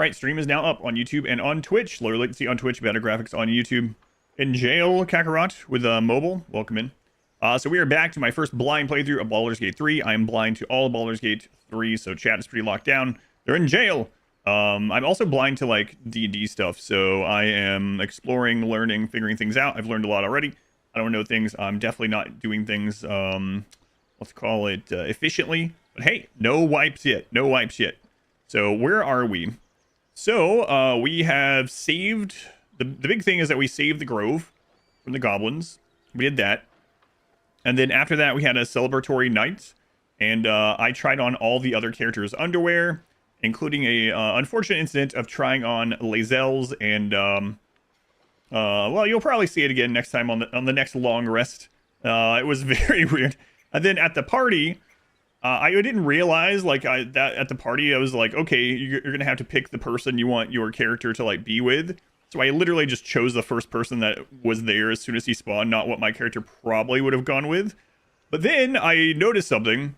Right, stream is now up on YouTube and on Twitch. Lower latency on Twitch, better graphics on YouTube. In jail, Kakarot, with mobile. Welcome in. So we are back to my first blind playthrough of Baldur's Gate 3. I am blind to all of Baldur's Gate 3, so chat is pretty locked down. They're in jail. I'm also blind to, like, D&D stuff, so I am exploring, learning, figuring things out. I've learned a lot already. I don't know things. I'm definitely not doing things, let's call it, efficiently. But hey, no wipes yet. No wipes yet. So where are we? So, we have saved... The big thing is that we saved the Grove from the goblins. We did that. And then after that, we had a celebratory night. And I tried on all the other characters' underwear, including a unfortunate incident of trying on Lae'zel's. And, well, you'll probably see it again next time on the next long rest. It was very weird. And then at the party... I didn't realize, like, that at the party, I was like, okay, you're going to have to pick the person you want your character to, like, be with. So I literally just chose the first person that was there as soon as he spawned, not what my character probably would have gone with. But then I noticed something.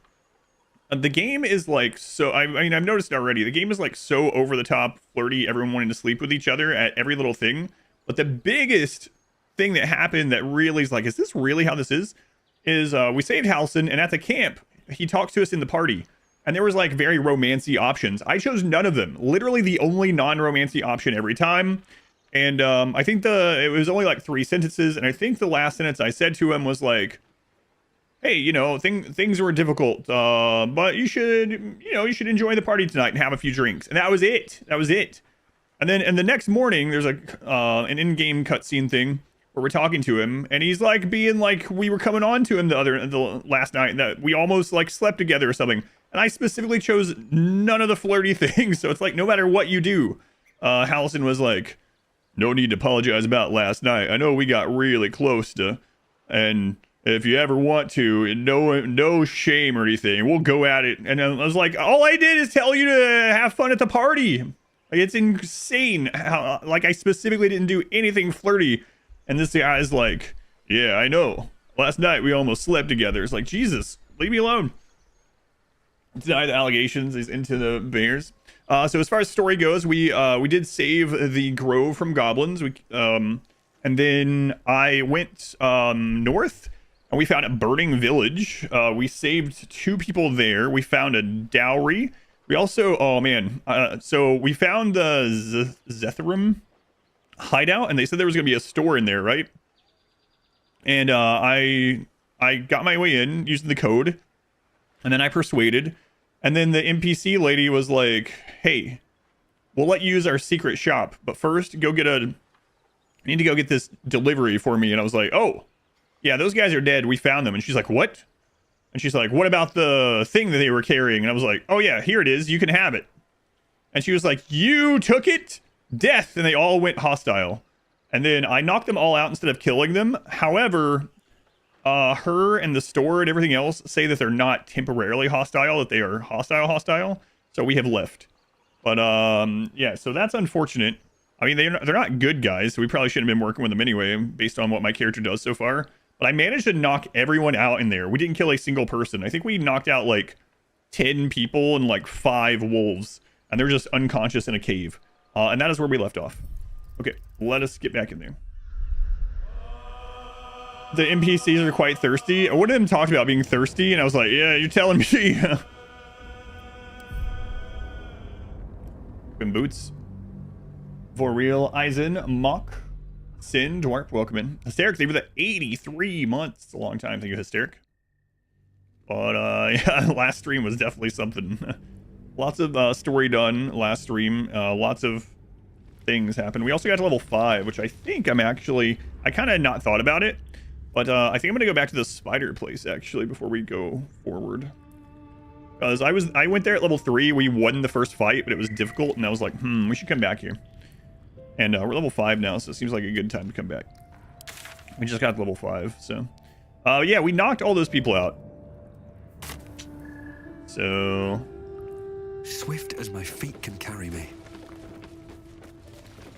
The game is, like, so... I mean, I've noticed it already. The game is, like, so over-the-top, flirty, everyone wanting to sleep with each other at every little thing. But the biggest thing that happened that really is like, is this really how this is we saved Halcyon, and at the camp... he talks to us in the party, and there was like very romancy options. I chose none of them. Literally the only non-romancy option every time. And I think it was only like 3 sentences, and I think the last sentence I said to him was like, hey, you know, things were difficult, but you should enjoy the party tonight and have a few drinks. And that was it. And then the next morning there's an in-game cutscene thing where we're talking to him, and he's like being like we were coming on to him the last night, that we almost like slept together or something. And I specifically chose none of the flirty things, so it's like no matter what you do, Halcyon was like, no need to apologize about last night. I know we got really close to, and if you ever want to, no shame or anything, we'll go at it. And I was like, all I did is tell you to have fun at the party. Like, it's insane how, like, I specifically didn't do anything flirty. And this guy's like, yeah, I know. Last night we almost slept together. It's like, Jesus, leave me alone. Deny the allegations. He's into the bears. So as far as story goes, we did save the Grove from goblins. And then I went north, and we found a burning village. We saved 2 people there. We found a dowry. We also, oh man, so we found the Zetharim hideout, and they said there was gonna be a store in there, right? And I got my way in using the code, and then I persuaded, and then the NPC lady was like, hey, we'll let you use our secret shop, but first you need to go get this delivery for me. And I was like, oh yeah, those guys are dead, we found them. And she's like, what? And she's like, what about the thing that they were carrying? And I was like, oh yeah, here it is, you can have it. And she was like, you took it? Death. And they all went hostile, and then I knocked them all out instead of killing them. However, her and the store and everything else say that they're not temporarily hostile, that they are hostile, so we have left. But yeah, so that's unfortunate. I mean, they're not good guys, so we probably shouldn't have been working with them anyway, based on what my character does so far. But I managed to knock everyone out in there. We didn't kill a single person. I think we knocked out like 10 people and like 5 wolves, and they're just unconscious in a cave. And that is where we left off. Okay, let us get back in there. The NPCs are quite thirsty. One of them talked about being thirsty, and I was like, yeah, you're telling me. Boots. For real, Eisen, Mock, Sin, Dwarf, welcome in. Hysteric, they were the 83 months. It's a long time, thank you, Hysteric. But, yeah, last stream was definitely something. Lots of story done last stream. Lots of things happened. We also got to level 5, which I think I kind of not thought about it, but I think I'm gonna go back to the spider place actually before we go forward, because I went there at level 3. We won the first fight, but it was difficult, and I was like, we should come back here. And we're level 5 now, so it seems like a good time to come back. We just got to level 5, so yeah, we knocked all those people out. So swift as my feet can carry me.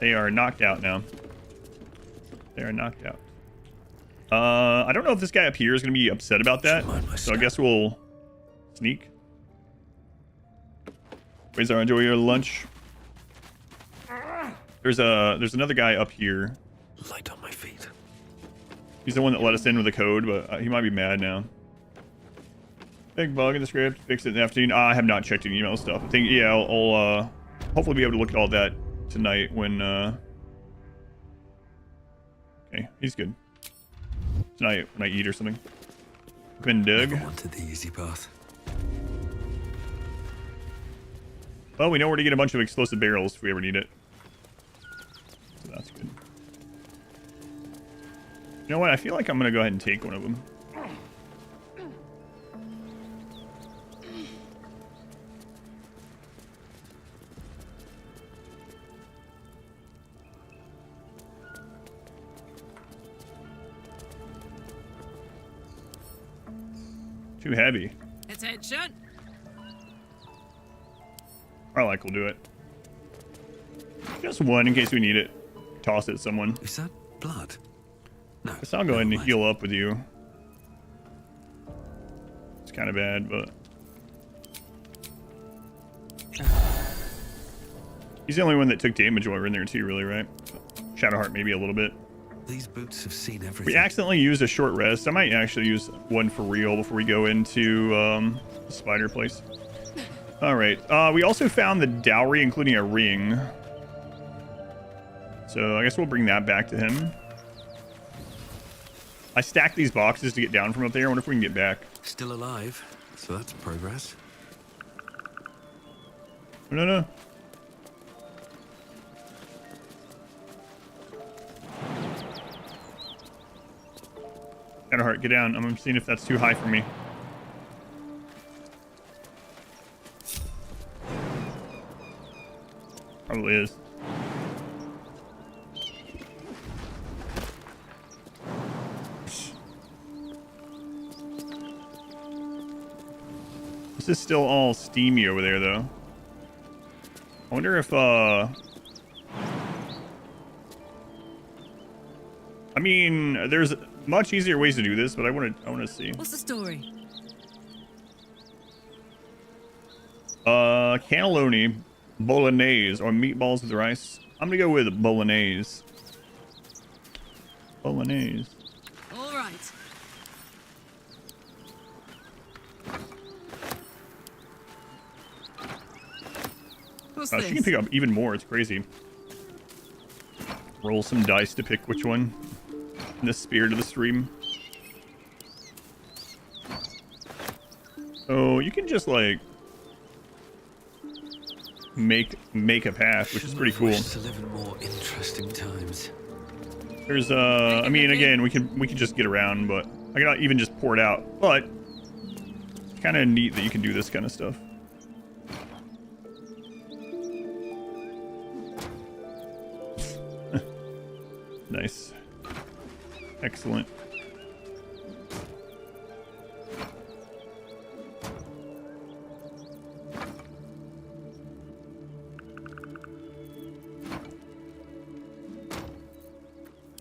They are knocked out now. They are knocked out. I don't know if this guy up here is going to be upset about that. So I guess we'll sneak. Wizard, enjoy your lunch. There's another guy up here. Light on my feet. He's the one that let us in with the code, but he might be mad now. Big bug in the script. Fix it in the afternoon. I have not checked any email stuff. I think, yeah, I'll hopefully be able to look at all that tonight when, okay, he's good. Tonight when I eat or something. Been Doug. Never wanted the easy path. Well, we know where to get a bunch of explosive barrels if we ever need it. So that's good. You know what? I feel like I'm going to go ahead and take one of them. Too heavy. Attention. Or we'll do it. Just one in case we need it. Toss it at someone. Is that blood? No. Guess I'll go ahead and heal up with you. It's kind of bad, but... He's the only one that took damage while we were in there too, really, right? Shadowheart maybe a little bit. These boots have seen everything. We accidentally used a short rest. I might actually use one for real before we go into the spider place. All right. We also found the dowry, including a ring. So I guess we'll bring that back to him. I stacked these boxes to get down from up there. I wonder if we can get back. Still alive, so that's progress. No. Shadowheart, get down. I'm seeing if that's too high for me. Probably is. This is still all steamy over there, though. I wonder if, I mean, there's much easier ways to do this, but I want to see. What's the story? Cannelloni, bolognese, or meatballs with rice. I'm gonna go with bolognese. Bolognese. All right. What's this? She can pick up even more. It's crazy. Roll some dice to pick which one. In the spirit of the stream. Oh, you can just like make a path, which is pretty cool. To live in more interesting times. There's I mean, again, we can just get around, but I cannot even just pour it out. But it's kind of neat that you can do this kind of stuff. Nice. Excellent.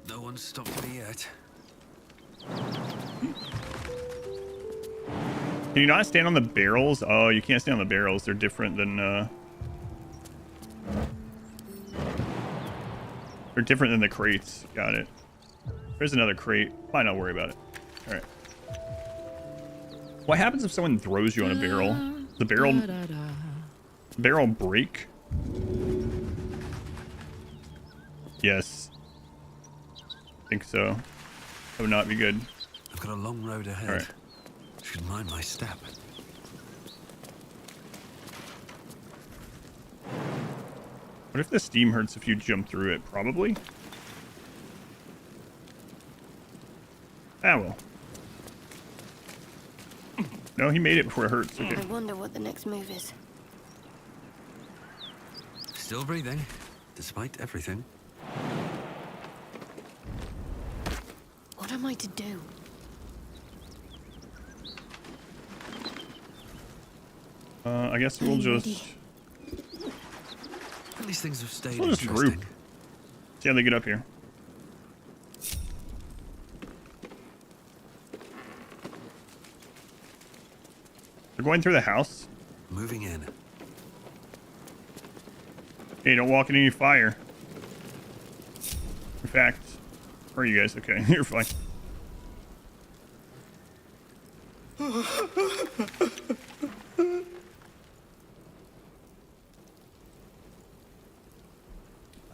No one's stopped me yet. Can you not stand on the barrels? Oh, you can't stand on the barrels. They're different than they're different than the crates. Got it. There's another crate. Might not worry about it. All right. What happens if someone throws you on a barrel? The barrel break? Yes. I think so. That would not be good. I've got a long road ahead. All right. Should mind my step. What if the steam hurts if you jump through it? Probably. Ah, well. No, he made it before it hurts. Okay. I wonder what the next move is. Still breathing, despite everything. What am I to do? I guess we'll just... These things have stayed We'll just interesting. group. See how they get up here. They're going through the house. Moving in. Hey, don't walk in any fire. In fact, where are you guys? Okay, you're fine.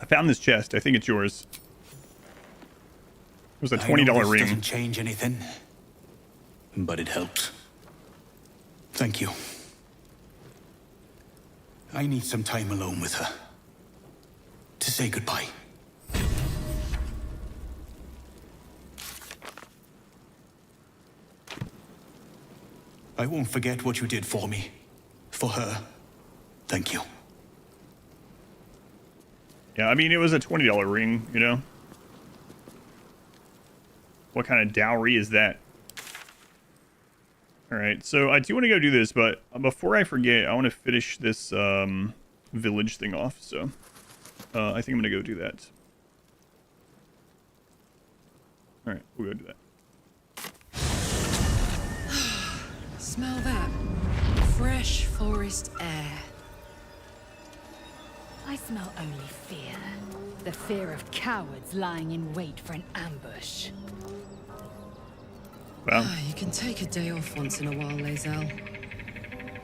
I found this chest. I think it's yours. It was a $20 ring. Doesn't change anything, but it helps. Thank you. I need some time alone with her to say goodbye. I won't forget what you did for me. For her. Thank you. Yeah, I mean, it was a $20 ring, you know? What kind of dowry is that? Alright, so I do want to go do this, but before I forget, I want to finish this village thing off, so I think I'm going to go do that. Alright, we'll go do that. Smell that. Fresh forest air. I smell only fear. The fear of cowards lying in wait for an ambush. Wow. You can take a day off once in a while, Lae'zel.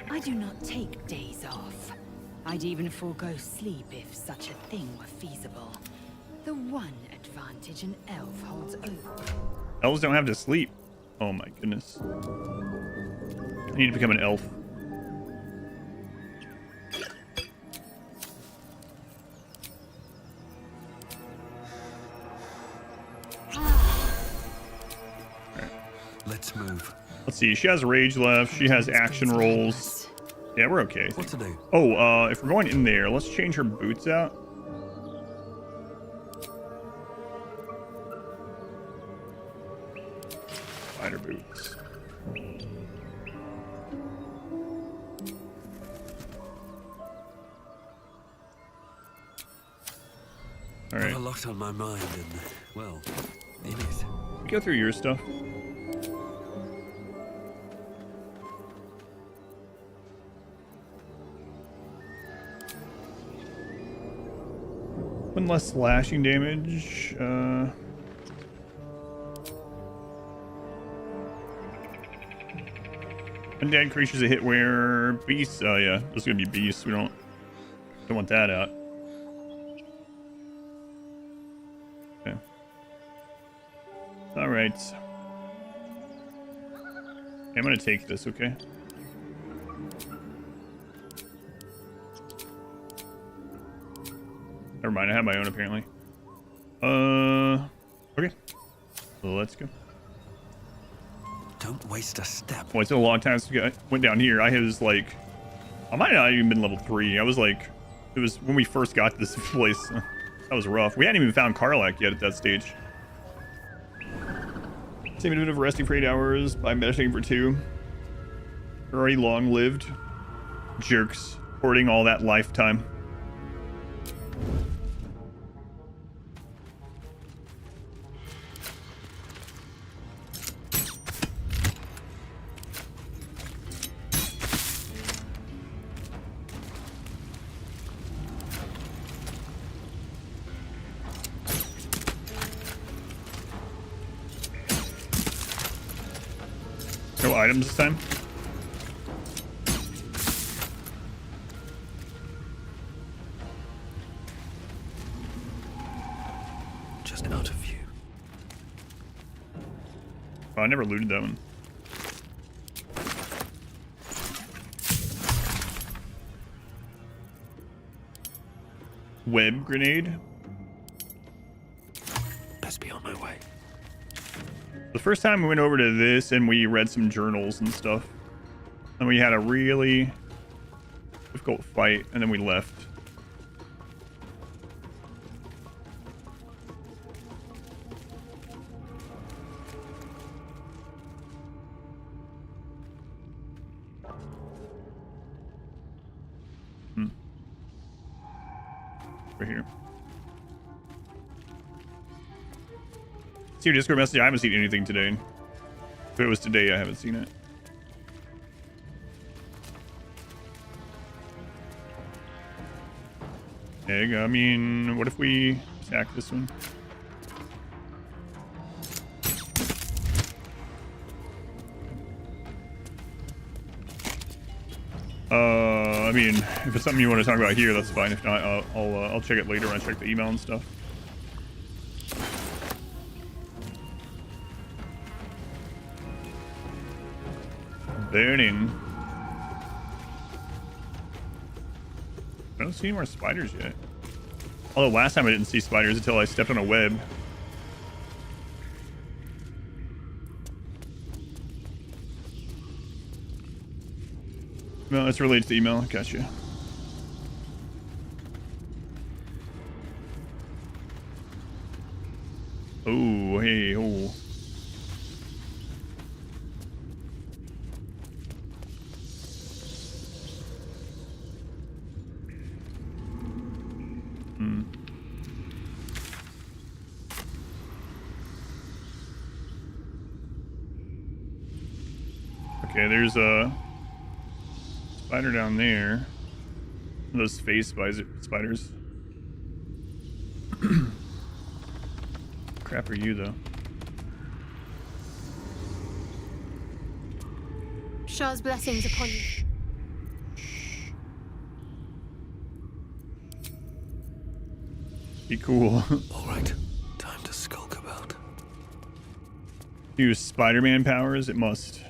I do not take days off. I'd even forego sleep if such a thing were feasible. The one advantage an elf holds over. Elves don't have to sleep. Oh my goodness. I need to become an elf. Let's move. Let's see. She has rage left. She has action rolls. Yeah, we're okay. What to do? Oh, if we're going in there, let's change her boots out. Spider boots. All right. Got a lot on my mind and, well, in it. Go through your stuff. One less slashing damage. Undead creatures a hit where beasts. Oh yeah, this is gonna be beasts. We don't want that out. Okay. All right. I'm gonna take this. Okay. Never mind, I have my own apparently. Okay. So let's go. Don't waste a step. Well, it's been a long time since I went down here. I was like, I might not even been level 3. I was like, it was when we first got to this place. That was rough. We hadn't even found Karlach yet at that stage. Same bit of resting for 8 hours by meditating for 2. They're already long lived. Jerks. Hoarding all that lifetime. No items this time? Just out of view. Oh, I never looted that one. Web grenade. Best be on my way. The first time we went over to this and we read some journals and stuff. And we had a really difficult fight and then we left. Over here. See your Discord message. I haven't seen anything today. If it was today, I haven't seen it. Egg. I mean, what if we sack this one? mean, if it's something you want to talk about here, that's fine. If not, I'll check it later when I check the email and stuff. Burning. I don't see any more spiders yet. Although last time I didn't see spiders until I stepped on a web. No, that's related to the email. Gotcha. Oh, hey, oh. Okay, there's a spider down there. Those phase spiders. Crap are you, though? Shah's blessings upon you. Be cool. All right, time to skulk about. Use Spider-Man powers, it must.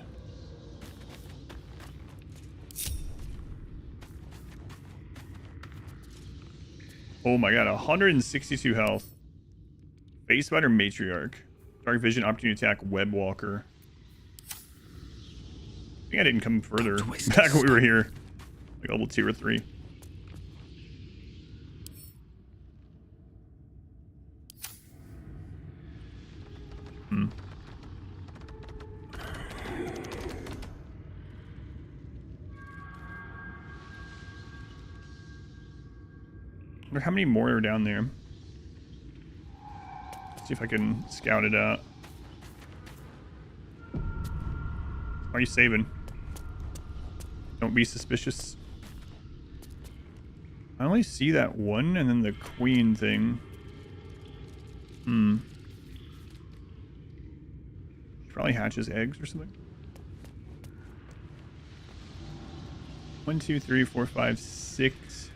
Oh my god, 162 health. Face Spider Matriarch. Dark Vision, Opportunity Attack, Web Walker. I think I didn't come further back when we were here. Like level 2 or 3. I wonder how many more are down there. See if I can scout it out. Why are you saving? Don't be suspicious. I only see that one and then the queen thing. Probably hatches eggs or something. 1, 2, 3, 4, 5, 6,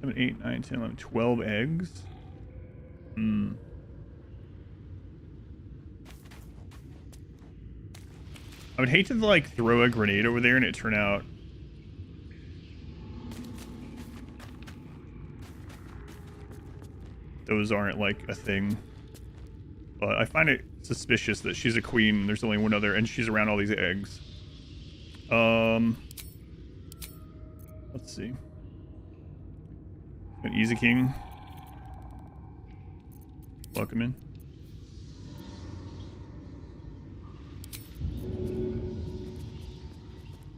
7, 8, 9, 10, 11, 12 eggs. I would hate to like throw a grenade over there and it turn out those aren't like a thing. But I find it suspicious that she's a queen. There's only one other, and she's around all these eggs. Let's see. An Easy King. Welcome in.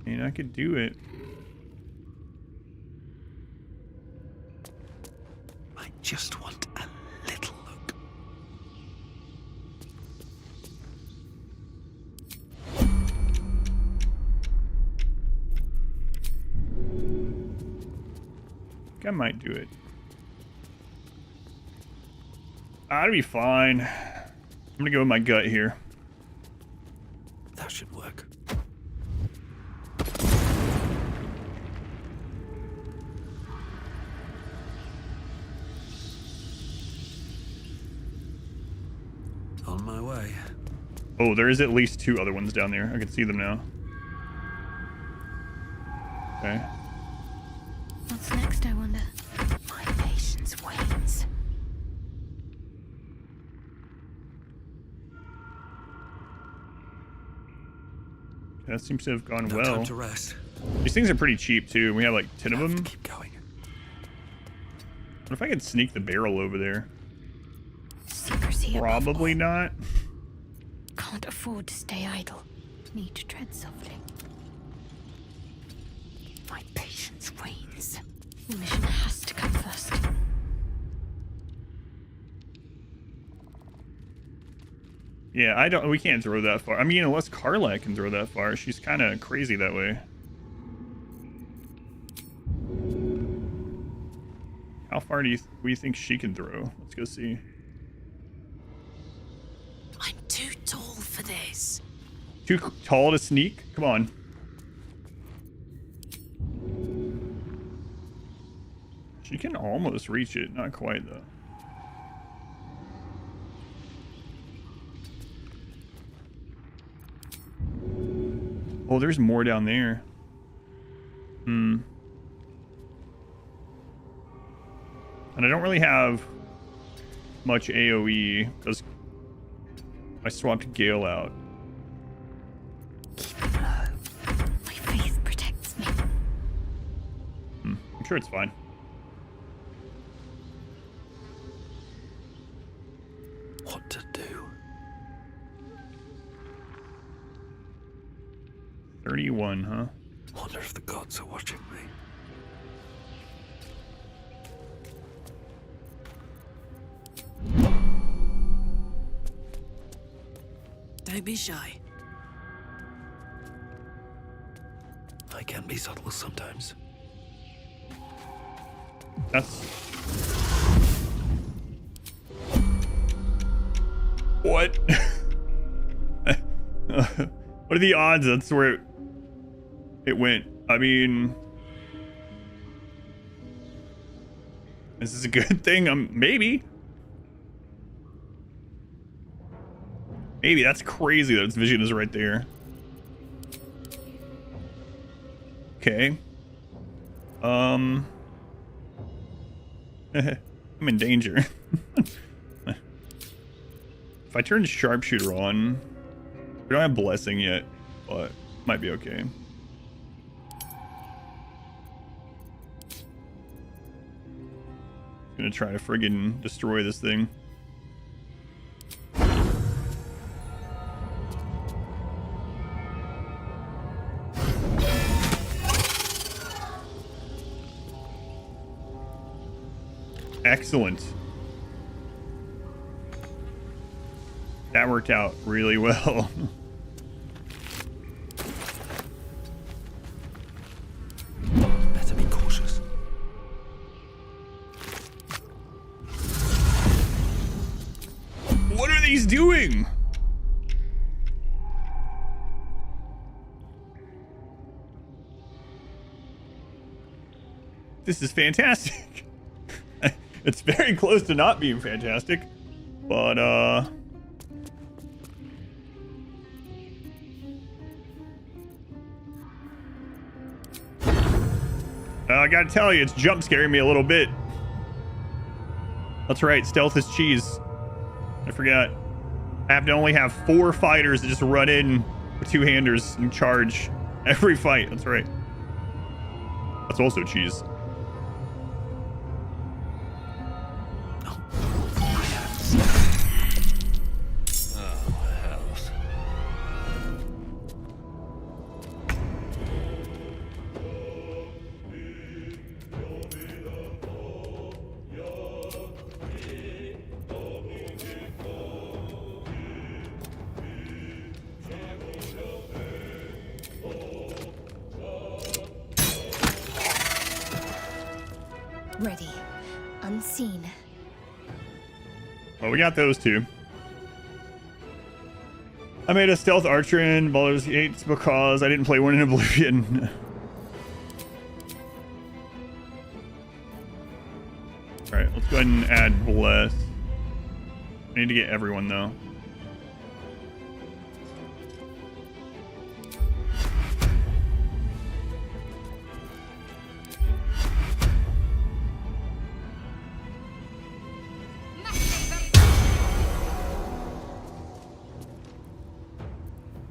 And I could do it. I just want a little look. I might do it. That'll be fine. I'm gonna go with my gut here. That should work. On my way. Oh, there is at least 2 other ones down there. I can see them now. Okay. What's next, I wonder? My patience wanes. That seems to have gone No well. time to rest. These things are pretty cheap too. We have like 10 of Have to them. keep going. What if I could sneak the barrel over there? Secrecy above Probably all. not. Can't afford to stay idle. Need to tread softly. My patience wanes. The mission has to come first. Yeah, we can't throw that far. I mean, unless Carla can throw that far. She's kind of crazy that way. How far do we think she can throw? Let's go see. I'm too tall for this. Too tall to sneak? Come on. She can almost reach it. Not quite, though. Oh, there's more down there. And I don't really have much AoE because I swapped Gale out. Keep it low. My faith protects me. I'm sure it's fine. What to do? 31, huh? Wonder if the gods are watching me. Don't be shy. I can be subtle sometimes. That's... What? What are the odds that's where it went? I mean... Is this a good thing? Maybe. Maybe. That's crazy that its vision is right there. Okay. I'm in danger. If I turn sharpshooter on, we don't have blessing yet, but might be okay. Gonna try to friggin' destroy this thing. Excellent. That worked out really well. Better be cautious. What are these doing? This is fantastic. It's very close to not being fantastic, but I gotta tell you, it's jump scaring me a little bit. That's right, stealth is cheese. I forgot. I have to only have 4 fighters that just run in with 2-handers and charge every fight. That's right. That's also cheese. Ready. Unseen. Well, we got those 2. I made a stealth archer in Baldur's Gate because I didn't play one in Oblivion. Alright, let's go ahead and add Bless. I need to get everyone, though.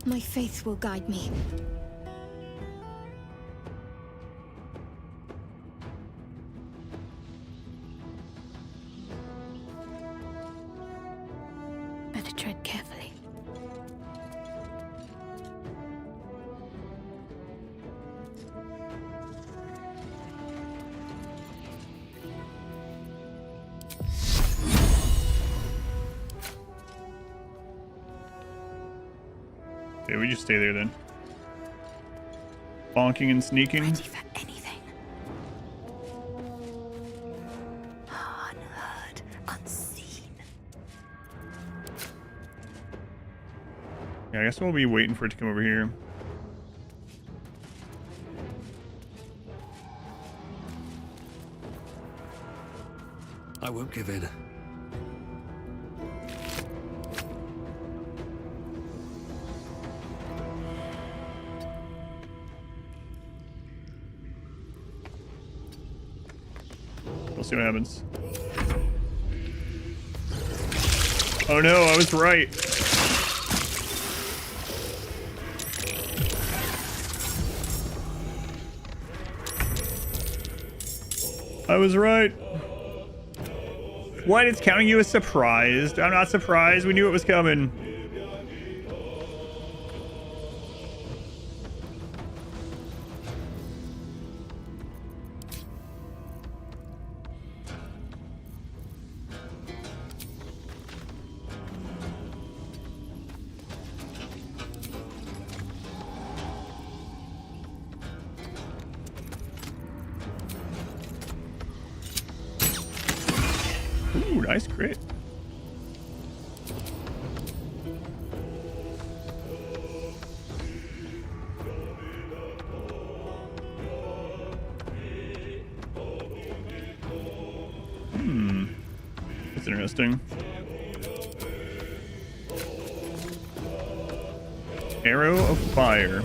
My faith will guide me. Better tread carefully. Okay, we just stay there then. Bonking and sneaking. Ready for anything. Unheard, unseen. Yeah, I guess we'll be waiting for it to come over here. I won't give in. We'll see what happens. Oh no, I was right. I was right. What? It's counting you as surprised? I'm not surprised. We knew it was coming. Ooh, nice crit. That's interesting. Arrow of fire.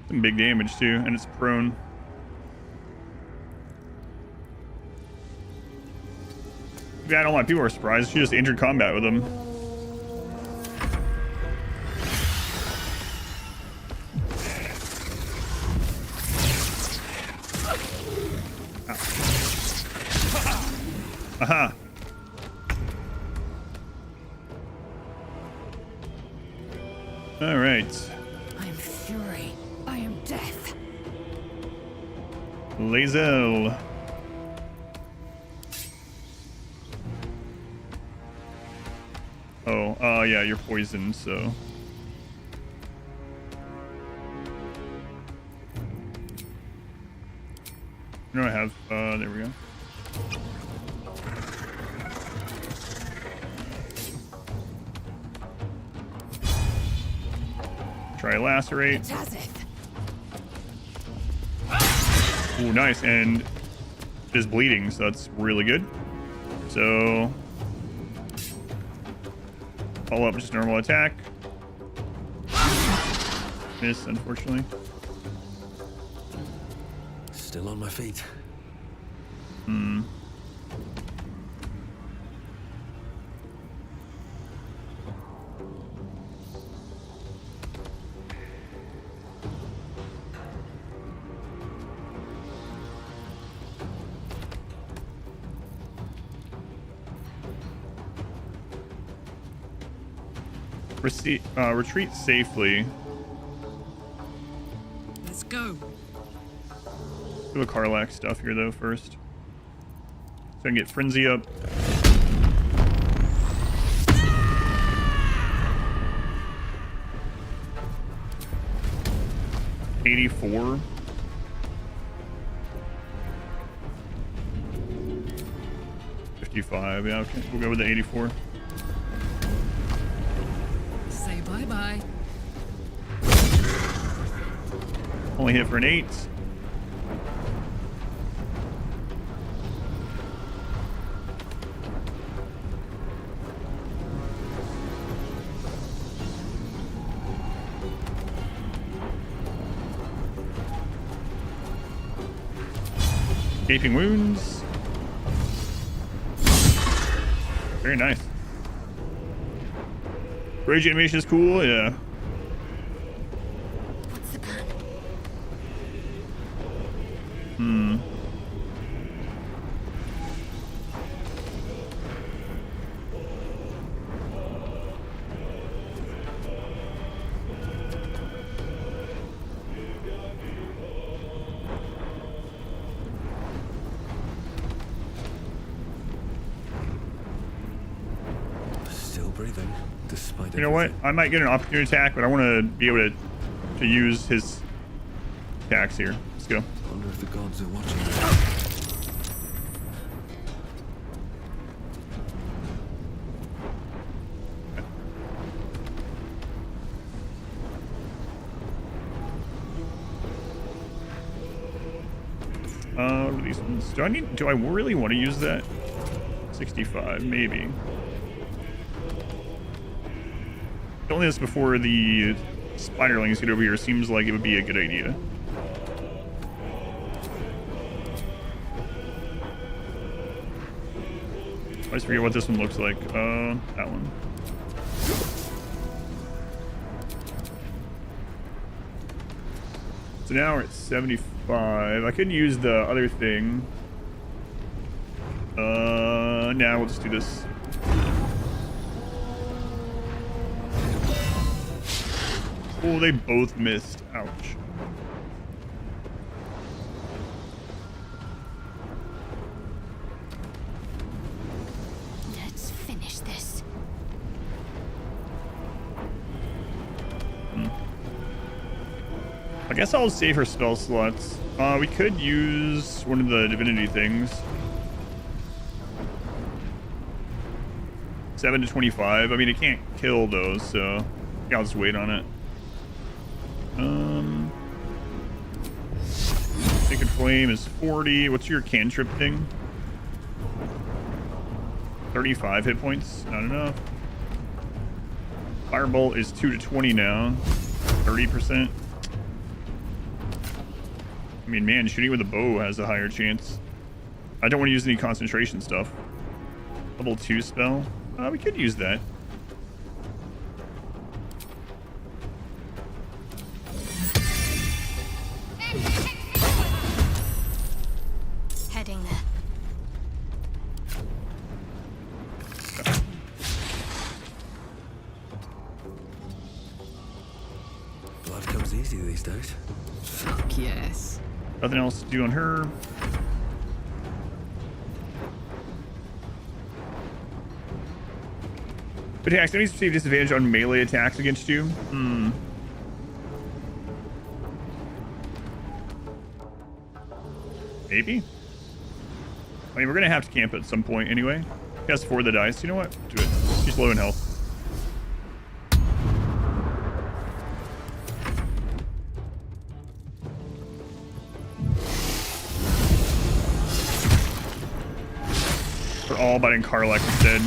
Some big damage too, and it's prone. Yeah, I don't want people are surprised. She just entered combat with him. Aha. All right. I am fury. I am death. Lae'zel. Oh, yeah, you're poisoned, so. No, I have, there we go. Try lacerate. Tazith. Ooh, nice, and is bleeding, so that's really good. So follow up, just normal attack. Miss, unfortunately. Still on my feet. Retreat safely. Let's go. Do a Karlach stuff here though first. So I can get Frenzy up. $84. $55, yeah, okay. We'll go with the 84. Say bye-bye. Only hit for an 8. Gaping wounds. Very nice. Rage animation is cool, yeah. What's the plan? Still breathing, despite You know what? I might get an opportunity attack, but I want to be able to use his attacks here. Let's go. Wonder if the gods are watching. What are these ones? Do I really want to use that? 65, maybe. Killing this before the spiderlings get over here seems like it would be a good idea. I always forget what this one looks like. That one. So now we're at 75. I could use the other thing. Now we'll just do this. Oh, they both missed. Ouch. Let's finish this. I guess I'll save her spell slots. We could use one of the divinity things. 7 to 25. I mean, it can't kill those, so yeah, I'll just wait on it. Sacred Flame is 40. What's your cantrip thing? 35 hit points. Not enough. Firebolt is 2 to 20 now. 30%. I mean, man, shooting with a bow has a higher chance. I don't want to use any concentration stuff. Level 2 spell. We could use that. Heading there. Blood comes easy these days. Fuck yes. Nothing else to do on her. Attacks. Enemies receive disadvantage on melee attacks against you. Maybe? I mean, we're gonna have to camp at some point anyway. He has 4 of the dice. You know what? Do it. She's low in health. We're all biting Karlak instead.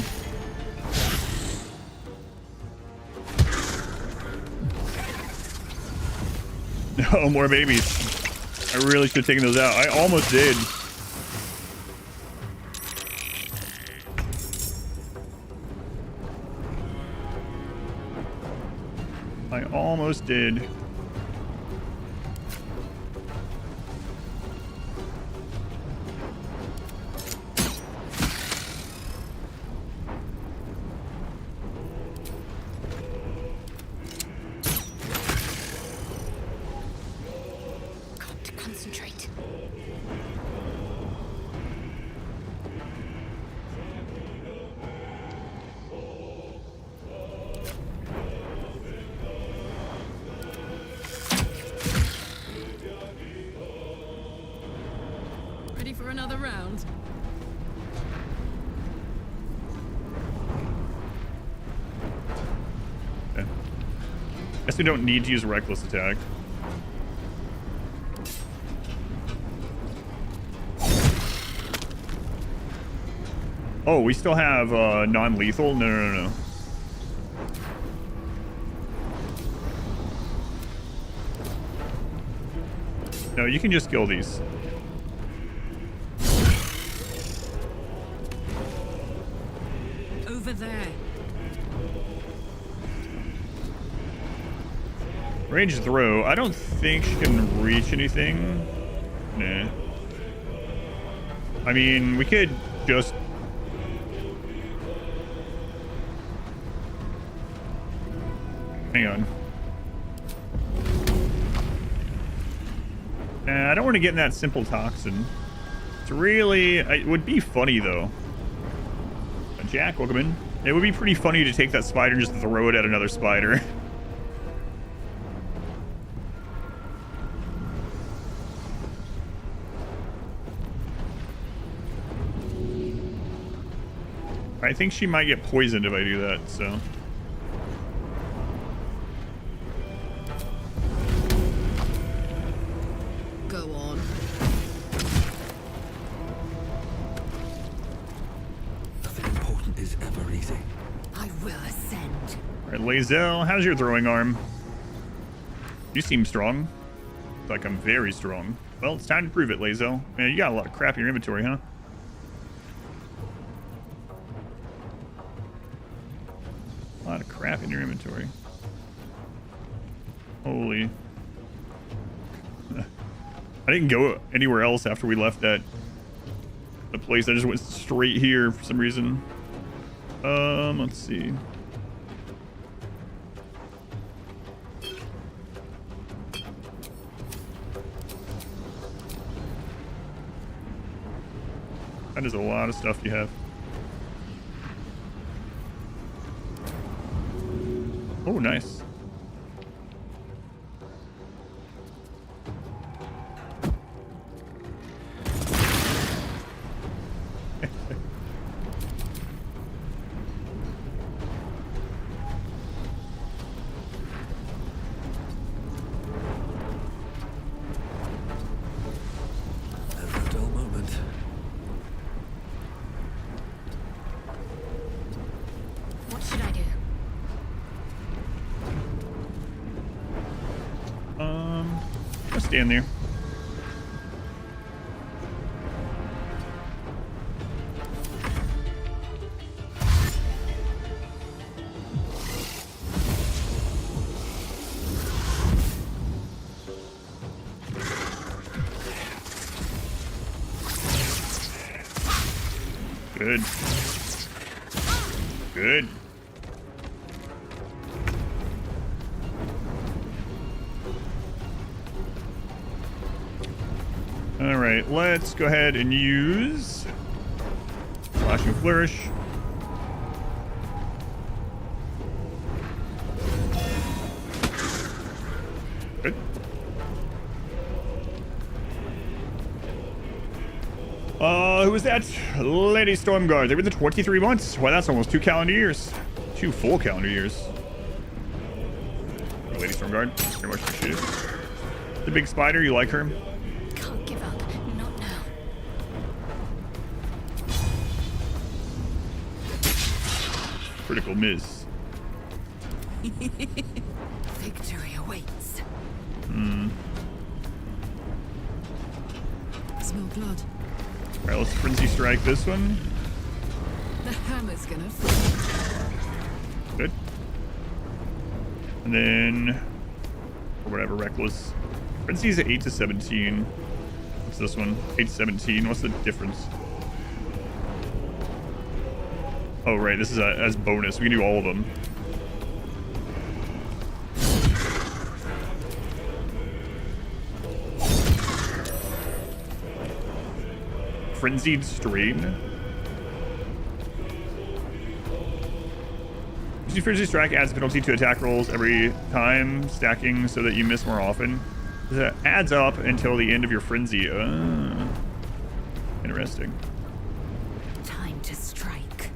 No, more babies. I really should have taken those out. I almost did. I almost did. Concentrate. Ready for another round? Okay. Guess we don't need to use a reckless attack. Oh, we still have non-lethal? No. No, you can just kill these. Over there. Range throw. I don't think she can reach anything. Nah. I mean, we could just... Hang on. Nah, I don't want to get in that simple toxin. It's really... It would be funny, though. Jack, welcome in. It would be pretty funny to take that spider and just throw it at another spider. I think she might get poisoned if I do that, so... Go on. All right, Lae'zel, how's your throwing arm? You seem strong. Like I'm very strong. Well, it's time to prove it, Lae'zel. Man, you got a lot of crap in your inventory, huh? A lot of crap in your inventory. Holy. I didn't go anywhere else after we left the place. I just went straight here for some reason. Let's see. That is a lot of stuff you have. Oh, nice. Never a dull moment. What should I do? Just stand there. Good. Good. All right, let's go ahead and use Flashing Flourish. Good. Who is that? Lady Stormguard. They were the 23 months. Well, that's almost 2 calendar years. 2 full calendar years. Lady Stormguard, very much appreciated. The big spider, you like her? Can't give up. Not now. Critical miss. Victory awaits. Smell blood. All right, let's Frenzy Strike this one. The hammer's gonna fall. Good. And then, or whatever, Reckless. Frenzy's at 8 to 17. What's this one? 8 to 17. What's the difference? Oh, right. This is as bonus. We can do all of them. Frenzied Strain. Using Frenzy Strike adds penalty to attack rolls every time, stacking so that you miss more often. That adds up until the end of your frenzy. Interesting. Time to strike.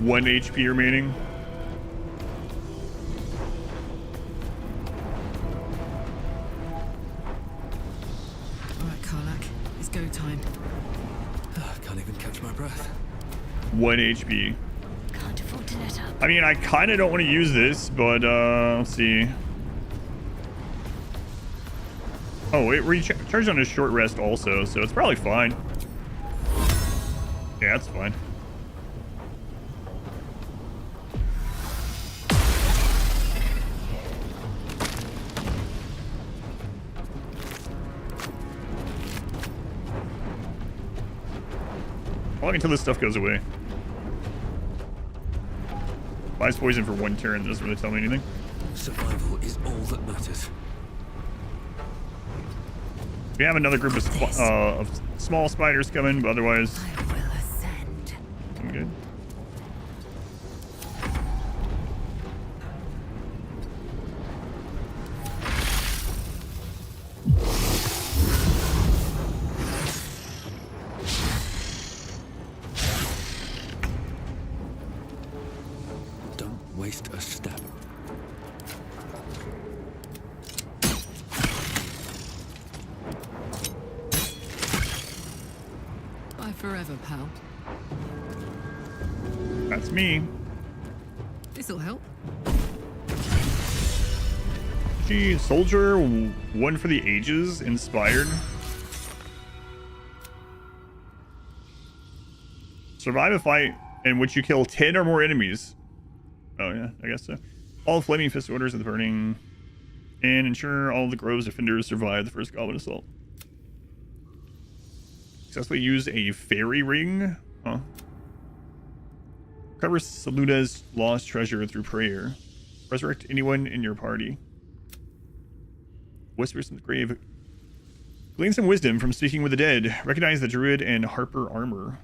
One HP remaining. Alright, Karlak. It's go time. I can't even catch my breath. 1 HP. Can't afford to let up. I mean, I kind of don't want to use this, but let's see. Oh, it recharged on a short rest also, so it's probably fine. Yeah, it's fine. Long until this stuff goes away. Buys poison for 1 turn, doesn't really tell me anything. Survival is all that matters. We have another group of small spiders coming, but otherwise, I will ascend. I'm good. waste a step. Bye forever, pal. That's me. This'll help. Gee, soldier, one for the ages, inspired. Survive a fight in which you kill 10 or more enemies. Oh yeah, I guess so. All flaming fist orders of the burning, and ensure all the grove's defenders survive the first goblin assault. Successfully use a fairy ring. Huh. Recover Saluda's lost treasure through prayer. Resurrect anyone in your party. Whispers in the grave. Glean some wisdom from speaking with the dead. Recognize the druid and Harper armor.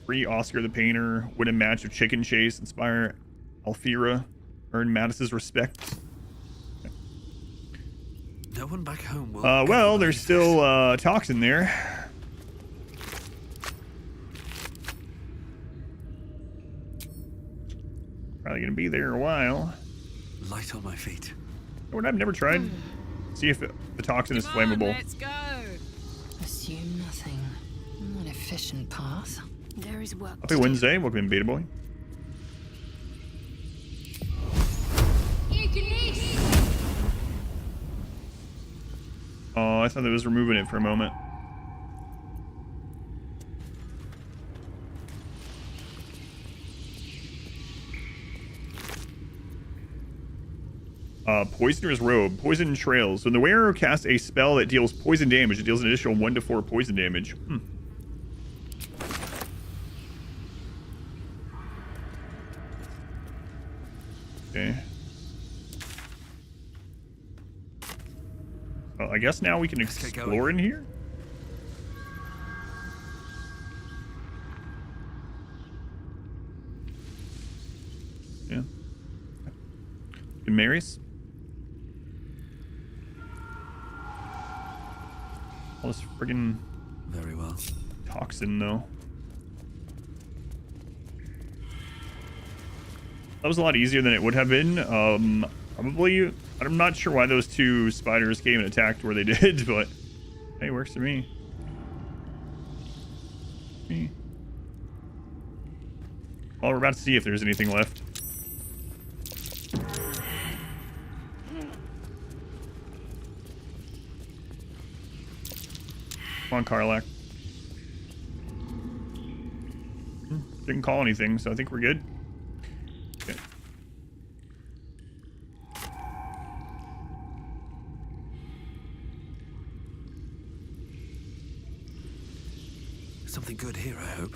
Free Oscar the painter. Win a match of chicken chase. Inspire Alfira. Earn Mattis's respect. No one back home will. Well, there's still toxin there. Probably gonna be there a while. Light on my feet. You know what I've never tried? See if the toxin is flammable. Let's go. Assume nothing. An efficient path. There is work. Happy Wednesday. Welcome in, Beta Boy. Oh, I thought it was removing it for a moment. Poisoner's Robe. Poison trails. When the wearer casts a spell that deals poison damage, it deals an additional 1 to 4 poison damage. Okay. Well, I guess now we can explore in here. Yeah. And Mary's. All this friggin' Very well. toxin, though. That was a lot easier than it would have been. Probably, I'm not sure why those two spiders came and attacked where they did, but hey, works for me. Well, we're about to see if there's anything left. Come on, Karlak. Didn't call anything, so I think we're good. Okay. Something good here, I hope.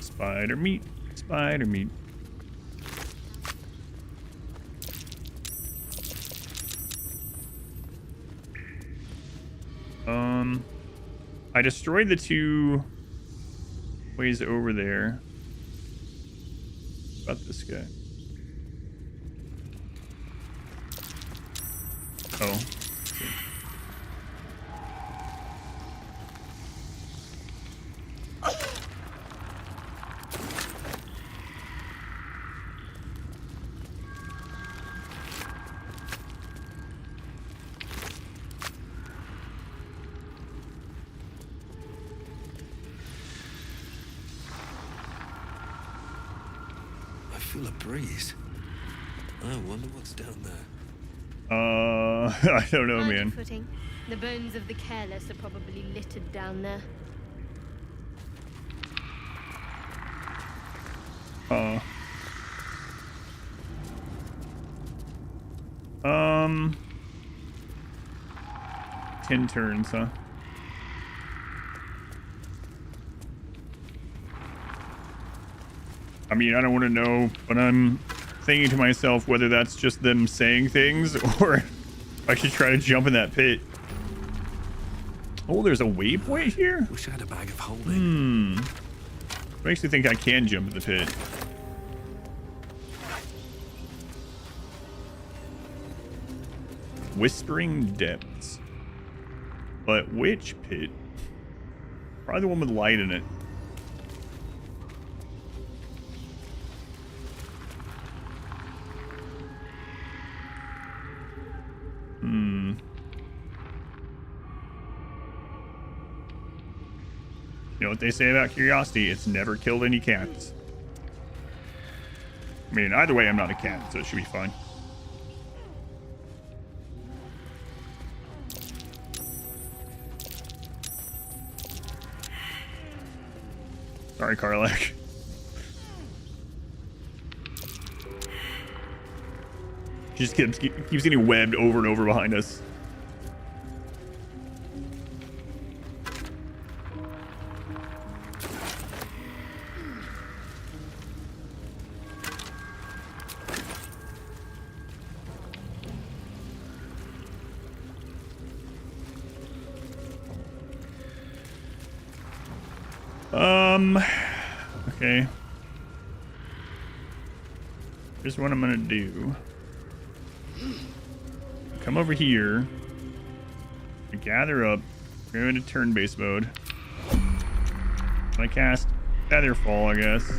Spider meat. Spider meat. I destroyed the two ways over there. About this guy. Oh. I feel a breeze. I wonder what's down there. I don't know, Mind your man. footing. The bones of the careless are probably littered down there. Um, 10 turns, huh? I mean, I don't want to know, but I'm thinking to myself whether that's just them saying things or if I should try to jump in that pit. Oh, there's a waypoint here? Wish I had a bag of holding. Makes me think I can jump in the pit. Whispering Depths. But which pit? Probably the one with light in it. You know what they say about curiosity? It's never killed any cats. I mean, either way, I'm not a cat, so it should be fine. Sorry, Karlak. She just keeps getting webbed over and over behind us. Okay. Here's what I'm gonna do. Come over here. Gather up. Go into turn-based mode. I cast Featherfall, I guess.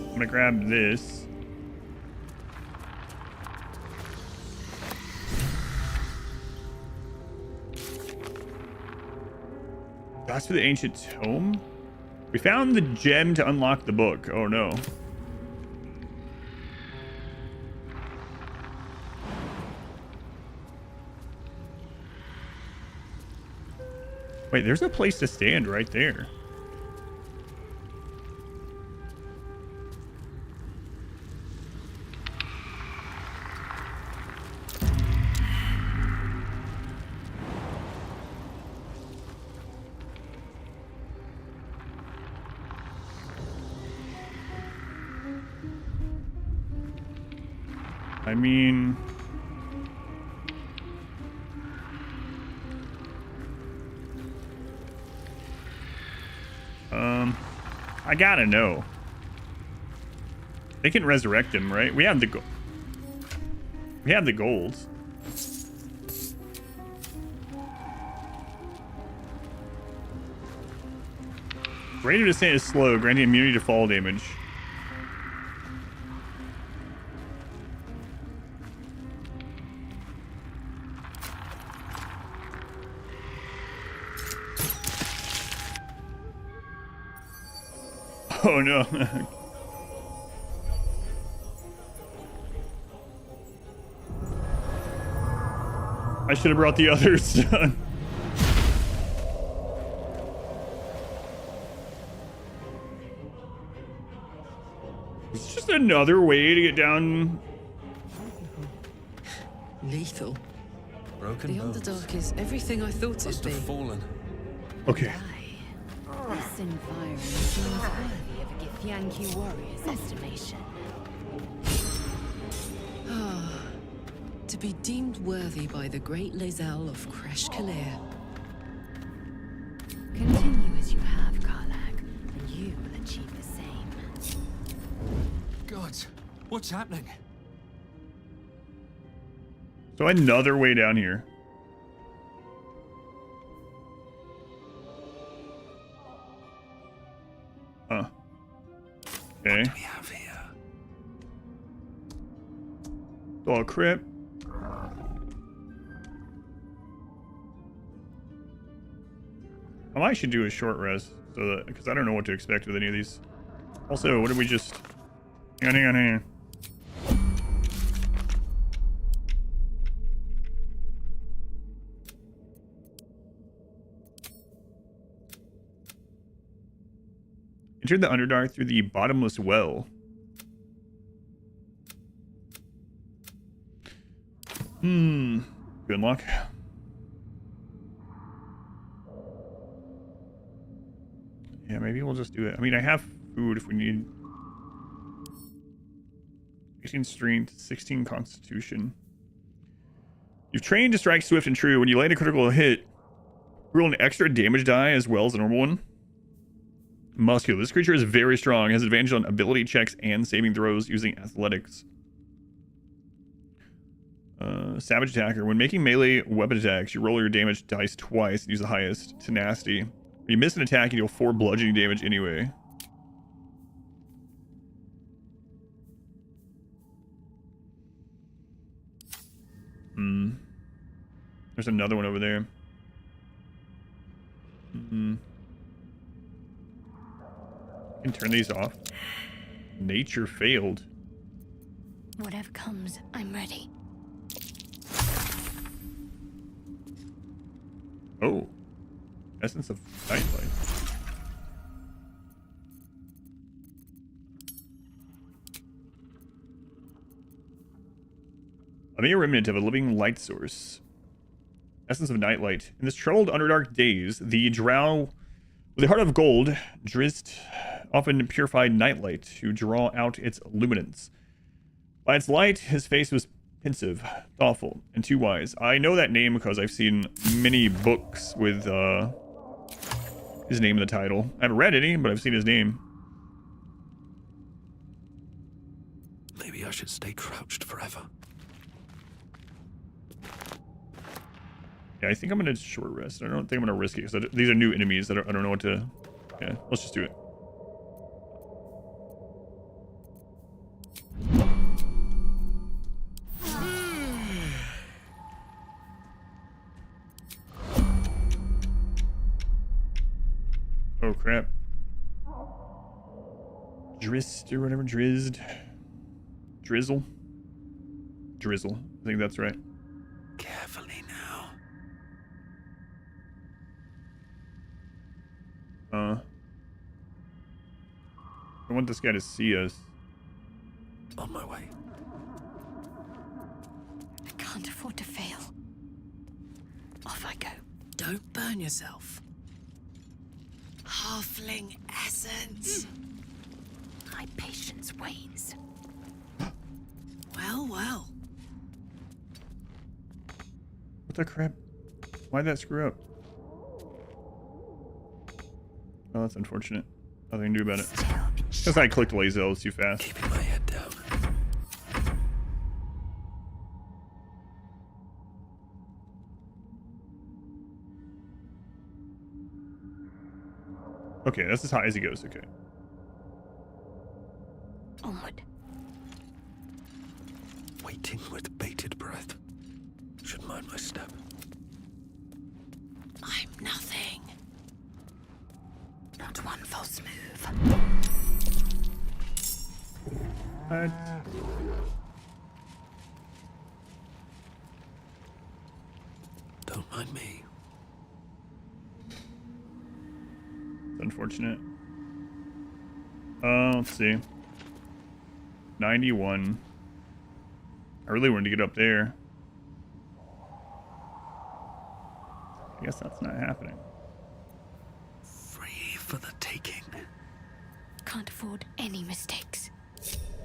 I'm gonna grab this. That's for the ancient tome? We found the gem to unlock the book. Oh no. Wait, there's a place to stand right there. I mean, I gotta know. They can resurrect him, right? We have the gold. We have the gold. Rate of descent is slow, granting immunity to fall damage. Oh no. I should have brought the others down. It's just another way to get down. Lethal. Broken The bones. Underdark is everything I thought Must it'd have be. fallen. Okay. This environment seems worthy of a Githyanki warrior's estimation. To be deemed worthy by the great Lae'zel of Kresh Kalir. Continue as you have, Karlak, and you will achieve the same. Gods, what's happening? So another way down here. Huh. Okay. What do we have here? Oh, crap. I might should do a short res, so that, because I don't know what to expect with any of these. Also, what did we just... Hang on. Entered the Underdark through the bottomless well. Good luck. Yeah, maybe we'll just do it. I mean, I have food if we need. 18 strength, 16 constitution. You've trained to strike swift and true. When you land a critical hit, roll an extra damage die as well as a normal one. Muscular. This creature is very strong. Has advantage on ability checks and saving throws using athletics. Savage attacker. When making melee weapon attacks, you roll your damage dice twice and use the highest. Tenacity. When you miss an attack, you deal 4 bludgeoning damage anyway. There's another one over there. You can turn these off. Nature failed. Whatever comes, I'm ready. Oh. Essence of Nightlight. A mere remnant of a living light source. Essence of Nightlight. In this troubled Underdark days, the drow with a heart of gold, Drizzt often purified nightlight to draw out its luminance. By its light, his face was pensive, thoughtful, and too wise. I know that name because I've seen many books with his name in the title. I haven't read any, but I've seen his name. Maybe I should stay crouched forever. Yeah, I think I'm gonna short rest. I don't think I'm gonna risk it because these are new enemies. I don't know what to. Yeah, let's just do it. Oh crap. Drizzt or whatever. Drizzle. Drizzle. I think that's right. Carefully now. I want this guy to see us. On my way. I can't afford to fail. Off I go. Don't burn yourself. Halfling essence. My patience wanes. Well, well. What the crap? Why'd that screw up? Oh, that's unfortunate. Nothing to do about it. Because I clicked Lazels too fast. Keeping my head down. Okay, that's as high as he goes. Okay. Onward. Waiting with bated breath. Should mind my step. I'm nothing. Not one false move. What? Don't mind me. It's unfortunate. Let's see. 91. I really wanted to get up there. I guess that's not happening. Free for the taking. Can't afford any mistakes.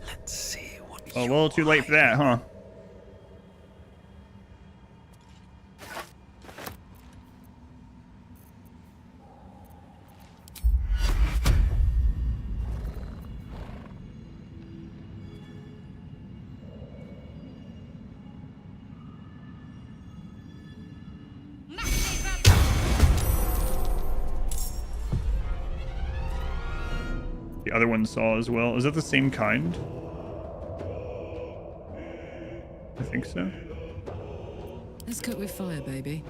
Let's see what. Oh, a little too late for that, huh? The other one saw as well. Is that the same kind? I think so. Let's cook with fire, baby.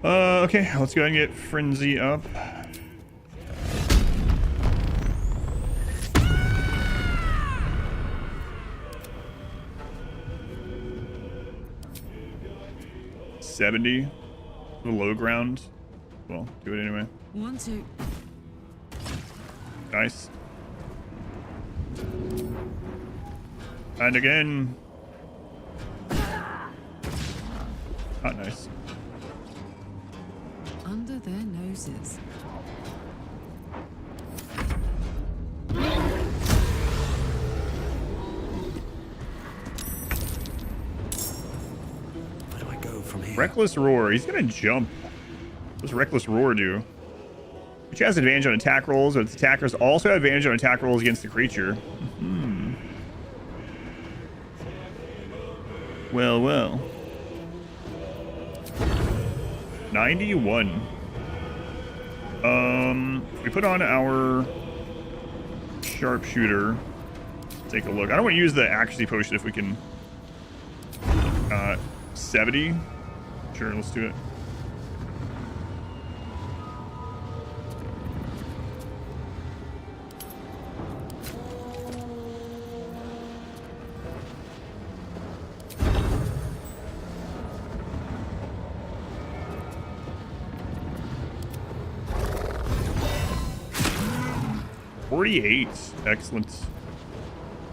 Okay, let's go ahead and get Frenzy up. $70. The low ground. Well, do it anyway. 1, 2. Nice. And again. Not nice. Under their noses. Reckless Roar. He's gonna jump. What does Reckless Roar do? Which has advantage on attack rolls, but its attackers also have advantage on attack rolls against the creature. Well, well. 91. We put on our sharpshooter. Take a look. I don't want to use the accuracy potion if we can. 70. Sure, let's do it. $48. Excellent.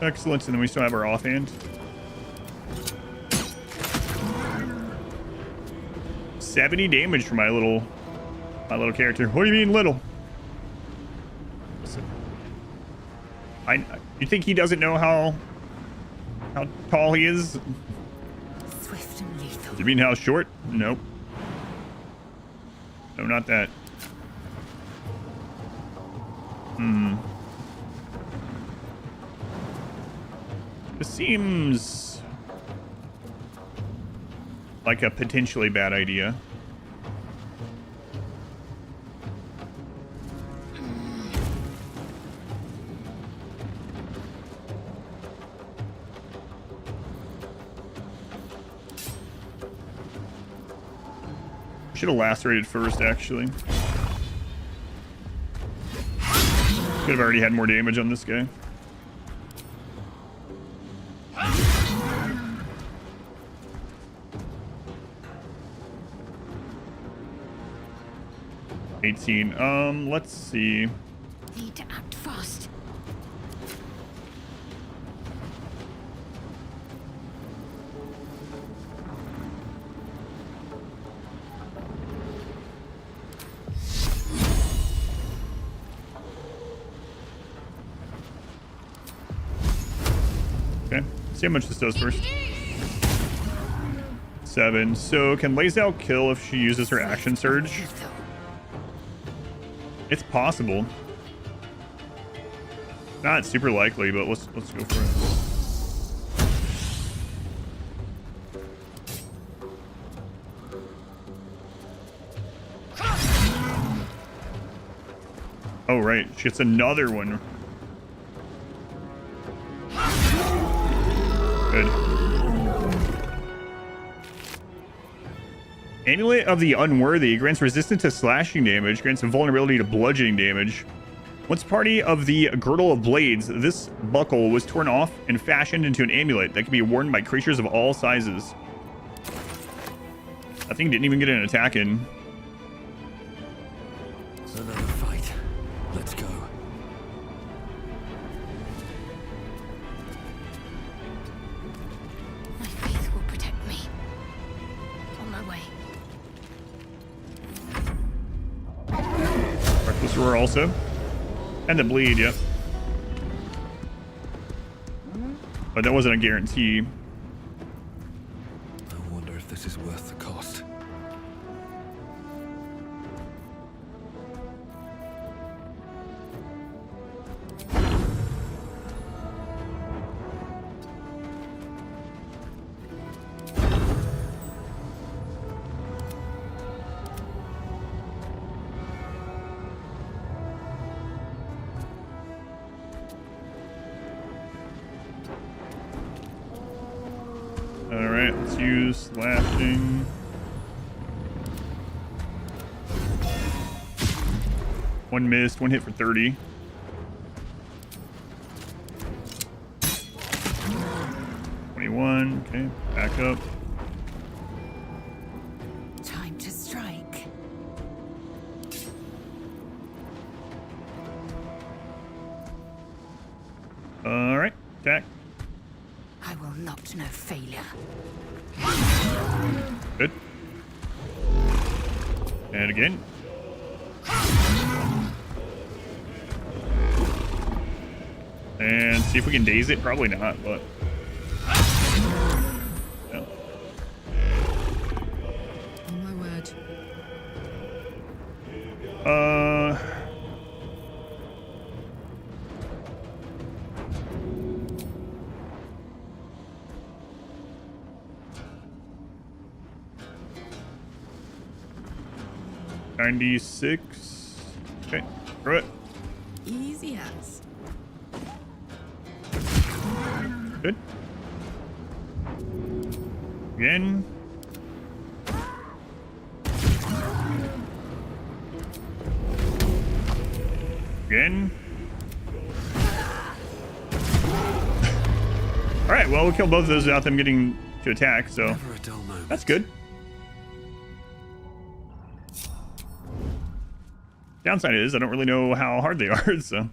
Excellent. And then we still have our offhand. 70 damage for my little character. What do you mean little? You think he doesn't know how tall he is? Swift and lethal. Do you mean how short? Nope. No, not that. This seems like a potentially bad idea. Should have lacerated first, actually. Could have already had more damage on this guy. Let's see. Need to act fast. Okay, see how much this does first. 7. So can Lae'zel kill if she uses her action surge? It's possible. Not super likely, but let's go for it. Oh right, she gets another one. Good. Amulet of the Unworthy grants resistance to slashing damage, grants a vulnerability to bludgeoning damage. Once party of the Girdle of Blades, this buckle was torn off and fashioned into an amulet that can be worn by creatures of all sizes. That thing didn't even get an attack in. Another fight. Let's go. My faith will protect me. On my way. Reckless Roar also. And the bleed, yep. But that wasn't a guarantee. I wonder if this is worth the cost. Alright, let's use slashing. One missed, one hit for 30. Okay, back up. Time to strike. Alright, attack. I will not know failure. Good. And again. And see if we can daze it. Probably not, but... No. $96. Okay, throw it. Easy as. Good. Again. Again. Alright, well, we killed both of those without them getting to attack, so Never a dull moment. that's good. Downside is I don't really know how hard they are, so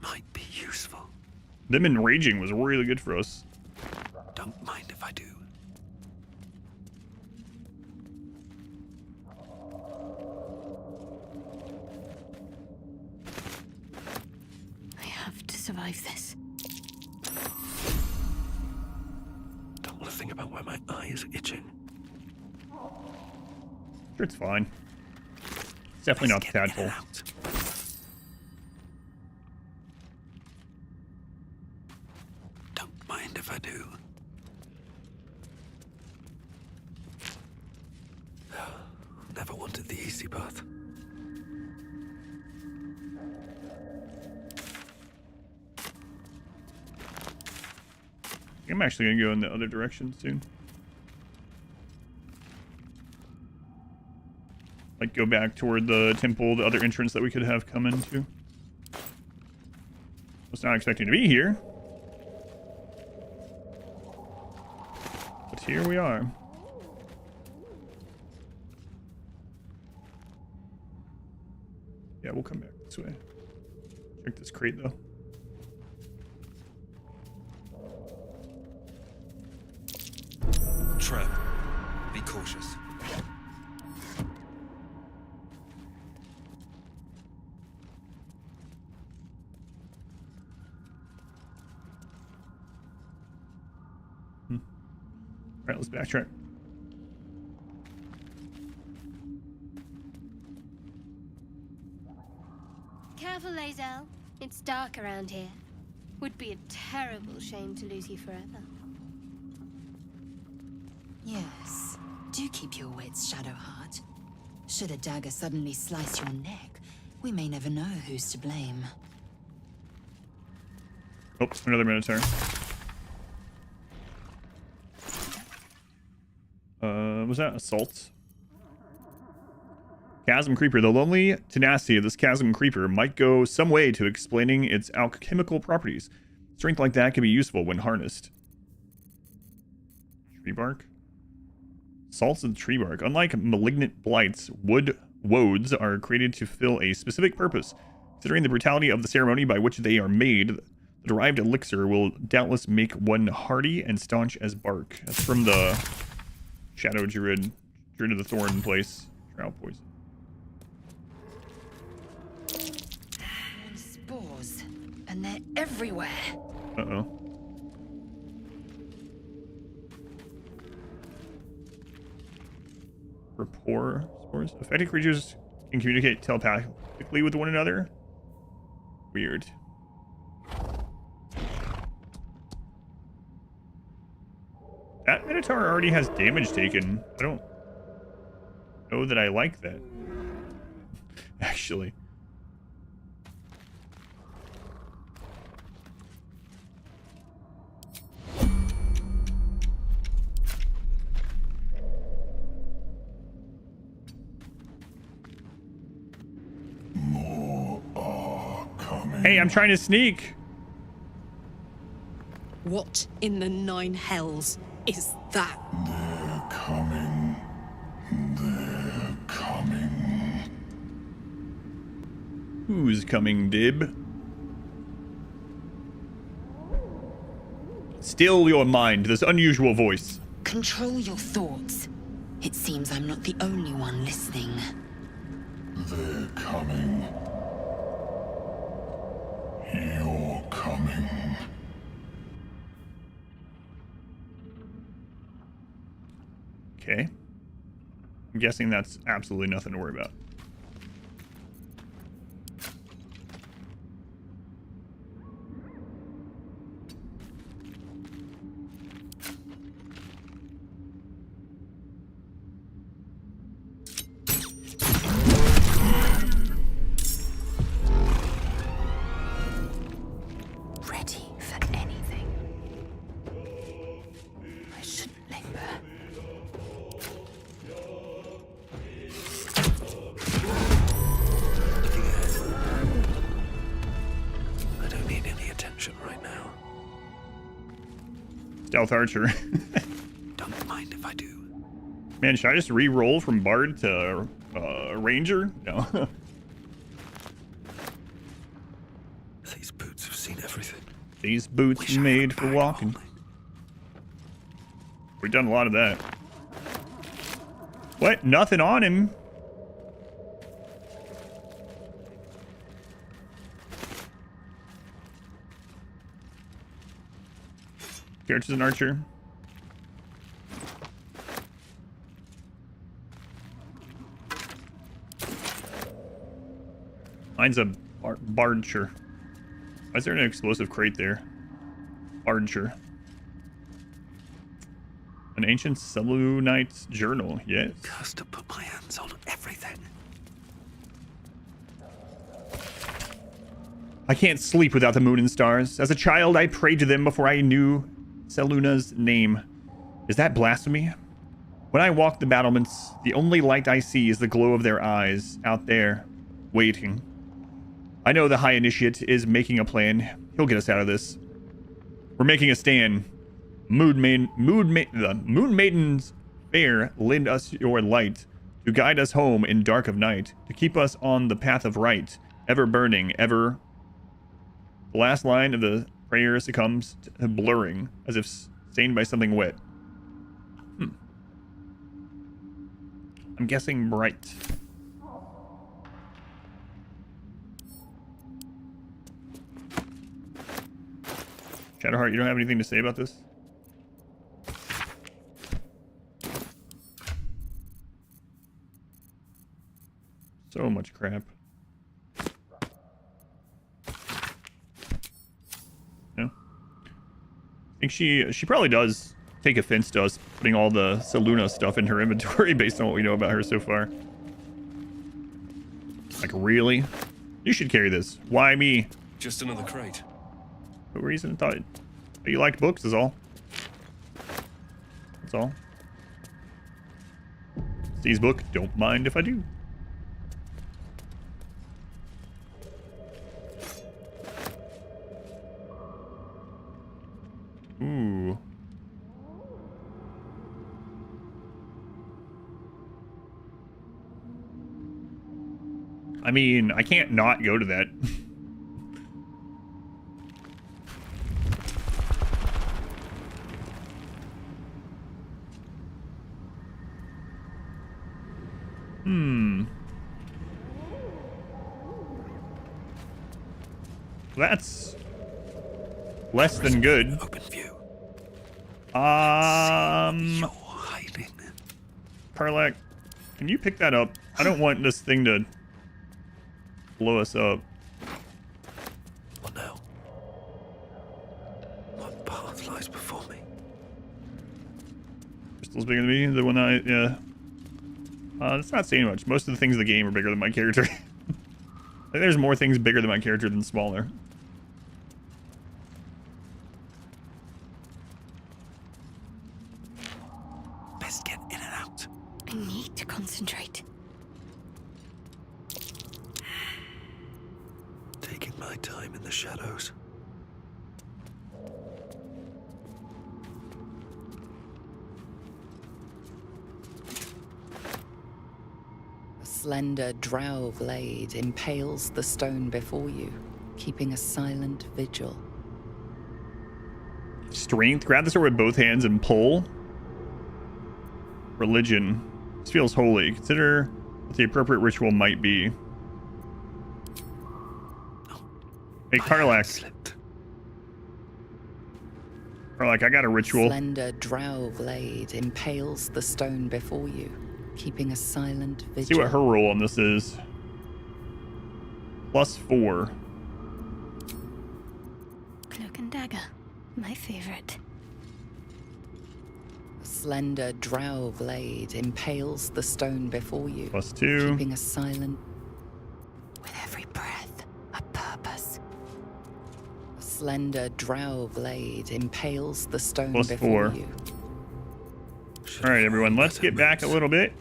Might be useful. them enraging was really good for us. Don't mind if I do. I have to survive this. Don't want to think about where my eye is itching. Sure, it's fine. It's definitely not the Let's get tadpole. it out. Don't mind if I do. Never wanted the easy path. I'm actually gonna go in the other direction soon. Like go back toward the temple, the other entrance that we could have come into. Was not expecting to be here. But here we are. Yeah, we'll come back this way. Check this crate though. Trap. Be cautious. Alright, let's backtrack. Careful, Lae'zel. It's dark around here. Would be a terrible shame to lose you forever. Yes. Do keep your wits, Shadowheart. Should a dagger suddenly slice your neck, we may never know who's to blame. Oh, another Minotaur. Was that assault? Chasm Creeper. The lonely tenacity of this Chasm Creeper might go some way to explaining its alchemical properties. Strength like that can be useful when harnessed. Tree bark. Salts of tree bark. Unlike malignant blights, wood woads are created to fill a specific purpose. Considering the brutality of the ceremony by which they are made, the derived elixir will doubtless make one hardy and staunch as bark. That's from the Shadow Druid of the Thorn place. Drow poison. Spores. And they're everywhere. Uh-oh. Rapport spores. Affected creatures can communicate telepathically with one another. Weird. That Minotaur already has damage taken. I don't know that I like that. Actually. Hey, I'm trying to sneak. What in the nine hells is that? They're coming. They're coming. Who's coming, Dib? Still your mind, this unusual voice. Control your thoughts. It seems I'm not the only one listening. They're coming. You're coming. Okay. I'm guessing that's absolutely nothing to worry about. Ready for anything. I shouldn't linger. Looking ahead. I don't need any attention right now. Stealth Archer. Don't mind if I do. Man, should I just re-roll from Bard to Ranger? No. These boots have seen everything. These boots Wish I had made a for bag walking. of holding. We've done a lot of that. What? Nothing on him. Character's an archer. Mine's a Bardcher. Why is there an explosive crate there? Bardcher. An ancient Selûnite's journal, yes. Has to put my hands on everything. I can't sleep without the moon and stars. As a child, I prayed to them before I knew Selûna's name. Is that blasphemy? When I walk the battlements, the only light I see is the glow of their eyes out there, waiting. I know the High Initiate is making a plan. He'll get us out of this. We're making a stand. The Moon Maidens fair, lend us your light, to guide us home in dark of night, to keep us on the path of right, ever burning, ever. The last line of the prayer succumbs to blurring, as if stained by something wet. I'm guessing bright. Shadowheart, you don't have anything to say about this? So much crap. No? I think she probably does take offense to us putting all the Selûna stuff in her inventory based on what we know about her so far. Like, really? You should carry this. Why me? Just another crate. No reason. Thought you liked books is all. That's all. Steve's book. Don't mind if I do. Ooh. I mean, I can't not go to that. That's less than good. Open view. You're hiding. Karlak, can you pick that up? I don't want this thing to blow us up. What now? What path lies before me? Crystal's bigger than me. The one yeah. That's not saying much. Most of the things in the game are bigger than my character. I think there's more things bigger than my character than smaller. Best get in and out. I need to concentrate. Taking my time in the shadows. A slender drow blade impales the stone before you, keeping a silent vigil. Strength. Grab the sword with both hands and pull. Religion. This feels holy. Consider what the appropriate ritual might be. Hey, Karlak. Karlak, I got a ritual. Slender drow blade impales the stone before you, keeping a silent vigil. See what her roll on this is. +4. Cloak and dagger. My favorite. A slender drow blade impales the stone before you, +2. keeping a silent. With every breath, a purpose. A slender drow blade impales the stone before +4. you. All right, everyone, let's get back a little bit.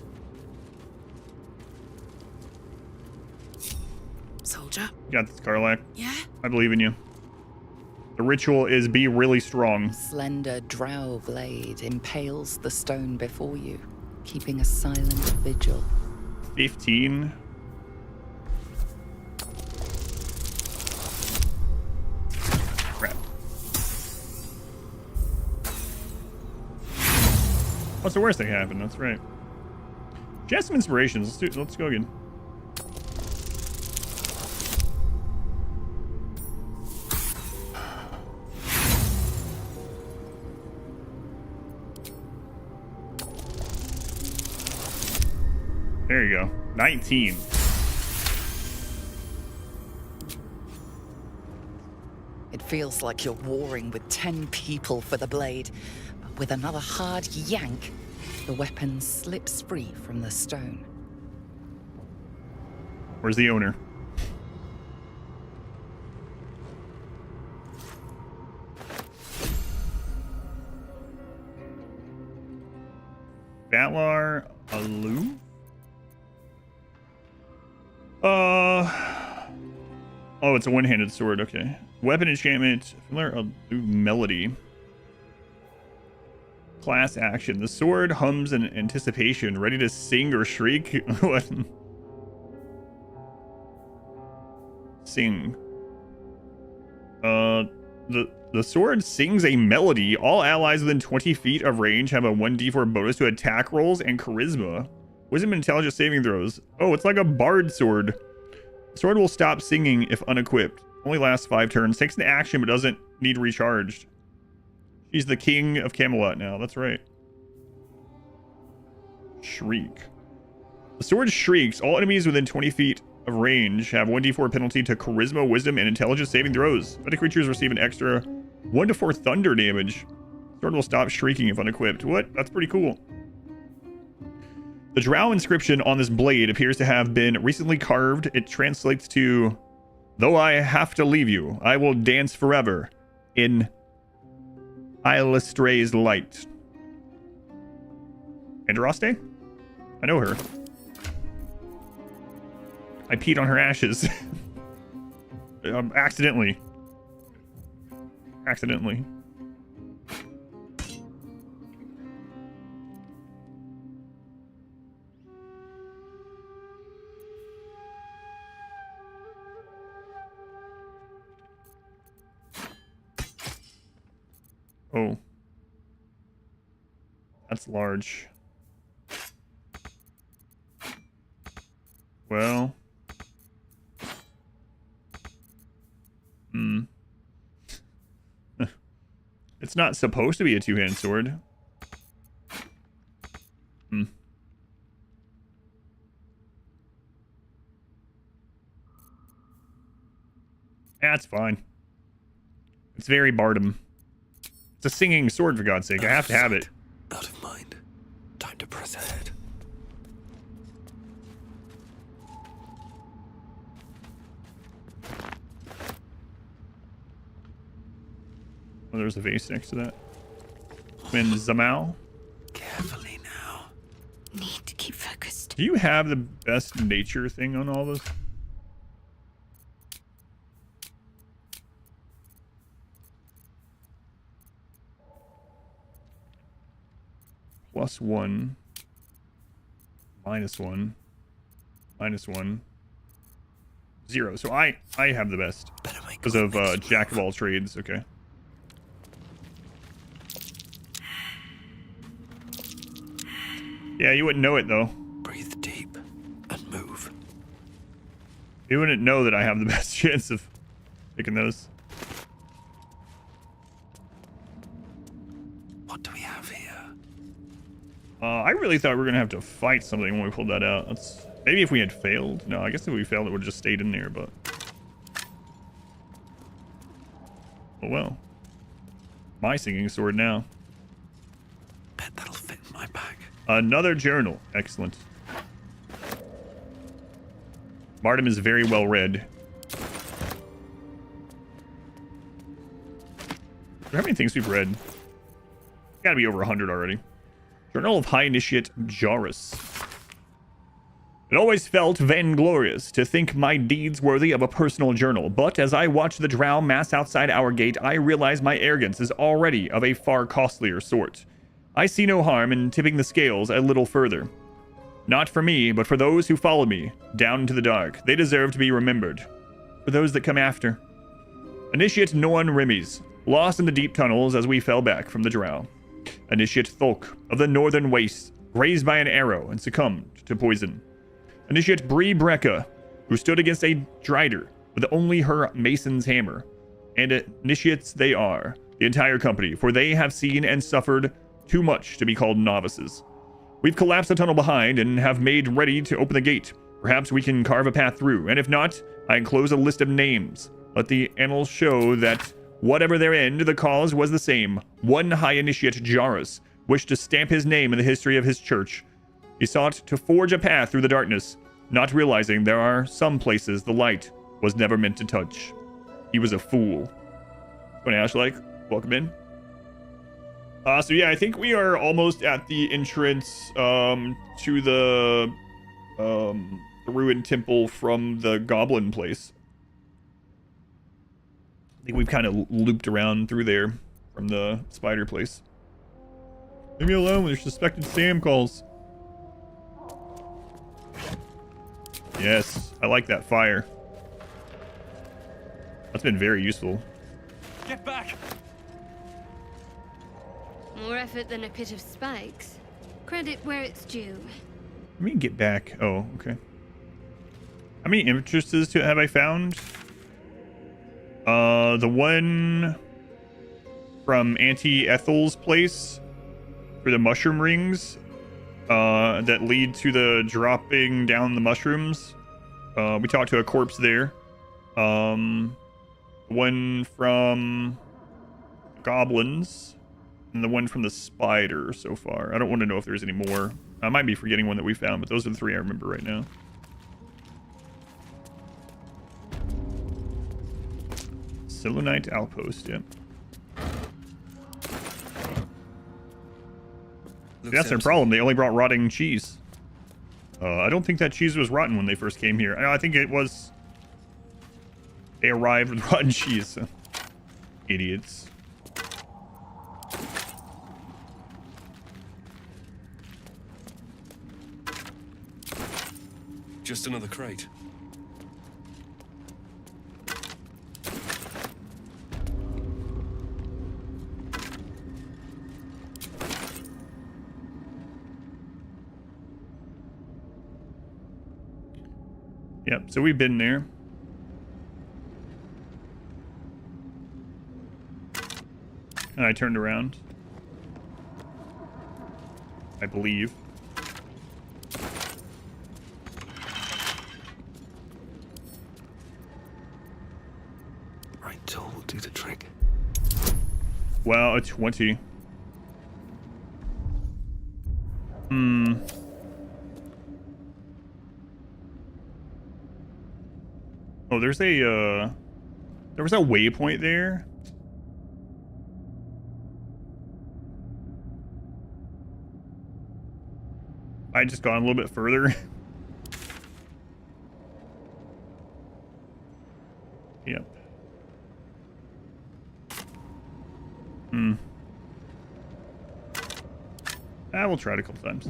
Soldier? You got this, Karlak. Yeah? I believe in you. The ritual is be really strong. Slender drow blade impales the stone before you, keeping a silent vigil. 15. Crap. What's the worst thing happened? That's right. She has some inspirations. Let's go again. There you go. 19. It feels like you're warring with 10 people for the blade, but with another hard yank, the weapon slips free from the stone. Where's the owner? Valar Alu? Oh, it's a one-handed sword. Okay. Weapon enchantment. Valar Alu melody. Class action. The sword hums in anticipation, ready to sing or shriek. What? Sing. The sword sings a melody. All allies within 20 feet of range have a 1d4 bonus to attack rolls and charisma. Wisdom and intelligence saving throws. Oh, it's like a bard sword. The sword will stop singing if unequipped. Only lasts 5 turns. Takes an action but doesn't need recharged. She's the king of Camelot now. That's right. Shriek. The sword shrieks. All enemies within 20 feet of range have 1d4 penalty to charisma, wisdom, and intelligence saving throws. Other creatures receive an extra 1 to 4 thunder damage. Sword will stop shrieking if unequipped. What? That's pretty cool. The drow inscription on this blade appears to have been recently carved. It translates to, "Though I have to leave you, I will dance forever in Illustray's light." Andraste? I know her. I peed on her ashes. Accidentally. Accidentally. Oh. That's large. Well. It's not supposed to be a two-hand sword. That's fine. It's very Bardom. It's a singing sword, for God's sake. I have to have it. Out of mind. Time to press ahead. Oh, there's a vase next to that. When Zamal. Carefully now. Need to keep focused. Do you have the best nature thing on all this? +1. -1. -1. 0. So I have the best. Because of Jack of all trades. Okay. Yeah, you wouldn't know it though. Breathe deep and move. You wouldn't know that I have the best chance of picking those. What do we have here? I really thought we were gonna have to fight something when we pulled that out. Maybe if we had failed. No, I guess if we failed, it would have just stayed in there. But oh well. My singing sword now. Bet that'll fit in my bag. Another journal. Excellent. Martin is very well read. How many things we've read? Gotta be over 100 already. Journal of High Initiate Jarus. It always felt vainglorious to think my deeds worthy of a personal journal, but as I watch the drow mass outside our gate, I realize my arrogance is already of a far costlier sort. I see no harm in tipping the scales a little further. Not for me, but for those who follow me, down into the dark. They deserve to be remembered. For those that come after. Initiate Norn Rimmys, lost in the deep tunnels as we fell back from the drow. Initiate Thulk of the Northern Wastes, grazed by an arrow and succumbed to poison. Initiate Bree Brecca, who stood against a Drider with only her mason's hammer. And initiates they are, the entire company, for they have seen and suffered too much to be called novices. We've collapsed the tunnel behind and have made ready to open the gate. Perhaps we can carve a path through, and if not, I enclose a list of names. Let the annals show that whatever their end, the cause was the same. One High Initiate Jarus wished to stamp his name in the history of his church. He sought to forge a path through the darkness, not realizing there are some places the light was never meant to touch. He was a fool. When Ash, like, welcome in. So yeah, I think we are almost at the entrance to the ruined temple from the goblin place. I think we've kind of looped around through there from the spider place. Leave me alone when your suspected Sam calls. Yes, I like that fire. That's been very useful. Get back! More effort than a pit of spikes. Credit where it's due. Let me get back. Oh, okay. How many entrances have I found? The one from Auntie Ethel's place for the mushroom rings that lead to the dropping down the mushrooms. We talked to a corpse there. One from goblins and the one from the spider so far. I don't want to know if there's any more. I might be forgetting one that we found, but those are the three I remember right now. Silonite Outpost, yep. That's their problem. They only brought rotting cheese. I don't think that cheese was rotten when they first came here. I think it was... They arrived with rotten cheese. So. Idiots. Just another crate. Yep, so we've been there. And I turned around. I believe. Right tool will do the trick. Wow, a 20. Oh, there's a, there was a waypoint there. I just gone a little bit further. Yep. We'll try it a couple times.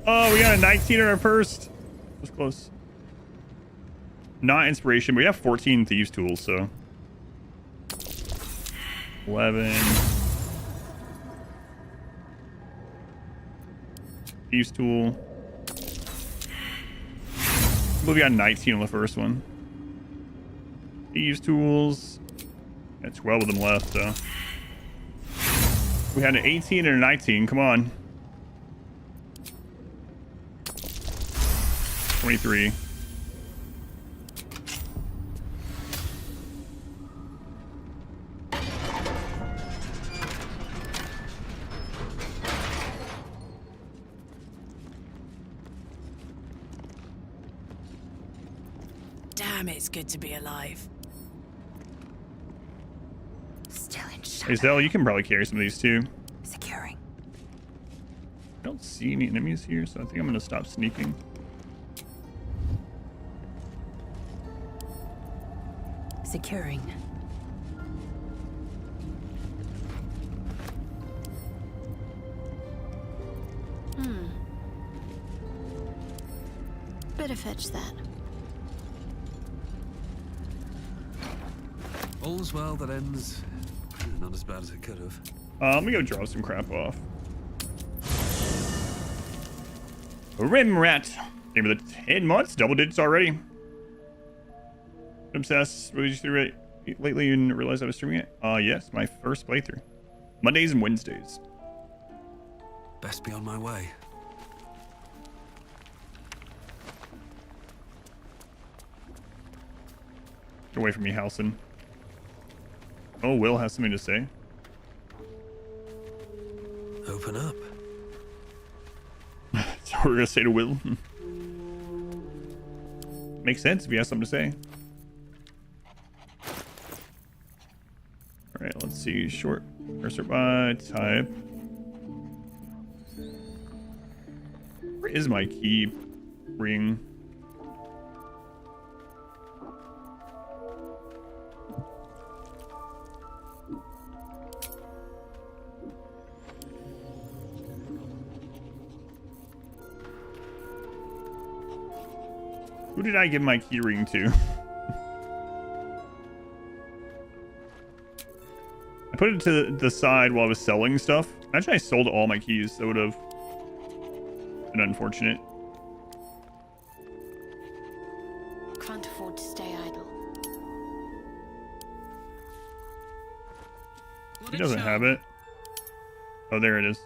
Oh, we got a 19 on our first. That was close. Not inspiration, but we have 14 thieves tools, so 11. Thieves tool. But we got 19 on the first one. Thieves tools. Got 12 of them left, so. We had an 18 and a 19. Come on. 23. Damn, it's good to be alive. Still in Hey, shadow. Zell, you can probably carry some of these too. Securing. I don't see any enemies here, so I think I'm gonna stop sneaking. Securing. Better fetch that. All's well that ends. Not as bad as it could have. Let me go drop some crap off. Rim Rat. Game of the 10 months, double digits already. Obsessed. What did you do lately and realized I was streaming it? Yes, my first playthrough. Mondays and Wednesdays. Best be on my way. Get away from me, Halson. Oh, Will has something to say. Open up. So we're gonna say to Will. Makes sense if you have something to say. Alright, let's see. Short cursor by type. Where is my key ring? Who did I give my key ring to? I put it to the side while I was selling stuff. Imagine I sold all my keys. That would have been unfortunate. Can't afford to stay idle. He doesn't have it. Oh, there it is.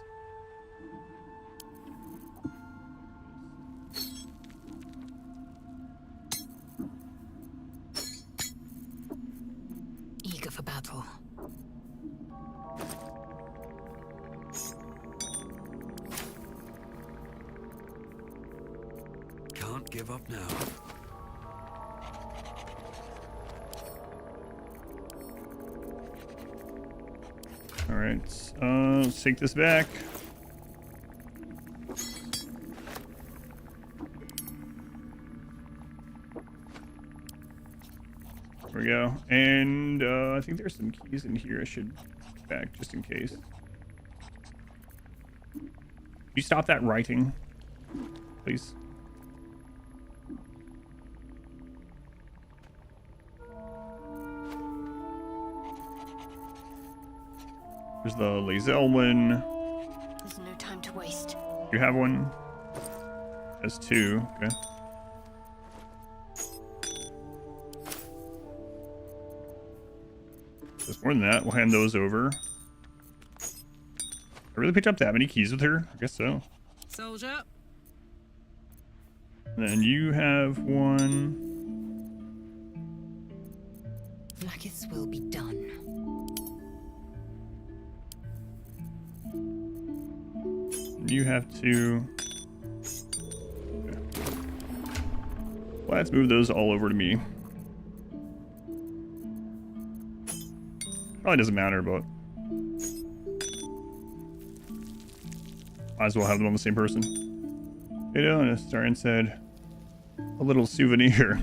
Eager for battle. Can't give up now. All right, let's take this back. There we go. And I think there's some keys in here I should back just in case. Can you stop that writing, please? There's the Lae'zel one. There's no time to waste. You have one? Has two. Okay. There's more than that. We'll hand those over. I really picked up that many keys with her? I guess so. Soldier. And then you have one. Blackest will be done. You have two. Okay. Let's move those all over to me. Probably doesn't matter, but might as well have them on the same person. You know, and Starian said, a little souvenir.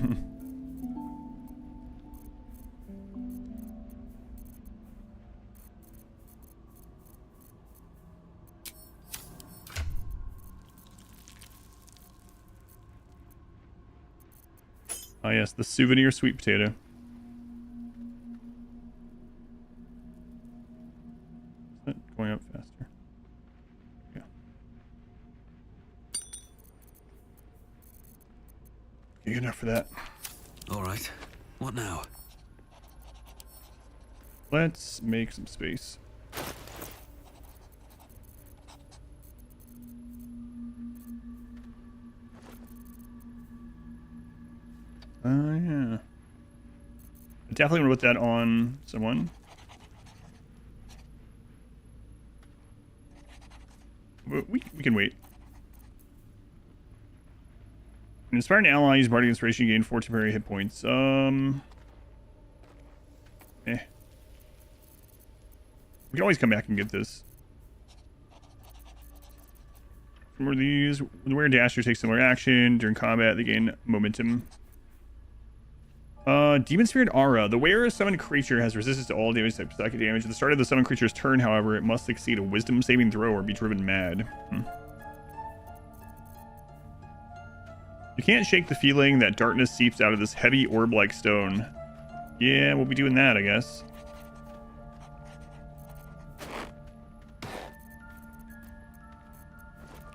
Oh yes, the souvenir sweet potato. Is that going up faster? Yeah. Good enough for that. All right. What now? Let's make some space. Yeah. I definitely want to put that on someone. We can wait. An inspired ally, use Bardic Inspiration, gain 4 temporary hit points. We can always come back and get this. Where these, where Dasher takes similar action during combat, they gain momentum. Demon Spirit Aura. The wearer summoned creature has resistance to all damage types, psychic damage. At the start of the summoned creature's turn, however, it must succeed a Wisdom saving throw or be driven mad. You can't shake the feeling that darkness seeps out of this heavy orb-like stone. Yeah, we'll be doing that, I guess.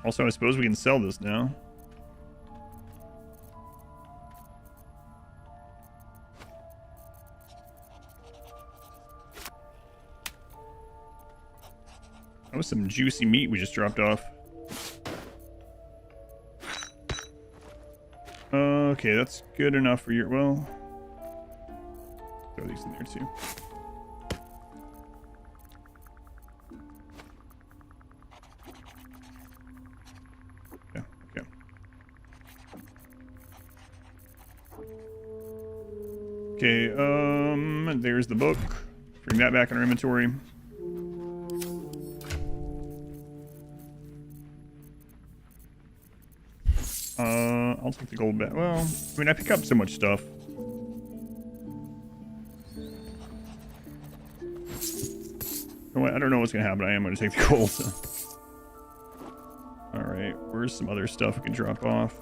Also, I suppose we can sell this now. That was some juicy meat we just dropped off. Okay, that's good enough for your... Well... Throw these in there, too. Yeah, okay. Okay, there's the book. Bring that back in our inventory. I'll take the gold back. Well, I mean, I pick up so much stuff. I don't know what's going to happen. I am going to take the gold. So. Alright, where's some other stuff we can drop off?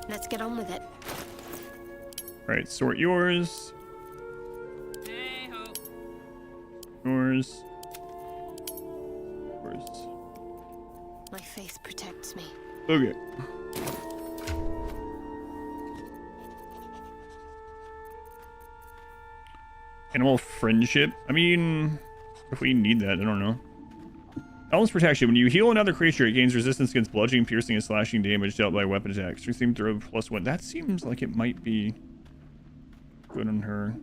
Let's get on with it. Alright, sort yours. Hey-ho. Yours. Yours. My faith protects me. Okay. Animal friendship. I mean, if we need that, I don't know. Elements protection. When you heal another creature, it gains resistance against bludgeoning, piercing, and slashing damage dealt by a weapon attack. Strength saving throw +1. That seems like it might be good on her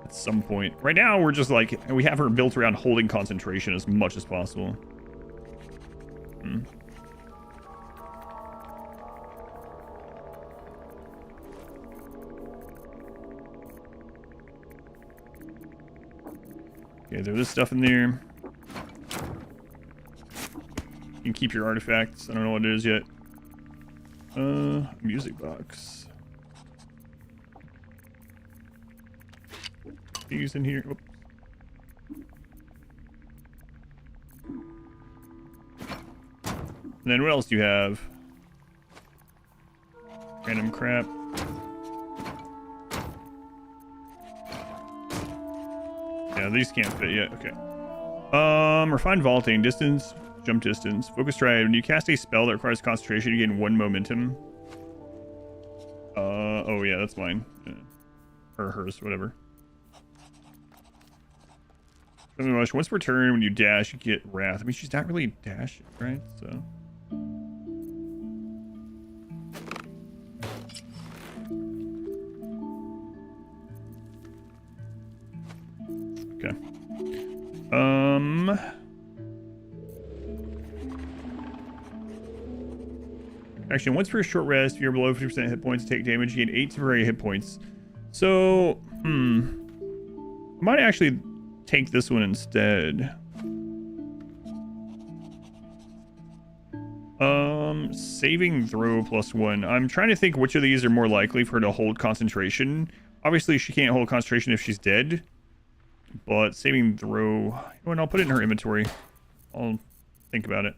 at some point. Right now, we're just like, we have her built around holding concentration as much as possible. Okay, there's this stuff in there. You can keep your artifacts. I don't know what it is yet. Music box. These in here. Oops. And then what else do you have? Random crap. Yeah, these can't fit yet. Okay. Refined vaulting, distance, jump distance, focus stride. When you cast a spell that requires concentration, you gain 1 momentum. Oh yeah, that's mine. Or hers, whatever. Once per turn, when you dash, you get wrath. I mean, she's not really dashing, right? So. Okay. Actually, once per short rest, if you're below 50% hit points, take damage, you gain 8 temporary hit points. So, I might actually take this one instead. Saving throw +1. I'm trying to think which of these are more likely for her to hold concentration. Obviously, she can't hold concentration if she's dead. But saving throw... You know what, I'll put it in her inventory. I'll think about it.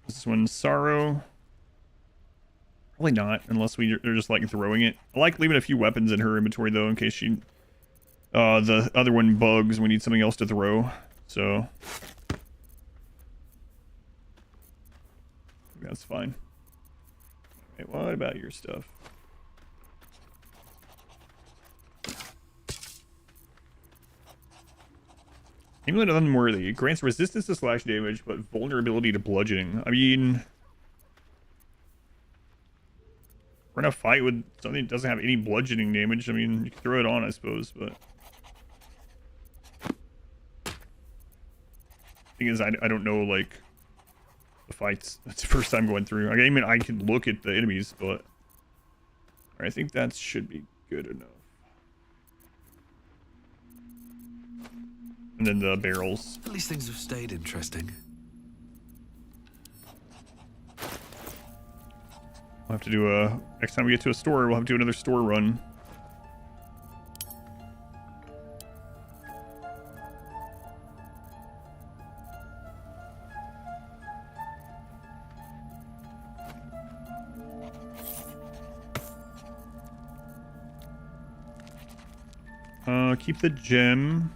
This one's sorrow. Probably not, unless they're just like throwing it. I like leaving a few weapons in her inventory though, in case she... the other one bugs. We need something else to throw. So that's fine. Okay, what about your stuff? Amulet Unworthy. Grants resistance to slash damage, but vulnerability to bludgeoning. I mean, we're gonna fight with something that doesn't have any bludgeoning damage. I mean, you can throw it on, I suppose, but... Thing is, I don't know, like, the fights. That's the first time going through. I mean, I can look at the enemies, but... I think that should be good enough. And then the barrels. At least things have stayed interesting. We'll have to do a... Next time we get to a store, we'll have to do another store run. Keep the gem.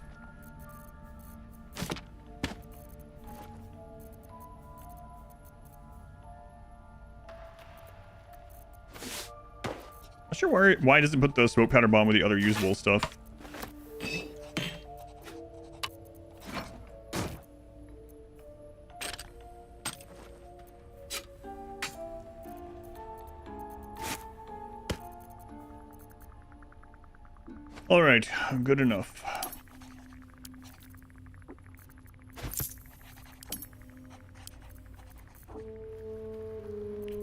Not sure why it doesn't put the smoke powder bomb with the other usable stuff. All right, good enough.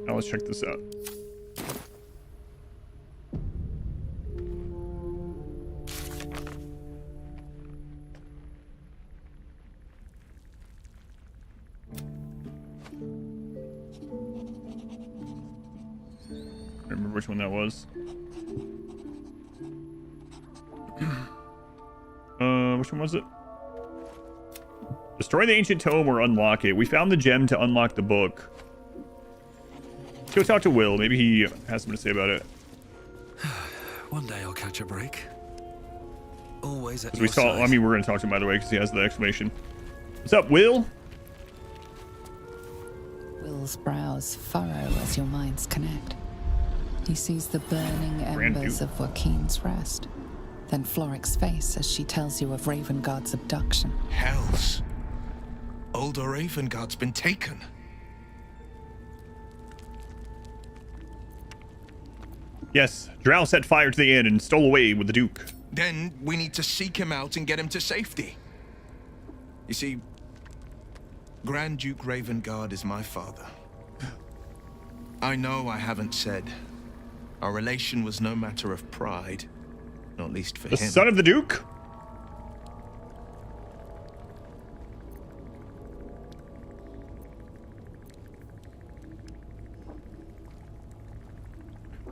Now let's check this out. I don't remember which one that was. Which one was it? Destroy the ancient tome or unlock it. We found the gem to unlock the book. Let's go talk to Will. Maybe he has something to say about it. One day I'll catch a break. Always at We your saw. side. I mean, we're gonna talk to him by the way because he has the exclamation. What's up, Will? Will's brows furrow as your minds connect. He sees the burning Grand embers Duke. of Joaquin's rest. Then Floric's face as she tells you of Ravengard's abduction. Hells. Older Ravengard's been taken. Yes, Drow set fire to the inn and stole away with the Duke. Then we need to seek him out and get him to safety. You see, Grand Duke Ravengard is my father. I know I haven't said. Our relation was no matter of pride. Not least for The him. son of the Duke?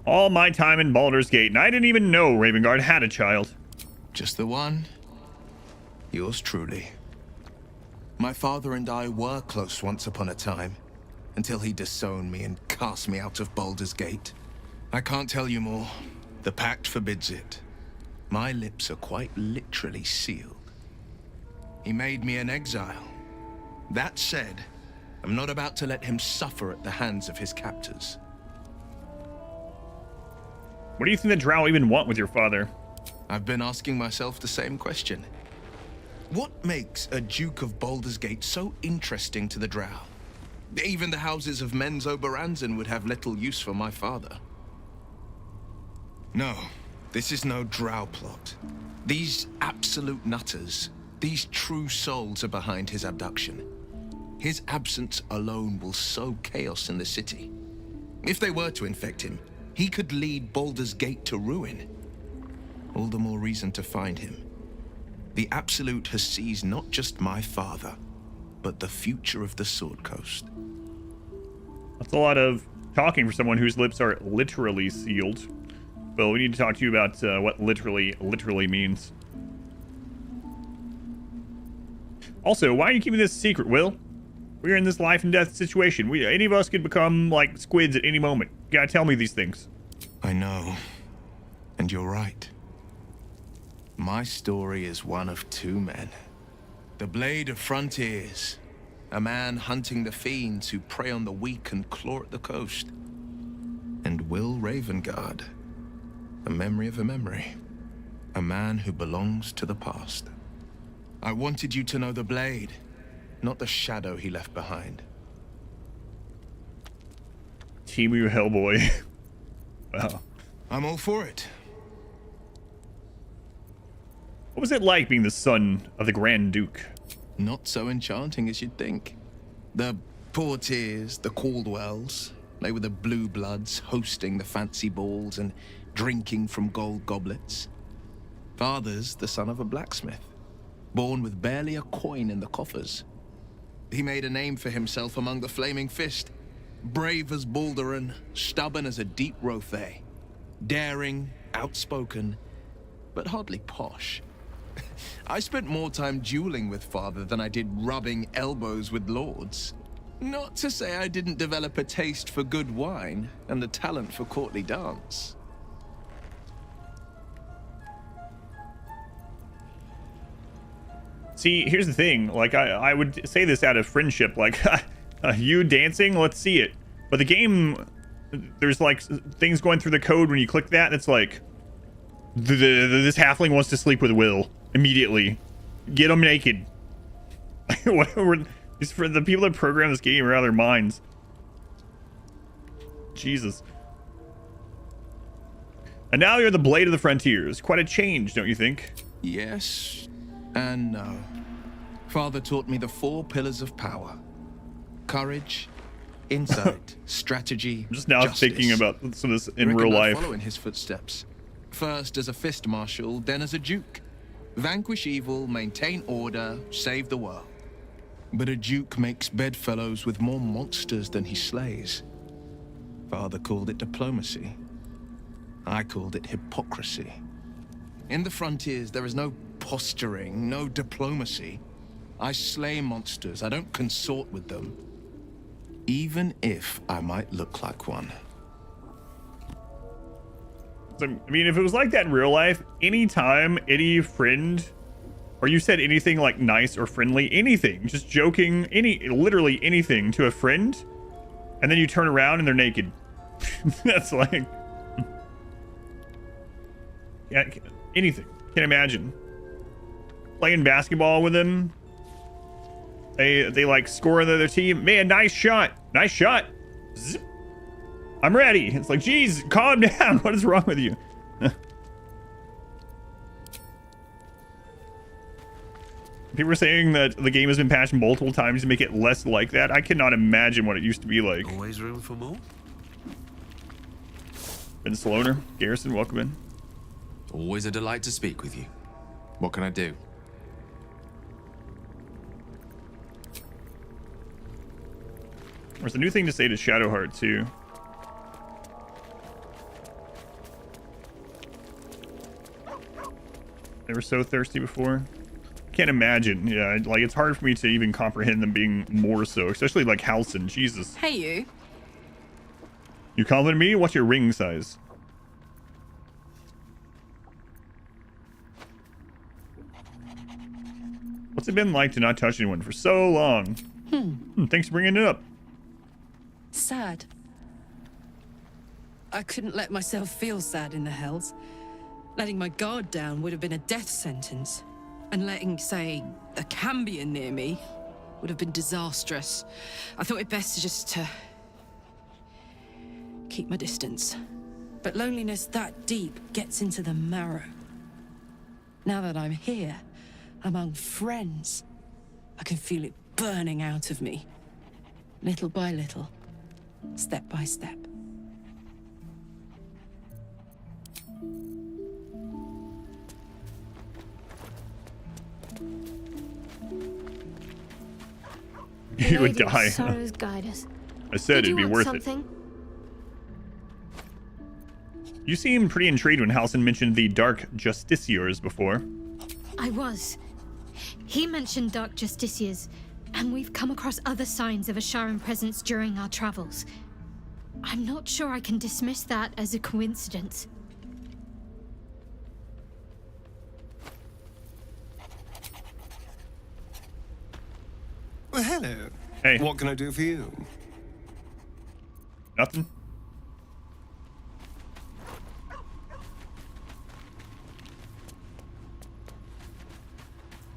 All my time in Baldur's Gate, and I didn't even know Ravengard had a child. Just the one. Yours truly. My father and I were close once upon a time, until he disowned me and cast me out of Baldur's Gate. I can't tell you more. The pact forbids it. My lips are quite literally sealed. He made me an exile. That said, I'm not about to let him suffer at the hands of his captors. What do you think the Drow even want with your father? I've been asking myself the same question. What makes a Duke of Baldur's Gate so interesting to the Drow? Even the houses of Men's Oberanzen would have little use for my father. No, this is no Drow plot. These absolute nutters, these true souls are behind his abduction. His absence alone will sow chaos in the city. If they were to infect him, he could lead Baldur's Gate to ruin. All the more reason to find him. The Absolute has seized not just my father, but the future of the Sword Coast. That's a lot of talking for someone whose lips are literally sealed. Well, we need to talk to you about what literally means. Also, why are you keeping this secret, Will? We're in this life and death situation. Any of us could become like squids at any moment. You gotta tell me these things. I know. And you're right. My story is one of two men. The Blade of Frontiers. A man hunting the fiends who prey on the weak and claw at the coast. And Will Ravengard. A memory of a memory. A man who belongs to the past. I wanted you to know the Blade, not the shadow he left behind. Timu Hellboy. Wow. I'm all for it. What was it like being the son of the Grand Duke? Not so enchanting as you'd think. The Portiers, the Caldwells, they were the blue bloods hosting the fancy balls and drinking from gold goblets. Father's the son of a blacksmith, born with barely a coin in the coffers. He made a name for himself among the Flaming Fist. Brave as Balduran, stubborn as a deep Rothay. Daring, outspoken, but hardly posh. I spent more time dueling with Father than I did rubbing elbows with lords. Not to say I didn't develop a taste for good wine and the talent for courtly dance. See, here's the thing. Like, I would say this out of friendship. Like, you dancing, let's see it. But the game, there's like things going through the code when you click that. It's like, this halfling wants to sleep with Will immediately. Get him naked. Just for the people that program this game are out of their minds. Jesus. And now you're the Blade of the Frontiers. Quite a change, don't you think? Yes and no. Father taught me the 4 pillars of power. Courage, insight, strategy, I'm just now justice. thinking about some of this in Reckon real I'd life. follow in his footsteps. First as a fist marshal, then as a duke. Vanquish evil, maintain order, save the world. But a duke makes bedfellows with more monsters than he slays. Father called it diplomacy. I called it hypocrisy. In the Frontiers, there is no posturing, no diplomacy. I slay monsters, I don't consort with them. Even if I might look like one. I mean, if it was like that in real life, anytime any friend, or you said anything like nice or friendly, anything, just joking, literally anything to a friend, and then you turn around and they're naked. That's like, yeah, anything. Can't imagine. Playing basketball with them. They like score the other team. Man, nice shot. Nice shot. Zip. I'm ready. It's like, geez, calm down. What is wrong with you? People are saying that the game has been patched multiple times to make it less like that. I cannot imagine what it used to be like. Always room for more? Ben Sloaner, Garrison, welcome in. Always a delight to speak with you. What can I do? There's a new thing to say to Shadowheart, too. They were so thirsty before. Can't imagine. Yeah, like, it's hard for me to even comprehend them being more so. Especially, like, Halcyon. Jesus. Hey, you. You calling me? What's your ring size? What's it been like to not touch anyone for so long? Thanks for bringing it up. Sad. I couldn't let myself feel sad in the Hells. Letting my guard down would have been a death sentence. And letting, say, a Cambion near me would have been disastrous. I thought it best to just keep my distance. But loneliness that deep gets into the marrow. Now that I'm here, among friends, I can feel it burning out of me. Little by little, step by step. You would Lady of die. Sorrows guide us. I said Did it'd be you want worth something? it. You seemed pretty intrigued when Halcyon mentioned the Dark Justiciars before. I was. He mentioned Dark Justiciars, and we've come across other signs of a Sharon presence during our travels. I'm not sure I can dismiss that as a coincidence. Well, hello. Hey. What can I do for you? Nothing.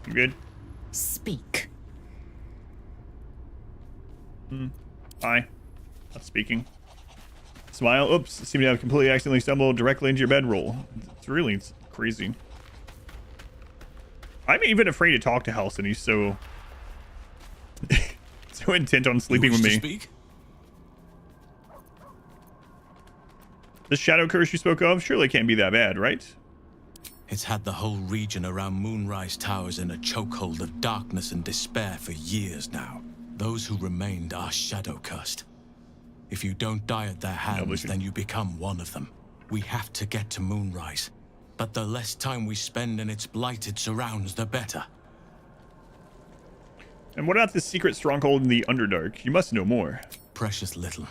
You good? Speak. Hi. Not speaking. Smile. Oops. Seem to have completely accidentally stumbled directly into your bedroll. It's crazy. I'm even afraid to talk to Halson. He's so so intent on sleeping with me. Speak? The shadow curse you spoke of surely can't be that bad, right? It's had the whole region around Moonrise Towers in a chokehold of darkness and despair for years now. Those who remained are shadow cursed. If you don't die at their hands, then you become one of them. We have to get to Moonrise, but the less time we spend in its blighted surrounds, the better. And what about this secret stronghold in the Underdark? You must know more. Precious little,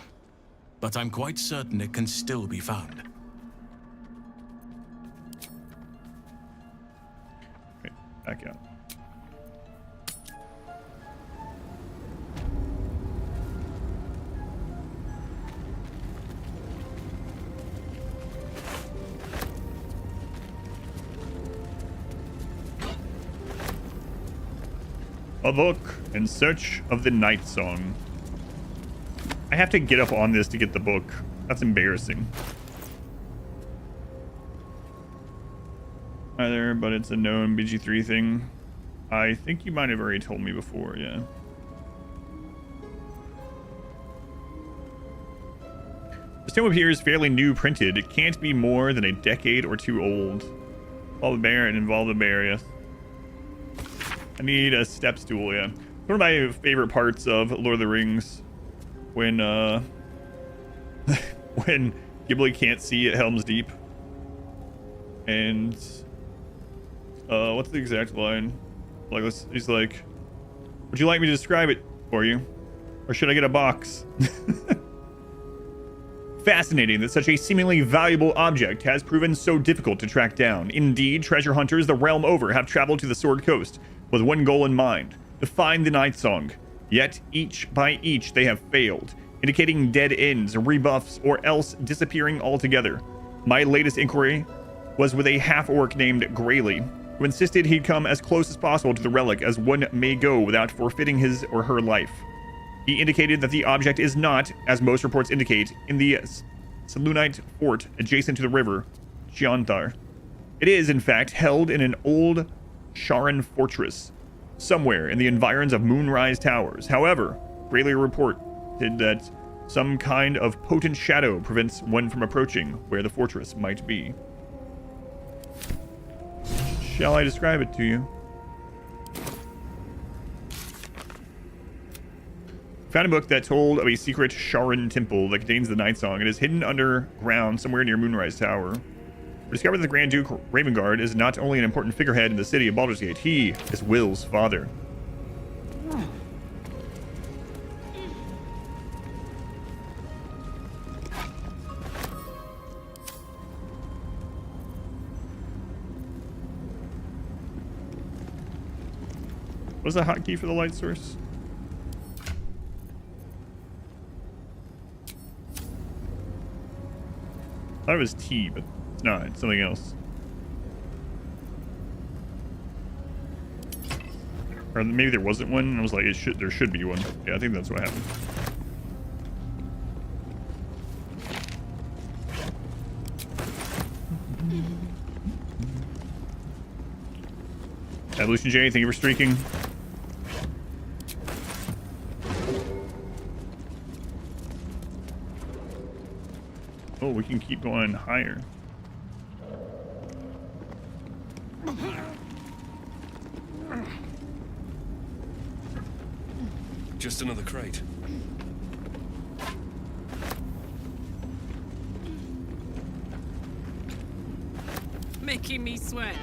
but I'm quite certain it can still be found. Okay, back out. A book in search of the night song. I have to get up on this to get the book. That's embarrassing. Either, but it's a known BG3 thing. I think you might have already told me before, yeah. This tome appears fairly new printed. It can't be more than a decade or two old. Involve the bear and involve the bear, yes. I need a step stool, yeah. One of my favorite parts of Lord of the Rings when when Gimli can't see at Helm's Deep. And what's the exact line? Like he's like, would you like me to describe it for you? Or should I get a box? Fascinating that such a seemingly valuable object has proven so difficult to track down. Indeed, treasure hunters the realm over have traveled to the Sword Coast with one goal in mind, to find the Night Song. Yet, each by each, they have failed, indicating dead ends, rebuffs, or else disappearing altogether. My latest inquiry was with a half-orc named Grayley, who insisted he'd come as close as possible to the relic as one may go without forfeiting his or her life. He indicated that the object is not, as most reports indicate, in the Selûnite fort adjacent to the river, Chianthar. It is, in fact, held in an old Sharan fortress, somewhere in the environs of Moonrise Towers. However, Grayley reported that some kind of potent shadow prevents one from approaching where the fortress might be. Shall I describe it to you? Found a book that told of a secret Sharan temple that contains the Night Song. It is hidden underground somewhere near Moonrise Tower. We discovered that the Grand Duke Ravengard is not only an important figurehead in the city of Baldur's Gate, he is Will's father. What's the hotkey for the light source? I thought it was T, but it's not. It's something else. Or maybe there wasn't one, and I was like, there should be one. Yeah, I think that's what happened. Evolution J, thank you for streaking. Oh, we can keep going higher. Just another crate. Making me sweat.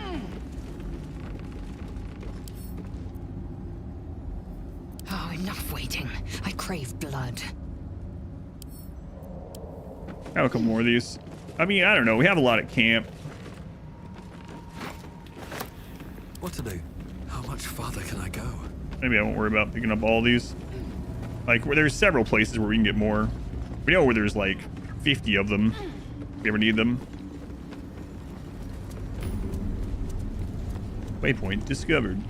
Oh, enough waiting. I crave blood. Have a couple more of these. I mean, I don't know. We have a lot at camp. What to do? How much farther can I go? Maybe I won't worry about picking up all these. Like, where there's several places where we can get more. We know where there's like 50 of them. If we ever need them. Waypoint discovered.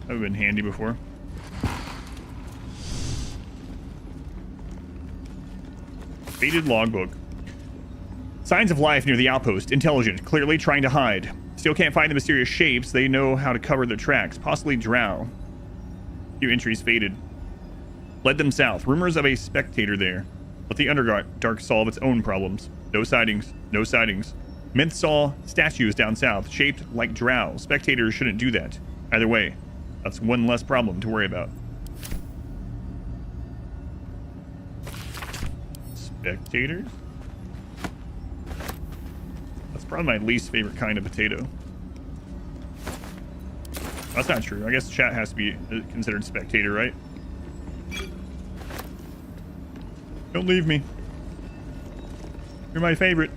That would have been handy before. Faded logbook. Signs of life near the outpost. Intelligent. Clearly trying to hide. Still can't find the mysterious shapes. They know how to cover their tracks. Possibly drow. Few entries faded. Led them south. Rumors of a spectator there. Let the Underdark solve its own problems. No sightings. No sightings. Myth saw statues down south, shaped like drow. Spectators shouldn't do that. Either way, that's one less problem to worry about. Spectators? That's probably my least favorite kind of potato. That's not true. I guess chat has to be considered spectator, right? Don't leave me. You're my favorite.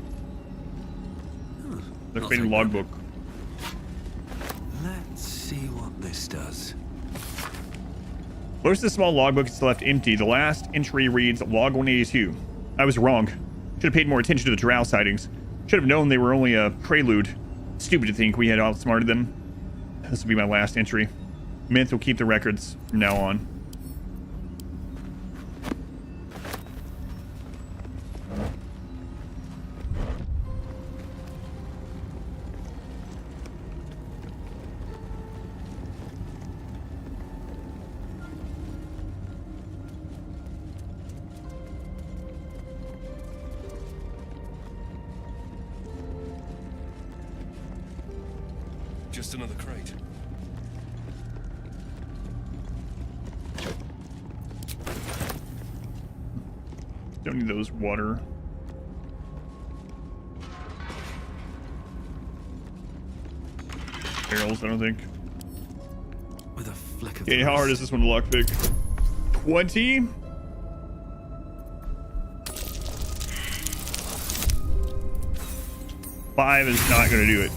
The faded logbook. Let's see what this does. Most of the small logbook is left empty. The last entry reads log 182. I was wrong. Should have paid more attention to the drow sightings. Should have known they were only a prelude. Stupid to think we had outsmarted them. This will be my last entry. Myth will keep the records from now on. Just another crate. Don't need those water. Barrels, I don't think. With a flick of Okay, how hard is this one to lockpick? 20? Five is not gonna do it.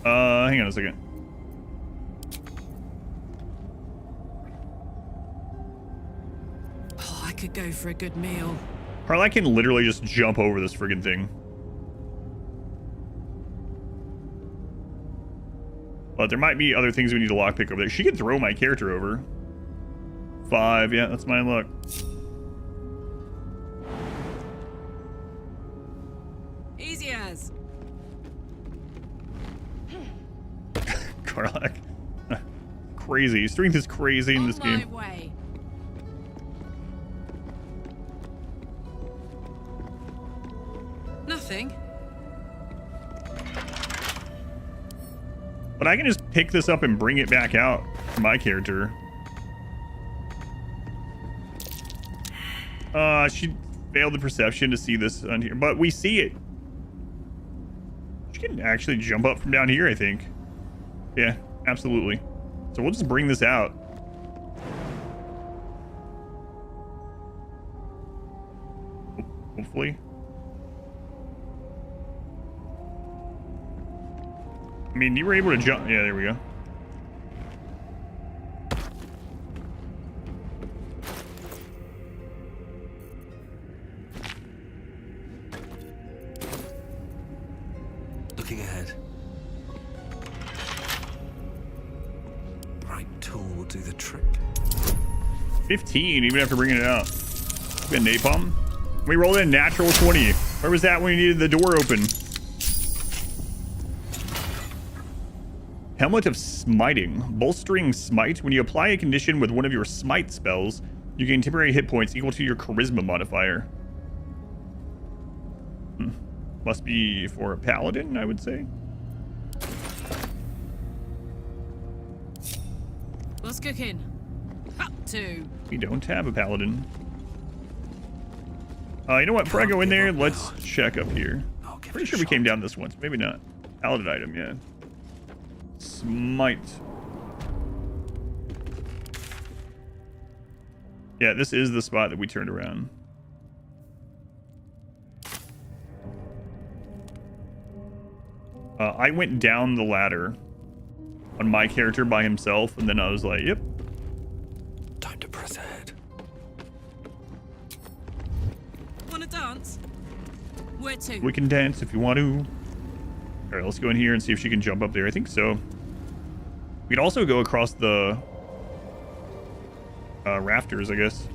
Hang on a second. Oh, I could go for a good meal. Carl, I can literally just jump over this friggin' thing. But there might be other things we need to lockpick over there. She could throw my character over. 5, yeah, that's my luck. Easy as. Karlak. Crazy. Strength is crazy in this game. On my way. Nothing. But I can just pick this up and bring it back out for my character. She failed the perception to see this on here, but we see it. She can actually jump up from down here, I think. Yeah, absolutely. So we'll just bring this out. Hopefully. I mean, you were able to jump. Yeah, there we go. Looking ahead. Right tool will do the trick. 15, even after bringing it out. Been napalm. We rolled in natural 20. Where was that when you needed the door open? Helmet of Smiting. Bolstering Smite. When you apply a condition with one of your Smite spells, you gain temporary hit points equal to your Charisma modifier. Must be for a paladin, I would say. What's cooking? Up to. We don't have a paladin. You know what? Before I go in there, let's check up here. Pretty sure we came down this once. Maybe not. Paladin item, yeah. Smite. Yeah, this is the spot that we turned around. I went down the ladder. on my character by himself, and then I was like, yep. Time to press ahead. Wanna dance? Where to? We can dance if you want to. All right, let's go in here and see if she can jump up there. I think so. We could also go across the rafters, I guess.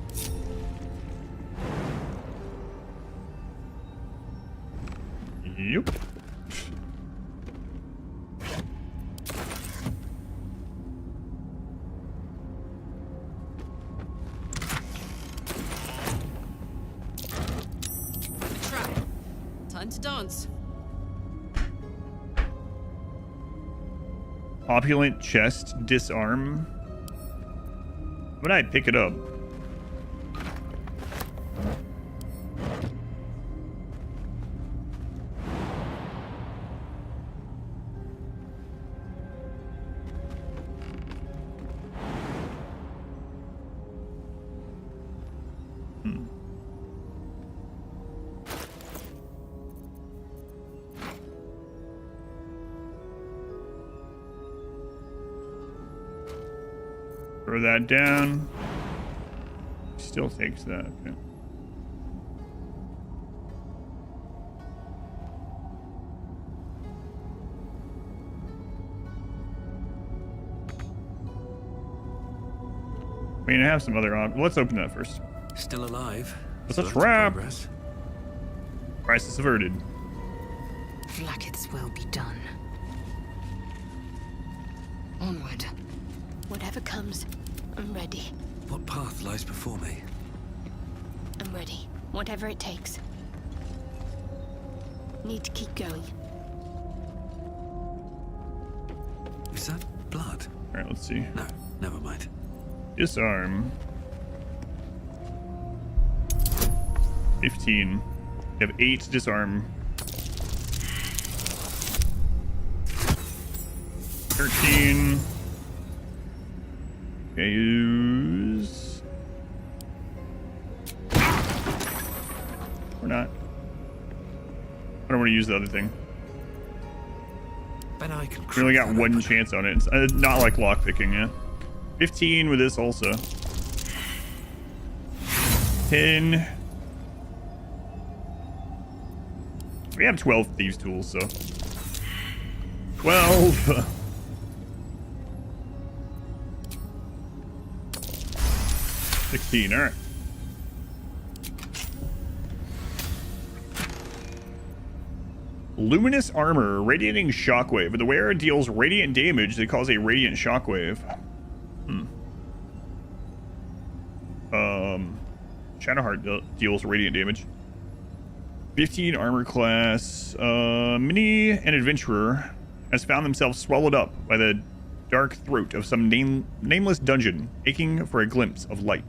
Yep. Trap. Time to dance. Opulent chest, disarm. When I pick it up. Throw that down. Still takes that. Okay. I mean, I have some other on. Let's open that first. Still alive. It's So a that's trap. progress. Crisis averted. Blacketh's will be done. Onward. Whatever comes, I'm ready. What path lies before me? I'm ready. Whatever it takes. Need to keep going. Is that blood? All right, let's see. No, never mind. Disarm. 15. You have 8 disarm. 13. Okay, use. Or not. I don't want to use the other thing. Ben, I can. We only got one chance on it. It's not like lockpicking, yeah. 15 with this also. 10. We have 12 thieves tools, so 12. 16. All right. Luminous armor, radiating shockwave. When the wearer deals radiant damage, they cause a radiant shockwave. Shadowheart deals radiant damage. 15 armor class. Mini and adventurer has found themselves swallowed up by the dark throat of some nameless dungeon, aching for a glimpse of light.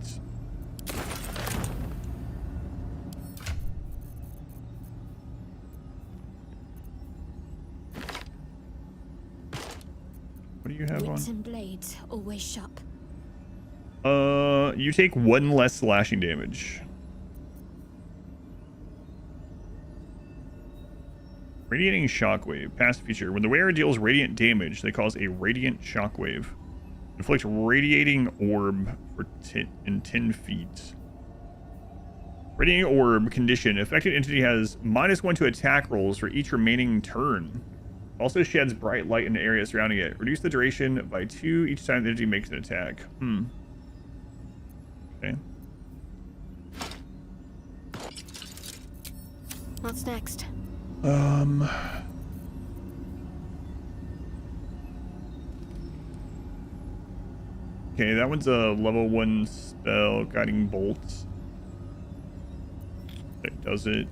What do you have Wits on? and blades, always sharp. You take 1 less slashing damage. Radiating shockwave. Passive feature. When the wearer deals radiant damage, they cause a radiant shockwave. Inflict radiating orb for 10 feet. Radiating orb condition. Affected entity has -1 to attack rolls for each remaining turn. Also sheds bright light in the area surrounding it. Reduce the duration by 2 each time the entity makes an attack. Okay. What's next? Okay, that one's a level 1 spell, Guiding Bolt. That does it.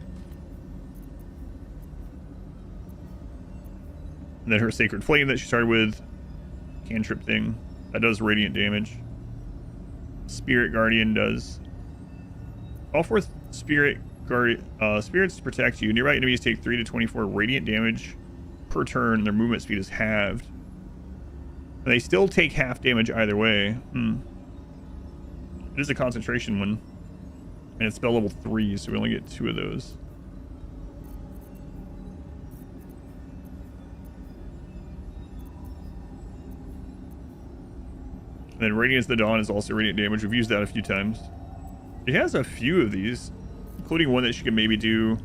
And then her Sacred Flame that she started with, cantrip thing, that does radiant damage. Spirit Guardian does. All 4 spirits protect you. Nearby enemies take 3 to 24 radiant damage per turn. Their movement speed is halved. And they still take half damage either way. It is a concentration one. And it's spell level 3, so we only get 2 of those. And Radiance the Dawn is also radiant damage. We've used that a few times. She has a few of these, including one that she can maybe do.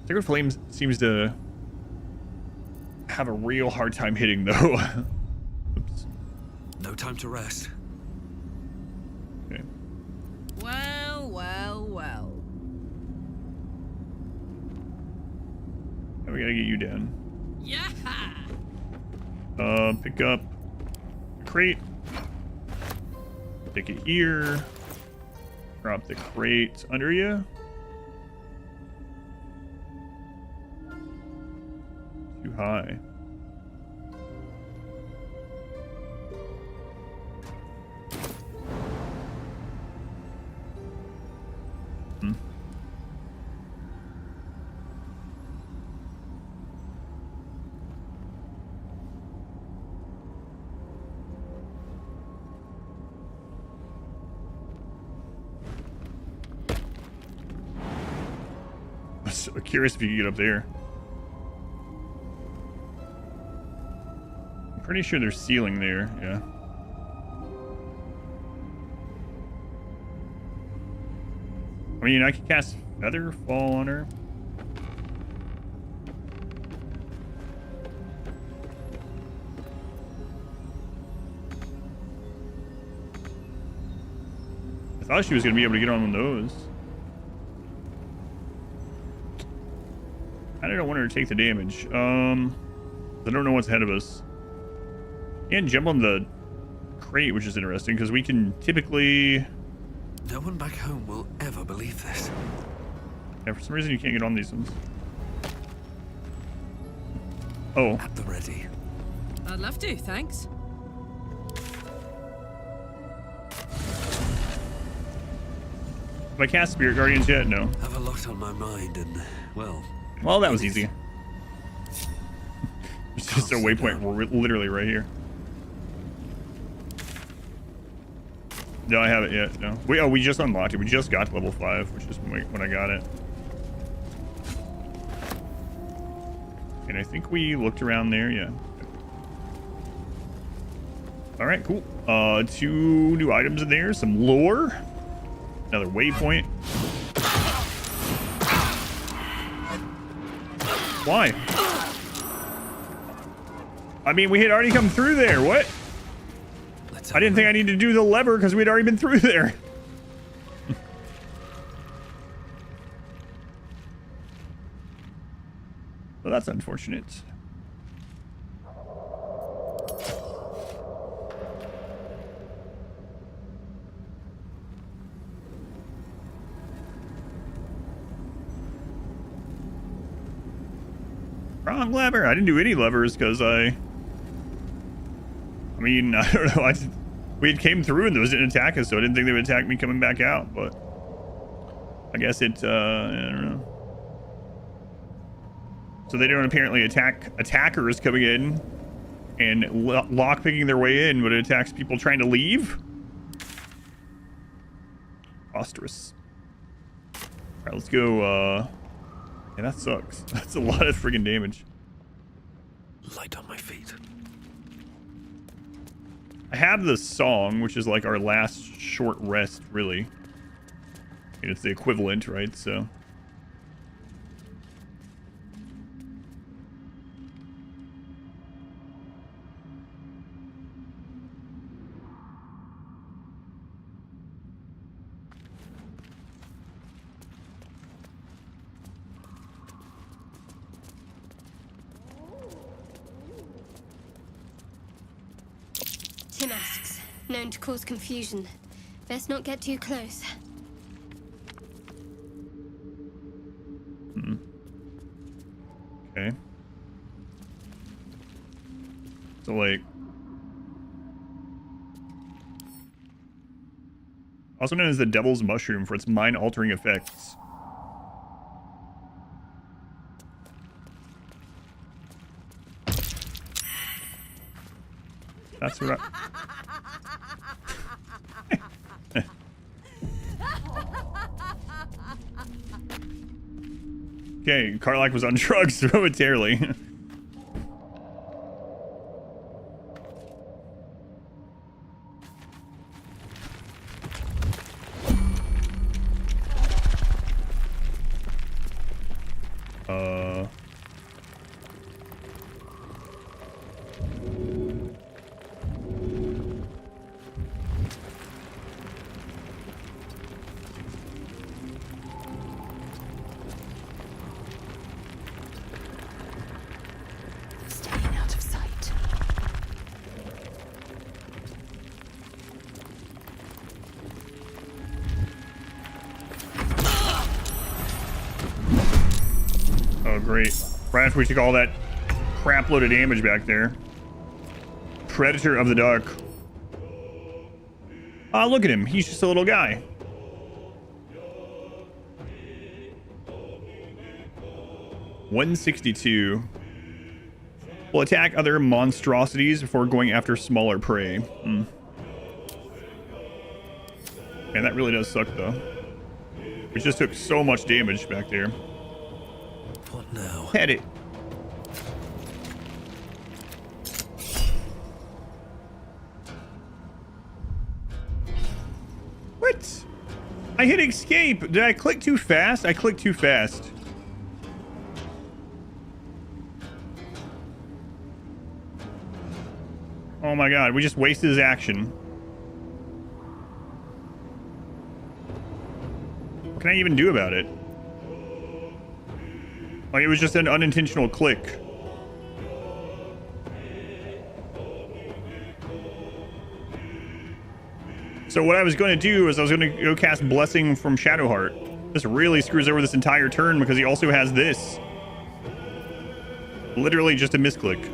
Sacred Flame seems to have a real hard time hitting, though. Oops. No time to rest. Okay. Well, well, well. Now we gotta get you down. Yeah. Pick up the crate. Stick it here. Drop the crate under you. Too high. I'm curious if you can get up there. I'm pretty sure there's ceiling there, yeah. I mean, I could cast Feather Fall on her. I thought she was going to be able to get on those. I don't want her to take the damage. I don't know what's ahead of us. And jump on the crate, which is interesting, because we can typically... No one back home will ever believe this. Yeah, for some reason you can't get on these ones. Oh. At the ready. I'd love to, thanks. Have I cast Spirit Guardians yet? No. I have a lot on my mind and, well... Well, that was easy. It's just a waypoint literally right here. No, I haven't yet. No. We just unlocked it. We just got to level 5, which is when I got it. And I think we looked around there, yeah. All right, cool. 2 new items in there. Some lore. Another waypoint. Why? I mean, we had already come through there. What? I didn't think I needed to do the lever because we'd already been through there. Well, that's unfortunate. Wrong lever. I didn't do any levers because I mean, I don't know. We had came through and those didn't attack us, so I didn't think they would attack me coming back out. But I guess it. I don't know. So they don't apparently attack attackers coming in and lockpicking their way in, but it attacks people trying to leave. Ostrus. All right, let's go. Yeah, that sucks. That's a lot of friggin' damage. Light on my feet. I have the song, which is like our last short rest, really. I mean, it's the equivalent, right? So. Tim asks, known to cause confusion. Best not get too close. Okay. So, like... Also known as the Devil's Mushroom for its mind-altering effects. That's what I... Okay, Karlach was on drugs momentarily. great. Right after we took all that crap load of damage back there. Predator of the Dark. Ah, look at him. He's just a little guy. $162. Will attack other monstrosities before going after smaller prey. Man, that really does suck, though. We just took so much damage back there. What now? Had it. What? I hit escape. Did I click too fast? I clicked too fast. Oh my god, we just wasted his action. What can I even do about it? Like, it was just an unintentional click. So what I was going to do is I was going to go cast Blessing from Shadowheart. This really screws over this entire turn because he also has this. Literally just a misclick.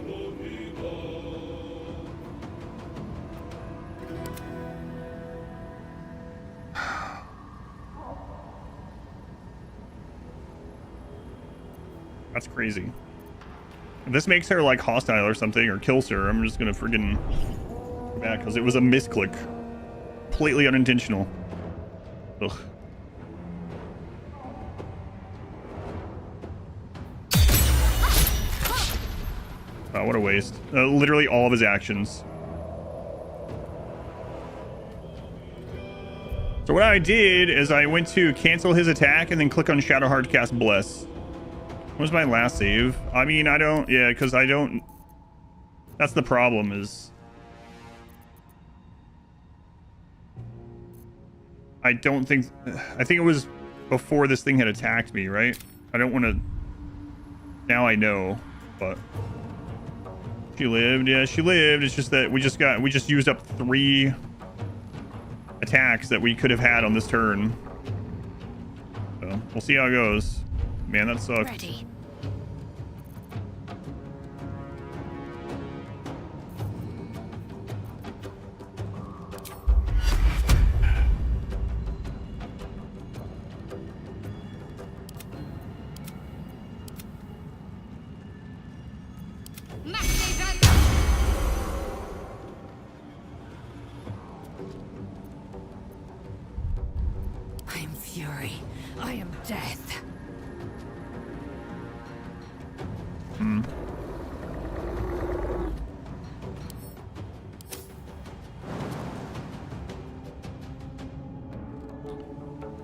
That's crazy. If this makes her like hostile or something or kills her, I'm just gonna friggin' go back because it was a misclick. Completely unintentional. Ugh. Oh, what a waste. Literally all of his actions. So what I did is I went to cancel his attack and then click on Shadowheart to cast Bless. What was my last save? I mean, I don't... Yeah, because I don't... That's the problem is... I don't think... I think it was before this thing had attacked me, right? I don't want to... Now I know, but... She lived. Yeah, she lived. It's just that we just used up 3 attacks that we could have had on this turn. So, we'll see how it goes. Man, that sucks. Ready. I am fury. I am death.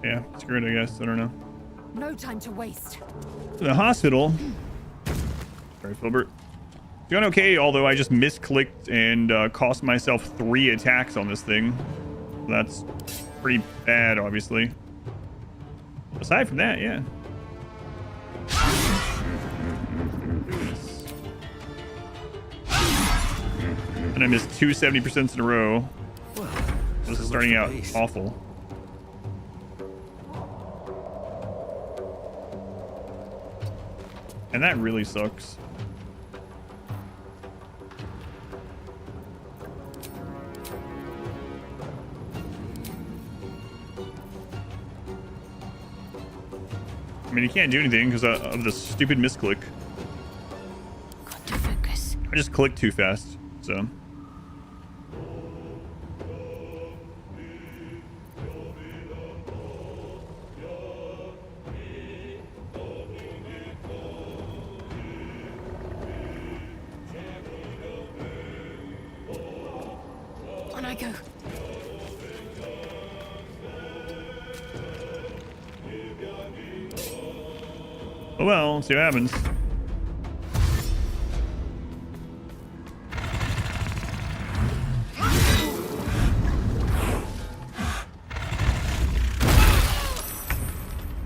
Yeah, screw it, I guess. I don't know. No time to waste. The hospital. Sorry, Filbert. Doing okay, although I just misclicked and cost myself 3 attacks on this thing. That's pretty bad, obviously. Aside from that, yeah. And I missed 2 70% in a row. Well, This is starting out awful. And that really sucks. I mean, you can't do anything because of the stupid misclick. Got to focus. I just clicked too fast, so. On I go. Oh well, let's see what happens.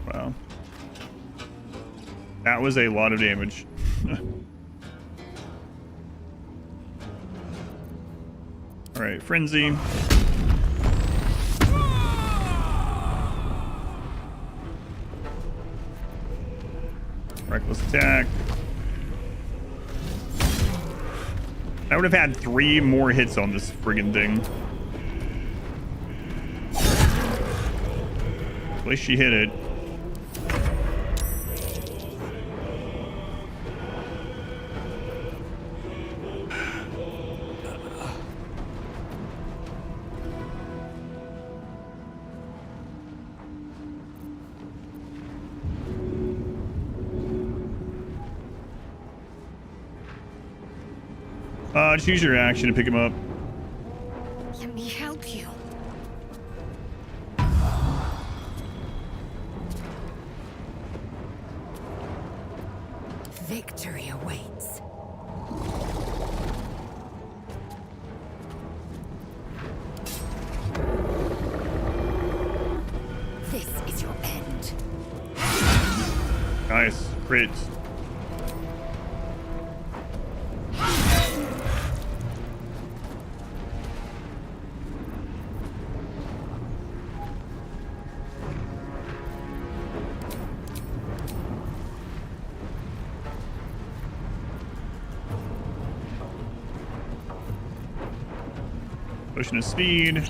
Wow. That was a lot of damage. Alright, Frenzy. Reckless attack. I would have had 3 more hits on this friggin' thing. At least she hit it. Choose your action to pick him up. Let me help you. Victory awaits. This is your end. Nice. Crit. Pushing his speed.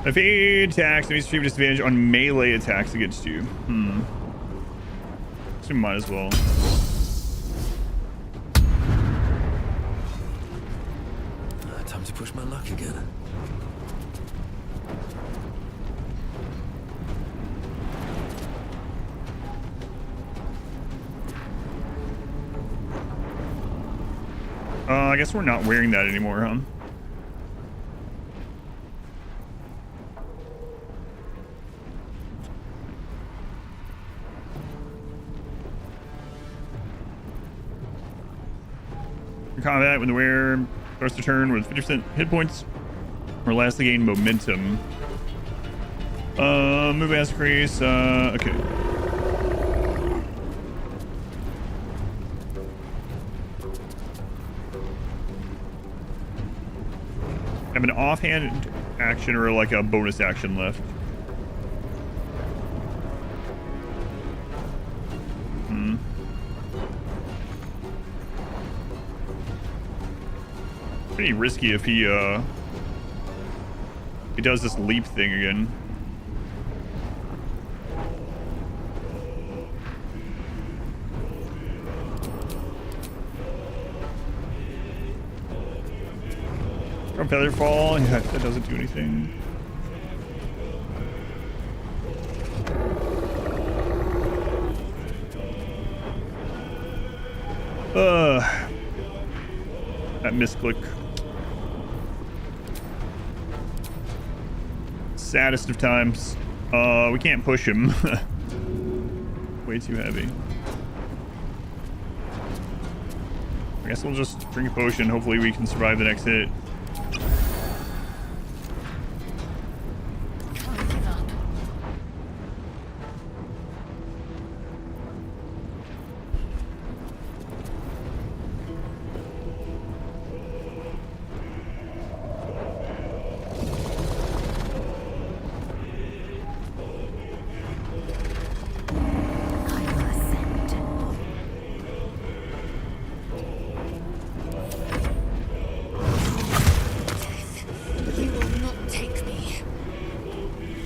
If he attacks, enemies receive disadvantage on melee attacks against you. So we might as well. Time to push my luck again. I guess we're not wearing that anymore, huh? Combat when the wearer starts to turn with 50% hit points or lastly gain momentum. Move as increase. Okay. Have an offhand action or like a bonus action left. Pretty risky if he does this leap thing again. From feather fall, yeah, that doesn't do anything. That misclick. Saddest of times. We can't push him. Way too heavy. I guess we'll just drink a potion. Hopefully we can survive the next hit.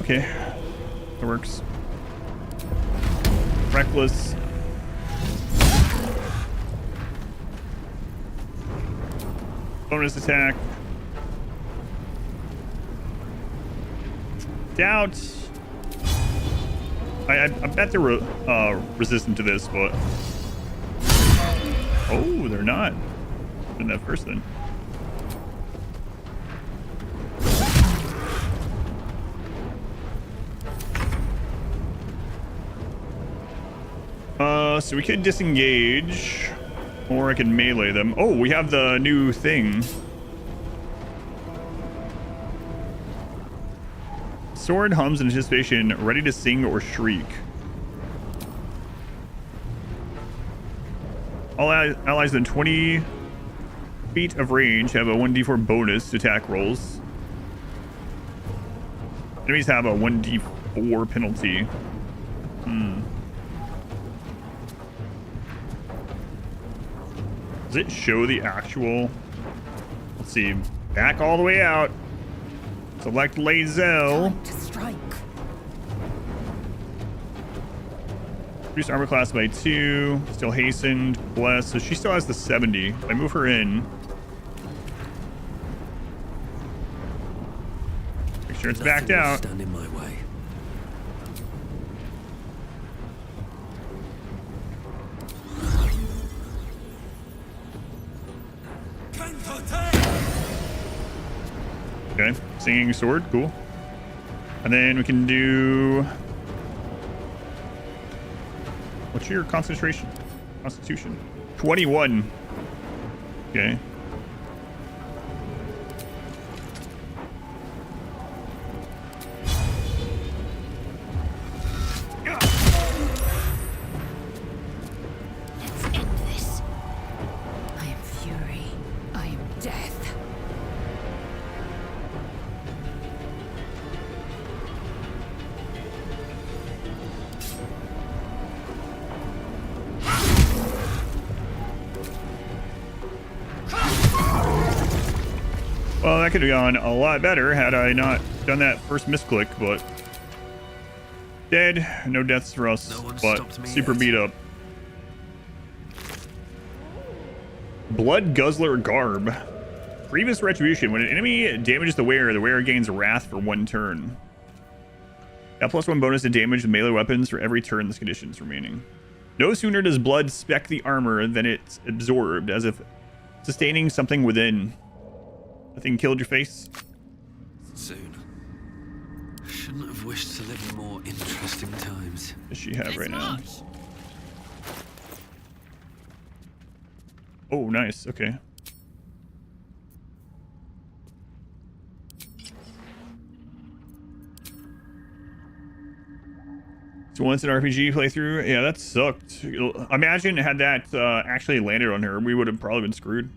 Okay, that works. Reckless. Bonus attack. Doubt. I bet they're resistant to this, but oh, they're not. In that first then. So we could disengage, or I could melee them. Oh, we have the new thing. Sword hums in anticipation, ready to sing or shriek. All allies within 20 feet of range have a 1d4 bonus to attack rolls. Enemies have a 1d4 penalty. Does it show the actual? Let's see. Back all the way out. Select Lae'zel. Time to strike. Reduce armor class by 2. Still hastened. Bless. So she still has the 70. If I move her in. Make sure it's backed out. Stand in my way. Okay. Singing sword. Cool. And then we can do... What's your concentration? Constitution. 21. Okay. Let's end this. I am fury. I am death. Well, that could have gone a lot better had I not done that first misclick, but... Dead. No deaths for us, but super beat up. Blood Guzzler Garb. Grievous Retribution. When an enemy damages the wearer gains wrath for 1 turn. That +1 bonus to damage with melee weapons for every turn this condition is remaining. No sooner does blood speck the armor than it's absorbed, as if sustaining something within. Nothing killed your face? Soon. Shouldn't have wished to live in more interesting times. What does she have right now? Oh, nice. Okay. So once an RPG playthrough, yeah, that sucked. Imagine had that actually landed on her, we would have probably been screwed.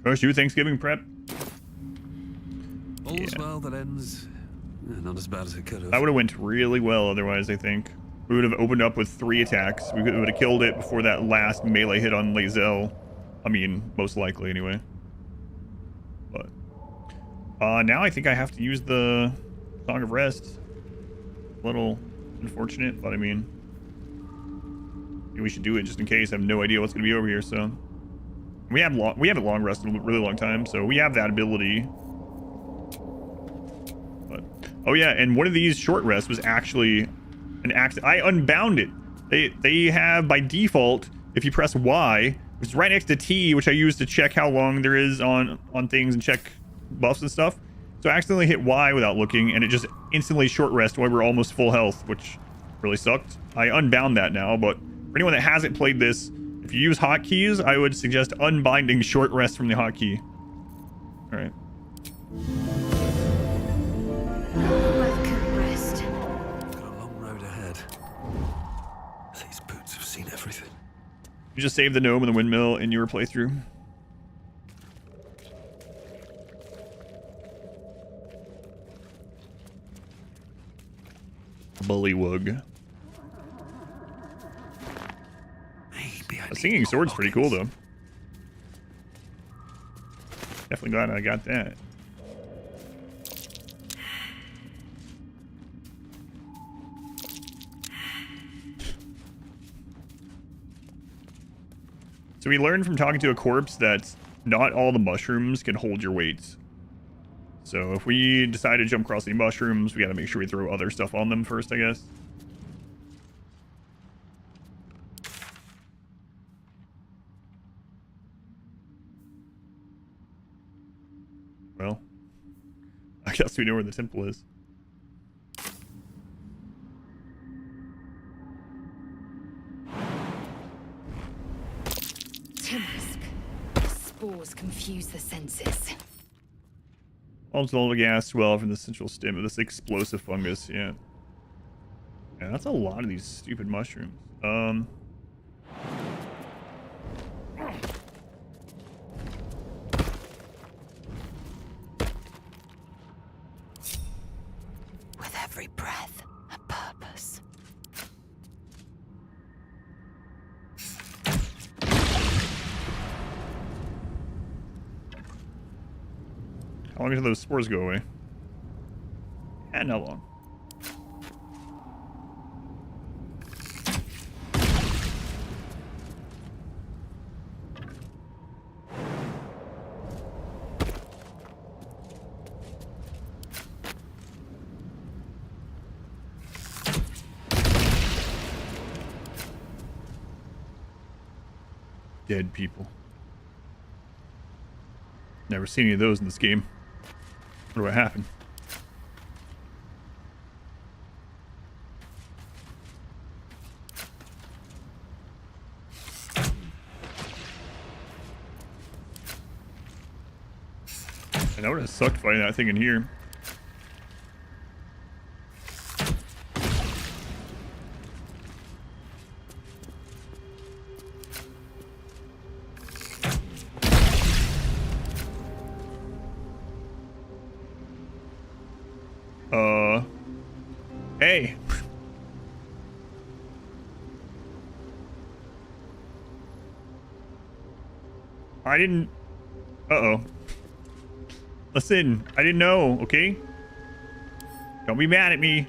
Gosh, you Thanksgiving prep? All's well that ends. Not as bad as it could have. That would have went really well otherwise, I think. We would have opened up with 3 attacks. We would have killed it before that last melee hit on Lae'zel. I mean, most likely anyway. But now I think I have to use the Song of Rest. A little unfortunate, but I mean, maybe we should do it just in case. I have no idea what's going to be over here, so... We haven't long rested a really long time, so we have that ability. But oh yeah, and one of these short rests was actually an accident. I unbound it. They have by default, if you press Y, which is right next to T, which I use to check how long there is on things and check buffs and stuff. So I accidentally hit Y without looking, and it just instantly short rest while we're almost full health, which really sucked. I unbound that now, but for anyone that hasn't played this, if you use hotkeys, I would suggest unbinding short rest from the hotkey. All right. Welcome, rest. Got a long road ahead. These boots have seen everything. You just saved the gnome and the windmill in your playthrough. Bullywug. The singing sword's pretty cool, though. Definitely glad I got that. So we learned from talking to a corpse that not all the mushrooms can hold your weight. So if we decide to jump across the mushrooms, we got to make sure we throw other stuff on them first, I guess. Well, I guess we know where the temple is. Timisk. Spores confuse the senses. Volatile gas swell from the central stem of this explosive fungus. Yeah. Yeah, that's a lot of these stupid mushrooms. With every breath, a purpose. How long until those spores go away? And not long. Dead people. Never seen any of those in this game. What happened? I know it sucked fighting that thing in here. Hey. I didn't... Uh-oh. Listen, I didn't know, okay? Don't be mad at me.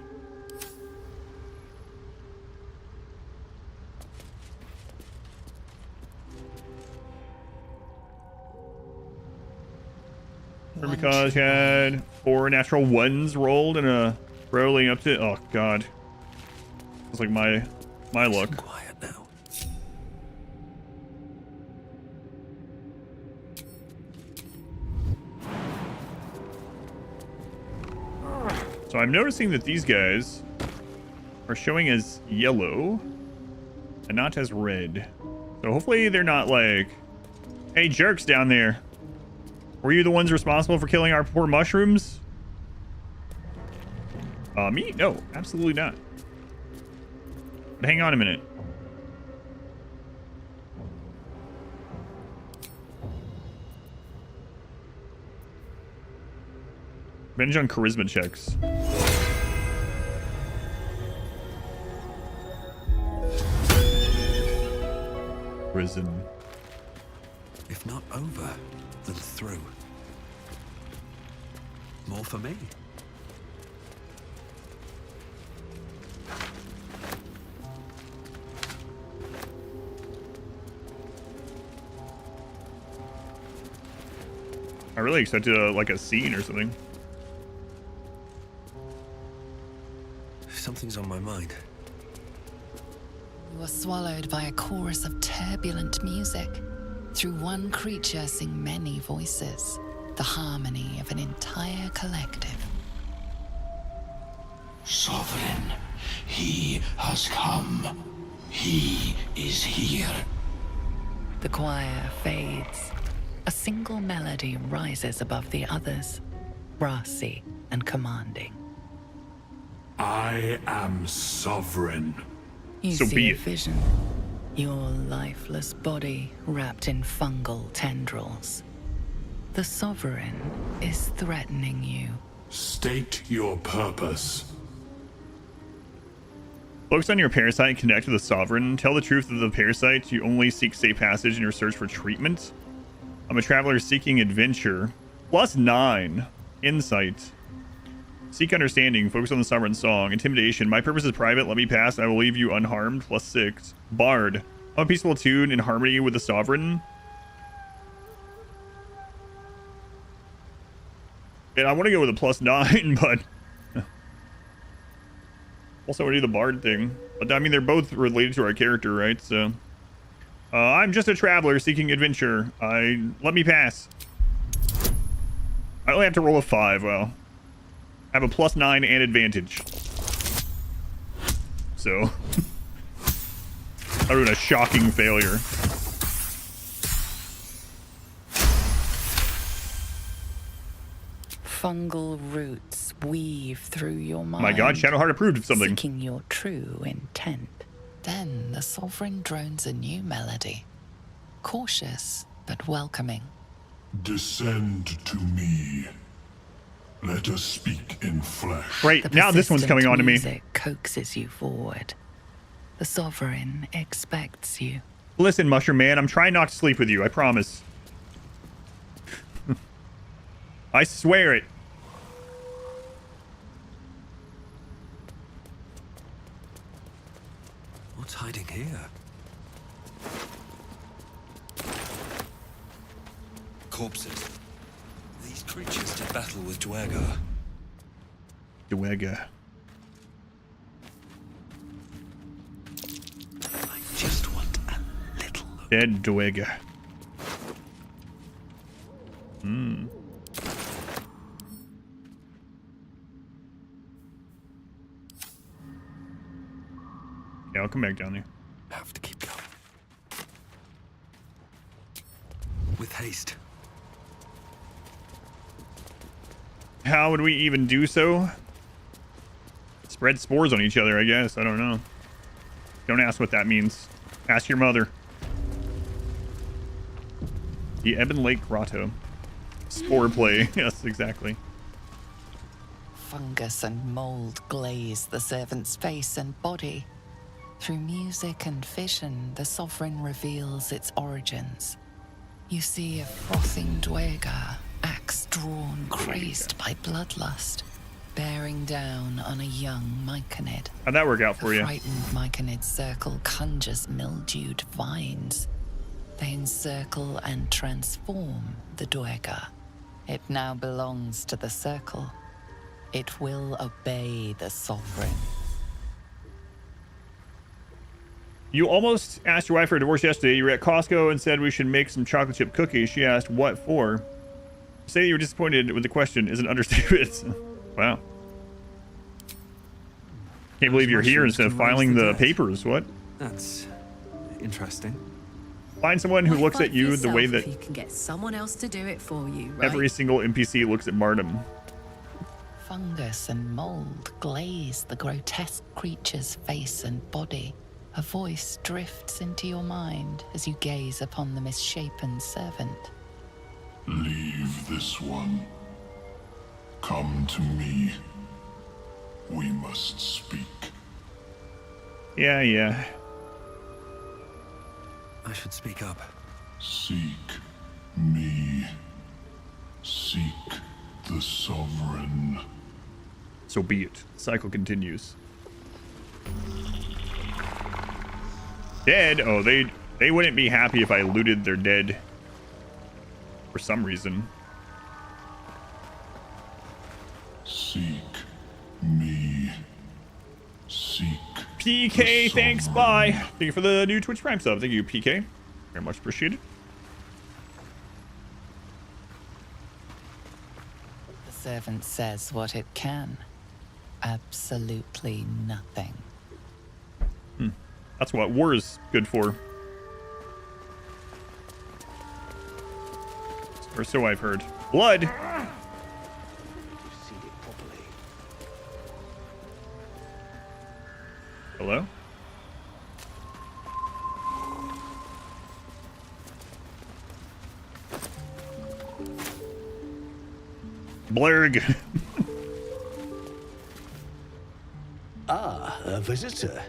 Because I had 4 natural 1s rolled and a rolling up to... Oh, God. It's like my luck. Quiet now. So I'm noticing that these guys are showing as yellow and not as red. So hopefully they're not like, hey, jerks down there. Were you the ones responsible for killing our poor mushrooms? Me? No, absolutely not. But hang on a minute. Revenge on charisma checks. Prison. If not over, then through. More for me. I really expected like a scene or something. Something's on my mind. You were swallowed by a chorus of turbulent music. Through one creature sing many voices, the harmony of an entire collective. Sovereign, he has come. He is here. The choir fades. A single melody rises above the others, brassy and commanding. I am sovereign. You So see be a it. vision. Your lifeless body wrapped in fungal tendrils. The Sovereign is threatening you. State your purpose. Focus on your parasite and connect to the Sovereign. Tell the truth of the parasite. You only seek safe passage in your search for treatment. I'm a traveler seeking adventure. +9. Insight. Seek understanding. Focus on the Sovereign song. Intimidation. My purpose is private. Let me pass and I will leave you unharmed. +6. Bard. I'm a peaceful tune in harmony with the Sovereign. And I want to go with a +9, but... also, I do the Bard thing. But I mean, they're both related to our character, right? So... I'm just a traveler seeking adventure. Let me pass. I only have to roll a 5. Well, I have a +9 and advantage. So, I ruined a shocking failure. Fungal roots weave through your mind. My god, Shadowheart approved of something. Seeking your true intent. Then the Sovereign drones a new melody. Cautious, but welcoming. Descend to me. Let us speak in flesh. Right, now this one's coming on to me. Music coaxes you forward. The Sovereign expects you. Listen, Mushroom Man, I'm trying not to sleep with you, I promise. I swear it. What's hiding here? Corpses. These creatures did battle with Dwergar. Dwergar. I just want a little. Dead Dwergar. Hmm. Yeah, I'll come back down here. Have to keep going. With haste. How would we even do so? Spread spores on each other, I guess. I don't know. Don't ask what that means. Ask your mother. The Ebon Lake Grotto. Spore play. Yes, exactly. Fungus and mold glaze the servant's face and body. Through music and vision, the Sovereign reveals its origins. You see a frothing Dwergar, axe drawn, crazed by bloodlust, bearing down on a young Myconid. How'd that work out for you? The frightened Myconid circle conjures mildewed vines. They encircle and transform the Dwergar. It now belongs to the circle. It will obey the Sovereign. You almost asked your wife for a divorce yesterday. You were at Costco and said we should make some chocolate chip cookies. She asked, what for? Say you were disappointed with the question is an understatement. Wow. Can't believe you're here instead of filing the papers. What? That's interesting. Find someone who looks at you the way that you can get someone else to do it for you, right? every single NPC looks at Martum. Fungus and mold glaze the grotesque creature's face and body. A voice drifts into your mind as you gaze upon the misshapen servant. Leave this one. Come to me. We must speak. Yeah. I should speak up. Seek me. Seek the Sovereign. So be it. The cycle continues. Dead? Oh, they wouldn't be happy if I looted their dead. For some reason. Seek me. Seek. PK, thanks, bye. Thank you for the new Twitch Prime sub. Thank you, PK. Very much appreciated. The servant says what it can. Absolutely nothing. That's what war is good for. Or so I've heard. Blood! Hello? Blurg. A visitor.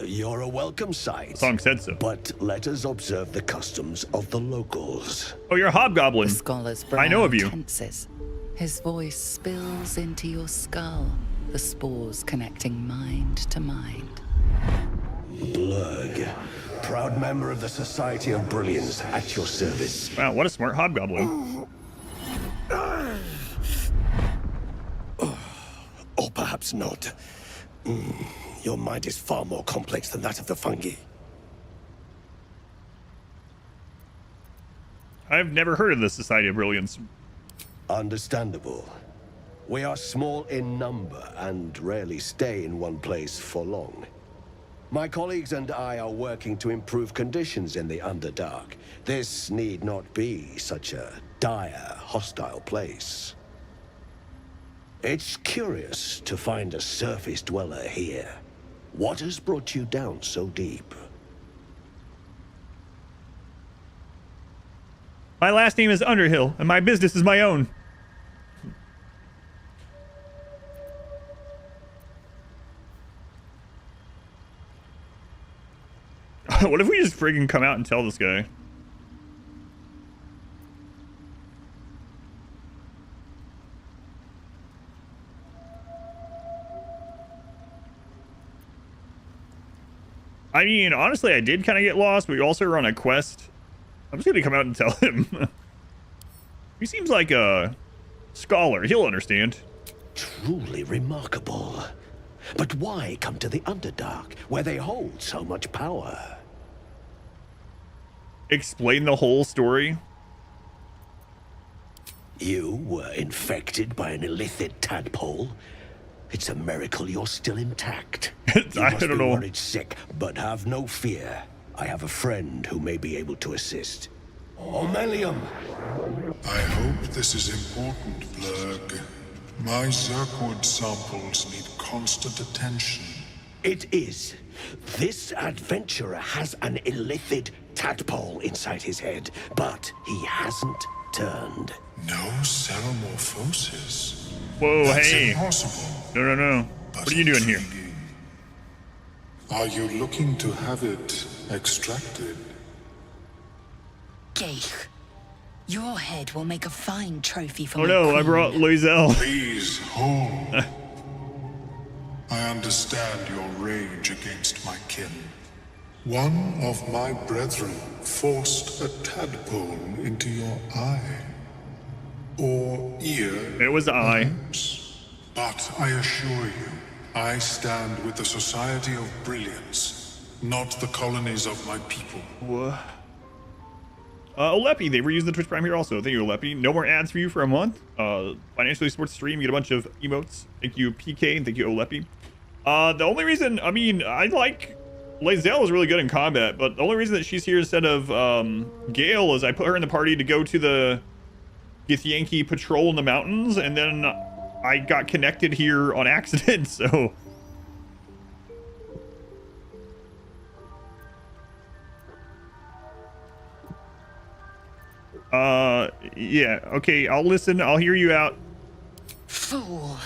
You're a welcome sight. The song said so. But let us observe the customs of the locals. Oh, you're a hobgoblin. The scholar's brow I know of you. tenses. His voice spills into your skull, the spores connecting mind to mind. Blurg, proud member of the Society of Brilliance, at your service. Wow, what a smart hobgoblin. Or perhaps not. Your mind is far more complex than that of the fungi. I've never heard of the Society of Brilliance. Understandable. We are small in number and rarely stay in one place for long. My colleagues and I are working to improve conditions in the Underdark. This need not be such a dire, hostile place. It's curious to find a surface dweller here. What has brought you down so deep? My last name is Underhill, and my business is my own. What if we just friggin' come out and tell this guy? I mean, honestly, I did kind of get lost, but we also were on a quest. I'm just gonna come out and tell him. He seems like a scholar. He'll understand. Truly remarkable. But why come to the Underdark, where they hold so much power? Explain the whole story. You were infected by an illithid tadpole? It's a miracle you're still intact. You must be worried sick, but have no fear. I have a friend who may be able to assist. Omelium! I hope this is important, Blurg. My Zirkwood samples need constant attention. It is. This adventurer has an illithid tadpole inside his head, but he hasn't turned. No ceremorphosis. Whoa, That's hey. Impossible. No. What are you doing here? Are you looking to have it extracted? Gate. Your head will make a fine trophy for Oh no, I brought Loisel. Please hold. I understand your rage against my kin. One of my brethren forced a tadpole into your eye. Or ear. It was the eye. But I assure you, I stand with the Society of Brilliance, not the colonies of my people. What? Olepi, they reused the Twitch Prime here also. Thank you, Olepi. No more ads for you for a month. Financially support the stream. You get a bunch of emotes. Thank you, PK, and thank you, Olepi. The only reason, I mean, I like... Lae'zel is really good in combat, but the only reason that she's here instead of Gale is I put her in the party to go to the Githyanki patrol in the mountains, and then I got connected here on accident, so... Yeah, okay, I'll listen, I'll hear you out. Fool.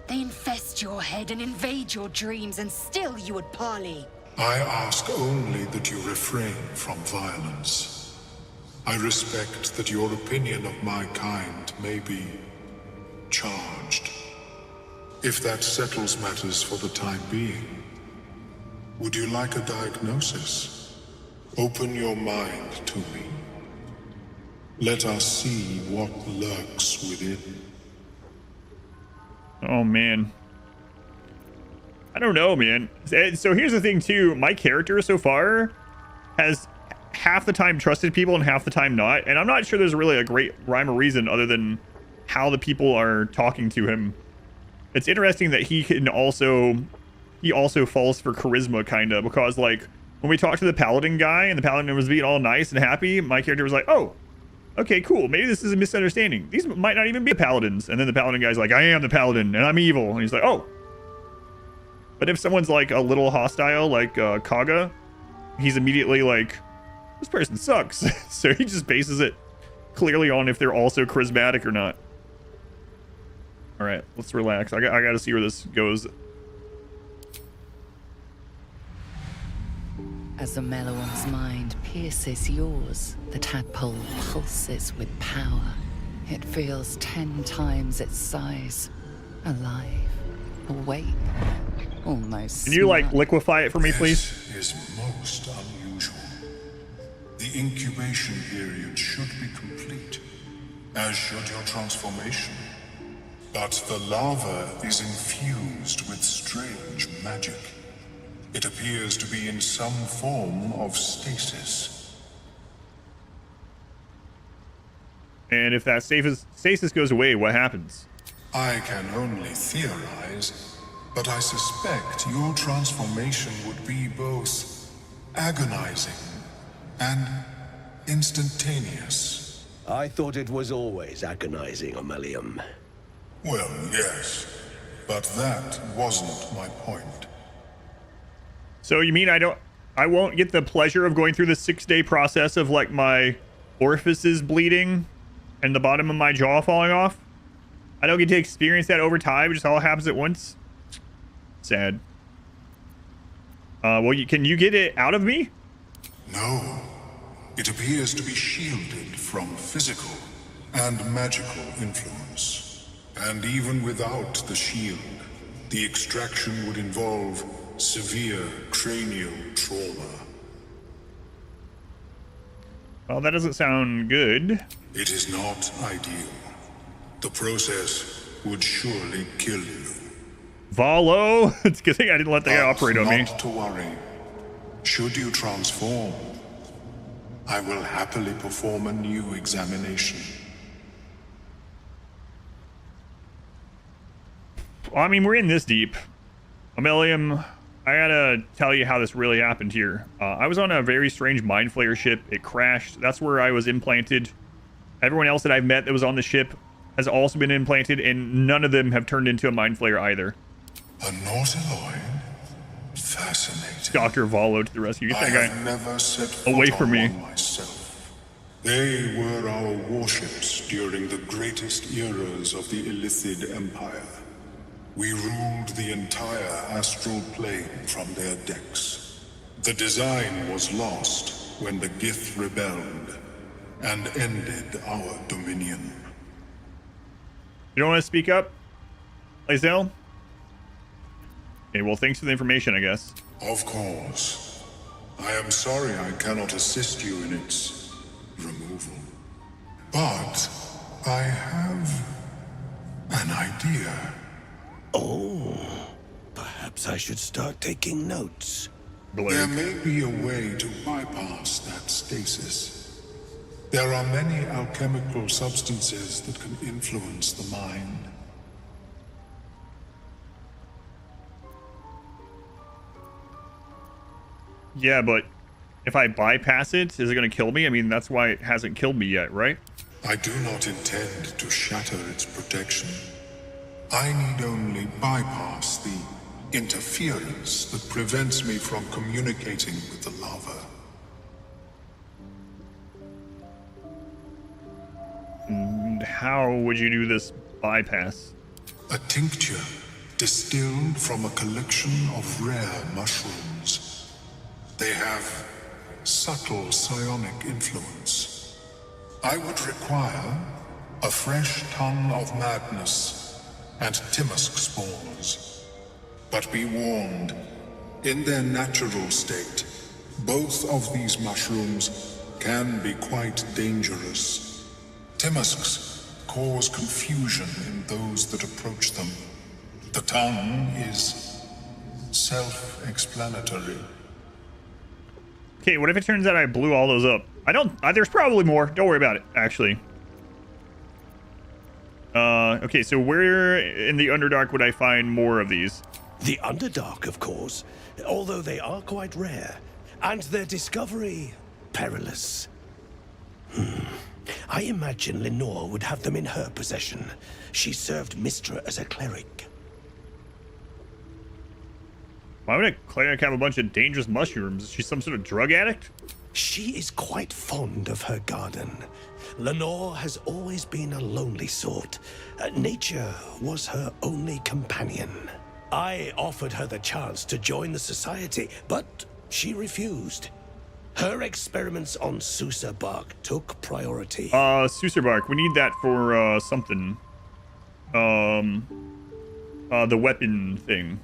They infest your head and invade your dreams, and still you would parley. I ask only that you refrain from violence. I respect that your opinion of my kind may be charged. If that settles matters for the time being, would you like a diagnosis? Open your mind to me. Let us see what lurks within. Oh, man. I don't know, man. So here's the thing, too. My character so far has half the time trusted people and half the time not. And I'm not sure there's really a great rhyme or reason other than how the people are talking to him. It's interesting that he also falls for charisma, kind of. Because, like, when we talked to the Paladin guy and the Paladin was being all nice and happy, my character was like, oh, okay, cool. Maybe this is a misunderstanding. These might not even be Paladins. And then the Paladin guy's like, I am the Paladin and I'm evil. And he's like, oh. But if someone's like a little hostile, like Kaga, he's immediately like, this person sucks. So he just bases it clearly on if they're also charismatic or not. All right, let's relax. I got to see where this goes. As the Meloan's mind pierces yours, the tadpole pulses with power. It feels 10 times its size. Alive. Awake. Almost. Can you, like, liquefy it for me, please? This is most unusual. The incubation period should be complete, as should your transformation. But the larva is infused with strange magic. It appears to be in some form of stasis. And if that stasis goes away, what happens? I can only theorize, but I suspect your transformation would be both agonizing and instantaneous. I thought it was always agonizing, Omelium. Well, yes, but that wasn't my point. So you mean I won't get the pleasure of going through the 6-day process of like my orifices bleeding and the bottom of my jaw falling off? I don't get to experience that over time. It just all happens at once. Sad. Well, can you get it out of me? No. It appears to be shielded from physical and magical influence. And even without the shield, the extraction would involve severe cranial trauma. Well, that doesn't sound good. It is not ideal. The process would surely kill you. Valo? It's a good thing I didn't let that guy operate on me. Not to worry. Should you transform, I will happily perform a new examination. Well, I mean, we're in this deep. Ammonium, I gotta tell you how this really happened here. I was on a very strange mind flayer ship. It crashed. That's where I was implanted. Everyone else that I've met that was on the ship has also been implanted, and none of them have turned into a mind flayer either. A Nautiloid? Fascinating. Dr. Valo to the rescue. Get that I guy have never set foot away on from me. one myself. They were our warships during the greatest eras of the Illithid Empire. We ruled the entire astral plane from their decks. The design was lost when the Gith rebelled and ended our dominion. You don't want to speak up, Lae'zel? Okay, well, thanks for the information, I guess. Of course. I am sorry I cannot assist you in its removal. But I have an idea. Oh, perhaps I should start taking notes. There may be a way to bypass that stasis. There are many alchemical substances that can influence the mind. Yeah, but if I bypass it, is it going to kill me? I mean, that's why it hasn't killed me yet, right? I do not intend to shatter its protection. I need only bypass the interference that prevents me from communicating with the lava. And how would you do this bypass? A tincture distilled from a collection of rare mushrooms. They have subtle psionic influence. I would require a fresh ton of madness and Timosk spores. But be warned, in their natural state, both of these mushrooms can be quite dangerous. Timosks cause confusion in those that approach them. The tongue is self-explanatory. Okay, what if it turns out I blew all those up? There's probably more. Don't worry about it, actually. Okay, so where in the Underdark would I find more of these? The Underdark, of course, although they are quite rare, and their discovery perilous. I imagine Lenore would have them in her possession. She served Mystra as a cleric. Why would a cleric have a bunch of dangerous mushrooms? Is she some sort of drug addict? She is quite fond of her garden. Lenore has always been a lonely sort. Nature was her only companion. I offered her the chance to join the society, but she refused. Her experiments on Sousa bark took priority. Sousa bark. We need that for, something. The weapon thing.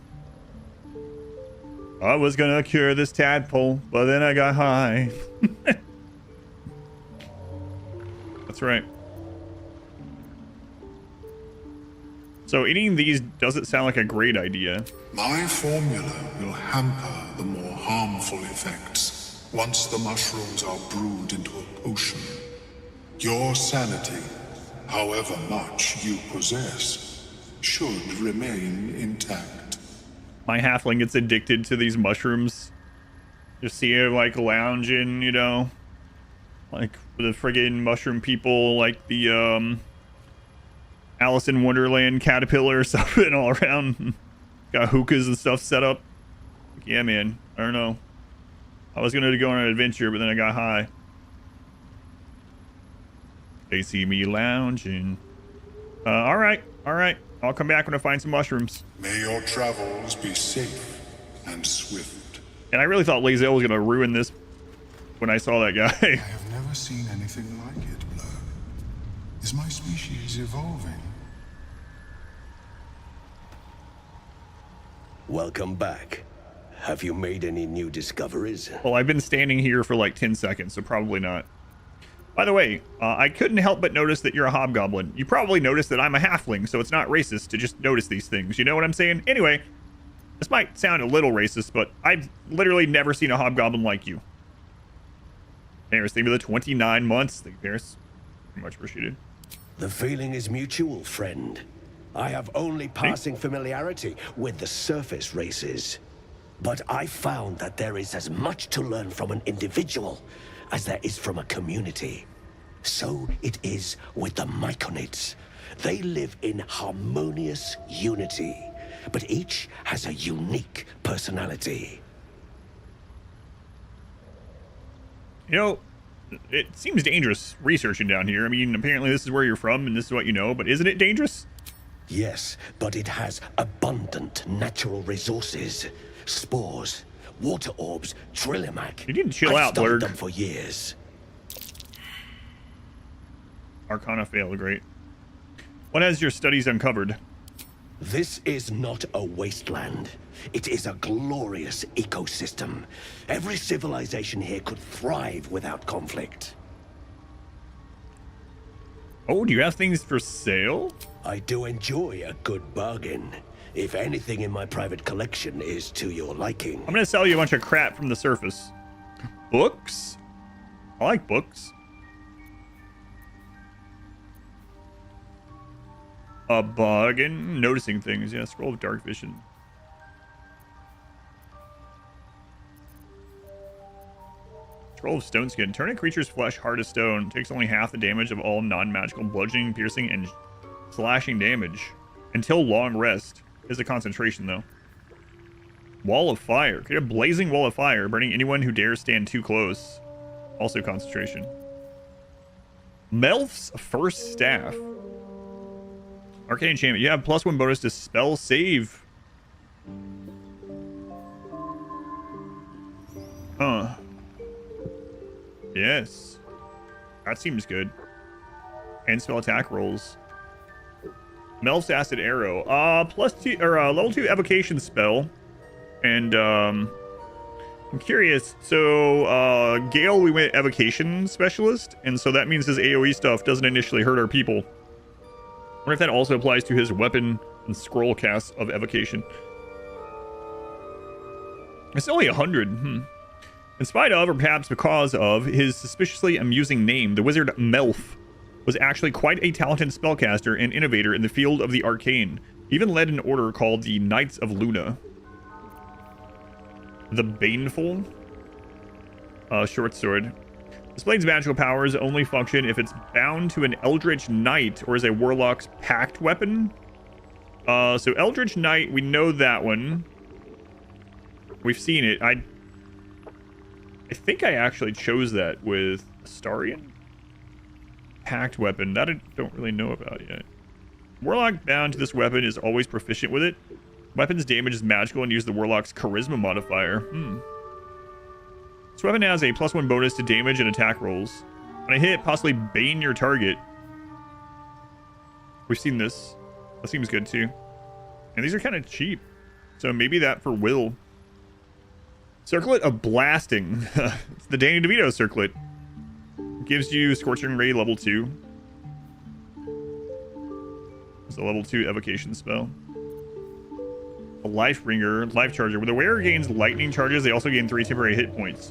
I was gonna cure this tadpole, but then I got high. That's right. So eating these doesn't sound like a great idea. My formula will hamper the more harmful effects once the mushrooms are brewed into a potion. Your sanity, however much you possess, should remain intact. My halfling gets addicted to these mushrooms. Just see her like lounging, you know, like the friggin' mushroom people, like the Alice in Wonderland caterpillar something all around. Got hookahs and stuff set up. Yeah, man. I don't know. I was gonna go on an adventure, but then I got high. They see me lounging. All right. I'll come back when I find some mushrooms. May your travels be safe and swift. And I really thought Lae'zel was gonna ruin this when I saw that guy. I have never seen anything like it, Blur. Is my species evolving? Welcome back. Have you made any new discoveries? Well, I've been standing here for like 10 seconds, so probably not. By the way, I couldn't help but notice that you're a hobgoblin. You probably noticed that I'm a halfling, so it's not racist to just notice these things. You know what I'm saying? Anyway, this might sound a little racist, but I've literally never seen a hobgoblin like you. Paris, thank you for the 29 months. Thank you, Paris. Much appreciated. The feeling is mutual, friend. I have only passing familiarity with the surface races. But I found that there is as much to learn from an individual as there is from a community. So it is with the Myconids. They live in harmonious unity, but each has a unique personality. You know, it seems dangerous researching down here. I mean, apparently this is where you're from and this is what you know, but isn't it dangerous? Yes, but it has abundant natural resources. Spores, water orbs, Trillimac. You need to chill I've out, studied Blurg. them for years. Arcana failed, great. What has your studies uncovered? This is not a wasteland. It is a glorious ecosystem. Every civilization here could thrive without conflict. Oh, do you have things for sale? I do enjoy a good bargain. If anything in my private collection is to your liking. I'm gonna sell you a bunch of crap from the surface. Books? I like books. A bargain? Noticing things, yeah. Scroll of dark vision. Scroll of stone skin. Turn a creature's flesh hard as stone. Takes only half the damage of all non-magical bludgeoning, piercing, and slashing damage. Until long rest. Is a concentration, though. Wall of fire. Create a blazing wall of fire, burning anyone who dares stand too close. Also concentration. Melf's first staff. Arcane enchantment. You have +1 bonus to spell save. Huh. Yes. That seems good. And spell attack rolls. Melf's acid arrow. +2 or level 2 evocation spell. And I'm curious. So Gale, we went evocation specialist, and so that means his AoE stuff doesn't initially hurt our people. I wonder if that also applies to his weapon and scroll cast of evocation. It's only 100. In spite of, or perhaps because of, his suspiciously amusing name, the wizard Melf was actually quite a talented spellcaster and innovator in the field of the arcane. He even led an order called the Knights of Luna. The Baneful. Short sword. This blade's magical powers only function if it's bound to an Eldritch Knight or is a warlock's pact weapon. So Eldritch Knight, we know that one. We've seen it. I think I actually chose that with Astarion. Pact weapon. That I don't really know about yet. Warlock bound to this weapon is always proficient with it. Weapon's damage is magical and use the Warlock's charisma modifier. This weapon has a +1 bonus to damage and attack rolls. When I hit, possibly bane your target. We've seen this. That seems good too. And these are kind of cheap. So maybe that for Will. Circlet of Blasting. It's the Danny DeVito circlet. Gives you Scorching Ray level 2. It's a level 2 evocation spell. A Life Bringer, Life Charger. When the wearer gains lightning charges, they also gain 3 temporary hit points.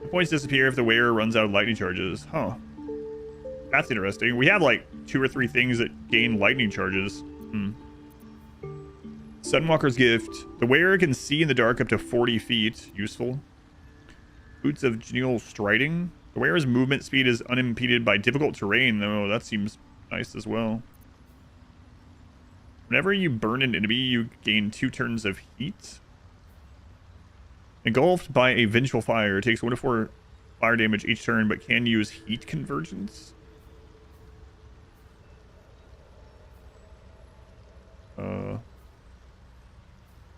Hit points disappear if the wearer runs out of lightning charges. Huh. That's interesting. We have like 2 or 3 things that gain lightning charges. Sunwalker's Gift. The wearer can see in the dark up to 40 feet. Useful. Boots of Genial Striding. The wearer's movement speed is unimpeded by difficult terrain, though. That seems nice as well. Whenever you burn an enemy, you gain 2 turns of heat. Engulfed by a vengeful fire, it takes 1 to 4 fire damage each turn, but can use heat convergence.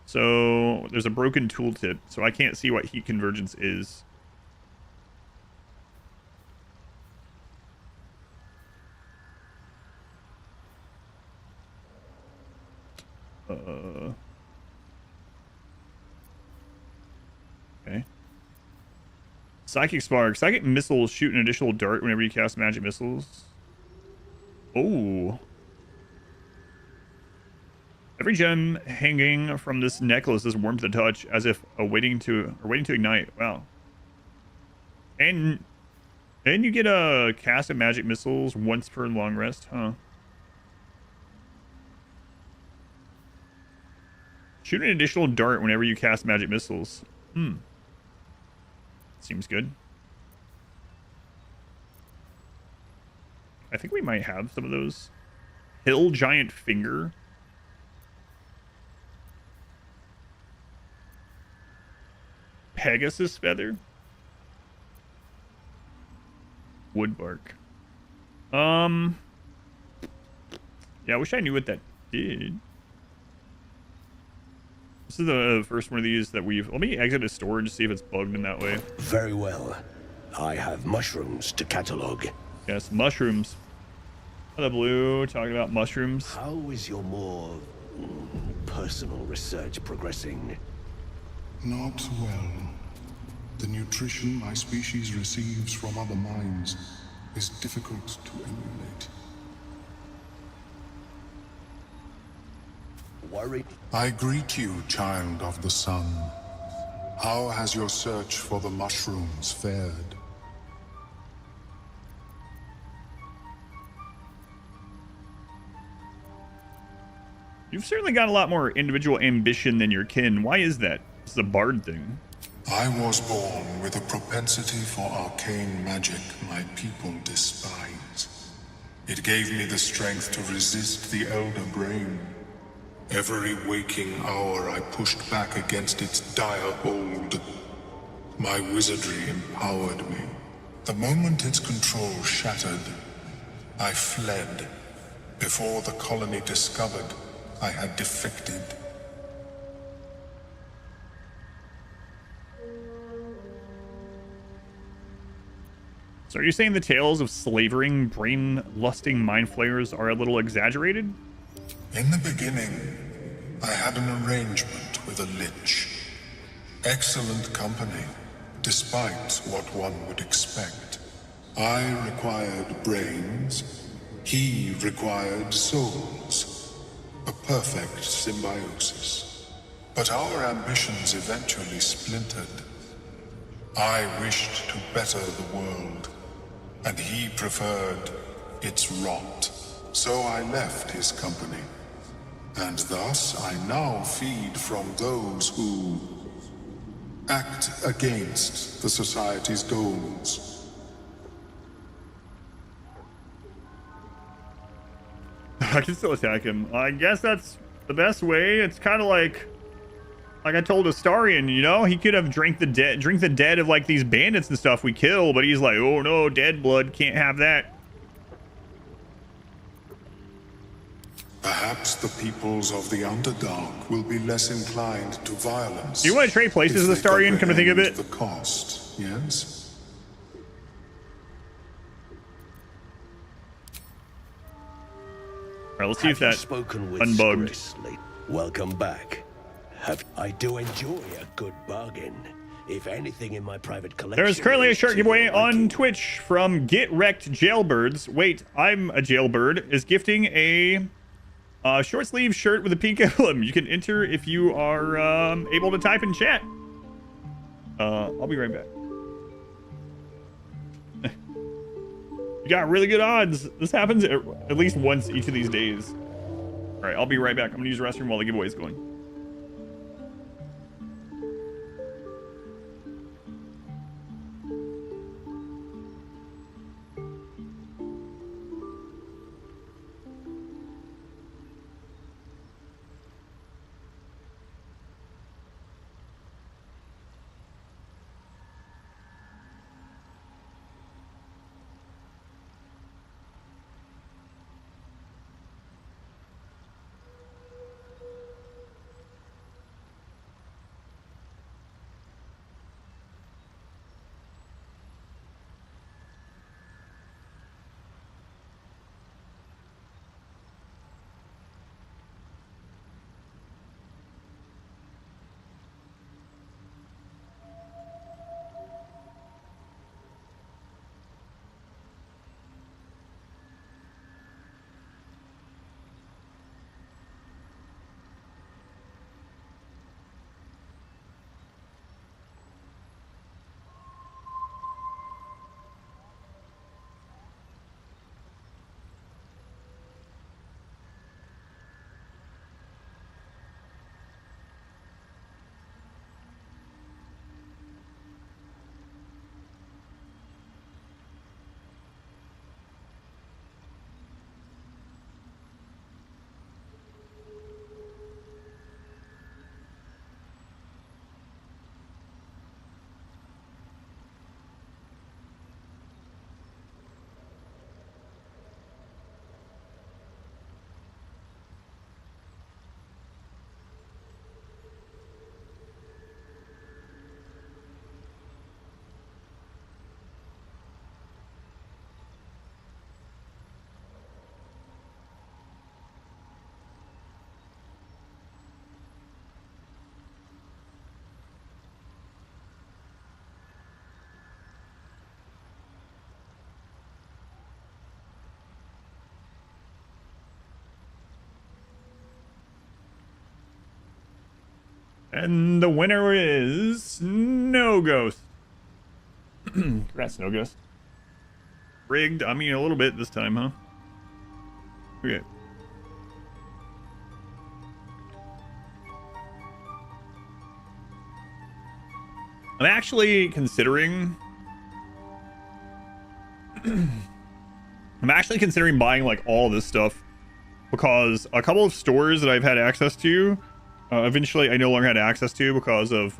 So there's a broken tooltip, so I can't see what heat convergence is. Okay. Psychic Spark. Psychic missiles shoot an additional dart whenever you cast magic missiles. Oh. Every gem hanging from this necklace is warm to the touch, as if waiting to ignite. Wow. And you get a cast of magic missiles once per long rest, huh? Shoot an additional dart whenever you cast magic missiles. Seems good. I think we might have some of those. Hill Giant Finger. Pegasus Feather. Woodbark. Yeah, I wish I knew what that did. This is the first one of these that we've... Let me exit a storage, see if it's bugged in that way. Very well. I have mushrooms to catalog. Yes, mushrooms. Hello, Blue. Talking about mushrooms. How is your more personal research progressing? Not well. The nutrition my species receives from other minds is difficult to emulate. Worried? I greet you, child of the sun. How has your search for the mushrooms fared? You've certainly got a lot more individual ambition than your kin. Why is that? It's the bard thing. I was born with a propensity for arcane magic my people despise. It gave me the strength to resist the Elder Brain. Every waking hour I pushed back against its dire hold. My wizardry empowered me. The moment its control shattered, I fled. Before the colony discovered I had defected. So are you saying the tales of slavering, brain-lusting mind flayers are a little exaggerated? In the beginning, I had an arrangement with a lich. Excellent company, despite what one would expect. I required brains, he required souls. A perfect symbiosis. But our ambitions eventually splintered. I wished to better the world, and he preferred its rot. So I left his company. And thus I now feed from those who act against the Society's goals. I can still attack him. I guess that's the best way. It's kind of like I told Astarion, you know, he could have drink the dead of like these bandits and stuff we kill, but he's like, oh no, dead blood, can't have that. Perhaps the peoples of the Underdark will be less inclined to violence. Do you want to trade places with Astarion, come to think of it? The cost, yes? Alright, let's see if that spoken with unbugged. Scriss. Welcome back. I do enjoy a good bargain. If anything in my private collection... There's currently a is shirt to giveaway your on liking. Twitch from Get Wrecked Jailbirds. Wait, I'm a jailbird. Is gifting a short sleeve shirt with a pink emblem. You can enter if you are able to type in chat. I'll be right back. You got really good odds. This happens at least once each of these days. All right, I'll be right back. I'm gonna use the restroom while the giveaway is going. And the winner is No Ghost. Congrats, No Ghost. Rigged, I mean, a little bit this time, huh? Okay. I'm actually considering... I'm actually considering buying, like, all this stuff. Because a couple of stores that I've had access to, eventually I no longer had access to because of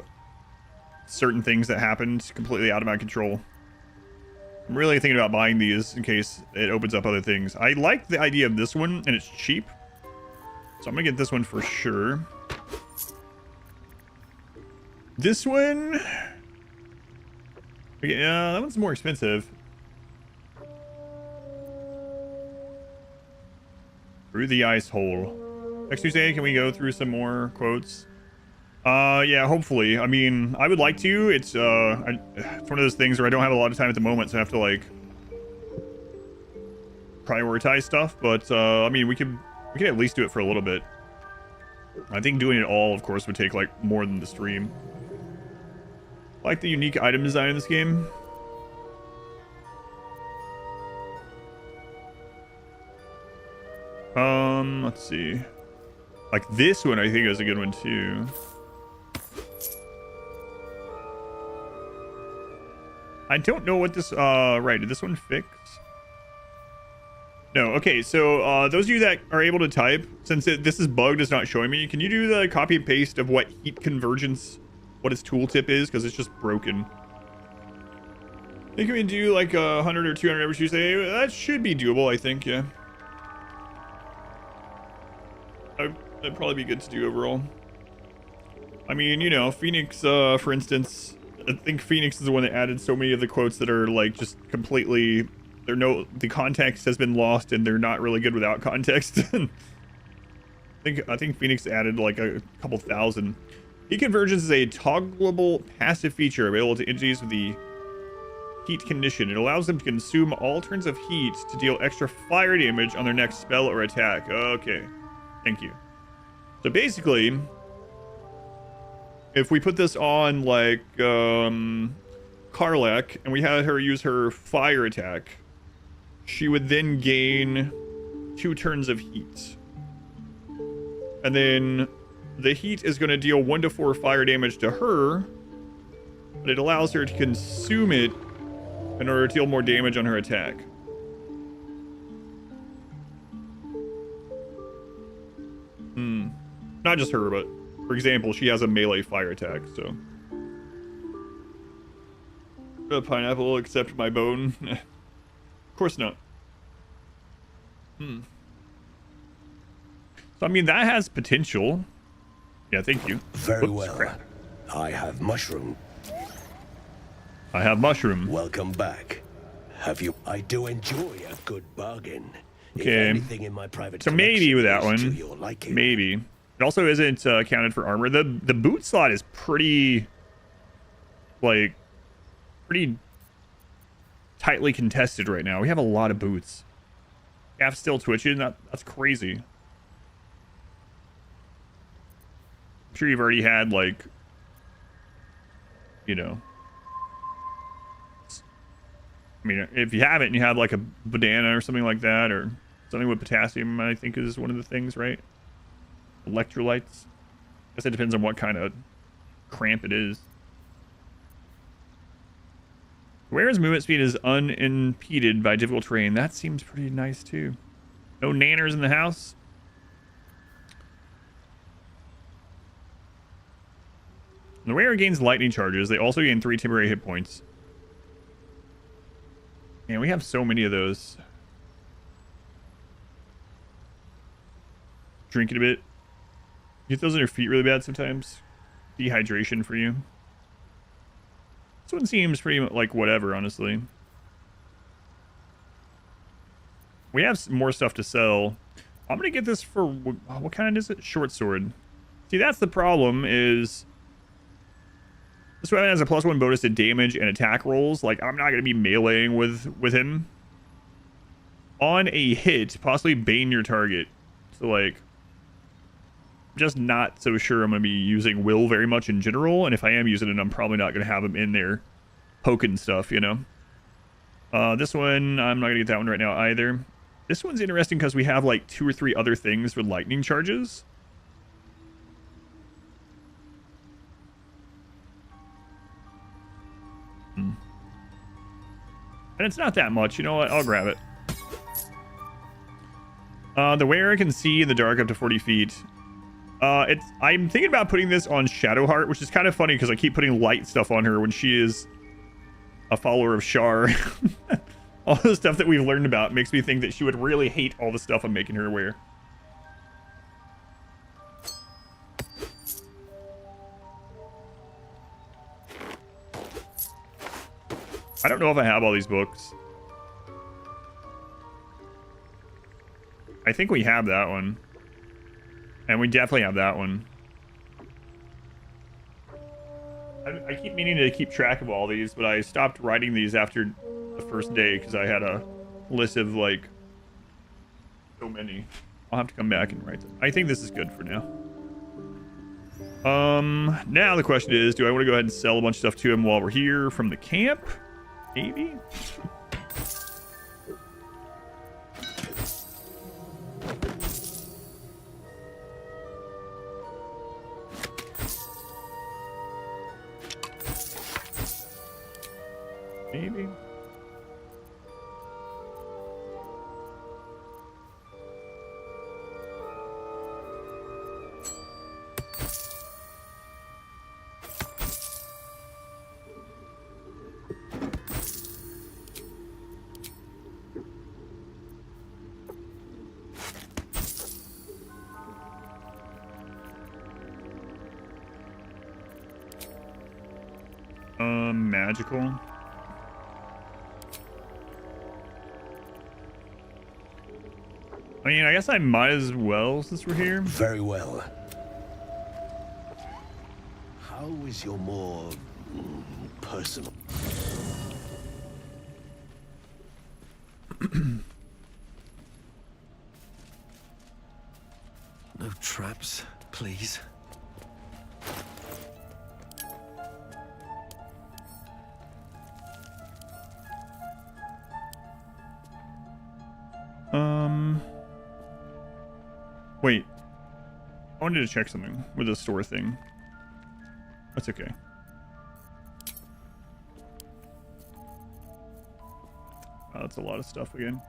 certain things that happened completely out of my control. I'm really thinking about buying these in case it opens up other things. I like the idea of this one, and it's cheap. So I'm gonna get this one for sure. This one... Yeah, that one's more expensive. Through the ice hole. Next Tuesday, can we go through some more quotes? Yeah, hopefully. I mean, I would like to. It's one of those things where I don't have a lot of time at the moment, so I have to, like, prioritize stuff. But, I mean, we could at least do it for a little bit. I think doing it all, of course, would take, like, more than the stream. I like the unique item design in this game. Let's see. Like this one, I think is a good one too. I don't know what this, right, did this one fix? No, okay, so, those of you that are able to type, since this is bugged, it's not showing me, can you do the copy and paste of what heat convergence, what its tooltip is? Because it's just broken. I think we do like 100 or 200 every Tuesday. That should be doable, I think, yeah. That'd probably be good to do overall. I mean, you know, Phoenix, for instance, I think Phoenix is the one that added so many of the quotes that are like just completely, the context has been lost and they're not really good without context. I think Phoenix added like a couple thousand. Heat convergence is a toggleable passive feature available to entities with the heat condition. It allows them to consume all turns of heat to deal extra fire damage on their next spell or attack. Okay. Thank you. So basically, if we put this on like Karlak and we had her use her fire attack, she would then gain 2 turns of heat. And then the heat is going to deal 1 to 4 fire damage to her, but it allows her to consume it in order to deal more damage on her attack. Not just her, but for example, she has a melee fire attack, so. A pineapple accept my bone? Of course not. So I mean, that has potential. Yeah, thank you. Very well. Crap. I have mushroom. I have mushroom. Welcome back. Have you? I do enjoy a good bargain. Okay. In my private so maybe with that one, maybe. It also isn't counted for armor. The boot slot is pretty, like, pretty tightly contested right now. We have a lot of boots. Half still twitching. That's crazy. I'm sure you've already had, like, you know. I mean, if you haven't, you have like a banana or something like that, or something with potassium, I think is one of the things, right? Electrolytes. I guess it depends on what kind of cramp it is. Whereas movement speed is unimpeded by difficult terrain. That seems pretty nice too. No nanners in the house. The wearer gains lightning charges. They also gain 3 temporary hit points. Man, we have so many of those. Drinking a bit. You get those on your feet really bad sometimes. Dehydration for you. This one seems pretty like whatever, honestly. We have more stuff to sell. I'm gonna get this for what kind is it? Short sword. See, that's the problem. Is this weapon has a +1 bonus to damage and attack rolls. Like, I'm not gonna be meleeing with him. On a hit, possibly bane your target. So like, just not so sure I'm going to be using Will very much in general. And if I am using it, I'm probably not going to have him in there poking stuff, you know. This one, I'm not going to get that one right now either. This one's interesting because we have like 2 or 3 other things for lightning charges. And it's not that much. You know what? I'll grab it. The wearer can see in the dark up to 40 feet. I'm thinking about putting this on Shadowheart, which is kind of funny because I keep putting light stuff on her when she is a follower of Shar. All the stuff that we've learned about makes me think that she would really hate all the stuff I'm making her wear. I don't know if I have all these books. I think we have that one. And we definitely have that one. I keep meaning to keep track of all these, but I stopped writing these after the first day because I had a list of like so many. I'll have to come back and write them. I think this is good for now. Now the question is, do I want to go ahead and sell a bunch of stuff to him while we're here from the camp? Maybe? Maybe. Magical. I mean, I guess I might as well since we're here. Very well. How is your more personal? No traps, please. Wait. I wanted to check something with the store thing. That's okay. Oh, that's a lot of stuff again.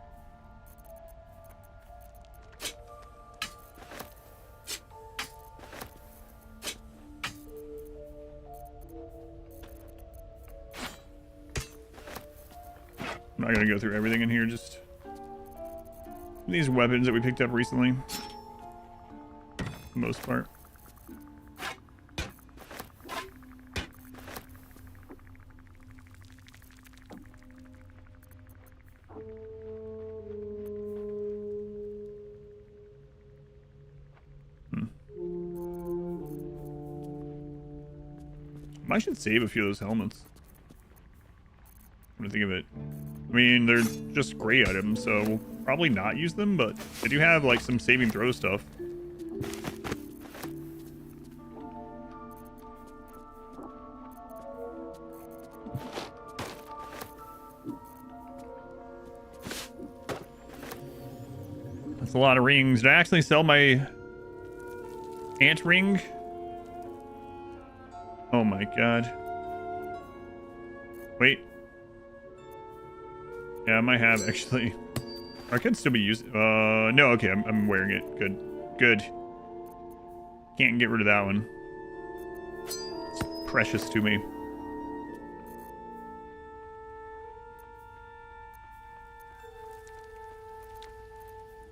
I'm not gonna go through everything in here, just these weapons that we picked up recently. For the most part. I should save a few of those helmets. When I think of it. I mean, they're just great items, so we'll probably not use them, but they do have like some saving throw stuff. That's a lot of rings. Did I actually sell my ant ring? Oh my god. Wait. Yeah, I might have actually. I could still be using. No, okay, I'm wearing it. Good. Good. Can't get rid of that one. It's precious to me.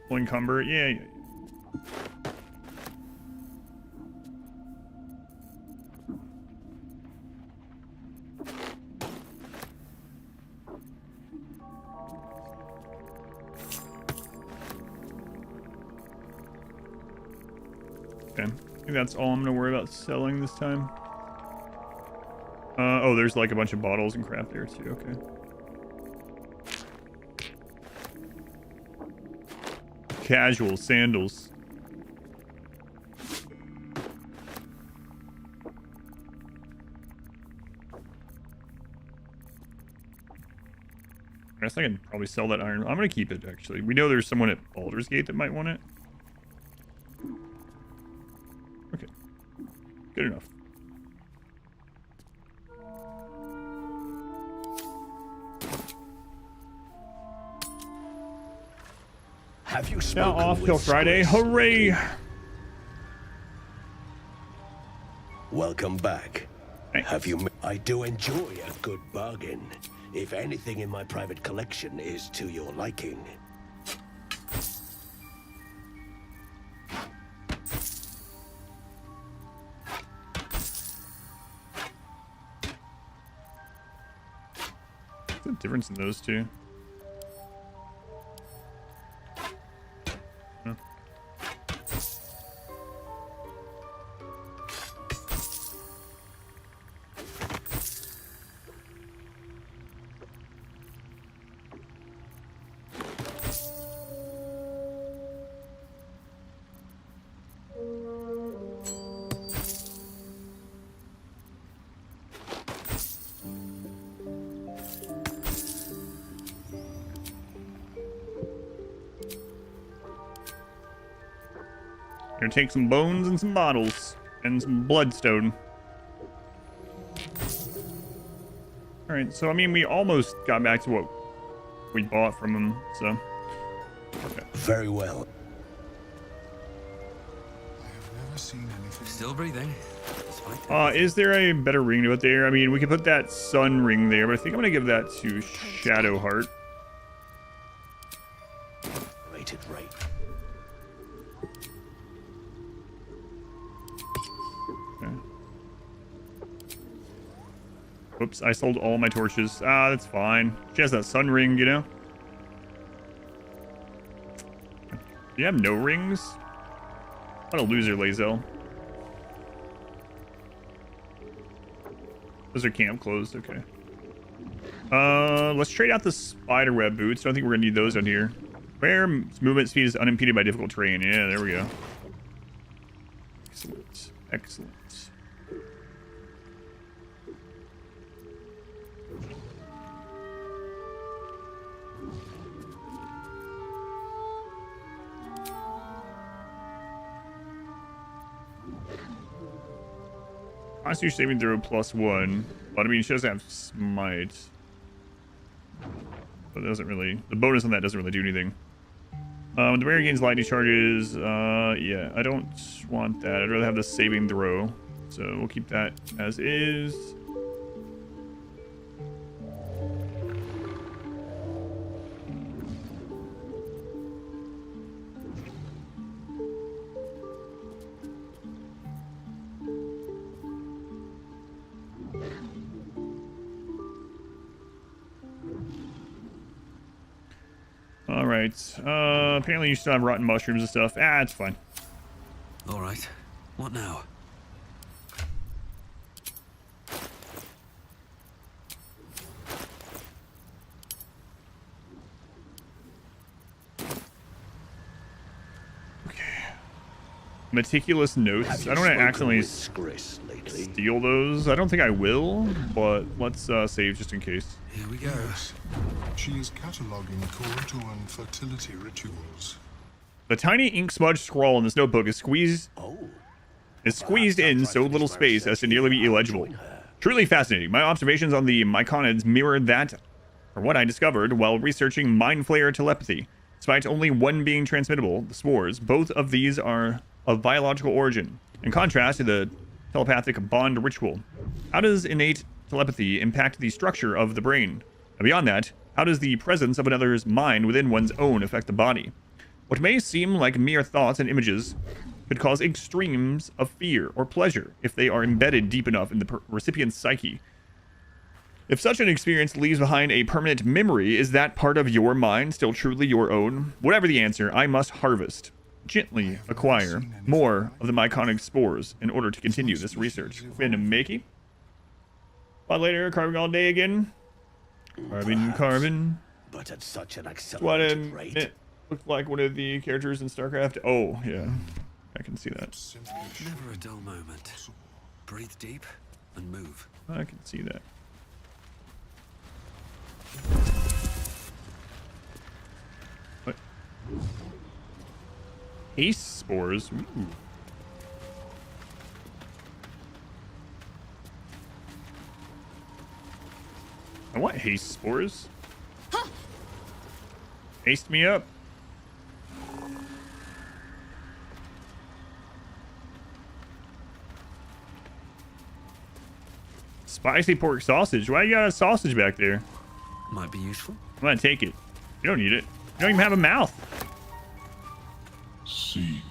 Will encumber. Yeah. Okay, I think that's all I'm gonna worry about selling this time. Oh, there's like a bunch of bottles and crap there too. Okay. Casual sandals. guess I can probably sell that iron. I'm gonna keep it, actually. We know there's someone at Baldur's Gate that might want it. Okay. Good enough. Have you Now spoken off with till Friday. Squis? Hooray! Welcome back. Thanks. Have you? I do enjoy a good bargain. If anything in my private collection is to your liking. What's the difference in those two? Huh. Gonna take some bones and some bottles and some bloodstone. Alright, so I mean, we almost got back to what we bought from him, so. Okay. Very well. Still breathing. Is there a better ring to put there? I mean, we could put that sun ring there, but I think I'm gonna give that to Shadowheart. Rated right. Okay. Whoops, I sold all my torches. Ah, that's fine. She has that sun ring, you know? Do you have no rings? What a loser, Lazel. Those are camp closed, okay. Let's trade out the spiderweb boots. I don't think we're gonna need those on here. Where movement speed is unimpeded by difficult terrain. Yeah, there we go. Excellent. Excellent. Constitution saving throw +1, but I mean, she doesn't have smite. But it doesn't really, the bonus on that doesn't really do anything. The barrier gains lightning charges. Yeah, I don't want that. I'd rather have the saving throw. So we'll keep that as is. Alright, apparently you still have rotten mushrooms and stuff. Ah, it's fine. Alright, what now? Meticulous notes. I don't want to accidentally steal those. I don't think I will, but let's save just in case. Here we go. Yes. She is cataloging Korutuan and fertility rituals. The tiny ink smudge scrawl in this notebook is squeezed in so little space as to nearly be illegible. Truly fascinating. My observations on the myconids mirrored that, or what I discovered while researching mind flayer telepathy. Despite only one being transmittable, the spores, both of these are of biological origin. In contrast to the telepathic bond ritual, how does innate telepathy impact the structure of the brain? And beyond that, how does the presence of another's mind within one's own affect the body? What may seem like mere thoughts and images could cause extremes of fear or pleasure if they are embedded deep enough in the recipient's psyche. If such an experience leaves behind a permanent memory, is that part of your mind still truly your own? Whatever the answer, I must harvest, gently acquire more of the myconic spores in order to continue this research. Been a Makey. But later, carving all day again. Carbon. But at such an What accelerated rate. it looked like one of the characters in StarCraft. Oh, yeah. I can see that. Never a dull moment. Breathe deep and move. I can see that. Haste spores. Ooh. I want haste spores. Huh. Haste me up. Spicy pork sausage. Why you got a sausage back there? Might be useful. I'm gonna take it. You don't need it. You don't even have a mouth. Seek.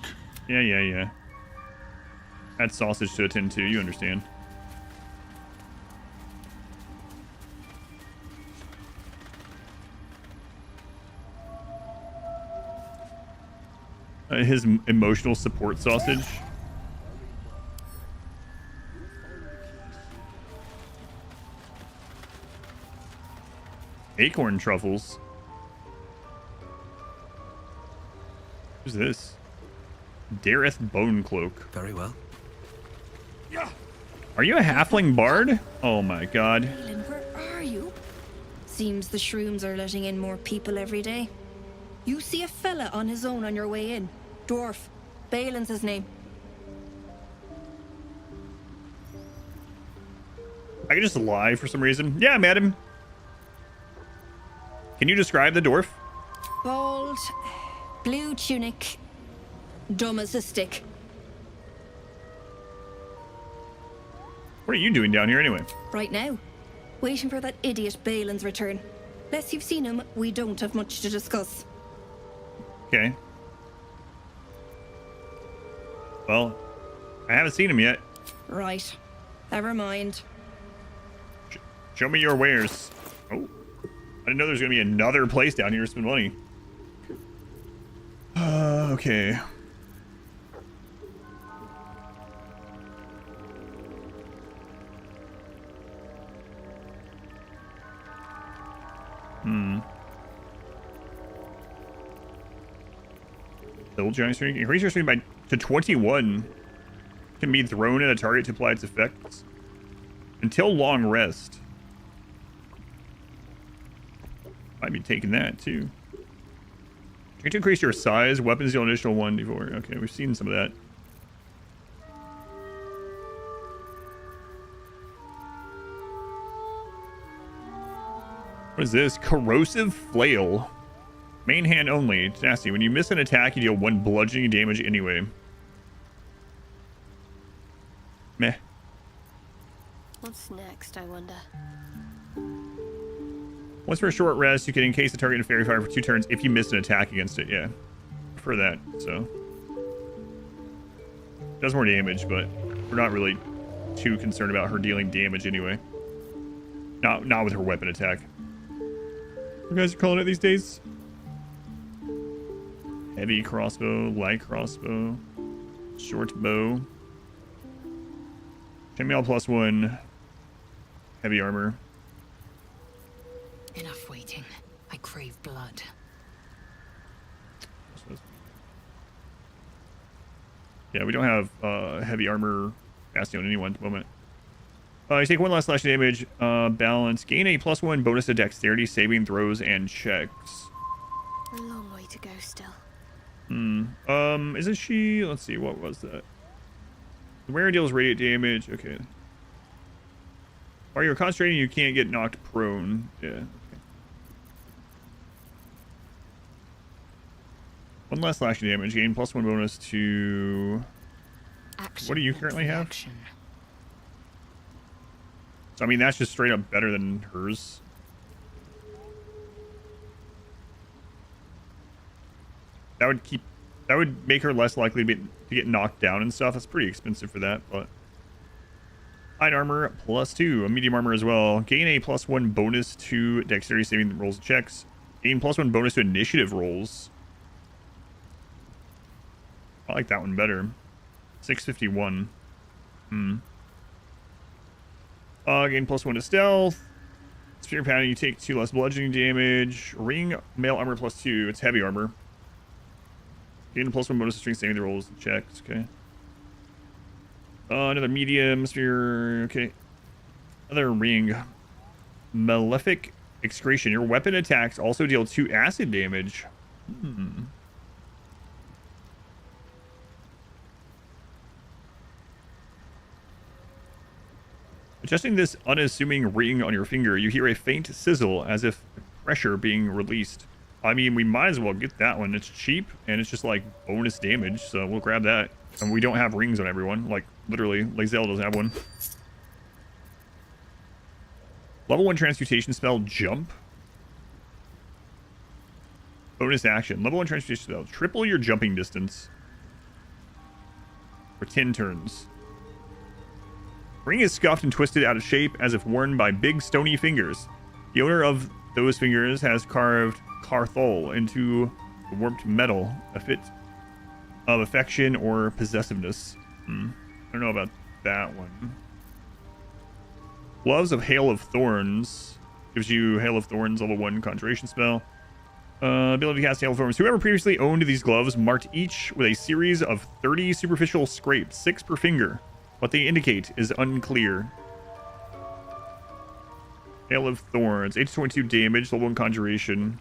Yeah. That's sausage to attend to. You understand. His emotional support sausage. Acorn truffles. Who's this? Dareth Bone Cloak. Very well. Are you a halfling bard? Oh my god. Balin, where are you? Seems the shrooms are letting in more people every day. You see a fella on his own on your way in. Dwarf. Balin's his name. I can just lie for some reason. Yeah, madam. Can you describe the dwarf? Bald, blue tunic, dumb as a stick. What are you doing down here anyway? Right now, waiting for that idiot Balin's return. Unless you've seen him, we don't have much to discuss. Okay. Well, I haven't seen him yet. Right. Never mind. Show me your wares. Oh. I didn't know there's going to be another place down here to spend money. Okay. Build giant strength. Increase your strength to 21. Can be thrown at a target to apply its effects. Until long rest. Might be taking that too. Try to increase your size. Weapons deal an additional 1d4. Okay, we've seen some of that. What is this? Corrosive Flail. Main hand only. It's nasty. When you miss an attack, you deal 1 bludgeoning damage anyway. Meh. What's next, I wonder? Once for a short rest, you can encase the target in fairy fire for 2 turns if you miss an attack against it. Yeah. For that, so. Does more damage, but we're not really too concerned about her dealing damage anyway. Not with her weapon attack. You guys are calling it these days? Heavy crossbow, light crossbow, short bow. Chainmail +1. Heavy armor. Enough waiting. I crave blood. Yeah, we don't have heavy armor casting on anyone at the moment. You take 1 less slashing damage. Balance. Gain a +1 bonus to dexterity, saving throws, and checks. A long way to go still. Isn't she? Let's see. What was that? The wearer deals radiant damage. Okay. While you're concentrating, you can't get knocked prone. Yeah. Okay. 1 less slashing damage. Gain +1 bonus to. Action. What do you currently have? So I mean, that's just straight up better than hers. That would make her less likely to get knocked down and stuff. That's pretty expensive for that, but light armor +2, a medium armor as well. Gain a +1 bonus to dexterity saving rolls and checks. Gain +1 bonus to initiative rolls. I like that one better. 651. Gain +1 to stealth. Spear pounding, you take 2 less bludgeoning damage. Ring mail armor +2. It's heavy armor. Gain a +1 bonus to strength saving the rolls and checks. Okay. Another medium spear. Okay. Another ring. Malefic excretion. Your weapon attacks also deal 2 acid damage. Adjusting this unassuming ring on your finger, you hear a faint sizzle as if pressure being released. I mean, we might as well get that one. It's cheap, and it's just like bonus damage, so we'll grab that. And we don't have rings on everyone. Like, literally, Lae'zel doesn't have one. Level 1 transmutation spell, Jump. Bonus action. Level 1 transmutation spell. Triple your jumping distance for 10 turns. Ring is scuffed and twisted out of shape as if worn by big stony fingers. The owner of those fingers has carved Carthol into the warped metal, a fit of affection or possessiveness. I don't know about that one. Gloves of Hail of Thorns gives you Hail of Thorns, level 1 conjuration spell. Ability to cast Hail of Thorns. Whoever previously owned these gloves marked each with a series of 30 superficial scrapes, 6 per finger. What they indicate is unclear. Hail of Thorns, 8 to 22 damage, level 1 conjuration.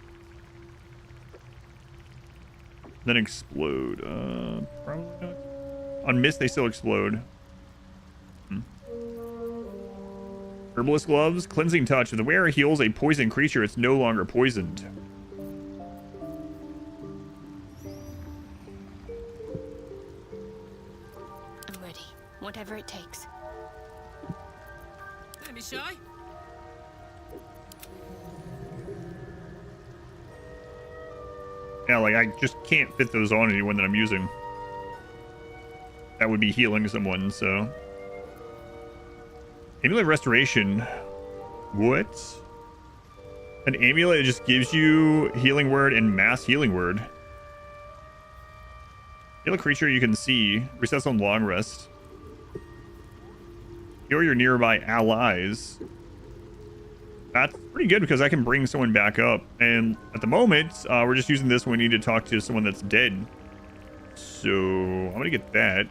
Then explode. Probably not. On miss, they still explode. Herbalist gloves, cleansing touch. If the wearer heals a poisoned creature, it's no longer poisoned. I'm ready. Whatever it takes. Don't be shy. Yeah, like, I just can't fit those on anyone that I'm using. That would be healing someone, so... Amulet Restoration. What? An amulet that just gives you Healing Word and Mass Healing Word. Heal a creature you can see. Resets on long rest. Heal your nearby allies. That's pretty good because I can bring someone back up. And at the moment, we're just using this when we need to talk to someone that's dead. So I'm going to get that.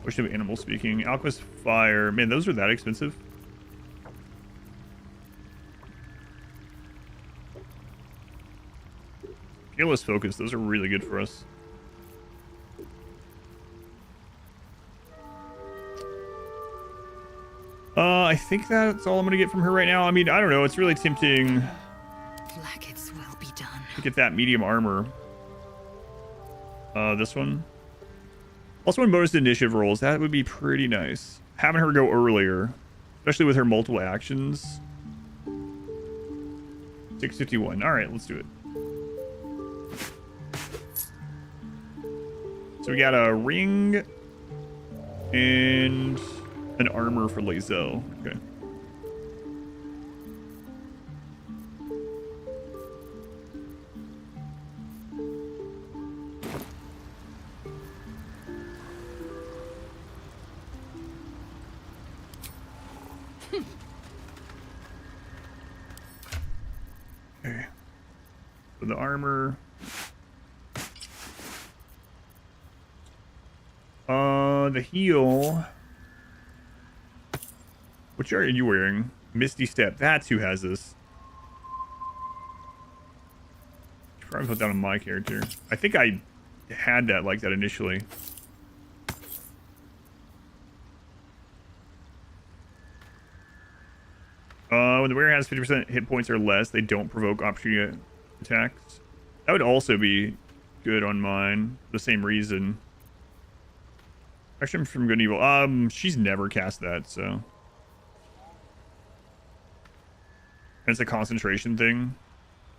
Wish of animal speaking. Alchemist fire. Man, those are that expensive. Fearless focus. Those are really good for us. I think that's all I'm going to get from her right now. I mean, I don't know. It's really tempting Blackets will be done. to get that medium armor. This one. Also, one bonus to initiative rolls. That would be pretty nice. Having her go earlier, especially with her multiple actions. 651. All right, let's do it. So we got a ring and an armor for Lae'zel. Okay. Okay. So the armor. The heal. Which are you wearing? Misty Step. That's who has this. Should probably put that on my character. I think I had that like that initially. When the wearer has 50% hit points or less, they don't provoke opportunity attacks. That would also be good on mine. The same reason. Actually, I'm from Good and Evil. She's never cast that, so. And it's a concentration thing.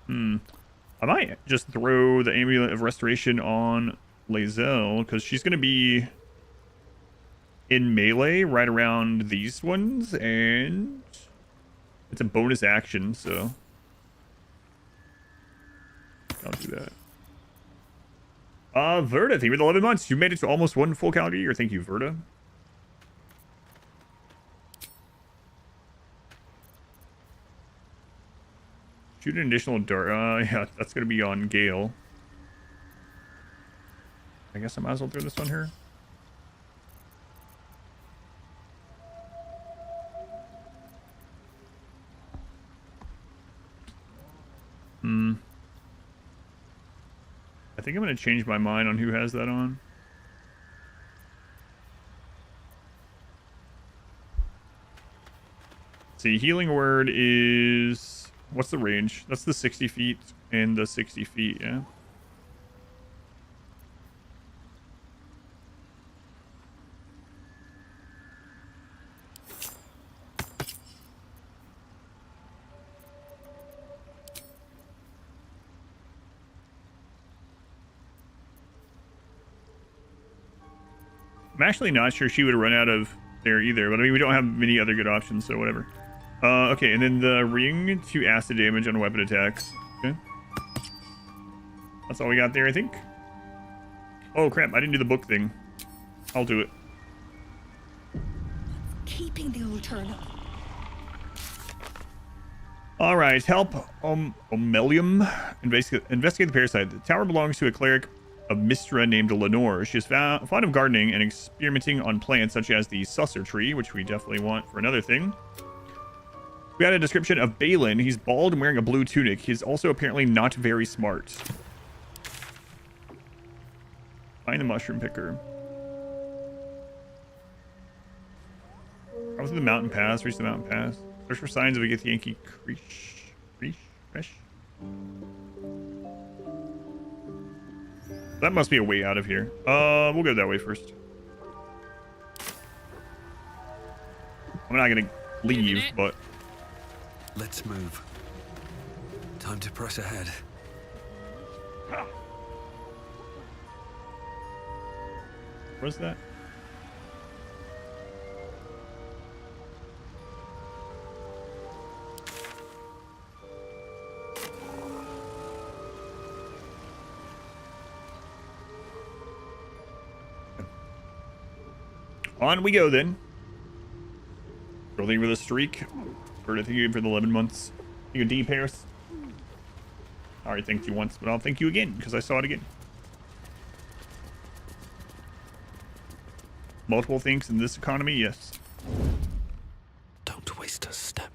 I might just throw the Amulet of Restoration on Lae'zel, because she's going to be in melee right around these ones, and it's a bonus action, so I'll do that. Verda, thank you for the 11 months. You made it to almost 1 full calendar year. Thank you, Verda. Shoot an additional dart. Yeah, that's going to be on Gale. I guess I might as well throw this on her. I think I'm going to change my mind on who has that on. See, healing word is... What's the range? That's the 60 feet and the 60 feet, yeah. I'm actually not sure she would run out of there either, but I mean, we don't have many other good options, so whatever. Okay, and then the ring to acid damage on weapon attacks. Okay. That's all we got there, I think. Oh, crap, I didn't do the book thing. I'll do it. Keeping the old turnip. All right, help Omelium investigate the parasite. The tower belongs to a cleric of Mistra named Lenore. She is fond of gardening and experimenting on plants such as the susser tree, which we definitely want for another thing. We got a description of Balin. He's bald and wearing a blue tunic. He's also apparently not very smart. Find the mushroom picker. Go through the mountain pass. Reach the mountain pass. Search for signs of a Githyanki Creesh. That must be a way out of here. We'll go that way first. I'm not gonna leave, but... Let's move. Time to press ahead. What's that? On we go then. Rolling with a streak. Or I thank you for the 11 months. Thank you, D. Paris. I already thanked you once, but I'll thank you again because I saw it again. Multiple things in this economy, yes. Don't waste a step.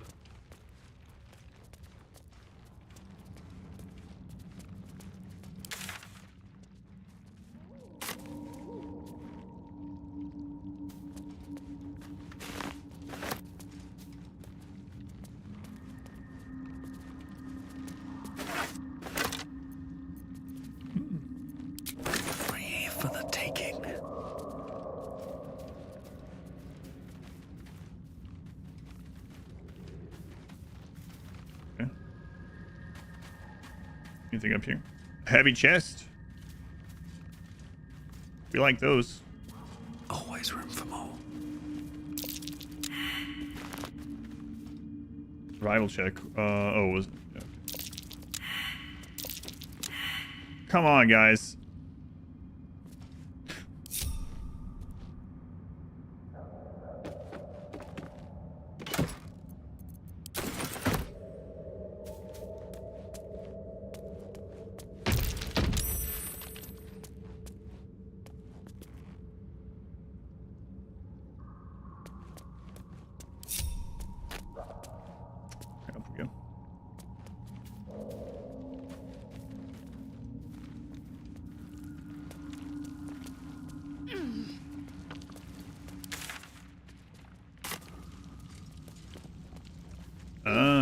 Free for the taking. Okay. Anything up here? Heavy chest. We like those. Always room for more. Survival check. Oh, was it? Okay. Come on, guys. Up we go.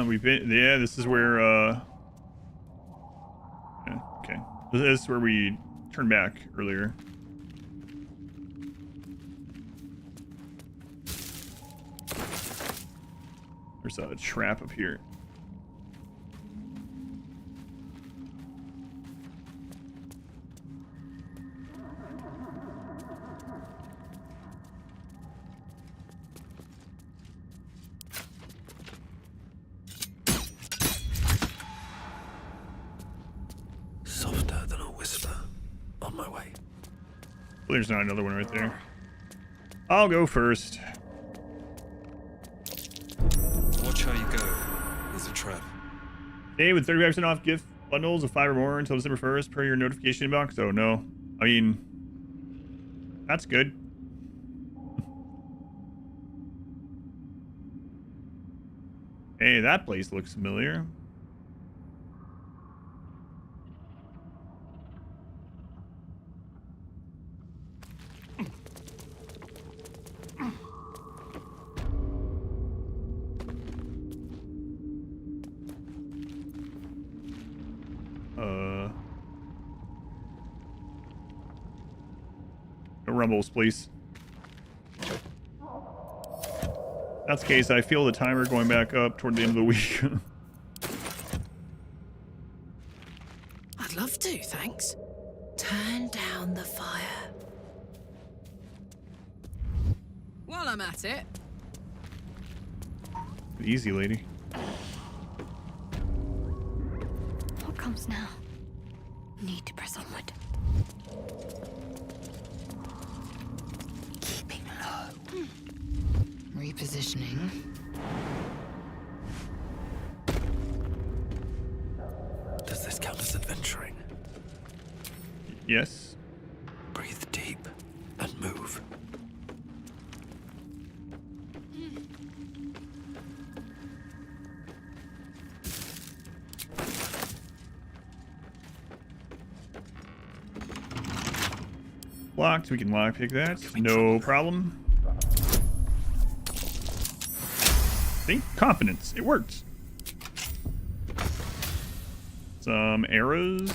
We've been, yeah, this is where, yeah, okay. This is where we turned back earlier. There's a trap up here. Softer than a whisper. On my way. Well, there's not another one right there. I'll go first. Watch how you go. There's a trap. Hey, with 35% off gift bundles of 5 or more until December 1st per your notification inbox. Oh no. I mean, that's good. Hey, that place looks familiar. No rumbles, please. That's the case. I feel the timer going back up toward the end of the week. I'd love to, thanks. Turn down the fire. While I'm at it. Easy, lady. What comes now? Need to press onward. Keeping low. Repositioning. Does this count as adventuring? Yes. Breathe deep and move. Locked. We can lockpick that. No problem. See? Confidence. It works. Some arrows.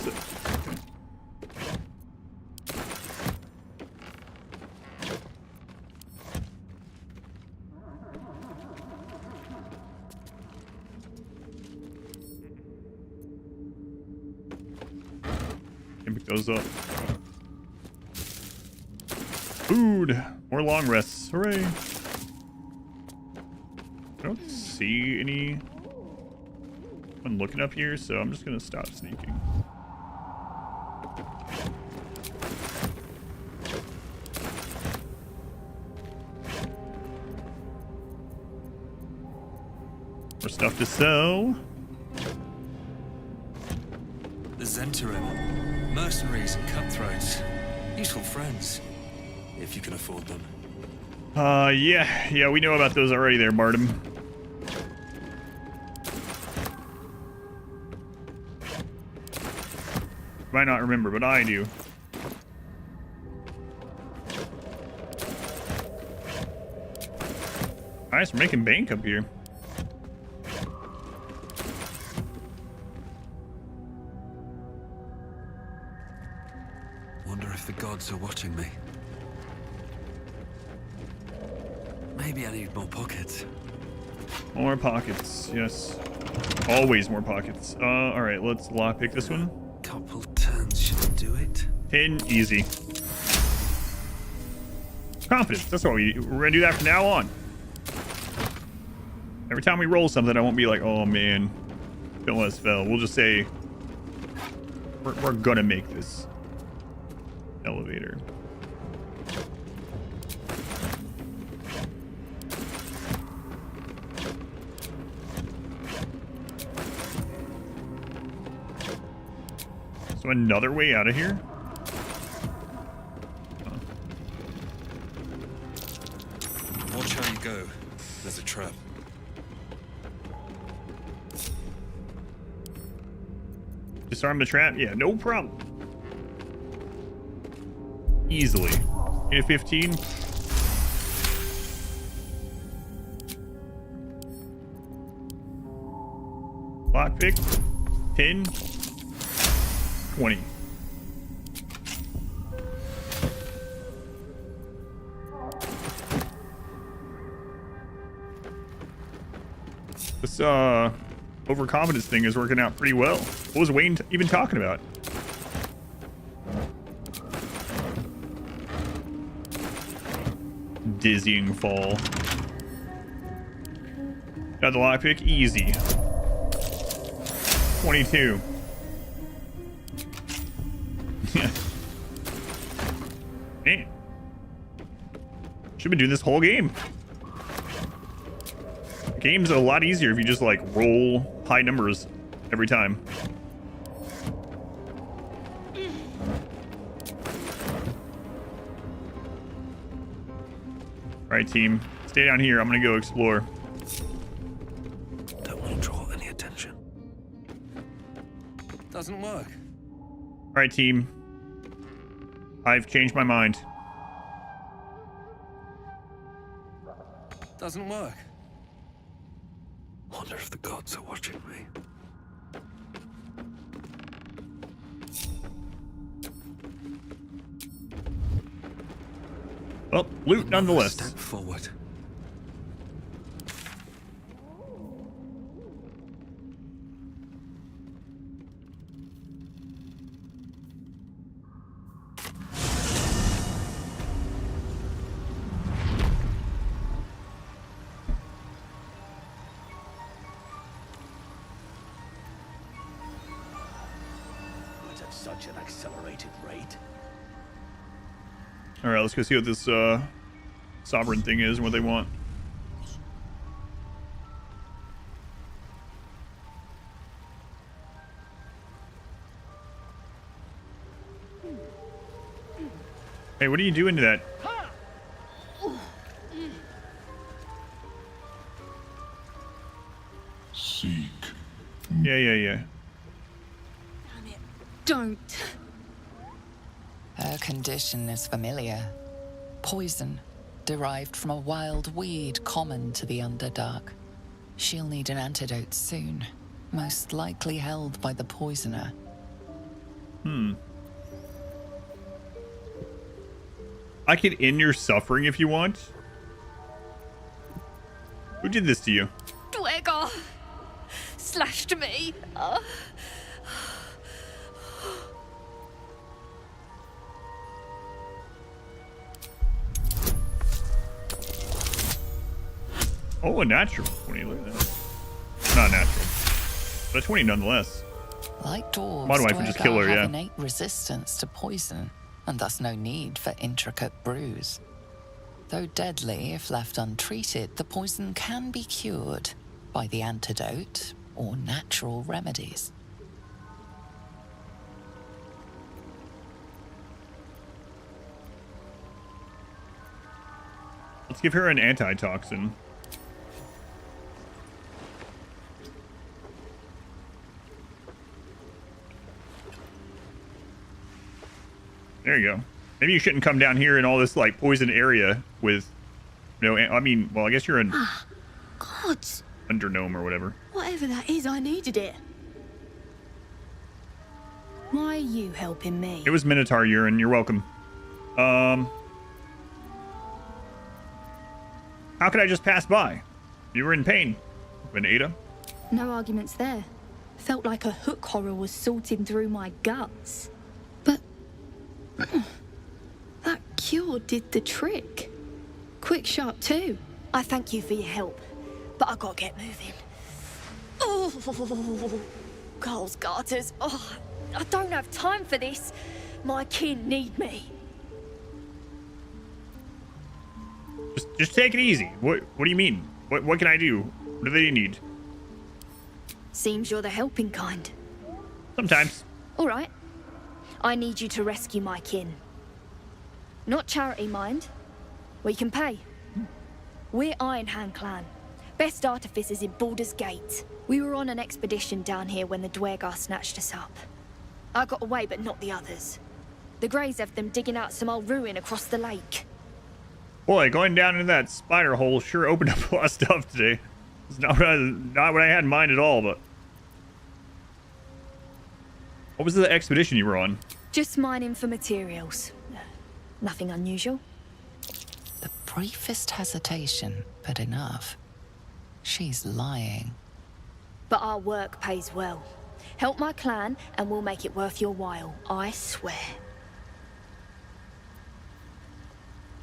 Can pick those up. Food. More long rests. Hooray. I don't see anyone looking up here, so I'm just gonna stop sneaking. More stuff to sell. The Zentarim. Mercenaries and cutthroats. Useful friends. If you can afford them. Yeah, we know about those already there, Martin. Might not remember, but I do. Nice, we're making bank up here. Wonder if the gods are watching me. Maybe I need more pockets. More pockets, yes. Always more pockets. Alright, let's lockpick this one. Couple turns should do it. 10, easy. Confidence, that's what we're gonna do that from now on. Every time we roll something, I won't be like, oh man, don't let us fail. We'll just say, we're gonna make this elevator. So another way out of here? Oh. Watch how you go. There's a trap. Disarm the trap? Yeah, no problem. Easily. In 15. Lockpick. 10. 20. This overconfidence thing is working out pretty well. What was Wayne even talking about? Dizzying fall. Got the lockpick, easy. 22. Man. Should've been doing this whole game. The game's a lot easier if you just like roll high numbers every time. Alright, team. Stay down here. I'm gonna go explore. Don't want to draw any attention. Doesn't work. Alright, team. I've changed my mind. Doesn't work. Wonder if the gods are watching me. Well, loot nonetheless. Step forward. But at such an accelerated rate. All right, let's go see what this sovereign thing is and what they want. Hey, what are you doing to that? Seek. Yeah. Don't. Her condition is familiar. Poison, derived from a wild weed common to the Underdark. She'll need an antidote soon, most likely held by the poisoner. I can end your suffering if you want. Who did this to you? Dwegar slashed me. Oh, a natural 20. Look at that. Not natural, but a 20 nonetheless. Like dwarves, My wife would just kill her, have yeah. innate resistance to poison, and thus no need for intricate brews. Though deadly if left untreated, the poison can be cured by the antidote or natural remedies. Let's give her an antitoxin. There you go. Maybe you shouldn't come down here in all this like poison area with no. I mean, well, I guess you're an God, undergnome or whatever. whatever that is, I needed it. Why are you helping me? It was Minotaur urine. You're welcome. How could I just pass by? You were in pain, Ada. No arguments there. Felt like a hook horror was sorting through my guts. But that cure did the trick. Quick, sharp too. I thank you for your help, but I gotta get moving. Oh, Carl's garters. Oh, I don't have time for this. My kin need me. Just take it easy. What do you mean? What can I do? What do they need? Seems you're the helping kind. Sometimes. All right. I need you to rescue my kin. Not charity, mind. We can pay. We're Iron Hand Clan. Best artificers in Baldur's Gate. We were on an expedition down here when the Dwegar snatched us up. I got away, but not the others. The Greys have them digging out some old ruin across the lake. Boy, going down into that spider hole sure opened up a lot of stuff today. It's not what I had in mind at all, but... What was the expedition you were on? Just mining for materials. Nothing unusual. The briefest hesitation, but enough. She's lying. But our work pays well. Help my clan, and we'll make it worth your while. I swear.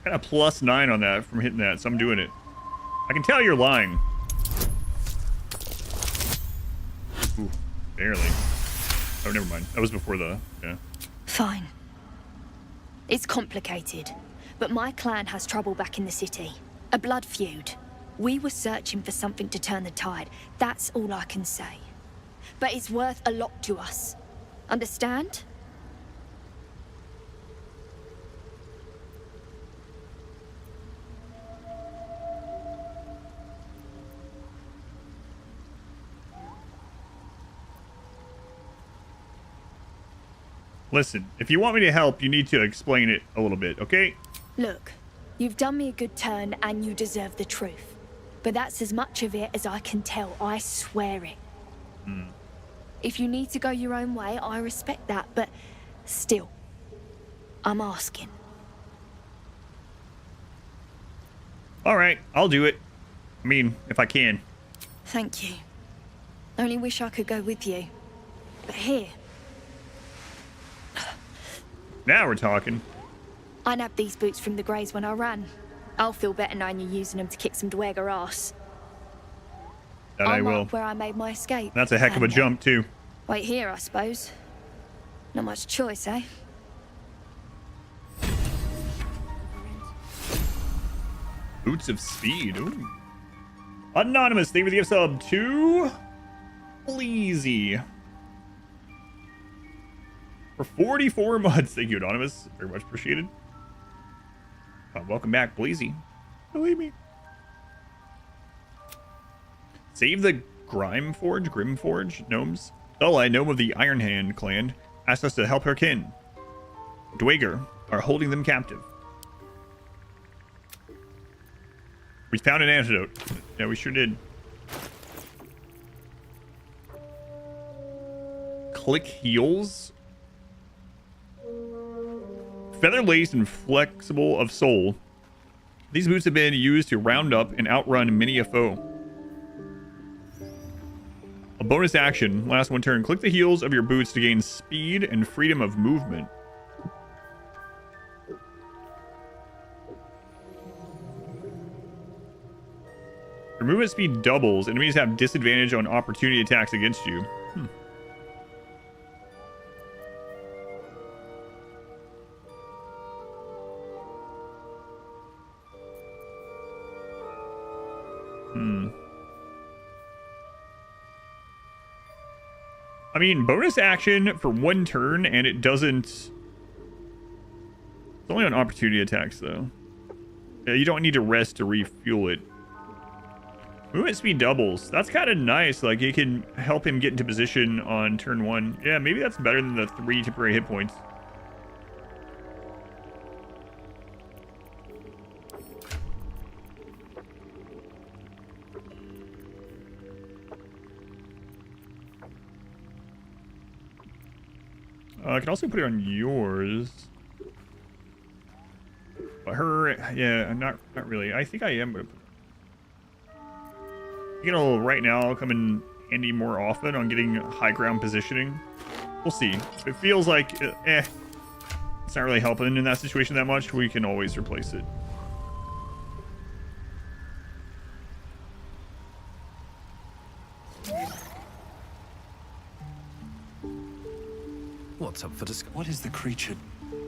I got a +9 on that from hitting that, so I'm doing it. I can tell you're lying. Ooh, barely. Oh, never mind. That was before the... Yeah. Fine. It's complicated, but my clan has trouble back in the city. A blood feud. We were searching for something to turn the tide. That's all I can say. But it's worth a lot to us. Understand? Listen, if you want me to help, you need to explain it a little bit, okay? Look, you've done me a good turn and you deserve the truth. But that's as much of it as I can tell, I swear it. If you need to go your own way, I respect that, but still, I'm asking. Alright, I'll do it. I mean, if I can. Thank you. Only wish I could go with you. But here, Now we're talking. I nabbed these boots from the Greys when I ran. I'll feel better knowing you're using them to kick some Dweger ass. That I I'll will. mark where I made my escape. That's a heck of a And, jump, too. Wait here, I suppose. Not much choice, eh? Boots of Speed. Ooh. Anonymous, thank you for the gift sub to Bleezy. For 44 months. Thank you, Anonymous. Very much appreciated. Welcome back, Bleezy. Believe me. Save the Grimforge gnomes. Ella, gnome of the Iron Hand clan, asked us to help her kin. Dweger are holding them captive. We found an antidote. Yeah, we sure did. Click heels. Feather-laced and flexible of soul. These boots have been used to round up and outrun many a foe. A bonus action. Last one turn. Click the heels of your boots to gain speed and freedom of movement. Your movement speed doubles. Enemies have disadvantage on opportunity attacks against you. I mean, bonus action for one turn, and it doesn't... It's only on opportunity attacks, though. Yeah, you don't need to rest to refuel it. Movement speed doubles. That's kind of nice. Like, it can help him get into position on turn 1. Yeah, maybe that's better than the 3 temporary hit points. I can also put it on yours. But her, yeah, not really. I think I am gonna put it. You know, right now I'll come in handy more often on getting high ground positioning. We'll see. If it feels like, it's not really helping in that situation that much, we can always replace it. What's up for what is the creature?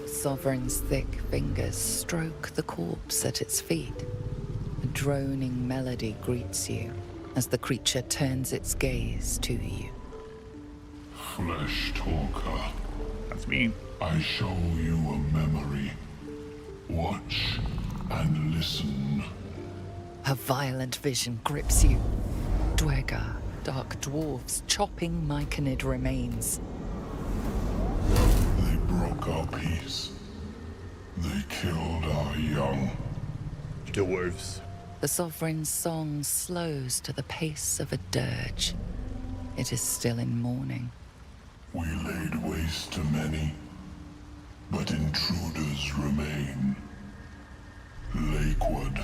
Sovereign's thick fingers stroke the corpse at its feet. A droning melody greets you as the creature turns its gaze to you. Flesh talker. That's me. I show you a memory. Watch and listen. A violent vision grips you. Dweger, dark dwarves chopping myconid remains. They broke our peace. They killed our young. Dwarves. The Sovereign's song slows to the pace of a dirge. It is still in mourning. We laid waste to many, but intruders remain. Lakewood.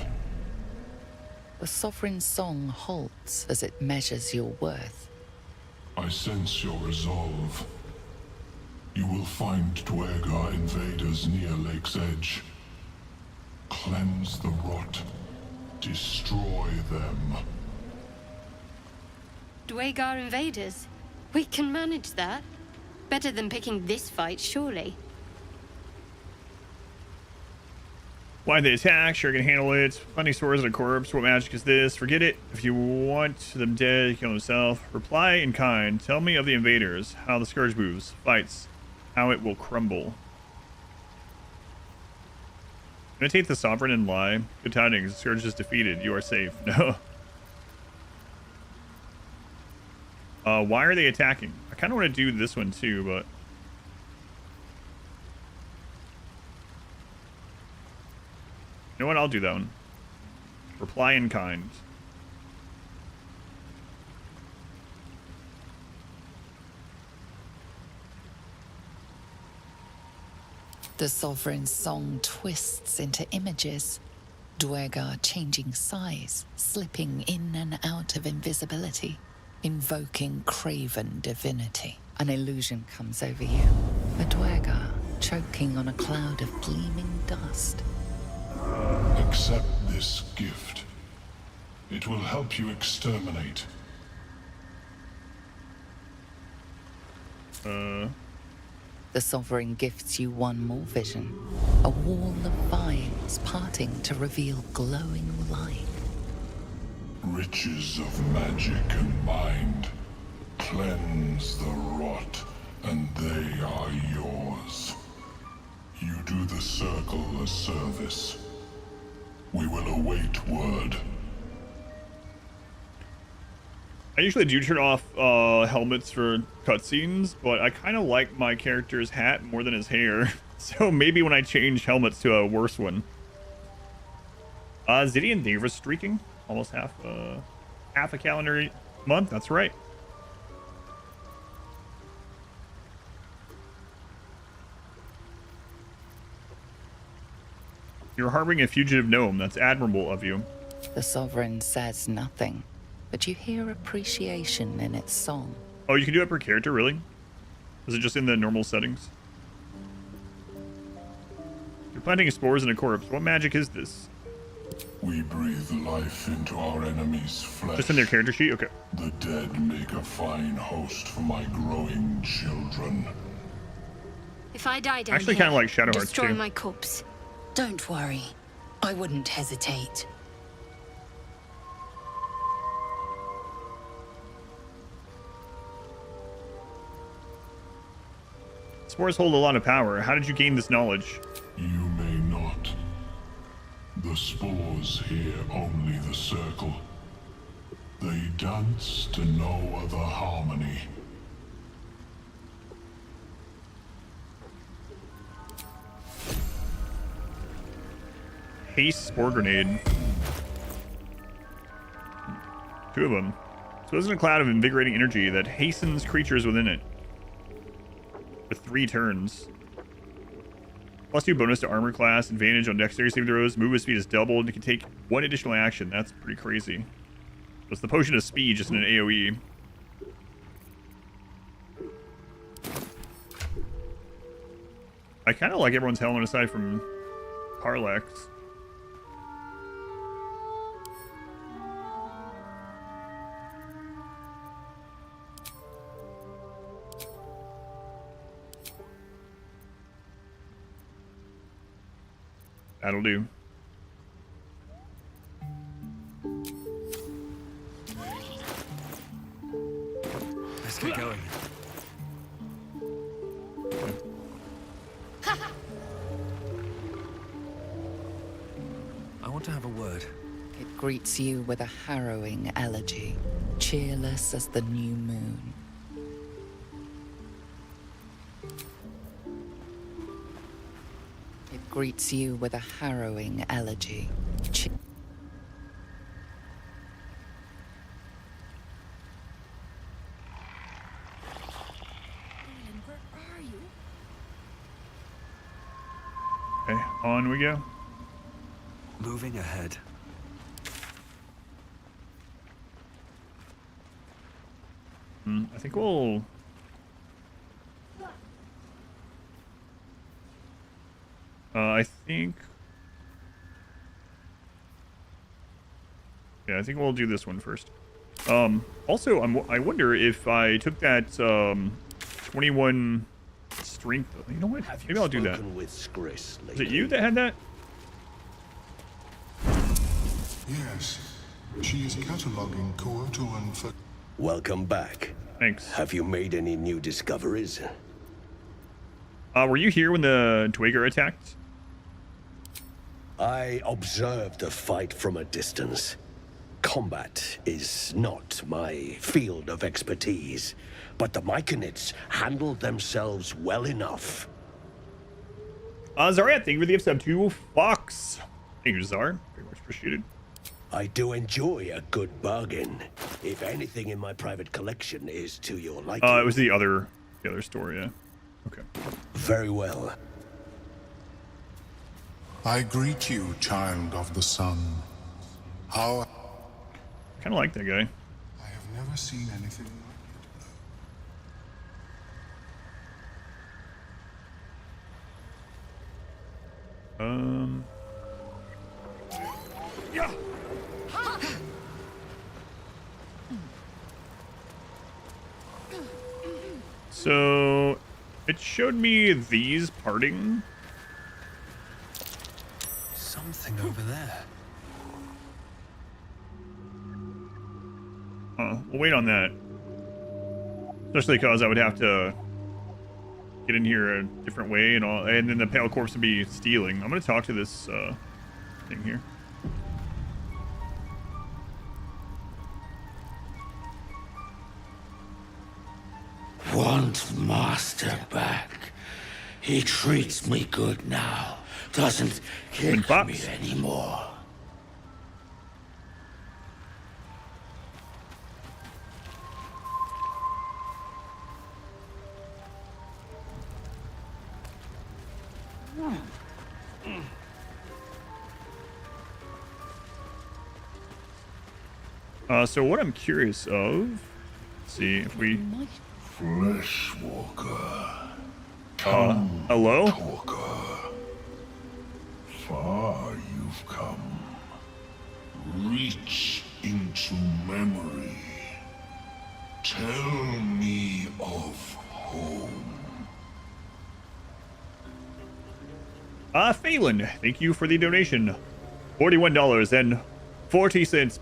The Sovereign's song halts as it measures your worth. I sense your resolve. You will find Dweger invaders near Lake's Edge. Cleanse the rot. Destroy them. Dweger invaders? We can manage that. Better than picking this fight, surely. Why they attack? Sure, can handle it. Funny swords and a corpse. What magic is this? Forget it. If you want them dead, kill himself. Reply in kind. Tell me of the invaders. How the scourge moves. Fights. How it will crumble. Imitate the sovereign and lie. Good tidings. The scourge is defeated. You are safe. No. Why are they attacking? I kind of want to do this one too, but... You know what? I'll do that one. Reply in kind. The Sovereign's song twists into images. Dwergar changing size, slipping in and out of invisibility, invoking craven divinity. An illusion comes over you. A Dwergar choking on a cloud of gleaming dust. Accept this gift. It will help you exterminate. The Sovereign gifts you one more vision. A wall of vines parting to reveal glowing light. Riches of magic and mind. Cleanse the rot, and they are yours. You do the Circle a service. We will await word. I usually do turn off helmets for cutscenes, but I kind of like my character's hat more than his hair. So maybe when I change helmets to a worse one. Zidian, thank you for streaking. Almost half a calendar month. That's right. You're harboring a fugitive gnome. That's admirable of you. The Sovereign says nothing, but you hear appreciation in its song. Oh, you can do it per character, really? Is it just in the normal settings? You're planting spores in a corpse. What magic is this? We breathe life into our enemy's flesh. Just in their character sheet? Okay. The dead make a fine host for my growing children. If I die down Actually, here, kind of like Shadow Hearts, destroy too. my corpse. Don't worry. I wouldn't hesitate. Spores hold a lot of power. How did you gain this knowledge? You may not. The spores hear only the Circle. They dance to no other harmony. Haste spore grenade. 2 of them. So it's in a cloud of invigorating energy that hastens creatures within it. For 3 turns. +2 bonus to armor class, advantage on dexterity saving throws, movement speed is doubled, you can take 1 additional action. That's pretty crazy. So it's the potion of speed just in an AoE. I kind of like everyone's helmet aside from Parlex. That'll do. Let's get going. I want to have a word. It greets you with a harrowing elegy, cheerless as the new moon. It greets you with a harrowing elegy. Okay, on we go. Moving ahead. I think we'll... I think... Yeah, I think we'll do this one first. Also, I wonder if I took that 21 strength... You know what? Maybe I'll do that. Is it you that had that? Yes. She is cataloging Coatoan for... Welcome back. Thanks. Have you made any new discoveries? Were you here when the Dweger attacked? I observed the fight from a distance. Combat is not my field of expertise, but the Myconids handled themselves well enough. Zarya, thank you for the episode 2 Fox. Thank you, Zar. Very much appreciated. I do enjoy a good bargain. If anything in my private collection is to your liking. It was the other store, yeah. Okay. Very well. I greet you, child of the sun. How... Kind of like that guy. I have never seen anything like Yeah. So it showed me these parting. Something over there. We'll wait on that. Especially because I would have to get in here a different way and all, and then the Pale Corpse would be stealing. I'm gonna talk to this thing here. Want Master back. He treats me good now. Doesn't kick me anymore. So what I'm curious of, let's see if we... Fleshwalker. Come, hello? Talker. Far you've come. Reach into memory. Tell me of home. Phelan, thank you for the donation. $41.40.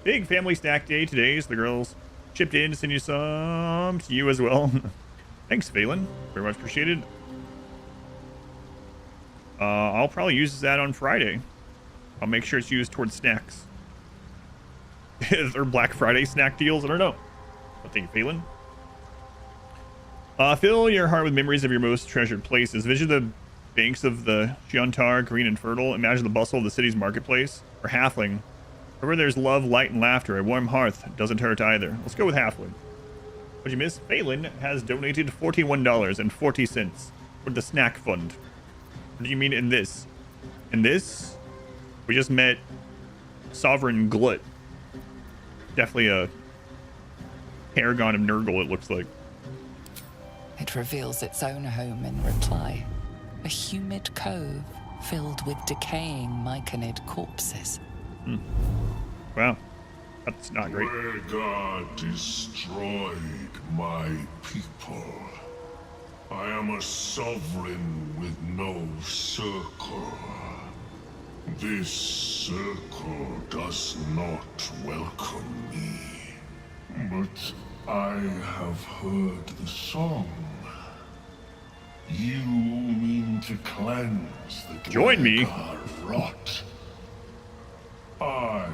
Big family snack day today, so the girls chipped in to send you some to you as well. Thanks, Phelan. Very much appreciated. I'll probably use that on Friday. I'll make sure it's used towards snacks. Is there Black Friday snack deals? I don't know. But thank you, Phelan. Fill your heart with memories of your most treasured places. Vision the banks of the Giantar, green and fertile. Imagine the bustle of the city's marketplace. Or Halfling. Wherever there's love, light, and laughter, a warm hearth doesn't hurt either. Let's go with Halfling. What'd you miss? Phelan has donated $41.40 for the snack fund. What do you mean in this? In this? We just met Sovereign Glut. Definitely a paragon of Nurgle, it looks like. It reveals its own home in reply. A humid cove filled with decaying myconid corpses. Wow. That's not great. Where God destroyed my people. I am a sovereign with no circle. This circle does not welcome me. But I have heard the song. You mean to cleanse the Join me. rot. I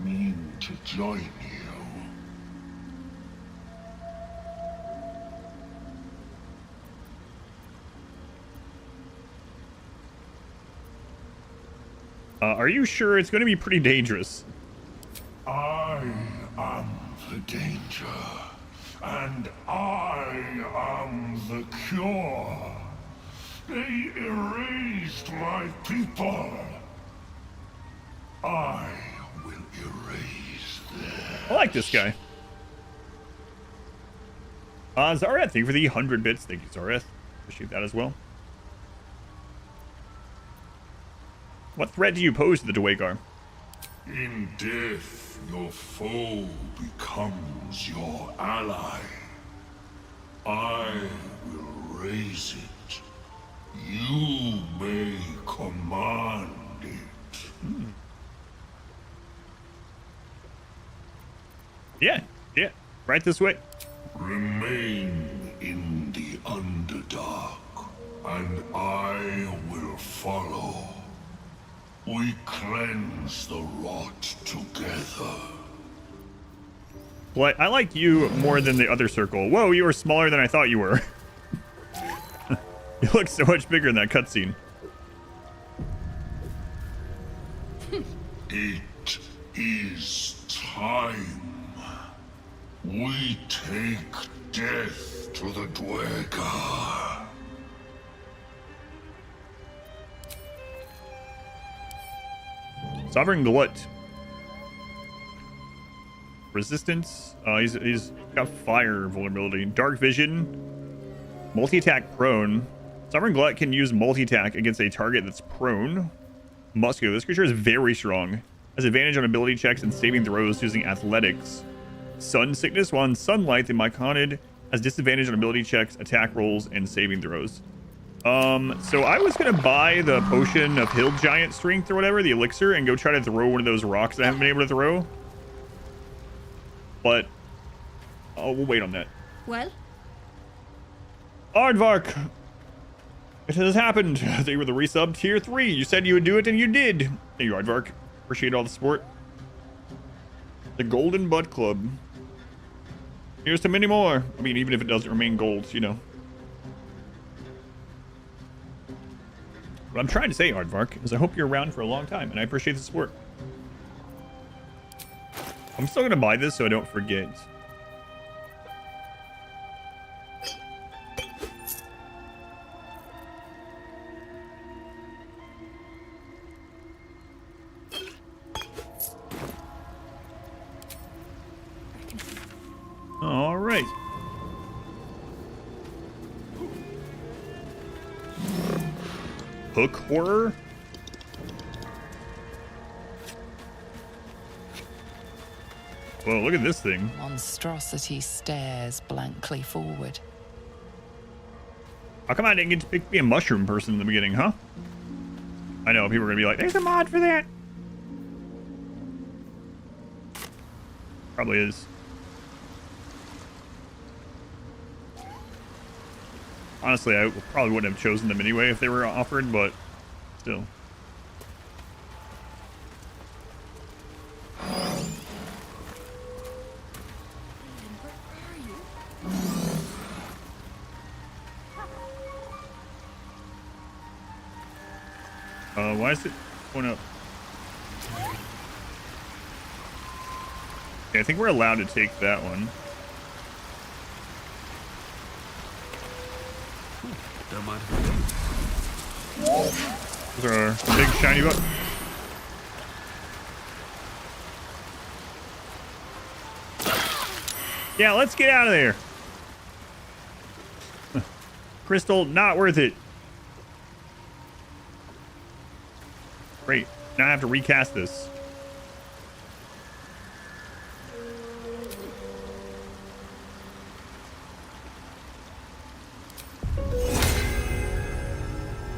mean to join you. Are you sure it's going to be pretty dangerous? I am the danger, and I am the cure. They erased my people. I will erase them. I like this guy. Zareth, thank you for the 100 bits. Thank you, Zareth. Appreciate that as well. What threat do you pose to the Dwagar? In death, your foe becomes your ally. I will raise it. You may command it. Yeah, right this way. Remain in the Underdark, and I will follow. We cleanse the rot together. Well, I like you more than the other circle. Whoa, you were smaller than I thought you were. You look so much bigger in that cutscene. It is time. We take death to the Dwagar. Sovereign Glut. Resistance. He's got fire vulnerability. Dark vision. Multi-attack prone. Sovereign Glut can use multi-attack against a target that's prone. Muscular. This creature is very strong. Has advantage on ability checks and saving throws using athletics. Sun sickness. While in sunlight, the Myconid has disadvantage on ability checks, attack rolls, and saving throws. So I was gonna buy the potion of Hill Giant Strength or whatever, the elixir, and go try to throw one of those rocks I haven't been able to throw. But we'll wait on that. Well? Aardvark! It has happened. They were the resub tier 3. You said you would do it, and you did. Thank you, Aardvark. Appreciate all the support. The Golden Butt Club. Here's to many more. I mean, even if it doesn't remain gold, you know. What I'm trying to say, Aardvark, is I hope you're around for a long time, and I appreciate the support. I'm still going to buy this so I don't forget. All right. Hook horror? Whoa, look at this thing. Monstrosity stares blankly forward. How come I didn't get to pick be a mushroom person in the beginning, huh? I know, people are going to be like, there's a mod for that. Probably is. Honestly, I probably wouldn't have chosen them anyway if they were offered, but still. Why is it going up? Yeah, I think we're allowed to take that one. Don't mind. Those are our big shiny buck. Yeah, let's get out of there. Crystal, not worth it. Great. Now I have to recast this.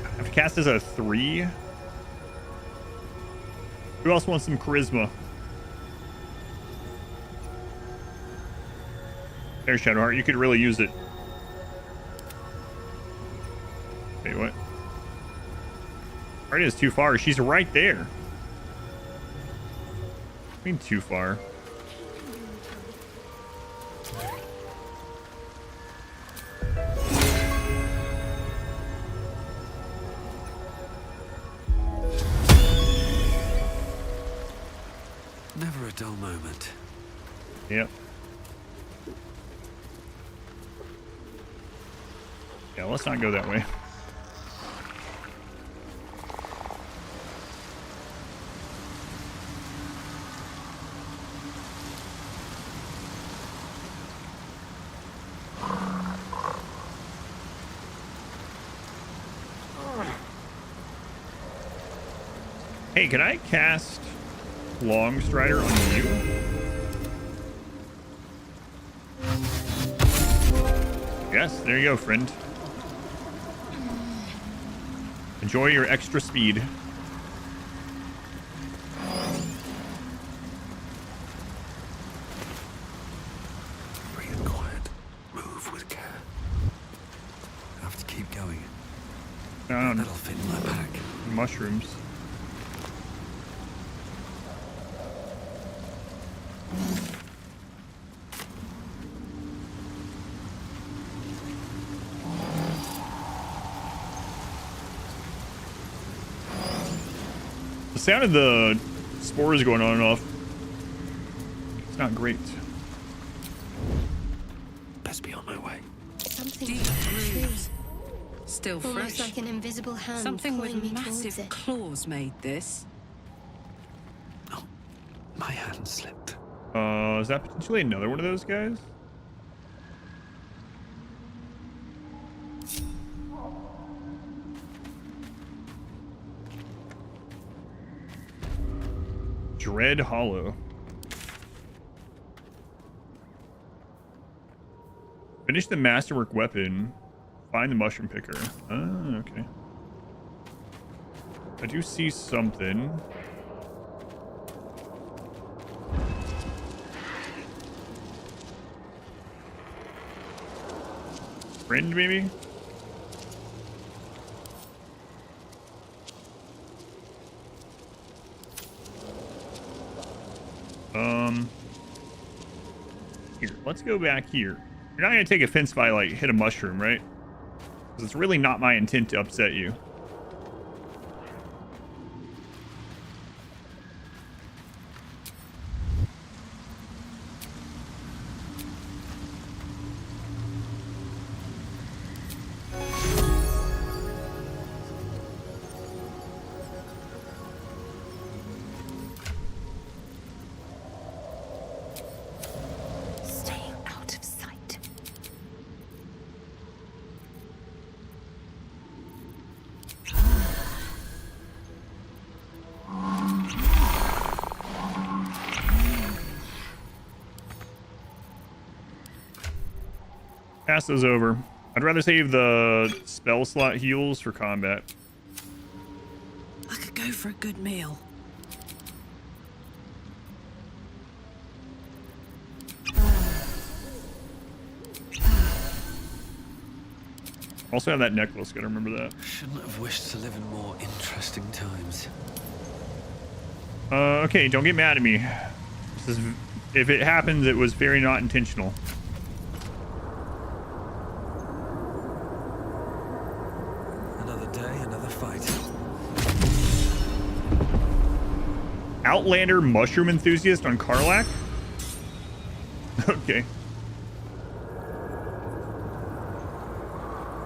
I have to cast as a 3. Who else wants some charisma? There's Shadowheart. You could really use it. Wait, what? Already is too far. She's right there. I mean, too far. Never a dull moment. Yep. Yeah, let's not go that way. Hey, can I cast Long Strider on you? Yes, there you go, friend. Enjoy your extra speed. Breathe quiet. Move with care. I have to keep going. That'll fit in my pack. Mushrooms. The sound of the spores going on and off. It's not great. Best be on my way. Something Deep grooves. Still almost fresh. like an invisible hand Something pulling with me towards massive it. claws made this. hand slipped. Is that potentially another one of those guys? Dread Hollow. Finish the masterwork weapon. Find the mushroom picker. Ah, okay. I do see something. Friend, maybe? Here, let's go back here. You're not gonna take offense if I, like, hit a mushroom, right? Because it's really not my intent to upset you. Staying out of sight. Pass those over. I'd rather save the spell slot heals for combat. I could go for a good meal. Also have that necklace, gotta remember that. Shouldn't have wished to live in more interesting times. Okay, don't get mad at me. This is, if it happens, it was very not intentional. Another day, another fight. Outlander mushroom enthusiast on Karlak? Okay.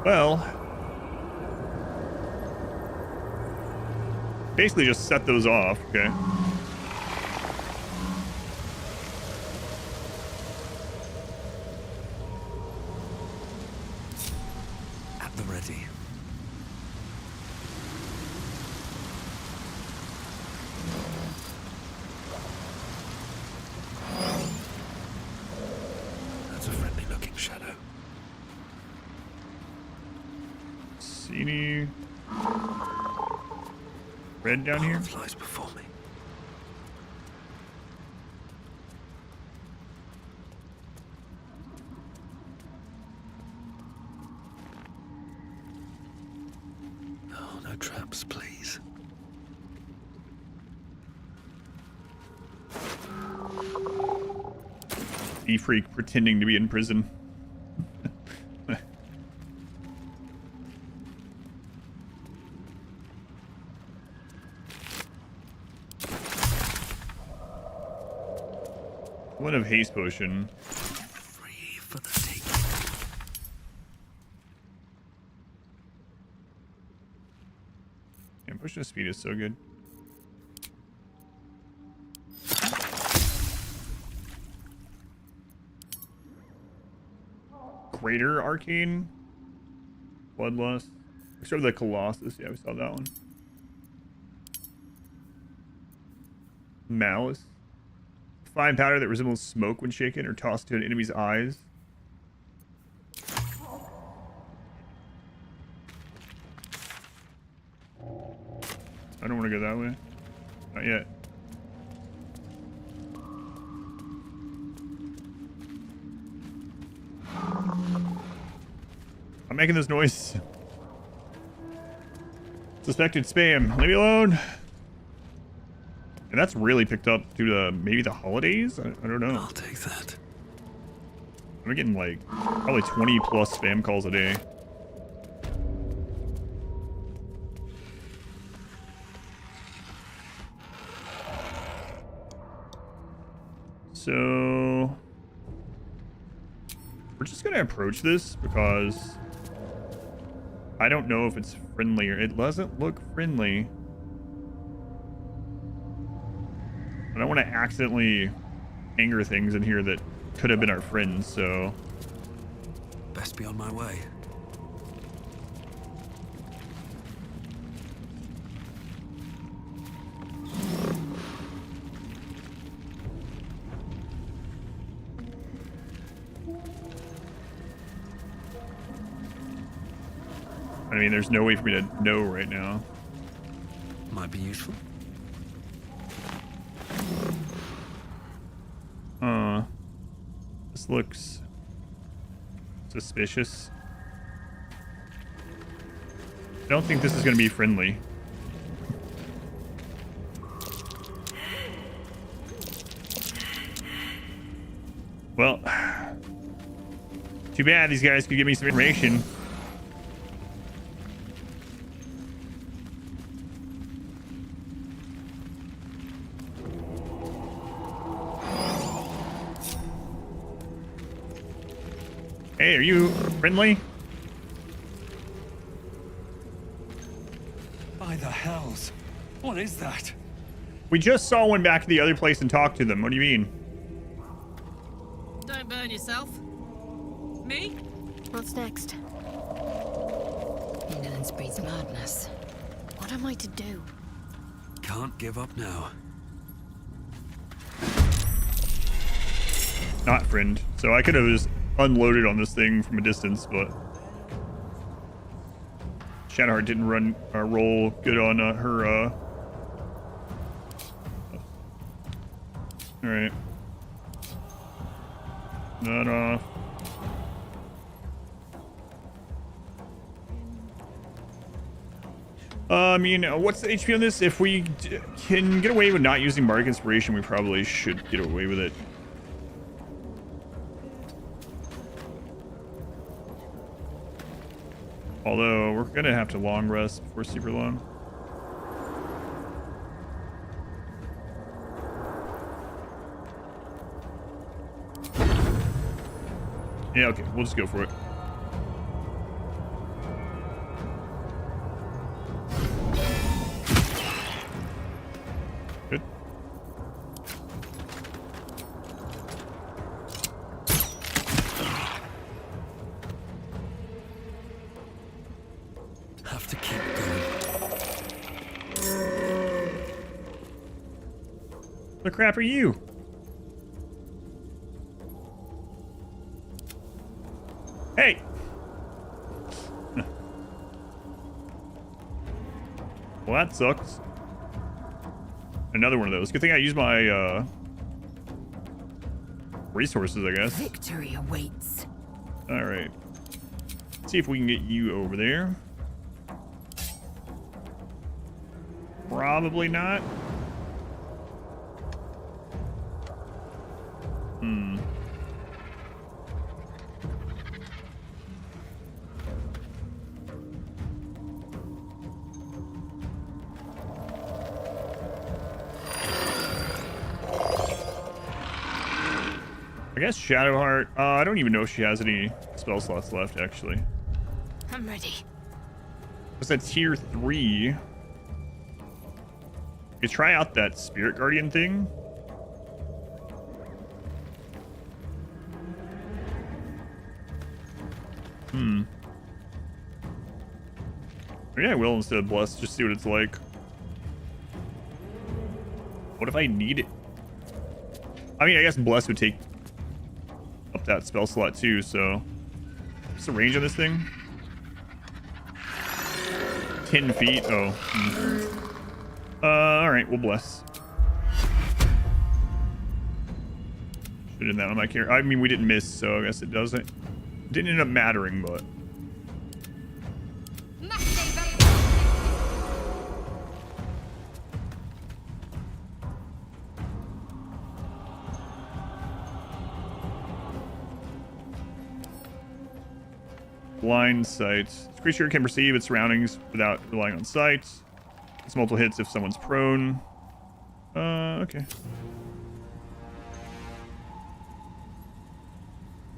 Well, basically just set those off, okay? At the ready. That's a friendly looking shadow. See any red down here? Flies before me. Oh, no traps, please. E-freak pretending to be in prison. One of haste potion. Free for the taking. Yeah, potion of speed is so good. Greater Arcane. Bloodlust. Let's go to the Colossus. Yeah, we saw that one. Malice. Fine powder that resembles smoke when shaken or tossed to an enemy's eyes. I don't want to go that way. Not yet. I'm making this noise. Suspected spam. Leave me alone. And that's really picked up due to maybe the holidays? I don't know. I'll take that. I'm getting like probably 20 plus spam calls a day. So we're just gonna approach this because I don't know if it's friendly or it doesn't look friendly. I'm I don't want to accidentally anger things in here that could have been our friends, so... Best be on my way. I mean, there's no way for me to know right now. Might be useful. This looks suspicious. I don't think this is going to be friendly. Well, too bad. These guys could give me some information. Hey, are you friendly? By the hells. What is that? We just saw one back at the other place and talked to them. What do you mean? Don't burn yourself. Me? What's next? Indolence breeds madness. What am I to do? Can't give up now. Not friend. So I could have just unloaded on this thing from a distance, but Shadowheart didn't roll good on her. All right. Not off. I mean, what's the HP on this? If we can get away with not using Bardic Inspiration, we probably should get away with it. Although, we're gonna have to long rest before super long. Yeah, okay, we'll just go for it. Good. Have to keep going. The crap are you? Hey! Well, that sucks. Another one of those. Good thing I used my resources, I guess. Victory awaits. All right. Let's see if we can get you over there. Probably not. I guess Shadowheart. I don't even know if she has any spell slots left, actually. I'm ready. What's that tier 3? You could try out that Spirit Guardian thing. Maybe I will instead of Bless, just see what it's like. What if I need it? I mean, I guess Bless would take up that spell slot too, so... What's the range on this thing? 10 feet. Oh. Alright, we'll Bless. Should've done that on my character. I mean, we didn't miss, so I guess it doesn't. Didn't end up mattering, but... Blind sight. This creature can perceive its surroundings without relying on sight. It's multiple hits if someone's prone. Okay.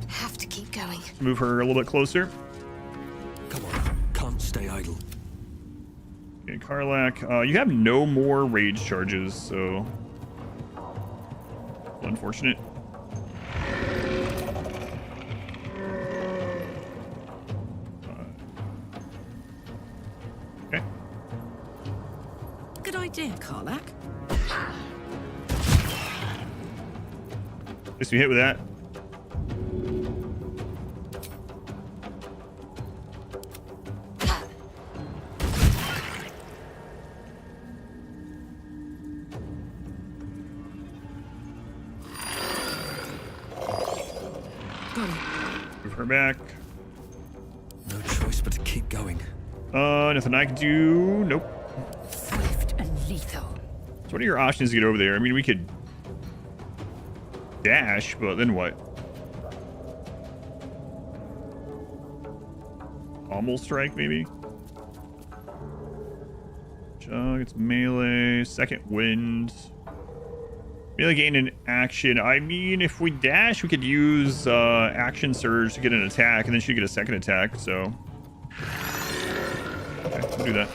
Have to keep going. Move her a little bit closer. Come on, can't stay idle. Okay, Karlak. You have no more rage charges, so Unfortunate. Okay. Good idea, Karlak. At least we hit with that. Move her back. No choice but to keep going. Nothing I can do. Nope. Swift and lethal. So what are your options to get over there? I mean, we could dash, but then what? Pommel strike, maybe? Chug, it's melee. Second wind. Melee gain an action. I mean, if we dash, we could use action surge to get an attack, and then she'd get a second attack, so... Okay, we'll do that.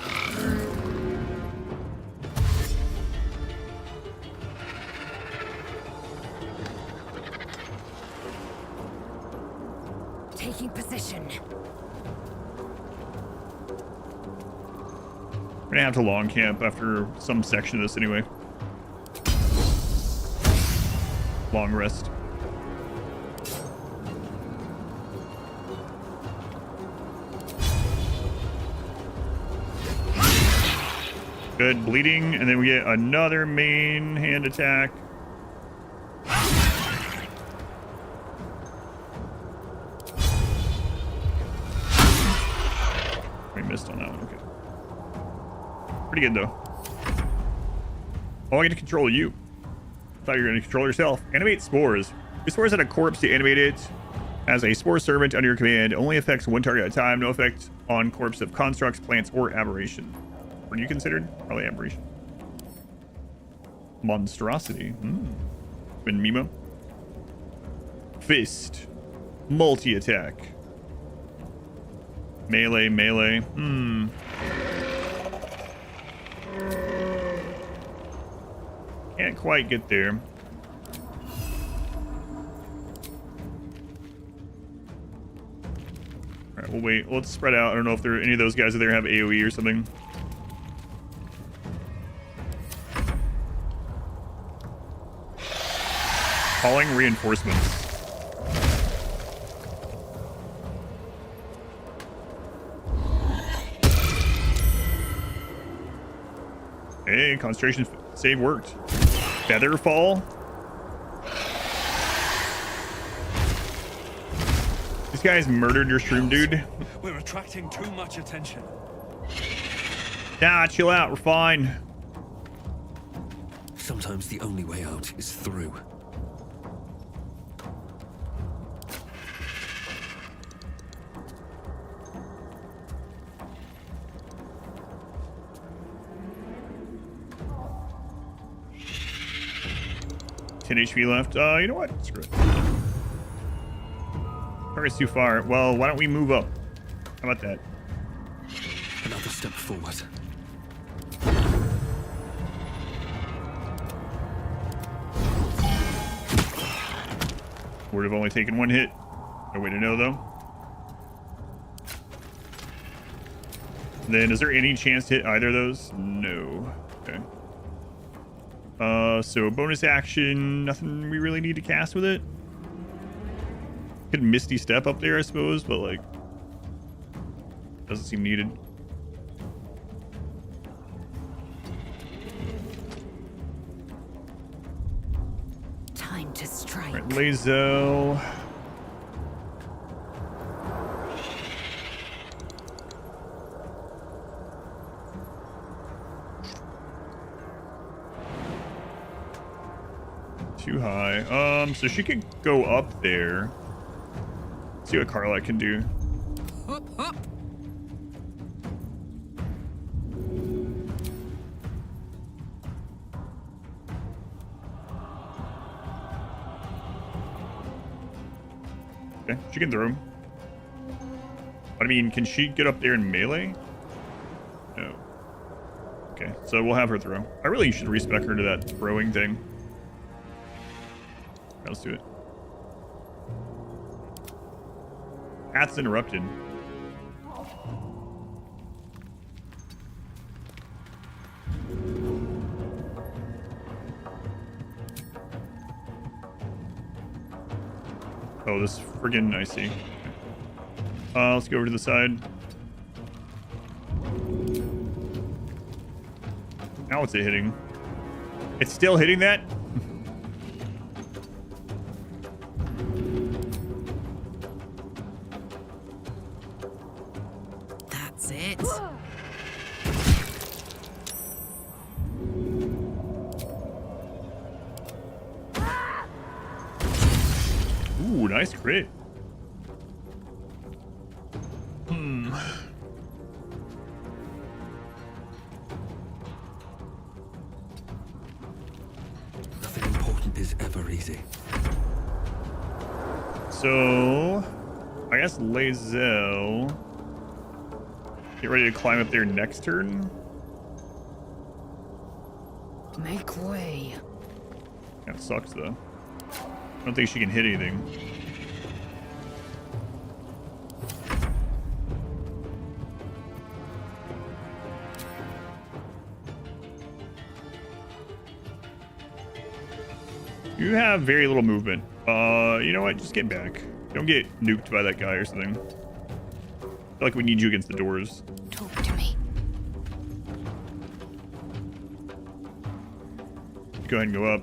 Taking position. We're gonna have to long camp after some section of this anyway. Long rest. Good, bleeding, and then we get another main hand attack. We missed on that one, okay. Pretty good though. Oh, I get to control you. Thought you were going to control yourself. Animate spores. Your spores at a corpse to animate it as a spore servant under your command. Only affects one target at a time. No effect on corpse of constructs, plants, or aberration. What are you considered? Probably aberration. Monstrosity. Been Mimo. Fist. Multi-attack. Melee, melee. Can't quite get there. Alright, we'll wait. Let's spread out. I don't know if there any of those guys are there have AoE or something. Calling reinforcements. Hey, concentration save worked. Featherfall. These guys murdered your shroom dude. We're attracting too much attention. Nah, chill out. We're fine. Sometimes the only way out is through. HP left. You know what? Screw it. Target's too far. Well, why don't we move up? How about that? Another step forward. Would have only taken one hit. No way to know, though. Then, is there any chance to hit either of those? No. Okay. So bonus action, nothing we really need to cast with it. Could Misty Step up there, I suppose, but like, doesn't seem needed. Time to strike. Right, Lae'zel. Too high. So she could go up there. See what Karlak can do. Hop, hop. Okay, she can throw him. But I mean, can she get up there in melee? No. Okay, so we'll have her throw. I really should respec her to that throwing thing. Let's do it. Path's interrupted. Oh, this is friggin' icy. Let's go over to the side. Now what's it hitting? It's still hitting that? That's it. Ooh, nice crit. Nothing important is ever easy. So, I guess Lae'zel. Get ready to climb up there next turn. Make way. That sucks though. I don't think she can hit anything. You have very little movement. You know what? Just get back. Don't get nuked by that guy or something. I feel like we need you against the doors. Talk to me. Go ahead and go up.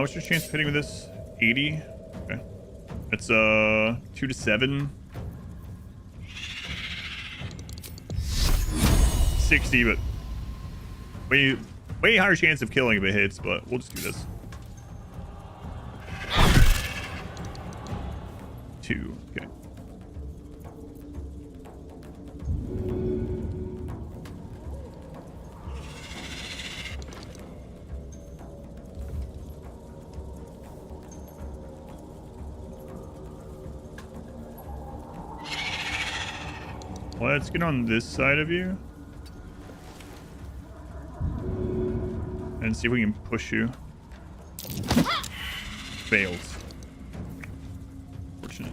What's your chance of hitting with this? 80? Okay. That's 2 to 7. 60, but way higher chance of killing if it hits, but we'll just do this. 2. Okay. Let's get on this side of you. And see if we can push you. Fails. Fortunate.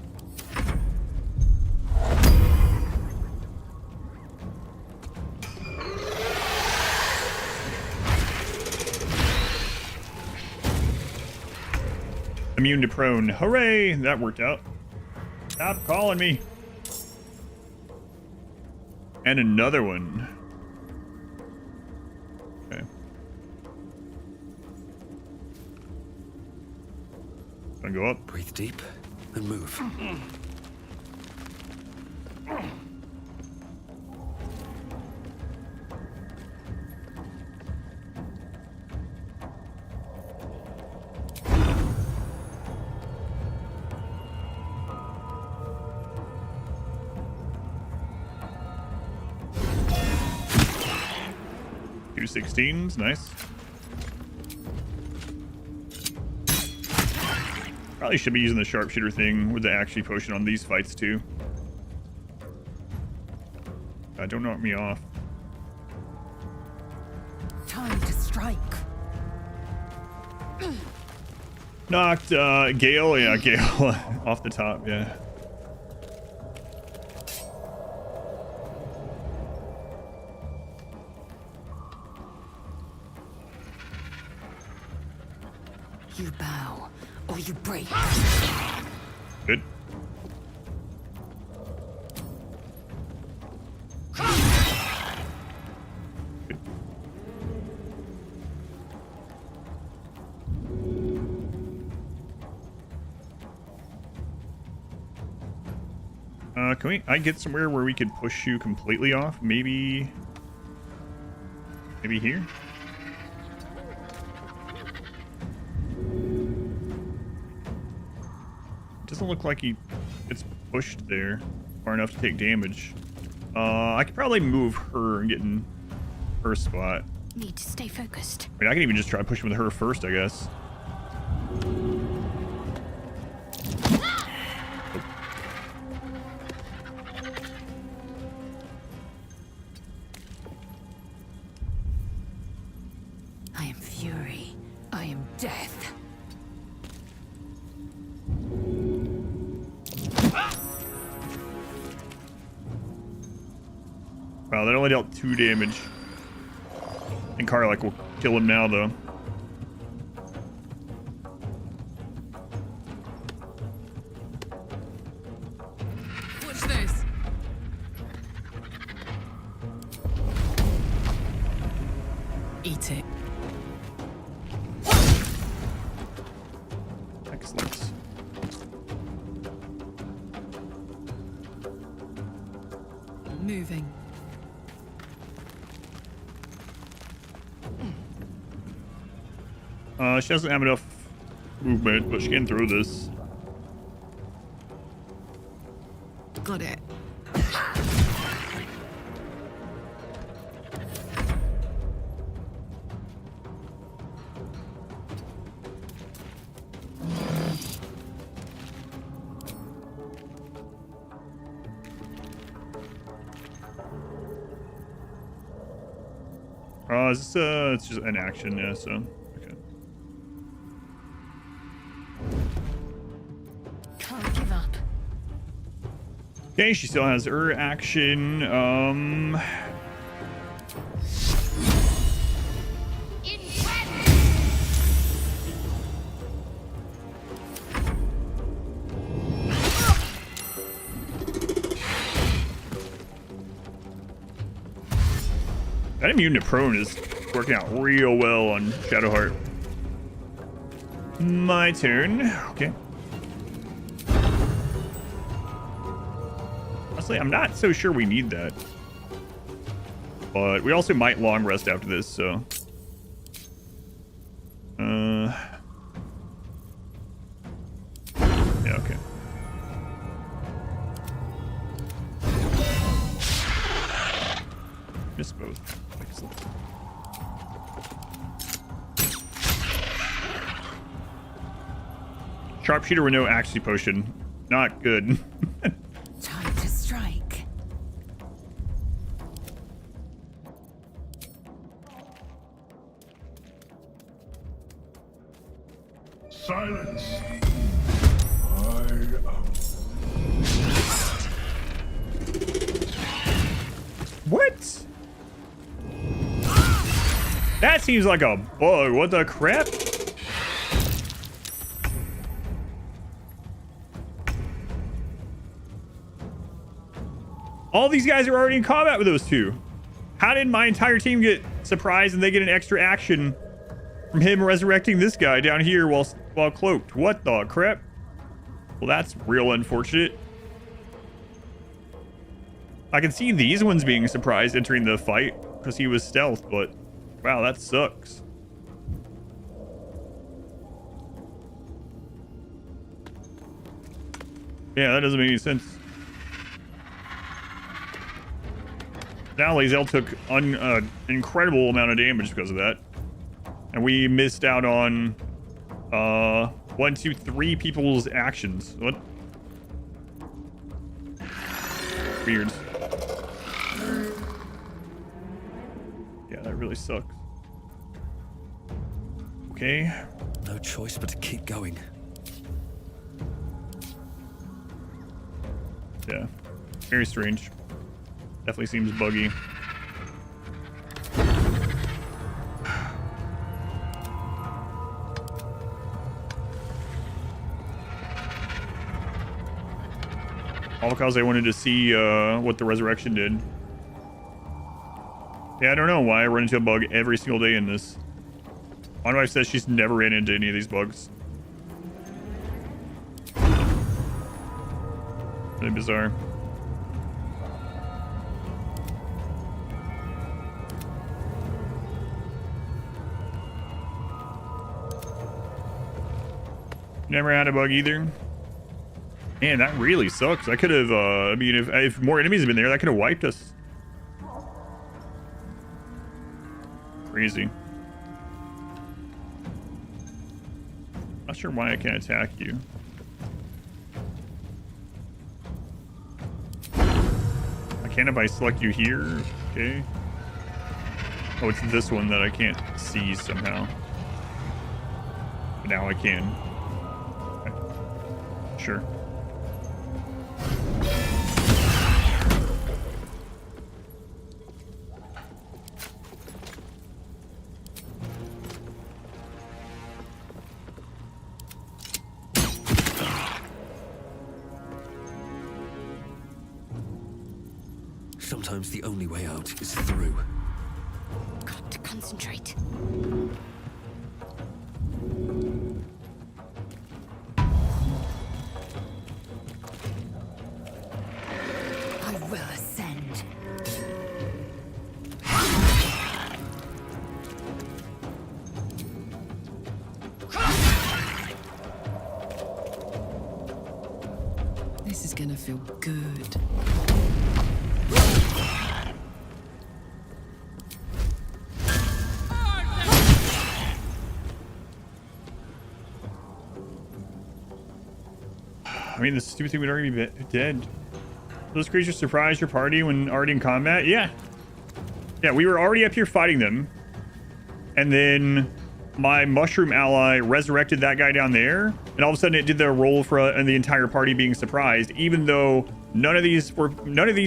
Immune to prone. Hooray! That worked out. Stop calling me. And another one. Okay. Gonna go up. Breathe deep and move. Two 16s, nice. Probably should be using the sharpshooter thing with the actually potion on these fights too. Don't knock me off. Time to strike. Knocked Gale, yeah, Gale off the top, yeah. You bow, or you break. Good. Can I get somewhere where we could push you completely off? Maybe here? Doesn't look like it's pushed there far enough to take damage. I could probably move her and get in her spot. Need to stay focused. I mean, I can even just try pushing with her first, I guess. I am fury. I am death. Wow, that only dealt 2 damage. And Karlach will kill him now, though. What's this? Eat it. Excellent. Moving. She doesn't have enough movement, but she can throw this. Got it. Is this, it's just an action, yeah, so, okay. Can't give up. Okay, she still has her action, that immune to prone is working out real well on Shadowheart. My turn. Okay. Honestly, I'm not so sure we need that. But we also might long rest after this, so. Yeah, okay. Miss both. Excellent. Sharpshooter with no Axie potion. Not good. Time to strike. Silence. What? That seems like a bug. What the crap? All these guys are already in combat with those two. How did my entire team get surprised and they get an extra action from him resurrecting this guy down here while cloaked? What the crap? Well, that's real unfortunate. I can see these ones being surprised entering the fight because he was stealth, but wow, that sucks. Yeah, that doesn't make any sense. Now Lae'zel took an incredible amount of damage because of that. And we missed out on 1, 2, 3 people's actions. What? Weird. Yeah, that really sucks. Okay. No choice but to keep going. Yeah. Very strange. Definitely seems buggy. All because I wanted to see what the resurrection did. Yeah, I don't know why I run into a bug every single day in this. My wife says she's never ran into any of these bugs. Really bizarre. Never had a bug either. Man, that really sucks. I could have, I mean, if more enemies had been there, that could have wiped us. Crazy. Not sure why I can't attack you. I can if I select you here. Okay. Oh, it's this one that I can't see somehow. But now I can. Okay. Sure. Sometimes the only way out is through. Got to concentrate. I will ascend. This is gonna feel good. I mean, the stupid thing would already be dead. Those creatures surprise your party when already in combat? Yeah. Yeah, we were already up here fighting them. And then my mushroom ally resurrected that guy down there. And all of a sudden it did the roll for and the entire party being surprised, even though none of these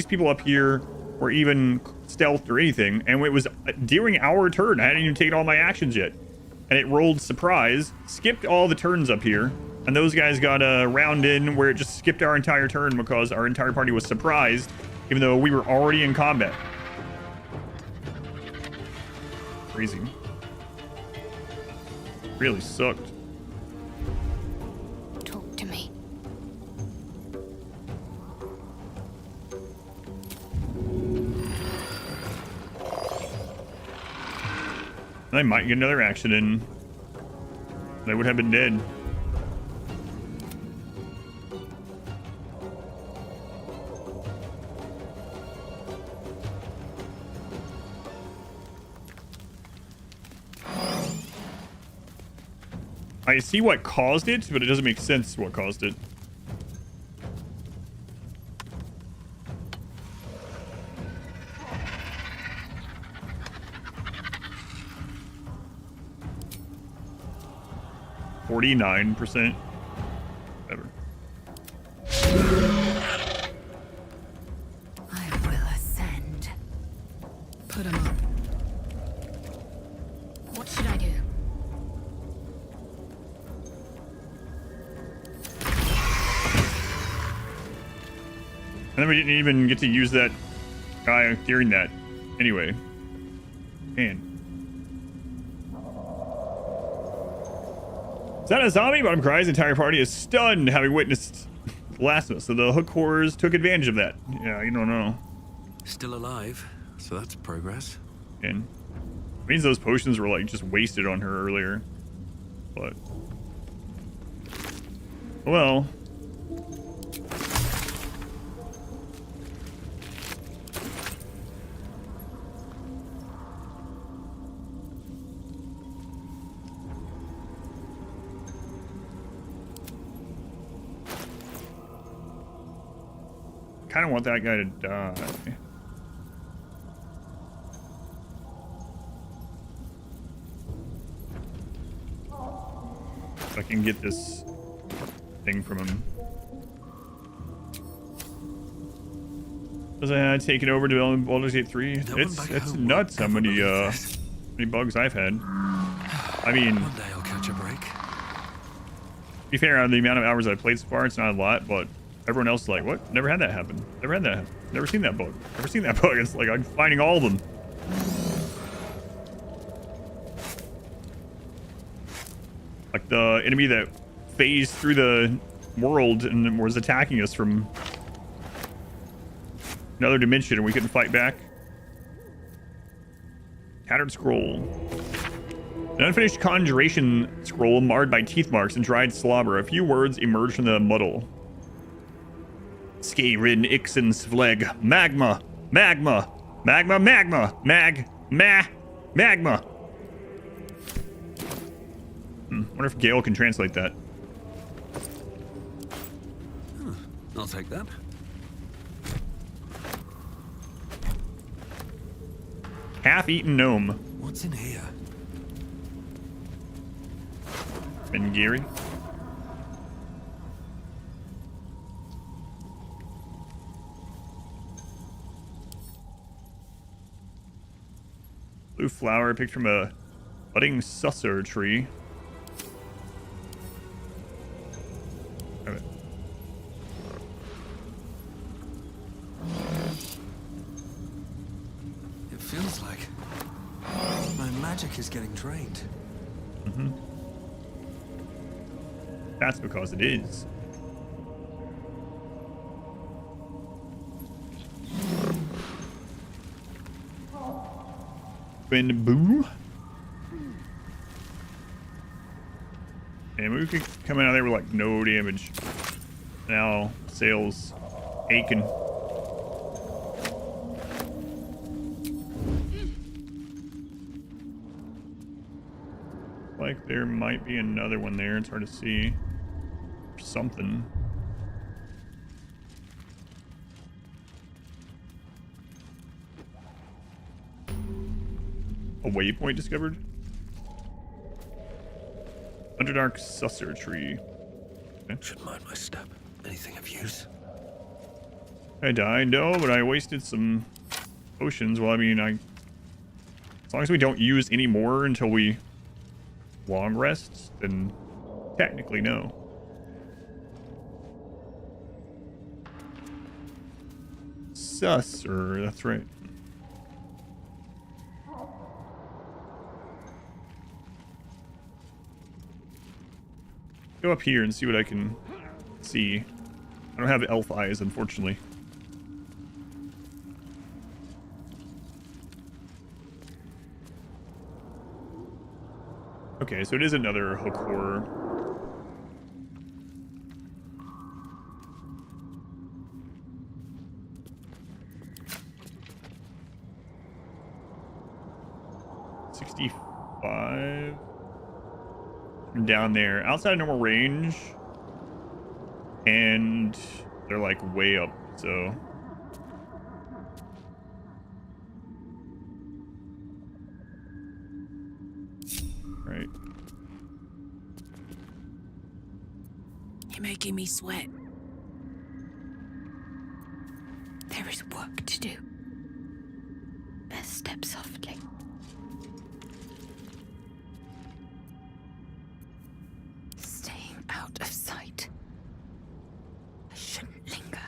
people up here were even stealthed or anything. And it was during our turn. I hadn't even taken all my actions yet. And it rolled surprise, skipped all the turns up here. And those guys got a round in where it just skipped our entire turn because our entire party was surprised, even though we were already in combat. Crazy. Really sucked. Talk to me. I might get another action in. They would have been dead. I see what caused it, but it doesn't make sense what caused it. %. Whatever. I will ascend. Put him up. What should I do? And then we didn't even get to use that guy during that. Anyway. Man. Is that a zombie? Bottom cries. The entire party is stunned having witnessed the last of us. So the hook horrors took advantage of that. Yeah, you don't know. Still alive, so that's progress. And it means those potions were like just wasted on her earlier. But well. I kind of want that guy to die. If I can get this thing from him. Was I taking over development Baldur's Gate 3? It's nuts how many bugs I've had. I mean, one day I'll catch a break. To be fair, on the amount of hours I've played so far, it's not a lot, but everyone else is like, what? Never had that happen. Never had that happen. Never seen that bug. Never seen that bug. It's like I'm finding all of them. Like the enemy that phased through the world and was attacking us from another dimension and we couldn't fight back. Tattered scroll. An unfinished conjuration scroll marred by teeth marks and dried slobber. A few words emerged from the muddle. Skyrin Ixen Svleg. Magma. Magma. Magma. Magma. Magma. Wonder if Gale can translate that. I'll take that. Half-eaten gnome. What's in here? Ben Gary. Blue flower picked from a budding susser tree. It feels like my magic is getting drained. Mm-hmm. That's because it is. Wind boo. And we could come out of there with like no damage. Now sails aching. Like there might be another one there. It's hard to see. Something. A waypoint discovered. Underdark susser tree. Okay. Should mind my step. Anything of use? I died, no, but I wasted some potions. Well, I mean, as long as we don't use any more until we long rest, then technically no. Susser, that's right. Go up here and see what I can see. I don't have elf eyes, unfortunately. Okay, so it is another hook horror. $65. From down there, outside of normal range, and they're like way up, so. Right. You're making me sweat. There is work to do. Best step softly. Staying out of sight. I shouldn't linger.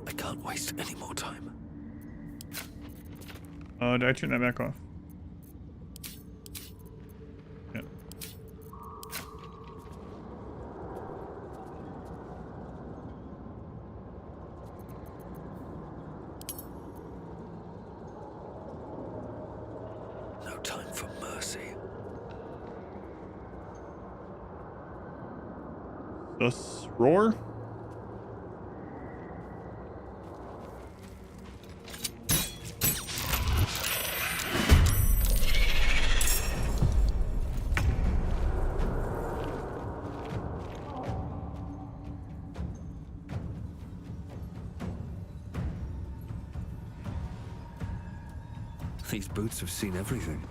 I can't waste any more time. Did I turn that back off? Yeah. No time for mercy. Thus roar. These boots have seen everything.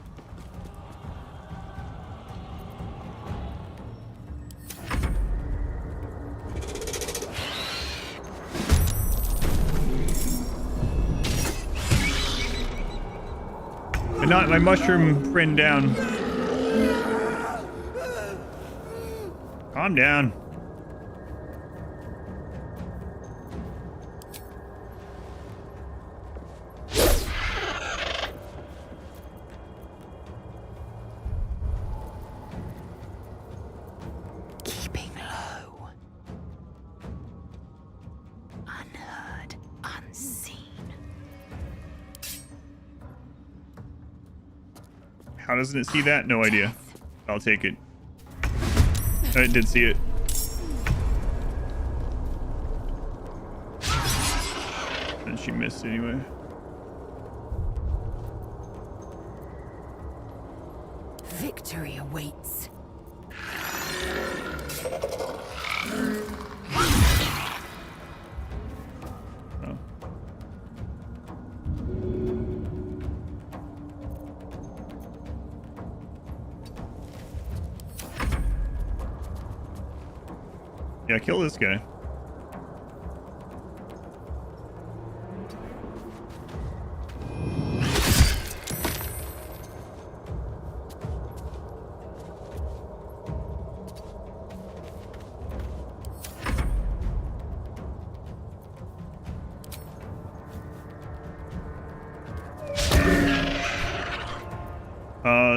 And not my mushroom friend down. Calm down. Keeping low. Unheard, unseen. How doesn't it see that? No idea. I'll take it. It did see it. And she missed anyway. Victory awaits. Yeah, kill this guy.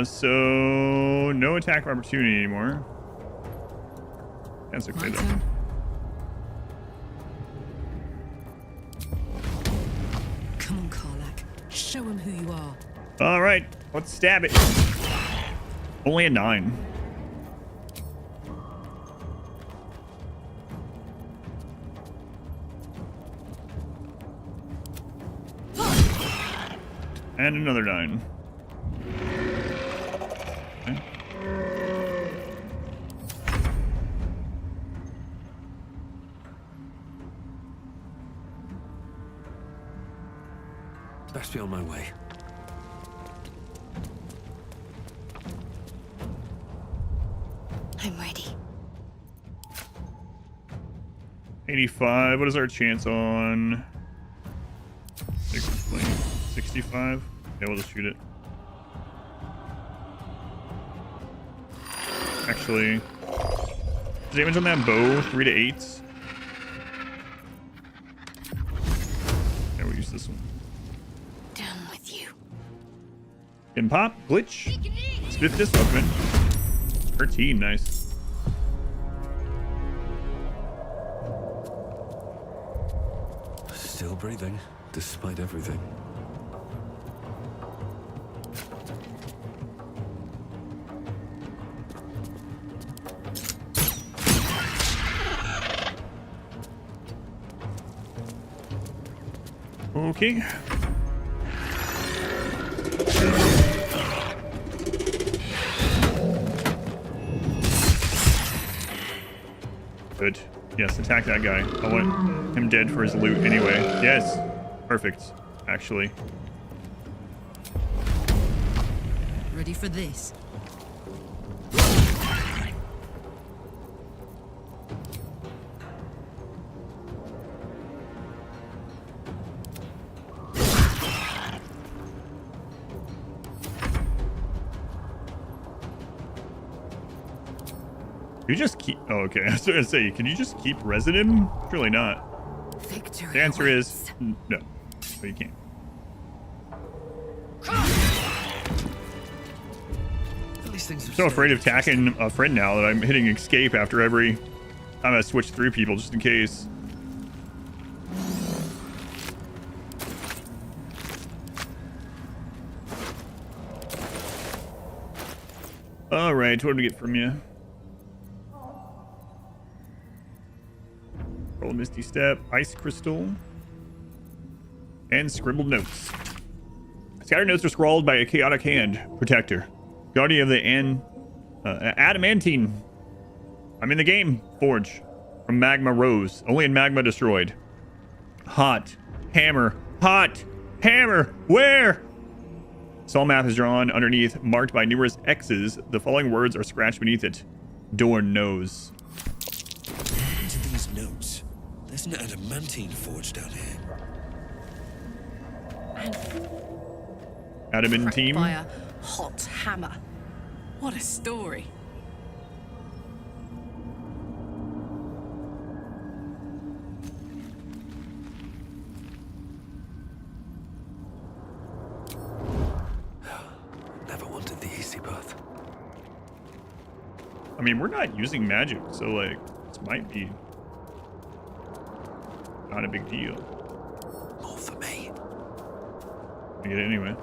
So no attack of opportunity anymore. That's okay though. Come on, Karlak. Show him who you are. All right, let's stab it. Only a 9. And another 9. Okay. Best be on my way. I'm ready. 85. What is our chance on 65? Yeah, we'll just shoot it. Actually, damage on that bow 3 to 8. Yeah, we'll use this one. Down with you. Can pop, glitch, swiftness, welcome in. 13, nice. Still breathing, despite everything. Okay. Good. Yes, attack that guy. I want him dead for his loot anyway. Yes. Perfect, actually. Ready for this? You just keep... Oh, okay. I was going to say, can you just keep resin him? Surely not. Victory The answer awaits. is no. But you can't. I'm so afraid of attacking a friend now that I'm hitting escape after every time I switch through people just in case. All right, what do we get from you? Roll a Misty Step, Ice Crystal, and Scribbled Notes. Scattered notes are scrawled by a chaotic hand. Protector. Guardian of the Adamantine. I'm in the game. Forge. From Magma Rose. Only in Magma Destroyed. Hot. Hammer. Hot. Hammer. Where? Saw map is drawn underneath, marked by numerous X's. The following words are scratched beneath it. Dorn knows. To these notes, there's an adamantine forge down here. Adamantine. By a hot hammer. What a story. Never wanted the easy path. I mean, we're not using magic, so like, this might be not a big deal. More for me. I get it anyway.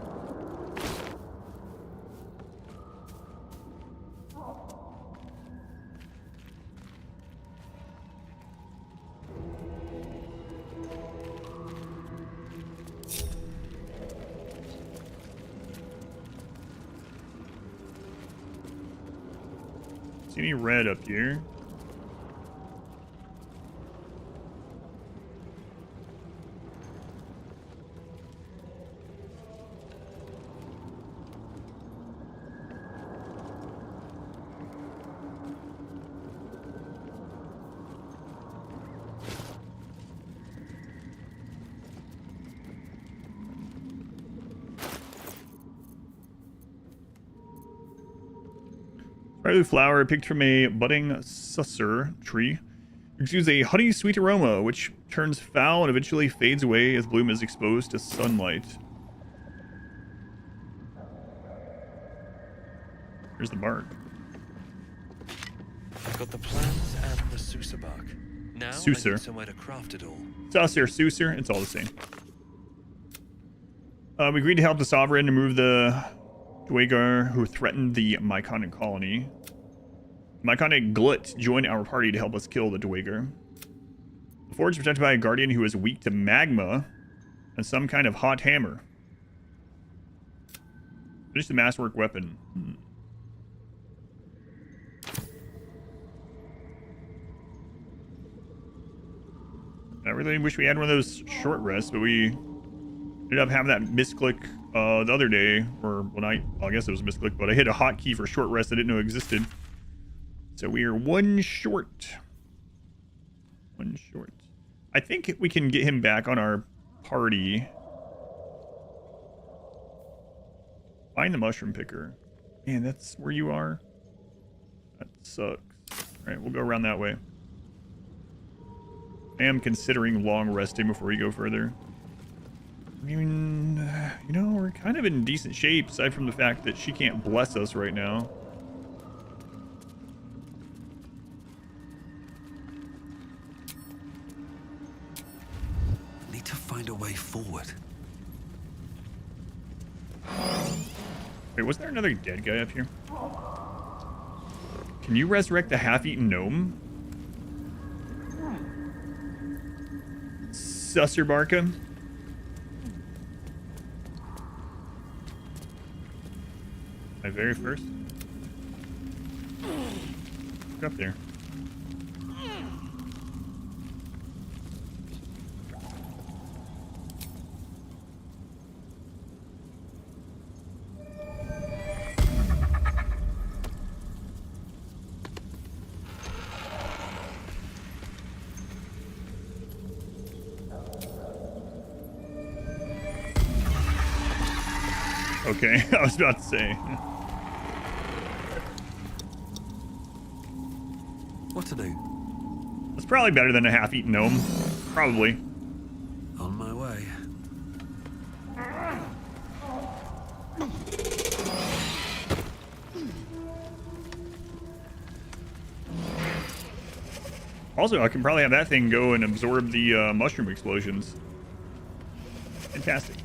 See any red up here? prelude flower picked from a budding susser tree. Exudes a honey sweet aroma, which turns foul and eventually fades away as bloom is exposed to sunlight. Here's the bark. I've got the plants and the Sousa bark. Now I Sousa. need somewhere to craft it all. Susser, Souser, it's all the same. We agreed to help the Sovereign remove the Dwagar who threatened the Myconic colony. Myconic Glut joined our party to help us kill the Dwagar. The forge is protected by a guardian who is weak to magma and some kind of hot hammer. Finish the masterwork weapon. I really wish we had one of those short rests, but we ended up having that misclick the other day, or when I guess it was a misclick, but I hit a hotkey for short rest I didn't know existed. So we are one short. One short. I think we can get him back on our party. Find the mushroom picker. Man, that's where you are. That sucks. Alright, we'll go around that way. I am considering long resting before we go further. I mean, you know, we're kind of in decent shape, aside from the fact that she can't bless us right now. Need to find a way forward. Wait, was there another dead guy up here? Can you resurrect the half-eaten gnome? Susser Barca? My very first? Look up there. Okay, I was about to say. What to do? It's probably better than a half-eaten gnome. Probably. On my way. Also, I can probably have that thing go and absorb the mushroom explosions. Fantastic.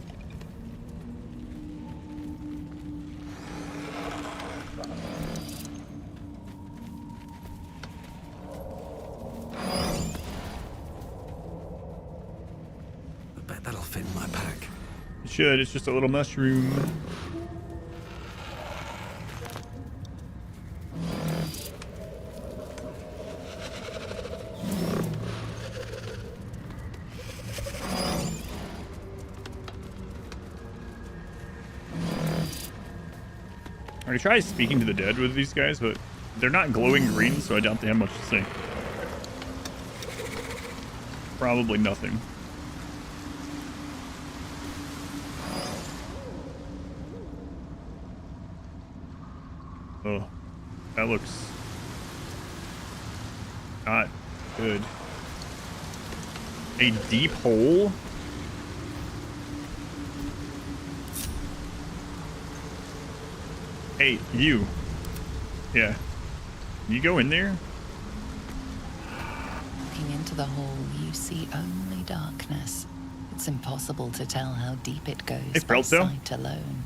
It should. It's just a little mushroom. I tried speaking to the dead with these guys, but they're not glowing green, so I doubt they have much to say. Probably nothing. Oh, that looks not good. A deep hole? Hey, you. Yeah. Can you go in there? Looking into the hole, you see only darkness. It's impossible to tell how deep it goes by sight alone.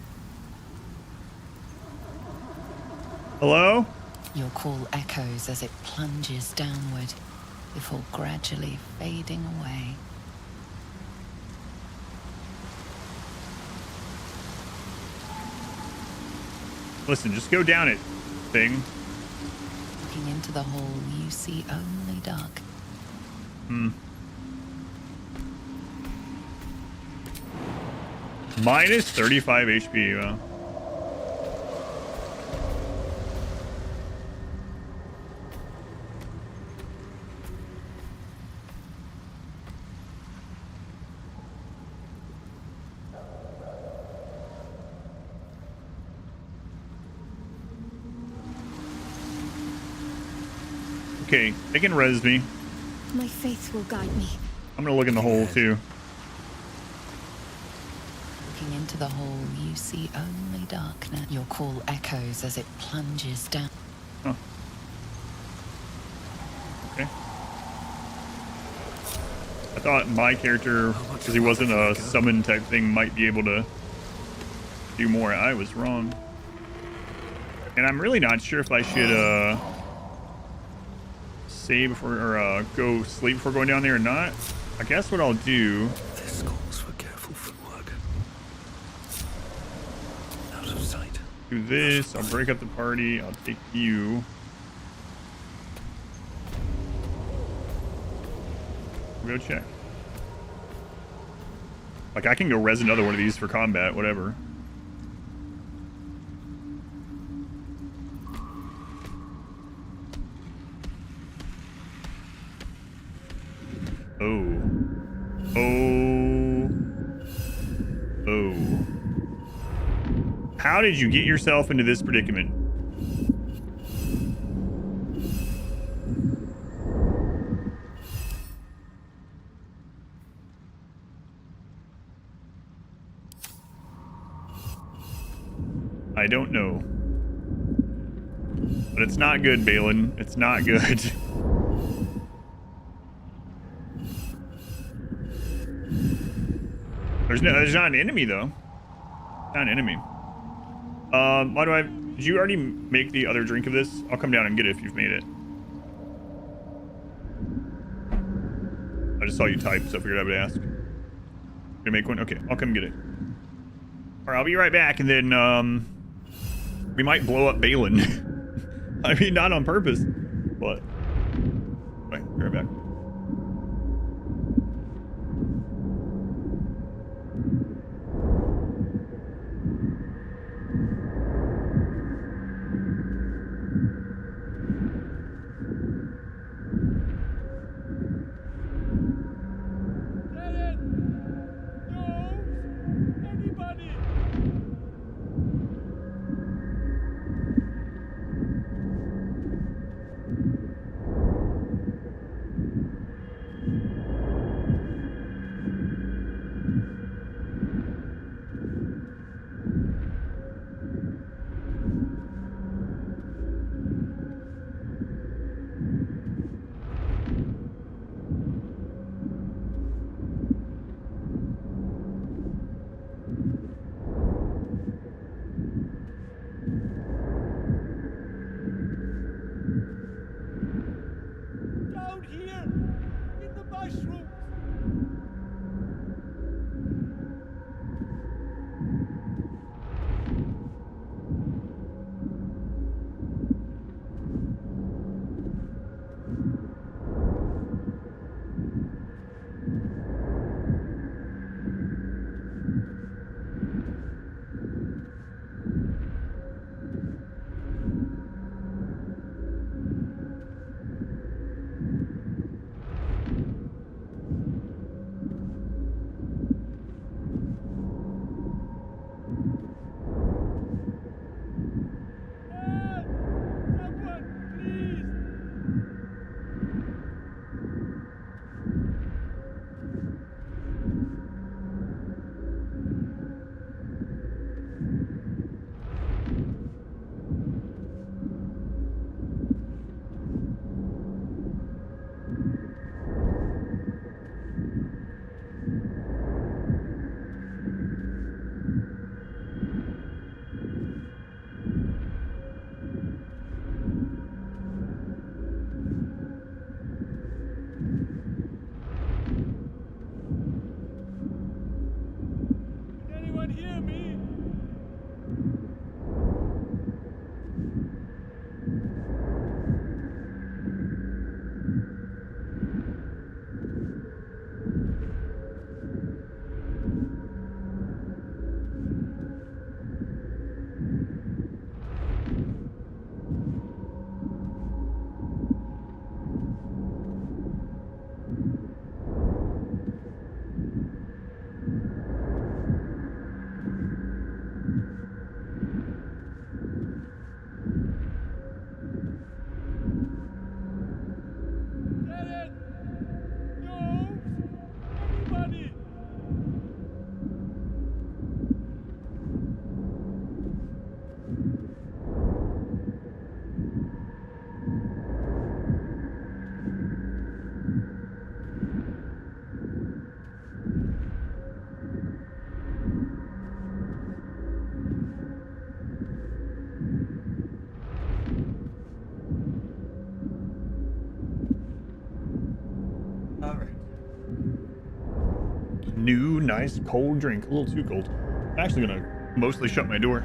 Hello? Your call echoes as it plunges downward, before gradually fading away. Listen, just go down it, thing. Looking into the hole, you see only dark. Minus 35 HP, wow. Okay, they can res me. My faith will guide me. I'm gonna look in the hole too. Looking into the hole, you see only darkness. Your call echoes as it plunges down. Oh. Okay. I thought my character, because he wasn't a summon type thing, might be able to do more. I was wrong. And I'm really not sure if I should save before, or go sleep before going down there or not. I guess what I'll do... This calls for careful footwork. Out of sight. Do this. I'll break up the party. I'll take you. Go check. Like, I can go res another one of these for combat, whatever. Oh. Oh. Oh. How did you get yourself into this predicament? I don't know. But it's not good, Balin. It's not good. There's not an enemy though. Not an enemy. Why do I... Did you already make the other drink of this? I'll come down and get it if you've made it. I just saw you type, so I figured I would ask. You make one? Okay, I'll come get it. Alright, I'll be right back, and then, we might blow up Balin. I mean, not on purpose, but... Right, be right back. new, nice, cold drink. A little too cold. I'm actually gonna mostly shut my door.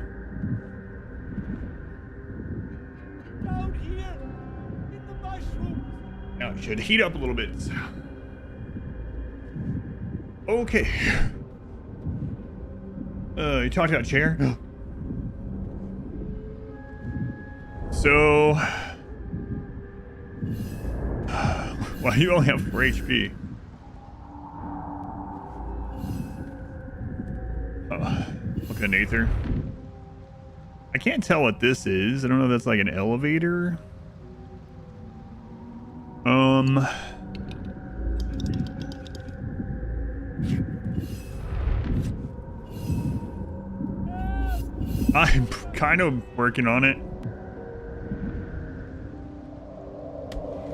Down here, in the mushrooms. Now it should heat up a little bit. Okay. You talked about chair? So... Well, you only have 4 HP. Look at Nathan. I can't tell what this is. I don't know if that's like an elevator. I'm kind of working on it.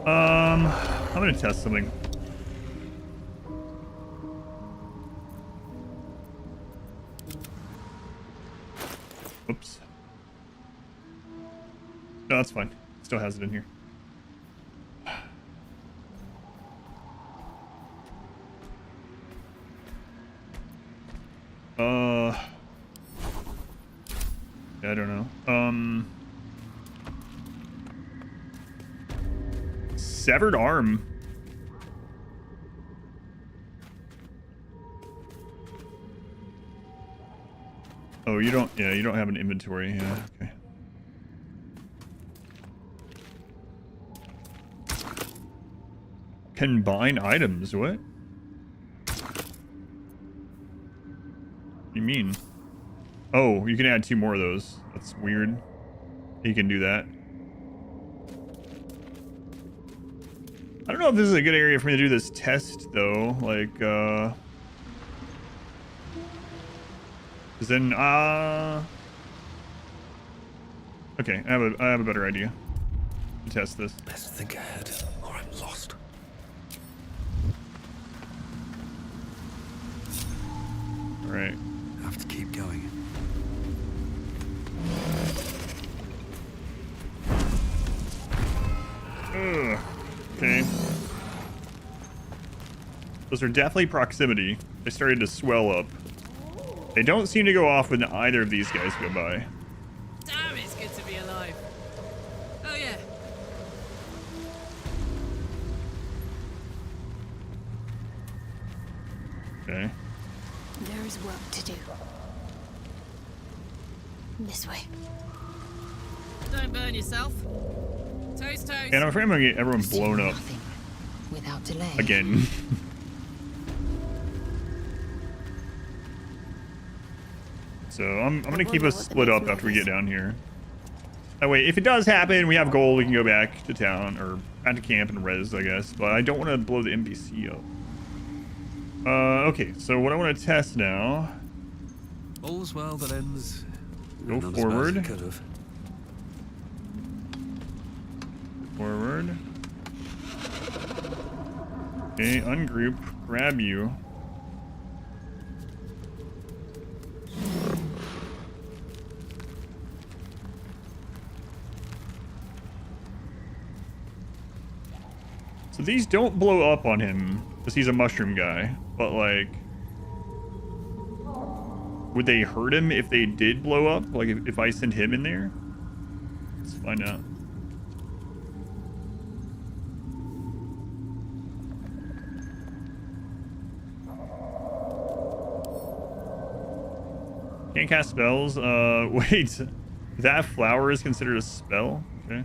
I'm gonna test something. Oops. No, that's fine. Still has it in here. I don't know. Severed arm. Oh, you don't, yeah, you don't have an inventory. Yeah, okay. Combine items, what? What do you mean? Oh, you can add 2 more of those. That's weird. You can do that. I don't know if this is a good area for me to do this test, though. Like, then, okay, I have a better idea to test this. Best think ahead, or I'm lost. All right. I have to keep going. Ugh. Okay. Those are definitely proximity. They started to swell up. They don't seem to go off when either of these guys go by. Damn, it's good to be alive. Oh yeah. Okay. There is work to do. This way. Don't burn yourself. Toast, toast. And I'm afraid I'm gonna get everyone blown up. Without delay. Again. So I'm gonna keep us split up after we get down here. That way, if it does happen, we have gold, we can go back to town, or back to camp and res, I guess. But I don't want to blow the NPC up. Okay, so what I want to test now. All's well that ends. Go Not as bad as forward. it could have. Forward. Okay, ungroup, grab you. So these don't blow up on him, because he's a mushroom guy, but like, would they hurt him if they did blow up? Like if I send him in there? Let's find out. Can't cast spells. Wait, that flower is considered a spell? Okay.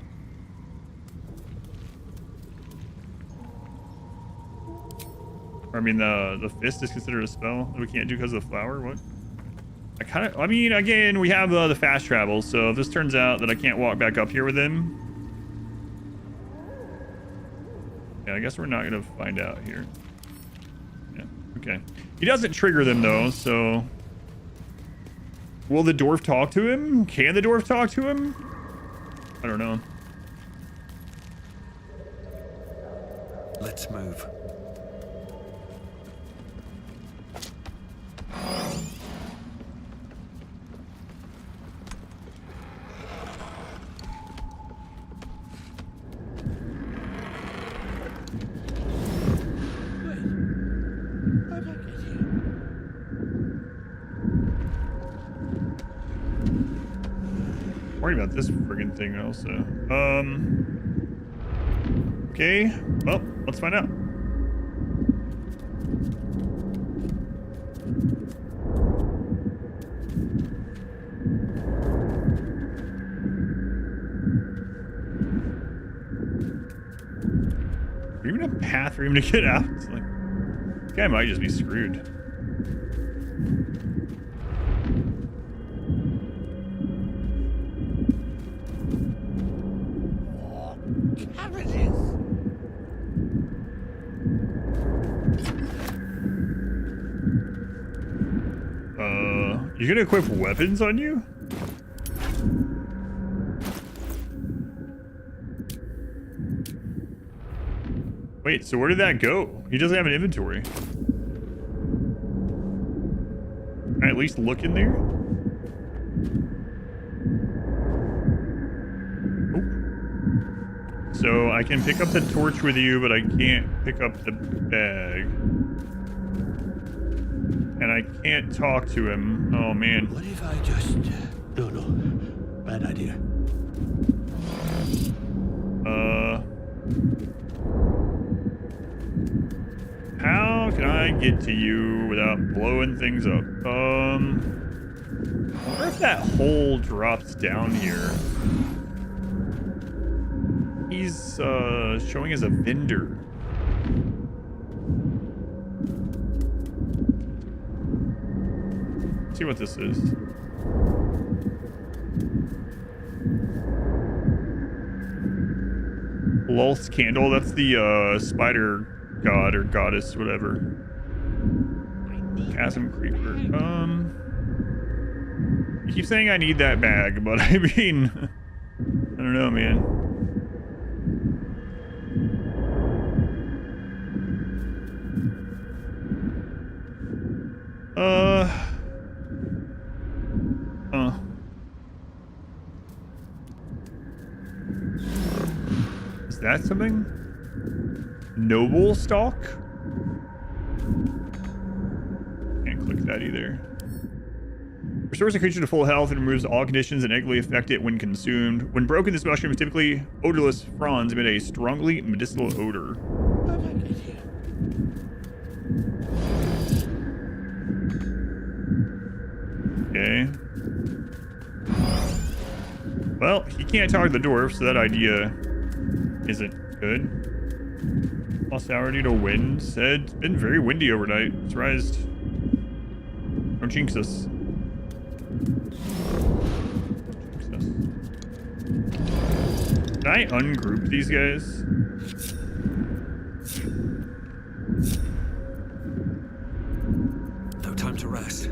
I mean, the fist is considered a spell that we can't do because of the flower? What? I mean, again, we have the fast travel, so if this turns out that I can't walk back up here with him... Yeah, I guess we're not going to find out here. Yeah, okay. He doesn't trigger them, though, so... Will the dwarf talk to him? Can the dwarf talk to him? I don't know. Let's move. How did I get here? worried about this friggin' thing also. Okay. Well, let's find out. Is there even a path for him to get out? It's like, this guy might just be screwed. You gonna equip weapons on you? Wait, so where did that go? He doesn't have an inventory. Can I at least look in there? Oh. So I can pick up the torch with you, but I can't pick up the bag. And I can't talk to him. Oh, man. What if I just... No, bad idea. How can I get to you without blowing things up? I wonder if that hole drops down here. He's, showing as a vendor. See what this is. Lulth's candle, that's the spider god or goddess, whatever. Chasm creeper. You keep saying I need that bag, but I mean, I don't know, man. Is that something? Noble stalk? Can't click that either. Restores a creature to full health and removes all conditions that negatively affect it when consumed. When broken, this mushroom is typically odorless fronds emit a strongly medicinal odor. Okay. Well, he can't talk to the dwarf, so that idea isn't good. Lost hour due to wind. Said it's been very windy overnight. It's rised. Don't jinx us. Can I ungroup these guys? No time to rest.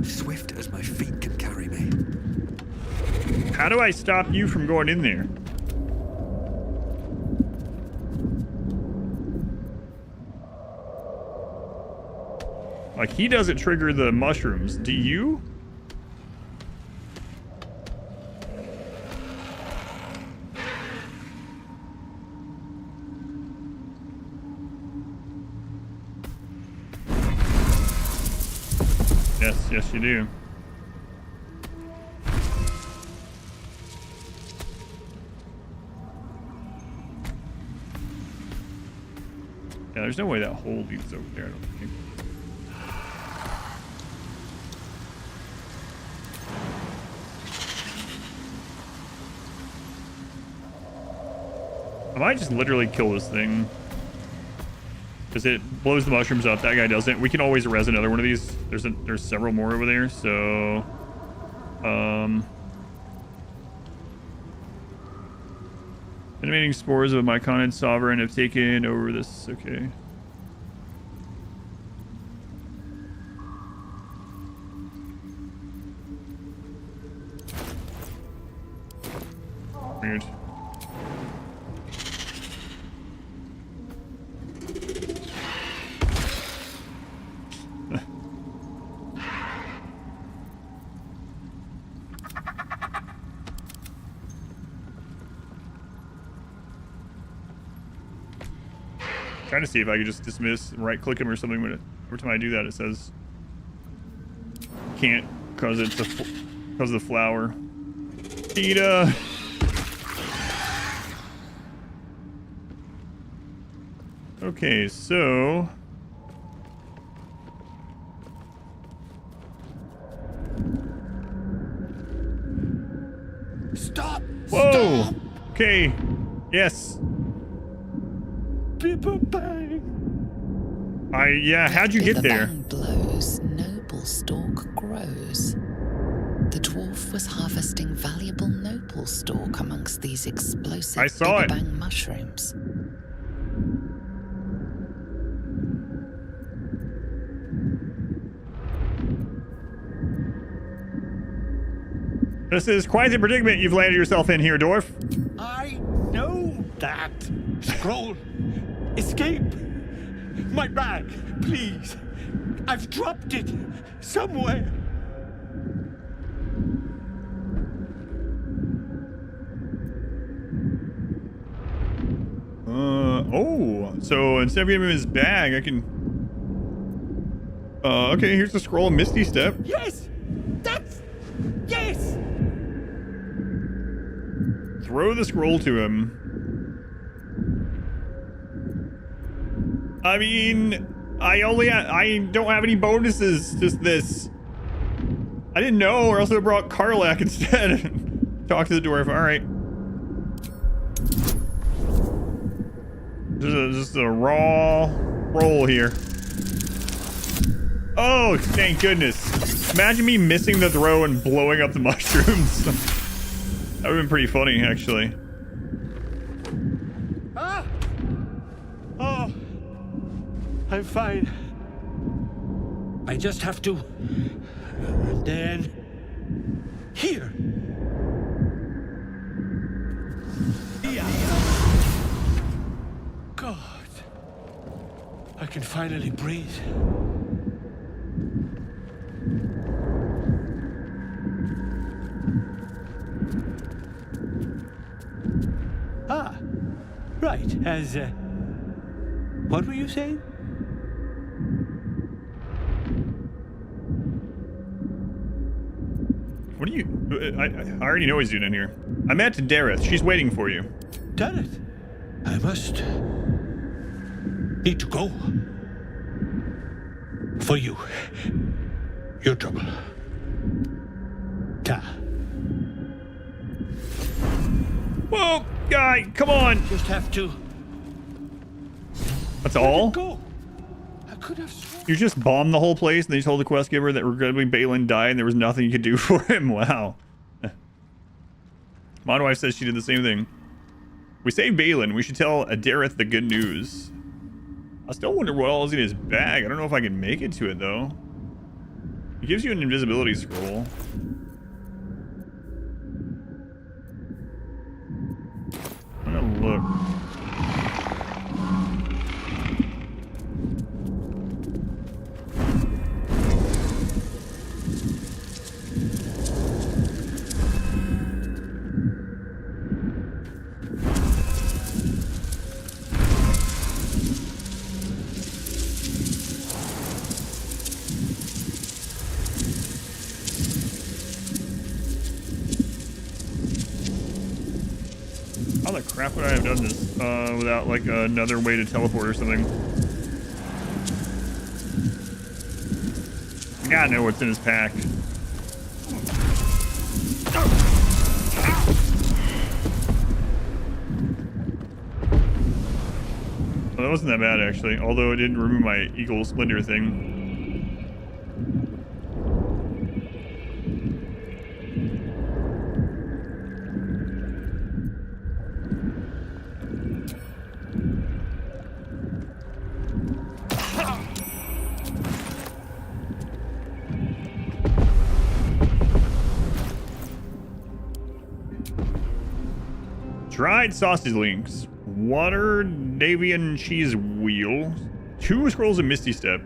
Swift as my feet can carry me. How do I stop you from going in there? Like, he doesn't trigger the mushrooms. Do you? Yes, you do. Yeah, there's no way that hole leads over there, I don't think. I might just literally kill this thing. Because it blows the mushrooms up. That guy doesn't. We can always res another one of these. There's several more over there, so... Animating spores of my Myconid sovereign have taken over this. Okay. Weird. Trying to see if I could just dismiss and right click him or something, but every time I do that it says can't because it's because of the flower. Cheetah. Okay, so... Stop! Whoa! Stop! Okay. Yes. People bang! Yeah, how'd you get the there? bang blows, noble stalk grows. The dwarf was harvesting valuable noble stalk amongst these explosive I saw Big it. Bang mushrooms. This is quite the predicament you've landed yourself in here, dwarf. I know that. Scroll. Escape. My bag, please. I've dropped it somewhere. Oh, so instead of giving him his bag, I can... okay, here's the scroll of Misty Step. Yes! That's... Yes! Throw the scroll to him. I mean, I don't have any bonuses, just this. I didn't know, or else I would have brought Karlak instead. Talk to the dwarf, alright. Just a raw roll here. Oh, thank goodness. Imagine me missing the throw and blowing up the mushrooms. That would have been pretty funny, actually. Ah! Oh, I'm fine. I just have to... And then... Here! God. I can finally breathe. Ah, right, as, what were you saying? What are you... I already know he's doing in here. I'm at Dareth. She's waiting for you. Dareth? I must... need to go. For you. Your trouble. Ta. Whoa, guy, come on. Just have to... That's all? Go. I could have sworn... You just bombed the whole place and then you told the quest giver that regrettably Balin died and there was nothing you could do for him? Wow. My wife says she did the same thing. We saved Balin. We should tell Adareth the good news. I still wonder what all is in his bag. I don't know if I can make it to it, though. It gives you an invisibility scroll. I'm gonna look. How the crap would I have done this without like another way to teleport or something? I gotta know what's in his pack. Well, that wasn't that bad actually, although it didn't remove my Eagle Splendor thing. Dried sausage links, water Davian cheese wheel, 2 scrolls of Misty Step.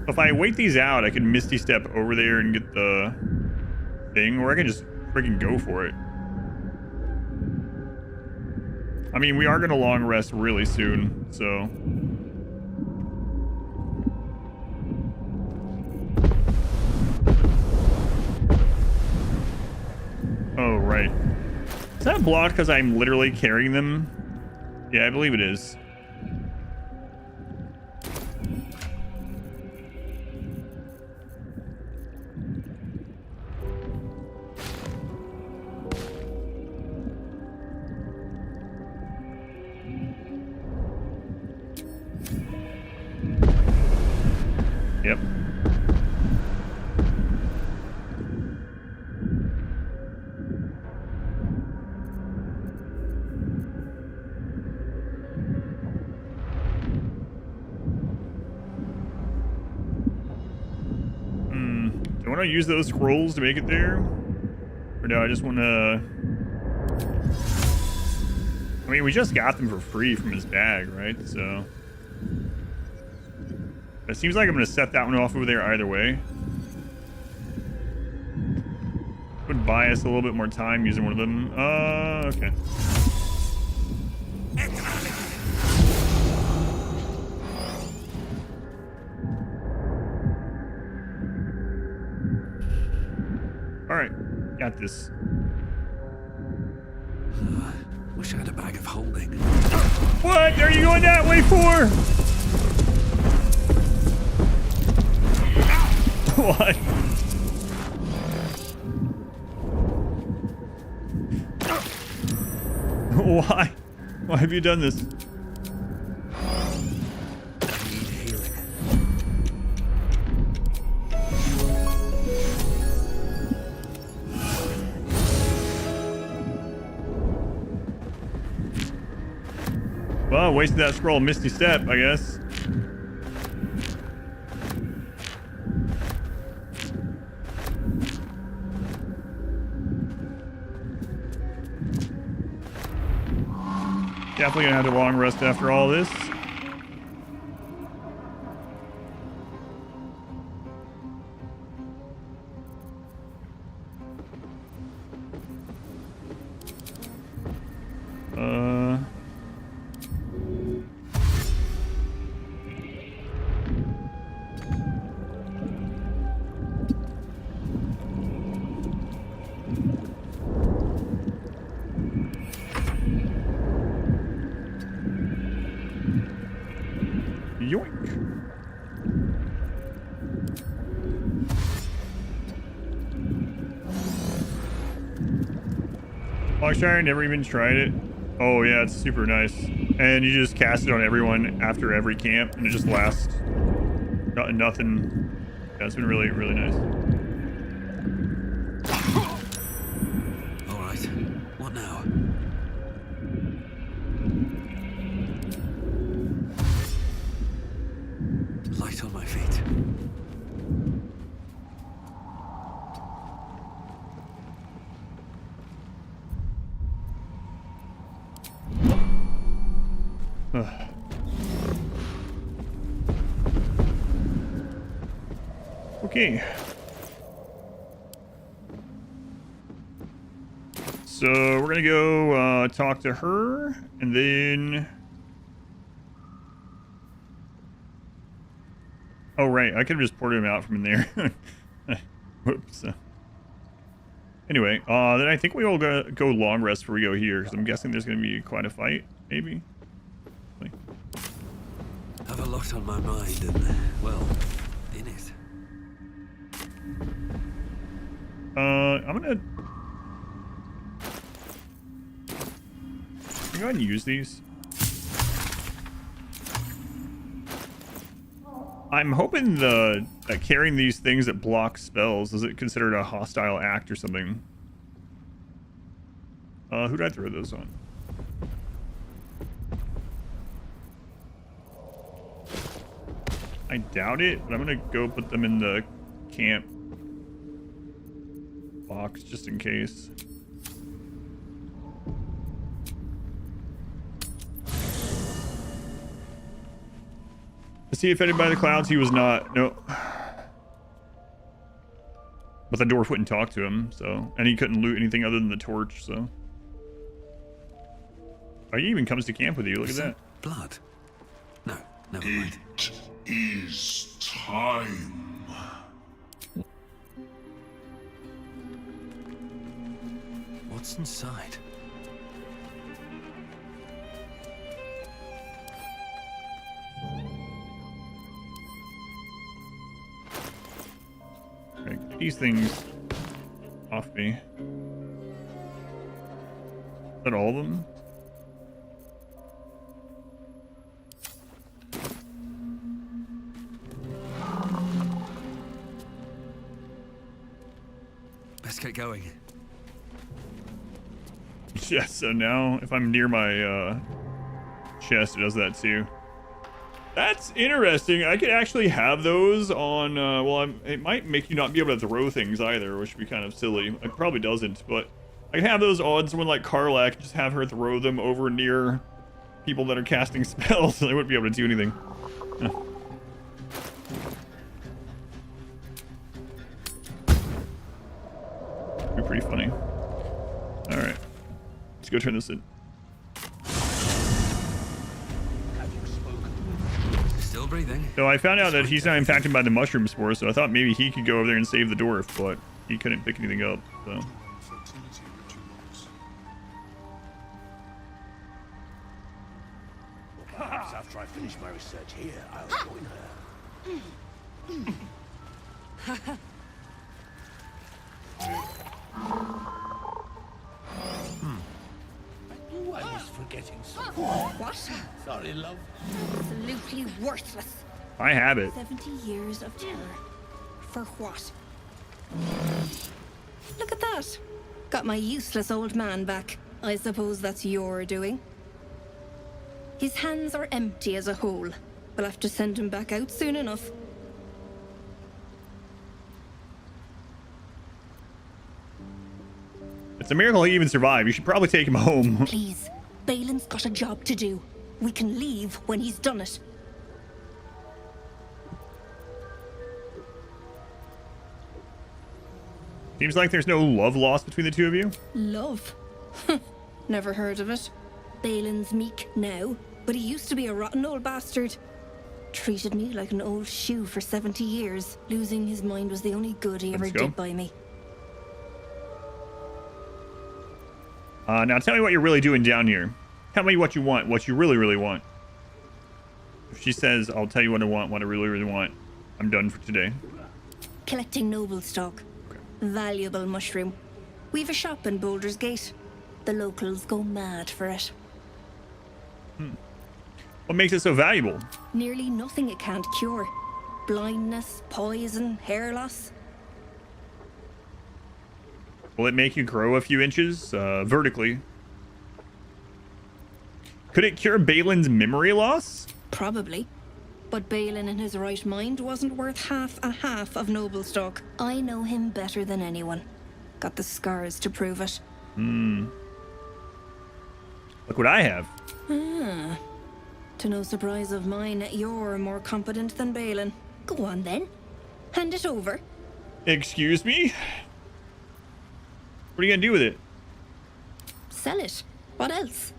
If I wait these out, I can Misty Step over there and get the thing, or I can just freaking go for it. I mean, we are gonna long rest really soon, so. Oh, right. Alright. Is that blocked because I'm literally carrying them? Yeah, I believe it is. Yep. Do I want to use those scrolls to make it there? Or do I just want to... I mean, we just got them for free from his bag, right? So... It seems like I'm going to set that one off over there either way. Would buy us a little bit more time using one of them. Okay. Alright, got this. Wish I had a bag of holding. What are you going that way for? What? Why? Why have you done this? Well, wasted that scroll, Misty Step, I guess. Definitely gonna have to long rest after all this. Yoink. Lockshire, never even tried it. Oh yeah, it's super nice. And you just cast it on everyone after every camp, and it just lasts. Nothing. Yeah, it's been really, really nice. All right. What now? Light on my feet. Okay. So we're gonna go talk to her, and then... Oh, right. I could have just ported him out from in there. Whoops. Anyway, then I think we will go long rest before we go here, because I'm guessing there's going to be quite a fight, maybe. I have a lot on my mind and, well, in it. I'm going to... go ahead and use these. I'm hoping that carrying these things that block spells, is it considered a hostile act or something? Who did I throw those on? I doubt it, but I'm gonna go put them in the camp box just in case. Is he offended by the clouds? He was not. No. But the dwarf wouldn't talk to him, so... And he couldn't loot anything other than the torch, so... Oh, he even comes to camp with you. Look at that. Blood? No, never mind. It is time. What's What's inside? Okay, get these things off me. Is that all of them? Let's get going. Yeah, so now if I'm near my chest, it does that too. That's interesting. I could actually have those on, well, it might make you not be able to throw things either, which would be kind of silly. It probably doesn't, but I can have those on someone like Karlak, just have her throw them over near people that are casting spells, so they wouldn't be able to do anything. Be pretty funny. Alright. Let's go turn this in. Still breathing. So I found out that he's not impacted by the mushroom spore, so I thought maybe he could go over there and save the dwarf, but he couldn't pick anything up, so. Perhaps after I finish my research here, I'll join her. I knew I was forgetting something. What? Sorry, love. Absolutely worthless. I have it. 70 years of terror. For what? Look at that. Got my useless old man back. I suppose that's your doing. His hands are empty as a whole. We'll have to send him back out soon enough. It's a miracle he even survived. You should probably take him home. Please, Balin's got a job to do. We can leave when he's done it. Seems like there's no love lost between the two of you. Love? Never heard of it. Balin's meek now, but he used to be a rotten old bastard. Treated me like an old shoe for 70 years. Losing his mind was the only good he ever did by me. Now tell me what you're really doing down here. Tell me what you want, what you really, really want. If she says, I'll tell you what I want, what I really, really want, I'm done for today. Collecting noble stock. Valuable mushroom. We've a shop in Baldur's Gate. The locals go mad for it. What makes it so valuable? Nearly nothing it can't cure. Blindness, poison, hair loss. Will it make you grow a few inches vertically? Could it cure Balin's memory loss? Probably. But Balin in his right mind wasn't worth half of noble stock. I know him better than anyone. Got the scars to prove it. Look what I have. Ah. To no surprise of mine, you're more competent than Balin. Go on then. Hand it over. Excuse me? What are you gonna do with it? Sell it. What else?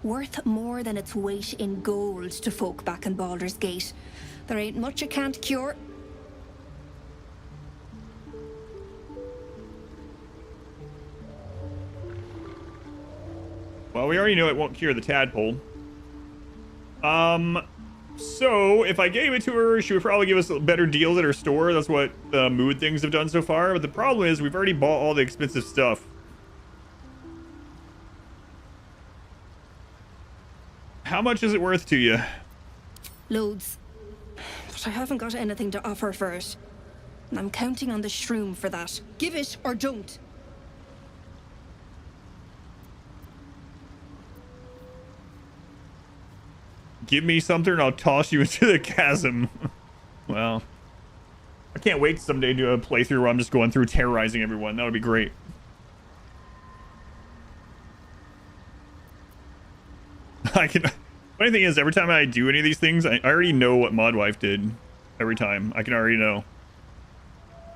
Worth more than its weight in gold to folk back in Baldur's Gate. There ain't much it can't cure. Well, we already know it won't cure the tadpole. So if I gave it to her, she would probably give us better deals at her store. That's what the mood things have done so far. But the problem is we've already bought all the expensive stuff. How much is it worth to you? Loads. But I haven't got anything to offer for it. And I'm counting on the shroom for that. Give it or don't. Give me something and I'll toss you into the chasm. Well, I can't wait to someday do a playthrough where I'm just going through terrorizing everyone. That would be great. Funny thing is, every time I do any of these things, I already know what Modwife did. Every time. I can already know.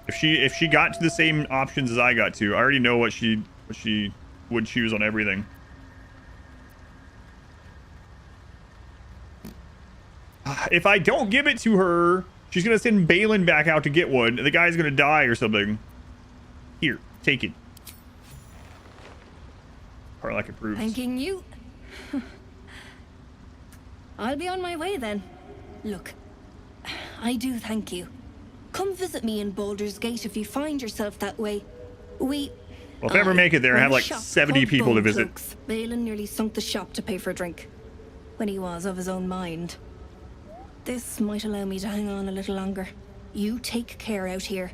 If she got to the same options as I got to, I already know what she would choose on everything. If I don't give it to her, she's gonna send Balin back out to get one. The guy's gonna die or something. Here, take it. Karlach approves. Thanking you. I'll be on my way then. Look, I do thank you. Come visit me in Baldur's Gate if you find yourself that way. Well, if I ever make it there, I have like 70 people to visit. Balin nearly sunk the shop to pay for a drink. When he was of his own mind. This might allow me to hang on a little longer. You take care out here.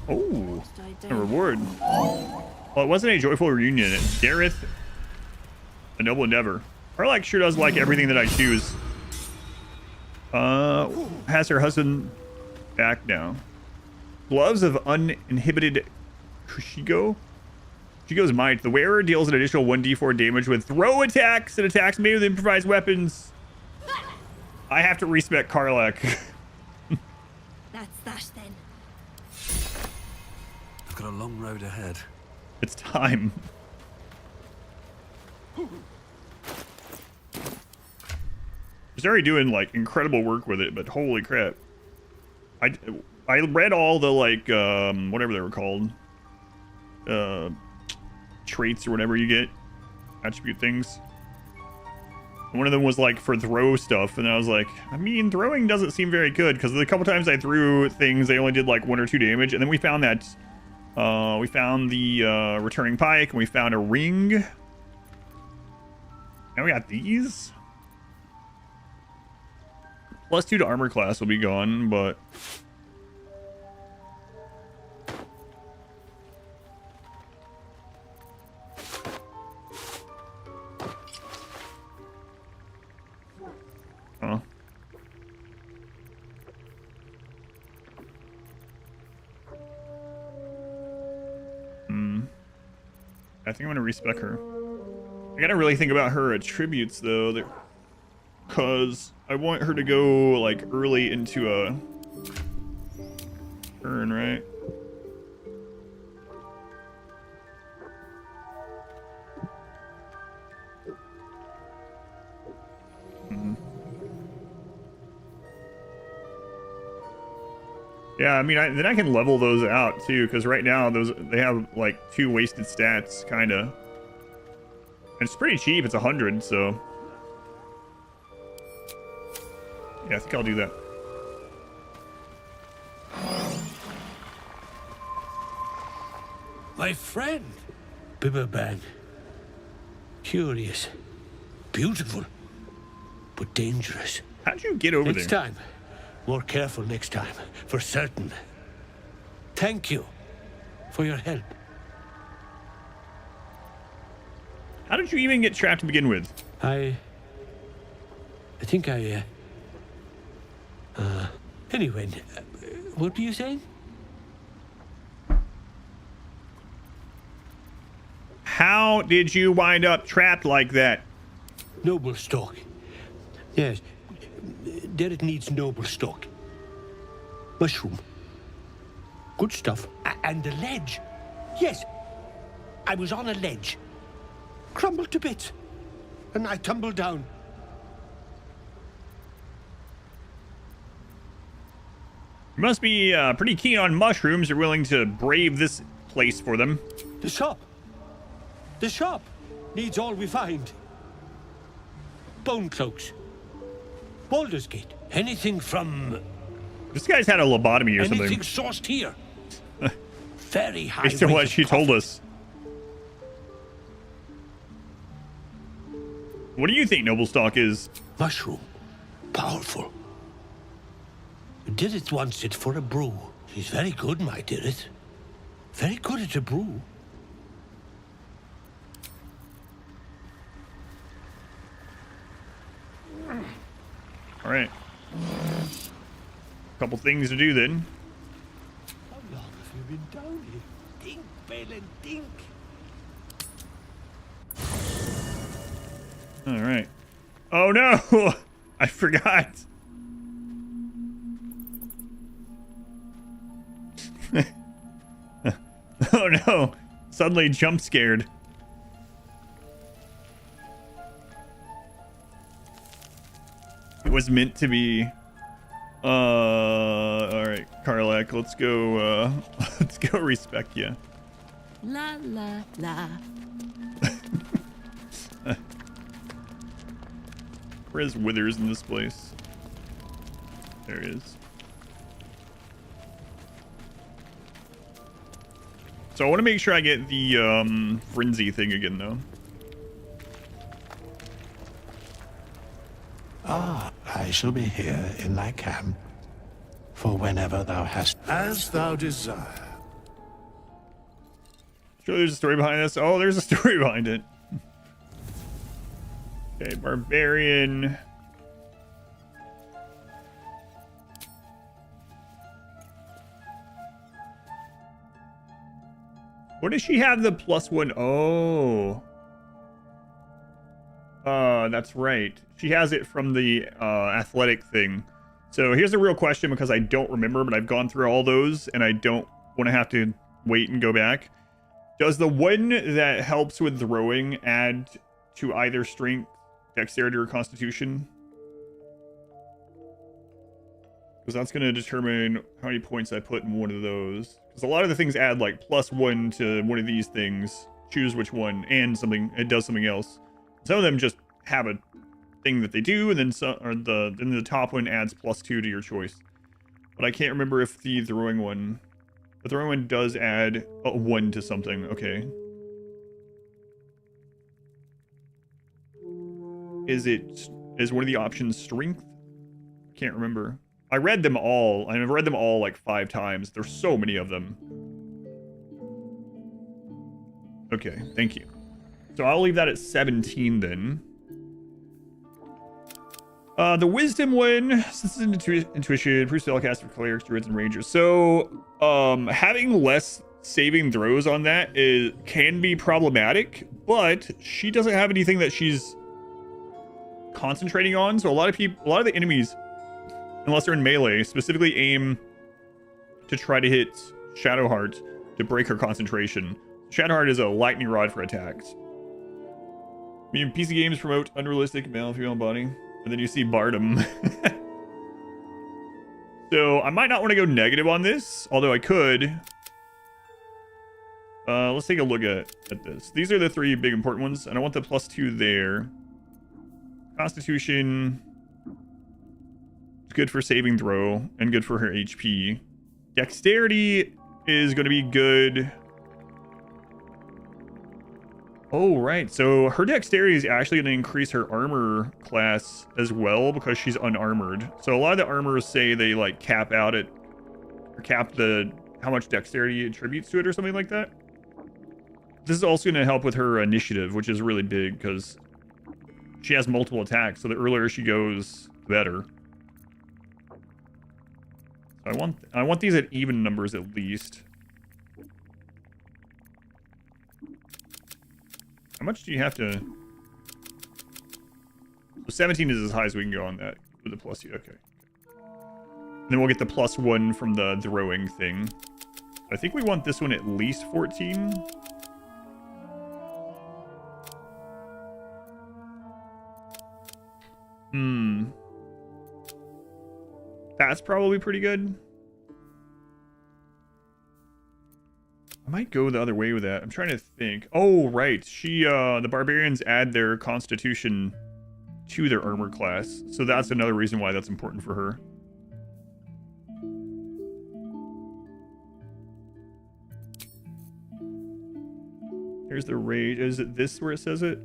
Oh, a reward. Well, it wasn't a joyful reunion. It's Gareth, a noble endeavor. Karlach sure does like everything that I choose. Has her husband back now. Gloves of uninhibited Kushigo's might. The wearer deals an additional 1d4 damage with throw attacks and attacks made with improvised weapons. I have to respect Karlach. That's that then. I've got a long road ahead. It's time. He's already doing like incredible work with it, but holy crap. I read all the like whatever they were called. Traits or whatever you get. Attribute things. One of them was like for throw stuff, and I was like, I mean, throwing doesn't seem very good, because the couple times I threw things, they only did like 1 or 2 damage, and then we found that we found the returning pike, and we found a ring. And we got these. +2 to armor class will be gone, but huh. I think I'm gonna respec her. I gotta really think about her attributes though, because I want her to go like early into a turn, right? Yeah, I mean, then I can level those out too, because right now they have like 2 wasted stats, kind of. And it's pretty cheap. It's 100, so yeah, I think I'll do that. My friend, Bibberbang. Curious, beautiful, but dangerous. How'd you get over there? Next time. More careful next time, for certain. Thank you for your help. How did you even get trapped to begin with? I think anyway, what were you saying? How did you wind up trapped like that? Noble stock. Yes. There it needs noble stock. Mushroom. Good stuff. And the ledge. Yes. I was on a ledge. Crumbled to bits. And I tumbled down. You must be pretty keen on mushrooms. You're willing to brave this place for them. The shop. The shop needs all we find. Bone cloaks. Baldur's Gate. Anything from... This guy's had a lobotomy or something. Anything sourced here. Very high. Based on what she told us. What do you think noble stock is? Mushroom. Powerful. Did it once it for a brew. She's very good, my Dirith. Very good at a brew. All right. Couple things to do then. How long have you been down here? Dink, Balin, dink. All right. Oh no! I forgot. Oh no! Suddenly jump scared. It was meant to be. All right, Karlach, let's go. Let's go respec you. La la la. Where is Withers in this place? There it is. So I want to make sure I get the frenzy thing again, though. Ah, I shall be here in thy camp for whenever thou hast. As thou desire. Sure, there's a story behind this. Oh, there's a story behind it. Okay, barbarian. What does she have the +1? Oh. That's right. She has it from the athletic thing. So here's a real question because I don't remember, but I've gone through all those and I don't want to have to wait and go back. Does the one that helps with throwing add to either strength, dexterity, or constitution? Because that's going to determine how many points I put in one of those. Because a lot of the things add like +1 to one of these things. Choose which one, and something it does something else. Some of them just have a thing that they do, and then some, or then the top one adds +2 to your choice. But I can't remember if the throwing one does add a 1 to something. Okay. Is one of the options strength? Can't remember. I read them all. I've read them all like 5 times. There's so many of them. Okay, thank you. So I'll leave that at 17 then. The wisdom one, since it's intuition, improves spellcast for clerics, druids, and rangers. So, having less saving throws on that can be problematic, but she doesn't have anything that she's concentrating on. So a lot of the enemies, unless they're in melee, specifically aim to try to hit Shadowheart to break her concentration. Shadowheart is a lightning rod for attacks. I mean, PC games promote unrealistic male and female body. And then you see Bardom. So I might not want to go negative on this, although I could. Let's take a look at this. These are the 3 big important ones, and I want the +2 there. Constitution is good for saving throw and good for her HP. Dexterity is going to be good. Oh, right. So her dexterity is actually going to increase her armor class as well because she's unarmored. So a lot of the armors say they like cap out at, or cap the how much dexterity attributes to it or something like that. This is also going to help with her initiative, which is really big because she has multiple attacks. So the earlier she goes, the better. So I want these at even numbers at least. How much do you have to... So 17 is as high as we can go on that with the +2. Okay. And then we'll get the +1 from the throwing thing. I think we want this one at least 14. That's probably pretty good. I might go the other way with that. I'm trying to think. Oh, right. The barbarians add their constitution to their armor class. So that's another reason why that's important for her. Here's the rage. Is it this where it says it?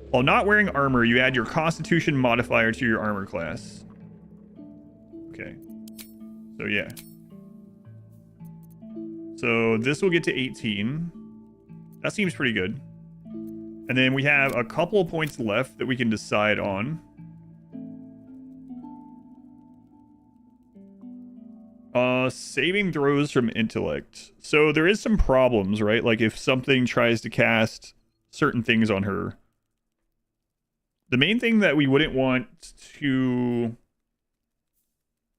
While not wearing armor, you add your constitution modifier to your armor class. Okay. So yeah. So this will get to 18. That seems pretty good. And then we have a couple of points left that we can decide on. Saving throws from intellect. So there is some problems, right? Like if something tries to cast certain things on her. The main thing that we wouldn't want to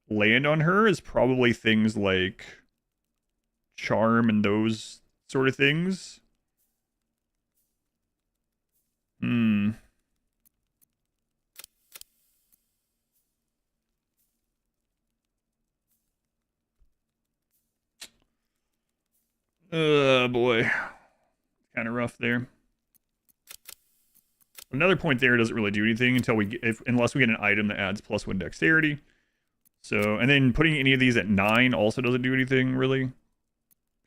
land on her is probably things like charm and those sort of things. Oh boy. Kind of rough there. Another point there doesn't really do anything until unless we get an item that adds +1 dexterity. So, and then putting any of these at 9 also doesn't do anything really,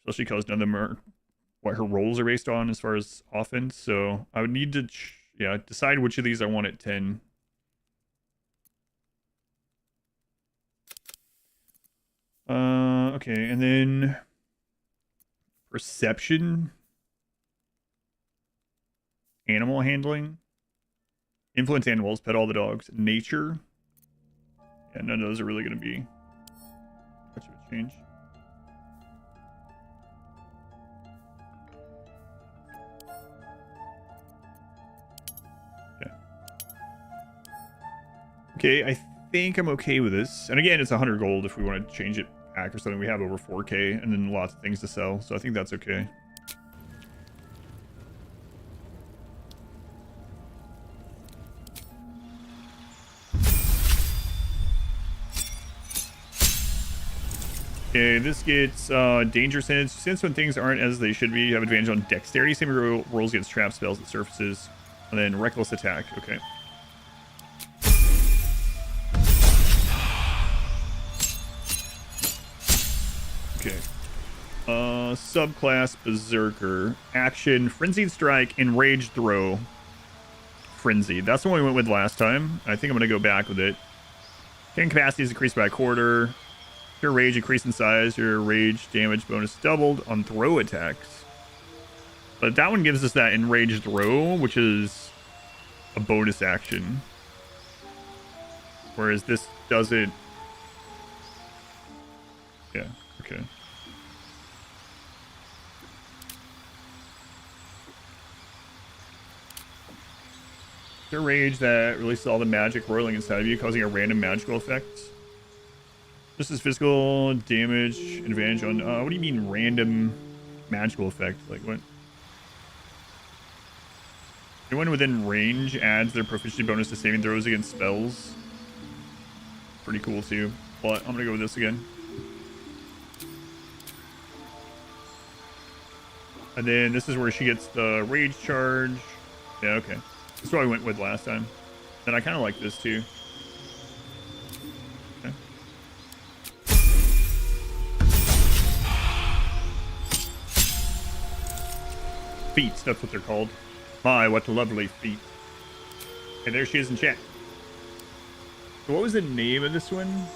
especially because none of them are what her rolls are based on as far as offense. So I would need to, decide which of these I want at 10. Okay, and then perception, animal handling, influence animals, pet all the dogs, nature. Yeah, none of those are really going to be much of a change. Okay, I think I'm okay with this. And again, it's 100 gold if we want to change it back or something. We have over 4k and then lots of things to sell, so I think that's okay. Okay, this gets danger sense. Since when things aren't as they should be, you have advantage on dexterity. Same rolls against trap spells at surfaces. And then reckless attack. Okay. Okay. Subclass Berserker. Action, Frenzied Strike, Enraged Throw. Frenzied. That's the one we went with last time. I think I'm going to go back with it. Cannon capacity is increased by a quarter. Your rage increased in size. Your rage damage bonus doubled on throw attacks. But that one gives us that Enraged Throw, which is a bonus action. Whereas this doesn't. Yeah, okay. Your rage that releases all the magic roiling inside of you, causing a random magical effect. This is physical damage, advantage on... what do you mean random magical effect? Like what? Anyone within range adds their proficiency bonus to saving throws against spells. Pretty cool too. But I'm gonna go with this again. And then this is where she gets the rage charge. Yeah, okay. That's what I went with last time. And I kind of like this too. Okay. Feats, that's what they're called. My, what lovely feet. Okay, there she is in chat. So what was the name of this one?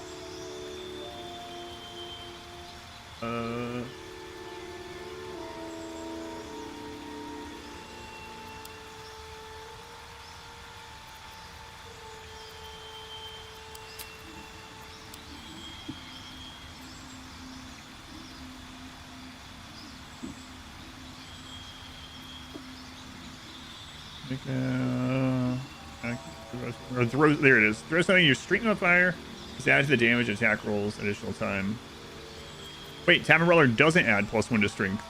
There it is. Throw something, your strength modifier is added to the damage and attack rolls additional time. Wait, Tavern Brawler doesn't add +1 to strength.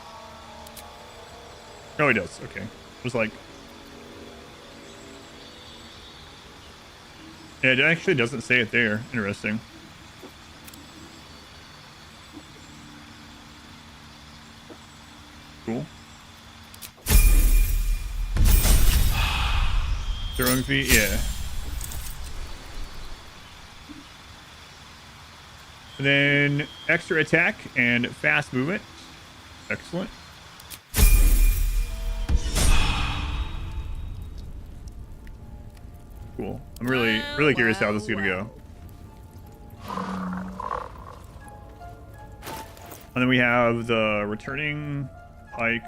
Oh, it does. Okay. It was like... Yeah, it actually doesn't say it there. Interesting. Cool. Throwing feet, yeah. And then extra attack and fast movement. Excellent. Cool. I'm really curious how this is gonna go. And then we have the returning pike.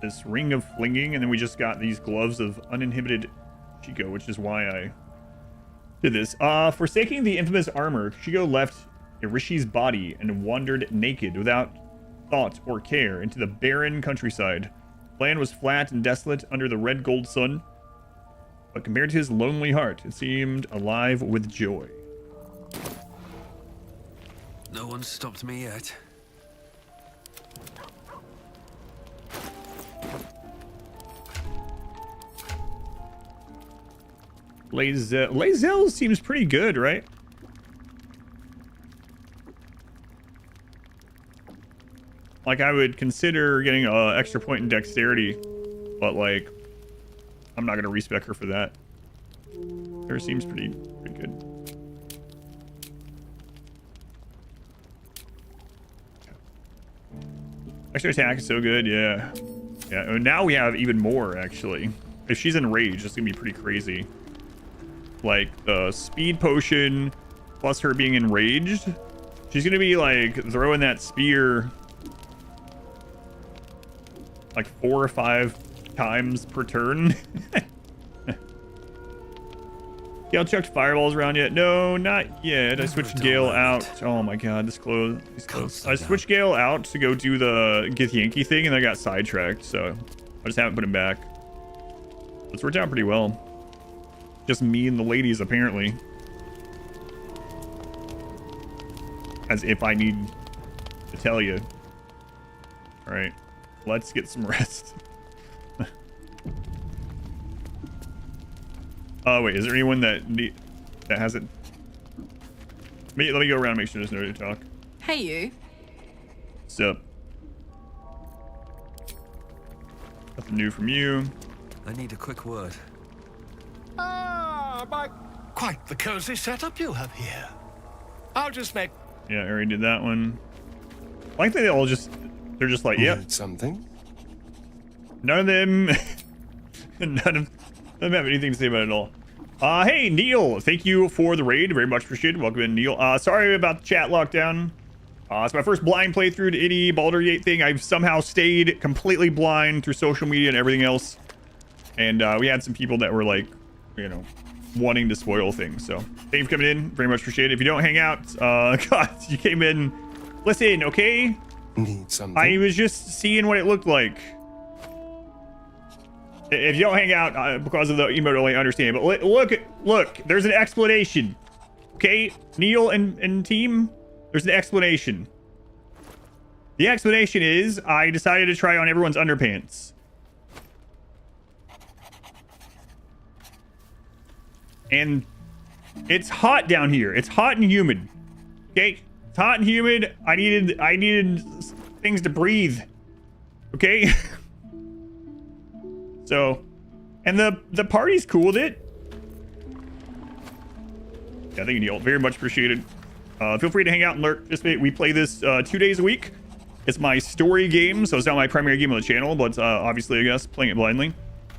This ring of flinging, and then we just got these gloves of uninhibited Chico, which is why I did this. Forsaking the infamous armor, Chico left Irishi's body and wandered naked without thought or care into the barren countryside. Land was flat and desolate under the red gold sun, but compared to his lonely heart, it seemed alive with joy. No one's stopped me yet. Lae'zel seems pretty good, right? Like, I would consider getting an extra point in dexterity, but like I'm not gonna respec her for that. Her seems pretty good. Extra attack is so good, yeah. Yeah, and now we have even more, actually. If she's enraged, it's gonna be pretty crazy. Like, the speed potion plus her being enraged. She's gonna be, like, throwing that spear like 4 or 5 times per turn. Gale chucked fireballs around yet? No, not yet. I switched Gale out. Oh my god, this close. I switched Gale out to go do the Githyanki thing, and I got sidetracked, so I just haven't put him back. It's worked out pretty well. Just me and the ladies, apparently. As if I need to tell you. Alright, let's get some rest. Oh wait, is there anyone that hasn't? Let me go around and make sure there's nobody to talk. Hey, you. What's up? Nothing new from you. I need a quick word. Quite the cozy setup you have here. I'll just make... Yeah, I already did that one. I like that they're just like, yep. Something? None of them have anything to say about it at all. Hey, Neil, thank you for the raid. Very much appreciated. Welcome in, Neil. Sorry about the chat lockdown. It's my first blind playthrough to any Baldur's Gate thing. I've somehow stayed completely blind through social media and everything else. And we had some people that were like, you know, wanting to spoil things. So thank you for coming in. Very much appreciated. If you don't hang out, God, you came in. Listen, okay? Need something? I was just seeing what it looked like. If you don't hang out because of the emote, only understand. But look, there's an explanation. Okay, Neil and team, there's an explanation. The explanation is I decided to try on everyone's underpants. And it's hot down here. It's hot and humid. Okay, it's hot and humid. I needed things to breathe. Okay. So, and the party's cool with it. Yeah, thank you, Neil. Very much appreciated. Feel free to hang out and lurk. We play this 2 days a week. It's my story game, so it's not my primary game on the channel, but obviously, I guess, playing it blindly.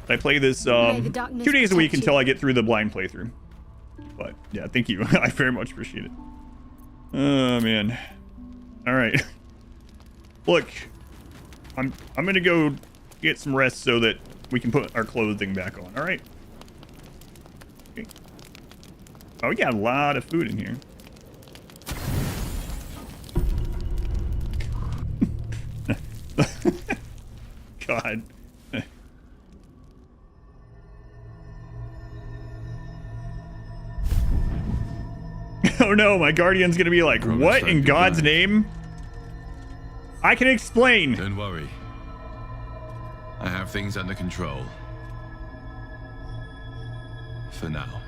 I play this 2 days a week until I get through the blind playthrough. But, yeah, thank you. I very much appreciate it. Oh, man. All right. Look, I'm going to go get some rest so that we can put our clothing back on. All right. Okay. Oh, we got a lot of food in here. God. Oh no, my guardian's gonna be like, what in God's name? I can explain. Don't worry. I have things under control. For now.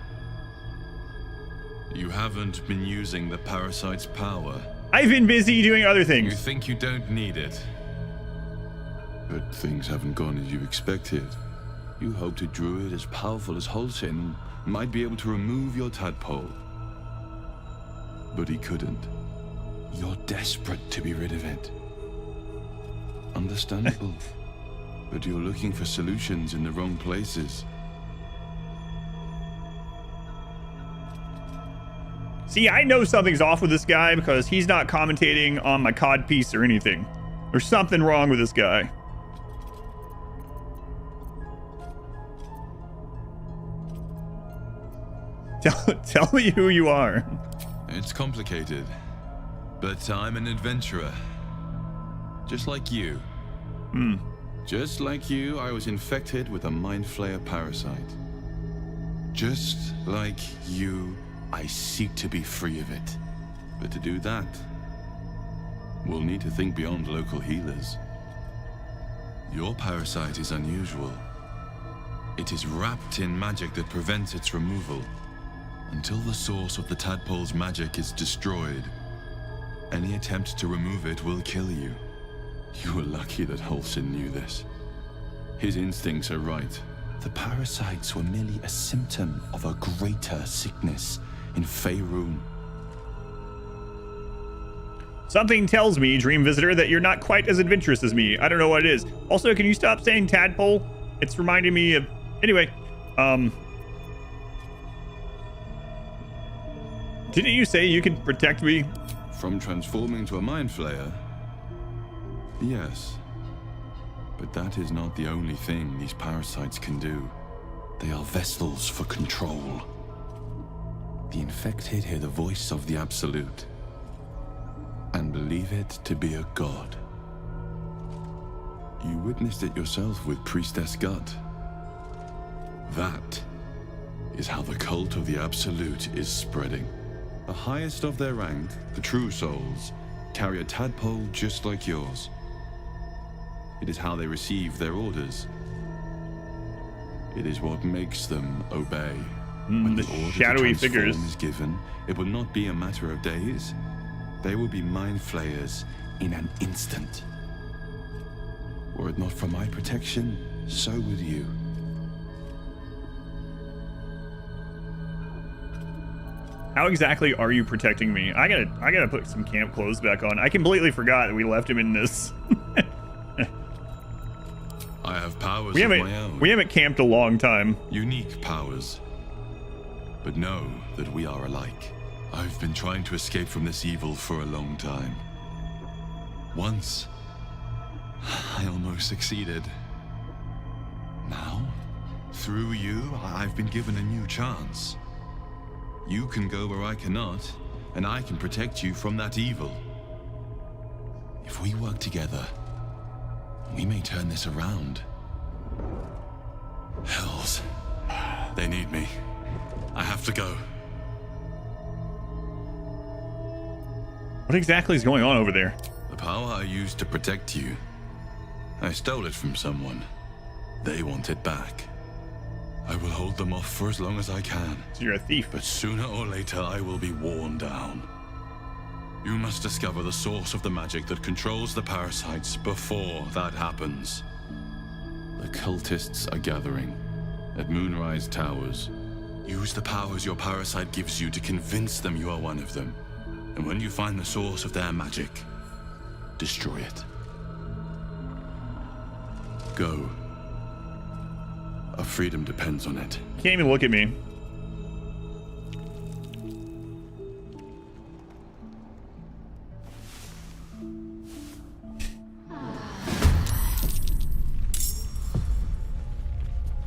You haven't been using the parasite's power. I've been busy doing other things. You think you don't need it. But things haven't gone as you expected. You hoped a druid as powerful as Holsin might be able to remove your tadpole. But he couldn't. You're desperate to be rid of it. Understandable. But you're looking for solutions in the wrong places. See, I know something's off with this guy because he's not commentating on my COD piece or anything. There's something wrong with this guy. Tell me who you are. It's complicated, but I'm an adventurer. Just like you. Just like you, I was infected with a Mind Flayer parasite. Just like you, I seek to be free of it. But to do that, we'll need to think beyond local healers. Your parasite is unusual. It is wrapped in magic that prevents its removal. Until the source of the tadpole's magic is destroyed, any attempt to remove it will kill you. You were lucky that Holsin knew this. His instincts are right. The parasites were merely a symptom of a greater sickness in Faerun. Something tells me, Dream Visitor, that you're not quite as adventurous as me. I don't know what it is. Also, can you stop saying tadpole? It's reminding me of... Anyway, didn't you say you could protect me? From transforming to a mind flayer? Yes. But that is not the only thing these parasites can do. They are vessels for control. The infected hear the voice of the Absolute and believe it to be a god. You witnessed it yourself with Priestess Gut. That is how the cult of the Absolute is spreading. The highest of their rank, the True Souls, carry a tadpole just like yours. It is how they receive their orders. It is what makes them obey. When the order shadowy to transform figures is given, it will not be a matter of days. They will be mind flayers in an instant. Were it not for my protection, so would you. How exactly are you protecting me? I gotta put some camp clothes back on. I completely forgot that we left him in this. I have powers of my own. We haven't camped a long time. Unique powers. But know that we are alike. I've been trying to escape from this evil for a long time. Once, I almost succeeded. Now, through you, I've been given a new chance. You can go where I cannot, and I can protect you from that evil. If we work together, we may turn this around. Hells. They need me. I have to go. What exactly is going on over there? The power I used to protect you, I stole it from someone. They want it back. I will hold them off for as long as I can. So you're a thief. But sooner or later, I will be worn down. You must discover the source of the magic that controls the parasites before that happens. The cultists are gathering at Moonrise Towers. Use the powers your parasite gives you to convince them you are one of them. And when you find the source of their magic, destroy it. Go. Our freedom depends on it. You can't even look at me.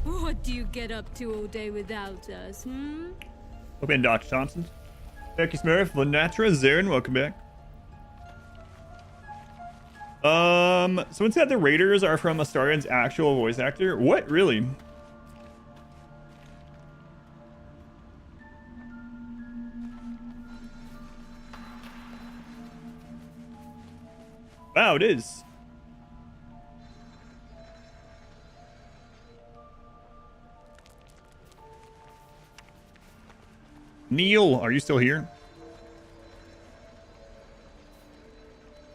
What do you get up to all day without us, hmm? Hope in Dr. Thompson. Becky Smurf, Lanatra, Zarin, welcome back. Someone said the Raiders are from Astarion's actual voice actor. What, really? Wow, it is. Neil, are you still here?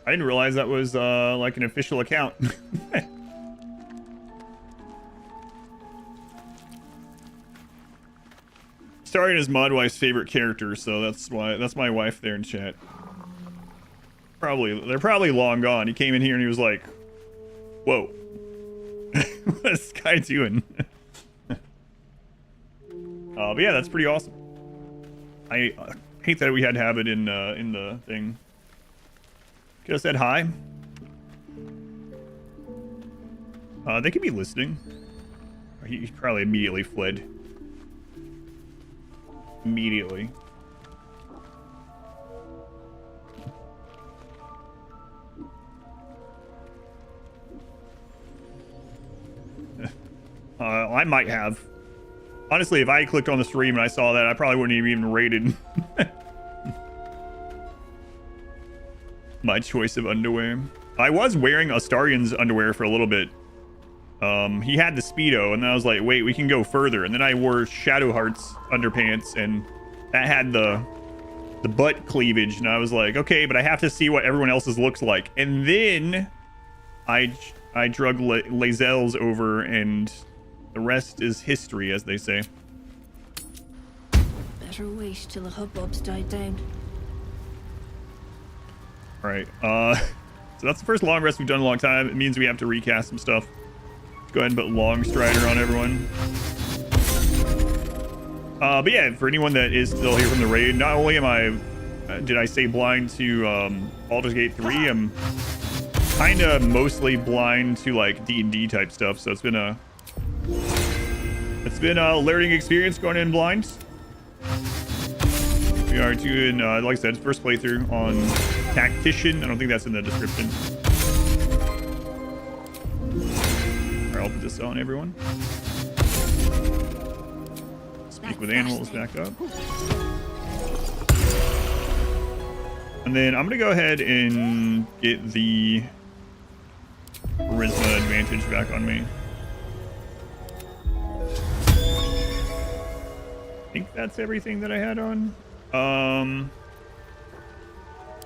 I didn't realize that was like an official account. Starion is Modwife's favorite character, so that's my wife there in chat. They're probably long gone. He came in here and he was like, "Whoa, what is this guy doing?" But yeah, that's pretty awesome. I hate that we had to have it in the thing. Could have said hi. They could be listening. He probably immediately fled. Immediately. I might have. Honestly, if I clicked on the stream and I saw that, I probably wouldn't have even rated my choice of underwear. I was wearing Astarion's underwear for a little bit. He had the Speedo, and then I was like, wait, we can go further. And then I wore Shadowheart's underpants, and that had the butt cleavage. And I was like, okay, but I have to see what everyone else's looks like. And then I drug Lazelle's over and The rest is history, as they say. Better wait till the hubbub's died down. All right. So that's the first long rest we've done in a long time. It means we have to recast some stuff. Let's go ahead and put Long Strider on everyone. But yeah, for anyone that is still here from the raid, not only am I, did I say blind to Baldur's Gate 3, I'm kind of mostly blind to like D&D type stuff. So it's been a learning experience going in blind. We are doing, like I said, first playthrough on Tactician. I don't think that's in the description. All right, I'll put this on everyone. Speak with animals back up. And then I'm going to go ahead and get the Charisma advantage back on me. I think that's everything that I had on. A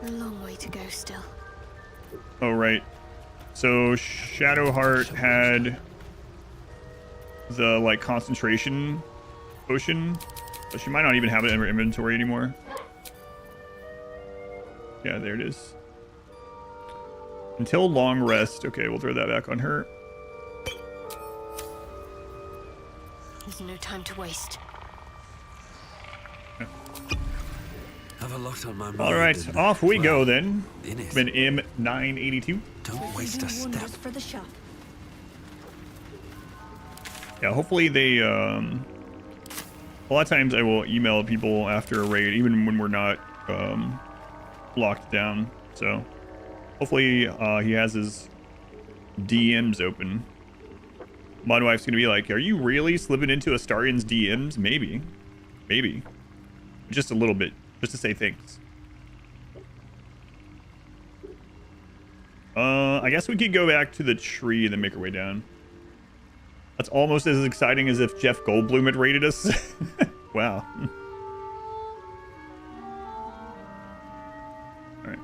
long way to go still. Oh, right. So Shadowheart had the like concentration potion, but she might not even have it in her inventory anymore. Yeah, there it is. Until long rest. Okay, we'll throw that back on her. There's no time to waste. Have a lot on my mind. All right, off we go then. It's been M982. Don't waste a step. For the shop. Yeah, hopefully they. A lot of times I will email people after a raid, even when we're not locked down. So hopefully he has his DMs open. My wife's gonna be like, "Are you really slipping into Astarian's DMs?" Maybe, maybe, just a little bit. Just to say thanks. I guess we could go back to the tree and then make our way down. That's almost as exciting as if Jeff Goldblum had raided us. Wow. Alright.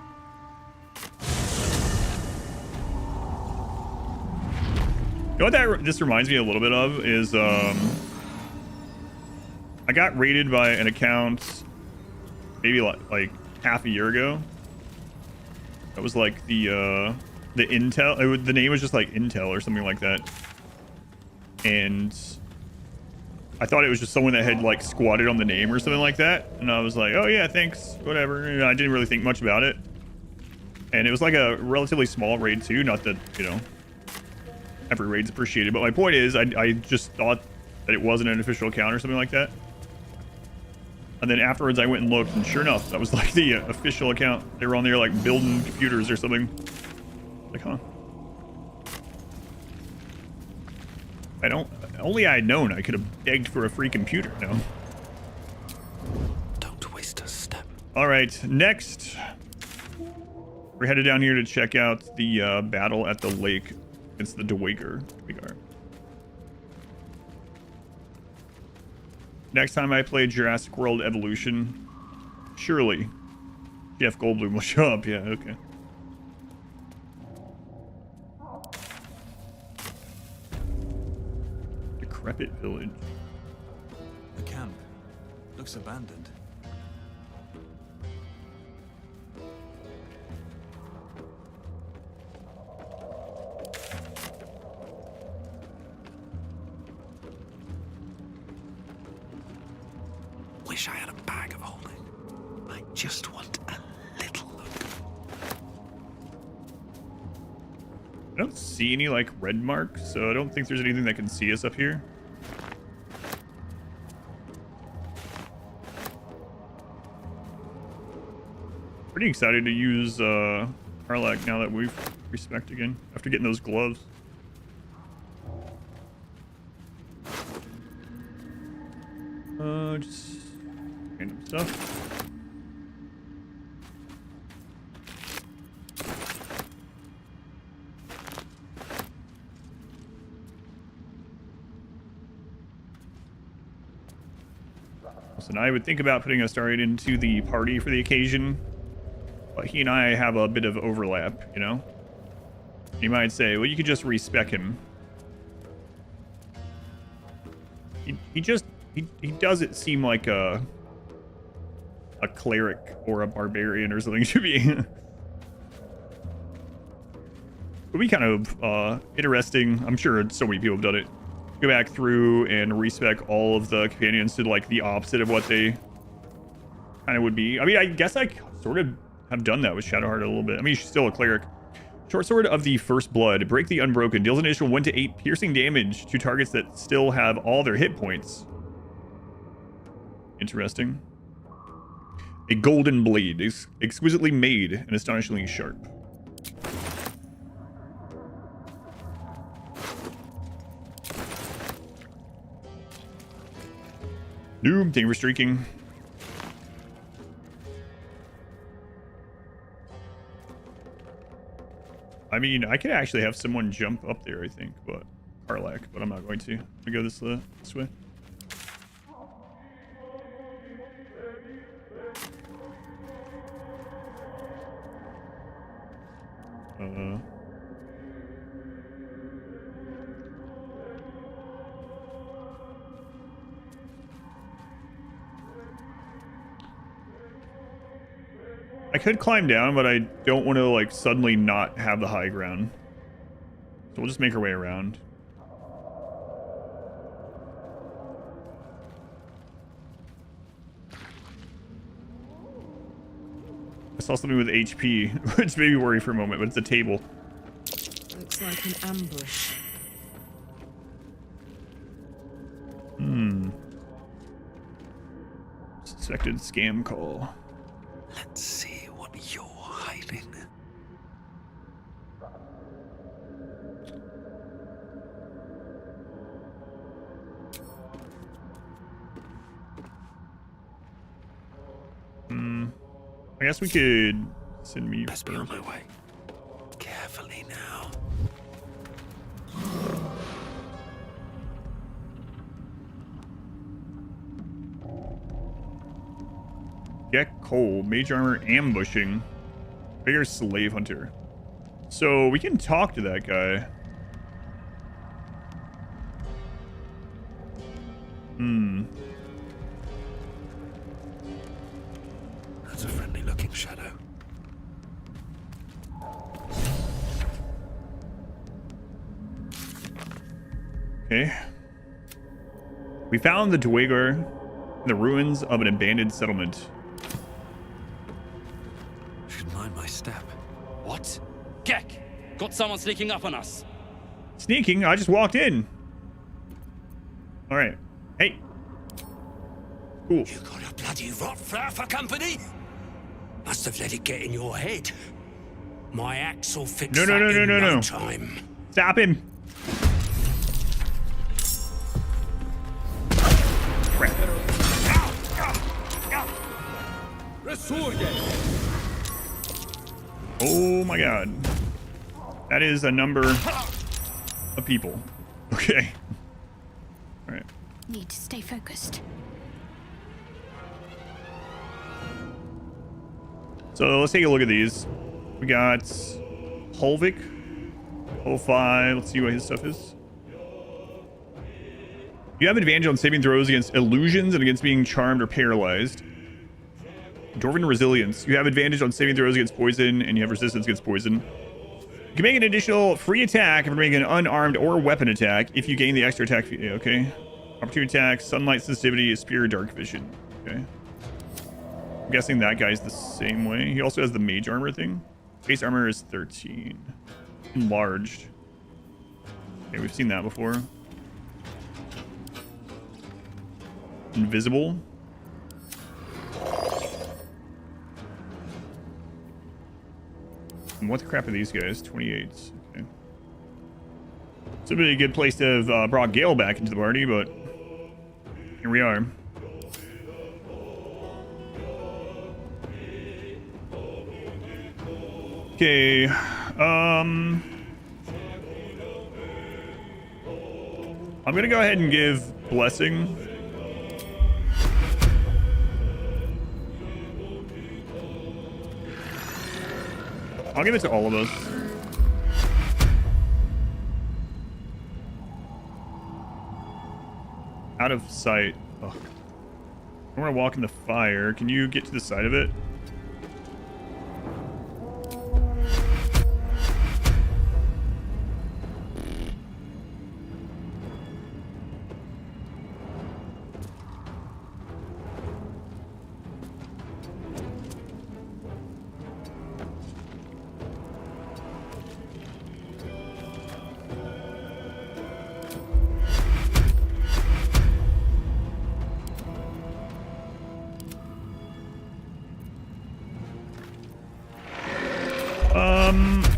You know what this reminds me a little bit of is, I got raided by an account maybe like half a year ago. That was like the Intel. The name was just like Intel or something like that. And I thought it was just someone that had like squatted on the name or something like that. And I was like, oh yeah, thanks, whatever. And I didn't really think much about it. And it was like a relatively small raid too. Not that, you know, every raid's appreciated. But my point is, I just thought that it wasn't an official account or something like that. And then afterwards I went and looked, and sure enough, that was like the official account. They were on there like building computers or something. Like, huh. Only I had known, I could have begged for a free computer, no. Don't waste a step. All right, next. We're headed down here to check out the battle at the lake. It's the Dwaker. Next time I play Jurassic World Evolution, surely Jeff Goldblum will show up. Yeah, okay. Decrepit village. The camp looks abandoned. Wish I had a bag of holding. I just want a little look. I don't see any like red marks, so I don't think there's anything that can see us up here. Pretty excited to use Harlack now that we've respect again after getting those gloves. Just random stuff. And I would think about putting Astarian into the party for the occasion, but he and I have a bit of overlap, you know? You might say, well, you could just respec him. he doesn't seem like a cleric or a barbarian or something to be. It would be kind of interesting. I'm sure so many people have done it. Go back through and respec all of the companions to like the opposite of what they kind of would be. I mean, I guess I sort of have done that with Shadowheart a little bit. I mean, she's still a cleric. Short Sword of the First Blood. Break the Unbroken. Deals an additional 1 to 8 piercing damage to targets that still have all their hit points. Interesting. A golden blade is exquisitely made and astonishingly sharp. Noob, thank you for streaking. I mean, I could actually have someone jump up there, I think, but Karlak, but I'm not going to. I'm gonna go this way. I could climb down, but I don't want to like suddenly not have the high ground. So we'll just make our way around. I saw something with HP, which made me worry for a moment, but it's a table. Looks like an ambush. Suspected scam call. Let's see what you're hiding. I guess we could send me. Best be on my way. Carefully now. Get Cole, Mage Armor, Ambushing, Bigger Slave Hunter. So we can talk to that guy. That's a friendly looking shadow. Okay. We found the Dwegar in the ruins of an abandoned settlement. Should mind my step. What? Gek! Got someone sneaking up on us. Sneaking? I just walked in. All right. Hey. Cool. You got a bloody rot flare for company? Must have let it get in your head. My axe will fix that in no time. Stop him. Crap. Oh my god. That is a number of people. Okay. All right. Need to stay focused. So let's take a look at these. We got Holvik, 05. Let's see what his stuff is. You have advantage on saving throws against illusions and against being charmed or paralyzed. Dwarven Resilience. You have advantage on saving throws against poison, and you have resistance against poison. You can make an additional free attack if you're making an unarmed or weapon attack if you gain the extra attack. Okay. Opportunity attack, sunlight sensitivity, spear, dark vision. Okay. I'm guessing that guy's the same way. He also has the mage armor thing. Base armor is 13. Enlarged. Okay, we've seen that before. Invisible. And what the crap are these guys? 28s. Okay. It's a really good place to have brought Gale back into the party, but here we are. Okay, I'm gonna go ahead and give Blessing. I'll give it to all of us. out of sight. Ugh. I want to walk in the fire. Can you get to the side of it?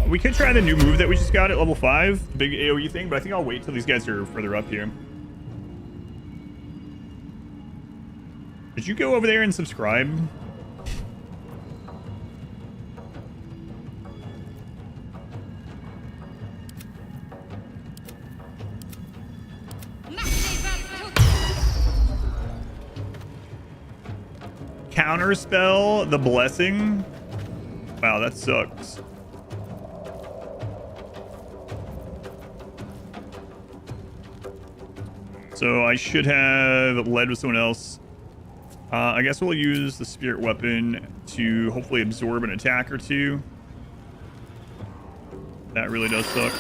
We could try the new move that we just got at level 5, the big AoE thing, but I think I'll wait till these guys are further up here. Did you go over there and subscribe? Counterspell the blessing? Wow, that sucks. So I should have led with someone else. I guess we'll use the spirit weapon to hopefully absorb an attack or two. That really does suck.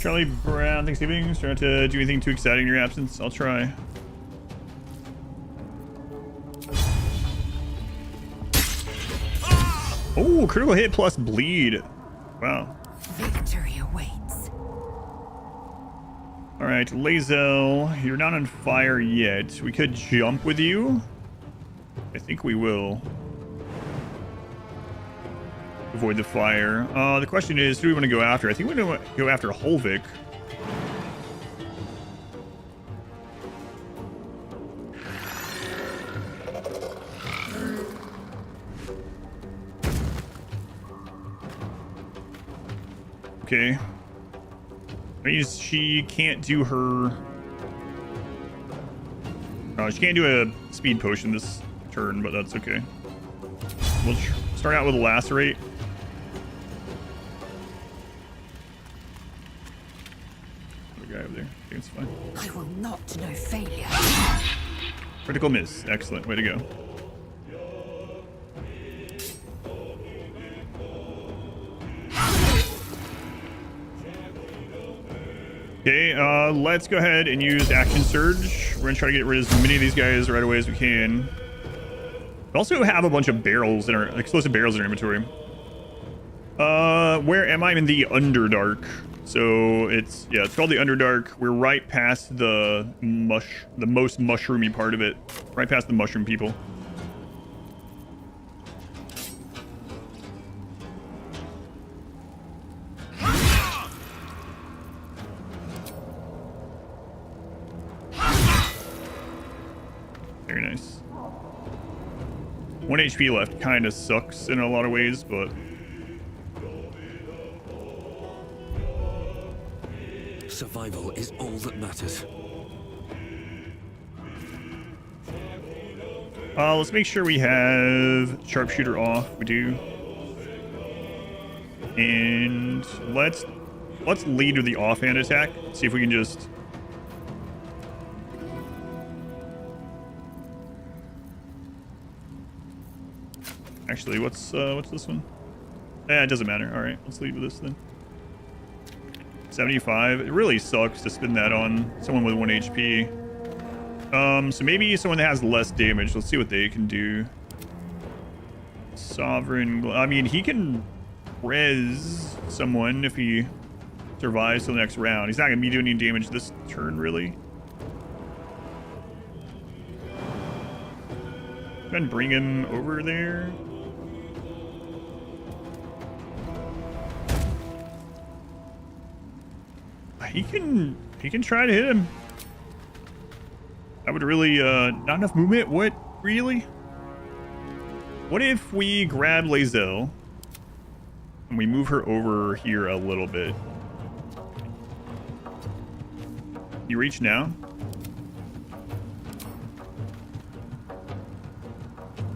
Charlie Brown, Thanksgiving. Trying to do anything too exciting in your absence. I'll try. Oh, critical hit plus bleed. Wow. Victory awaits. All right, Lae'zel, you're not on fire yet. We could jump with you. I think we will. Avoid the fire. The question is, who do we want to go after? I think we want to go after Holvik. Okay. Means she can't do her... she can't do a speed potion this turn, but that's okay. We'll start out with a lacerate. The guy over there. I think it's fine. I will not know failure. Critical miss. Excellent. Way to go. Okay, let's go ahead and use Action Surge. We're gonna try to get rid of as many of these guys right away as we can. We also have a bunch of barrels in our explosive barrels in our inventory. Where am I? I'm in the Underdark. So it's called the Underdark. We're right past the most mushroomy part of it. Right past the mushroom people. Very nice. 1 HP left. Kind of sucks in a lot of ways, but... Survival is all that matters. Let's make sure we have Sharpshooter off. We do. And let's lead with the offhand attack. See if we can just... Actually, what's this one? It doesn't matter. All right, let's lead with this then. 75. It really sucks to spin that on someone with 1 HP. So maybe someone that has less damage. Let's see what they can do. Sovereign. I mean, he can res someone if he survives till the next round. He's not gonna be doing any damage this turn, really. Go ahead and bring him over there. He can try to hit him. That would really, not enough movement? What? Really? What if we grab Lae'zel and we move her over here a little bit? You reach now?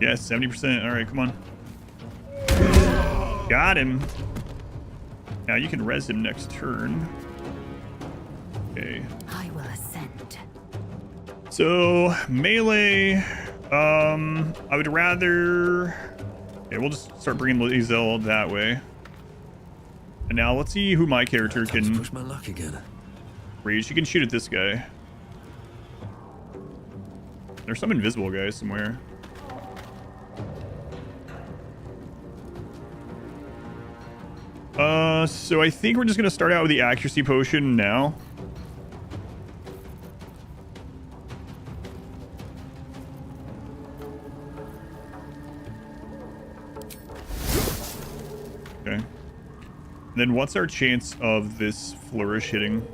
Yes, 70%. All right, come on. Got him. Now you can res him next turn. Okay. I will ascend. So melee, I would rather. Okay, we'll just start bringing Lae'zel that way. And now let's see who my character can push my luck again. Rage. You can shoot at this guy. There's some invisible guys somewhere. So I think we're just gonna start out with the accuracy potion now. Okay. Then what's our chance of this flourish hitting?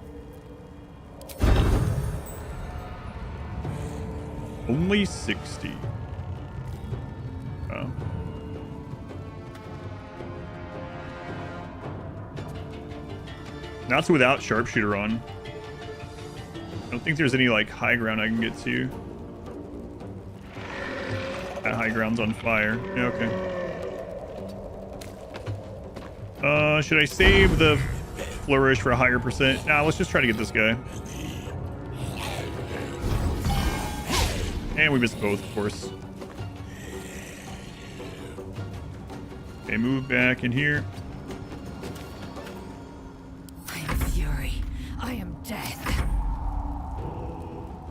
Only 60. Oh. That's without sharpshooter on. I don't think there's any like high ground I can get to. That high ground's on fire. Yeah, okay. Should I save the flourish for a higher percent? Nah, let's just try to get this guy. And we missed both, of course. Okay, move back in here. I am fury. I am death.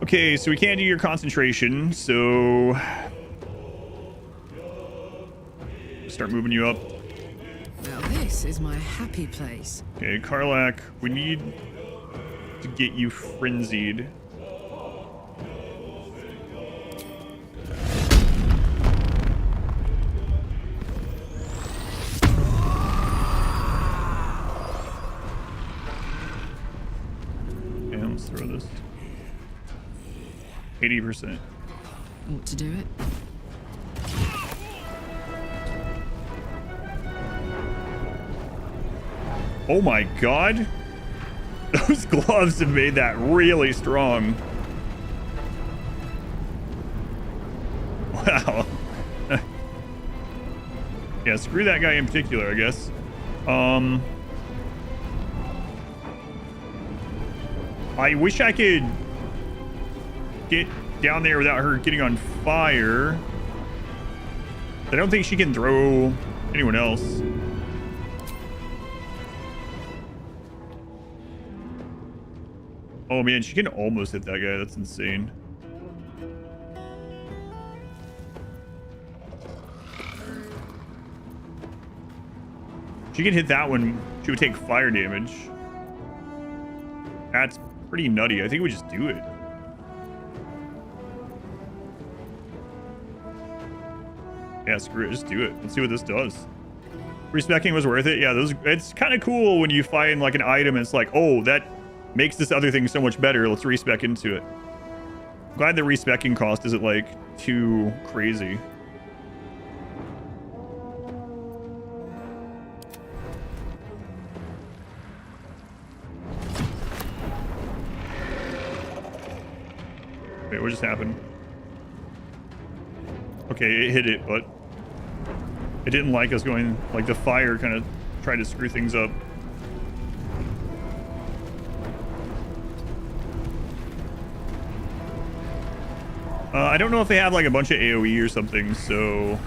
Okay, so we can't do your concentration, so start moving you up. Now this is my happy place. Okay, Karlak, we need to get you frenzied. Okay, let's throw this. 80%. Want to do it? Oh my god. Those gloves have made that really strong. Wow. Yeah, screw that guy in particular, I guess. I wish I could get down there without her getting on fire. I don't think she can throw anyone else. Oh man, she can almost hit that guy. That's insane. She can hit that one. She would take fire damage. That's pretty nutty. I think we just do it. Yeah, screw it. Just do it. Let's see what this does. Respecking was worth it. Yeah, those. It's kind of cool when you find like an item and it's like, oh, that makes this other thing so much better. Let's respec into it. Glad the respecking cost isn't like too crazy. Wait, what just happened? Okay, it hit it, but it didn't like us going, like the fire kind of tried to screw things up. I don't know if they have like a bunch of AoE or something, so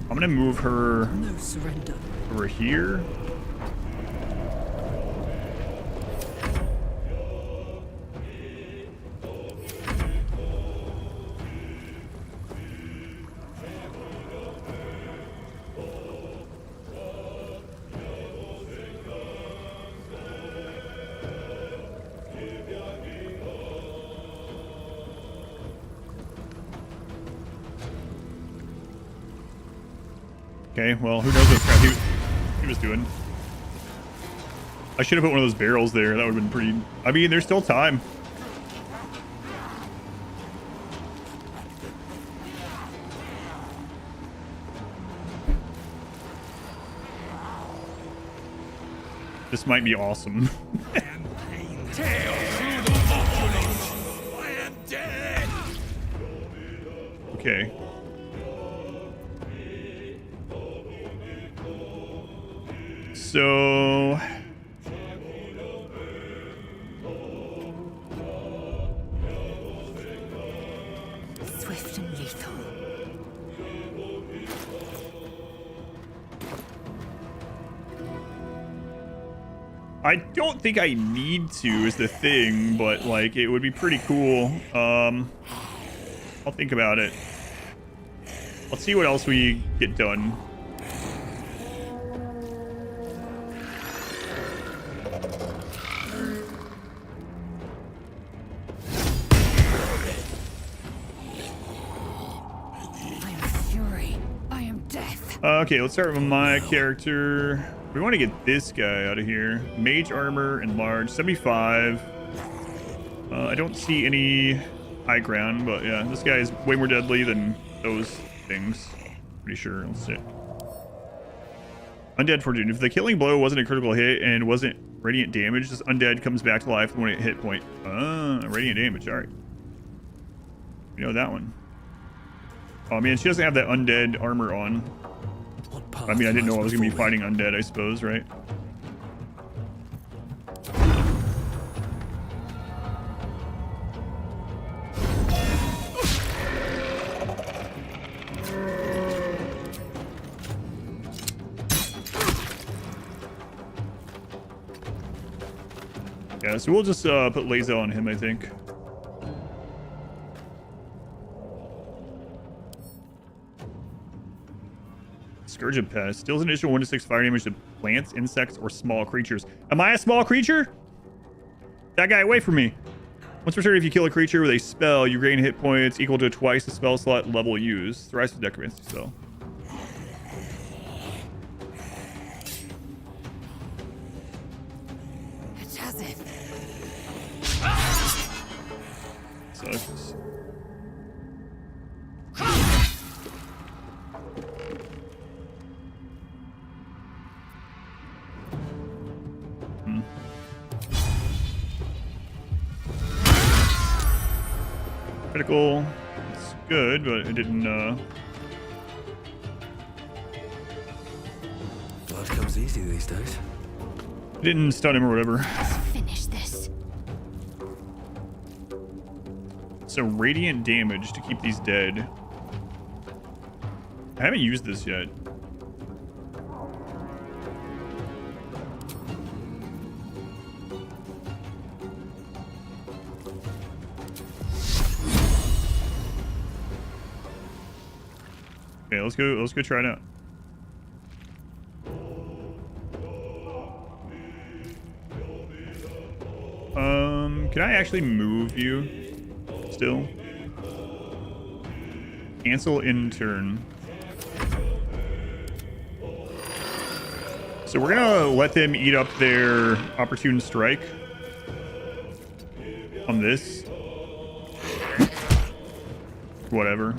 I'm gonna move her No surrender. over here. Okay, well, who knows what crap he was doing. I should have put one of those barrels there. That would have been pretty... I mean, there's still time. This might be awesome. Okay. So Swift and lethal. I don't think I need to is the thing, but like it would be pretty cool. I'll think about it. Let's see what else we get done. Okay, let's start with my character. We want to get this guy out of here. Mage armor, enlarged, 75. I don't see any high ground, but yeah, this guy is way more deadly than those things. Pretty sure. Let's see. Undead Fortune. If the killing blow wasn't a critical hit and wasn't radiant damage, this undead comes back to life when it hit point. Radiant damage. All right. You know that one. Oh man, she doesn't have that undead armor on. I mean, I didn't know I was going to be fighting undead, I suppose, right? Yeah, so we'll just put laser on him, I think. Scourge of Pest. Deals an additional 1 to 6 fire damage to plants, insects, or small creatures. Am I a small creature? That guy away from me. Once per turn, if you kill a creature with a spell, you gain hit points equal to twice the spell slot level used. Thrice the necromancy spell. It has it. Sucks. Critical. It's good, but it didn't, Blood comes easy these days. It didn't stun him or whatever. Finish this. So radiant damage to keep these dead. I haven't used this yet. Okay, let's go try it out. Can I actually move you still? Cancel in turn. So we're gonna let them eat up their opportune strike on this. Whatever.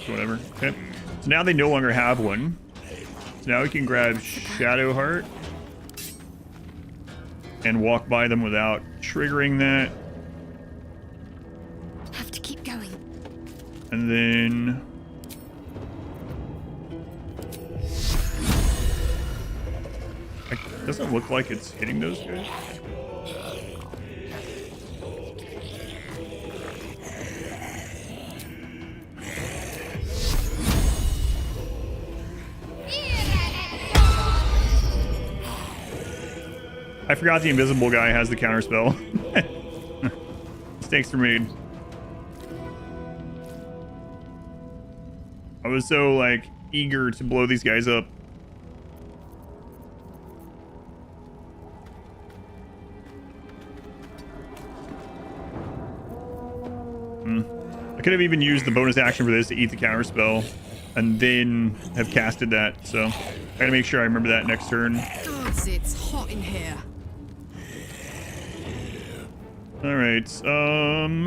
Whatever. Okay. So now they no longer have one. So now we can grab Shadowheart and walk by them without triggering that. Have to keep going. And then it doesn't look like it's hitting those guys. I forgot the invisible guy has the counter spell. Mistakes were made. I was so like eager to blow these guys up. I could have even used the bonus action for this to eat the counter spell and then have casted that. So I gotta make sure I remember that next turn. Gods, it's hot in here. All right. I don't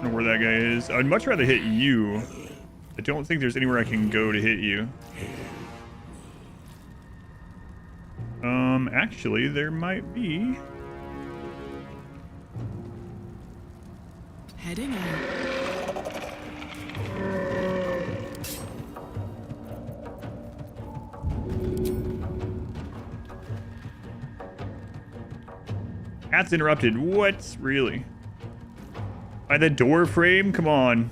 know where that guy is. I'd much rather hit you. I don't think there's anywhere I can go to hit you. Actually, there might be. Heading out. That's interrupted. What? Really? By the door frame? Come on.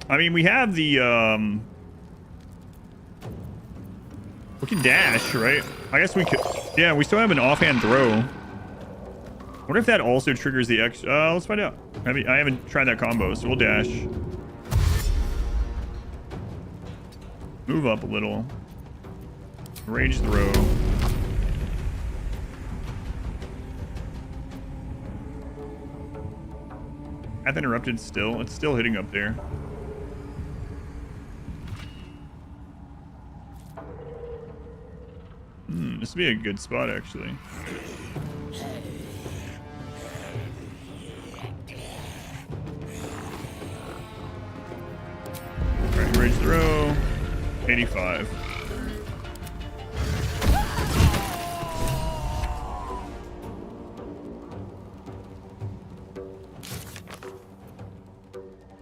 I mean, we have the, we can dash, right? I guess we could, yeah, we still have an offhand throw. What if that also triggers the X? Let's find out. I mean, I haven't tried that combo, so we'll dash. Move up a little. Rage throw. Path interrupted still. It's still hitting up there. This would be a good spot, actually. Alright, rage throw. 85.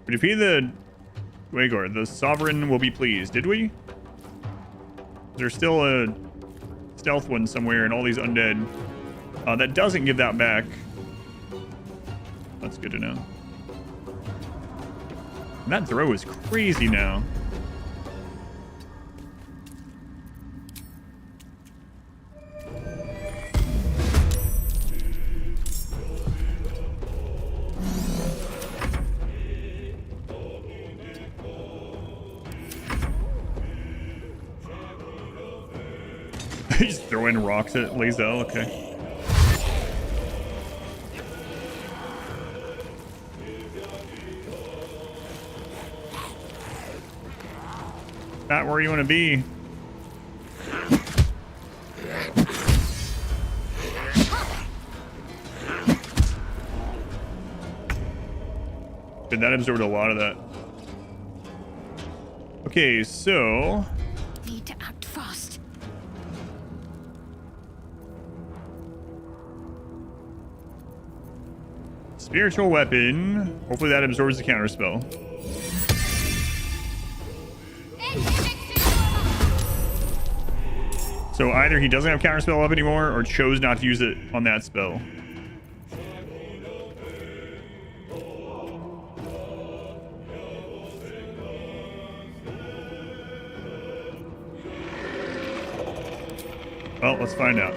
We defeated the Waygor. The Sovereign will be pleased. Did we? There's still a stealth one somewhere and all these undead. That doesn't give that back. That's good to know. And that throw is crazy now. He's throwing rocks at Lae'zel, okay. Not where you want to be. Good, that absorbed a lot of that. Okay, so... Need to act fast. Spiritual weapon. Hopefully that absorbs the counterspell. So either he doesn't have counterspell up anymore or chose not to use it on that spell. Well, let's find out.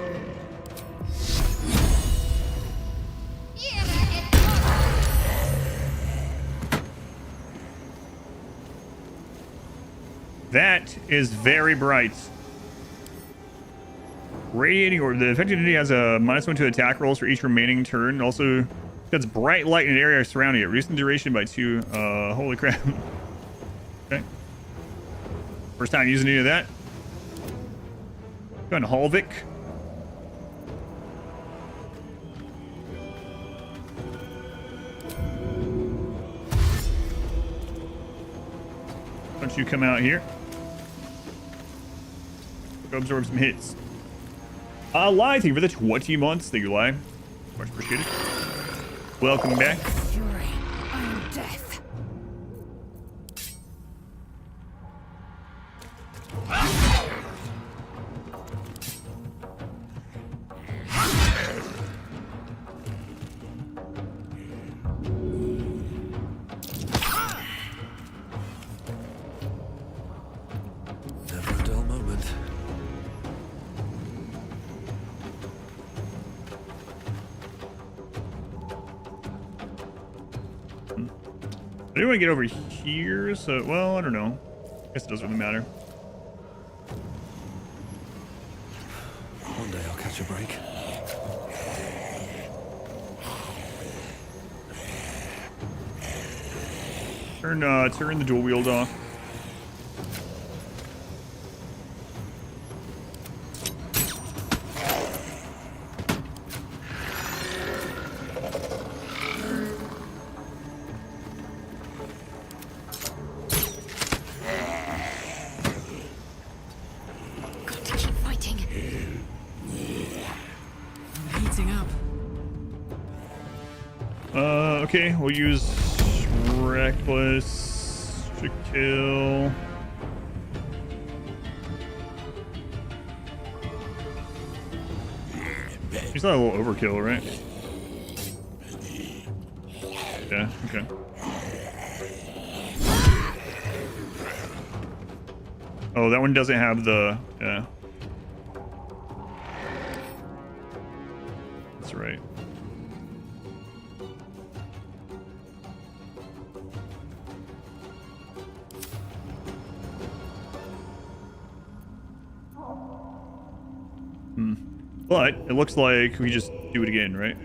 That is very bright. Radiating orb. The affected entity has a -1 to attack rolls for each remaining turn. Also, that's bright light in an area surrounding it. Reducing duration by 2. Holy crap. Okay. First time using any of that. Going to Halvik. Why don't you come out here? Go absorb some hits. Lai, thank you for the 20 months. Thank you, Lai. Much appreciated. Welcome back. Fury, I am death. Never a dull moment. I do want to get over here, so, well, I don't know. I guess it doesn't really matter. One day I'll catch a break. Turn the dual wield off. Lighting up. Okay, we'll use reckless to kill. He's not a little overkill, right? Yeah, okay. Oh, that one doesn't have the... Yeah. That's right. But it looks like we just do it again, right?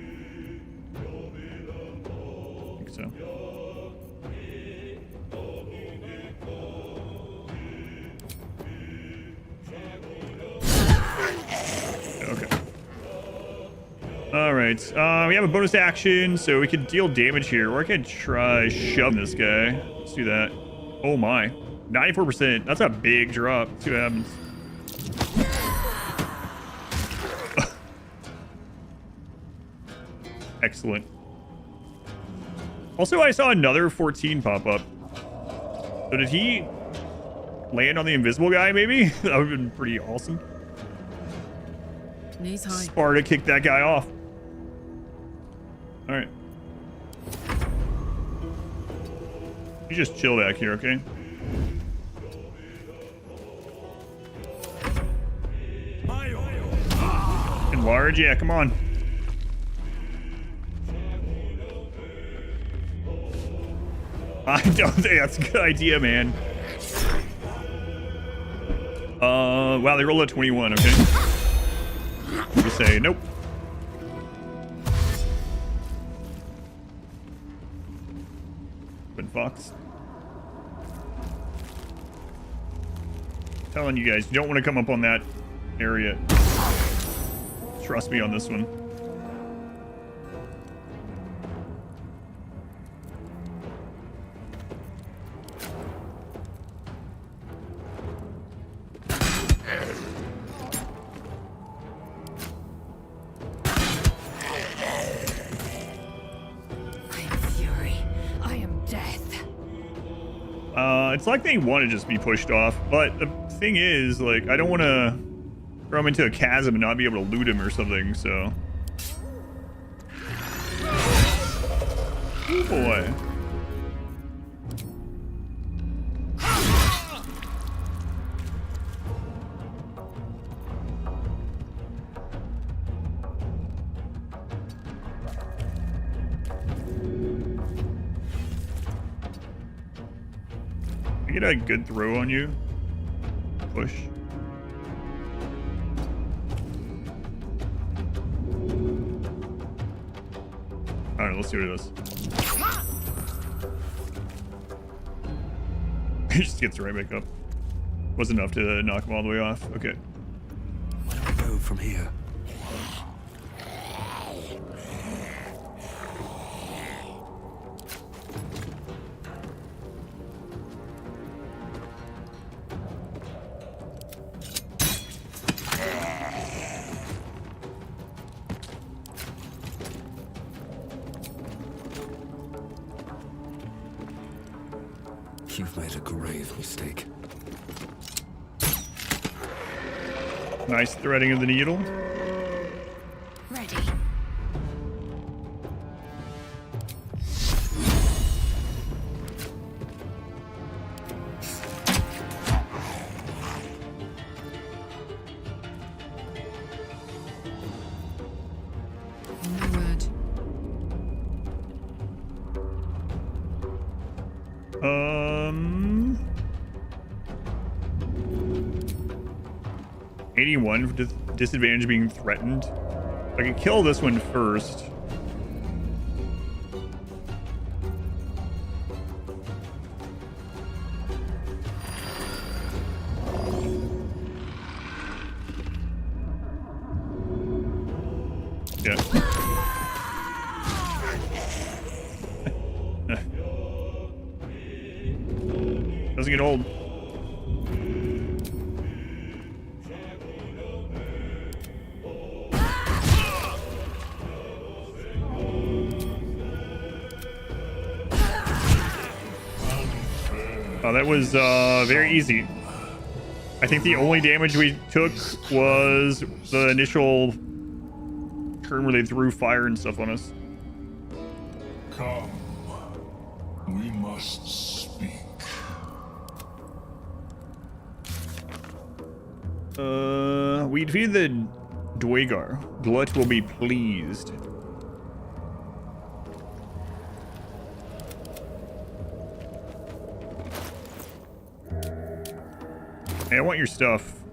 I think so. Okay. All right. We have a bonus action, so we could deal damage here, or I could try shoving this guy. Let's do that. Oh my. 94%. That's a big drop. Let's see what happens. Excellent. Also, I saw another 14 pop up. So did he land on the invisible guy, maybe? That would have been pretty awesome. Knees high. Sparta kicked that guy off. All right. You just chill back here, okay? Enlarge? Yeah, come on. I don't think that's a good idea, man. Wow, they rolled a 21, okay. We say nope. But Fox. Telling you guys, you don't want to come up on that area. Trust me on this one. It's like they want to just be pushed off, but the thing is, like, I don't want to throw him into a chasm and not be able to loot him or something, so. Oh boy. Get a good throw on you. Push. Alright, let's see what it does. He just gets right back up. Wasn't enough to knock him all the way off. Okay. Where do we go from here? You've made a grave mistake. Nice threading of the needle. Ready. No word. 81 for disadvantage being threatened. I can kill this one first. Yeah. Doesn't get old. Oh, that was very easy. I think the only damage we took was the initial turn where they threw fire and stuff on us. Come, we must speak. We defeated the Dwagar. Glut will be pleased. Hey, I want your stuff.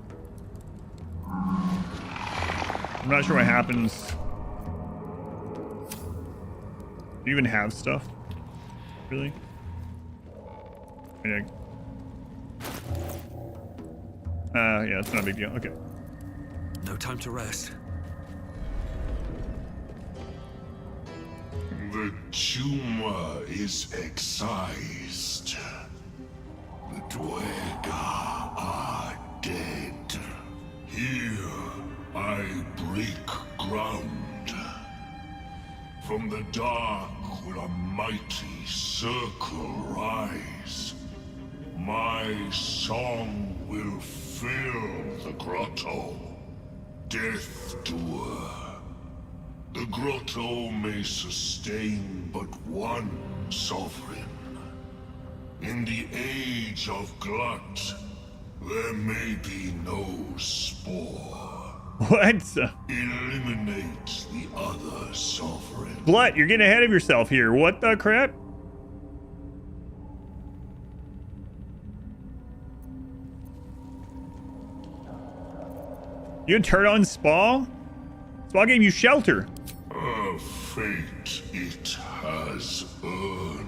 I'm not sure what happens. Do you even have stuff? Really? Yeah, it's not a big deal. Okay. No time to rest. The tumor is excised. The Dwagar are dead. Here, I break ground. From the dark will a mighty circle rise. My song will fill the grotto. Death Doer. The grotto may sustain but one sovereign. In the age of Glut, there may be no spore. What? Eliminate the other sovereign. Glut, you're getting ahead of yourself here. What the crap? You gonna turn on Spa? Spa gave you shelter. A fate it has earned.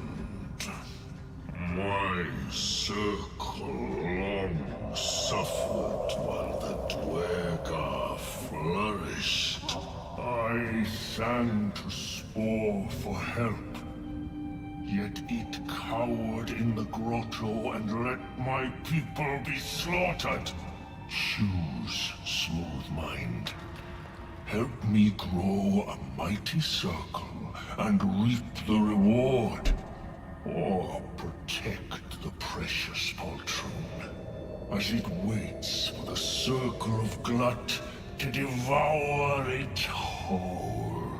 My circle long suffered while the Dwagar flourished. I sang to Spore for help. Yet it cowered in the grotto and let my people be slaughtered. Choose, Smooth Mind. Help me grow a mighty circle and reap the reward. Or protect the precious poltroon as it waits for the circle of Glut to devour it whole.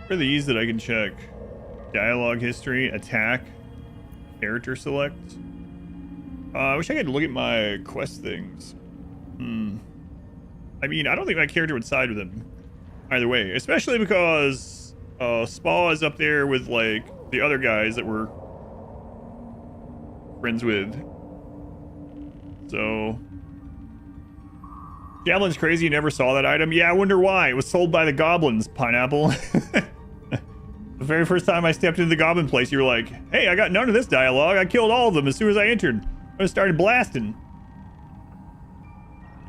For these that I can check. Dialogue history, attack, character select. I wish I could look at my quest things. I mean, I don't think my character would side with him either way, especially because Spa is up there with like the other guys that we're friends with. So Javelin's crazy. You never saw that item? Yeah, I wonder why. It was sold by the goblins, Pineapple. The very first time I stepped into the goblin place, you were like, hey, I got none of this dialogue. I killed all of them as soon as I entered. I started blasting.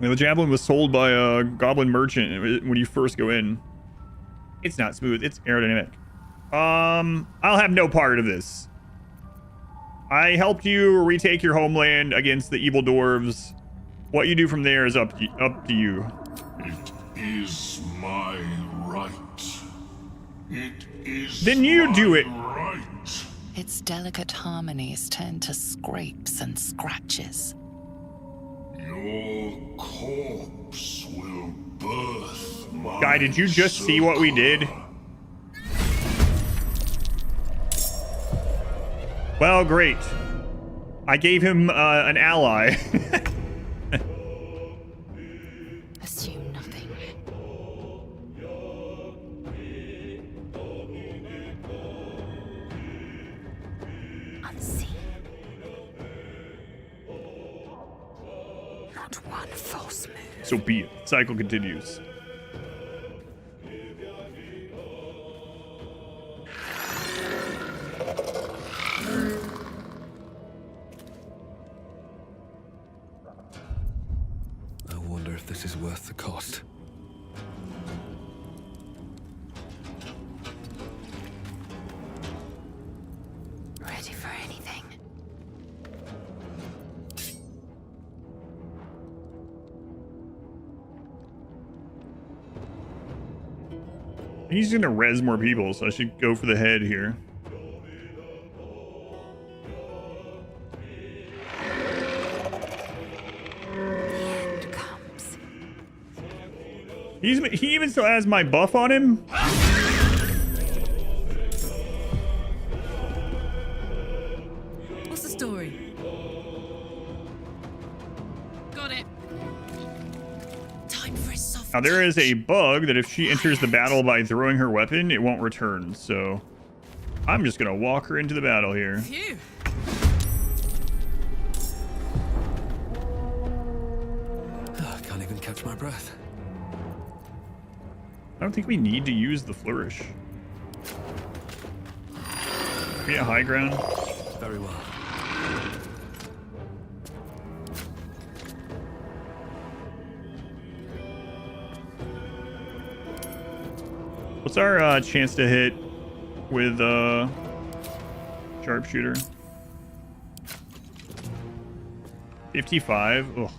And the javelin was sold by a goblin merchant when you first go in. It's not smooth. It's aerodynamic. I'll have no part of this. I helped you retake your homeland against the evil dwarves. What you do from there is up to you. It is my right. It is Then you do it. Right. Its delicate harmonies turn to scrapes and scratches. Your corpse will birth my Guy, did you just see what we did? Well, great. I gave him an ally. Assume nothing. Unseen. Not one false move. So be it. Cycle continues. I wonder if this is worth the cost. Ready for anything. He's gonna res more people, so I should go for the head here. He even still has my buff on him? What's the story? Got it. Time for a soft Now there is a bug that if she enters the battle by throwing her weapon, it won't return. So I'm just gonna walk her into the battle here. Phew. Oh, I can't even catch my breath. I don't think we need to use the flourish. We get high ground. Very well. What's our chance to hit with sharpshooter? 55. Ugh.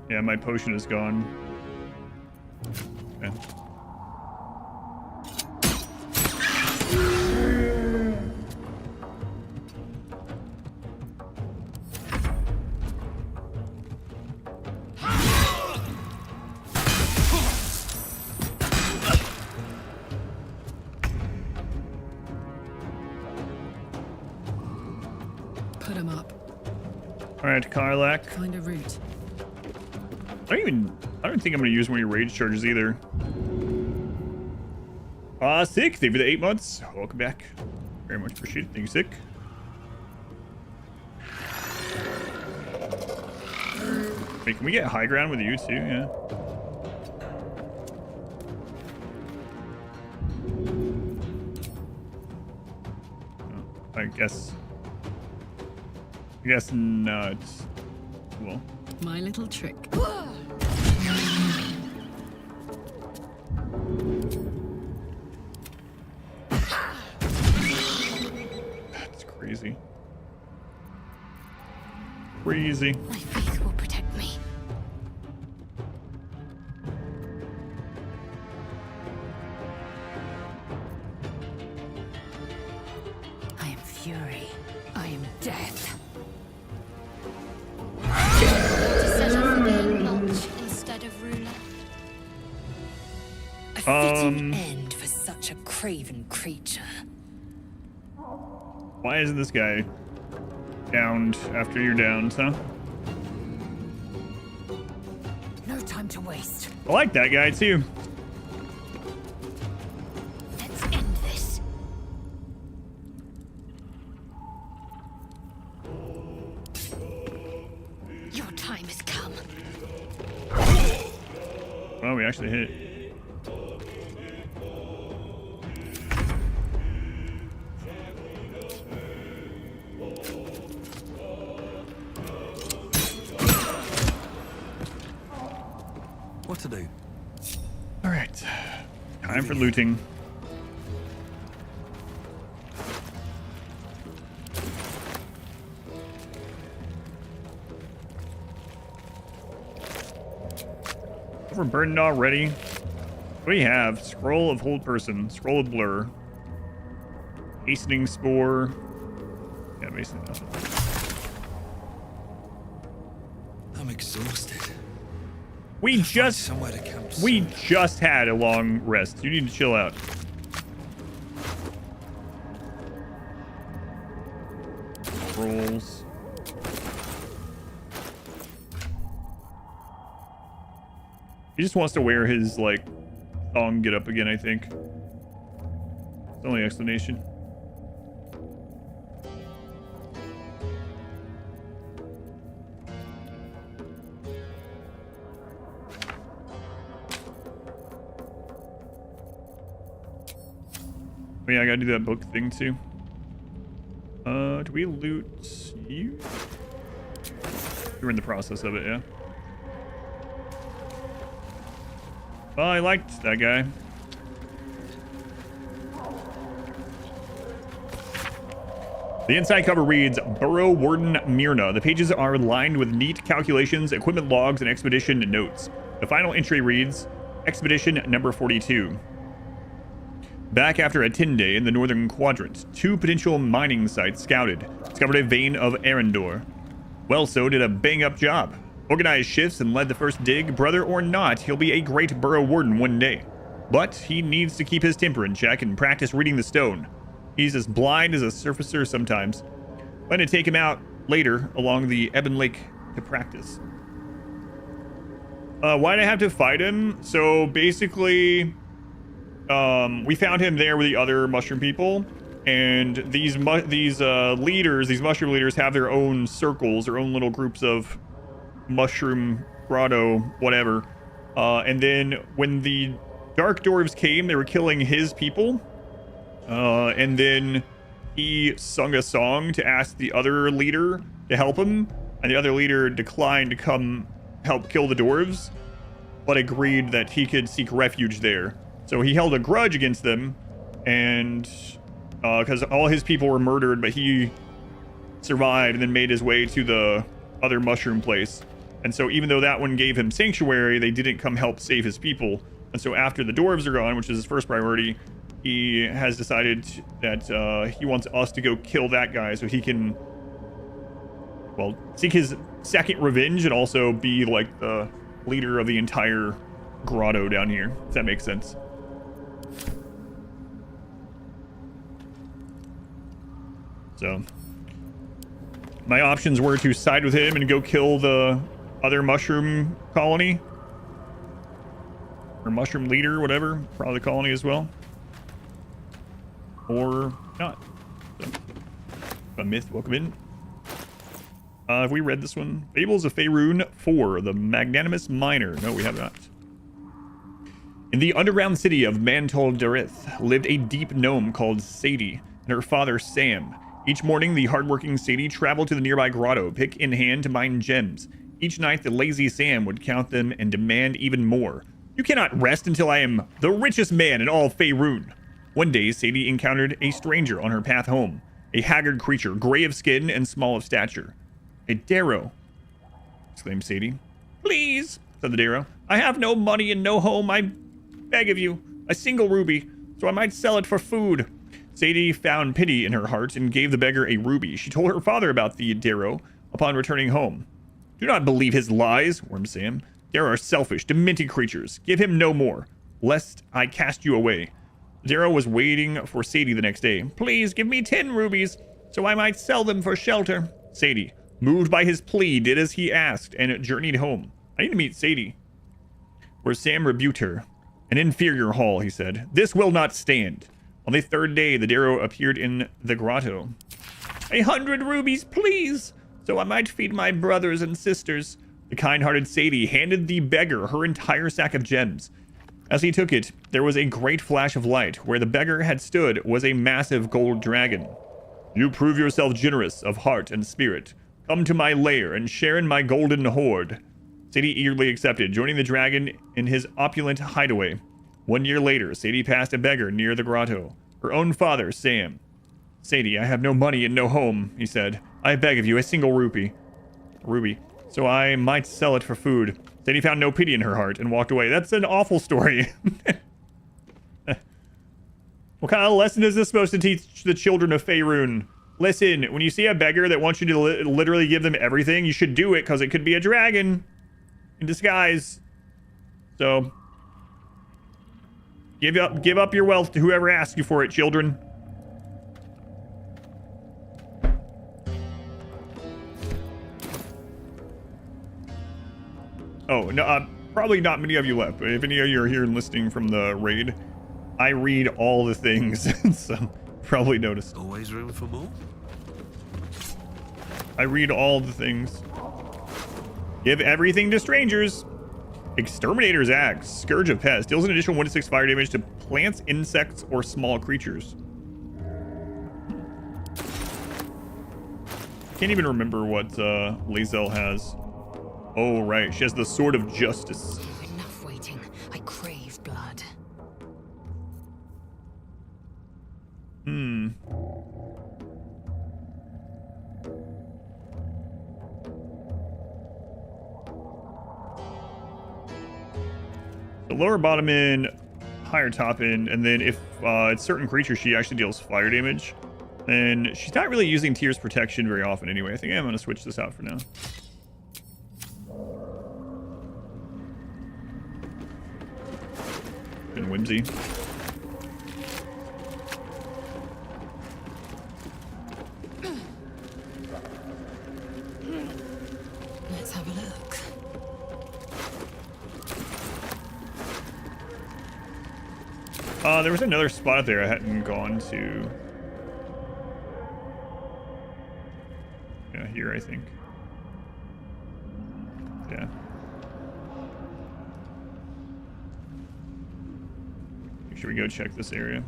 Yeah, my potion is gone. Okay. Put him up. All right, Karlak. Find a route. I don't think I'm gonna use one of your rage charges either. Sick. Thank you for the 8 months. Welcome back. Very much appreciated. Thank you, Sick. Wait, can we get high ground with you too? Yeah. Oh, I guess not. Well. My little trick. That's crazy. Crazy. My faith will protect me. I am fury. I am death. To settle for being Lodge instead of ruler. A fitting end for such a craven creature. Why isn't this guy downed after you're downed, huh? No time to waste. I like that guy too. Let's end this. Your time has come. Oh, we actually hit. What to do? All right. Time for looting. Overburdened already. What do you have? Scroll of hold person. Scroll of blur. Hastening spore. Yeah, basically nothing. I'm exhausted. We just had a long rest. You need to chill out. Rolls. He just wants to wear his like thong get up again, I think. It's the only explanation. Oh, yeah, I gotta do that book thing too. Do we loot you? You're in the process of it, yeah. Well, I liked that guy. The inside cover reads, Burrow Warden Myrna. The pages are lined with neat calculations, equipment logs, and expedition notes. The final entry reads, Expedition number 42. Back after a 10-day in the northern quadrant, 2 potential mining sites scouted, discovered a vein of Arendor. Well, so did a bang-up job. Organized shifts and led the first dig. Brother or not, he'll be a great burrow warden one day. But he needs to keep his temper in check and practice reading the stone. He's as blind as a surfacer sometimes. Plan to take him out later along the Ebon Lake to practice. Why'd I have to fight him? So basically, we found him there with the other mushroom people, and these mushroom leaders have their own circles, their own little groups of mushroom grotto, whatever. And then when the dark dwarves came, they were killing his people. And then he sung a song to ask the other leader to help him, and the other leader declined to come help kill the dwarves, but agreed that he could seek refuge there. So he held a grudge against them, and because all his people were murdered, but he survived and then made his way to the other mushroom place. And so even though that one gave him sanctuary, they didn't come help save his people. And so after the dwarves are gone, which is his first priority, he has decided that he wants us to go kill that guy so he can, well, seek his second revenge and also be like the leader of the entire grotto down here, if that makes sense. So my options were to side with him and go kill the other mushroom colony, or mushroom leader, whatever, probably the colony as well, or not. So, a myth, welcome in. Have we read this one? Fables of Faerun 4, the Magnanimous Miner. No, we have not. In the underground city of Mantol Darith lived a deep gnome called Sadie and her father Sam. Each morning, the hardworking Sadie traveled to the nearby grotto, pick in hand to mine gems. Each night, the lazy Sam would count them and demand even more. You cannot rest until I am the richest man in all Faerun. One day, Sadie encountered a stranger on her path home, a haggard creature, gray of skin and small of stature. A Darrow, exclaimed Sadie. Please, said the Darrow. I have no money and no home. I beg of you, a single ruby, so I might sell it for food. Sadie found pity in her heart and gave the beggar a ruby. She told her father about the Darrow upon returning home. Do not believe his lies, warned Sam. Darrow are selfish, demented creatures. Give him no more, lest I cast you away. Darrow was waiting for Sadie the next day. Please give me 10 rubies, so I might sell them for shelter. Sadie, moved by his plea, did as he asked and journeyed home. I need to meet Sadie. Where Sam rebuked her. An inferior haul, he said. This will not stand. On the third day, the Darrow appeared in the grotto. 100 rubies, please, so I might feed my brothers and sisters. The kind-hearted Sadie handed the beggar her entire sack of gems. As he took it, there was a great flash of light. Where the beggar had stood was a massive gold dragon. You prove yourself generous of heart and spirit. Come to my lair and share in my golden hoard. Sadie eagerly accepted, joining the dragon in his opulent hideaway. 1 year later, Sadie passed a beggar near the grotto. Her own father, Sam. Sadie, I have no money and no home, he said. I beg of you, a single ruby, so I might sell it for food. Sadie found no pity in her heart and walked away. That's an awful story. What kind of lesson is this supposed to teach the children of Faerun? Listen, when you see a beggar that wants you to literally give them everything, you should do it because it could be a dragon in disguise. So, give up your wealth to whoever asks you for it, children. Oh, no, probably not many of you left, but if any of you are here and listening from the raid, I read all the things, so probably noticed. Always room for more? I read all the things. Give everything to strangers. Exterminator's Axe. Scourge of Pests. Deals an additional 1d6 fire damage to plants, insects, or small creatures. Can't even remember what Lae'zel has. Oh, right. She has the Sword of Justice. Enough waiting. I crave blood. The lower bottom end, higher top end, and then if it's certain creatures, she actually deals fire damage. And she's not really using Tears Protection very often anyway. I think I'm going to switch this out for now. And whimsy. Let's have a look. There was another spot there I hadn't gone to. Yeah, here I think. Yeah. Should we go check this area?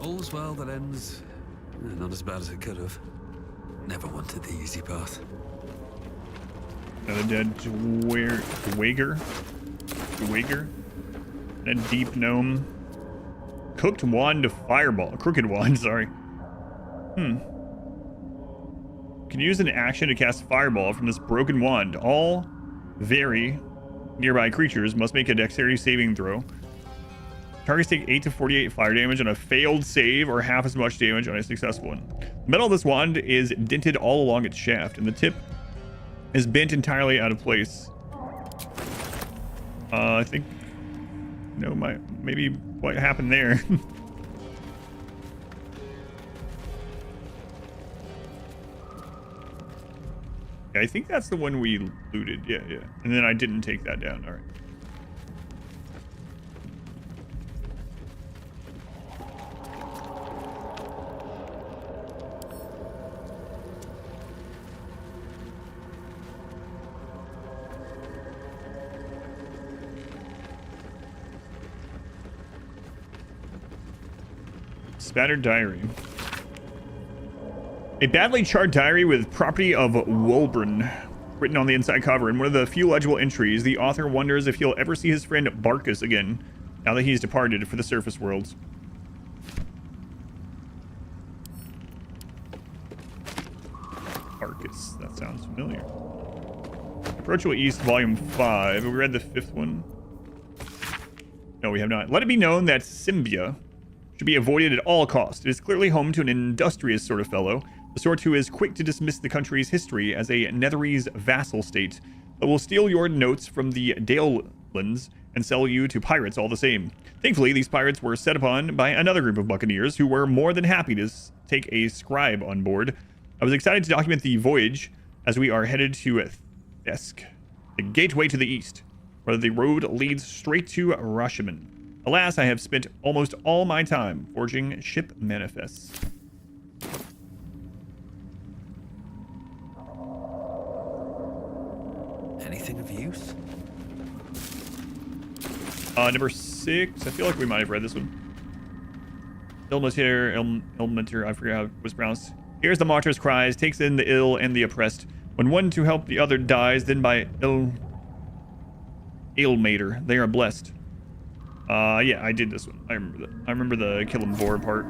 All's well that ends not as bad as it could have. Never wanted the easy path. Another dead Dwager. Then deep gnome. Cooked wand of fireball. Crooked wand, sorry. Can use an action to cast fireball from this broken wand. All very nearby creatures must make a dexterity saving throw. Targets take 8 to 48 fire damage on a failed save or half as much damage on a successful one. The metal of this wand is dented all along its shaft, and the tip is bent entirely out of place. I think... No, maybe what happened there. Yeah, I think that's the one we looted. Yeah. And then I didn't take that down. All right. Spattered diary. A badly charred diary with property of Wolbrin written on the inside cover. In one of the few legible entries, the author wonders if he'll ever see his friend Barkus again, now that he's departed for the surface worlds. Barkus, that sounds familiar. Approachable East, Volume 5. Have we read the 5th one? No, we have not. Let it be known that Symbia should be avoided at all costs. It is clearly home to an industrious sort of fellow, the sort who is quick to dismiss the country's history as a Netherese vassal state, but will steal your notes from the Dalelands and sell you to pirates all the same. Thankfully, these pirates were set upon by another group of buccaneers who were more than happy to take a scribe on board. I was excited to document the voyage as we are headed to Thesk, the gateway to the east, where the road leads straight to Rashomon. Alas, I have spent almost all my time forging ship manifests. Anything of use? Number 6. I feel like we might have read this one. Ilmater, I forget how it was pronounced. Hears the martyr's cries, takes in the ill and the oppressed. When one to help the other dies, then by Ilmater, they are blessed. Yeah, I did this one. I remember that. I remember the kill him boar part.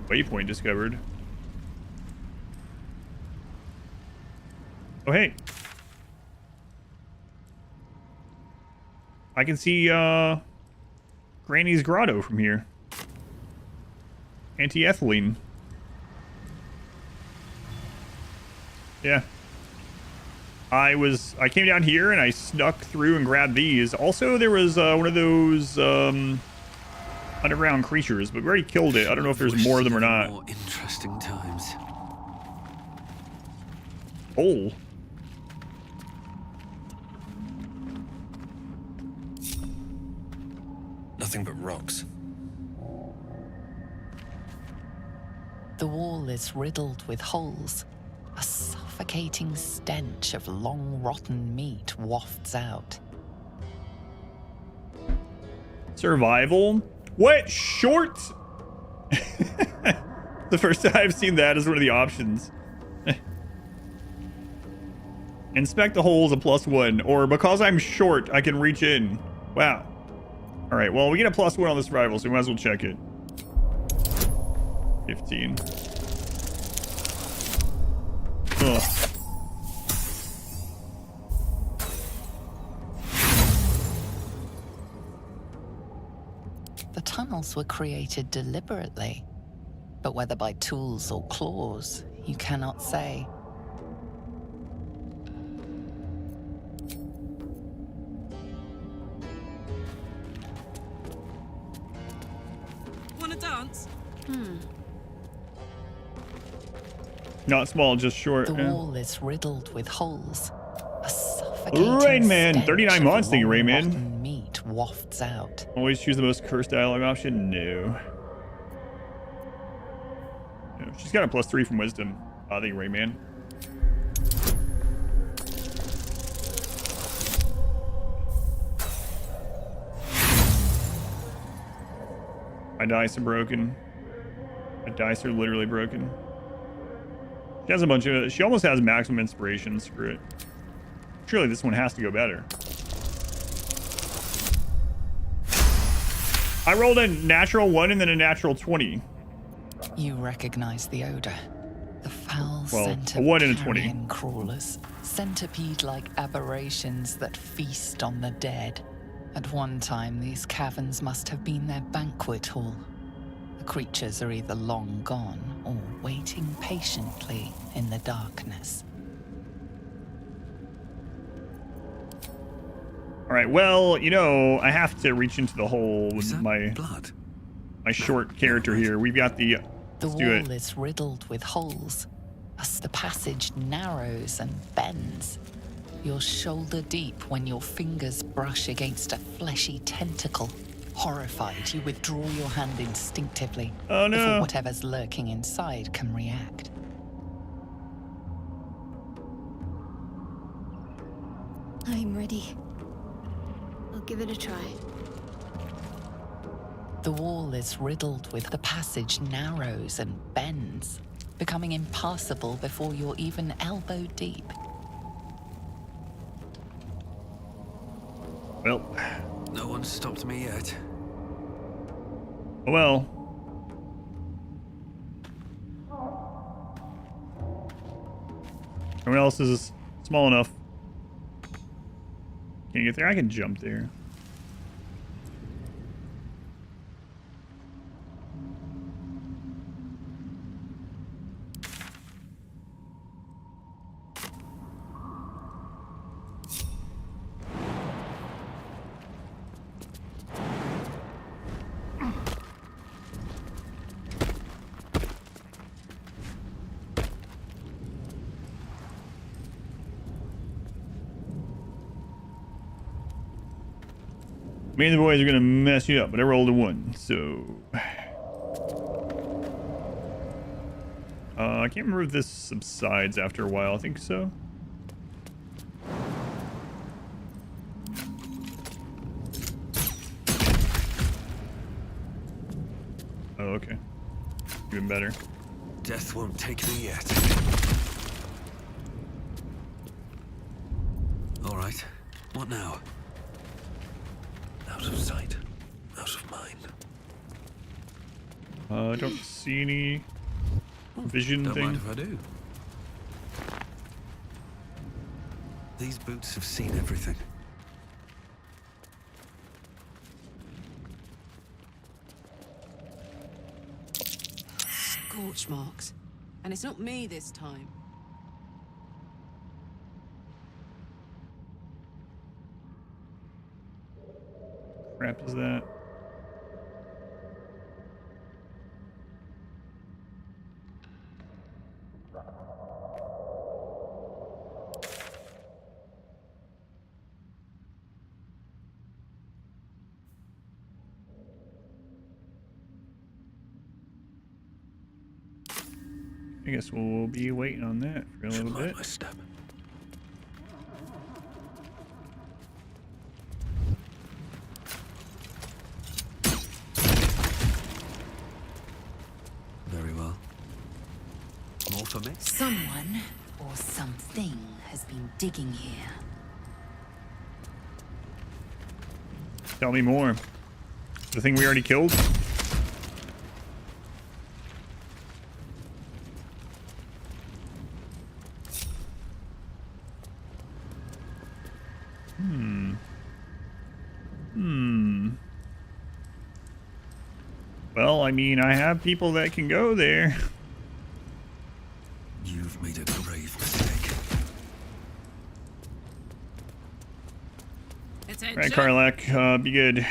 Waypoint discovered. Oh, hey. I can see Granny's grotto from here. Anti-ethylene. Yeah. I came down here and I snuck through and grabbed these. Also, there was one of those underground creatures, but we already killed it. I don't know if there's more of them or not. More interesting times. Oh. Nothing but rocks. The wall is riddled with holes. A suffocating stench of long rotten meat wafts out. Survival? What? Short? The first time I've seen that as one of the options. Inspect the hole is a +1, or because I'm short, I can reach in. Wow. All right, well, we get a +1 on the survival, so we might as well check it. 15. Ugh. The tunnels were created deliberately, but whether by tools or claws, you cannot say. Wanna dance? Not small, just short. The Yeah. wall is riddled with holes. A suffocating Rain Man, stench 39 of months, thank you, raw, Rain Man. rotten meat wafts out. Always choose the most cursed dialogue option? No. No, she's got a +3 from wisdom. Thank you, Rain Man. My dice are broken. My dice are literally broken. She has a bunch of... She almost has maximum inspiration. Screw it. Surely this one has to go better. I rolled a natural 1 and then a natural 20. You recognize the odor. The foul Well, scent a of 1 and a 20. carrion crawlers. Centipede-like aberrations that feast on the dead. At one time, these caverns must have been their banquet hall. The creatures are either long gone or waiting patiently in the darkness. All right, well, you know, I have to reach into the hole with my short character here. We've got the... The Let's do it. wall is riddled with holes. As the passage narrows and bends, you're shoulder deep when your fingers brush against a fleshy tentacle. Horrified, you withdraw your hand instinctively Oh, no. before whatever's lurking inside can react. I'm ready. I'll give it a try. The wall is riddled with the passage narrows and bends, becoming impassable before you're even elbow deep. Well. No one's stopped me yet. Well. Everyone else is small enough. Can't get there. I can jump there. Me and the boys are gonna mess you up, but I rolled a 1, so... I can't remember if this subsides after a while. I think so. Oh, okay. Even better. Death won't take me yet. All right. What now? Out of sight, out of mind. I don't see any vision Don't thing. mind if I do. These boots have seen everything. Scorch marks. And it's not me this time. Crap is that? I guess we'll be waiting on that for a little bit. My step. Very well. More for me? Someone Or something has been digging here. Tell me more. The thing we already killed? Well, I mean, I have people that can go there. You've made a grave mistake. Right, Karlak, be good.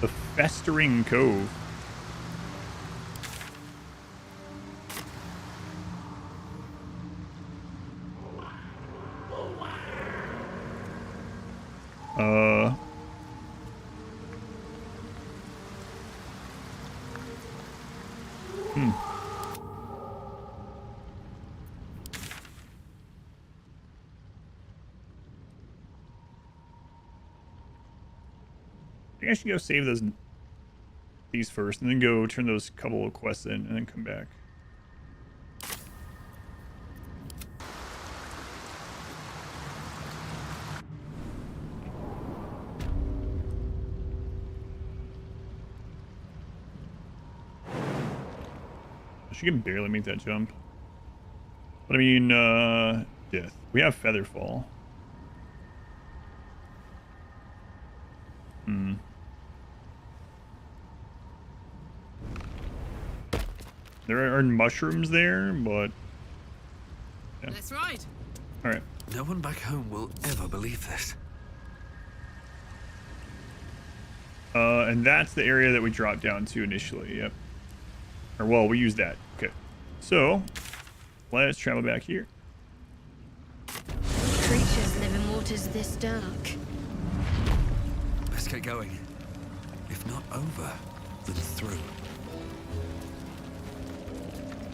The Festering Cove. I think I should go save these first, and then go turn those couple of quests in, and then come back. She can barely make that jump. But I mean, death. We have Featherfall. There are mushrooms there, but... yeah. That's right. Alright. No one back home will ever believe this. And that's the area that we dropped down to initially, yep. Or, well, we used that. Okay. So, let's travel back here. Creatures live in waters this dark. Let's get going. If not over, then through.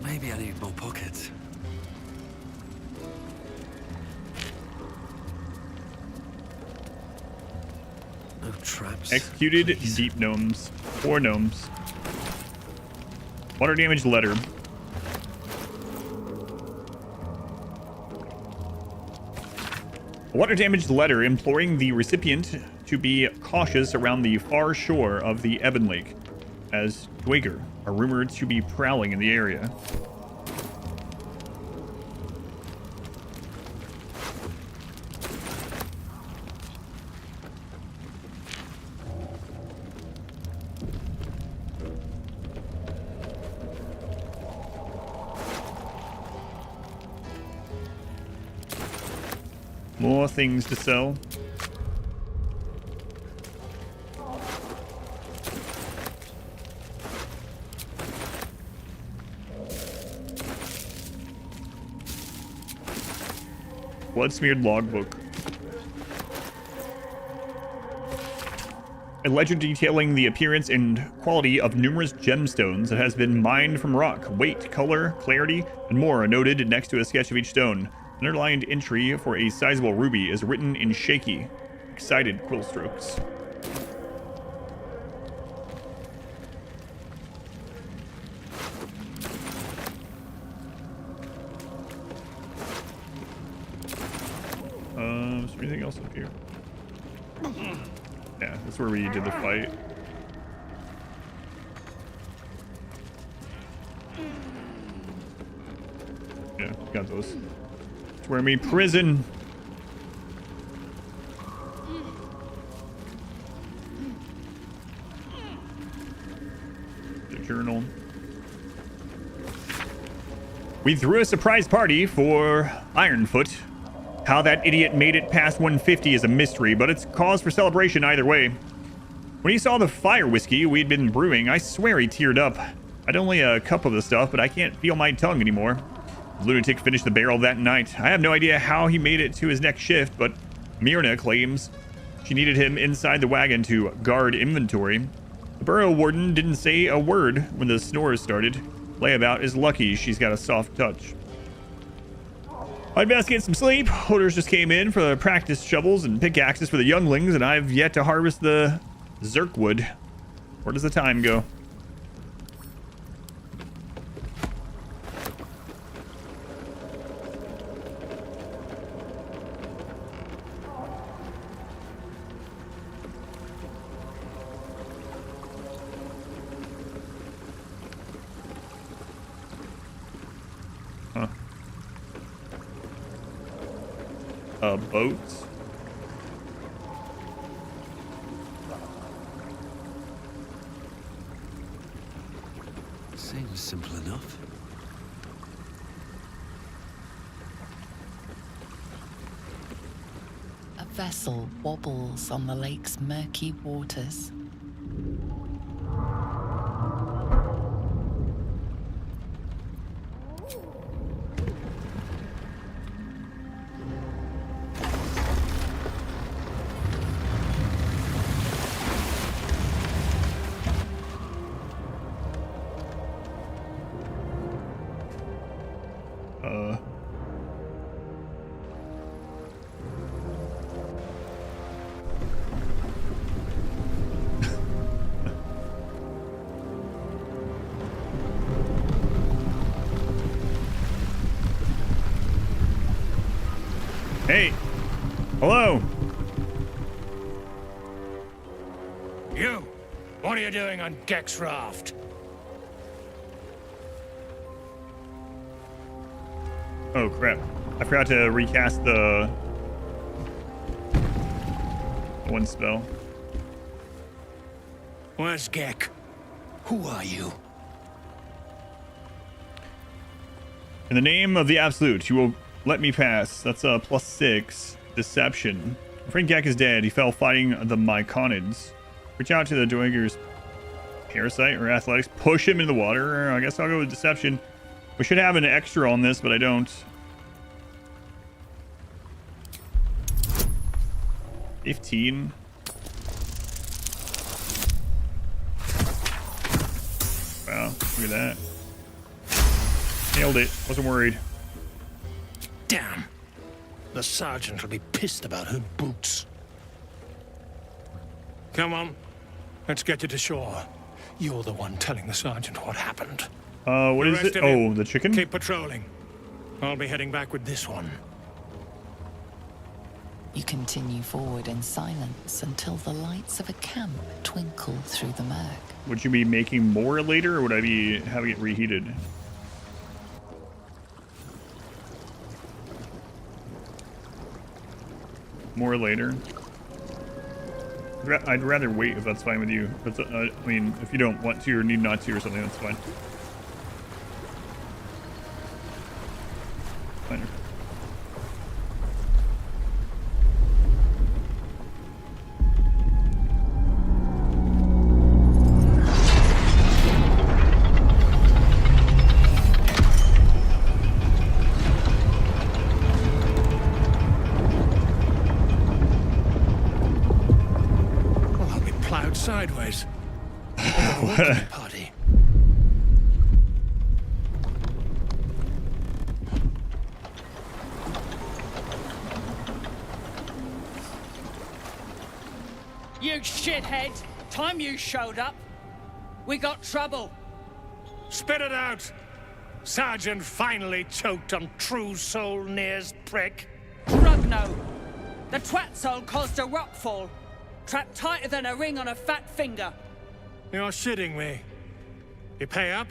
Maybe I need more pockets. No traps. Executed Please. deep gnomes. 4 gnomes. Water damage letter. A water damaged letter imploring the recipient to be cautious around the far shore of the Ebon Lake, as Dwager are rumored to be prowling in the area. More things to sell. Blood-smeared logbook. A ledger detailing the appearance and quality of numerous gemstones that has been mined from rock. Weight, color, clarity, and more are noted next to a sketch of each stone. An underlined entry for a sizable ruby is written in shaky, excited quill strokes. Is there anything else up here? Yeah, that's where we did the fight. Yeah, got those. It's where me prison. The journal. We threw a surprise party for Ironfoot. How that idiot made it past 150 is a mystery, but it's cause for celebration either way. When he saw the fire whiskey we'd been brewing, I swear he teared up. I'd only a cup of the stuff, but I can't feel my tongue anymore. The lunatic finished the barrel that night. I have no idea how he made it to his next shift, but Myrna claims she needed him inside the wagon to guard inventory. The burrow warden didn't say a word when the snores started. Layabout is lucky she's got a soft touch. I'd best get some sleep. Orders just came in for the practice shovels and pickaxes for the younglings, and I've yet to harvest the Zerkwood. Where does the time go? Huh. Boats? Seems simple enough. A vessel wobbles on the lake's murky waters. Hey. Hello. You! What are you doing on Gek's raft? Oh, crap. I forgot to recast the one spell. Where's Gek? Who are you? In the name of the Absolute, you will let me pass. That's a +6. Deception. My friend Gek is dead. He fell fighting the Myconids. Reach out to the Dweger's Parasite or Athletics. Push him into the water. I guess I'll go with Deception. We should have an extra on this, but I don't. 15. Wow, look at that. Nailed it. Wasn't worried. Damn. The sergeant will be pissed about her boots. Come on. Let's get you to shore. You're the one telling the sergeant what happened. What is it? Oh, the chicken? Keep patrolling. I'll be heading back with this one. You continue forward in silence until the lights of a camp twinkle through the murk. Would you be making more later, or would I be having it reheated? More later. I'd rather wait if that's fine with you. But I mean, if you don't want to or need not to or something, that's fine. Fine. Sideways. Party. You shithead! Time you showed up, we got trouble. Spit it out! Sergeant finally choked on True Soul Near's prick. Rugno! The twat soul caused a rockfall. Trapped tighter than a ring on a fat finger. You're shitting me. You pay up?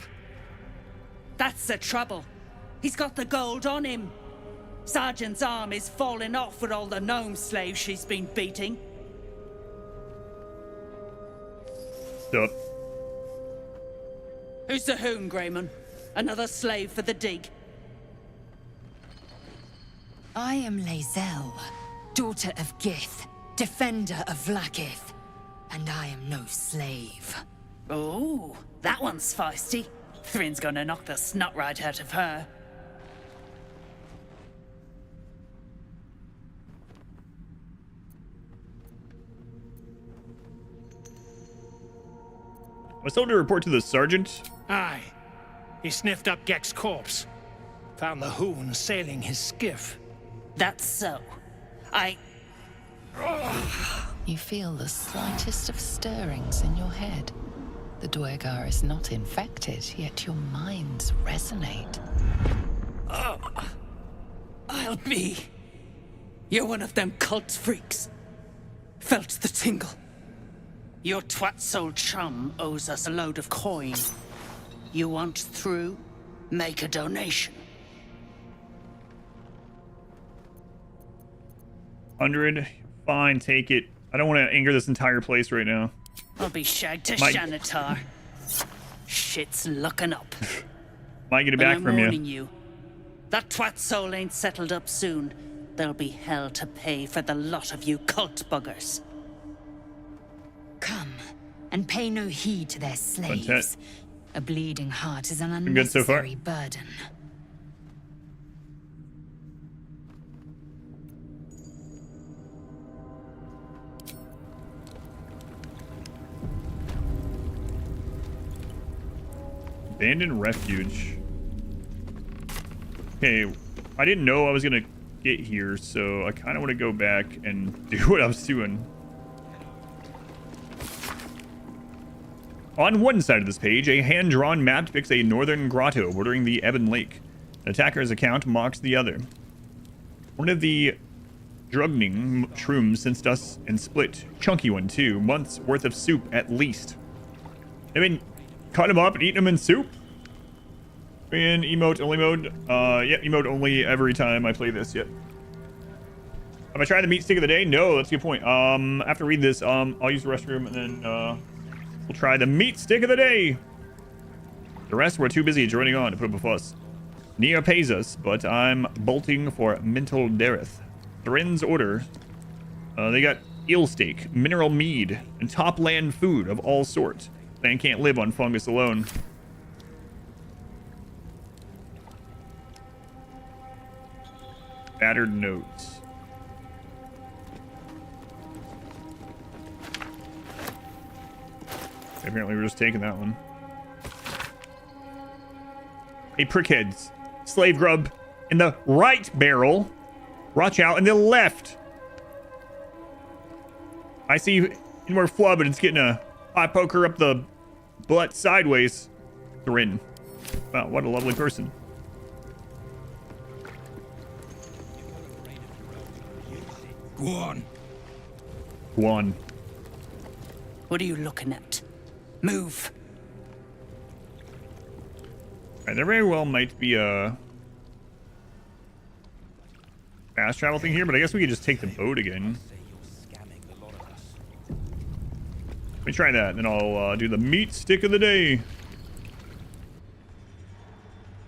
That's the trouble. He's got the gold on him. Sergeant's arm is falling off with all the gnome slaves she's been beating. Stop. Who's the hoon, Greyman? Another slave for the dig? I am Lae'zel, daughter of Gith, defender of Vlaakith, and I am no slave. Oh, that one's feisty. Thrin's gonna knock the snot right out of her. I was told to report to the sergeant. Aye. He sniffed up Gek's corpse. Found the Hoon sailing his skiff. That's so. You feel the slightest of stirrings in your head. The Duergar is not infected, yet your minds resonate. Oh, I'll be. You're one of them cult freaks. Felt the tingle. Your twat-soul chum owes us a load of coin. You want through? Make a donation. 100. Fine, take it. I don't want to anger this entire place right now. I'll be shagged to Mike. Shanatar. Shit's looking up. Might get it back from I'm you. warning you. That twat soul ain't settled up soon. There'll be hell to pay for the lot of you cult buggers. Come, and pay no heed to their slaves. A bleeding heart is an Good so far. unnecessary burden. Abandoned refuge. Okay, I didn't know I was gonna get here, so I kind of want to go back and do what I was doing. On one side of this page, a hand-drawn map depicts a northern grotto bordering the Ebon Lake. The attacker's account marks the other. One of the drugging shrooms sensed us and split. Chunky one, too. Months worth of soup, at least. I mean, cut them up and eat them in soup? In emote only mode? Yeah, emote only every time I play this, yep. Have I tried the meat stick of the day? No, that's a good point. After I read this, I'll use the restroom and then, we'll try the meat stick of the day. The rest were too busy joining on to put up a fuss. Nia pays us, but I'm bolting for mental Dareth. Thrin's order. They got eel steak, mineral mead, and topland food of all sorts. Man can't live on fungus alone. Battered notes. Apparently we're just taking that one. Hey, prickheads. Slave grub in the right barrel. Watch out in the left. I see more flub, but it's getting a eye poker up the butt sideways. Thrin. Wow, what a lovely person. Go on. Go on. What are you looking at? Move. Alright, there very well might be a fast travel thing here, but I guess we could just take the boat again. Let me try that, and then I'll do the meat stick of the day.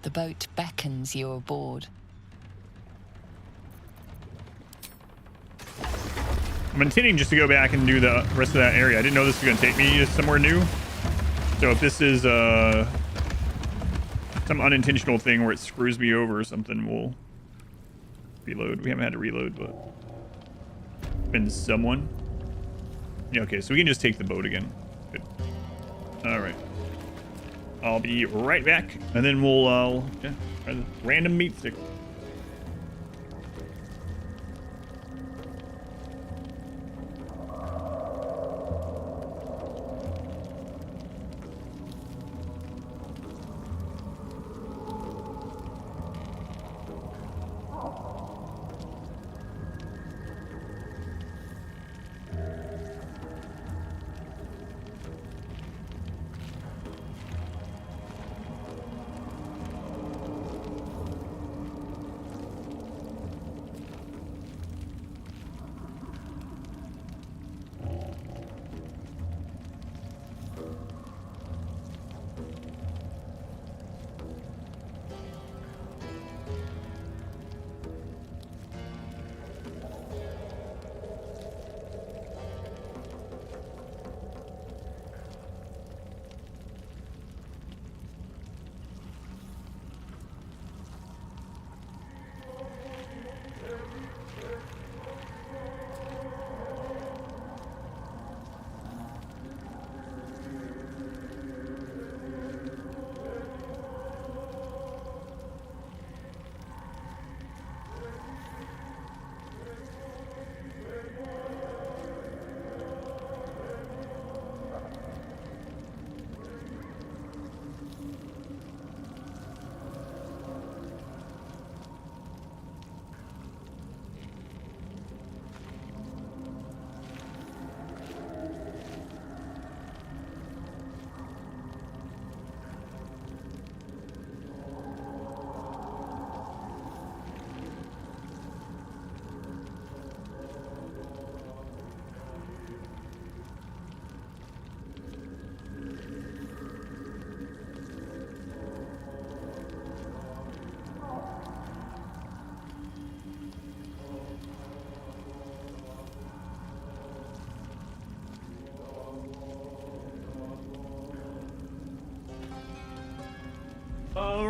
The boat beckons you aboard. I'm intending just to go back and do the rest of that area. I didn't know this was going to take me somewhere new. So if this is some unintentional thing where it screws me over or something, we'll reload. We haven't had to reload, but been someone. Yeah, okay, so we can just take the boat again. Good. All right. I'll be right back, and then we'll yeah, try the random meat stick.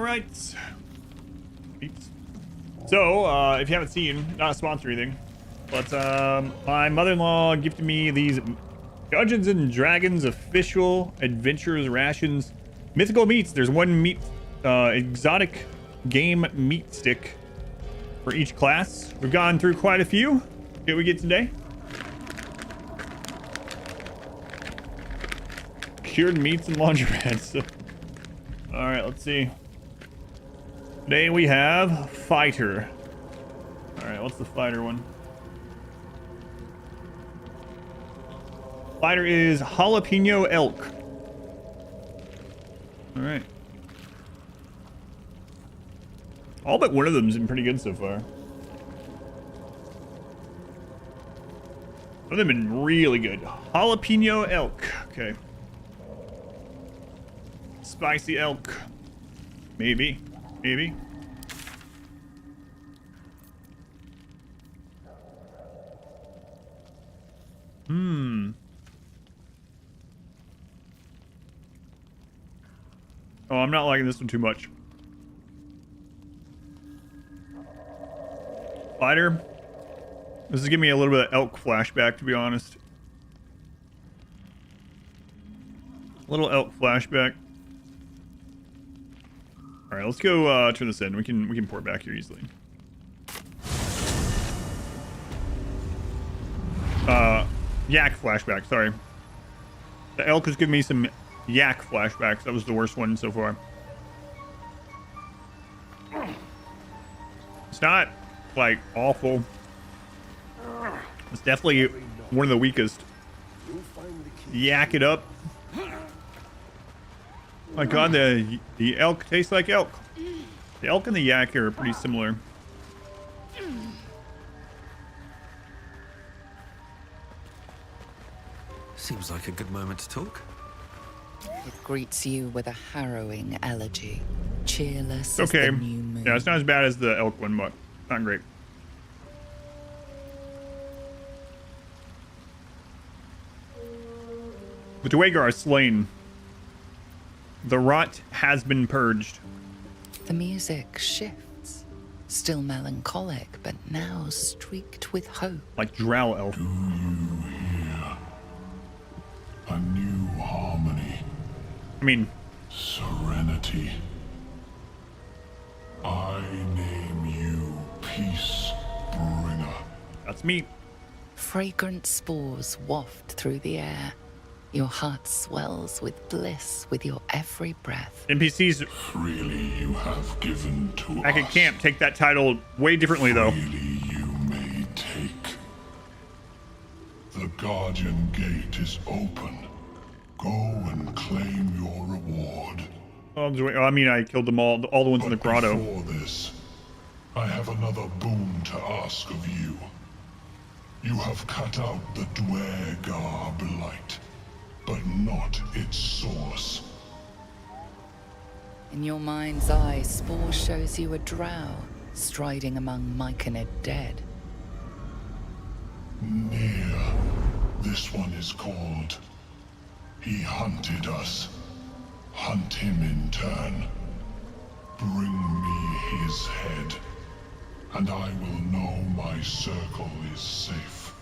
right. So, if you haven't seen, not a sponsor or anything, but my mother-in-law gifted me these Dungeons and Dragons official adventures rations, mythical meats. There's one meat, exotic game meat stick for each class. We've gone through quite a few. What we get today? Cured meats and laundrettes. All right, let's see. Today we have fighter. All right, what's the fighter one? Fighter is jalapeno elk. All right. All but one of them's been pretty good so far. Some of them have been really good. Jalapeno elk. Okay. Spicy elk. Maybe. Maybe. Oh, I'm not liking this one too much. Fighter. This is giving me a little bit of elk flashback, to be honest. A little elk flashback. All right, let's go turn this in. We can port back here easily. Yak flashback. Sorry. The elk is giving me some yak flashbacks. That was the worst one so far. It's not like awful. It's definitely one of the weakest. Yak it up. My god, the elk tastes like elk. The elk and the yak are pretty similar. Seems like a good moment to talk. It greets you with a harrowing elegy, cheerless Okay. as the new moon. Yeah, it's not as bad as the elk one, but not great. The Dwegar are slain. The rot has been purged. The music shifts, still melancholic, but now streaked with hope. Like Drow elf. Do you hear a new harmony? I mean, serenity. I name you Peace Bringer. That's me. Fragrant spores waft through the air. Your heart swells with bliss with your every breath. NPCs freely you have given to back us. at camp take that title way differently, though. Freely you may take. The Guardian Gate is open. Go and claim your reward. Oh, I mean, I killed them all the ones in the grotto. Before this, I have another boon to ask of you. You have cut out the Dwegar blight, but not its source. In your mind's eye, Spore shows you a drow striding among Myconid dead. Near. This one is called. He hunted us. Hunt him in turn. Bring me his head, and I will know my circle is safe.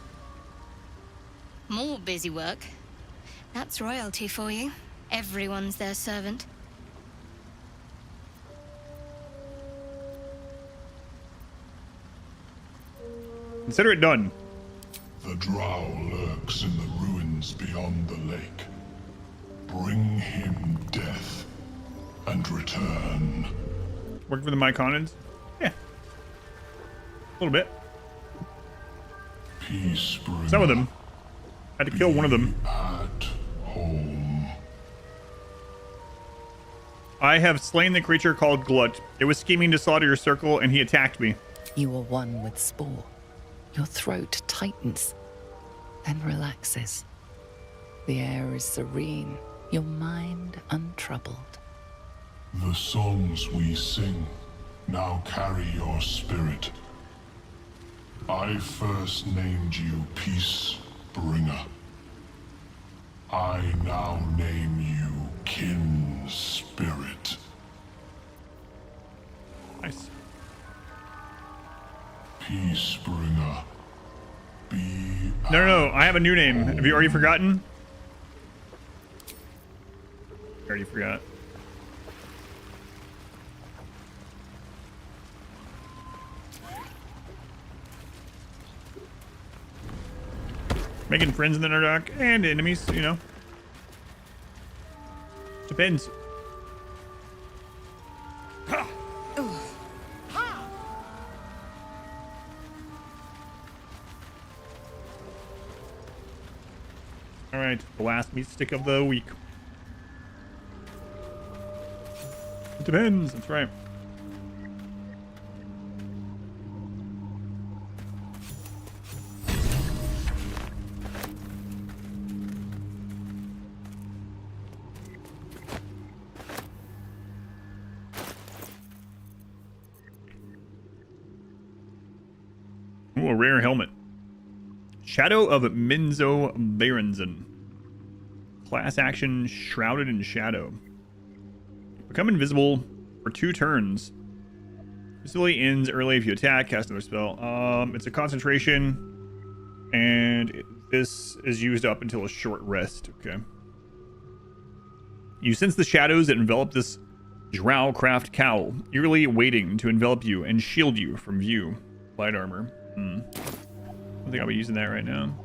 More busy work. That's royalty for you. Everyone's their servant. Consider it done. The drow lurks in the ruins beyond the lake. Bring him death and return. Working for the Myconids? Yeah. A little bit. Peace Bringer. Some of them. Had to kill one of them. At home. I have slain the creature called Glut. It was scheming to slaughter your circle, and he attacked me. You are one with Spore. Your throat tightens, then relaxes. The air is serene, your mind untroubled. The songs we sing now carry your spirit. I first named you Peace Bringer. I now name you Kin Spirit. Peacebringer. Be No, I have a new name. Have you already forgotten? I already forgot. Making friends in the Underdark and enemies, you know. Depends. Alright, the last meat stick of the week. It depends, that's right. Ooh, a rare helmet. Shadow of Minzo Berenzen. Class action Shrouded in Shadow. Become invisible for 2 turns. Facility ends early if you attack, cast another spell. It's a concentration, and this is used up until a short rest. Okay. You sense the shadows that envelop this Drowcraft cowl, eerily waiting to envelop you and shield you from view. Light armor. I don't think I'll be using that right now.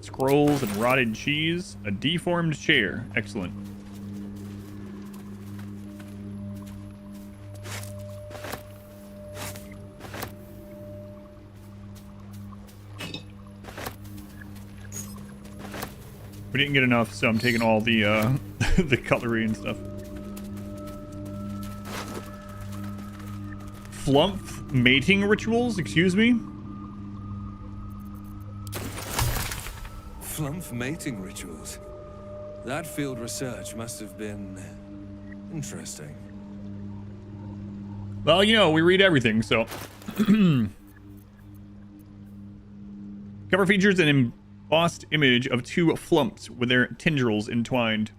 Scrolls and rotted cheese. A deformed chair. Excellent. We didn't get enough, so I'm taking all the the cutlery and stuff. Flump mating rituals, excuse me? Flump mating rituals? That field research must have been interesting. Well, you know, we read everything, so. Cover features an embossed image of 2 flumps with their tendrils entwined.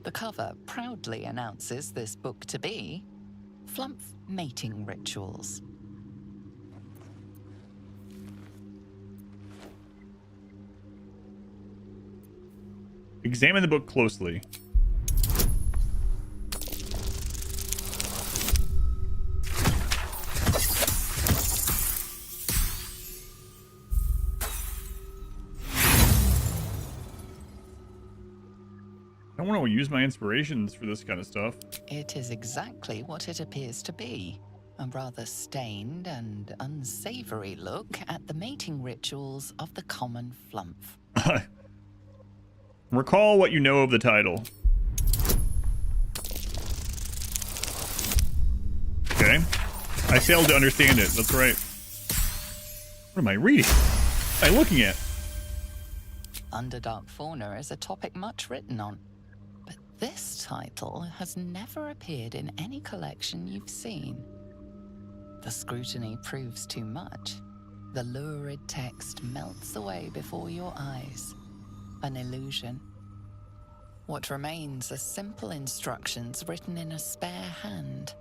The cover proudly announces this book to be Flump Mating Rituals. Examine the book closely. I don't want to use my inspirations for this kind of stuff. It is exactly what it appears to be. A rather stained and unsavory look at the mating rituals of the common flump. Recall what you know of the title. Okay. I failed to understand it. That's right. What am I reading? What am I looking at? Underdark fauna is a topic much written on. But this title has never appeared in any collection you've seen. The scrutiny proves too much. The lurid text melts away before your eyes. An illusion. What remains are simple instructions written in a spare hand.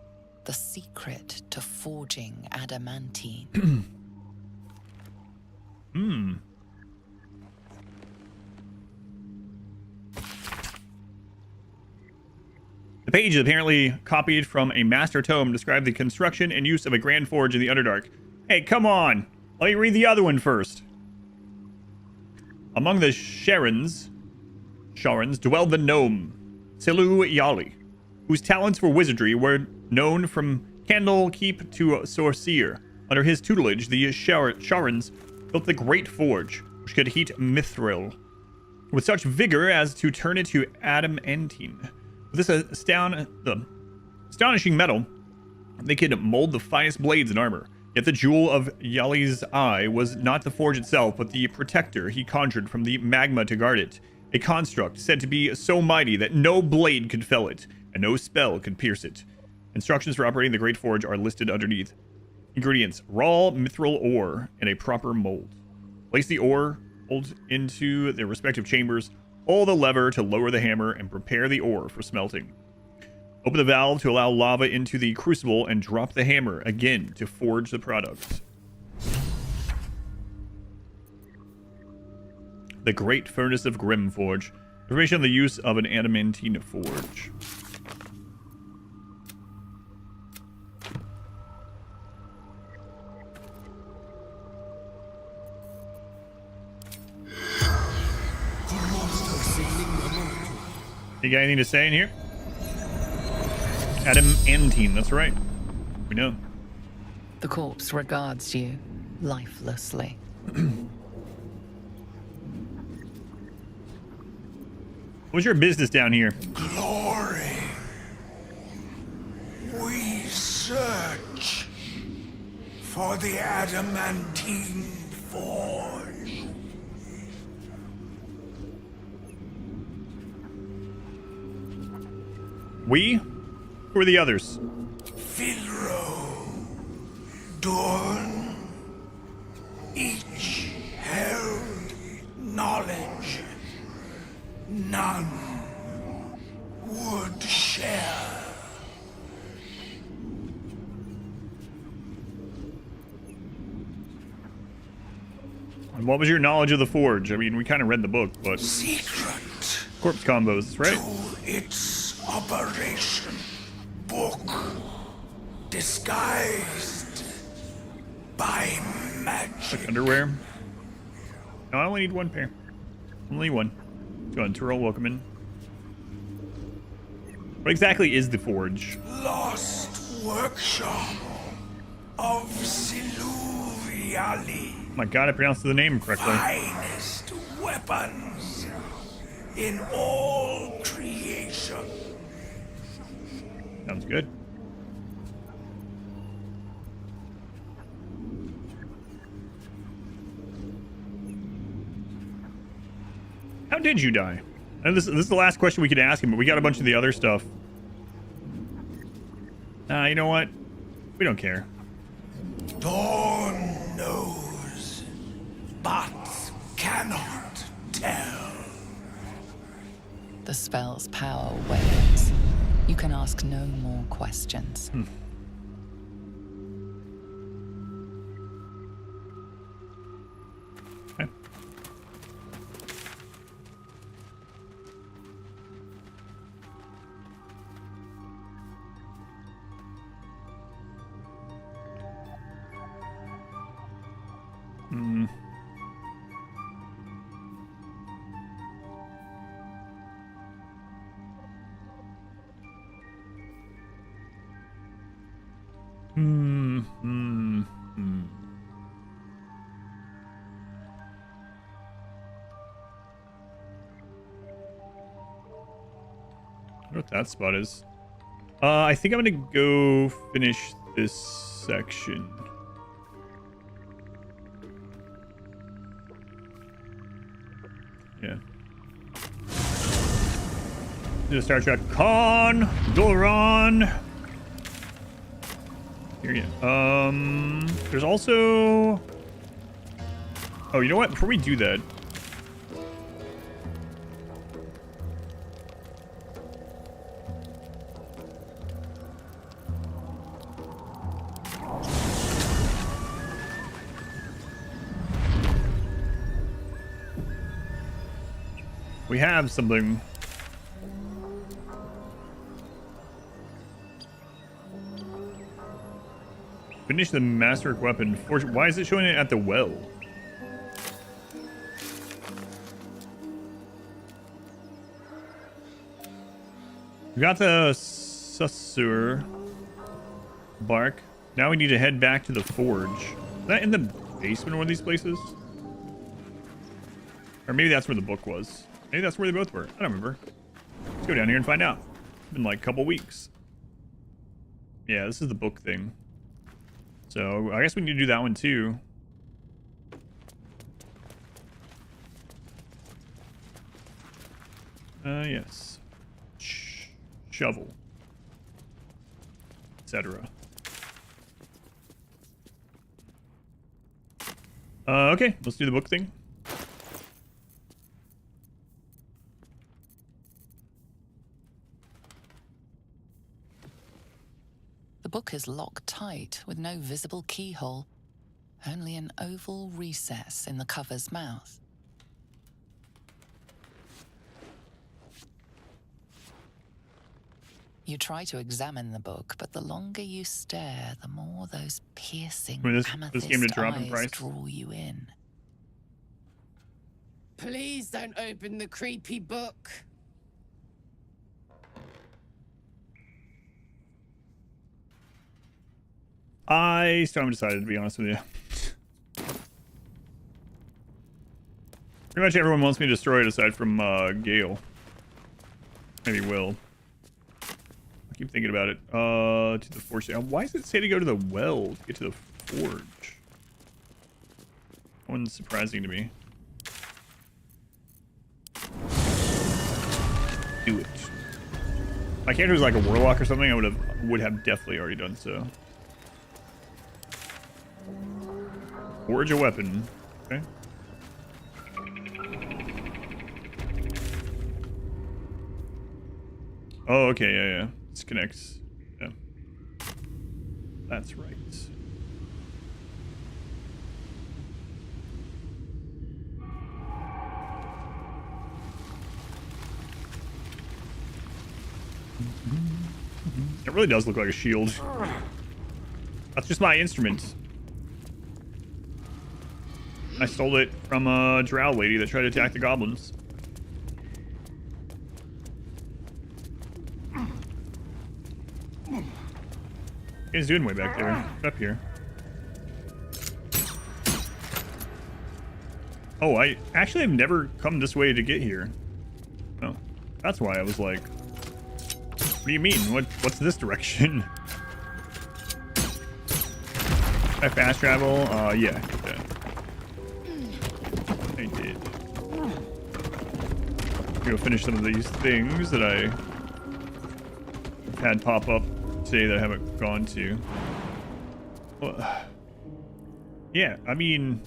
The secret to forging adamantine. The page is apparently copied from a master tome describing the construction and use of a grand forge in the Underdark. Hey, come on! Let me read the other one first. Among the Sharans dwelled the gnome, Silu Yali, whose talents for wizardry were known from Candlekeep to Sorceer. Under his tutelage, the Sharans built the Great Forge, which could heat mithril with such vigor as to turn it to adamantine. With this astonishing metal, they could mold the finest blades and armor. Yet the jewel of Yali's eye was not the forge itself, but the protector he conjured from the magma to guard it. A construct said to be so mighty that no blade could fell it, and no spell could pierce it. Instructions for operating the Great Forge are listed underneath. Ingredients: raw mithril ore in a proper mold. Place the ore Hold into their respective chambers. Pull the lever to lower the hammer and prepare the ore for smelting. Open the valve to allow lava into the crucible and drop the hammer again to forge the product. The Great Furnace of Grimforge. Information on the use of an adamantine forge. You got anything to say in here? Adamantine, that's right. We know. The corpse regards you lifelessly. What's your business down here? Glory. We search for the adamantine forge. We? Who are the others? Filro, Dorn, each held knowledge none would share. And what was your knowledge of the forge? I mean, we kind of read the book, but... Secret. Corpse combos, right? To its operation book, disguised by magic. Like underwear? No, I only need one pair. Only one. Go on, Tyrell, welcome in. What exactly is the forge? Lost workshop of Siluviali. Oh my god, I pronounced the name correctly. Finest weapons in all creation. Sounds good. How did you die? And this is the last question we could ask him, but we got a bunch of the other stuff. You know what? We don't care. Dawn knows, but cannot tell. The spell's power wanes. You can ask no more questions. Okay. I wonder what that spot is. I think I'm gonna go finish this section. Yeah. Do a Star Trek Con Doran. Here you go. There's also. Oh, you know what? Before we do that. We have something. Finish the masterwork weapon. Why is it showing it at the well? We got the Susur bark. Now we need to head back to the forge. Is that in the basement of one of these places? Or maybe that's where the book was. Maybe that's where they both were. I don't remember. Let's go down here and find out. It's been like a couple weeks. Yeah, this is the book thing. So I guess we need to do that one too. Yes. Shovel. Etc. Okay, let's do the book thing. The book is locked tight with no visible keyhole, only an oval recess in the cover's mouth. You try to examine the book, but the longer you stare, the more those piercing this game to drop in eyes price. draw you in. Please don't open the creepy book. I still haven't decided, to be honest with you. Pretty much everyone wants me to destroy it aside from Gale. Maybe Will. I keep thinking about it. To the forge. Why does it say to go to the well to get to the forge? One's surprising to me. Do it. My character was like a warlock or something, I would have definitely already done so. Forge a weapon. Okay. Oh, okay, yeah. This connects. Yeah. That's right. It really does look like a shield. That's just my instrument. I stole it from a drow lady that tried to attack the goblins. He's doing way back there. Up here. Oh, I actually have never come this way to get here. Oh, that's why I was like, what do you mean? What's this direction? I fast travel? Yeah. I did. Go finish some of these things that I had pop up today that I haven't gone to. Well, yeah, I mean,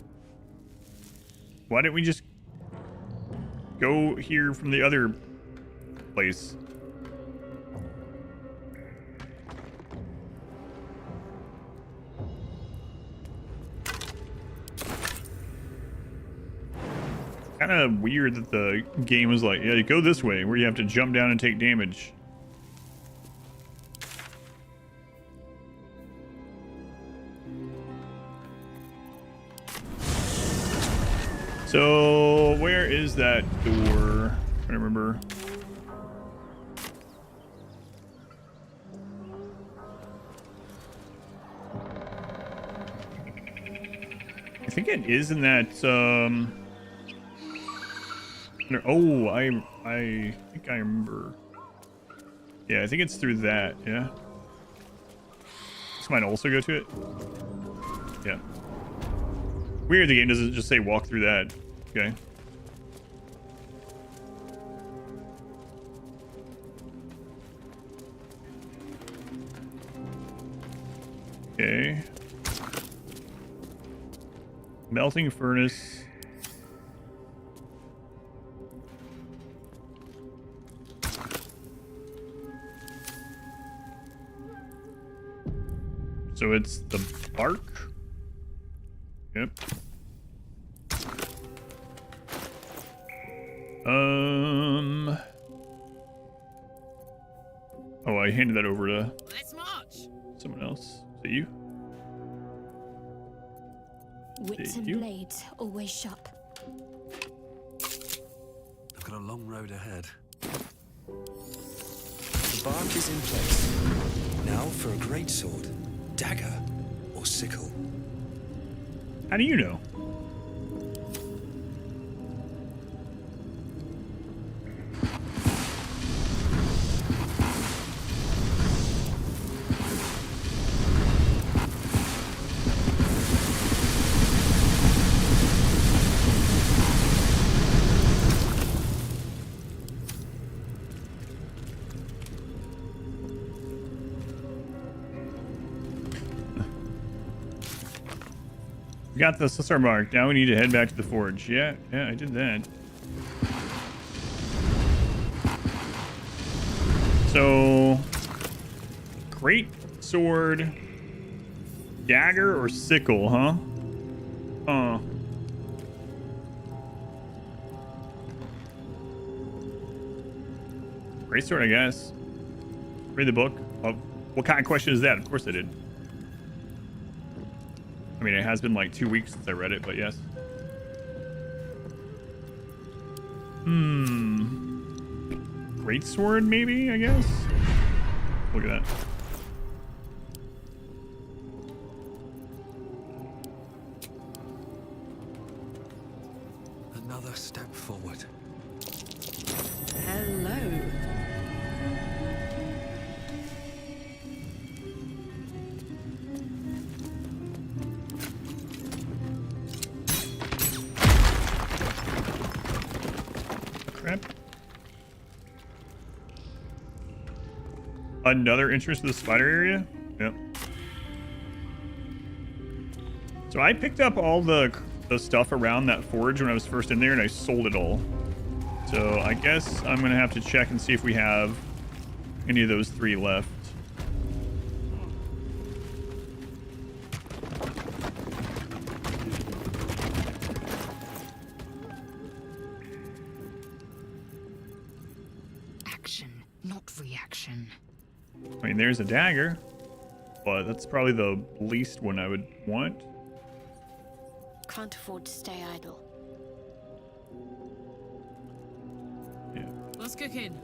why didn't we just go here from the other place? Kind of weird that the game was like, yeah, you go this way, where you have to jump down and take damage. So, where is that door? I don't remember. I think it is in that, oh, I think I remember. Yeah, I think it's through that, yeah. This might also go to it. Yeah. Weird the game doesn't just say walk through that. Okay. Okay. Melting furnace. So it's the bark? Yep. Oh, I handed that over to someone else. Is it you? Wits and blades, always sharp. I've got a long road ahead. The bark is in place. Now for a great sword, dagger, or sickle. How do you know? We got the Sussar mark. Now we need to head back to the forge. Yeah, I did that. So, great sword, dagger, or sickle, huh? Greatsword, I guess. Read the book. Oh, what kind of question is that? Of course I did. I mean, it has been like 2 weeks since I read it, but yes. Greatsword, maybe, I guess? Look at that. Another step forward. Hello. Crap. Another entrance to the spider area? Yep. So I picked up all the stuff around that forge when I was first in there, and I sold it all. So I guess I'm gonna have to check and see if we have any of those 3 left. Action, not reaction. I mean, there's a dagger, but that's probably the least one I would want. Can't afford to stay idle. What's cooking?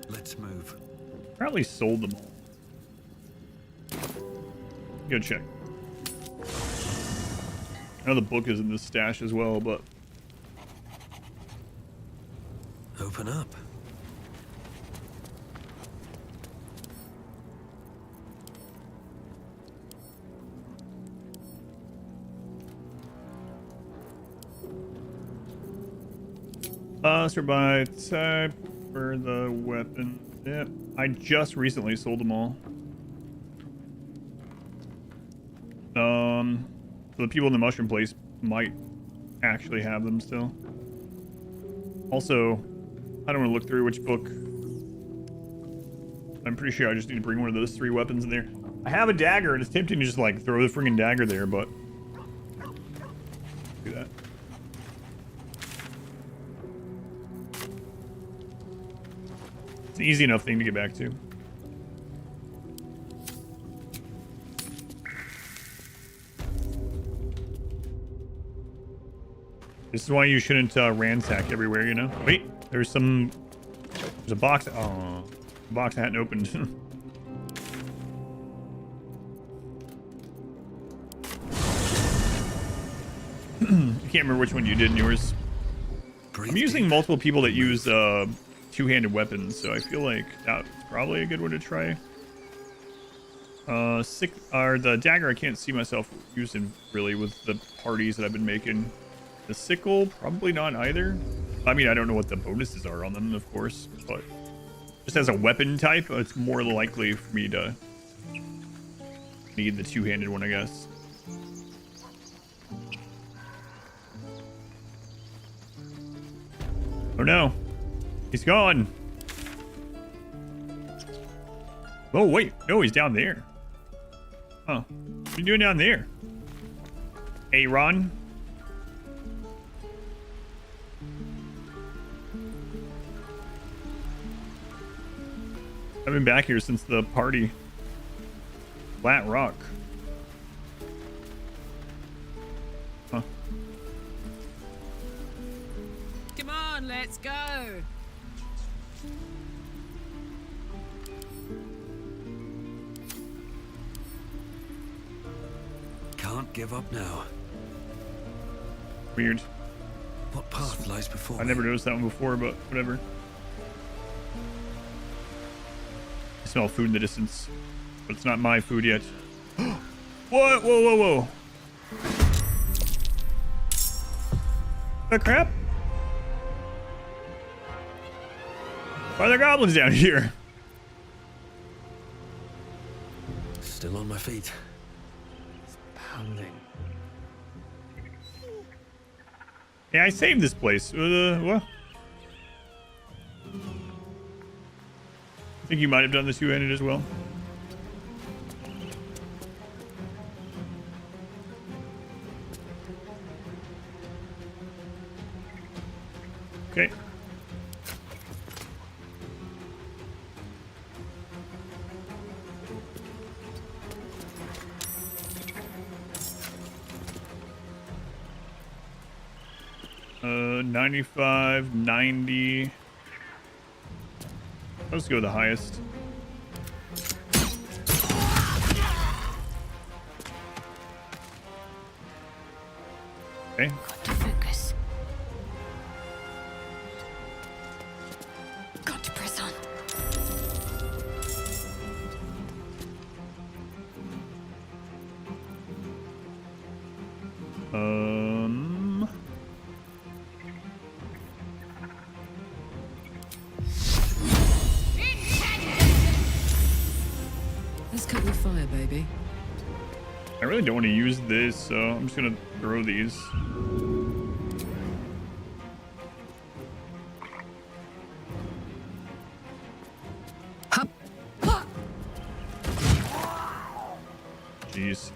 Let's move. Probably sold them all. Go check. I know the book is in this stash as well, but... Open up. Sort by type for the weapon. Yep. I just recently sold them all. The people in the mushroom place might actually have them still. Also, I don't want to look through which book. I'm pretty sure I just need to bring one of those 3 weapons in there. I have a dagger, and it's tempting to just like throw the friggin' dagger there, but do that. It's an easy enough thing to get back to. This is why you shouldn't ransack everywhere, you know? Wait, there's a box. Oh, box I hadn't opened. I can't remember which one you did in yours. I'm using multiple people that use two-handed weapons, so I feel like that's probably a good one to try. The dagger I can't see myself using really with the parties that I've been making. The sickle, probably not either. I mean, I don't know what the bonuses are on them, of course, but just as a weapon type, it's more likely for me to need the two-handed one, I guess. Oh no, he's gone. Oh wait, no, he's down there. Huh, what are you doing down there? Aaron? I've been back here since the party. Flat Rock. Huh. Come on, let's go. Can't give up now. Weird. What path lies before I me? never noticed that one before, but whatever. I smell food in the distance, but it's not my food yet. What? Whoa, whoa, whoa. The crap? Why are there goblins down here? Still on my feet. Pounding. Yeah, I saved this place. What? think you might have done the two-handed as well. Okay. Uh, 95, 90. Let's go with the highest. Okay. Got to focus. Got to press on. Let's cut your fire, baby. I really don't want to use this, so I'm just gonna throw these. Jeez.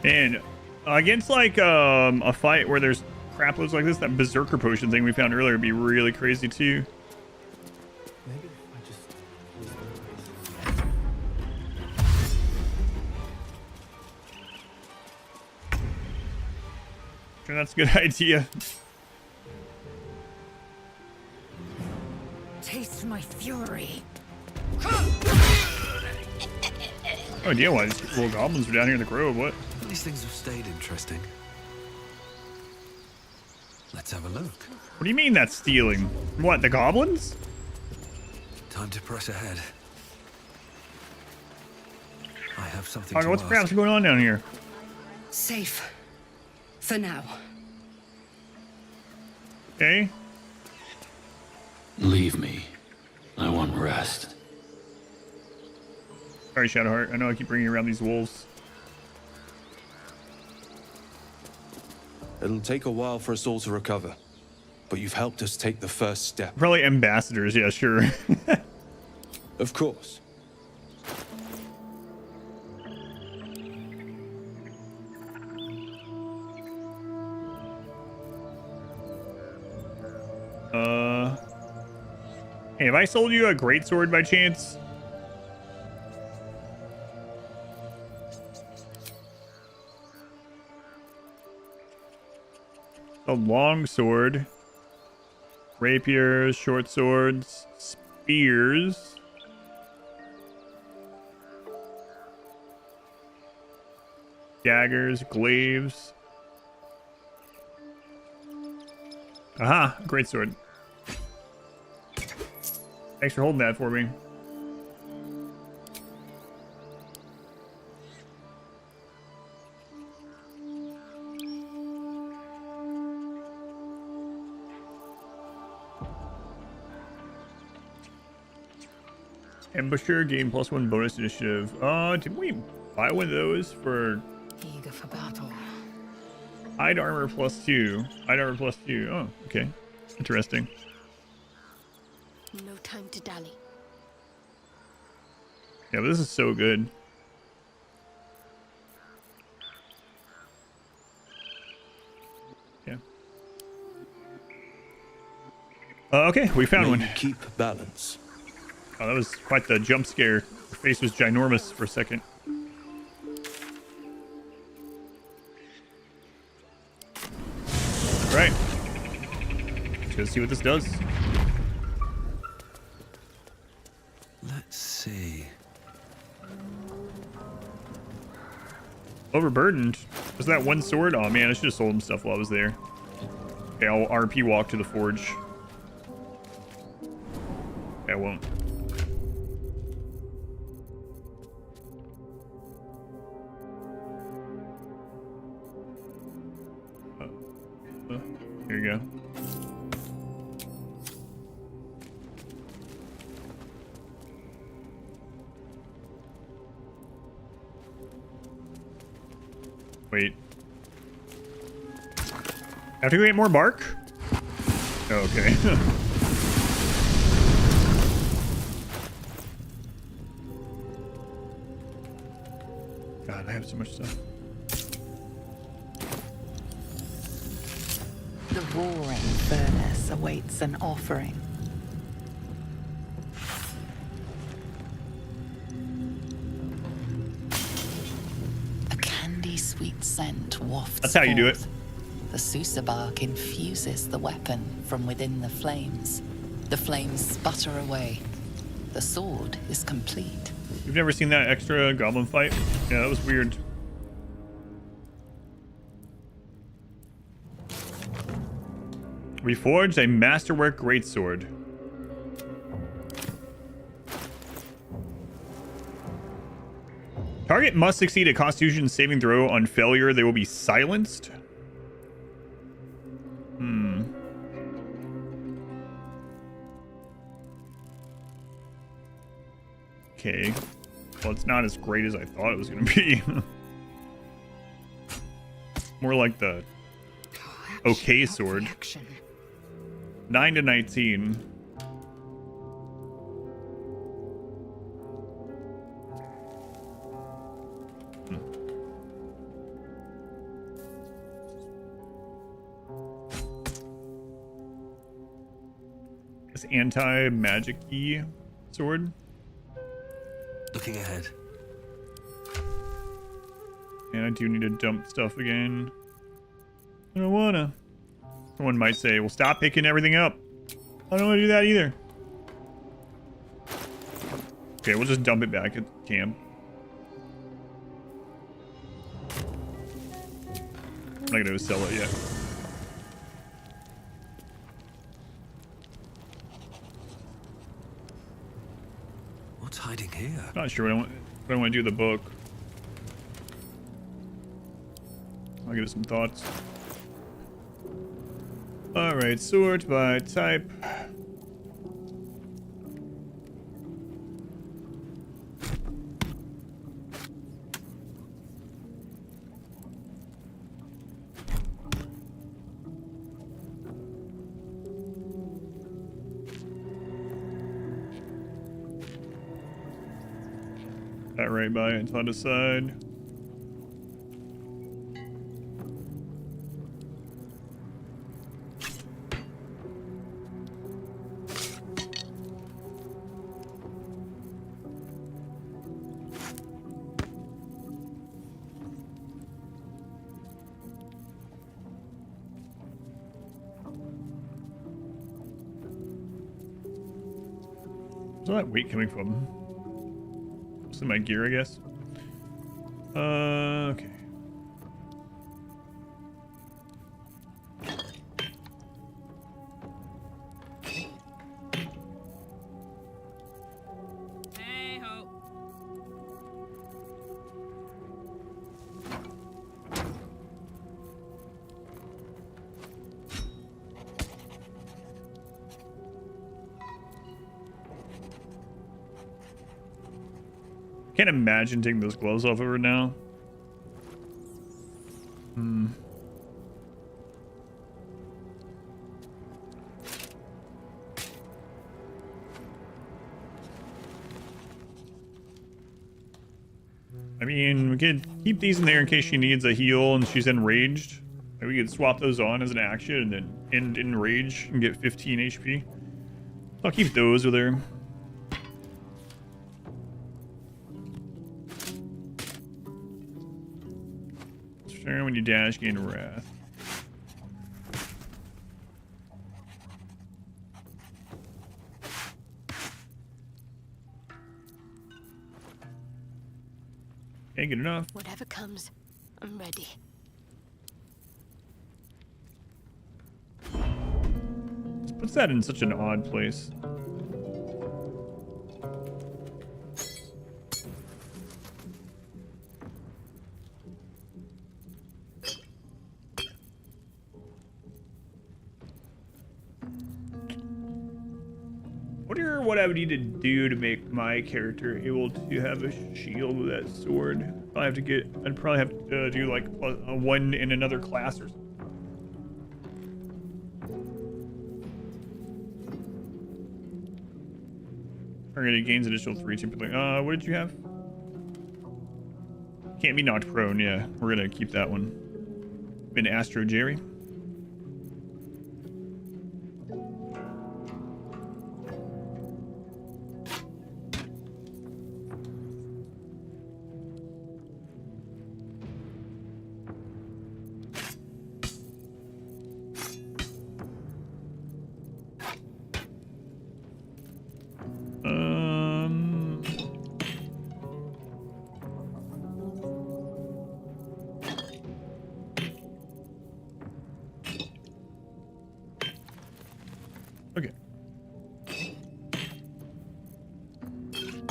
And against like a fight where there's crap loads like this, that berserker potion thing we found earlier would be really crazy too. Maybe I just... Sure, that's a good idea. Taste my fury. No idea why these little goblins are down here in the grove. What? These things have stayed interesting. Let's have a look. What do you mean that's stealing? What, the goblins? Time to press ahead. I have something I don't know to what's ask. perhaps going on down here. Safe. For now. Okay. Leave me. I want rest. Sorry, Shadowheart. I know I keep bringing around these wolves. It'll take a while for us all to recover, but you've helped us take the first step. Probably ambassadors, yeah, sure. Of course. Hey, have I sold you a greatsword by chance? A long sword, rapiers, short swords, spears, daggers, glaives. Aha, greatsword. Thanks for holding that for me. Ambusher, gain +1 bonus initiative. Didn't we buy one of those for Eager for battle. hide armor +2? Hide armor +2. Oh, okay. Interesting. No time to dally. Yeah, but this is so good. Yeah. Okay, we found one. Keep balance. Oh, that was quite the jump scare. Her face was ginormous for a second. All right. Let's go see what this does. Let's see. Overburdened. Was that one sword? Oh man, I should have sold him stuff while I was there. Okay, I'll RP walk to the forge. Okay, I won't. Here you go. Wait. Have to go get more bark? Okay. God, I have so much stuff. The roaring furnace awaits an offering. A candy-sweet scent wafts That's how you do it. forth. The Susa bark infuses the weapon from within the flames. The flames sputter away. The sword is complete. You've never seen that extra goblin fight? Yeah, that was weird. Reforged a masterwork greatsword. Target must succeed a Constitution saving throw. On failure, they will be silenced. Okay. Well, it's not as great as I thought it was going to be. More like the okay sword. 9 to 19. This anti-magic-y sword. Looking ahead. And I do need to dump stuff again. I don't wanna. Someone might say, well, stop picking everything up. I don't want to do that either. Okay, we'll just dump it back at camp. I'm not gonna sell it yet. What's hiding here? Not sure what I want to do with the book. I'll give it some thoughts. Alright, sort by type. That right by it, on the side. Where's all that weight coming from? Just in my gear, I guess. Okay. Can't imagine taking those gloves off of her now. I mean, we could keep these in there in case she needs a heal and she's enraged. Maybe we could swap those on as an action and then end in rage and get 15 HP. I'll keep those with her. Sure, when you dash, gain wrath. Okay, good enough. Whatever comes, I'm ready. What's that in such an odd place? What I would need to do to make my character able to have a shield with that sword. I'd probably have to do like a one in another class or something. Target gains additional 3 typically. What did you have? Can't be knocked prone. Yeah, we're gonna keep that one. Been Astro Jerry. Okay.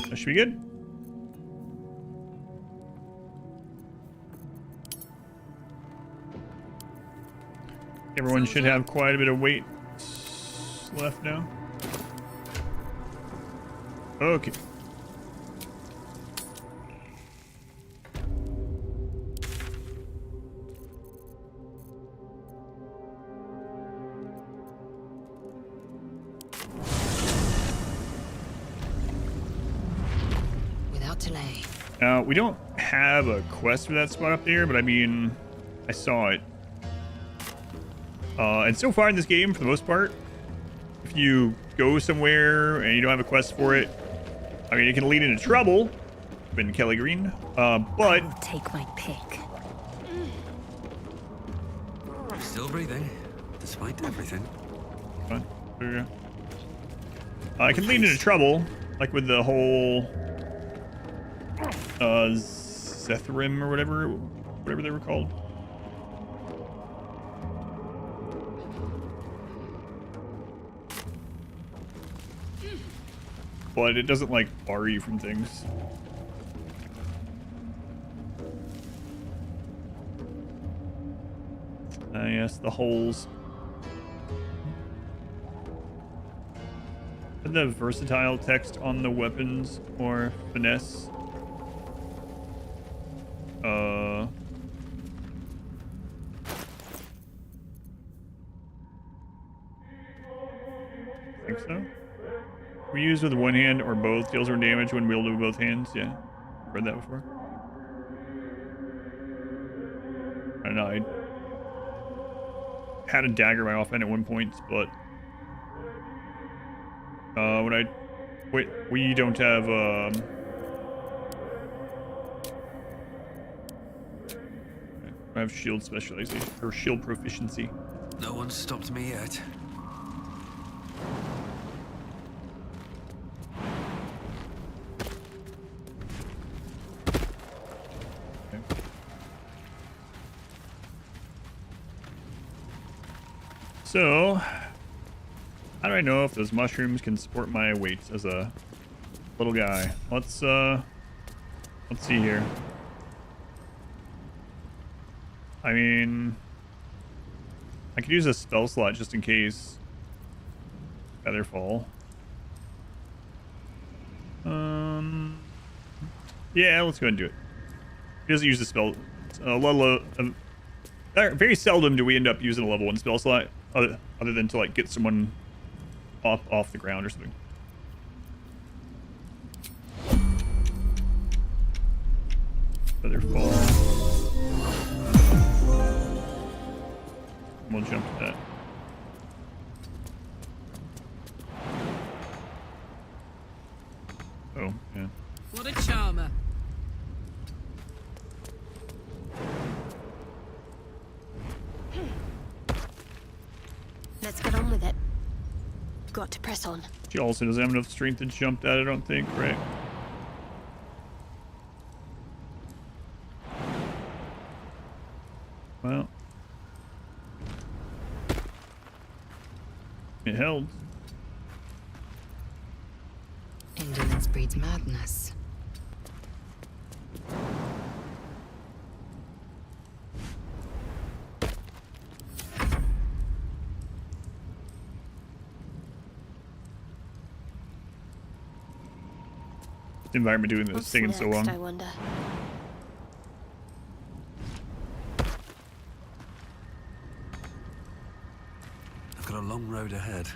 That should be good. Everyone should have quite a bit of weight left now. Okay. Without delay. Now, we don't have a quest for that spot up there, but I mean, I saw it. And so far in this game, for the most part, if you go somewhere and you don't have a quest for it, I mean, it can lead into trouble. Been Kelly Green, but I'll take my pick. Still breathing, despite everything. Fine. There you go. It can lead into trouble, like with the whole Zethrim or whatever they were called. But it doesn't like bar you from things. Yes, the holes. Put the versatile text on the weapons or finesse. I think so. We use with one hand or both. Deals more damage when wielded with both hands. Yeah, read that before. I don't know. I had a dagger by offhand at one point, but we don't have I have shield specialization or shield proficiency. No one stopped me yet. So, how do I know if those mushrooms can support my weights as a little guy? Let's see here. I mean, I could use a spell slot just in case. Featherfall. Yeah, let's go ahead and do it. He doesn't use the spell. Very seldom do we end up using a level 1 spell slot, other than to like get someone off the ground or something. Featherfall. We'll jump to that. Oh, yeah. What a charmer. Let's get on with it. Got to press on. She also doesn't have enough strength to jump that, I don't think, right? Well. It held. Indolence breeds madness. The environment doing this What's singing so long. next, I wonder. a long road ahead.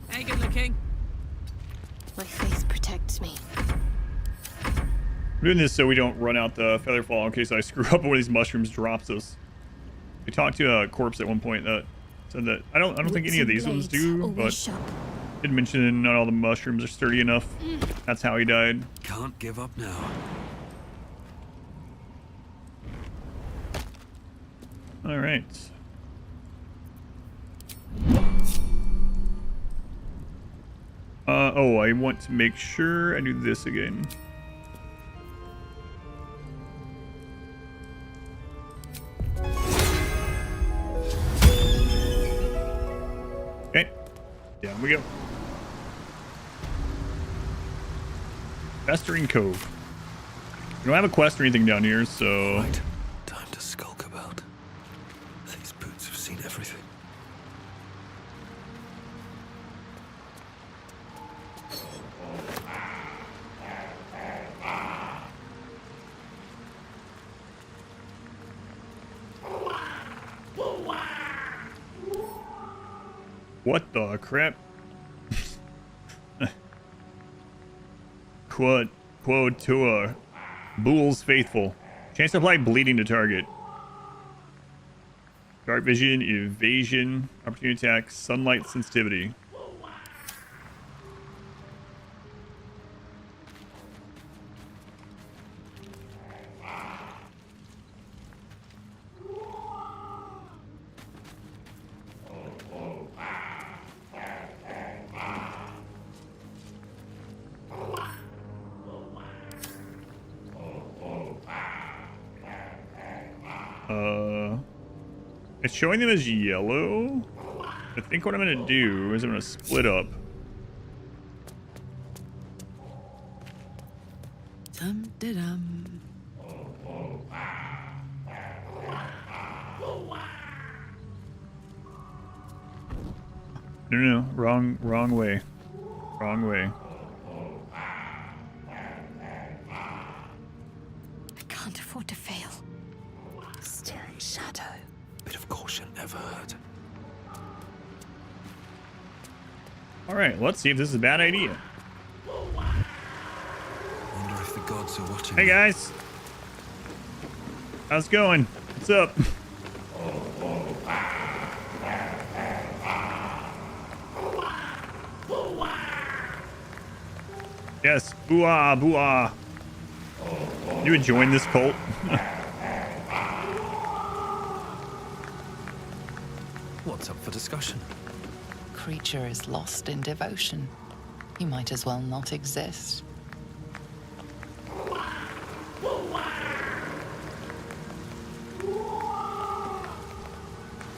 Hey, good looking. My face protects me. I'm doing this so we don't run out the feather fall in case I screw up when these mushrooms drops us. We talked to a corpse at one point that said that I don't think any of these ones do, but did mention not all the mushrooms are sturdy enough. That's how he died. Can't give up now. All right. Oh, I want to make sure I do this again. Okay, down we go. Festering Cove. We don't have a quest or anything down here, so... Right. Time to skulk about. These boots have seen everything. What the crap? Quod tua. Bull's faithful. Chance to apply bleeding to target. Dark vision, evasion, opportunity attack, sunlight sensitivity. It's showing them as yellow. I think what I'm gonna do is I'm gonna split up. Dum-de-dum. No, wrong way. Wrong way. I can't afford to fail. Still in shadow. Bit of caution never hurt. All right, let's see if this is a bad idea. Wonder if the gods are watching. Hey guys, how's it going? What's up? Yes, boo-ah, boo-ah. You would join this cult? What's up for discussion? Creature is lost in devotion. You might as well not exist.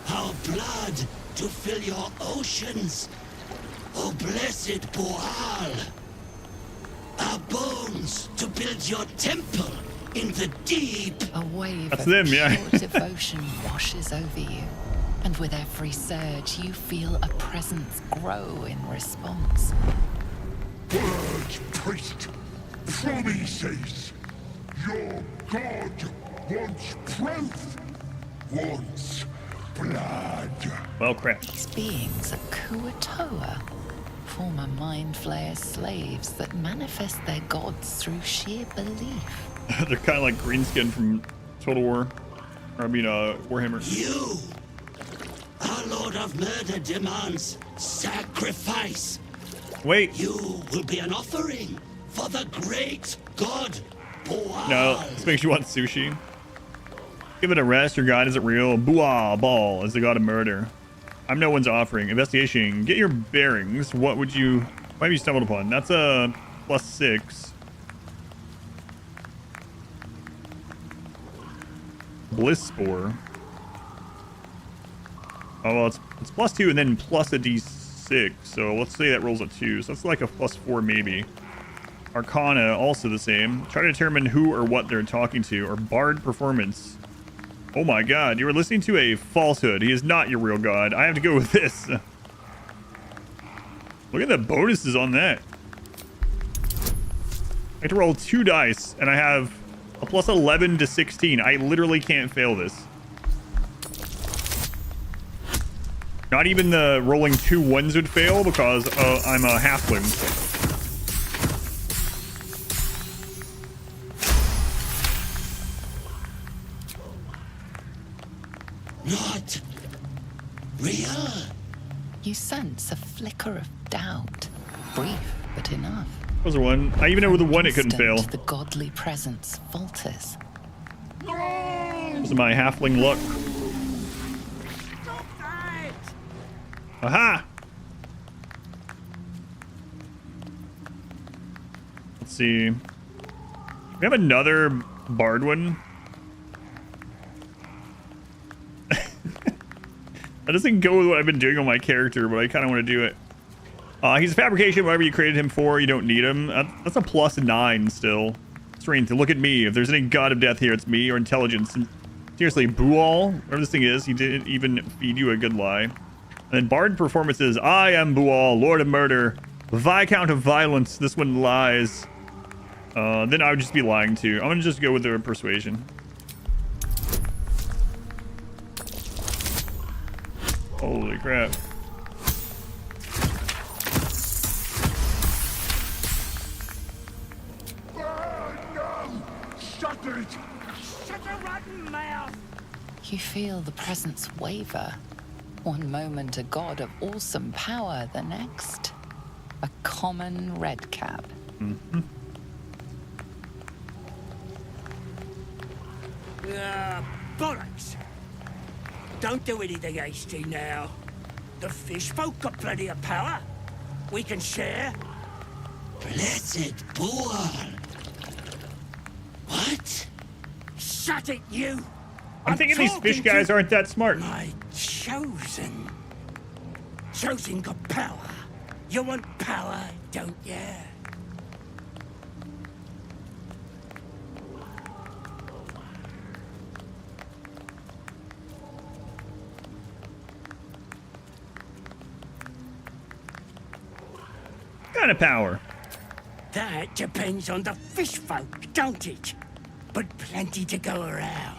Our blood to fill your oceans. O blessed Boal. Our bones to build your temple in the deep. A wave That's of them, yeah. pure devotion washes over you. And with every surge, you feel a presence grow in response. Words, priest. Promises. Your god wants proof. Wants blood. Well, crap. These beings are Kuatoa, former Mind Flayer slaves that manifest their gods through sheer belief. They're kind of like Greenskin from Total War. Or I mean, Warhammer. You, our Lord of Murder, demands sacrifice. Wait. You will be an offering for the great god Boal. No, this makes you want sushi. Give it a rest. Your god isn't real. Bua Ball is the god of murder. I'm no one's offering. Investigation. Get your bearings. What would you... What have you stumbled upon? That's a +6. Bliss Spore. Oh, well, it's +2 and then plus a D6. So let's say that rolls a 2. So that's like a +4 maybe. Arcana, also the same. Try to determine who or what they're talking to. Or Bard Performance. Oh my god, you are listening to a falsehood. He is not your real god. I have to go with this. Look at the bonuses on that. have to roll 2 dice, and I have a plus 11 to 16. I literally can't fail this. Not even the rolling 2 ones would fail because I'm a halfling. Not real? You sense a flicker of doubt. Brief, but enough. Those are one. I even know the one it couldn't fail. The godly presence falters. This is my halfling luck. Aha! Let's see. We have another bard one. That doesn't go with what I've been doing on my character, but I kind of want to do it. He's a fabrication, whatever you created him for, you don't need him. That's a plus 9 still. Strength, look at me. If there's any god of death here, it's me, or intelligence. And seriously, Bual, whatever this thing is, he didn't even feed you a good lie. And then bard performances, I am Bual, Lord of Murder, Viscount of Violence, this one lies. Then I would just be lying too. I'm gonna just go with the persuasion. Holy crap. Shut it! Shut your rotten mouth! You feel the presence waver. One moment a god of awesome power, the next a common redcap. Mm-hmm. Bollocks! Don't do anything hasty now. The fish folk got plenty of power. We can share. Blessed Bual. What? Shut it, you! I'm thinking these fish guys aren't that smart. My chosen. Chosen got power. You want power, don't you? What kind of power? That depends on the fish folk, don't it? But plenty to go around.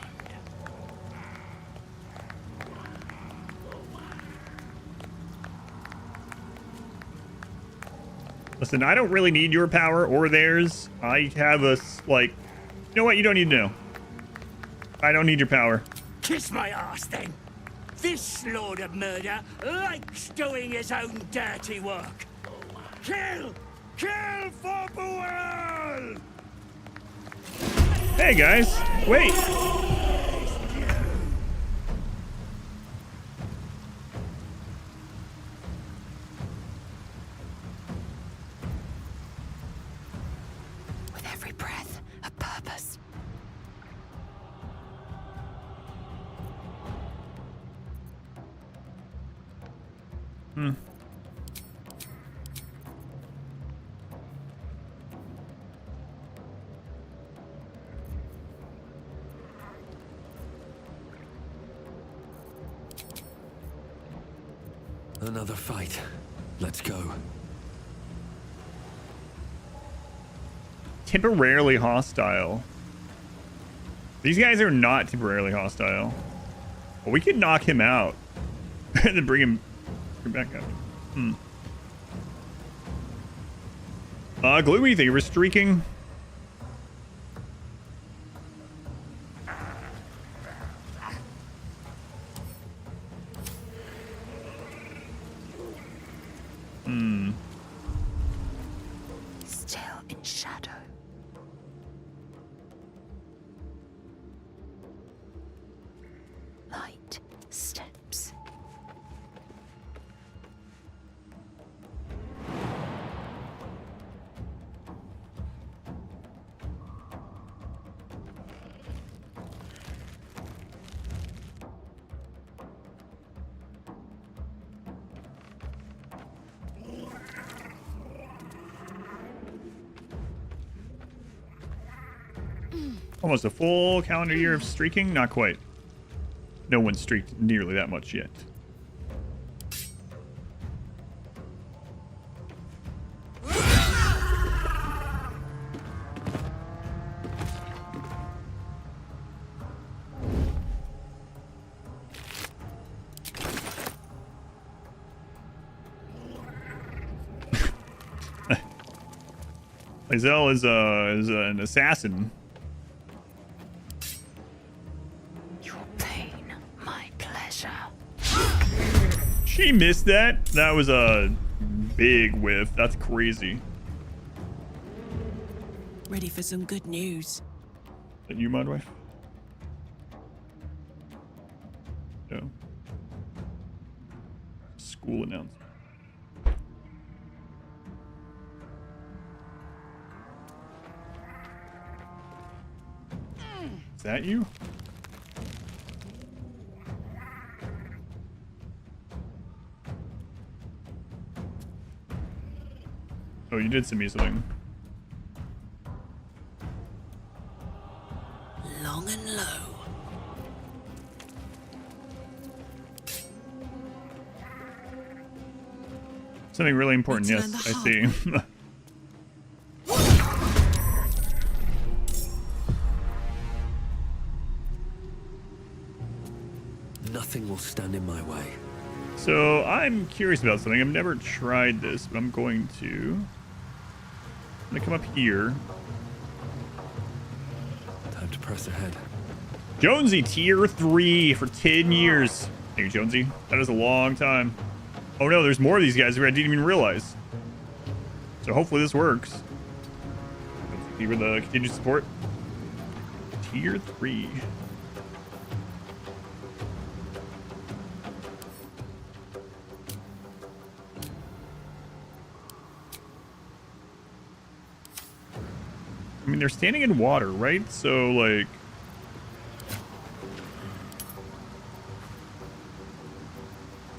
Listen, I don't really need your power or theirs. I have a, like... You know what? You don't need to know. I don't need your power. Kiss my ass, then. This Lord of Murder likes doing his own dirty work. Kill! Kill for Bual! Hey, guys. Wait. With every breath, a purpose. Hmm. Another fight. Let's go. Temporarily hostile. These guys are not temporarily hostile. Well, we could knock him out and then bring him back up. Hmm. Gloomy, thank you for streaking. Hmm. Still in shadow. Light steps. Almost a full calendar year of streaking? Not quite. No one's streaked nearly that much yet. Lae'zel is an assassin. Your pain, my pleasure. She missed that? That was a big whiff. That's crazy. Ready for some good news. Is that you, my wife? No. School announcement. Is that you? Oh, you did send me something. Long and low. Something really important. Yes, I see. Nothing will stand in my way. So I'm curious about something. I've never tried this, but I'm going to come up here. Time to press ahead. Jonesy, tier 3 for 10 years. Thank you, Jonesy. That is a long time. Oh no, there's more of these guys who I didn't even realize. So hopefully this works. Thank you for the continued support. Tier 3. I mean, they're standing in water, right? So, like...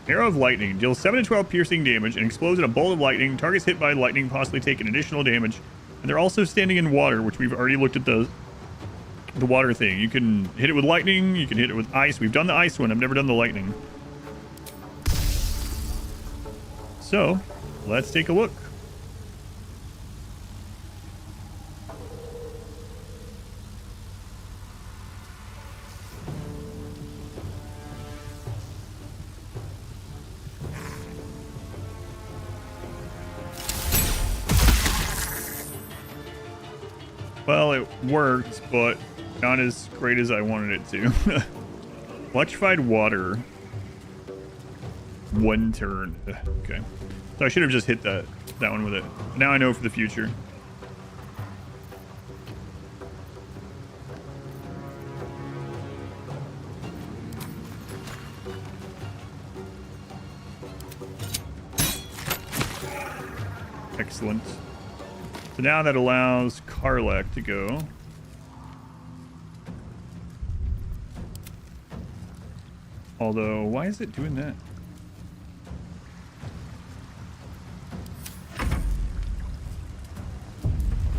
Arrow of Lightning. Deals 7 to 12 piercing damage and explodes in a bolt of lightning. Targets hit by lightning possibly take an additional damage. And they're also standing in water, which we've already looked at the water thing. You can hit it with lightning. You can hit it with ice. We've done the ice one. I've never done the lightning. So, let's take a look. Well, it worked, but not as great as I wanted it to. Electrified water. 1 turn. Okay. So I should have just hit that one with it. Now I know for the future. Excellent. So now that allows Karlak to go. Although, why is it doing that?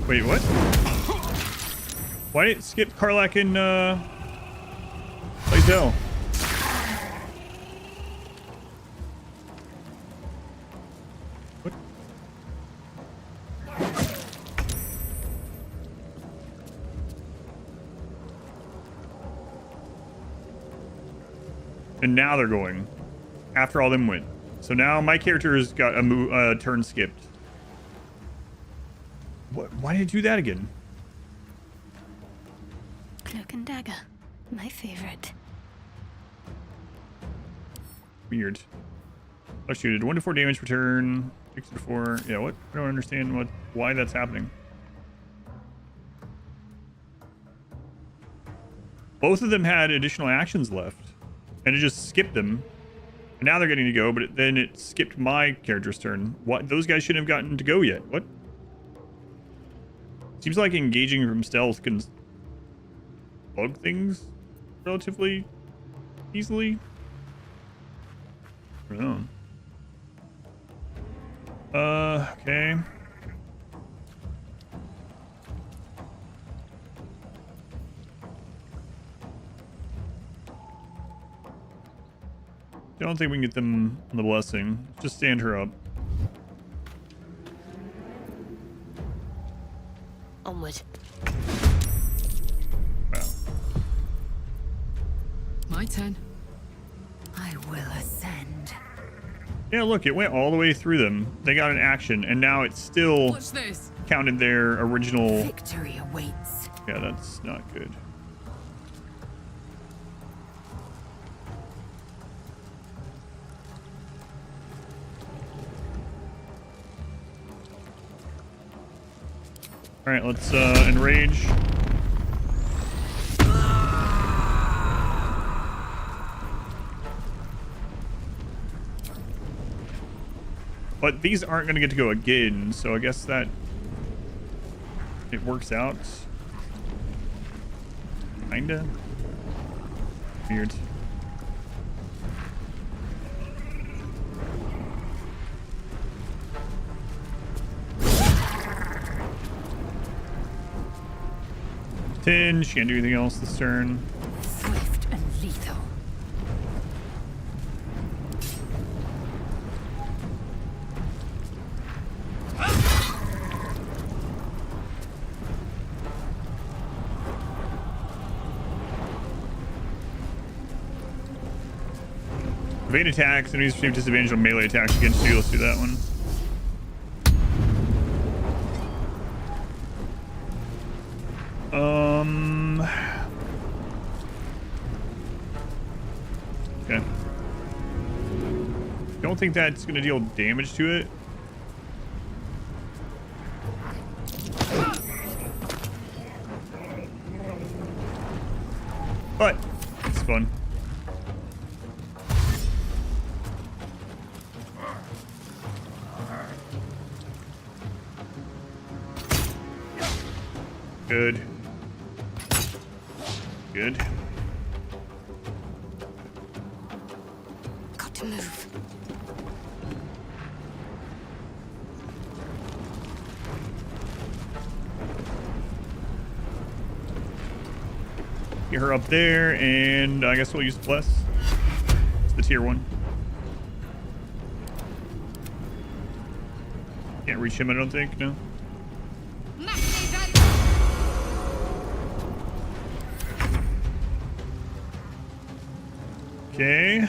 Wait, what? Why did it skip Karlak and Lae'zel? What? And now they're going. After all them went. So now my character's got a turn skipped. What? Why did it do that again? Cloak and dagger. My favorite. Weird. Oh shoot, 1 to 4 damage per turn. 6 to 4. Yeah, what? I don't understand why that's happening. Both of them had additional actions left. And it just skipped them. And now they're getting to go, but then it skipped my character's turn. What? Those guys shouldn't have gotten to go yet. What? Seems like engaging from stealth can bug things relatively easily. I don't know. Okay. I don't think we can get them on the blessing. Just stand her up. Onward. Wow. My turn. I will ascend. Yeah, look, it went all the way through them. They got an action, and now it's still Watch this. counted their original. Victory awaits. Yeah, that's not good. All right, let's enrage. But these aren't going to get to go again, so I guess that it works out. Kinda. Weird. She can't do anything else this turn. Swift and lethal. Evade attacks, enemies receive disadvantage on melee attacks against you. Let's do that one. Okay. Don't think that's going to deal damage to it. But it's fun. Good. Good. Got to move. Get her up there, and I guess we'll use Bless. It's the tier 1. Can't reach him, I don't think, no. Okay.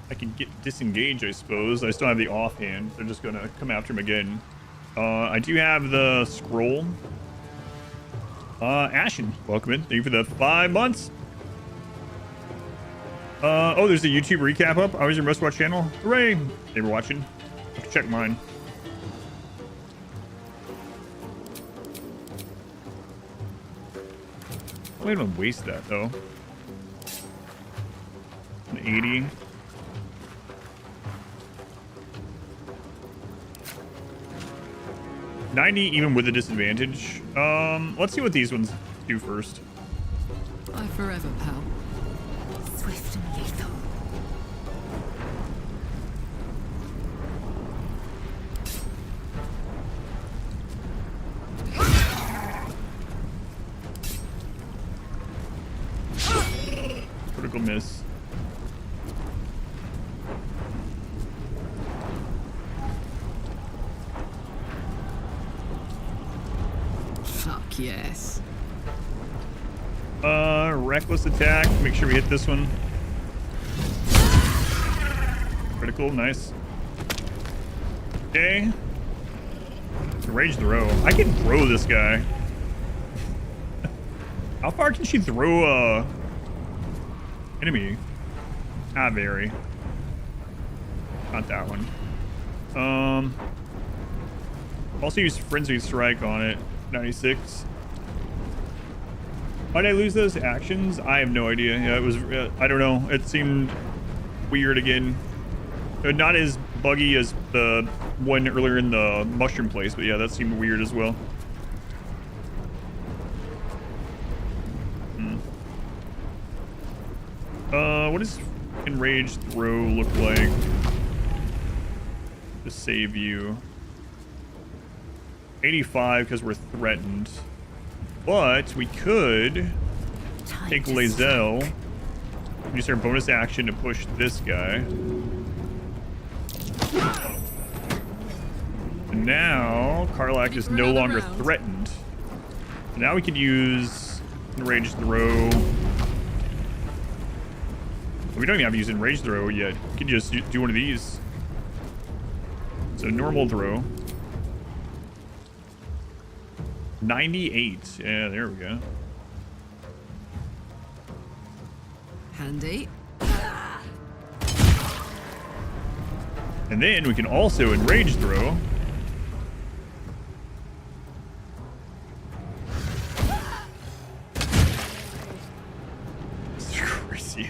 I can get disengaged, I suppose. I still have the offhand. They're just gonna come after him again. I do have the scroll. Ashen, welcome in. Thank you for the 5 months. Oh, there's a YouTube recap up. I was your most watched channel. Hooray! They were watching. I have to check mine. I'm not gonna waste that though. An 80. $90 even with a disadvantage. Let's see what these ones do first. Bye forever, pal. Swift and lethal. Critical miss. Fuck yes. Reckless attack. Make sure we hit this one. Critical, nice. Okay. Rage throw. I can throw this guy. How far can she throw a enemy? Not very. Not that one. Also use Frenzy Strike on it. 96. Why did I lose those actions? I have no idea. Yeah, it was, I don't know. It seemed weird again. Not as buggy as the one earlier in the mushroom place, but yeah, that seemed weird as well. What does Enrage Throw look like to save you? 85 because we're threatened. But we could take Lae'zel, use our bonus action to push this guy. And now Karlach is no longer threatened. So now we could use Enrage Throw We don't even have to use enraged throw yet. We can just do one of these. So normal throw. 98. Yeah, there we go. Handy. And then we can also enrage throw. It's crazy.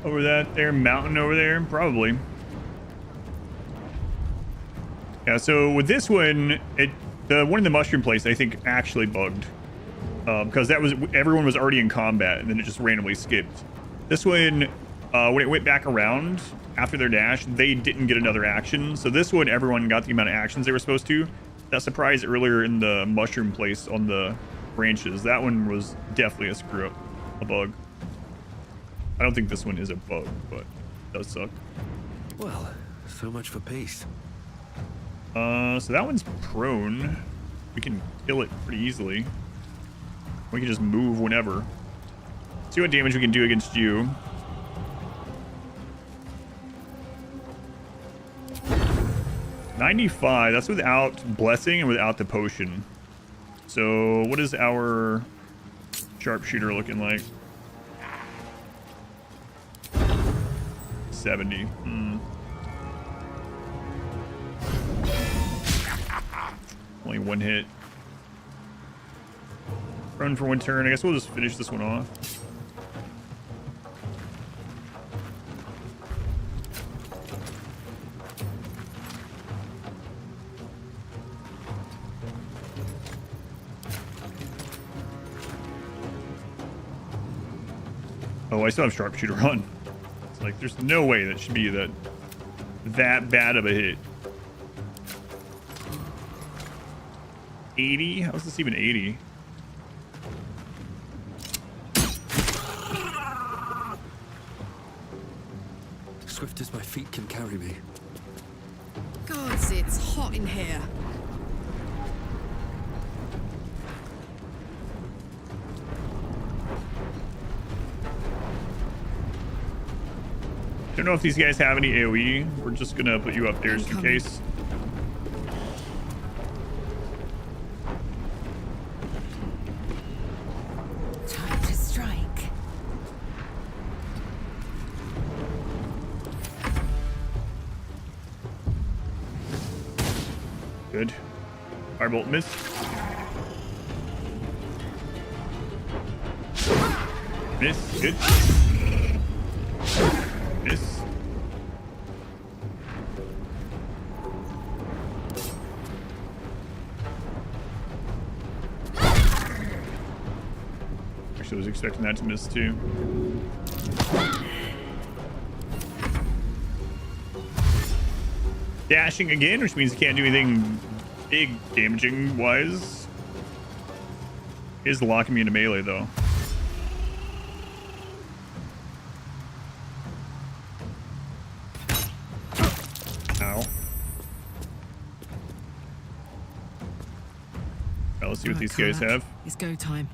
Over that there mountain over there, probably. Yeah, so with this one, the one in the mushroom place, I think actually bugged. Because that was, everyone was already in combat and then it just randomly skipped. This one, when it went back around after their dash, they didn't get another action. So this one, everyone got the amount of actions they were supposed to. That surprise earlier in the mushroom place on the branches, that one was definitely a screw up, a bug. I don't think this one is a bug, but it does suck. Well, so much for peace. So that one's prone. We can kill it pretty easily. We can just move whenever. See what damage we can do against you. $95. That's without blessing and without the potion. So what is our sharpshooter looking like? 70. Only one hit. Run for one turn. I guess we'll just finish this one off. Oh, I still have sharpshooter on. It's like there's no way that should be that bad of a hit. 80? How is this even 80? Swift as my feet can carry me. Gods, it's hot in here. Don't know if these guys have any AoE. We're just gonna put you up there just in case. Time to strike. Good. Firebolt miss. Miss. Good. Miss. Actually, I was expecting that to miss too. Dashing again, which means he can't do anything big damaging wise. Is locking me into melee though. Ow. Well, let's see what these guys have. It's go time.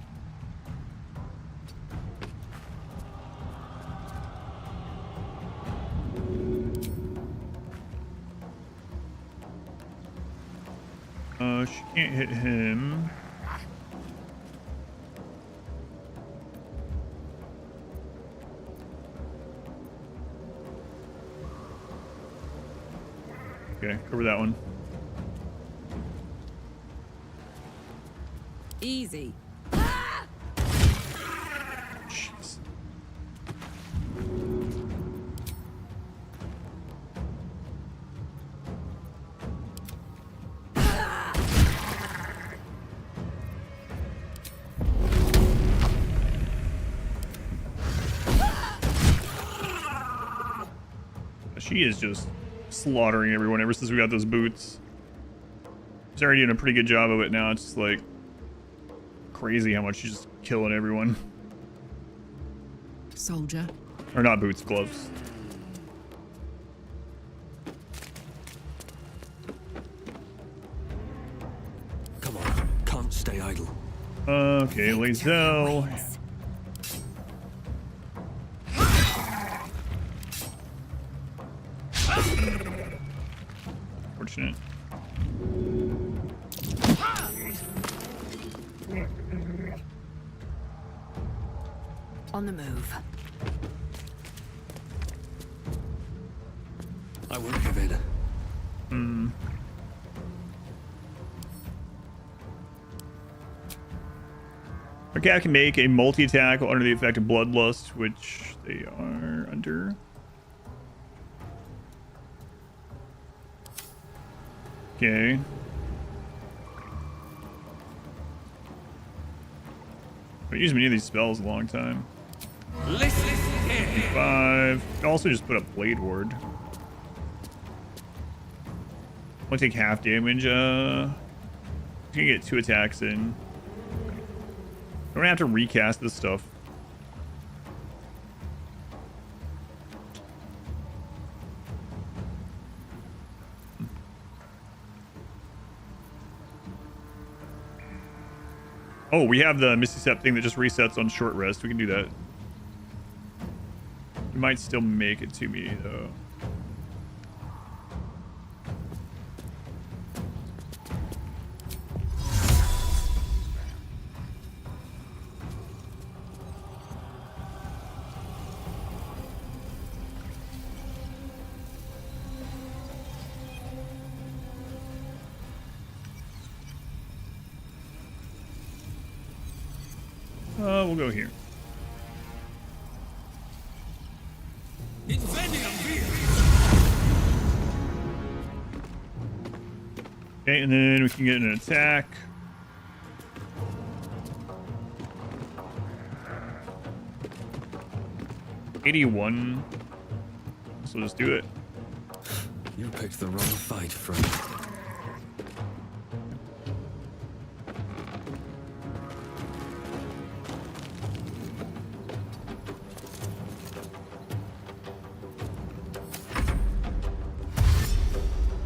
She can't hit him. Okay, cover that one. Easy. Jeez. She is just slaughtering everyone ever since we got those boots. She's already doing a pretty good job of it now. It's just like crazy how much she's just killing everyone. Soldier. Or not boots, gloves. Come on, can't stay Okay, Lae'zel. Fortunate. On the move. I won't give in. Okay, I can make a multi-attack under the effect of Bloodlust, which they are under. Okay. I've used many of these spells a long time. Listen here. 5. Also just put up Blade Ward. Only take half damage. I'm gonna get 2 attacks in. I'm gonna have to recast this stuff. Oh, we have the Misty Step thing that just resets on short rest. We can do that. You might still make it to me, though. We'll go here. Okay, and then we can get an attack. $81. So let's do it. You picked the wrong fight, friend.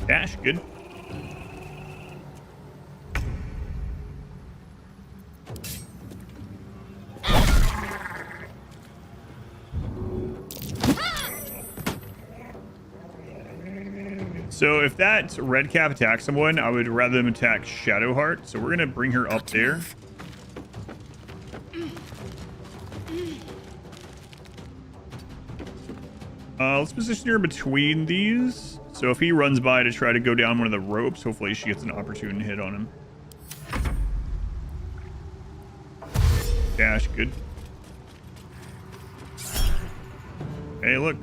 Dash, good. So if that red cap attacks someone, I would rather them attack Shadowheart. So we're gonna bring her up there. Let's position her between these. So if he runs by to try to go down one of the ropes, hopefully she gets an opportune hit on him. Dash, good. Hey, look.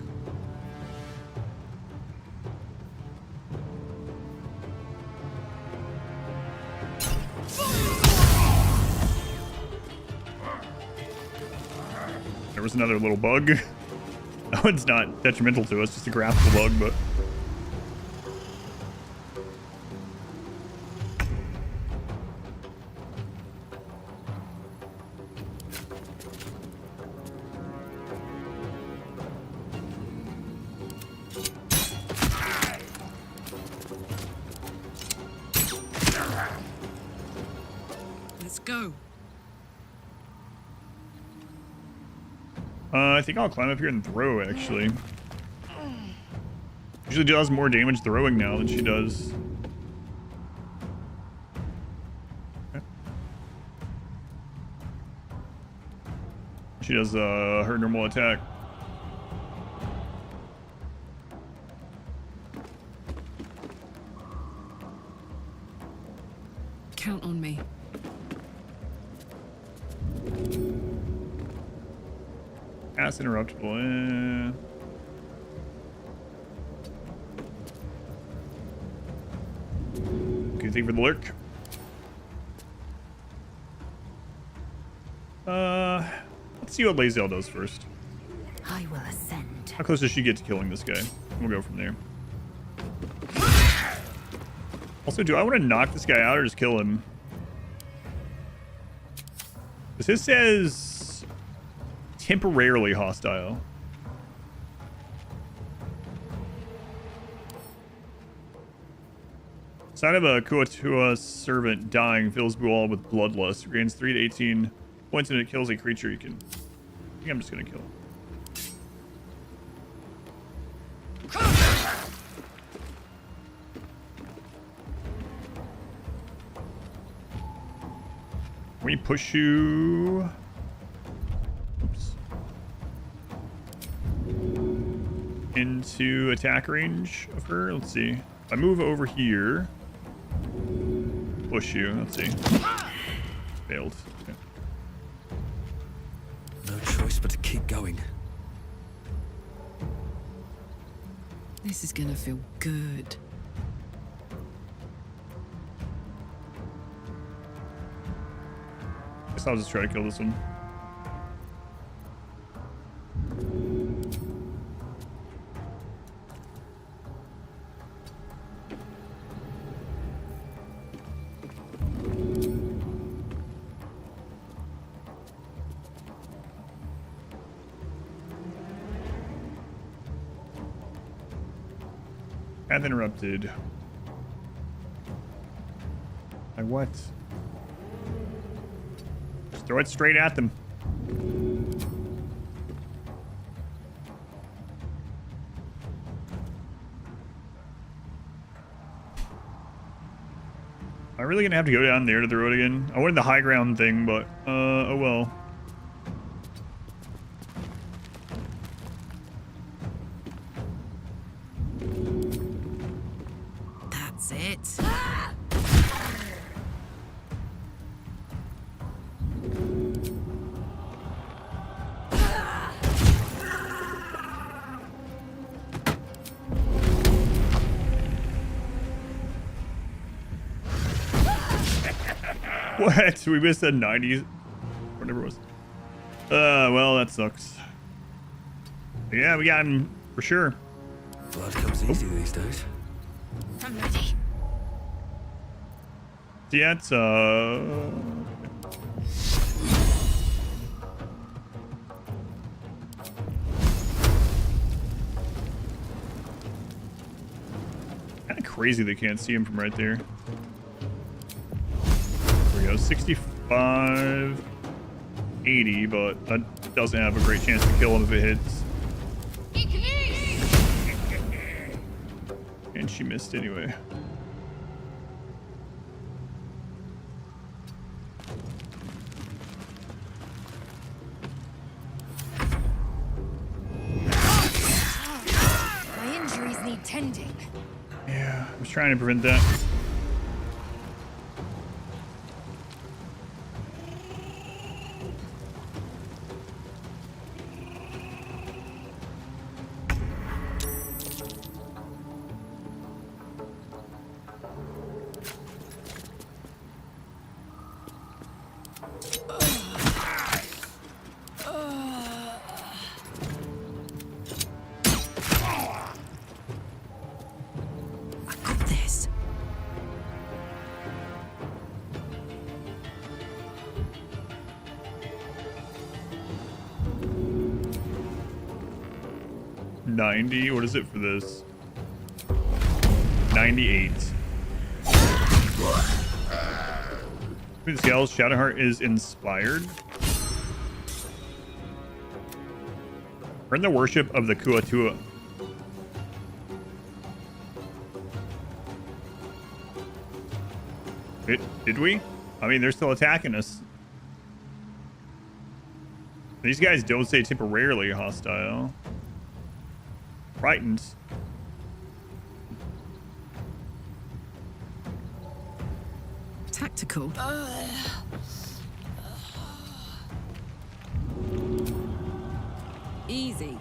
There was another little bug. That one's not detrimental to us, just a graphical bug, but... Let's go. I think I'll climb up here and throw, actually. Usually does more damage throwing now than she does. Okay. She does her normal attack. Count on me. Pass interruptible. Good thing for the lurk. Let's see what Lae'zel does first. I will ascend. How close does she get to killing this guy? We'll go from there. Also, do I want to knock this guy out or just kill him? Because this says temporarily hostile. Sign of a Kuatua servant dying fills Bual with bloodlust. Gains 3 to 18 points and it kills a creature you can. I think I'm just gonna kill him. We push you. Oops. Into attack range of her. Let's see. If I move over here, push you. Let's see. Failed. Okay. No choice but to keep going. This is gonna feel good. Guess I'll just try to kill this one. Path interrupted. By what? Just throw it straight at them. Am I really gonna have to go down there to throw it again? I wanted the high ground thing, but oh well. That's it. What? We missed that 90s. Whatever it was. Well, that sucks. Yeah, we got him for sure. Blood comes easy these days. I'm ready. Yeah, it's kind of crazy they can't see him from right there. There we go, 65, 80, but that doesn't have a great chance to kill him if it hits. And she missed anyway. My injuries need tending. Yeah, I was trying to prevent that. This. $90. What is it for this? 98. The scales, Shadowheart is inspired. Earn the worship of the Kuatua. Did we? I mean, they're still attacking us. These guys don't say temporarily hostile. Frightened. Tactical. Easy.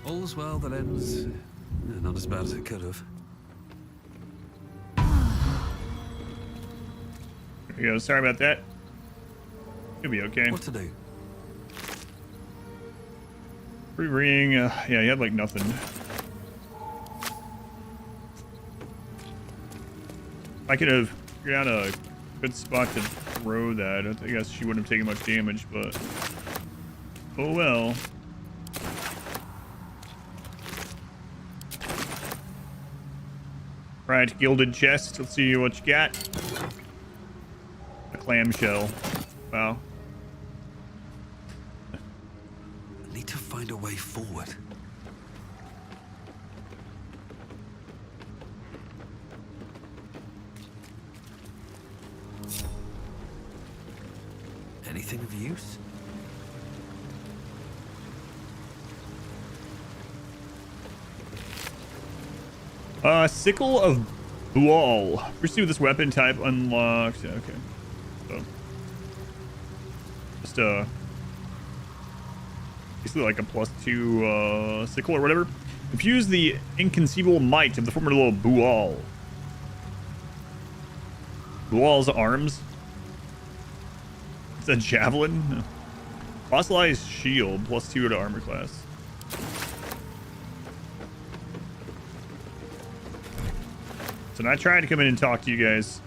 All's well that ends. Not as bad as it could have. There we go. Sorry about that. You'll be okay. What to do? Free ring. Yeah, he had like nothing. I could have figured out a good spot to throw that. I guess she wouldn't have taken much damage, but oh well. Right, gilded chest. Let's see what you got. A clamshell. Wow. I need to find a way forward. Anything of use? Sickle of Bual. Pursue this weapon type unlocked. Okay. So just basically like a +2 sickle or whatever. Infuse the inconceivable might of the formidable Bual. Bual's arms. It's a javelin. Fossilized shield +2 to armor class. So I tried to come in and talk to you guys.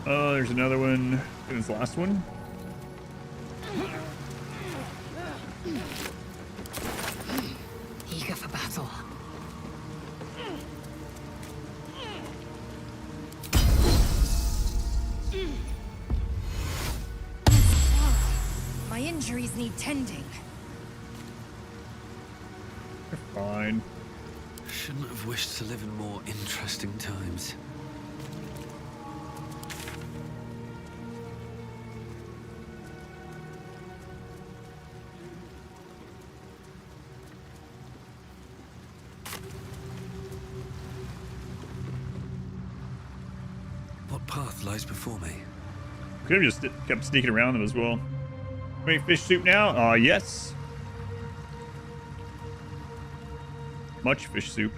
Oh, there's another one. And this last one. Eager for battle. My injuries need tending. You're fine. Shouldn't have wished to live in more interesting times. What path lies before me? Could have just kept sneaking around them as well. Make fish soup now? Yes. Much fish soup.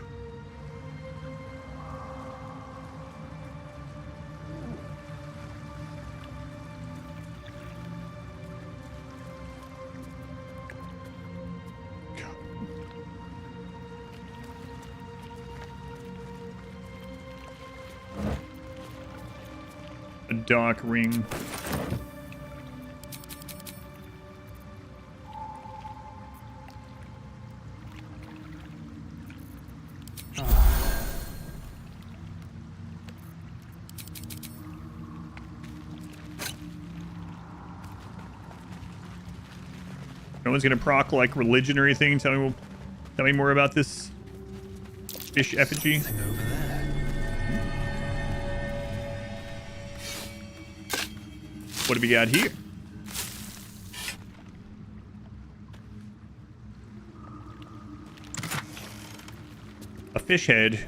A dock ring. No one's gonna proc like religion or anything. Tell me more about this fish effigy. What do we got here? A fish head,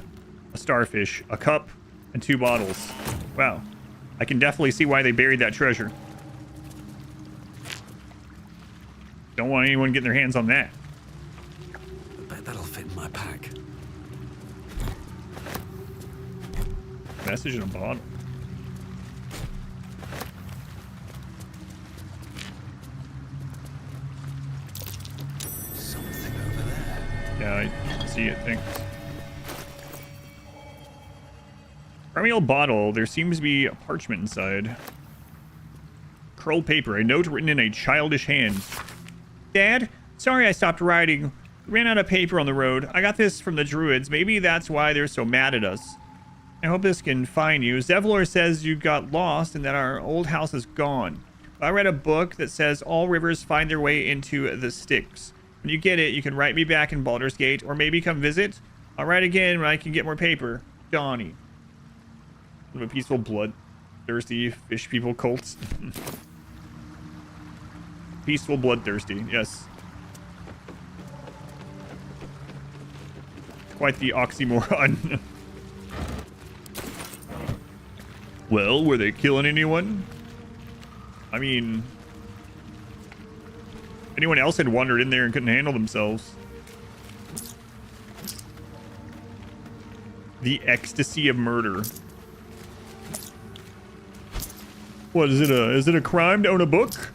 a starfish, a cup, and 2 bottles. Wow. I can definitely see why they buried that treasure. Don't want anyone getting their hands on that. I bet that'll fit in my pack. Message in a bottle. Something over there. Yeah, I see it. Thanks. Crummy old bottle. There seems to be a parchment inside. Curled paper. A note written in a childish hand. Dad, sorry I stopped writing. Ran out of paper on the road. I got this from the druids. Maybe that's why they're so mad at us. I hope this can find you. Zevlor says you got lost and that our old house is gone. I read a book that says all rivers find their way into the Styx. When you get it, you can write me back in Baldur's Gate, or maybe come visit. I'll write again when I can get more paper. Donnie. Of a peaceful, bloodthirsty fish people cult. Peaceful, bloodthirsty. Yes. Quite the oxymoron. Well, were they killing anyone? I mean, anyone else had wandered in there and couldn't handle themselves. The ecstasy of murder. What is it? Is it a crime to own a book?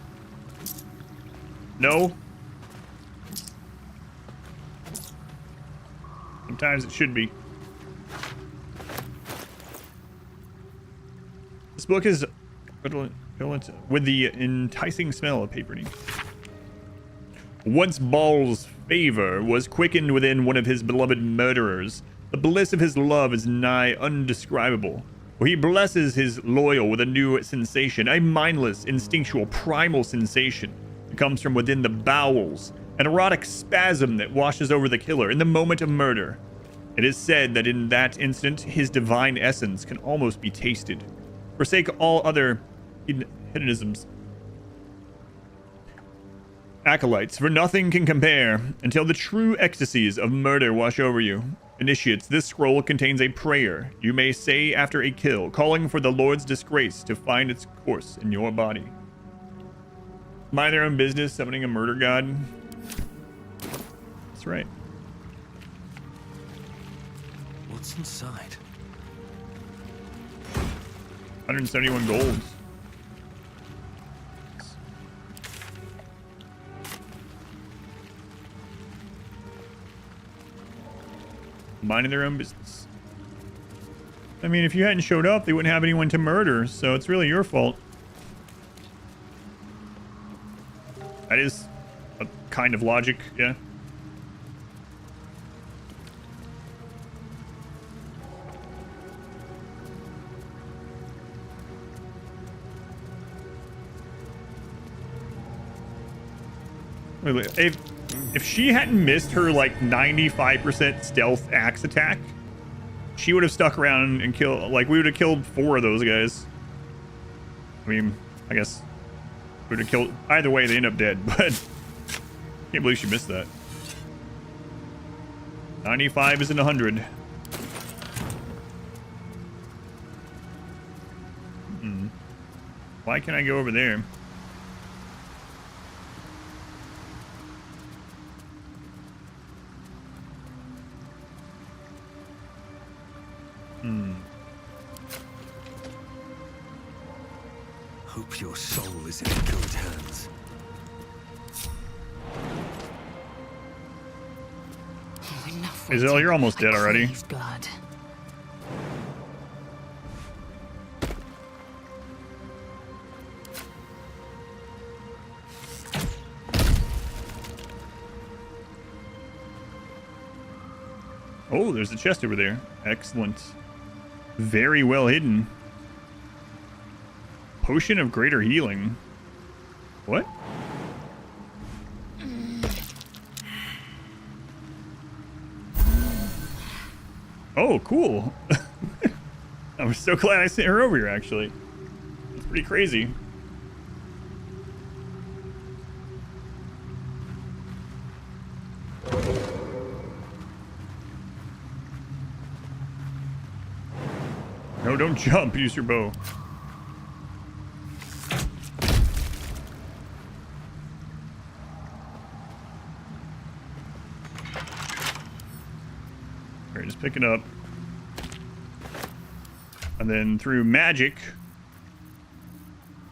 No. Sometimes it should be. This book is with the enticing smell of paper ink. Once Baal's favor was quickened within one of his beloved murderers, the bliss of his love is nigh undescribable. For he blesses his loyal with a new sensation, a mindless, instinctual, primal sensation that comes from within the bowels, an erotic spasm that washes over the killer in the moment of murder. It is said that in that instant, his divine essence can almost be tasted. Forsake all other hedonisms. Acolytes, for nothing can compare until the true ecstasies of murder wash over you. Initiates, this scroll contains a prayer you may say after a kill, calling for the Lord's disgrace to find its course in your body. Mind their own business, summoning a murder god. That's right. What's inside? 171 gold. Minding their own business. I mean, if you hadn't showed up, they wouldn't have anyone to murder, so it's really your fault. That is a kind of logic, yeah. If she hadn't missed her like 95% stealth axe attack, she would have stuck around and killed, like, we would have killed 4 of those guys. I mean, I guess we would have killed, either way they end up dead, but can't believe she missed that. 95 isn't 100. Why can't I go over there? Hope your soul is in good hands. Isel, you're almost dead already. Blood. Oh, there's a chest over there. Excellent. Very well hidden. Potion of greater healing. What? Oh, cool. I'm so glad I sent her over here, actually. It's pretty crazy. No, don't jump. Use your bow. Alright, just pick it up. And then through magic,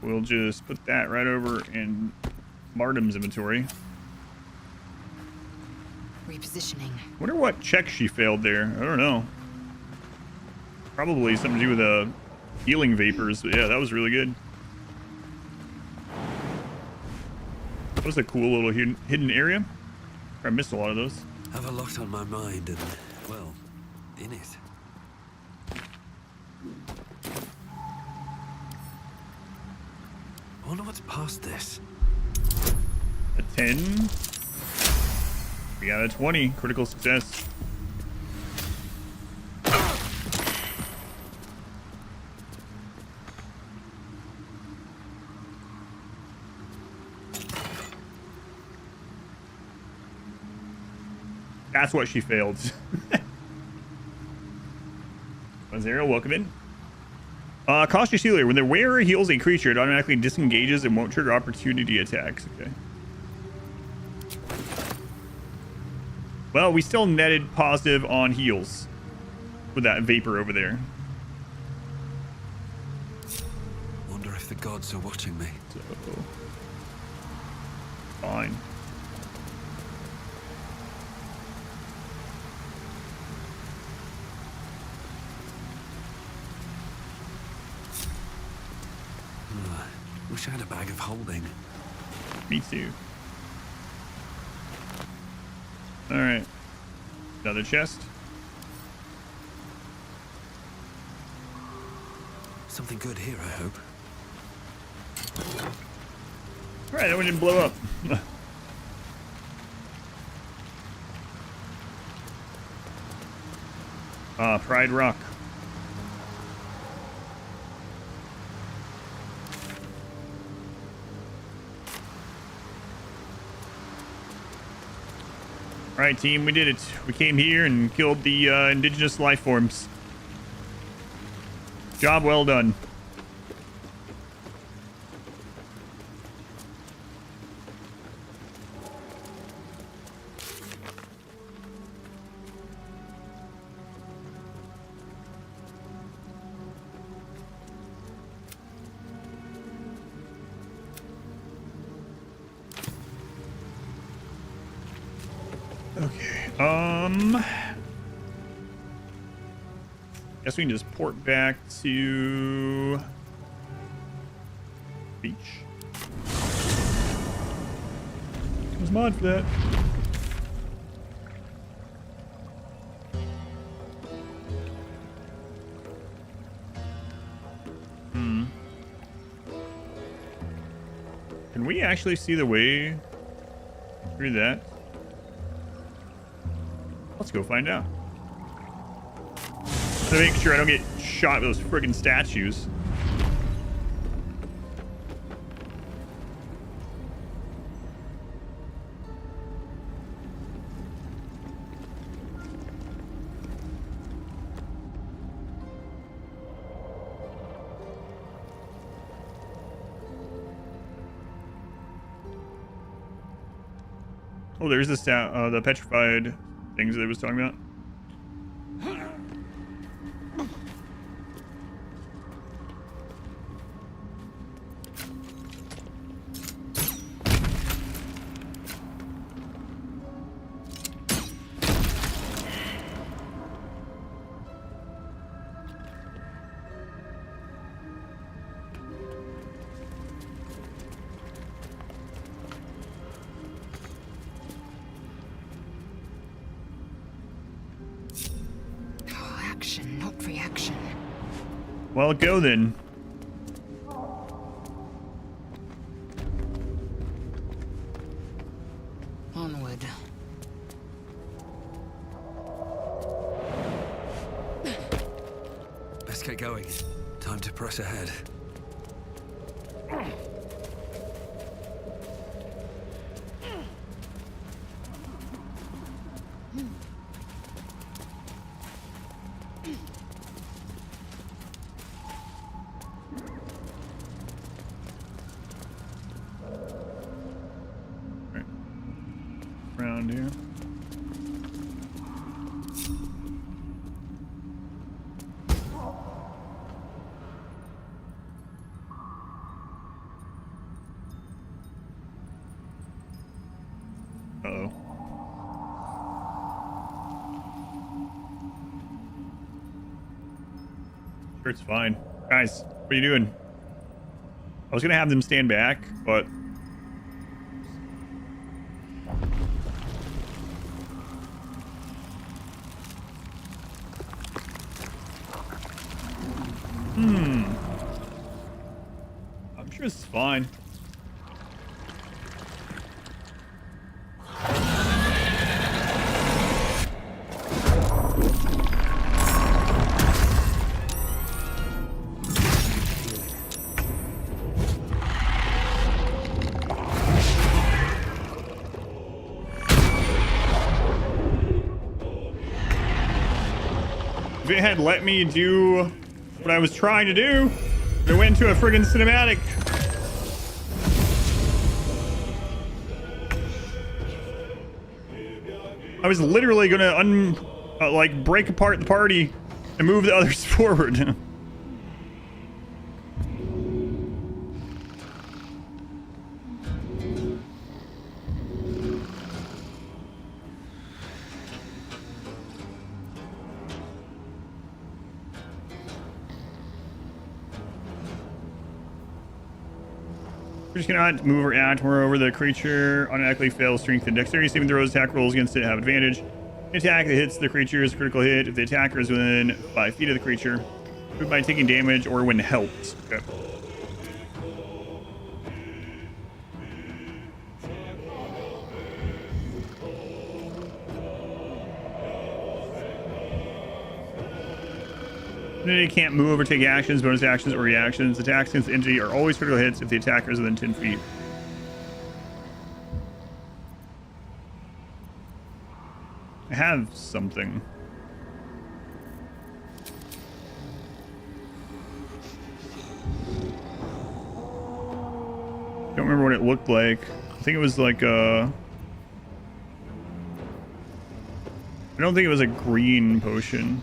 we'll just put that right over in Mardom's inventory. Repositioning. Wonder what check she failed there. I don't know. Probably something to do with the healing vapors, but yeah, that was really good. That was a cool little hidden area. I missed a lot of those. Have a lot on my mind and, well, in it. I wonder what's past this. A 10. We got a 20. Critical success. That's what she failed. Azera, welcome in. Cautious healer. When the wearer heals a creature, it automatically disengages and won't trigger opportunity attacks. Okay. Well, we still netted positive on heals with that vapor over there. Wonder if the gods are watching me. So, fine. Wish I had a bag of holding. Me too. Alright. Another chest. Something good here, I hope. Alright, that one didn't blow up. Pride Rock. Alright, team, we did it. We came here and killed the indigenous life forms. Job well done. Okay, guess we can just port back to beach. There's mod for that. Can we actually see the way through that? Let's go find out. To make sure I don't get shot with those friggin' statues. Oh, there's this the petrified things that I was talking about. Well, go then. Onward. Let's get going. Time to press ahead. Around here. Uh-oh. Sure, it's fine. Guys, what are you doing? I was gonna have them stand back, but I'm sure it's fine. If it had let me do what I was trying to do, it went to a friggin' cinematic. I was literally gonna like break apart the party and move the others forward. We're just cannot move or act. Moreover, the creature automatically fails strength and dexterity saving throws. Attack rolls against it have advantage. An attack that hits the creature is a critical hit if the attacker is within 5 feet of the creature. Move by taking damage or when helped. Okay. Entity can't move or take actions, bonus actions, or reactions. Attacks against the entity are always critical hits if the attacker is within 10 feet. I have something. Don't remember what it looked like. I think it was like a... I don't think it was a green potion.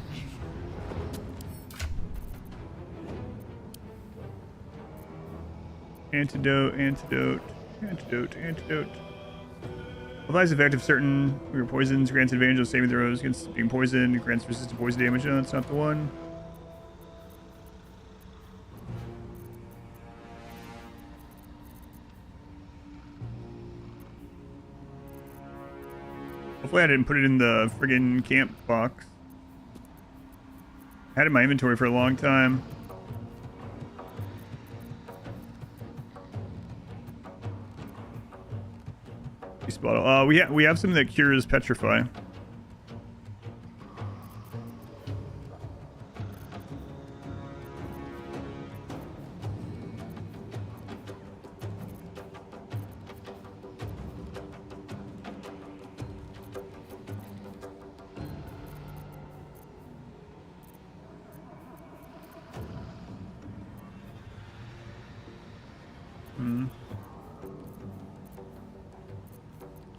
Antidote, antidote, antidote, antidote. Applies effect of certain your poisons, grants advantage of saving throws against being poisoned, grants resistant poison damage. No, that's not the one. Hopefully I didn't put it in the friggin' camp box. I had it in my inventory for a long time. Bottle. We have something that cures petrify.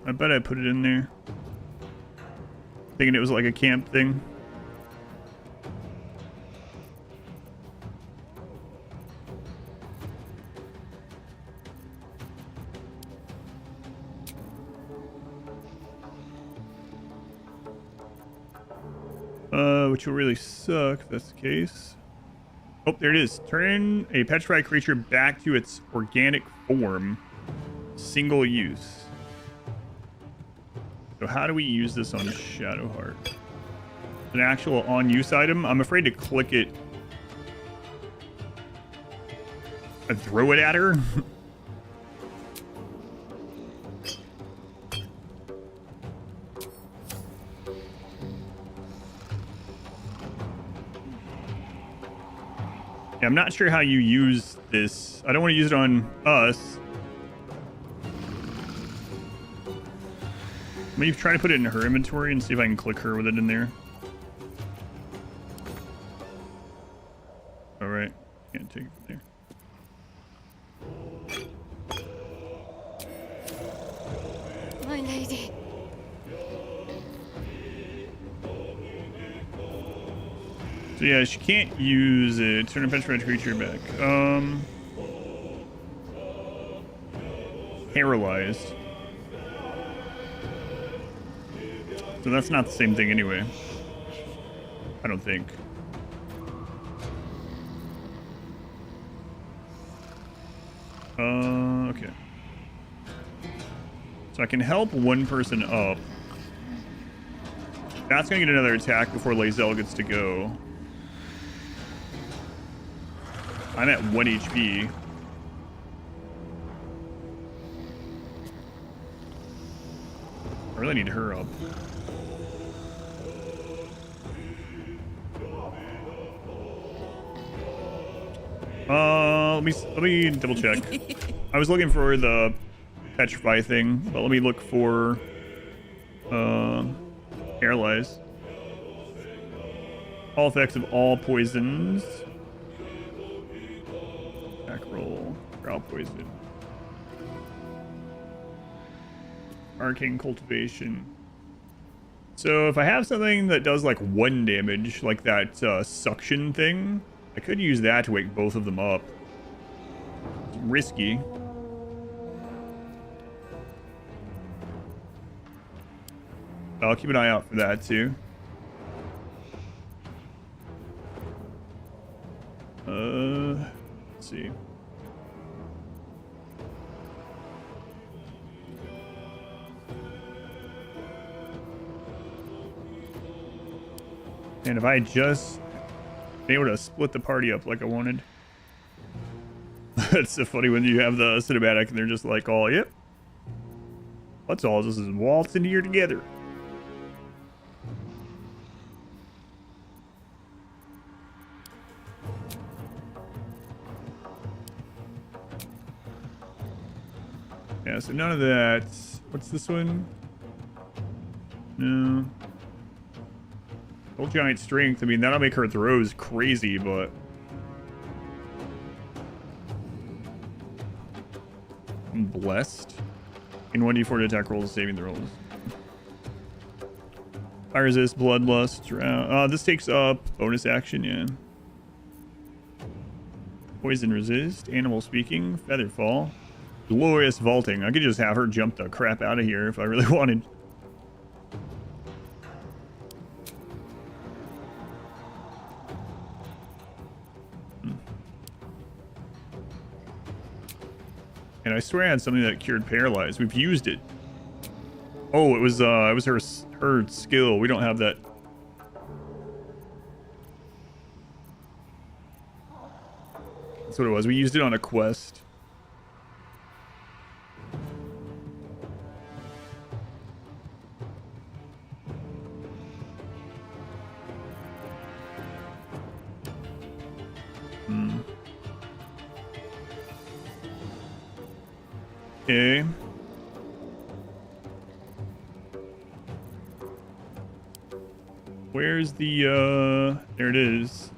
I bet I put it in there. Thinking it was like a camp thing. Which will really suck if that's the case. Oh, there it is. Turn a petrified creature back to its organic form. Single use. So how do we use this on Shadowheart? An actual on-use item? I'm afraid to click it and throw it at her. Yeah, I'm not sure how you use this. I don't want to use it on us. Maybe try to put it in her inventory and see if I can click her with it in there. All right, can't take it from there. My lady. So yeah, she can't use it. Turn a petrified creature back. Paralyzed. So that's not the same thing anyway. I don't think. Okay. So I can help one person up. That's gonna get another attack before Lae'zel gets to go. I'm at 1 HP. I really need her up. Let me double check. I was looking for the petrify thing, but let me look for paralyze. All effects of all poisons. Attack roll. Growl poison. Arcane cultivation. So if I have something that does like 1 damage, like that suction thing, I could use that to wake both of them up. It's risky. I'll keep an eye out for that too. Let's see. And if I just been able to split the party up like I wanted. It's so funny when you have the cinematic and they're just like, oh, yep. Let's all just waltz into here together. Yeah, so none of that. What's this one? No. Full giant strength. I mean, that'll make her throws crazy, but... I'm blessed. In 1d4 to attack rolls, saving the rolls. Fire resist, bloodlust, drown. This takes up bonus action, yeah. Poison resist, animal speaking, feather fall. Glorious vaulting. I could just have her jump the crap out of here if I really wanted. And I swear I had something that cured paralyzed. We've used it. Oh, it was her skill. We don't have that. That's what it was. We used it on a quest. Okay. Where's the, there it is.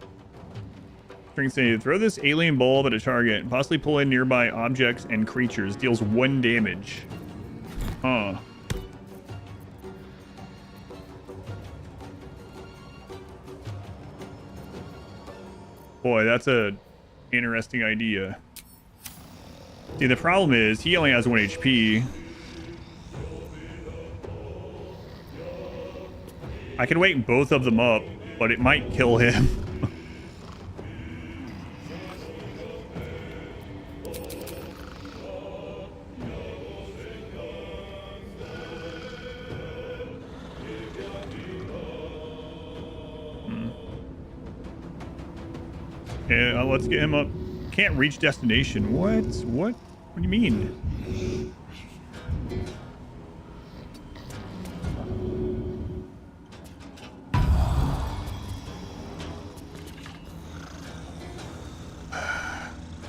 Strength save. Throw this alien bulb at a target and possibly pull in nearby objects and creatures. Deals 1 damage. Huh. Boy, that's a interesting idea. See, the problem is he only has 1 HP. I can wake both of them up, but it might kill him. Yeah, let's get him up. Can't reach destination. What? What? What do you mean?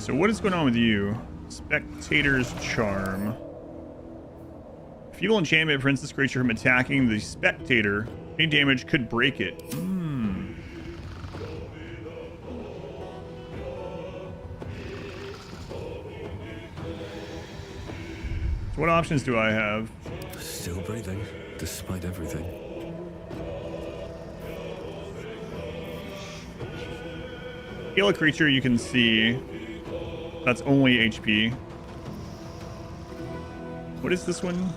So what is going on with you? Spectator's Charm. Feeble enchantment prevents this creature from attacking the spectator. Any damage could break it. So what options do I have? Still breathing, despite everything. Heal a creature you can see. That's only HP. What is this one?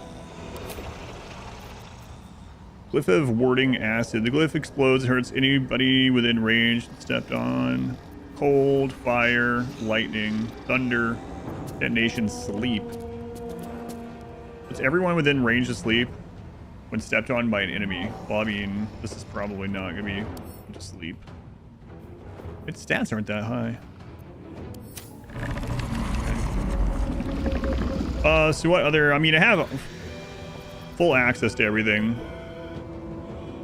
Glyph of Warding Acid. The glyph explodes and hurts anybody within range stepped on. Cold, fire, lightning, thunder, detonation, sleep. It's everyone within range to sleep when stepped on by an enemy. Well, I mean, this is probably not going to be to sleep. Its stats aren't that high. So what other... I mean, I have full access to everything.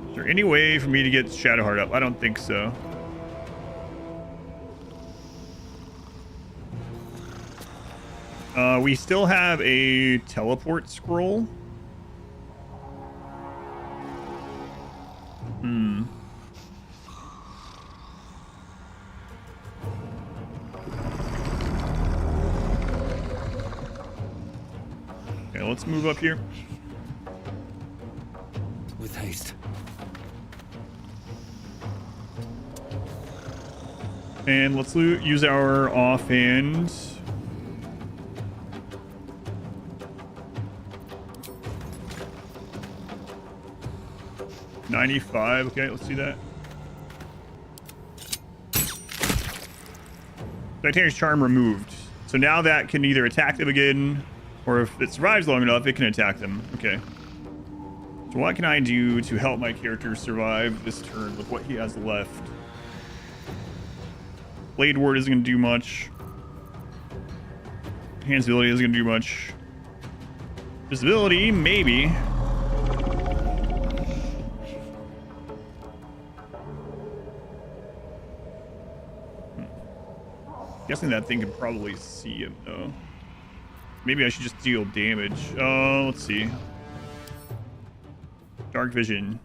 Is there any way for me to get Shadowheart up? I don't think so. We still have a teleport scroll. Okay, let's move up here. With haste. And let's use our offhand. $95. Okay, let's do that. Titania's charm removed. So now that can either attack them again, or if it survives long enough, it can attack them. Okay. So what can I do to help my character survive this turn with what he has left? Blade Ward isn't going to do much. Enhanced ability isn't going to do much. Visibility, maybe. Guessing that thing can probably see him, though. Maybe I should just deal damage. Let's see. Dark vision.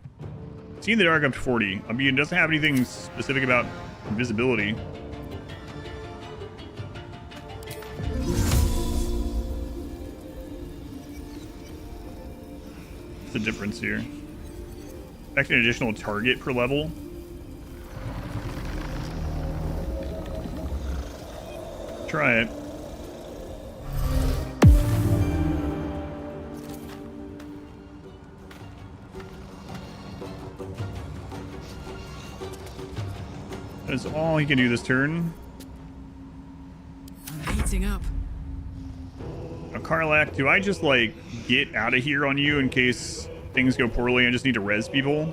See in the dark up to 40. I mean, it doesn't have anything specific about invisibility. What's the difference here? Affect an additional target per level. Try it. That is all he can do this turn. Heating up. Now, Karlak, do I just like get out of here on you in case things go poorly and just need to res people?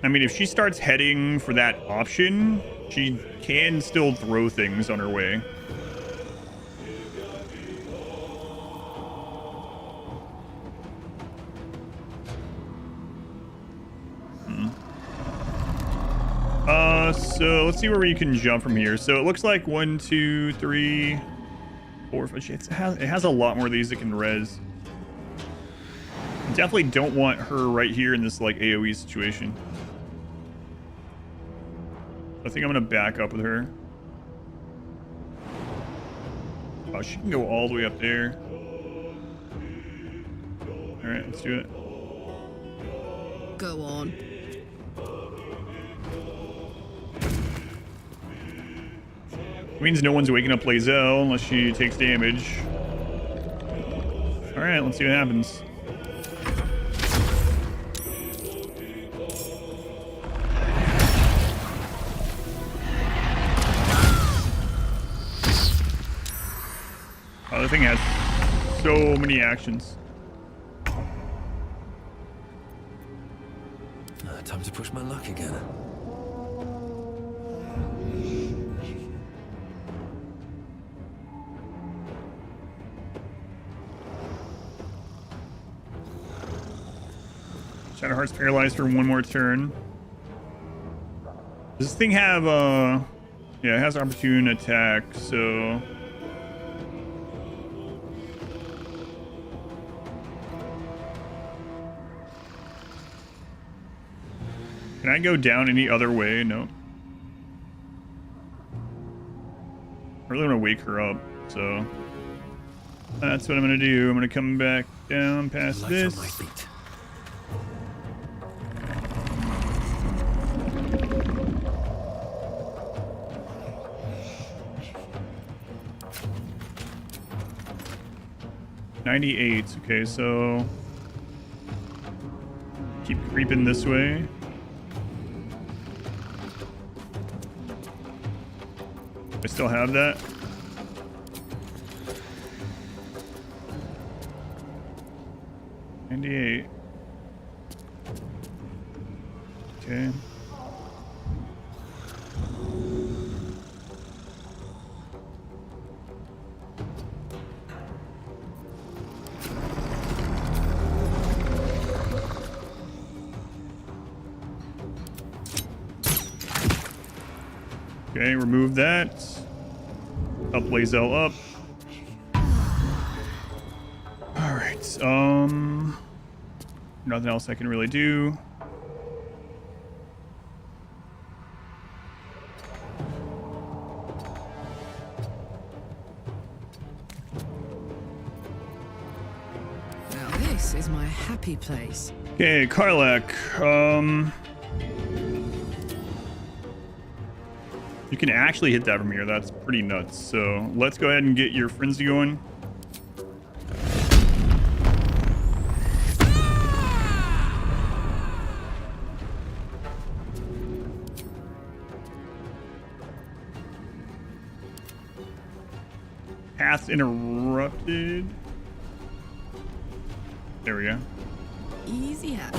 I mean, if she starts heading for that option, she can still throw things on her way. So let's see where we can jump from here. So it looks like 1, 2, 3, 4, 5. It has a lot more of these that can res. Definitely don't want her right here in this like AoE situation. I think I'm gonna back up with her. Oh, she can go all the way up there. All right, let's do it. Go on. Means no one's waking up Lae'zel unless she takes damage. All right, let's see what happens. Oh, the thing has so many actions. Time to push my luck again. Shadowheart's paralyzed for one more turn. Does this thing have yeah, it has opportune attack, so can I go down any other way? No. I really want to wake her up, so that's what I'm gonna do. I'm gonna come back down past this. 98. Okay, so keep creeping this way. I still have that. $98. Okay. Okay, remove that. Up Lae'zel up. Alright, nothing else I can really do. Now this This is my happy place. Okay, Karlak. You can actually hit that from here. That's pretty nuts. So let's go ahead and get your frenzy going. Path interrupted. There we go. Easy hat.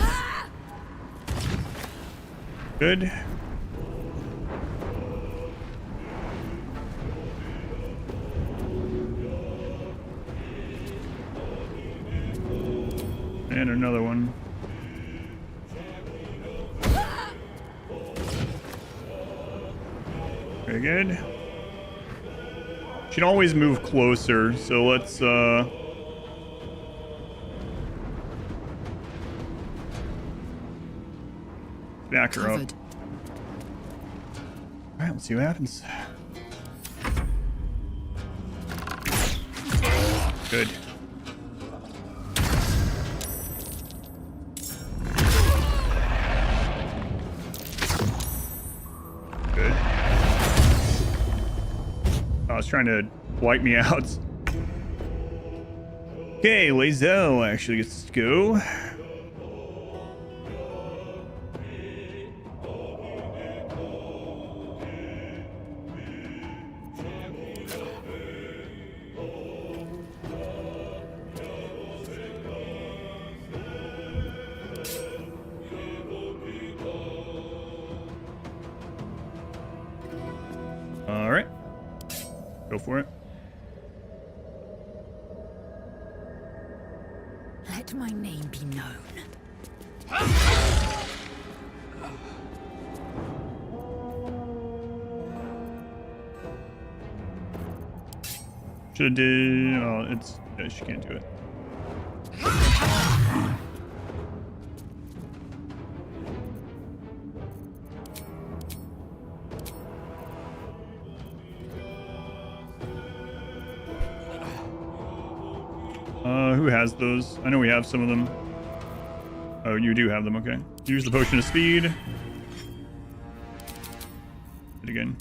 Good. And another one. Very good. She can always move closer, so let's back her up. Alright, let's see what happens. Good. Good. I was trying to wipe me out. Okay, Lae'zel actually gets to go. All right, go for it. Let my name be known. Should have did. Oh, it's. Yeah, she can't do it. Who has those? I know we have some of them. Oh, you do have them. Okay. Use the potion of speed. Hit again.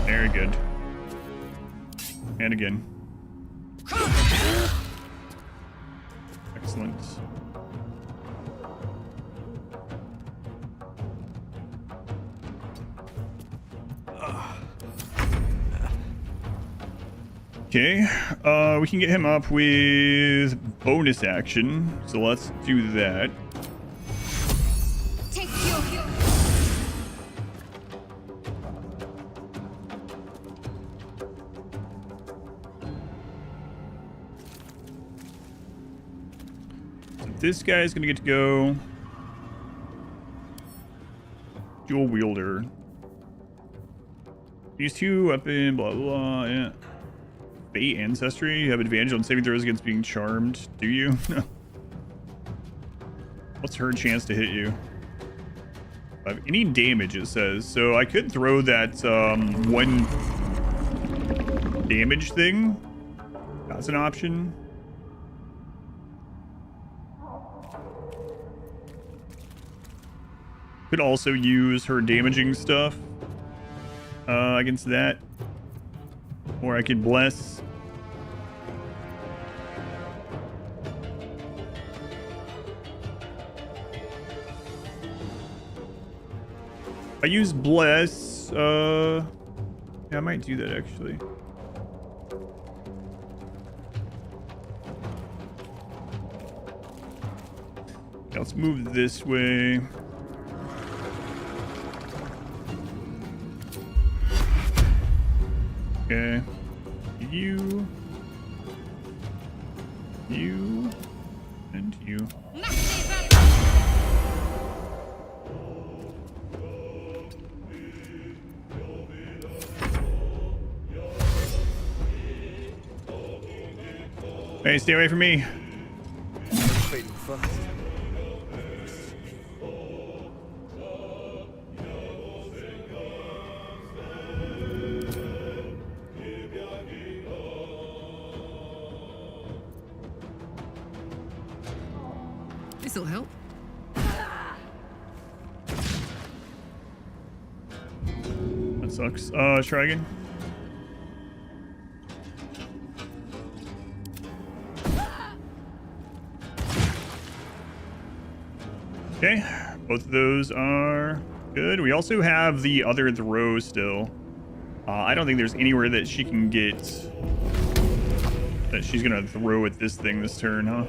Very good. And again. Excellent. Okay, we can get him up with bonus action, so let's do that. Take your So this guy's gonna get to go. Dual wielder. Use 2 weapon, blah blah, yeah. Fate ancestry, you have advantage on saving throws against being charmed, do you? What's her chance to hit you? Any damage, it says. So I could throw that 1 damage thing. That's an option. Could also use her damaging stuff against that. Or I could bless. I use bless. Yeah, I might do that actually. Yeah, let's move this way. Okay. You, and you. Hey, stay away from me. This'll help. That sucks. Try again. Okay, both of those are good. We also have the other throw still. I don't think there's anywhere that she can get that she's gonna throw at this thing this turn, huh?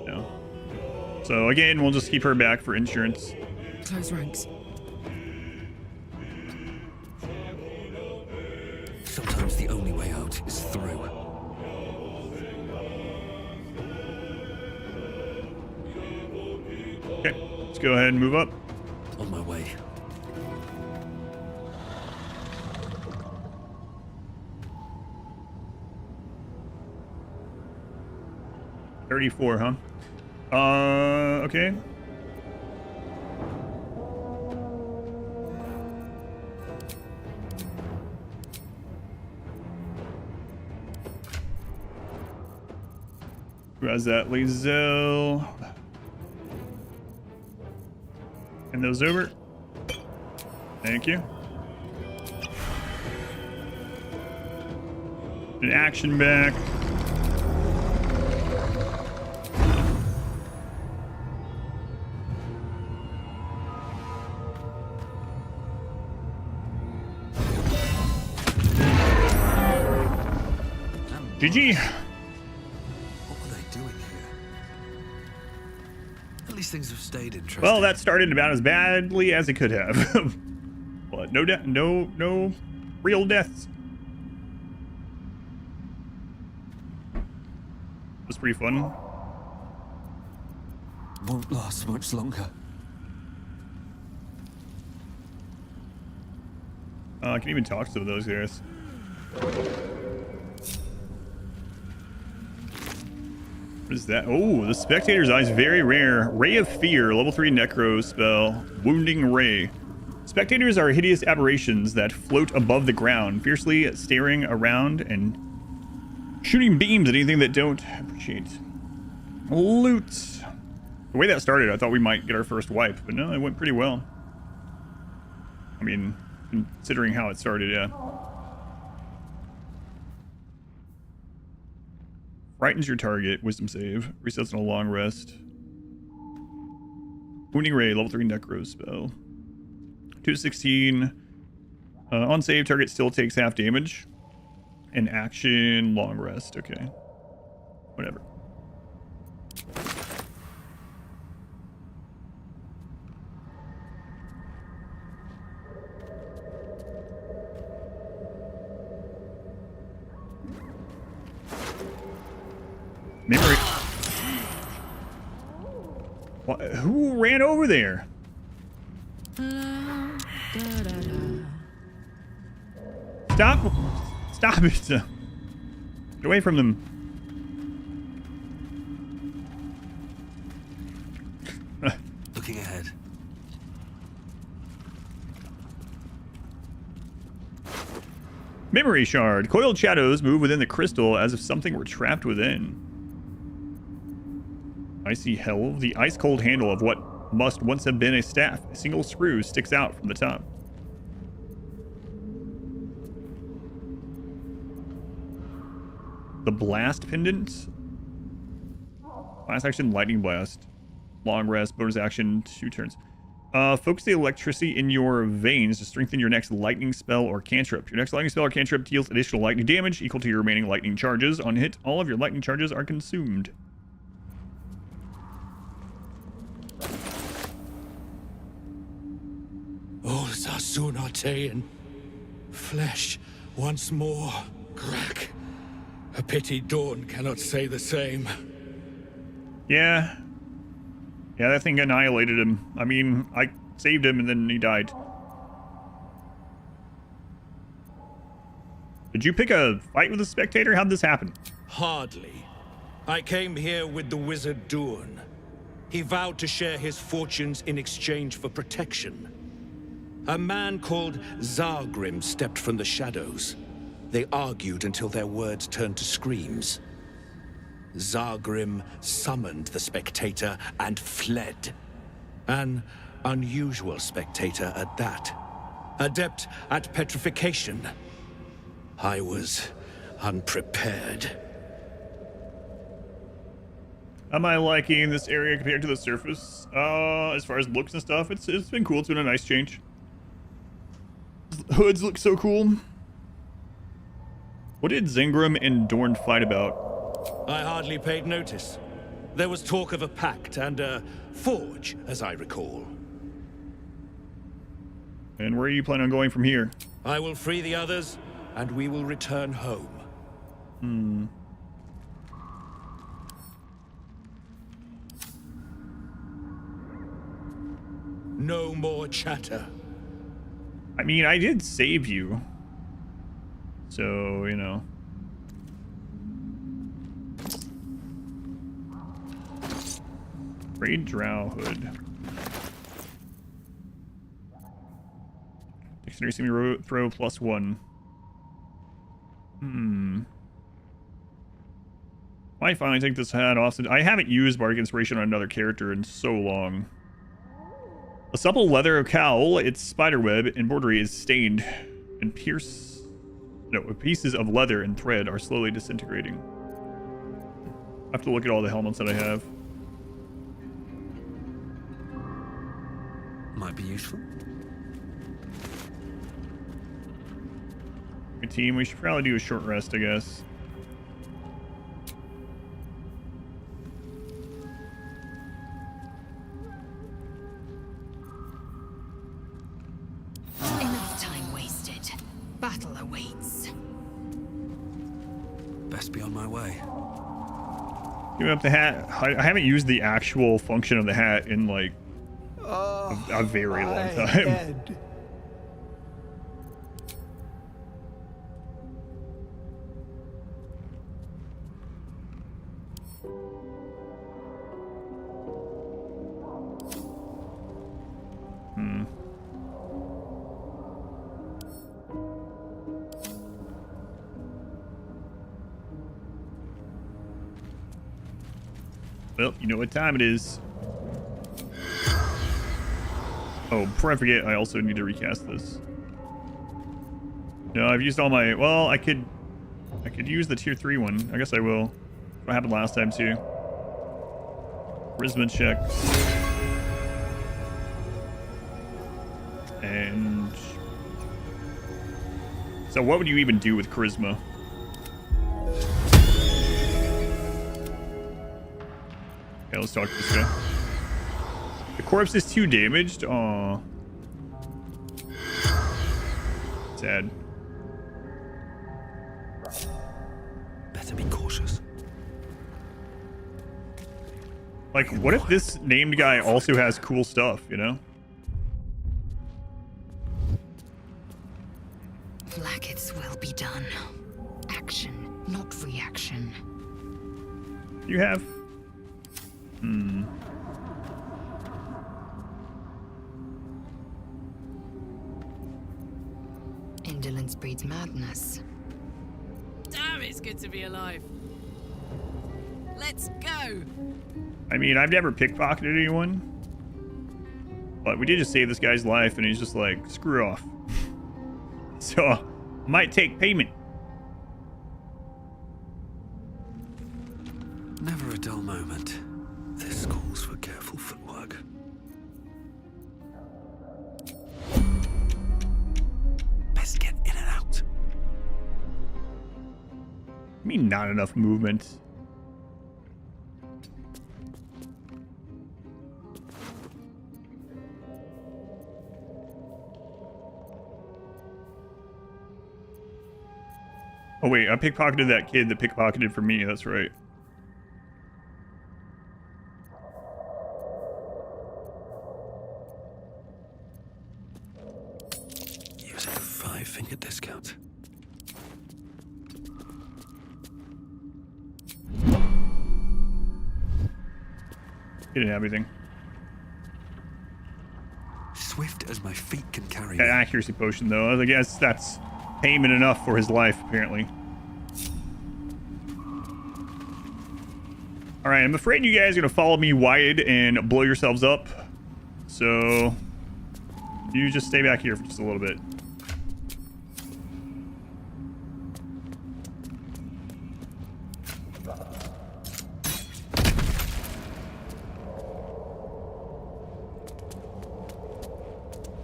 No. So again, we'll just keep her back for insurance. Close ranks. Sometimes the only way out is through. Okay, let's go ahead and move up. On my way. $34, huh? Okay. Who has that? Lizelle. And those over. Thank you. An action back. GG. What were they doing here? At least things have stayed interesting. Well, that started about as badly as it could have. But no real deaths. It was pretty fun. Won't last much longer. I can even talk to some of those guys. What is that? Oh, the Spectator's Eye is very rare. Ray of Fear, level 3 Necro spell. Wounding Ray. Spectators are hideous aberrations that float above the ground, fiercely staring around and shooting beams at anything that don't appreciate. Loot. The way that started, I thought we might get our first wipe, but no, it went pretty well. I mean, considering how it started, yeah. Frightens your target. Wisdom save. Resets on a long rest. Wounding Ray, level 3 Necro spell. 2 to 16. On save, target still takes half damage. And action, long rest. Okay. Whatever. Memory. What? Who ran over there? Stop! Stop it! Get away from them. Looking ahead. Memory shard. Coiled shadows move within the crystal as if something were trapped within. Icy hell. The ice-cold handle of what must once have been a staff. A single screw sticks out from the top. The blast pendant. Last action, lightning blast. Long rest, bonus action, 2 turns. Focus the electricity in your veins to strengthen your next lightning spell or cantrip. Your next lightning spell or cantrip deals additional lightning damage equal to your remaining lightning charges. On hit, all of your lightning charges are consumed. Sunartean. Flesh once more. Crack. A pity Dawn cannot say the same. Yeah. Yeah, that thing annihilated him. I mean, I saved him and then he died. Did you pick a fight with a spectator? How'd this happen? Hardly. I came here with the wizard Dawn. He vowed to share his fortunes in exchange for protection. A man called Zargrim stepped from the shadows. They argued until their words turned to screams. Zargrim summoned the spectator and fled. An unusual spectator at that. Adept at petrification. I was unprepared. Am I liking this area compared to the surface? As far as looks and stuff, it's been cool. It's been a nice change. Hoods look so cool. What did Zengrim and Dorn fight about? I hardly paid notice. There was talk of a pact and a forge, as I recall. And where are you planning on going from here? I will free the others, and we will return home. Hmm. No more chatter. I mean, I did save you. So, you know. Raid Drow Hood. Dictionary semi throw +1. Might finally take this hat off. I haven't used Bardic Inspiration on another character in so long. A supple leather cowl, its spiderweb embroidery is stained, and pieces of leather and thread are slowly disintegrating. I have to look at all the helmets that I have. Might be useful. Good team, we should probably do a short rest, I guess. Enough time wasted. Battle awaits. Best be on my way. Give up the hat. I haven't used the actual function of the hat in like a very long time. Head. Well, you know what time it is. Oh, before I forget, I also need to recast this. No, I've used all my... Well, I could use the tier 3 one. I guess I will. What happened last time, too. Charisma check. And... So what would you even do with Charisma? Okay, let's talk to this guy. The corpse is too damaged. Aww. Sad. Better be cautious. Like, what if this named guy also has cool stuff, you know? Blacket's will be done. Action, not reaction. You have... Indolence breeds madness. Damn, it's good to be alive. Let's go. I mean, I've never pickpocketed anyone. But we did just save this guy's life, and he's just like, screw off. So, I might take payment. Never a dull moment. This calls for careful footwork. Best get in and out. I mean, not enough movement. Oh wait, I pickpocketed that kid that pickpocketed for me, that's right. Using a 5-finger discount. He didn't have anything. Swift as my feet can carry That me. accuracy potion though, I guess that's payment enough for his life, apparently. All right, I'm afraid you guys are gonna follow me wide and blow yourselves up. So you just stay back here for just a little bit.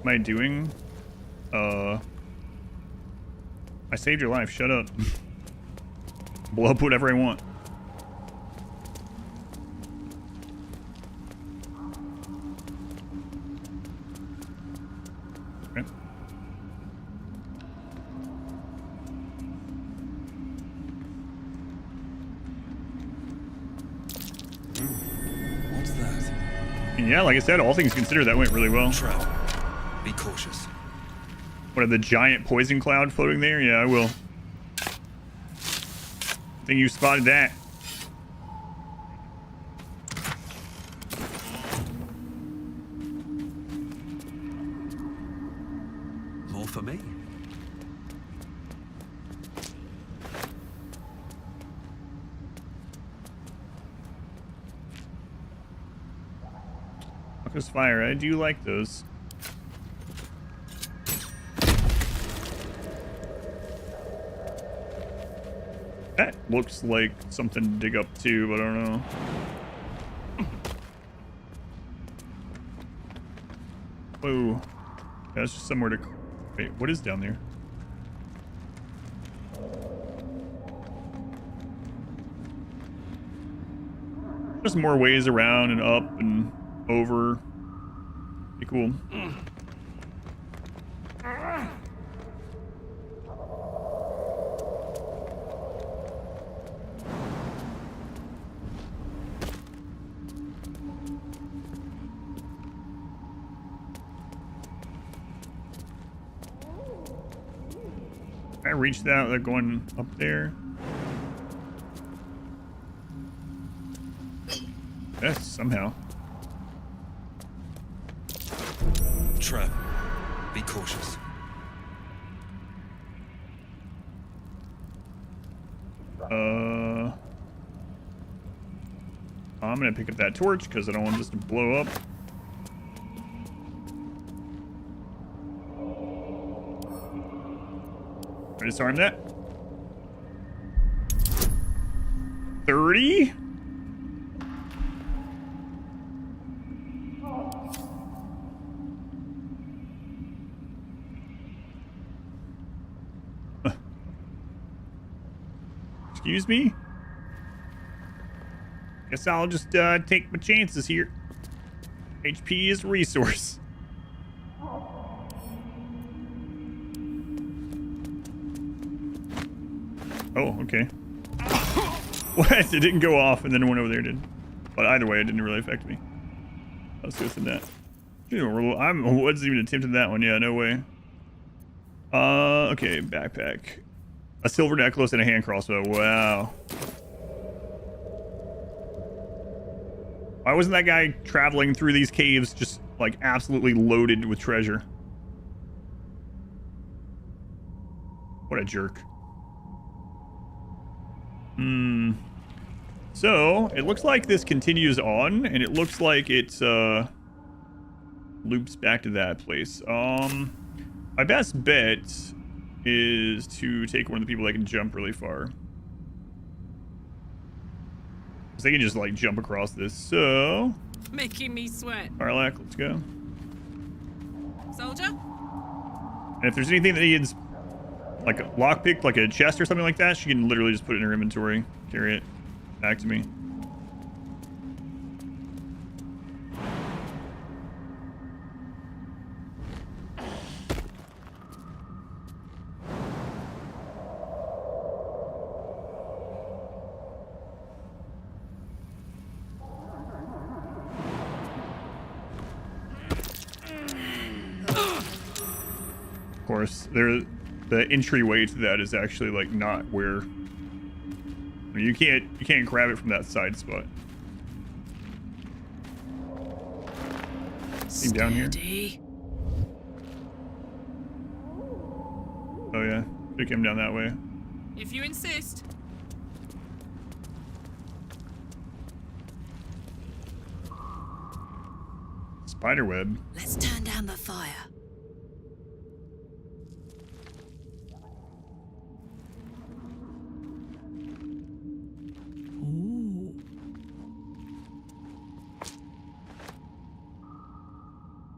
What am I doing? I saved your life. Shut up. Blow up whatever I want. Okay. What's that? And yeah, like I said, all things considered, that went really well. Trap. Be cautious. What, are the giant poison cloud floating there? Yeah, I will. I think you spotted that. More for me. Focus fire. I do like those. That looks like something to dig up too, but I don't know. Whoa. That's just somewhere to... Wait, what is down there? Just more ways around and up and over. Be cool. I reached that without going up there. Yes, somehow. Trap. Be cautious. I'm gonna pick up that torch because I don't want this to blow up. I disarm that. 30? Excuse me? Guess I'll just take my chances here. HP is a resource. Oh, okay. What? It didn't go off, and then it went over there, did. But either way, it didn't really affect me. Let's go through that. I wasn't even attempting that one. Yeah, no way. Okay, backpack. A silver necklace and a hand crossbow. Wow. Why wasn't that guy traveling through these caves just, like, absolutely loaded with treasure? What a jerk. So, it looks like this continues on, and it looks like it, loops back to that place. My best bet is to take one of the people that can jump really far. Because they can just, like, jump across this, so... Making me sweat. Arlac, let's go. Soldier? And if there's anything that needs, like, a lockpick, like a chest or something like that, she can literally just put it in her inventory. Carry it back to me. Of course, the entryway to that is actually, like, not where... I mean, you can't grab it from that side spot. Anything down here? Oh yeah, it came down that way. If you insist. spiderweb. Let's turn down the fire.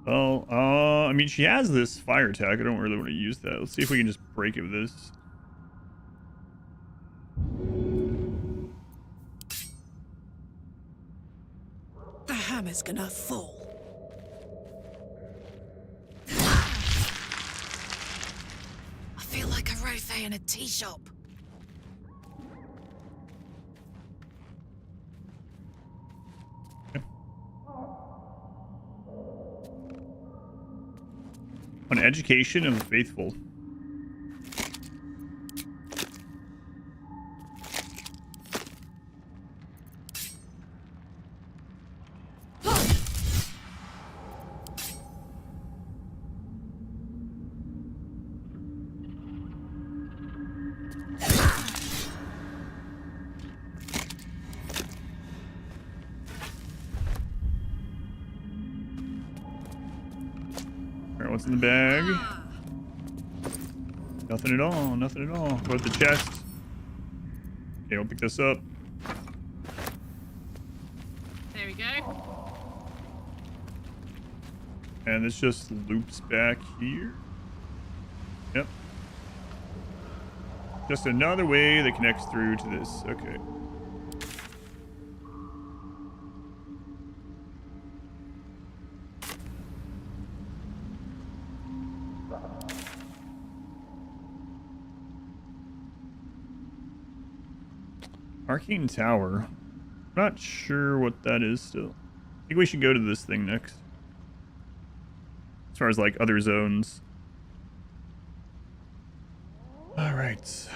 Well, I mean, she has this fire attack. I don't really want to use that. Let's see if we can just break it with this. The hammer's gonna fall. I feel like a rothe in a tea shop. On education of the faithful. Alright, what's in the bag? Nothing at all, nothing at all. What about the chest? Okay, we'll pick this up. There we go. And this just loops back here. Yep. Just another way that connects through to this. Okay. Arcane Tower. Not sure what that is still. I think we should go to this thing next. As far as like other zones. Alright.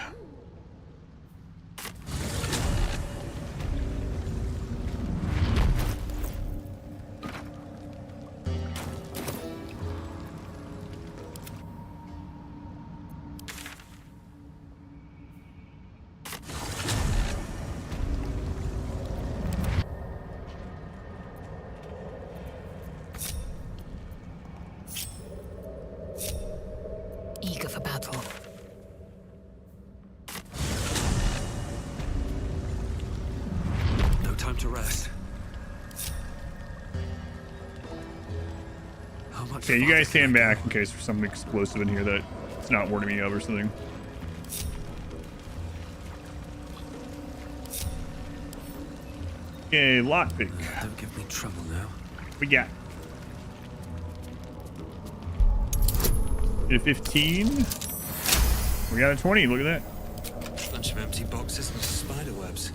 Eager for battle. No time to rest. How much Okay, you guys stand back in case there's something explosive in here that it's not warning me of or something. Okay, lockpick. Don't give me trouble now. We got a 15. We got a 20. Look at that. Bunch of empty boxes and spider webs.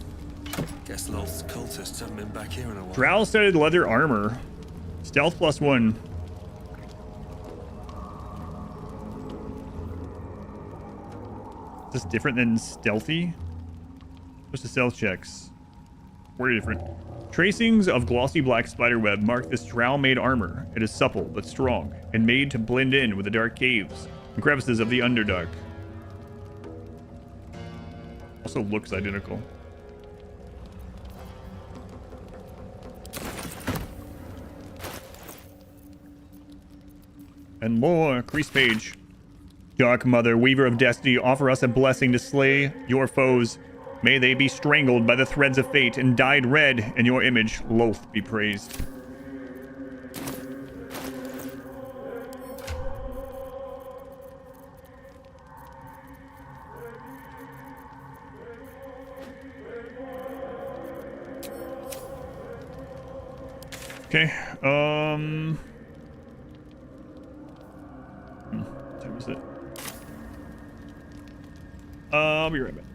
Guess Lolth's cultists haven't been back here in a while. Drow-studded leather armor. Stealth +1. Is this different than stealthy? What's the stealth checks? We're different. Tracings of glossy black spiderweb mark this drow-made armor. It is supple but strong and made to blend in with the dark caves and crevices of the Underdark. Also looks identical. And more. Crease page. Dark Mother, Weaver of Destiny, offer us a blessing to slay your foes. May they be strangled by the threads of fate and dyed red in your image. Lolth be praised. Okay, what time is it? I'll be right back.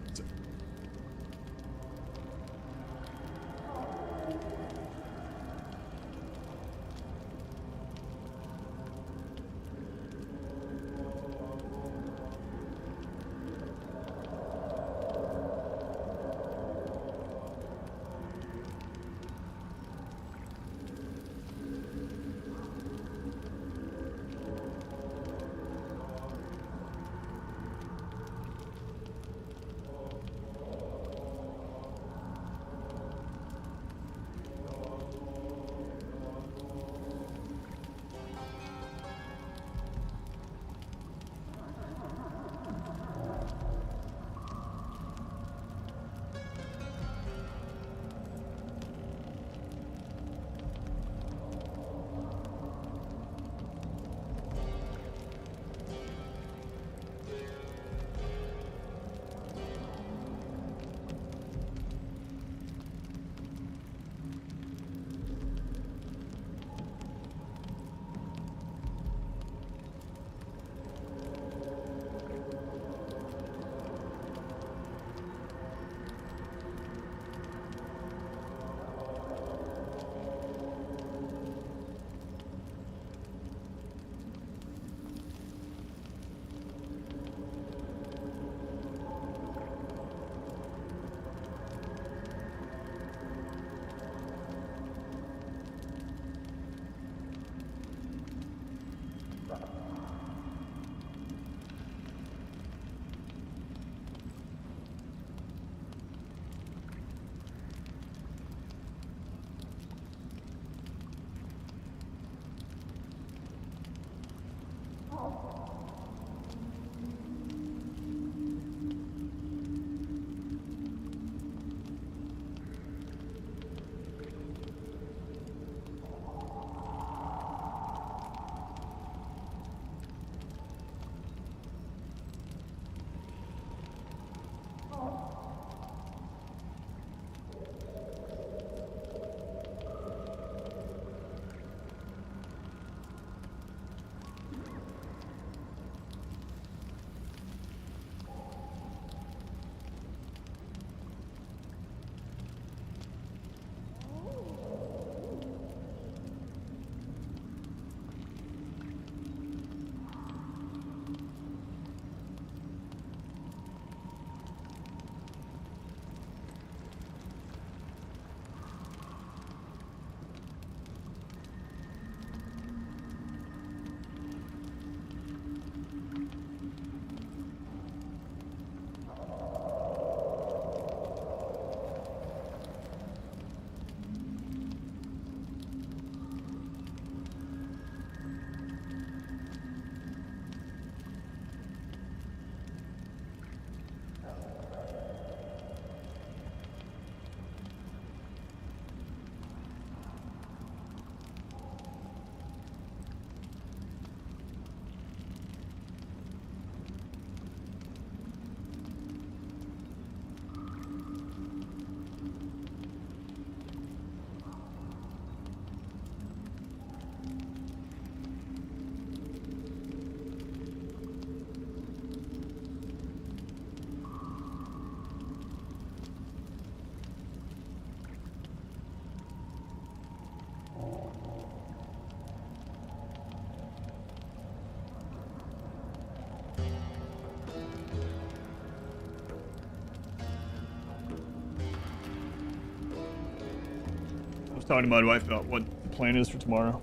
talking to my wife about what the plan is for tomorrow.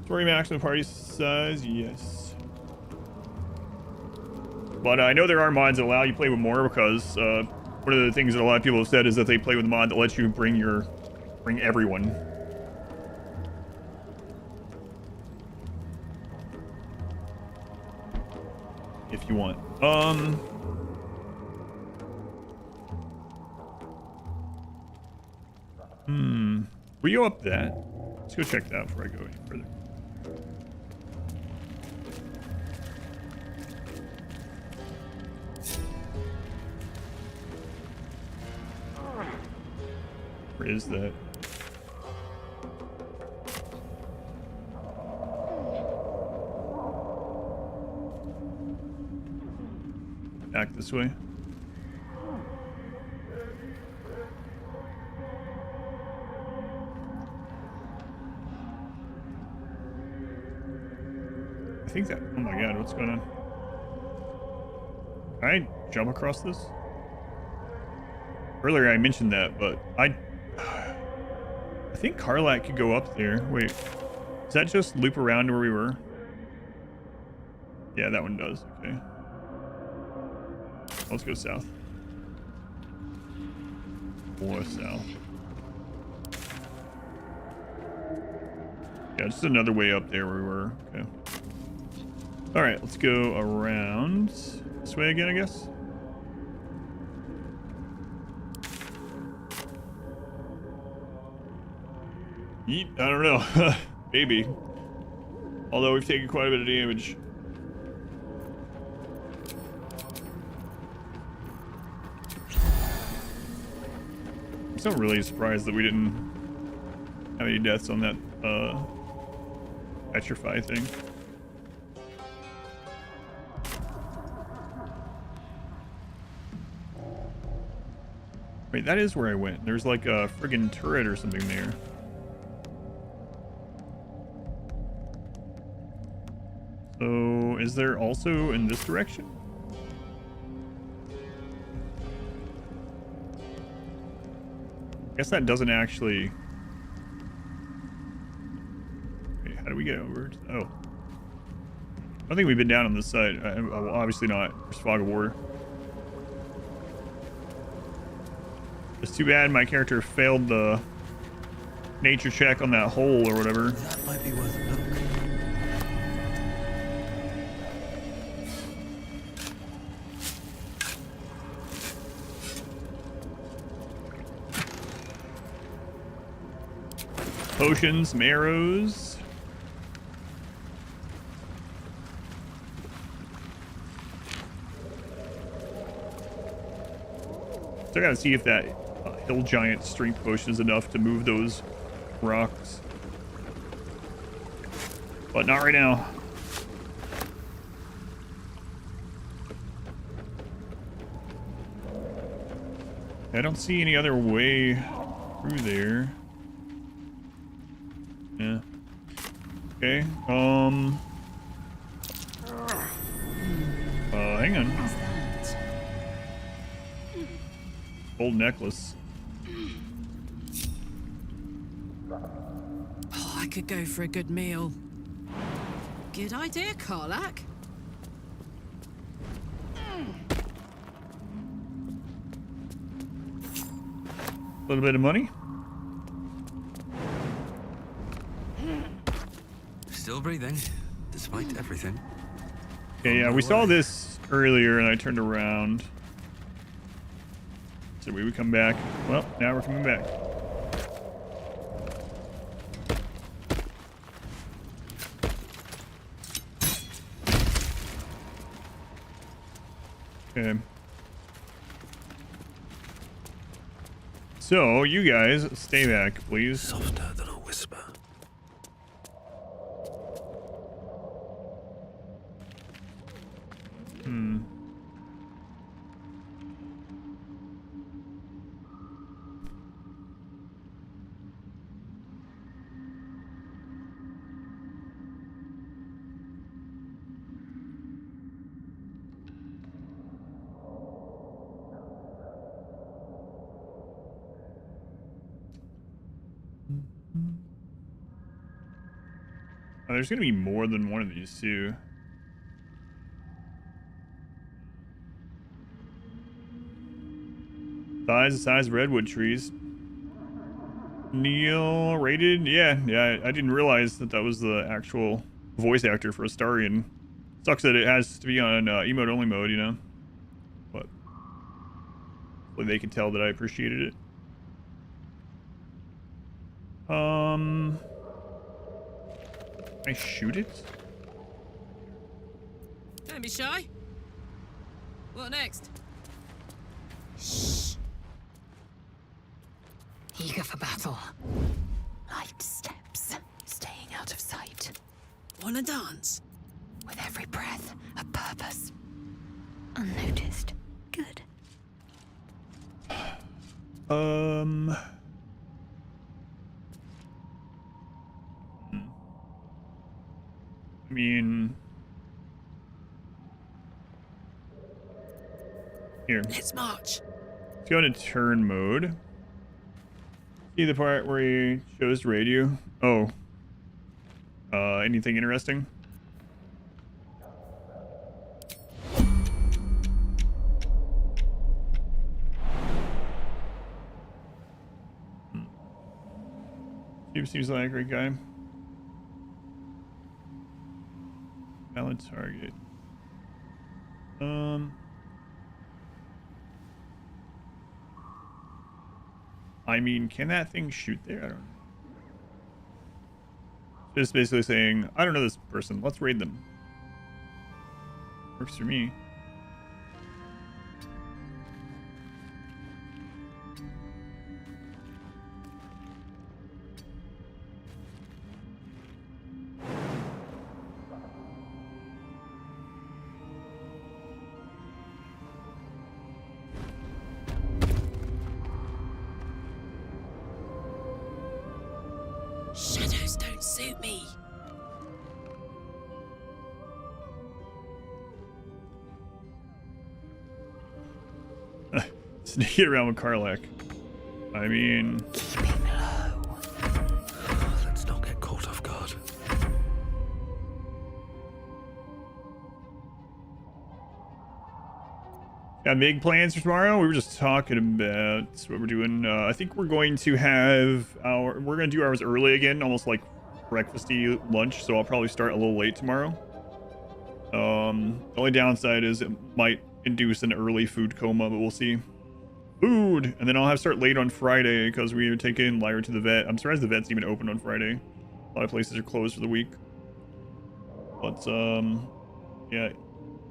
Story maximum party size, yes. But I know there are mods that allow you to play with more because one of the things that a lot of people have said is that they play with a mod that lets you bring everyone. If you want. We go up that. Let's go check that out before I go any further. Where is that? Back this way. I think that... Oh my god, what's going on? Can I jump across this? Earlier I mentioned that, but I think Karlak could go up there. Wait, does that just loop around to where we were? Yeah, that one does. Okay. Let's go south. Or south. Yeah, just another way up there where we were. Okay. All right, let's go around this way again, I guess. Yeet, I don't know. Maybe. Although we've taken quite a bit of damage. I'm still really surprised that we didn't have any deaths on that petrify thing. Wait, that is where I went. There's like a friggin' turret or something there. So, is there also in this direction? I guess that doesn't actually... Wait, how do we get over? Oh. I don't think we've been down on this side. Well, obviously not. There's fog of war. It's too bad my character failed the nature check on that hole or whatever. That might be worth a look. Potions, some arrows. Still gotta see if that hill giant strength potion is enough to move those rocks. But not right now. I don't see any other way through there. Yeah. Okay. Hang on. Gold necklace. Oh, I could go for a good meal. Good idea, Karlak. A little bit of money. Still breathing, despite everything. Okay, yeah, we saw this earlier and I turned around. So we would come back. Well, now we're coming back. Okay. So, you guys, stay back, please. Softer than a whisper. Oh, there's gonna be more than one of these too. Size of redwood trees. Neil rated? Yeah. I didn't realize that that was the actual voice actor for Astarion. Sucks that it has to be on emote only mode, you know. But hopefully they can tell that I appreciated it. Can I shoot it? Don't be shy. What next? Shh. Eager for battle. Light steps, staying out of sight. Wanna dance? With every breath, a purpose. Unnoticed. Good. I mean, here. Let's march. Let's go into turn mode. See the part where he shows radio? Oh. Anything interesting? Seems like a great guy. Valid target. I mean, can that thing shoot there? I don't know. Just basically saying, I don't know this person. Let's raid them. Works for me. Shadows don't suit me. Sneaking around with Karlak. I mean... Keeping low. Let's not get caught off guard. Got big plans for tomorrow. We were just talking about what we're doing. I think we're going to have we're going to do ours early again, almost like breakfasty lunch. So I'll probably start a little late tomorrow. The only downside is it might induce an early food coma, but we'll see. Food, and then I'll have to start late on Friday because we are taking Lyra to the vet. I'm surprised the vet's even open on Friday. A lot of places are closed for the week. But yeah.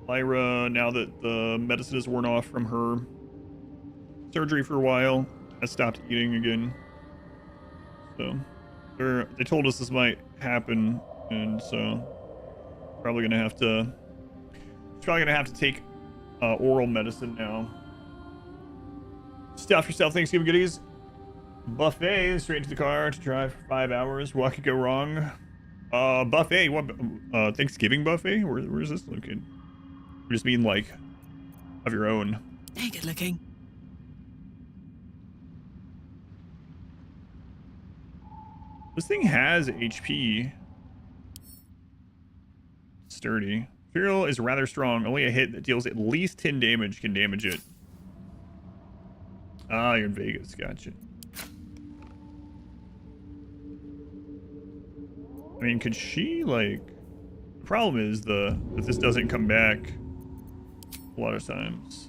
Lyra, now that the medicine has worn off from her surgery for a while, has stopped eating again. So they told us this might happen, and so probably gonna have to take oral medicine now. Stuff yourself Thanksgiving goodies. Buffet straight to the car to drive for 5 hours. What could go wrong? Buffet. What? Thanksgiving buffet? Where is this located? You just mean like of your own. Hey, good looking. This thing has HP. Sturdy. Imperial is rather strong. Only a hit that deals at least 10 damage can damage it. Ah, you're in Vegas. Gotcha. I mean, could she, like... The problem is that this doesn't come back a lot of times.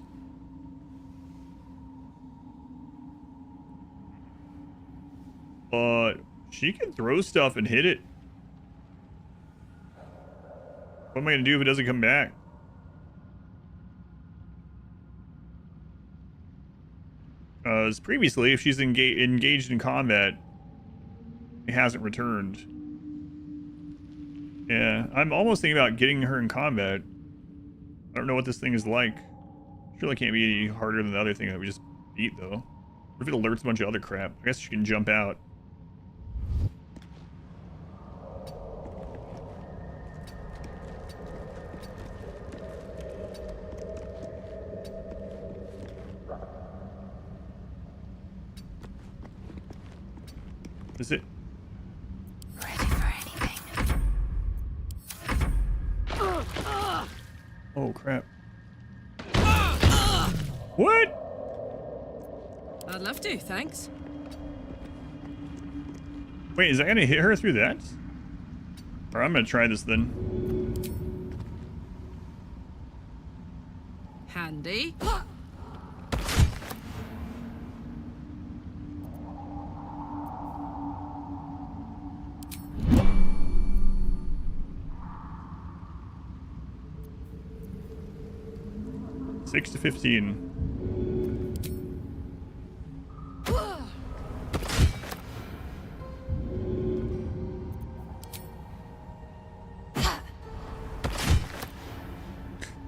But she can throw stuff and hit it. What am I going to do if it doesn't come back? As previously, if she's engaged in combat, it hasn't returned. Yeah, I'm almost thinking about getting her in combat. I don't know what this thing is like. Surely can't be any harder than the other thing that we just beat, though. What if it alerts a bunch of other crap? I guess she can jump out. Is it? crap. What? I'd love to, thanks. Wait, is that gonna hit her through that? Or I'm gonna try this then. Handy. Six to 15.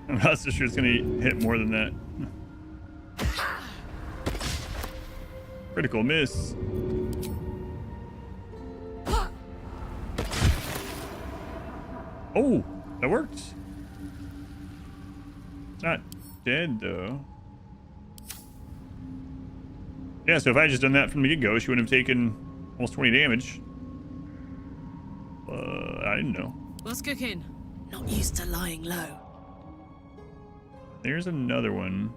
I'm not so sure it's gonna hit more than that. Critical miss. Oh, that worked. It's not dead though. Yeah, so if I had just done that from the get-go, she wouldn't have taken almost 20 damage. I didn't know. What's cooking? Not used to lying low. There's another one.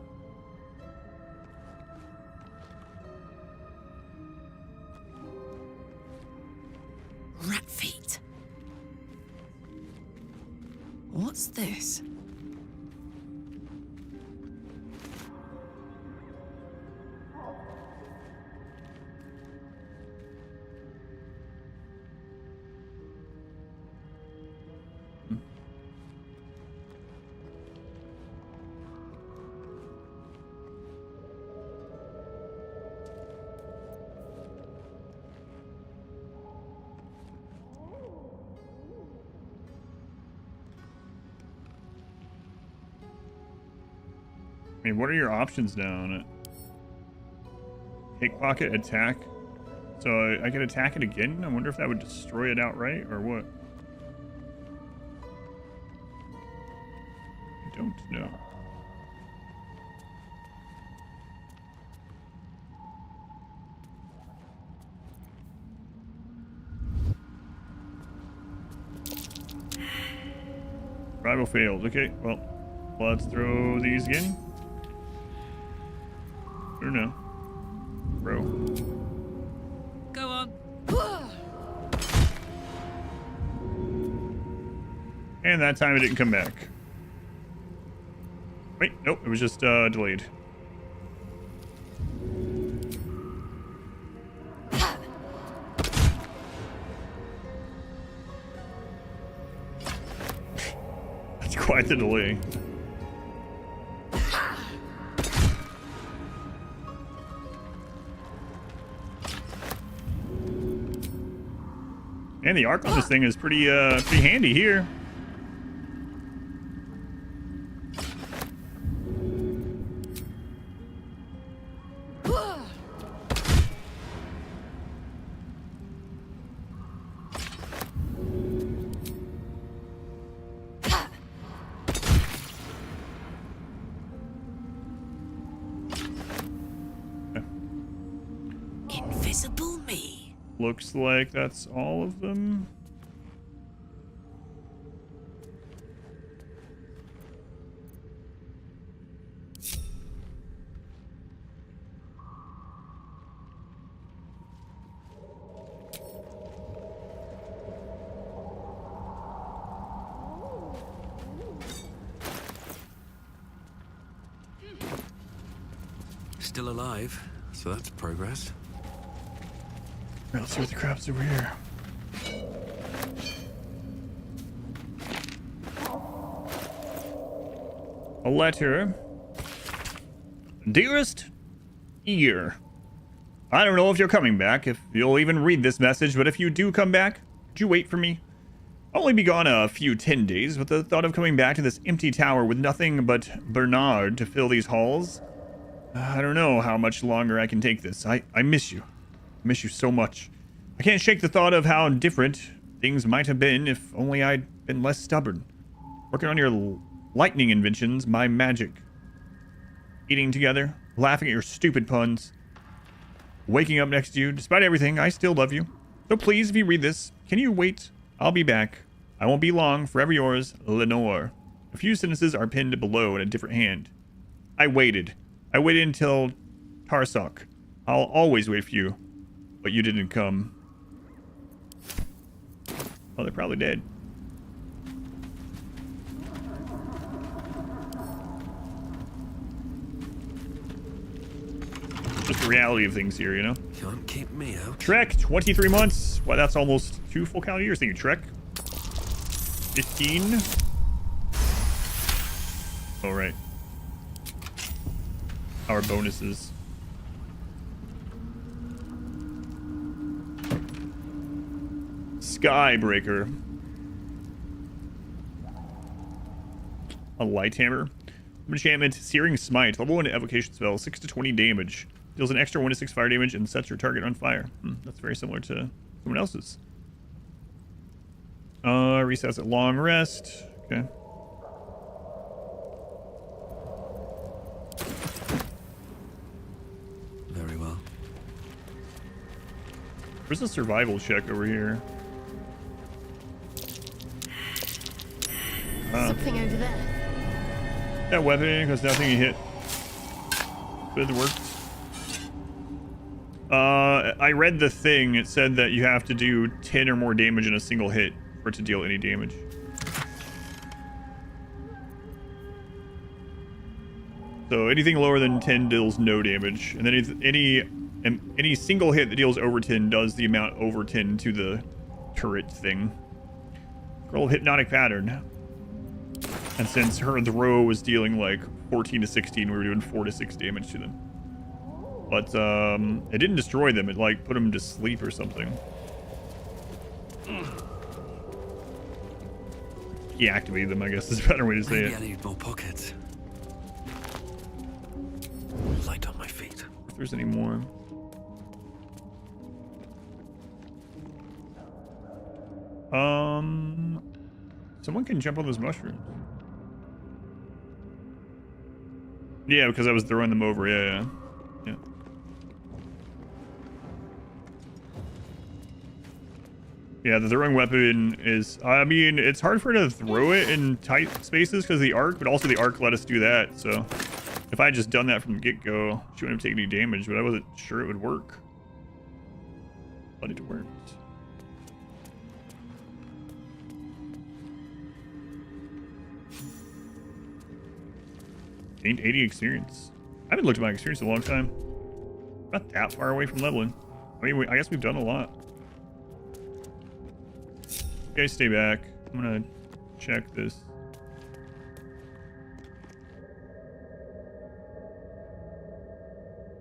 Rat feet. What's this? I mean, what are your options now on it? Pickpocket, attack. So I could attack it again? I wonder if that would destroy it outright or what? I don't know. Rival failed. Okay, well, let's throw these again. Or no. Bro. Go on. And that time it didn't come back. Wait, nope, it was just delayed. That's quite the delay. And the arc on this thing is pretty handy here. Invisible me. Looks like that's all of them. Still alive, so that's progress. Let's see what the crap's over here. A letter. Dearest Ear, I don't know if you're coming back, if you'll even read this message, but if you do come back, would you wait for me? I'll only be gone a few 10 days, but the thought of coming back to this empty tower with nothing but Bernard to fill these halls, I don't know how much longer I can take this. I miss you. I miss you so much. I can't shake the thought of how different things might have been if only I'd been less stubborn. Working on your lightning inventions, my magic. Eating together, laughing at your stupid puns. Waking up next to you. Despite everything, I still love you. So please, if you read this, can you wait? I'll be back. I won't be long. Forever yours, Lenore. A few sentences are pinned below in a different hand. I waited. I waited until Tarsak. I'll always wait for you. But you didn't come. Oh, they're probably dead. Just the reality of things here, you know? Can't keep me out. Trek, 23 months. Well, that's almost 2 full calendar years. Thank you, Trek. 15. All right. Our bonuses. Skybreaker. A light hammer. Enchantment, Searing Smite. Level 1 evocation spell. 6 to 20 damage. Deals an extra 1 to 6 fire damage and sets your target on fire. That's very similar to someone else's. Resets at long rest. Okay. Very well. Where's the survival check over here? Something over there. That weapon, because nothing you hit. Good, it worked. I read the thing. It said that you have to do 10 or more damage in a single hit for it to deal any damage. So anything lower than 10 deals no damage, and then any single hit that deals over 10 does the amount over 10 to the turret thing. Roll of Hypnotic Pattern. And since her throw was dealing like 14 to 16, we were doing 4 to 6 damage to them. But it didn't destroy them. It like put them to sleep or something. Deactivate them, I guess is a better way to say Maybe it. I need more pockets. Light on my feet. If there's any more. Someone can jump on those mushrooms. Yeah, because I was throwing them over. Yeah. Yeah, the throwing weapon is... I mean, it's hard for it to throw it in tight spaces because of the arc, but also the arc let us do that, so... If I had just done that from the get-go, she wouldn't have taken any damage, but I wasn't sure it would work. But it worked. Gained 80 experience. I haven't looked at my experience in a long time. Not that far away from leveling. I mean, I guess we've done a lot. You guys stay back. I'm gonna check this.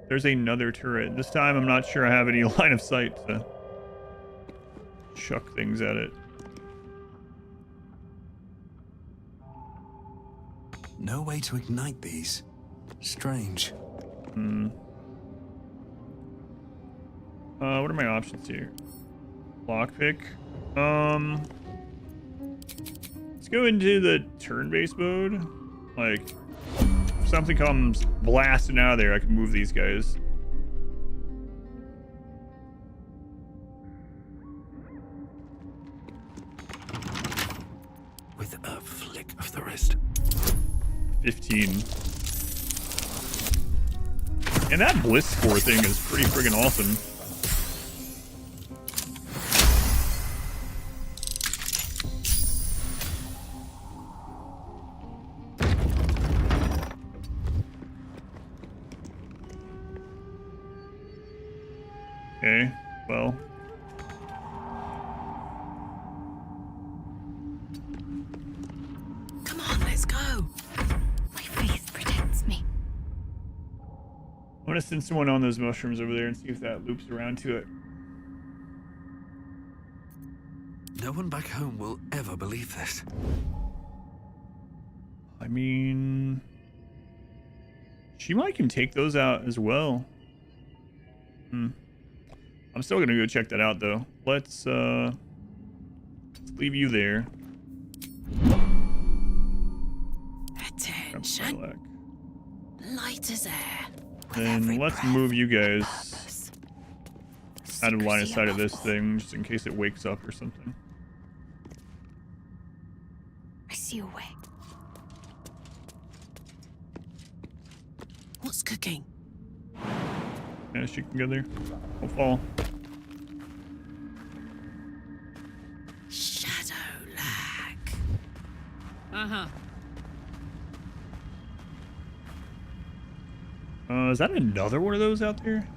There's another turret. This time I'm not sure I have any line of sight to chuck things at it. No way to ignite these. Strange. What are my options here? Lockpick. Let's go into the turn-based mode. Like, if something comes blasting out of there, I can move these guys. With a flick of the wrist. 15. And that Bliss Spore thing is pretty friggin' awesome. Okay, well. Come on, let's go. My face protects me. I'm gonna send someone on those mushrooms over there and see if that loops around to it. No one back home will ever believe this. I mean... she might can take those out as well. I'm still gonna go check that out though. Let's leave you there. Attention. Light as air. Then let's move you guys out of line of sight of this thing, just in case it wakes up or something. I see a way. What's cooking? Yeah, she can go there. Don't fall. Shadow lag. Uh-huh. Is that another one of those out there?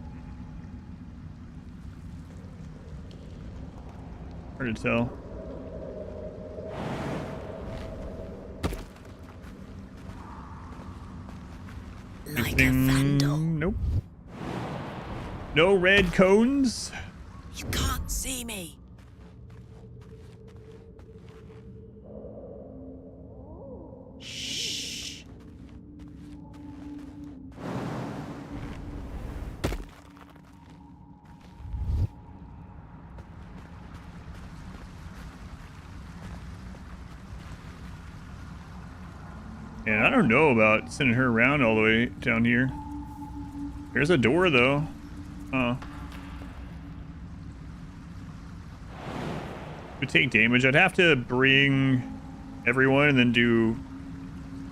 Hard to tell. Like Anything? a vandal. Nope. No red cones. You can't see me. Shh. And I don't know about sending her around all the way down here. There's a door, though. Would take damage. I'd have to bring everyone and then do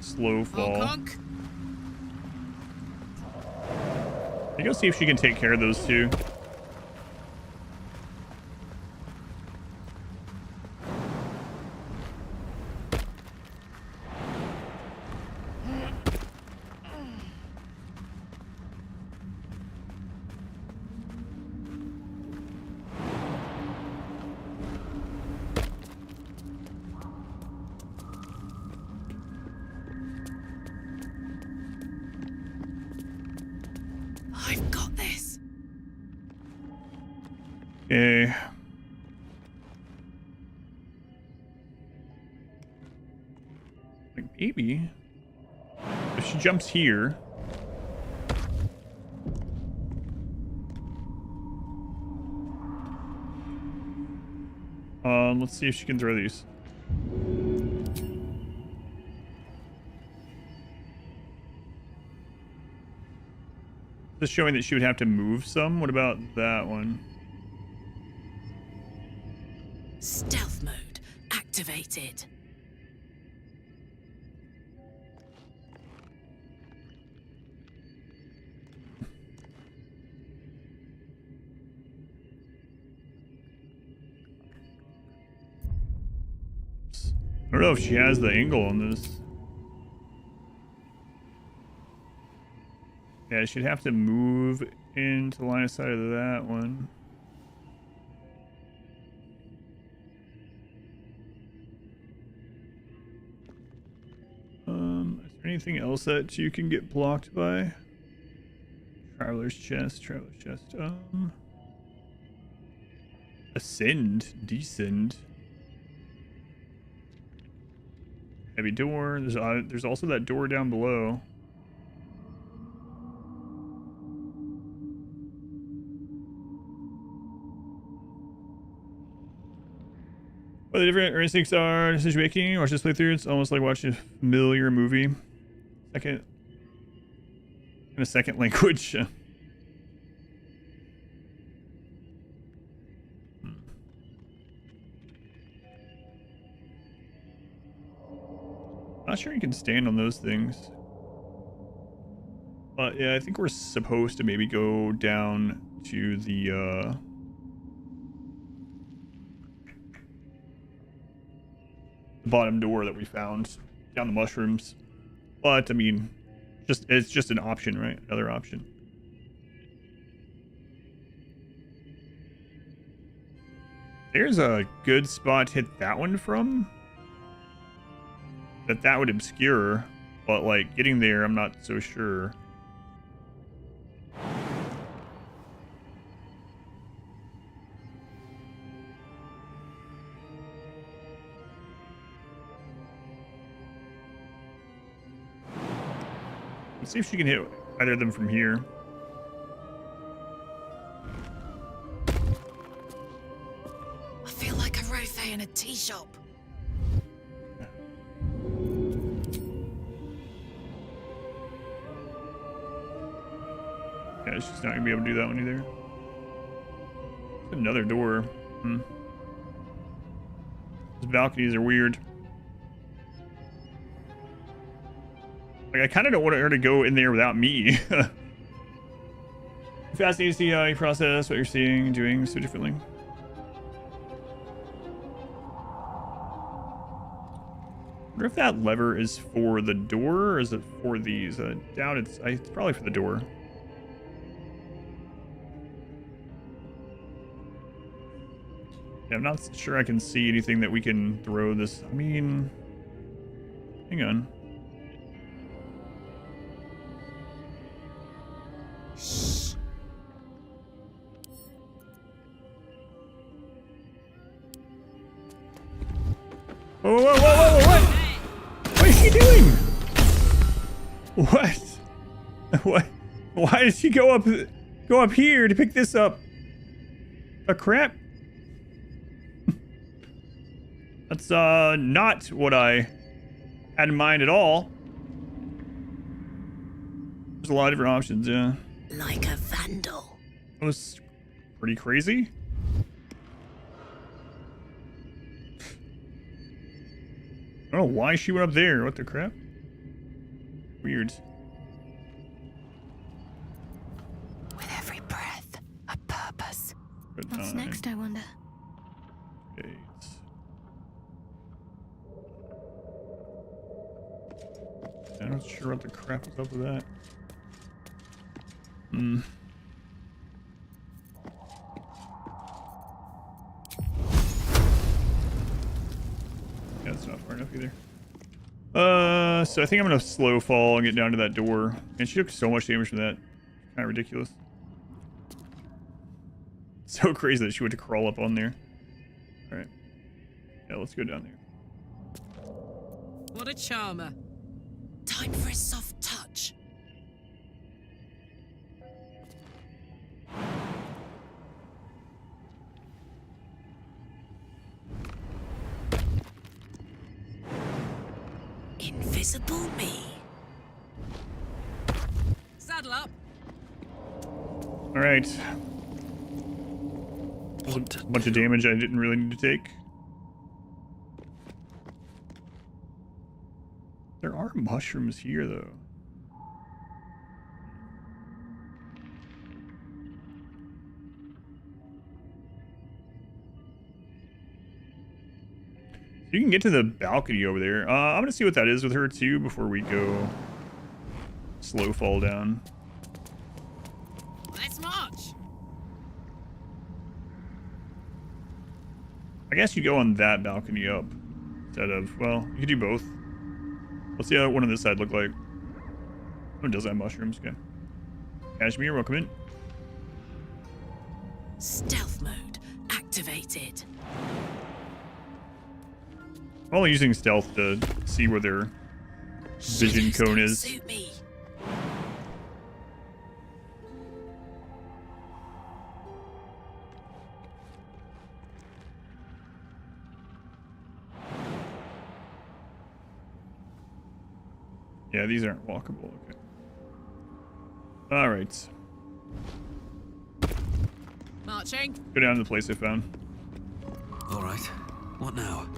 slow fall. Honk, I go see if she can take care of those two. I've got this. Okay. Like maybe if she jumps here. Let's see if she can throw these. This is showing that she would have to move some. What about that one? Stealth mode activated. I don't know if she has the angle on this. Yeah, she'd have to move into the line of sight of that one. Is there anything else that you can get blocked by? Traveler's chest, ascend, descend. Heavy door. There's also that door down below. What the different instincts are decision making. Watch this playthrough. It's almost like watching a familiar movie. In a second language. Not sure you can stand on those things. But yeah, I think we're supposed to maybe go down to the bottom door that we found down the mushrooms. But I mean, it's just an option, right? Another option. There's a good spot to hit that one from. That would obscure, but like getting there, I'm not so sure. Let's see if she can hit either of them from here. I feel like a rofé in a tea shop. Yeah, she's not gonna be able to do that one either. Another door. These balconies are weird. Like, I kind of don't want her to go in there without me. Fascinating to see how you process what you're seeing and doing so differently. I wonder if that lever is for the door or is it for these? I doubt it's probably for the door. Yeah, I'm not sure I can see anything that we can throw this. I mean, hang on. Shh. Whoa, whoa, whoa, whoa, whoa, what? What is she doing? What? What? Why did she go up here to pick this up? A crap? That's not what I had in mind at all. There's a lot of different options, yeah. Like a vandal. That was pretty crazy. I don't know why she went up there. What the crap? Weird. With every breath, a purpose. What's next, I wonder? Okay. I'm not sure what the crap is up with that. Hmm. Yeah, it's not far enough either. So I think I'm gonna slow fall and get down to that door. And she took so much damage from that. Kind of ridiculous. So crazy that she went to crawl up on there. All right. Yeah, let's go down there. What a charmer. Time for a soft touch. Invisible me. Saddle up. All right. That was a bunch of damage I didn't really need to take. There are mushrooms here, though. You can get to the balcony over there. I'm gonna see what that is with her too before we go slow fall down. Let's march. I guess you go on that balcony up instead of, well, you could do both. Let's see how one on this side look like. Oh, it does have mushrooms. Okay. Kashmir, welcome in. Stealth mode activated. I'm only using stealth to see where their vision cone is. Suit me. Yeah, these aren't walkable. Okay. All right. Marching. Go down to the place I found. All right. What now?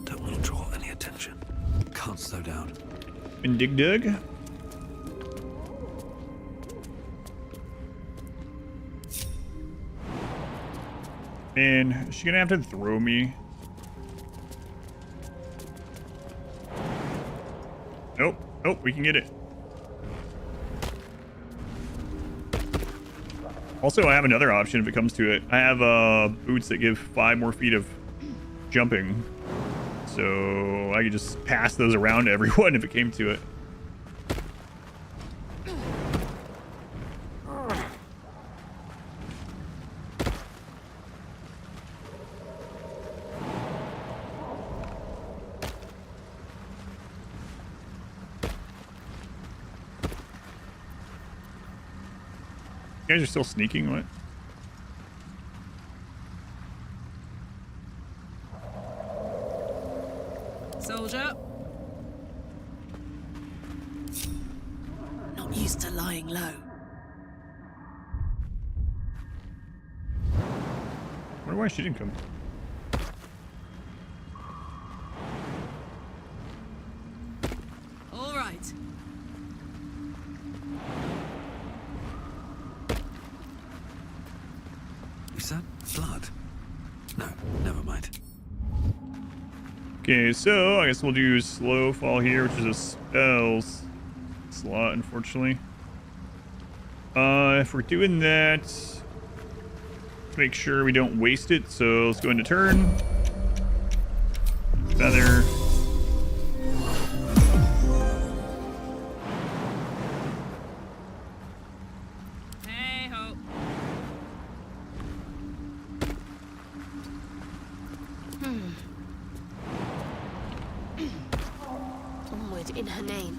Don't want to draw any attention. Can't slow down. And dig dug. And is she gonna have to throw me? Nope. Nope, we can get it. Also, I have another option if it comes to it. I have boots that give 5 more feet of jumping. So I could just pass those around to everyone if it came to it. You guys are still sneaking? What? Soldier. Not used to lying low. I wonder why she didn't come. Blood? No, never mind. Okay, so I guess we'll do slow fall here, which is a spells slot, unfortunately. If we're doing that, let's make sure we don't waste it. So let's go into turn. Feather. Hey-ho. Onward in her name.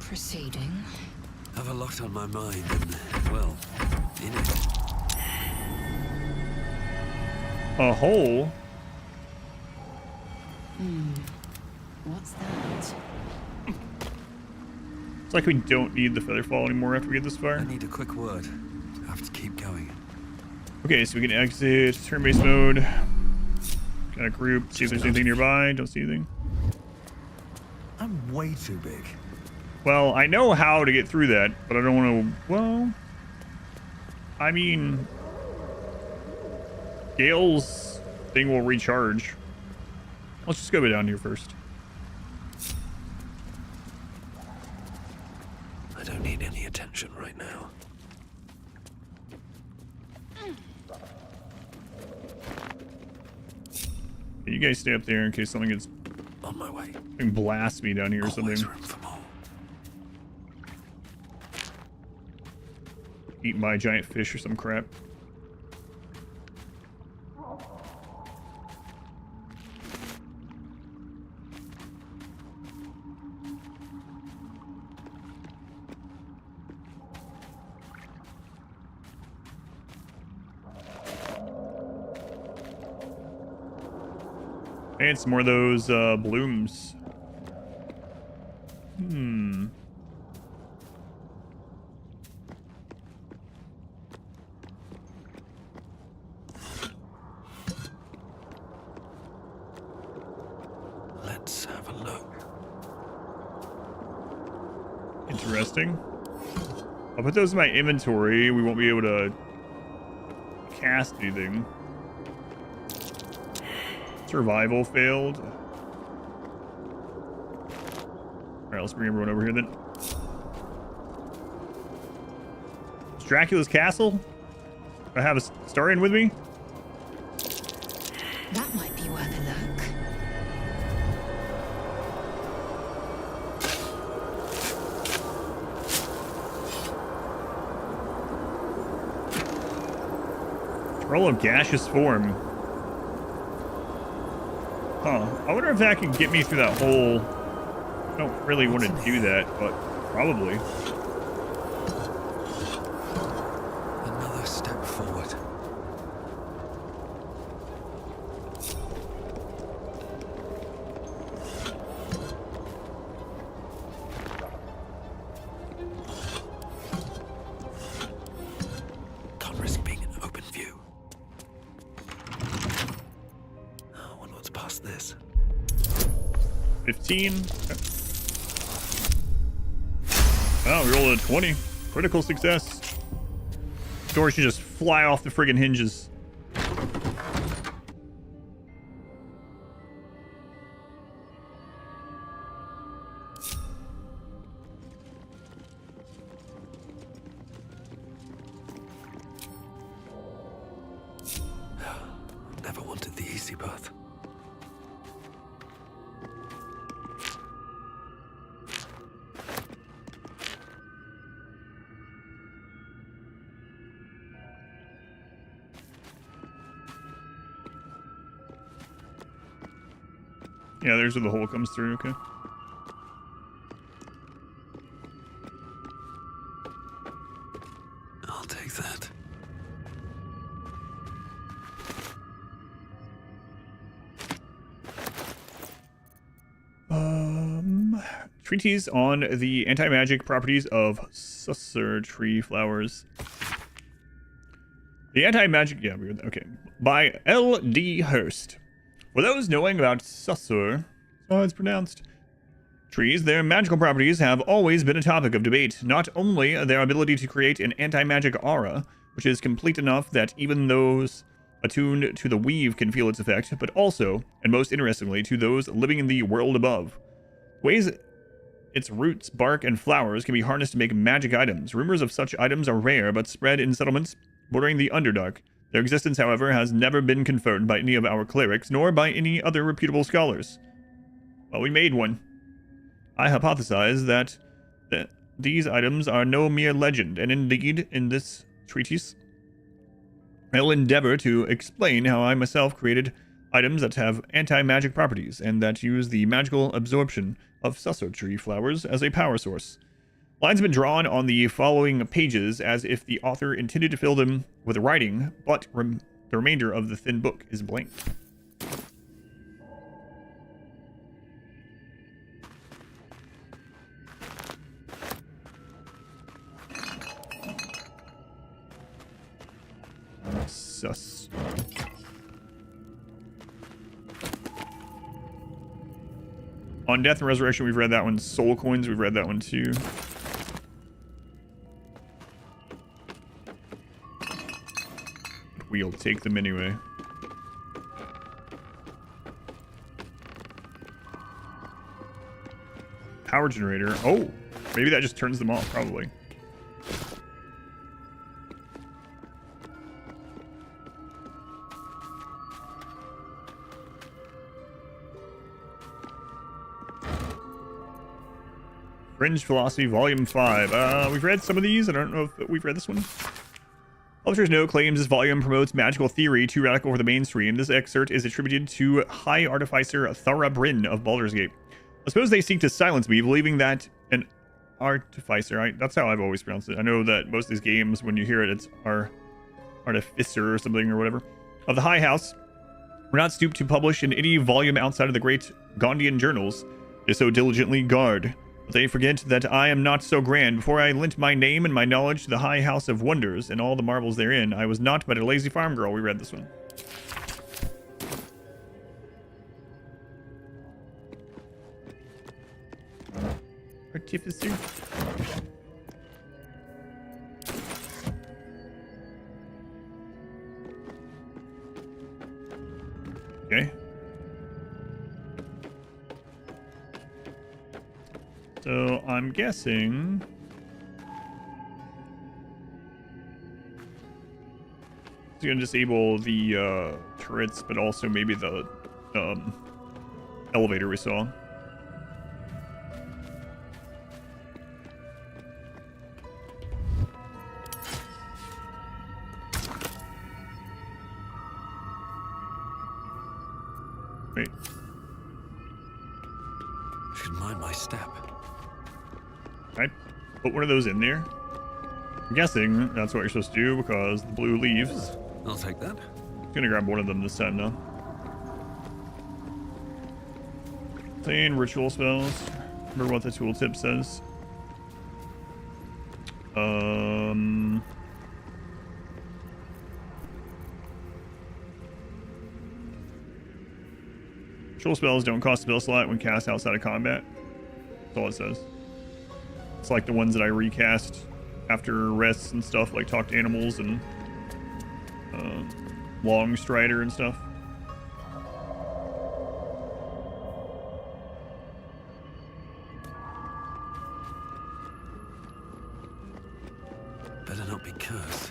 Proceeding. Have a lot on my mind and, well, in it. A hole? What's that? It's like we don't need the feather fall anymore after we get this far. I need a quick word. I have to keep going. Okay, so we can exit turn-based mode. Kind of group, see if there's anything nearby. Don't see anything. I'm way too big. Well, I know how to get through that, but I don't want to... Well... I mean... Gale's thing will recharge. Let's just go down here first. I don't need any attention right now. You guys stay up there in case something gets... On my way. Something blasts me down here or something. Room for more. Eaten by a giant fish or some crap. And some more of those blooms. Let's have a look. Interesting. I'll put those in my inventory. We won't be able to cast anything. Survival failed. Alright, let's bring everyone over here then. Is Dracula's castle? I have a Starian with me? That might be worth a look. Roll of gaseous form. Huh. I wonder if that can get me through that hole. I don't really want to do that, but probably. Another step forward. Can't risk being in open view. I wonder what's past this. 15. Oh, we rolled a 20. Critical success. Door should just fly off the friggin' hinges. Never wanted the easy path. Yeah, there's where the hole comes through, okay. I'll take that. Treatise on the anti-magic properties of Susser tree flowers. The anti-magic, yeah, weird. Okay, by L.D. Hurst. For those knowing about Susser, so it's pronounced. Trees, their magical properties have always been a topic of debate. Not only their ability to create an anti-magic aura, which is complete enough that even those attuned to the weave can feel its effect, but also, and most interestingly, to those living in the world above. Ways its roots, bark, and flowers can be harnessed to make magic items. Rumors of such items are rare, but spread in settlements bordering the Underdark. Their existence, however, has never been confirmed by any of our clerics, nor by any other reputable scholars. Well, we made one. I hypothesize that these items are no mere legend, and indeed, in this treatise, I'll endeavor to explain how I myself created items that have anti-magic properties, and that use the magical absorption of susser tree flowers as a power source. Lines have been drawn on the following pages as if the author intended to fill them with writing, but the remainder of the thin book is blank. Sus. On Death and Resurrection, we've read that one. Soul Coins, we've read that one too. We'll take them anyway. Power generator. Oh, maybe that just turns them off, probably. Fringe Philosophy, Volume 5. We've read some of these. I don't know if we've read this one. Publisher's note claims this volume promotes magical theory too radical for the mainstream. This excerpt is attributed to High Artificer Thara Bryn of Baldur's Gate. I suppose they seek to silence me, believing that an artificer, that's how I've always pronounced it. I know that most of these games, when you hear it, it's artificer or something or whatever. Of the High House, we're not stooped to publish in any volume outside of the great Gondian journals they so diligently guard. But they forget that I am not so grand. Before I lent my name and my knowledge to the High House of Wonders and all the marvels therein, I was not but a lazy farm girl. We read this one. Artificer. Okay. So I'm guessing it's gonna disable the turrets, but also maybe the elevator we saw. Wait. Should mind my step. I put one of those in there. I'm guessing that's what you're supposed to do because the blue leaves. I'll take that. I'm gonna grab one of them this time now. Saying ritual spells. Remember what the tooltip says. Ritual spells don't cost a spell slot when cast outside of combat. That's all it says. It's like the ones that I recast after rests and stuff, like Talk to Animals and Long Strider and stuff. Better not be cursed.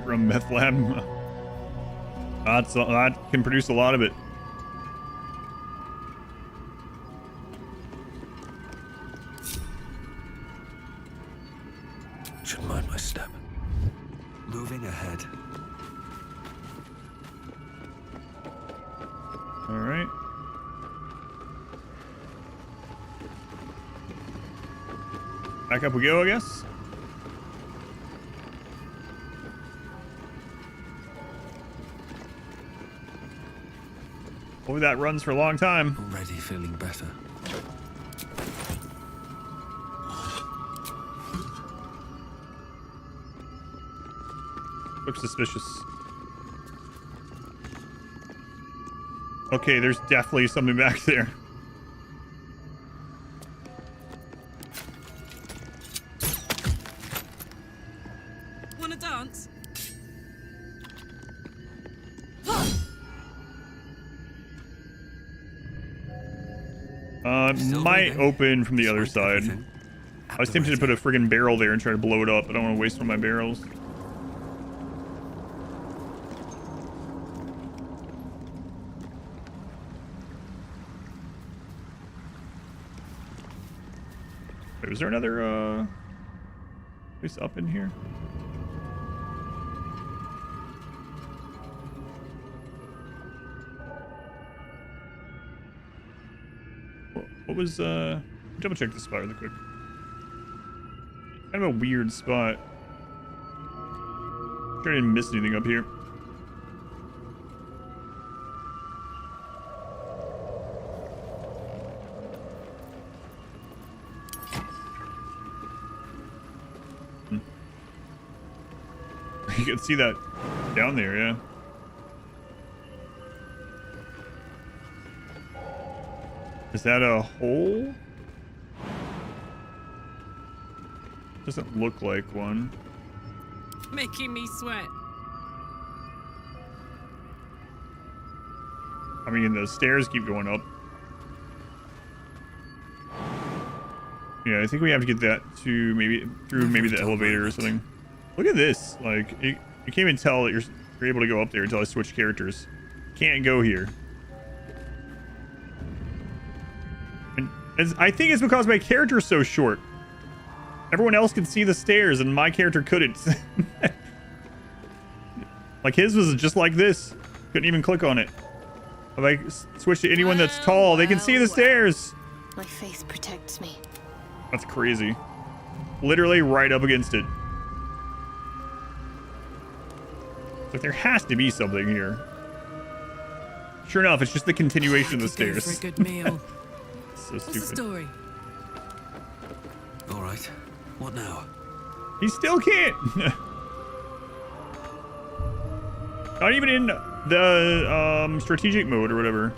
From Meth Lab. That can produce a lot of it. Should mind my step. Moving ahead. All right. Back up we go, I guess. Hopefully that runs for a long time. Already feeling better. Looks suspicious. Okay, there's definitely something back there. Wanna dance? Might open from the other side. I was tempted to put a friggin' barrel there and try to blow it up. I don't want to waste one of my barrels. Wait, was there another place up in here? What was double check this spot really quick. Kind of a weird spot. Sure I didn't miss anything up here. You can see that down there, yeah. Is that a hole? Doesn't look like one. Making me sweat. I mean, the stairs keep going up. Yeah, I think we have to get that to maybe through maybe the elevator or something. Look at this. Like, you can't even tell that you're able to go up there until I switch characters. Can't go here. And I think it's because my character's so short. Everyone else could see the stairs and my character couldn't. Like his was just like this. Couldn't even click on it. If I switch to anyone that's tall, they can see the stairs. My faith protects me. That's crazy. Literally right up against it. Like there has to be something here. Sure enough, it's just the continuation of the stairs. For a good meal. So stupid. What's the story? All right. What now? He still can't. Not even in the strategic mode or whatever.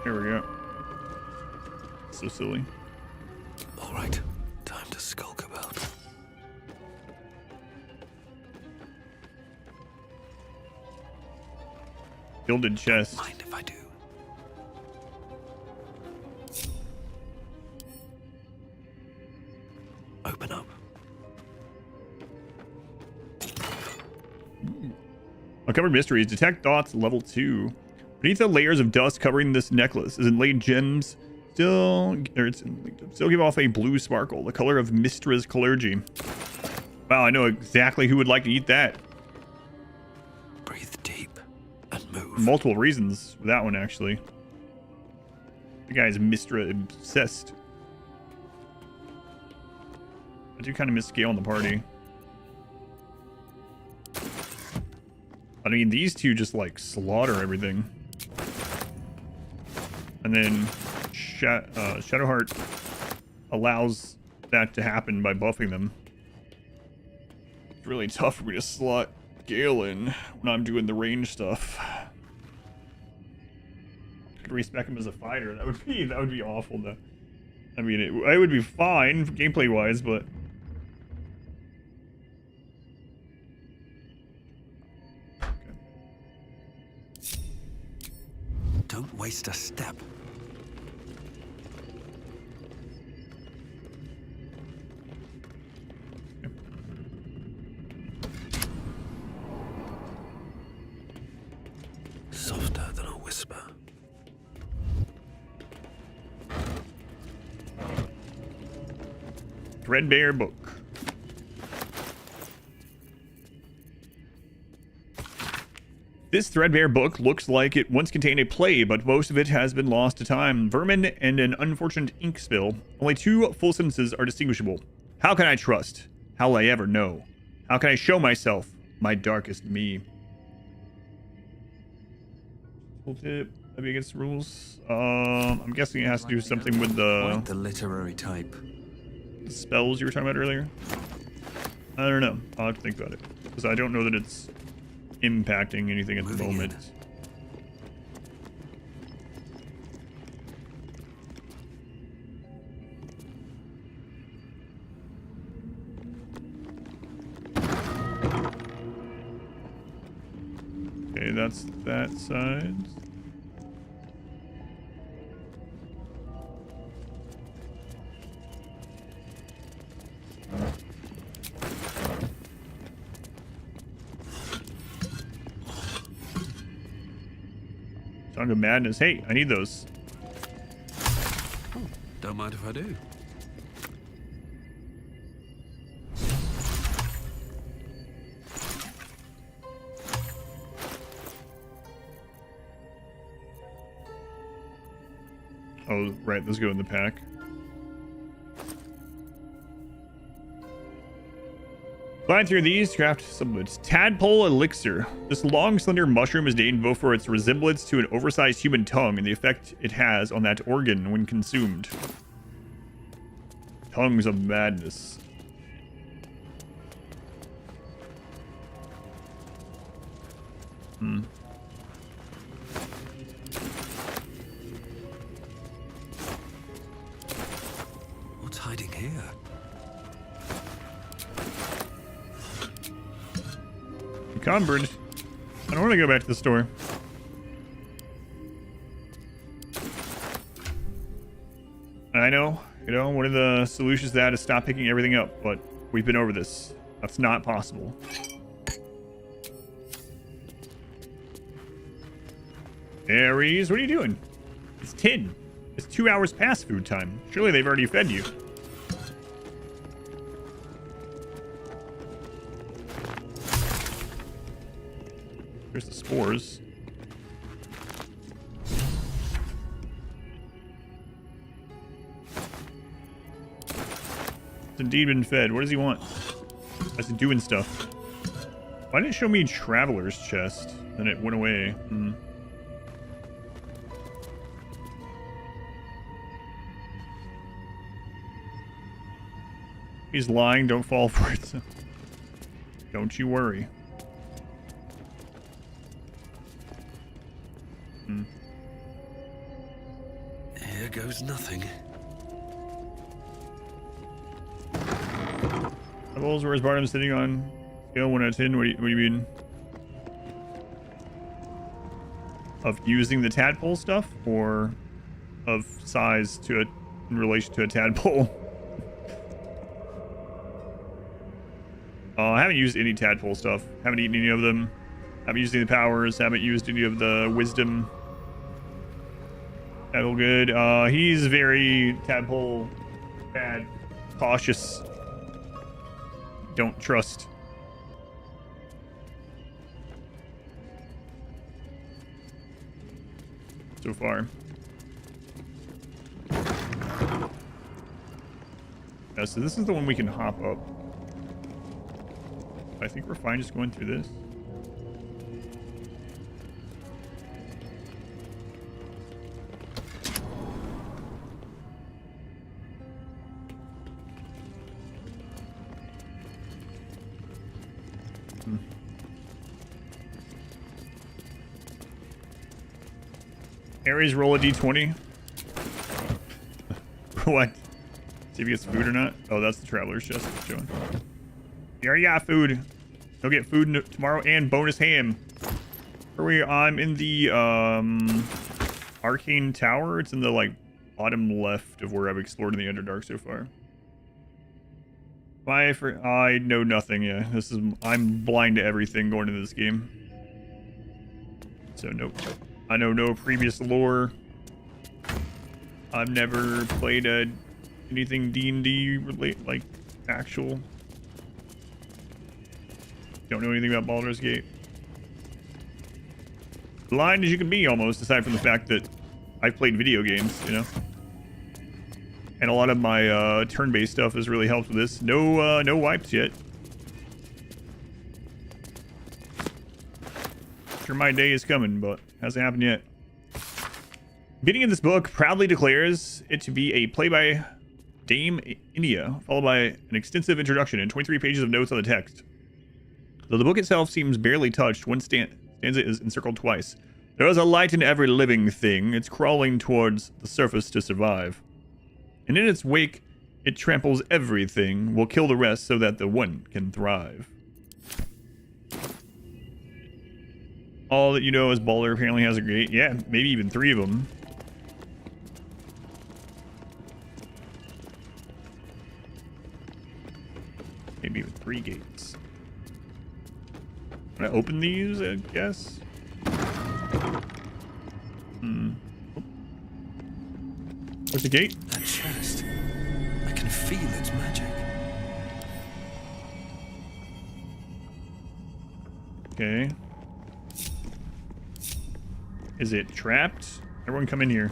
There we go. So silly. All right. Time to skulk about. Gilded chest. Don't mind if I do. Open up. Uncovered mysteries. Detect dots level 2. Beneath the layers of dust covering this necklace is inlaid gems. Still give off a blue sparkle, the color of Mistra's clergy. Wow, I know exactly who would like to eat that. Breathe deep and move. Multiple reasons for that one, actually. The guy's Mistra obsessed. I do kind of miss Scale in the party. I mean, these two just like slaughter everything. And then Shadowheart allows that to happen by buffing them. It's really tough for me to slot Gale in when I'm doing the range stuff. Could respec him as a fighter. That would be awful. To, I mean, it would be fine gameplay wise, but. Don't waste a step. threadbare book. This threadbare book looks like it once contained a play, but most of it has been lost to time, vermin, and an unfortunate ink spill. Only 2 full sentences are distinguishable. How can I trust? How will I ever know? How can I show myself, my darkest me? Full tip. Maybe against the rules. I'm guessing it has to do something with Quite the literary type. Spells you were talking about earlier. I don't know. I'll have to think about it because I don't know that it's impacting anything at the moment. Okay, that's that side. Song of Madness. Hey, I need those. Don't mind if I do. Oh, right. Those go in the pack. Flying through these, craft some tadpole elixir. This long, slender mushroom is named both for its resemblance to an oversized human tongue and the effect it has on that organ when consumed. Tongues of Madness. What's hiding here? Encumbered. I don't want to go back to the store. I know, one of the solutions to that is stop picking everything up, but we've been over this. That's not possible. Aries, what are you doing? It's 10. It's 2 hours past food time. Surely they've already fed you. Here's the spores. It's indeed been fed. What does he want? That's doing stuff. Why didn't it show me Traveler's Chest? Then it went away. He's lying. Don't fall for it. Don't you worry. Here goes nothing. Levels, where's Barnum sitting on scale 1 out of 10? What do you mean? Of using the tadpole stuff, or of size to in relation to a tadpole? I haven't used any tadpole stuff. Haven't eaten any of them. Haven't used any of the powers. Haven't used any of the wisdom. Tadpole good. He's very tadpole bad. Cautious. Don't trust. So far. Yeah, so this is the one we can hop up. I think we're fine just going through this. Aries, roll a d20. What? See if he gets food or not. Oh, that's the Traveler's Chest it's showing. You already got food. You'll get food tomorrow and bonus ham. I'm in the Arcane Tower. It's in the like bottom left of where I've explored in the Underdark so far. I know nothing. Yeah, I'm blind to everything going into this game. So nope. I know no previous lore. I've never played anything D&D like actual. Don't know anything about Baldur's Gate. Blind as you can be, almost, aside from the fact that I've played video games, you know. And a lot of my turn-based stuff has really helped with this. No wipes yet. Sure, my day is coming, but hasn't happened yet. Beginning of this book proudly declares it to be a play by Dame India, followed by an extensive introduction and 23 pages of notes on the text. Though the book itself seems barely touched, one stanza is encircled twice. There is a light in every living thing. It's crawling towards the surface to survive. And in its wake, it tramples everything, will kill the rest so that the one can thrive. All that you know is Baldur apparently has a gate. Yeah, maybe even 3 of them. Maybe even 3 gates. Can I open these, I guess? Where's the gate? That chest. I can feel its magic. Okay. Is it trapped? Everyone come in here.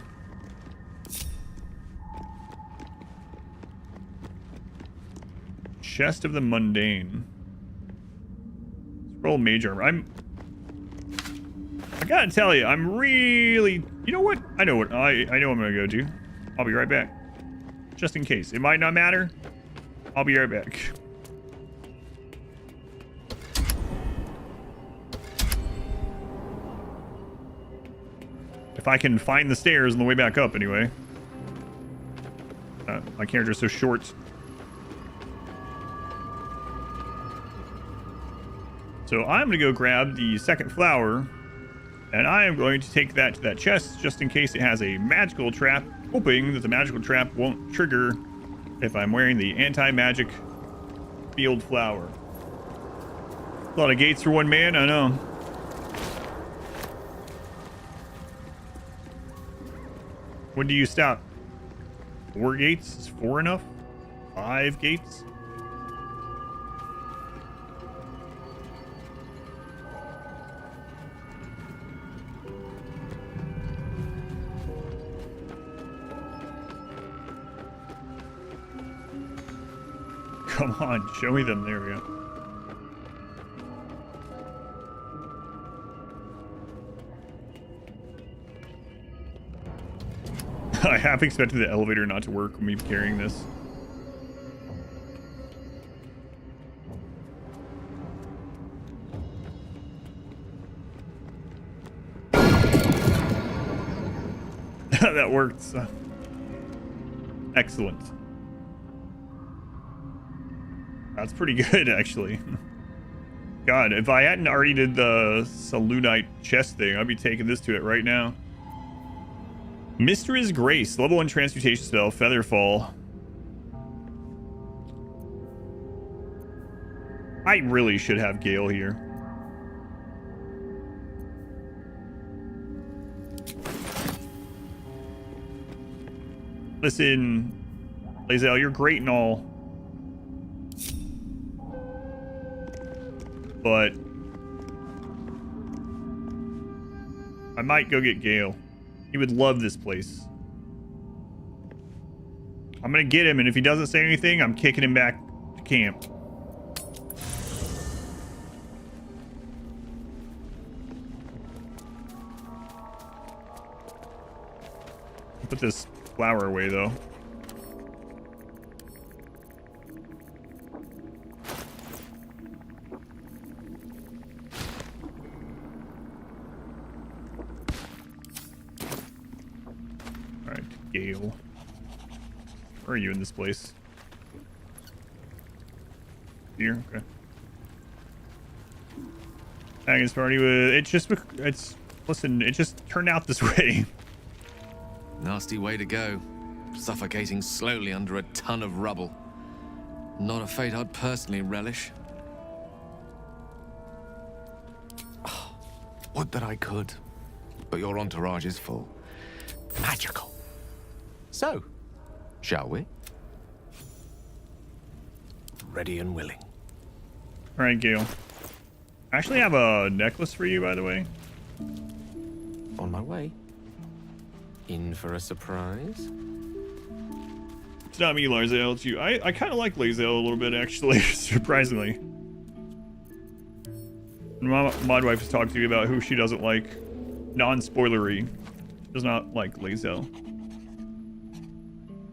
Chest of the Mundane. Scroll Mage Armor. I gotta tell you, I'm really... You know what? I know what I'm gonna go to. I'll be right back. Just in case. It might not matter. I'll be right back. If I can find the stairs on the way back up, anyway. My character's so short. So I'm going to go grab the second flower, and I am going to take that to that chest just in case it has a magical trap, hoping that the magical trap won't trigger if I'm wearing the anti-magic field flower. A lot of gates for one man, I know. When do you stop? 4 gates? Is 4 enough? 5 gates? Come on, show me them. There we go. I half expected the elevator not to work when me carrying this. That worked. Excellent. That's pretty good, actually. God, if I hadn't already did the Salunite chest thing, I'd be taking this to it right now. Mistress Grace, level 1 transmutation spell, Featherfall. I really should have Gale here. Listen, Lae'zel, you're great and all. But I might go get Gale. He would love this place. I'm gonna get him, and if he doesn't say anything, I'm kicking him back to camp. Put this flower away, though. Gale. Where are you in this place? Here? Okay. Agnes party with... Listen, it just turned out this way. Nasty way to go. Suffocating slowly under a ton of rubble. Not a fate I'd personally relish. Would that I could. But your entourage is full. Magical. So, shall we? ready and willing. All right, Gale. I actually have a necklace for you, by the way. On my way. In for a surprise? It's not me, Larzale. It's you. I kind of like Larzale a little bit, actually, surprisingly. My mod wife has talked to me about who she doesn't like. Non-spoilery. Does not like Larzale.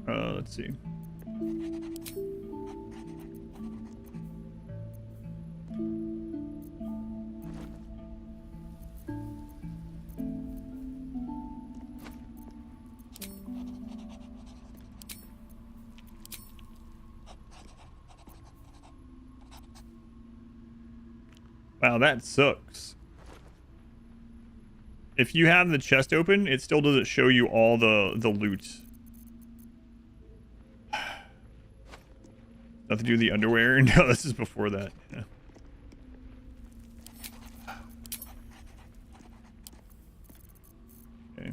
Let's see. Wow, that sucks. If you have the chest open, it still doesn't show you all the loot. Nothing to do with the underwear? No, this is before that. Yeah. Okay.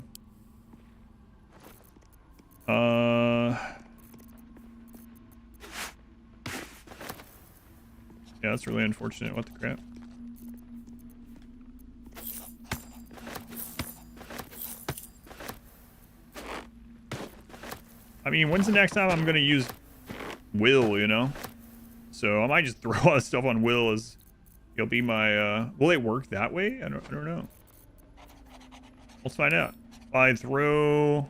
Yeah, that's really unfortunate. What the crap? I mean, when's the next time I'm gonna use Will, you know? So I might just throw all this stuff on Will as he'll be my will it work that way? I don't know. Let's find out. If I throw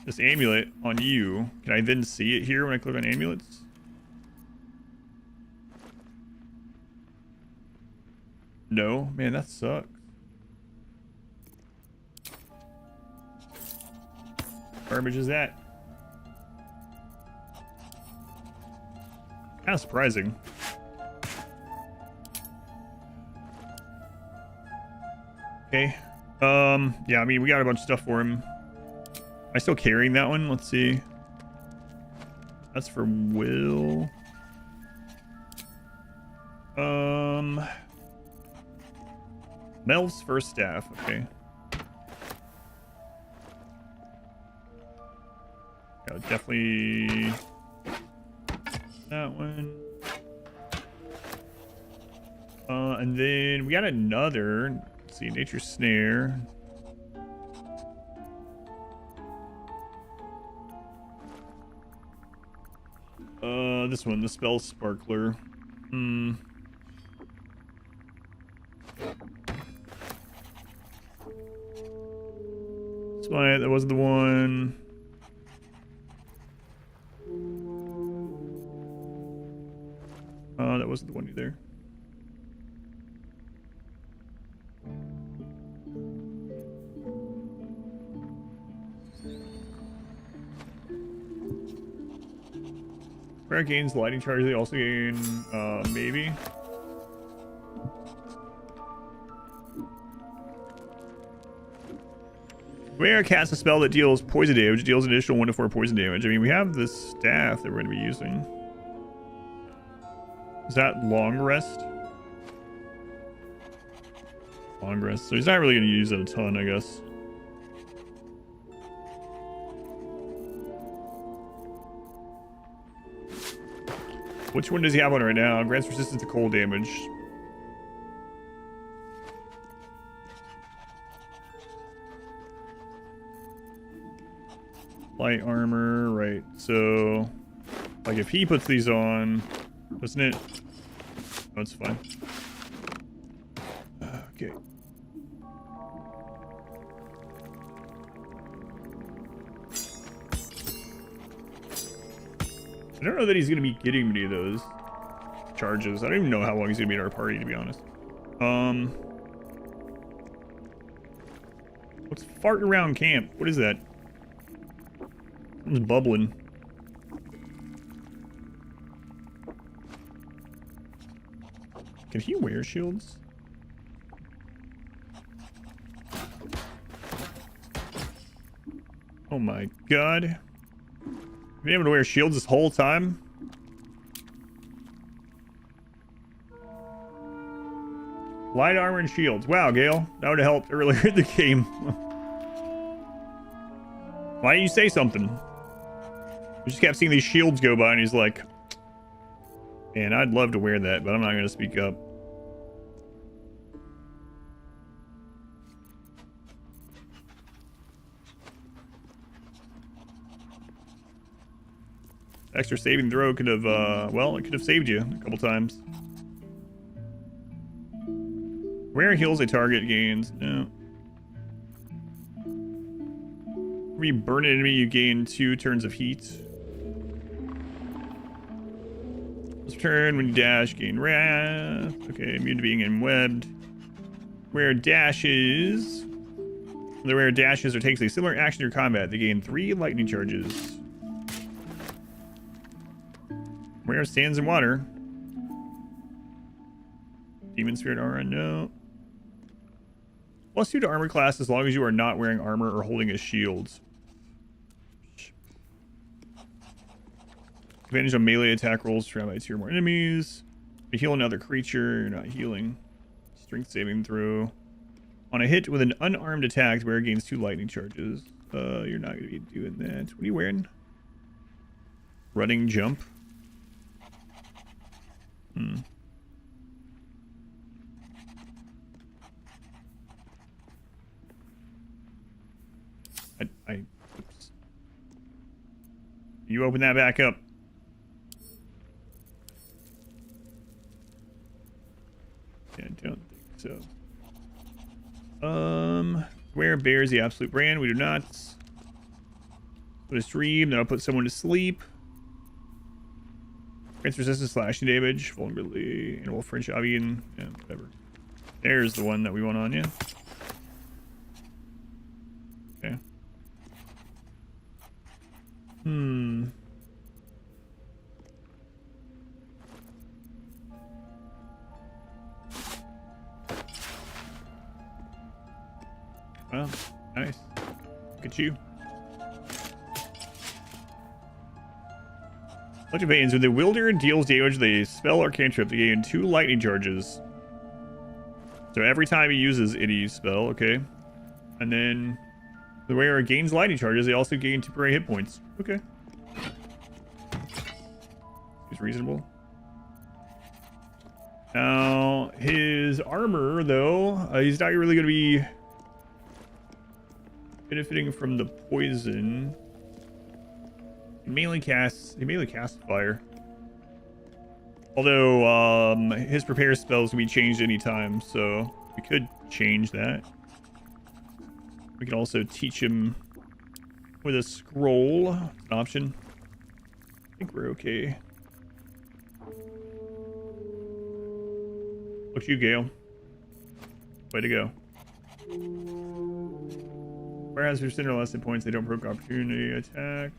this amulet on you, can I then see it here when I click on amulets? No, man, that sucks. Garbage is that? Kind of surprising. Okay. Yeah, I mean, we got a bunch of stuff for him. Am I still carrying that one? Let's see. That's for Will. Melv's first staff. Okay. Yeah, definitely that one. And then we got another. Let's see, Nature Snare. This one, the Spell Sparkler. That's why that was the one. That wasn't the one either. Rare gains lighting charge. They also gain, maybe. Rare casts a spell that deals poison damage. It deals an additional 1 to 4 poison damage. I mean, we have this staff that we're going to be using. Is that long rest? Long rest. So he's not really going to use it a ton, I guess. Which one does he have on right now? Grants resistance to cold damage. Light armor, right. So, like if he puts these on, doesn't it? Oh, it's fine. Okay. I don't know that he's going to be getting many of those charges. I don't even know how long he's going to be in our party, to be honest. What's fart around camp? What is that? Something's bubbling. Can he wear shields? Oh my god. Been able to wear shields this whole time? Light armor and shields. Wow, Gale. That would have helped earlier in the game. Why didn't you say something? We just kept seeing these shields go by and he's like, And I'd love to wear that, but I'm not going to speak up. Extra saving throw could have, well, it could have saved you a couple times. Where heals a target gains? No. When you burn an enemy, you gain 2 turns of heat. This turn, when you dash, gain wrath. Okay, immune to being enwebbed. Where dashes. The rare dashes or takes a similar action to your combat. They gain 3 lightning charges. Where stands in water. Demon Spirit aura, no. +2 to armor class as long as you are not wearing armor or holding a shield. Advantage on melee attack rolls surrounded by 2 or more enemies. You heal another creature, you're not healing. Strength saving throw. On a hit with an unarmed attack, the wearer gains 2 lightning charges. You're not going to be doing that. What are you wearing? Running jump. Oops. You open that back up. Yeah, I don't think so. Where bears the absolute brand? We do not. Put a stream, then I'll put someone to sleep. Grants resistance, slashing damage, vulnerability, animal French avian, yeah, whatever. There's the one that we want on, yeah. Okay. Well, nice. Look at you. Electric Veins. When the wielder deals damage with a spell or cantrip, they gain 2 lightning charges. So every time he uses any spell, okay. And then the wearer gains lightning charges, they also gain temporary hit points. Okay. Seems reasonable. Now, his armor, though, he's not really going to be benefiting from the poison. He mainly casts fire. Although, his prepare spells can be changed anytime, so we could change that. We can also teach him with a scroll. It's an option. I think we're okay. Look at you, Gale. Way to go. Whereas for center less than points, they don't provoke opportunity attack.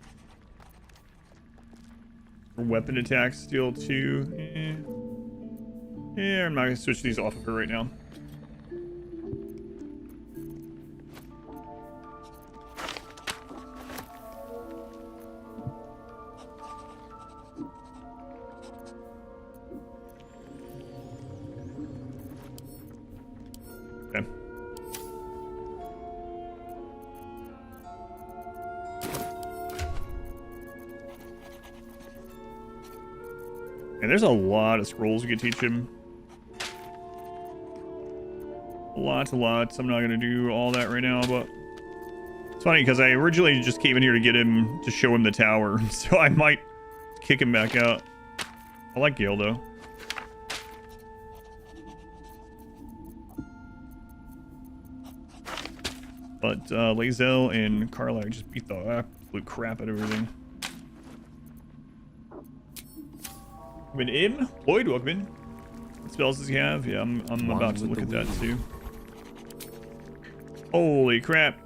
For weapon attacks, steal 2. Yeah, I'm not gonna switch these off of her right now. Okay. And there's a lot of scrolls you can teach him. Lots and lots. I'm not going to do all that right now, but it's funny because I originally just came in here to get him to show him the tower, so I might kick him back out. I like Gale, though. But Lae'zel and Carla just beat the absolute crap out of everything. Welcome in. Lloyd, welcome in. What spells does he have? Yeah, I'm about to look at that too. Holy crap.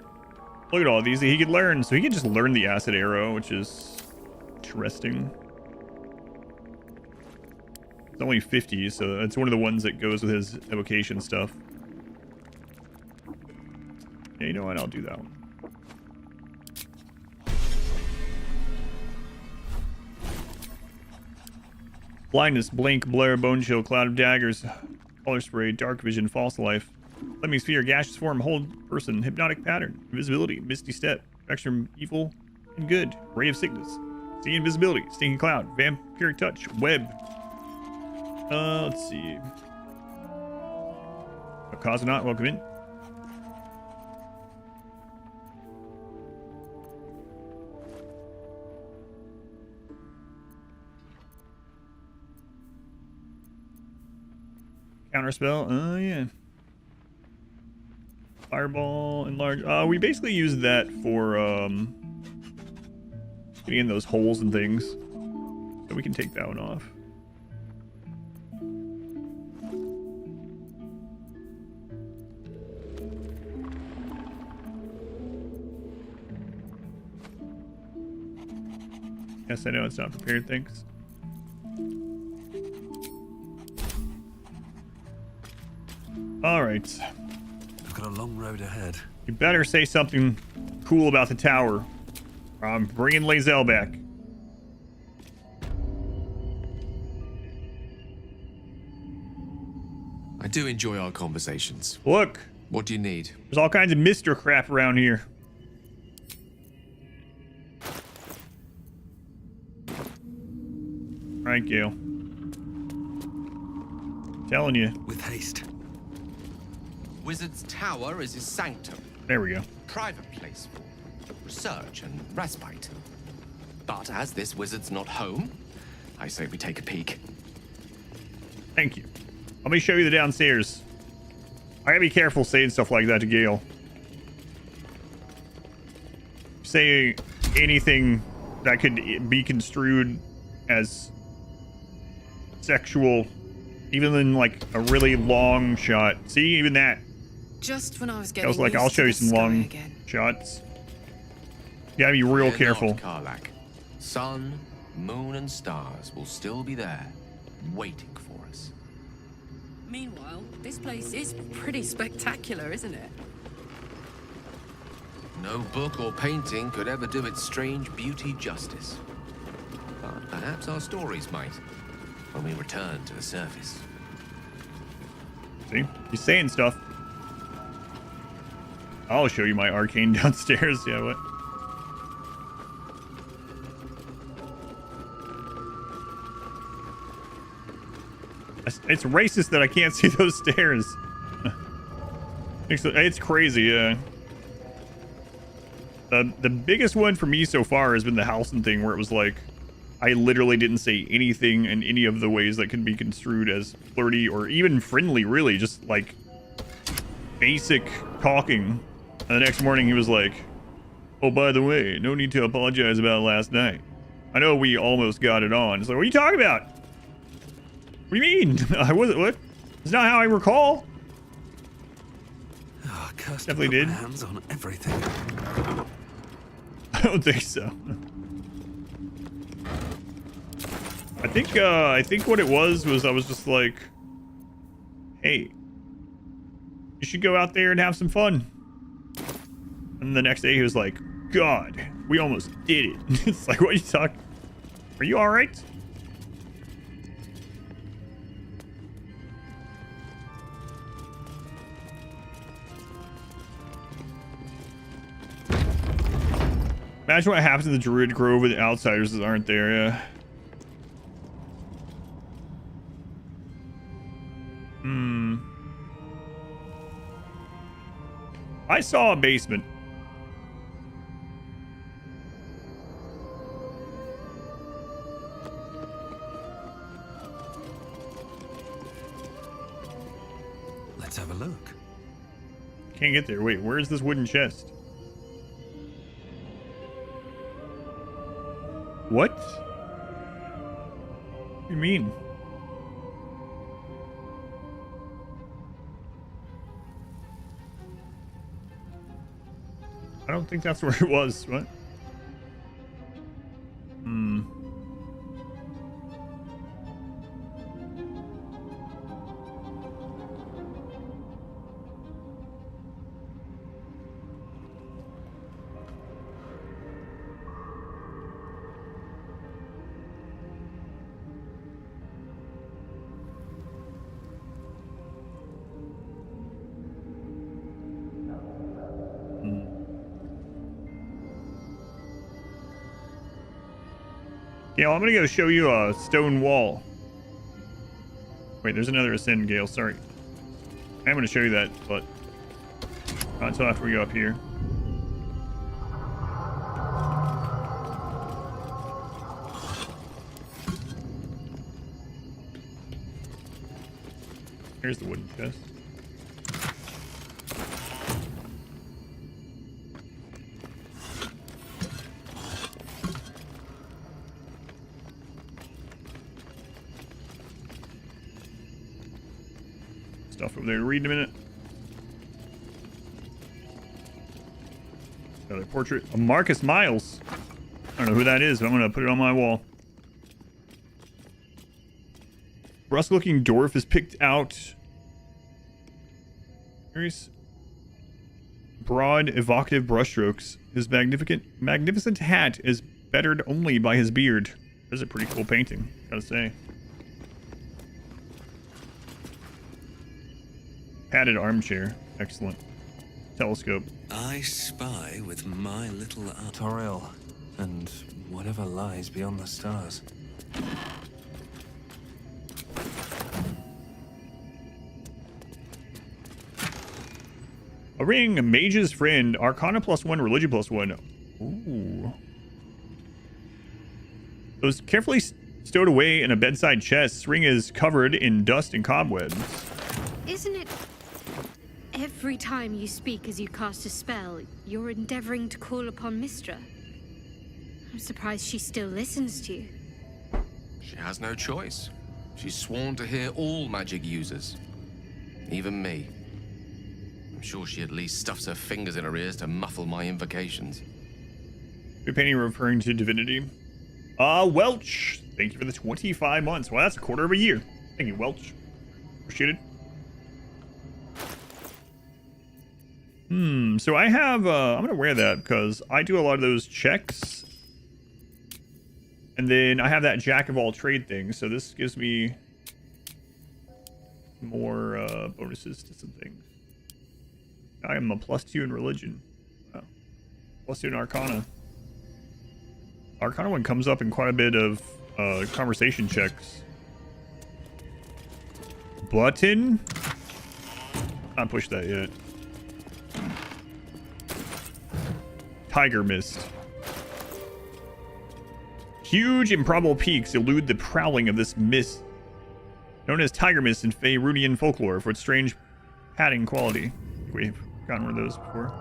Look at all these that he could learn. So he could just learn the acid arrow, which is interesting. It's only 50, so it's one of the ones that goes with his evocation stuff. Yeah, you know what? I'll do that one. Blindness, blink, blur, bone chill, cloud of daggers, color spray, dark vision, false life. Let me sphere, gaseous form, hold person, hypnotic pattern, invisibility, misty step, protection from evil and good, ray of sickness, see invisibility, stinking cloud, vampiric touch, web, Let's see. Cosmonaut, welcome in. Counterspell. Oh, yeah. Fireball, enlarge. We basically use that for getting in those holes and things. So we can take that one off. Yes, I know it's not prepared, thanks. Alright. I've got a long road ahead. You better say something cool about the tower. I'm bringing Lae'zel back. I do enjoy our conversations. Look. What do you need? There's all kinds of Mr. crap around here. Thank you. Telling you. With haste. Wizard's Tower is his sanctum. There we go. Private place for research and respite. But as this wizard's not home, I say we take a peek. Thank you. Let me show you the downstairs. I gotta be careful saying stuff like that to Gale. Say anything that could be construed as sexual, even in like a really long shot. See, even that. Just when I was getting I was like, I'll show you some long shots. You gotta be real careful. Not, Karlach. Sun, moon, and stars will still be there, waiting for us. Meanwhile, this place is pretty spectacular, isn't it? No book or painting could ever do its strange beauty justice. But perhaps our stories might, when we return to the surface. See? He's saying stuff. I'll show you my arcane downstairs. Yeah, what? It's racist that I can't see those stairs. It's crazy, yeah. The biggest one for me so far has been the Halcyon thing, where it was like, I literally didn't say anything in any of the ways that can be construed as flirty or even friendly, really. Just like basic talking. And the next morning he was like, oh, by the way, no need to apologize about last night. I know we almost got it on. It's like, what are you talking about? What do you mean? I wasn't, what? It's not how I recall. Oh, definitely did. My hands on everything. I don't think so. I think what it was I was just like, hey, you should go out there and have some fun. And the next day he was like, God, we almost did it. It's like, what are you talking? Are you all right? Imagine what happens in the Druid Grove with the outsiders that aren't there, yeah. I saw a basement. Let's have a look. Can't get there. Wait, where's this wooden chest? What? What do you mean? I don't think that's where it was. What? Yeah, well, I'm gonna go show you a stone wall. Wait, there's another ascend, Gale. Sorry. I'm going to show you that, but not until after we go up here. Here's the wooden chest. Stuff over there to read in a minute. Another portrait of Marcus Miles. I don't know who that is, but I'm going to put it on my wall. Rust-looking dwarf is picked out. Very broad, evocative brushstrokes. His magnificent hat is bettered only by his beard. That's a pretty cool painting, gotta say. Padded armchair. Excellent. Telescope. I spy with my little eye. Toril, and whatever lies beyond the stars. A ring, a mage's friend, Arcana +1, religion +1. Ooh. Those carefully stowed away in a bedside chest. This ring is covered in dust and cobwebs. Isn't it every time you speak as you cast a spell, you're endeavoring to call upon Mistra? I'm surprised she still listens to you. She has no choice. She's sworn to hear all magic users. Even me. I'm sure she at least stuffs her fingers in her ears to muffle my invocations. Your painting referring to divinity. Welch. Thank you for the 25 months. Well, that's a quarter of a year. Thank you, Welch. Appreciate it. So I have, I'm going to wear that because I do a lot of those checks. And then I have that jack of all trade thing. So this gives me more bonuses to some things. I am a +2 in religion. Wow. +2 in Arcana. Arcana one comes up in quite a bit of conversation checks. Button? Not pushed that yet. Tiger Mist. Huge improbable peaks elude the prowling of this mist, known as Tiger Mist in Faerunian folklore for its strange padding quality. We've gotten rid of those before.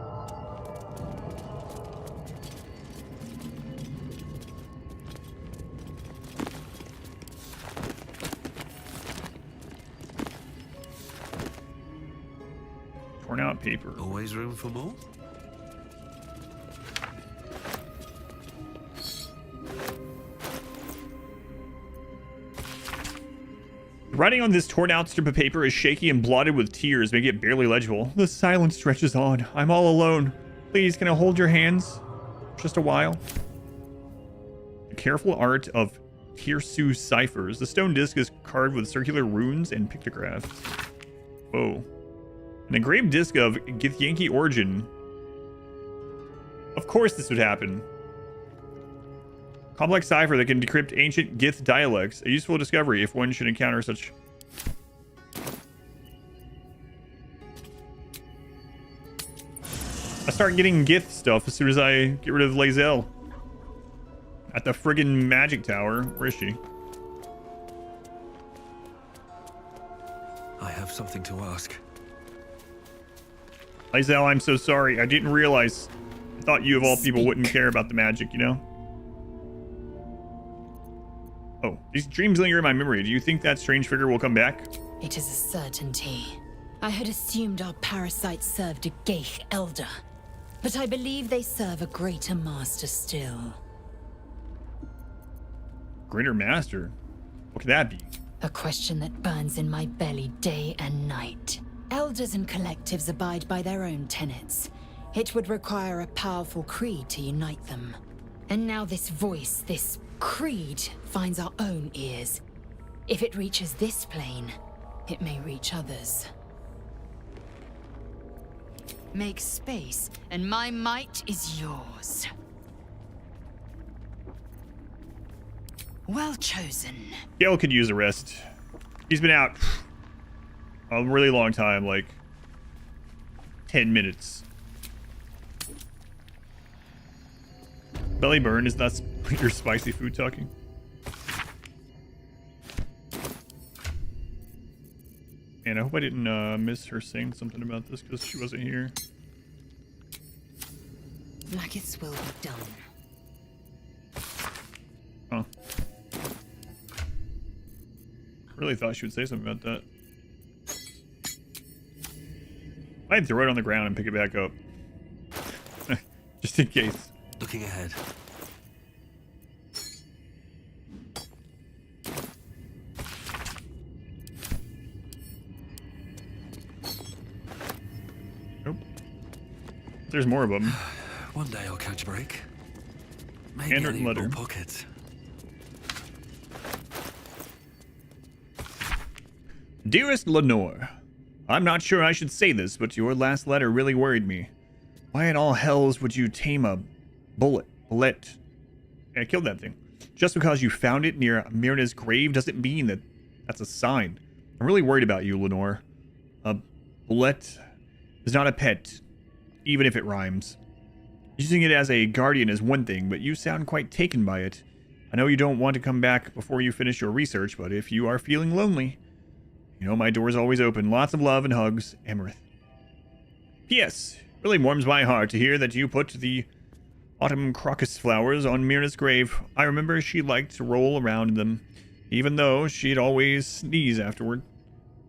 Torn out paper. Always room for more? Writing on this torn out strip of paper is shaky and blotted with tears, making it barely legible. The silence stretches on. I'm all alone. Please, can I hold your hands? Just a while. The careful art of Tirsu ciphers. The stone disc is carved with circular runes and pictographs. Whoa. An engraved disc of Githyanki origin. Of course this would happen. Complex cipher that can decrypt ancient Gith dialects. A useful discovery if one should encounter such. I start getting Gith stuff as soon as I get rid of Lae'zel. At the friggin' magic tower. Where is she? I have something to ask. Lae'zel, I'm so sorry. I didn't realize. I thought you of all people wouldn't care about the magic, you know? Oh, these dreams linger in my memory. Do you think that strange figure will come back? It is a certainty. I had assumed our parasites served a Geich elder, but I believe they serve a greater master still. Greater master? What could that be? A question that burns in my belly day and night. Elders and collectives abide by their own tenets. It would require a powerful creed to unite them. And now this voice, this creed, finds our own ears. If it reaches this plane, it may reach others. Make space, and my might is yours. Well chosen. Gale could use a rest. He's been out a really long time, like 10 minutes. Belly burn is not your spicy food talking. And I hope I didn't miss her saying something about this because she wasn't here. Blackets will be done. Huh. Really thought she would say something about that. I'd throw it on the ground and pick it back up. Just in case. Looking ahead. Nope. There's more of them. One day I'll catch a break. Maybe Handwritten I'll letter. leave more pockets. Dearest Lenore, I'm not sure I should say this, but your last letter really worried me. Why in all hells would you tame a bullet? Yeah, I killed that thing. Just because you found it near Myrna's grave doesn't mean that that's a sign. I'm really worried about you, Lenore. A bullet is not a pet, even if it rhymes. Using it as a guardian is one thing, but you sound quite taken by it. I know you don't want to come back before you finish your research, but if you are feeling lonely, you know my door's always open. Lots of love and hugs, Amarith. P.S. Really warms my heart to hear that you put the autumn crocus flowers on Myrna's grave. I remember she liked to roll around in them, even though she'd always sneeze afterward.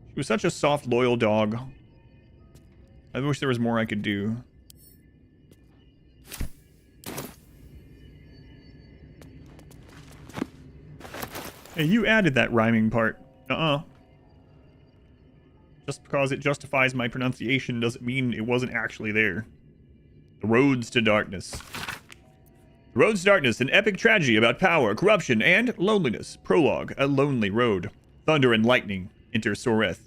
She was such a soft, loyal dog. I wish there was more I could do. Hey, you added that rhyming part. Just because it justifies my pronunciation doesn't mean it wasn't actually there. The Roads to Darkness. The Roads to Darkness, an epic tragedy about power, corruption, and loneliness. Prologue, a lonely road. Thunder and lightning. Enter Soreth.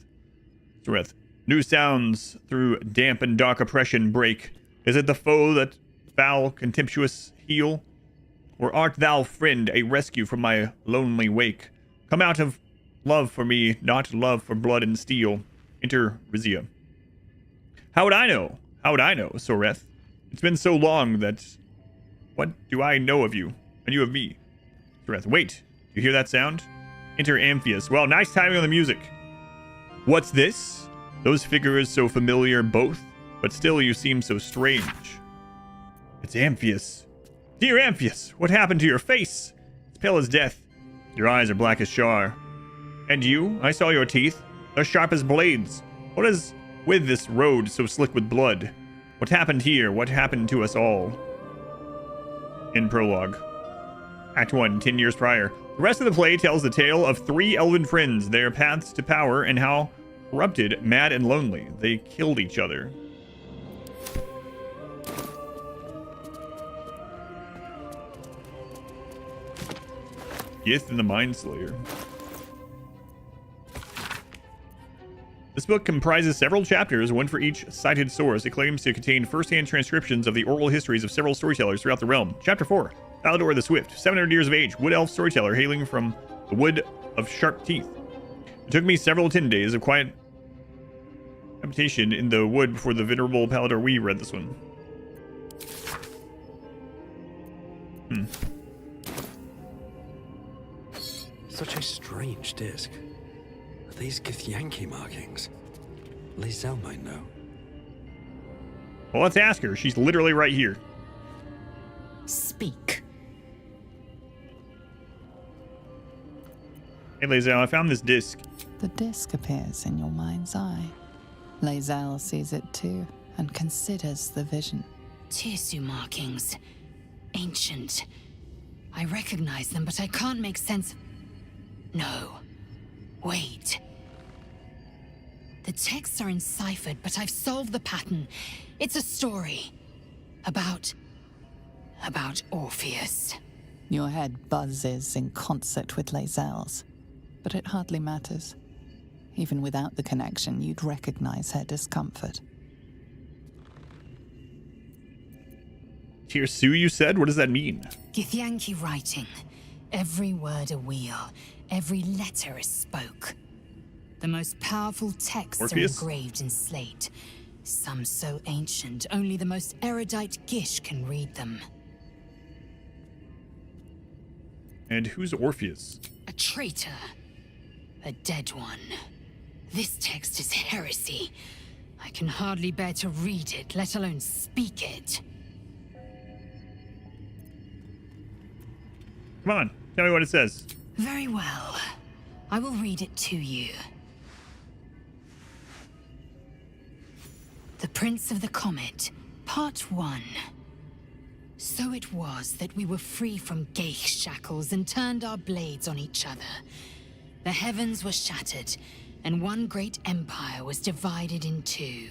New sounds through damp and dark oppression break. Is it the foe that foul, contemptuous heal? Or art thou, friend, a rescue from my lonely wake? Come out of love for me, not love for blood and steel. Enter Rizia. How would I know? How would I know, Soreth? It's been so long that... What do I know of you? And you of me? Soreth, wait. You hear that sound? Enter Amphius. Well, nice timing on the music. What's this? Those figures so familiar both, but still you seem so strange. It's Amphius. Dear Amphius, what happened to your face? It's pale as death. Your eyes are black as char. And you? I saw your teeth. They're sharp as blades. What is with this road so slick with blood? What happened here? What happened to us all? In prologue. Act 1, 10 years prior. The rest of the play tells the tale of 3 elven friends, their paths to power, and how corrupted, mad, and lonely they killed each other. Yith and the Mindslayer. This book comprises several chapters, one for each cited source. It claims to contain first-hand transcriptions of the oral histories of several storytellers throughout the realm. Chapter 4, Baldur the Swift, 700 years of age, wood elf storyteller hailing from the Wood of Sharp Teeth. It took me several 10 days of quiet habitation in the wood before the venerable Baldur read this one. Such a strange disc. Are these Githyanki markings? Lae'zel might know. Well, let's ask her. She's literally right here. Speak. Hey, Lae'zel, I found this disc. The disc appears in your mind's eye. Lae'zel sees it too and considers the vision. Tissue markings. Ancient. I recognize them, but I can't make sense. No. Wait. The texts are enciphered, but I've solved the pattern. It's a story. About Orpheus. Your head buzzes in concert with Lae'zel's, but it hardly matters. Even without the connection, you'd recognize her discomfort. Tirsu, you said? What does that mean? Githyanki writing. Every word a wheel. Every letter is spoke. The most powerful texts Orpheus? are engraved in slate. Some so ancient, only the most erudite Gish can read them. And who's Orpheus? A traitor. A dead one. This text is heresy. I can hardly bear to read it, let alone speak it. Come on, tell me what it says. Very well. I will read it to you. The Prince of the Comet, Part 1. So it was that we were free from Geich shackles and turned our blades on each other. The heavens were shattered, and one great empire was divided in two.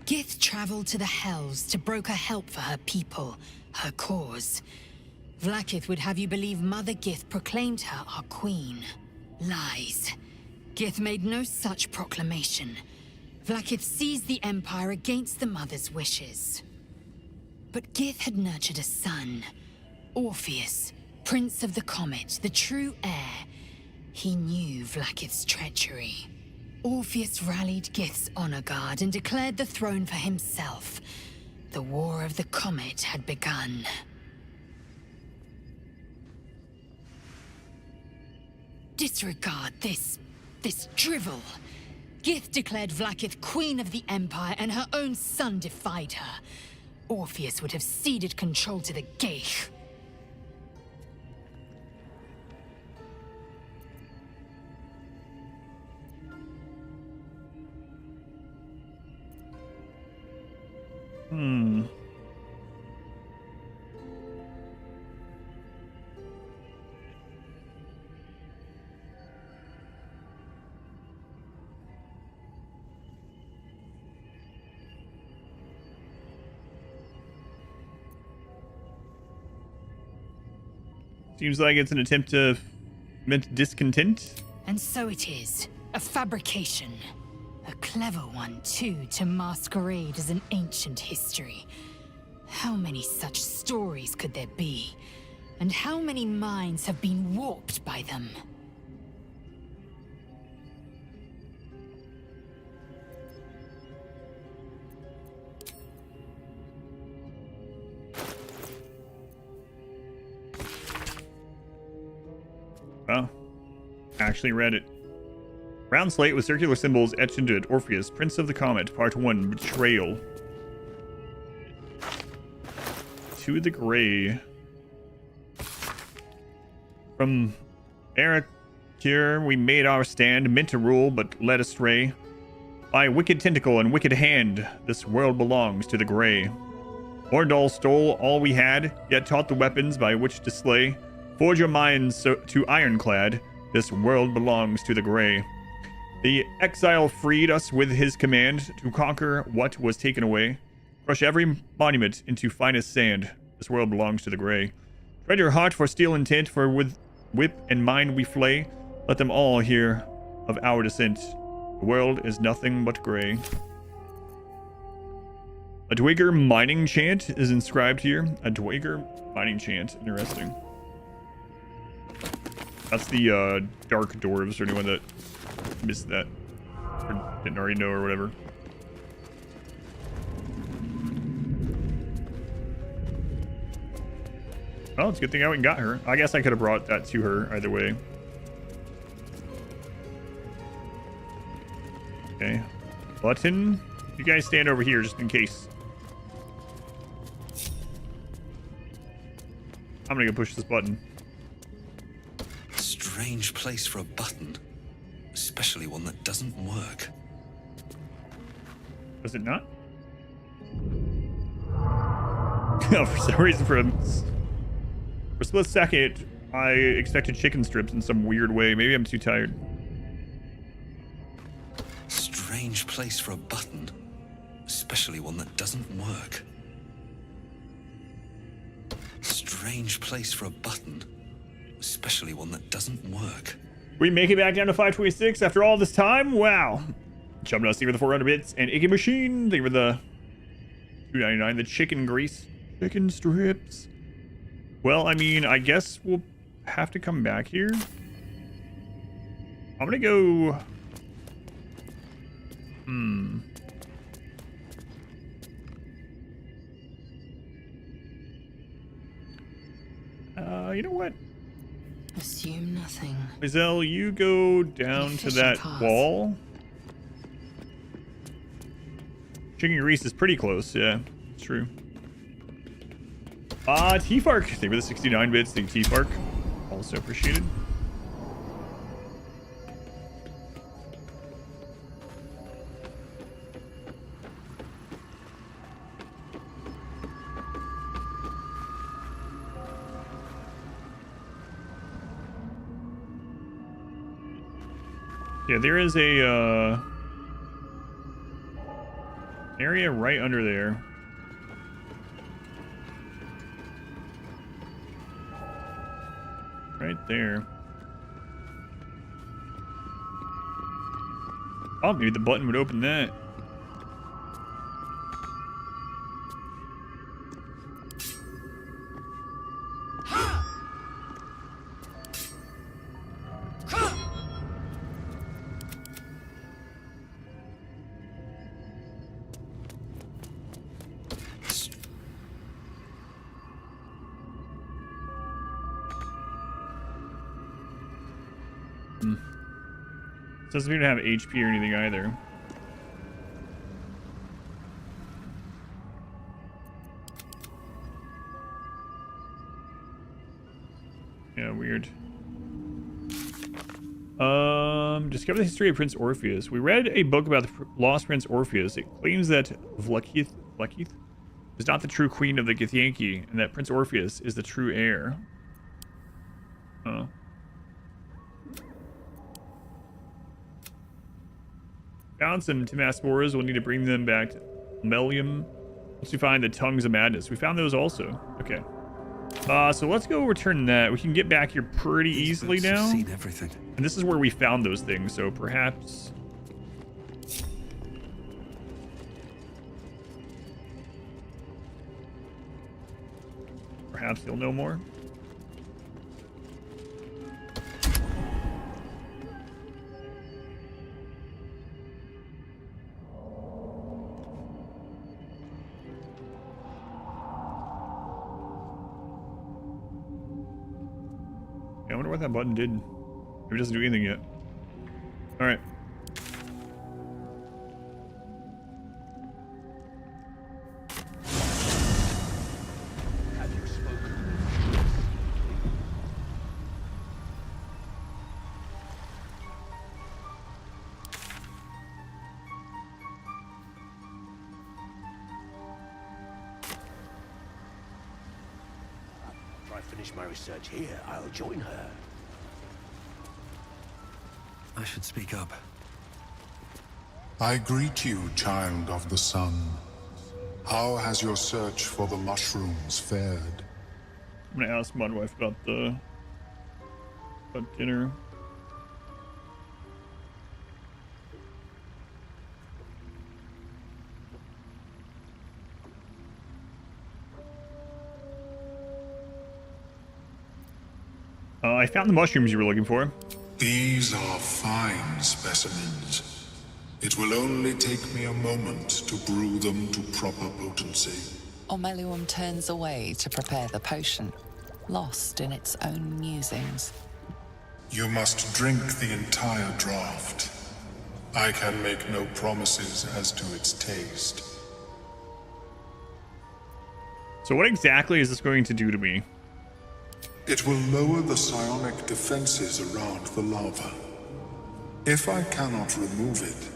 Gith traveled to the Hells to broker help for her people, her cause. Vlaakith would have you believe Mother Gith proclaimed her our queen. Lies. Gith made no such proclamation. Vlaakith seized the Empire against the Mother's wishes. But Gith had nurtured a son, Orpheus, Prince of the Comet, the true heir. He knew Vlaakith's treachery. Orpheus rallied Gith's honor guard and declared the throne for himself. The War of the Comet had begun. Disregard this drivel. Gith declared Vlaakith Queen of the Empire, and her own son defied her. Orpheus would have ceded control to the Geich. Seems like it's an attempt to mint discontent. And so it is. A fabrication. A clever one, too, to masquerade as an ancient history. How many such stories could there be? And how many minds have been warped by them? Oh, actually read it. Round slate with circular symbols etched into it. Orpheus, Prince of the Comet, Part 1, Betrayal. To the Gray. From Erekir, we made our stand, meant to rule, but led astray. By wicked tentacle and wicked hand, this world belongs to the Gray. Ordal stole all we had, yet taught the weapons by which to slay. Forge your minds to ironclad, this world belongs to the Gray. The exile freed us with his command to conquer what was taken away. Crush every monument into finest sand, this world belongs to the Gray. Tread your heart for steel intent, for with whip and mind we flay. Let them all hear of our descent. The world is nothing but gray. A Dweger mining chant is inscribed here. A Dweger mining chant, interesting. That's the Dark Dwarves, or anyone that missed that or didn't already know or whatever. Well, it's a good thing I went and got her. I guess I could have brought that to her either way. Okay. Button. You guys stand over here just in case. I'm gonna go push this button. Strange place for a button. Especially one that doesn't work. Does it not? No, for some reason, for a split second, I expected chicken strips in some weird way. Maybe I'm too tired. Strange place for a button. Especially one that doesn't work. Strange place for a button. Especially one that doesn't work. We make it back down to 526 after all this time? Wow. Chubbing us, thank you for the 400 bits. And Icky Machine, thank you for the 299. The chicken grease. Chicken strips. Well, I mean, I guess we'll have to come back here. I'm gonna go You know what? Assume nothing. Lizelle, you go down to that wall. Chicken Reese is pretty close. Yeah, it's true. T-Fark. Thank you for the 69 bits. Thank you, T-Fark. Also appreciated. Yeah, there is a area right under there. Right there. Oh, maybe the button would open that. Doesn't mean to have HP or anything either. Yeah, weird. Discover the history of Prince Orpheus. We read a book about the lost Prince Orpheus. It claims that Vlakith is not the true queen of the Githyanki, and that Prince Orpheus is the true heir. Oh. Found some Timasporas. We'll need to bring them back to Melium once we find the Tongues of Madness. We found those also. Okay. So let's go return that. We can get back here pretty easily now. Seen everything. And this is where we found those things, so perhaps... Perhaps you'll know more. I wonder what that button did. Maybe it doesn't do anything yet. Alright. After I finish my research here, I'll join her. I should speak up. I greet you, child of the sun. How has your search for the mushrooms fared? I'm gonna ask my wife about dinner. I found the mushrooms you were looking for. These are fine specimens. It will only take me a moment to brew them to proper potency. Ormelium turns away to prepare the potion, lost in its own musings. You must drink the entire draught. I can make no promises as to its taste. So what exactly is this going to do to me? It will lower the psionic defenses around the lava. If I cannot remove it,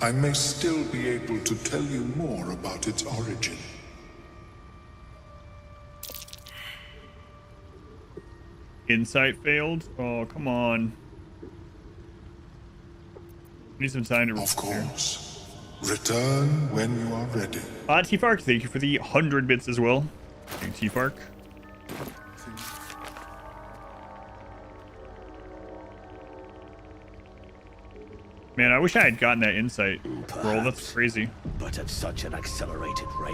I may still be able to tell you more about its origin. Insight failed? Oh, come on. Need some time to... Of course. Return when you are ready. T-Fark, thank you for the 100 bits as well. Thank you, T-Fark. Man, I wish I had gotten that insight roll. That's crazy. But at such an accelerated rate.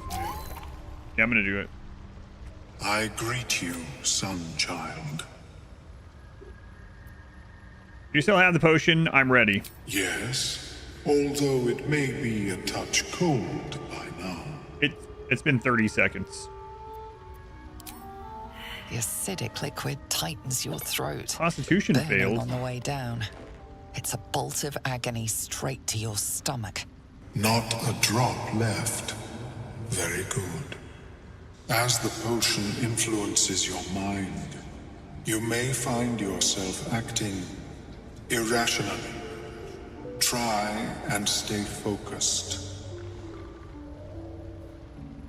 Yeah, I'm gonna do it. I greet you, sun child. You still have the potion. I'm ready. Yes. although it may be a touch cold by now. It's been 30 seconds. The acidic liquid tightens your throat. Constitution burning failed. on the way down. It's a bolt of agony straight to your stomach. Not a drop left. Very good. As the potion influences your mind, you may find yourself acting irrationally. Try and stay focused.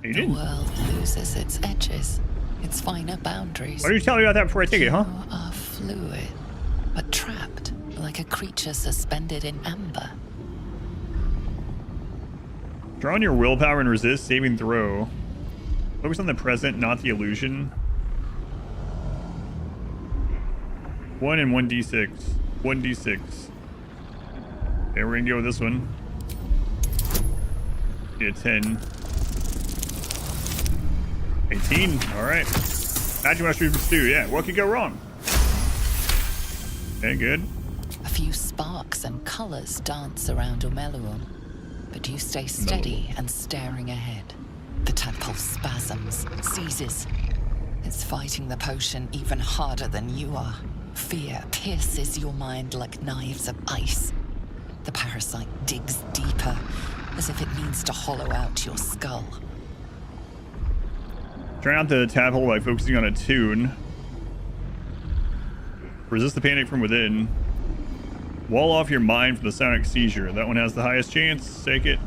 The world loses its edges, its finer boundaries. Why are you telling me about that before I take it, huh? You are fluid, but trapped like a creature suspended in amber. Draw on your willpower and resist saving throw. Focus on the present, not the illusion. 1 and 1d6. 1d6. Okay, we're gonna go with this one. Get a 10. 18. Alright. Magic mushroom stew, yeah. What could go wrong? Okay, good. A few sparks and colors dance around Omeluum, but you stay steady and staring ahead. The tadpole spasms, seizes. It's fighting the potion even harder than you are. Fear pierces your mind like knives of ice. The parasite digs deeper, as if it needs to hollow out your skull. Try out the tadpole by focusing on a tune. Resist the panic from within. Wall off your mind for the sonic seizure. That one has the highest chance. Take it.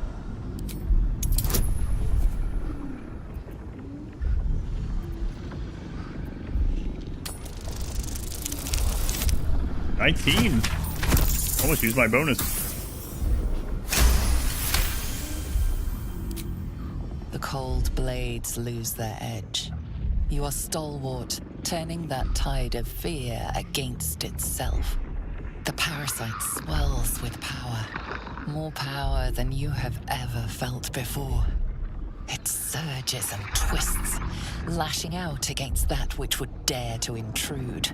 Almost used my bonus. The cold blades lose their edge. You are stalwart, turning that tide of fear against itself. The parasite swells with power. More power than you have ever felt before. It surges and twists, lashing out against that which would dare to intrude.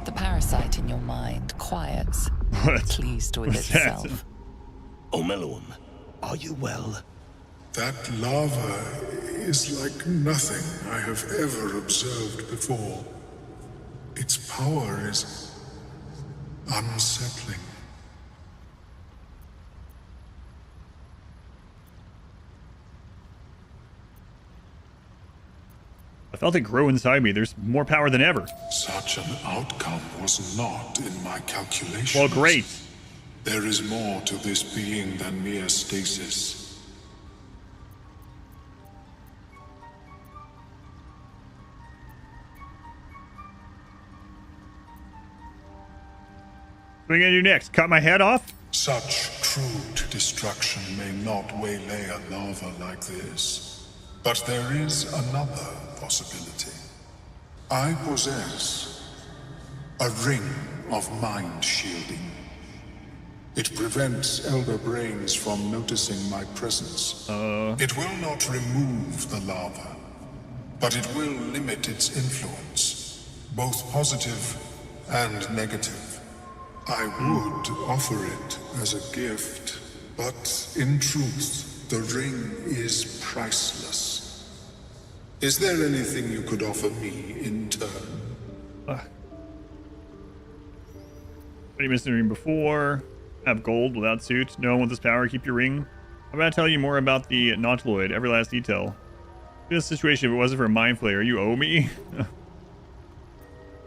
The parasite in your mind quiets, pleased with itself. Omeluum, are you well? That lava is like nothing I have ever observed before. Its power is unsettling. I felt it grow inside me. There's more power than ever. Such an outcome was not in my calculations. Well, great. There is more to this being than mere stasis. What are you gonna do next? Cut my head off? Such crude destruction may not waylay a lava like this. But there is another possibility. I possess a ring of mind shielding. It prevents elder brains from noticing my presence. It will not remove the lava, but it will limit its influence, both positive and negative. I would offer it as a gift, but in truth, the ring is priceless. Is there anything you could offer me in turn? What you missed the ring before? Have gold without suit. No one with this power. Keep your ring. I'm about to tell you more about the Nautiloid. Every last detail. In this situation, if it wasn't for a mind flayer, you owe me.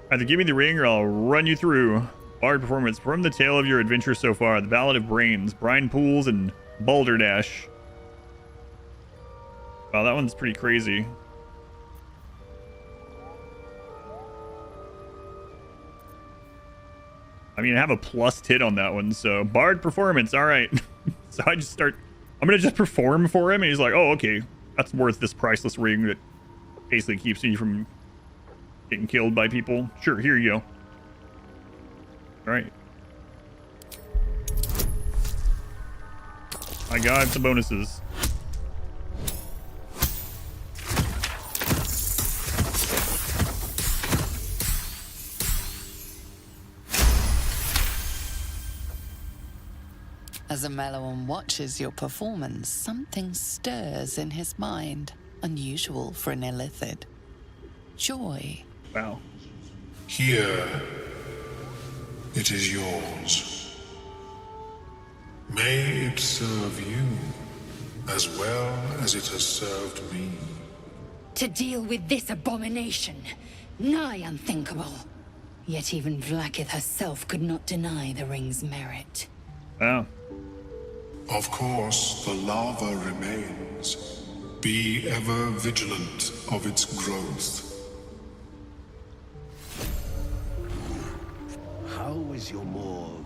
Either give me the ring or I'll run you through. Bard performance. From the tale of your adventure so far, the Ballad of Brains, Brine Pools, and Balderdash. Wow, that one's pretty crazy. I mean, I have a plus tit on that one, so Bard performance, all right. So I just start, I'm gonna just perform for him, and he's like, oh, okay, that's worth this priceless ring that basically keeps me from getting killed by people. Sure, here you go. All right. I got some bonuses. As Amelon watches your performance, something stirs in his mind, unusual for an illithid. Joy. Wow. Here, it is yours. May it serve you as well as it has served me. To deal with this abomination, nigh unthinkable. Yet even Vlaakith herself could not deny the ring's merit. Wow. Of course, the lava remains. Be ever vigilant of its growth. How is your more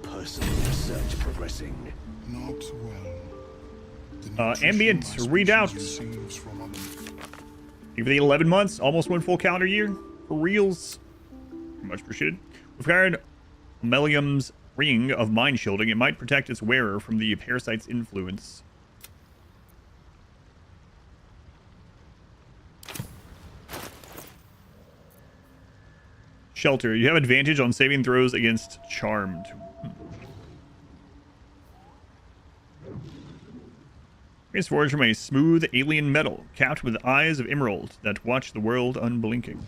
personal research progressing? Not well. Ambient readout. Give it 11 months, almost 1 full calendar year. For reals. Much appreciated. We've hired Melium's ring of mind shielding. It might protect its wearer from the parasite's influence. Shelter. You have advantage on saving throws against charmed. It's forged from a smooth alien metal, capped with eyes of emerald that watch the world unblinking.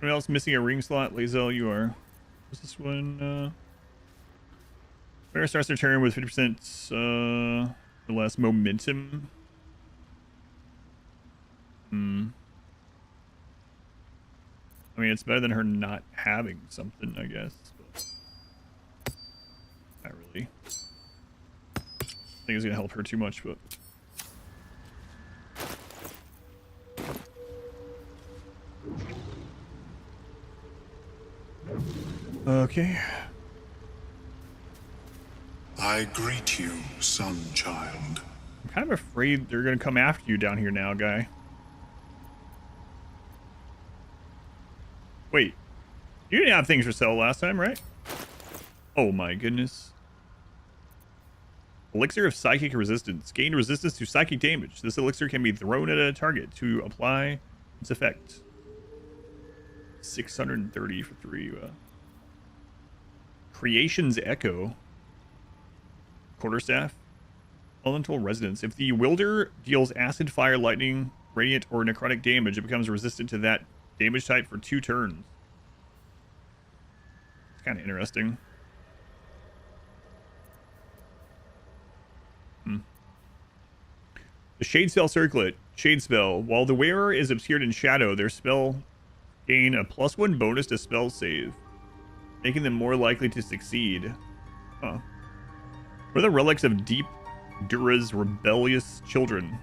Anyone else missing a ring slot? Lazel, you are. What's this one? Bear starts their turn with 50% or less momentum. I mean, it's better than her not having something, I guess. But not really. I think it's gonna help her too much, but. Okay. I greet you, son child. I'm kind of afraid they're gonna come after you down here now, guy. Wait. You didn't have things for sale last time, right? Oh my goodness. Elixir of Psychic Resistance. Gain resistance to psychic damage. This elixir can be thrown at a target to apply its effect. 630 for 3. Creation's Echo. Quarterstaff. Elemental Resonance. If the wielder deals acid, fire, lightning, radiant, or necrotic damage, it becomes resistant to that damage type for 2 turns. It's kind of interesting. The Shade Spell Circlet. Shade Spell. While the wearer is obscured in shadow, their spell gain a +1 bonus to spell save, making them more likely to succeed. Huh. For the relics of Deep Dura's rebellious children.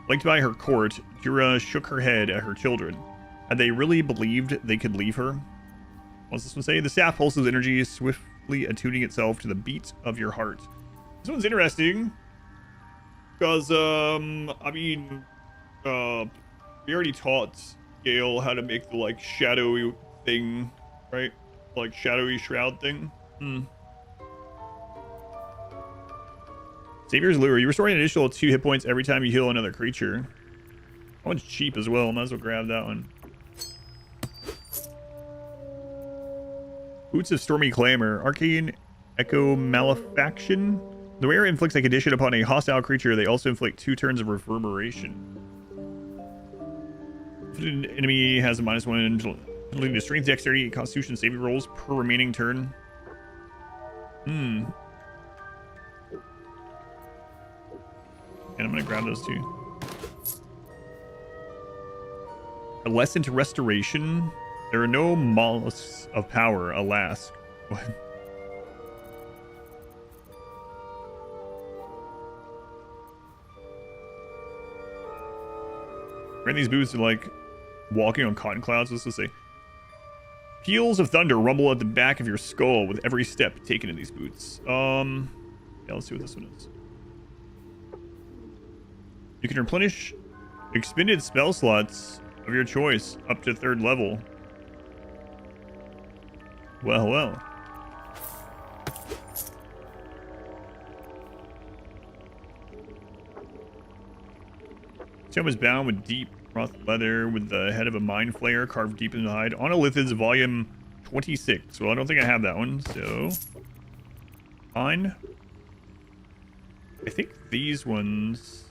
Linked by her court, Dura shook her head at her children. Had they really believed they could leave her? What's this one say? The staff pulses energy, swiftly attuning itself to the beat of your heart. This one's interesting. Because, I mean, we already taught Gale how to make the, like, shadowy thing, right? Like, shadowy shroud thing. Savior's Lure. You restore an additional 2 hit points every time you heal another creature. That one's cheap as well. Might as well grab that one. Boots of Stormy Clamor. Arcane Echo Malefaction. The wearer inflicts a condition upon a hostile creature. They also inflict 2 turns of reverberation. If an enemy has a -1 leading to strength, dexterity, and constitution saving rolls per remaining turn. And I'm gonna grab those 2. A lesson to restoration. There are no mollusks of power, alas. What? Wearing these boots are like walking on cotton clouds. What's this say? Peals of thunder rumble at the back of your skull with every step taken in these boots. Yeah, let's see what this one is. You can replenish expended spell slots of your choice up to 3rd level. Well, well. Tomb is bound with deep rough leather with the head of a mind flayer carved deep in the hide. On Lithids, volume 26. Well, I don't think I have that one, so fine. I think these ones.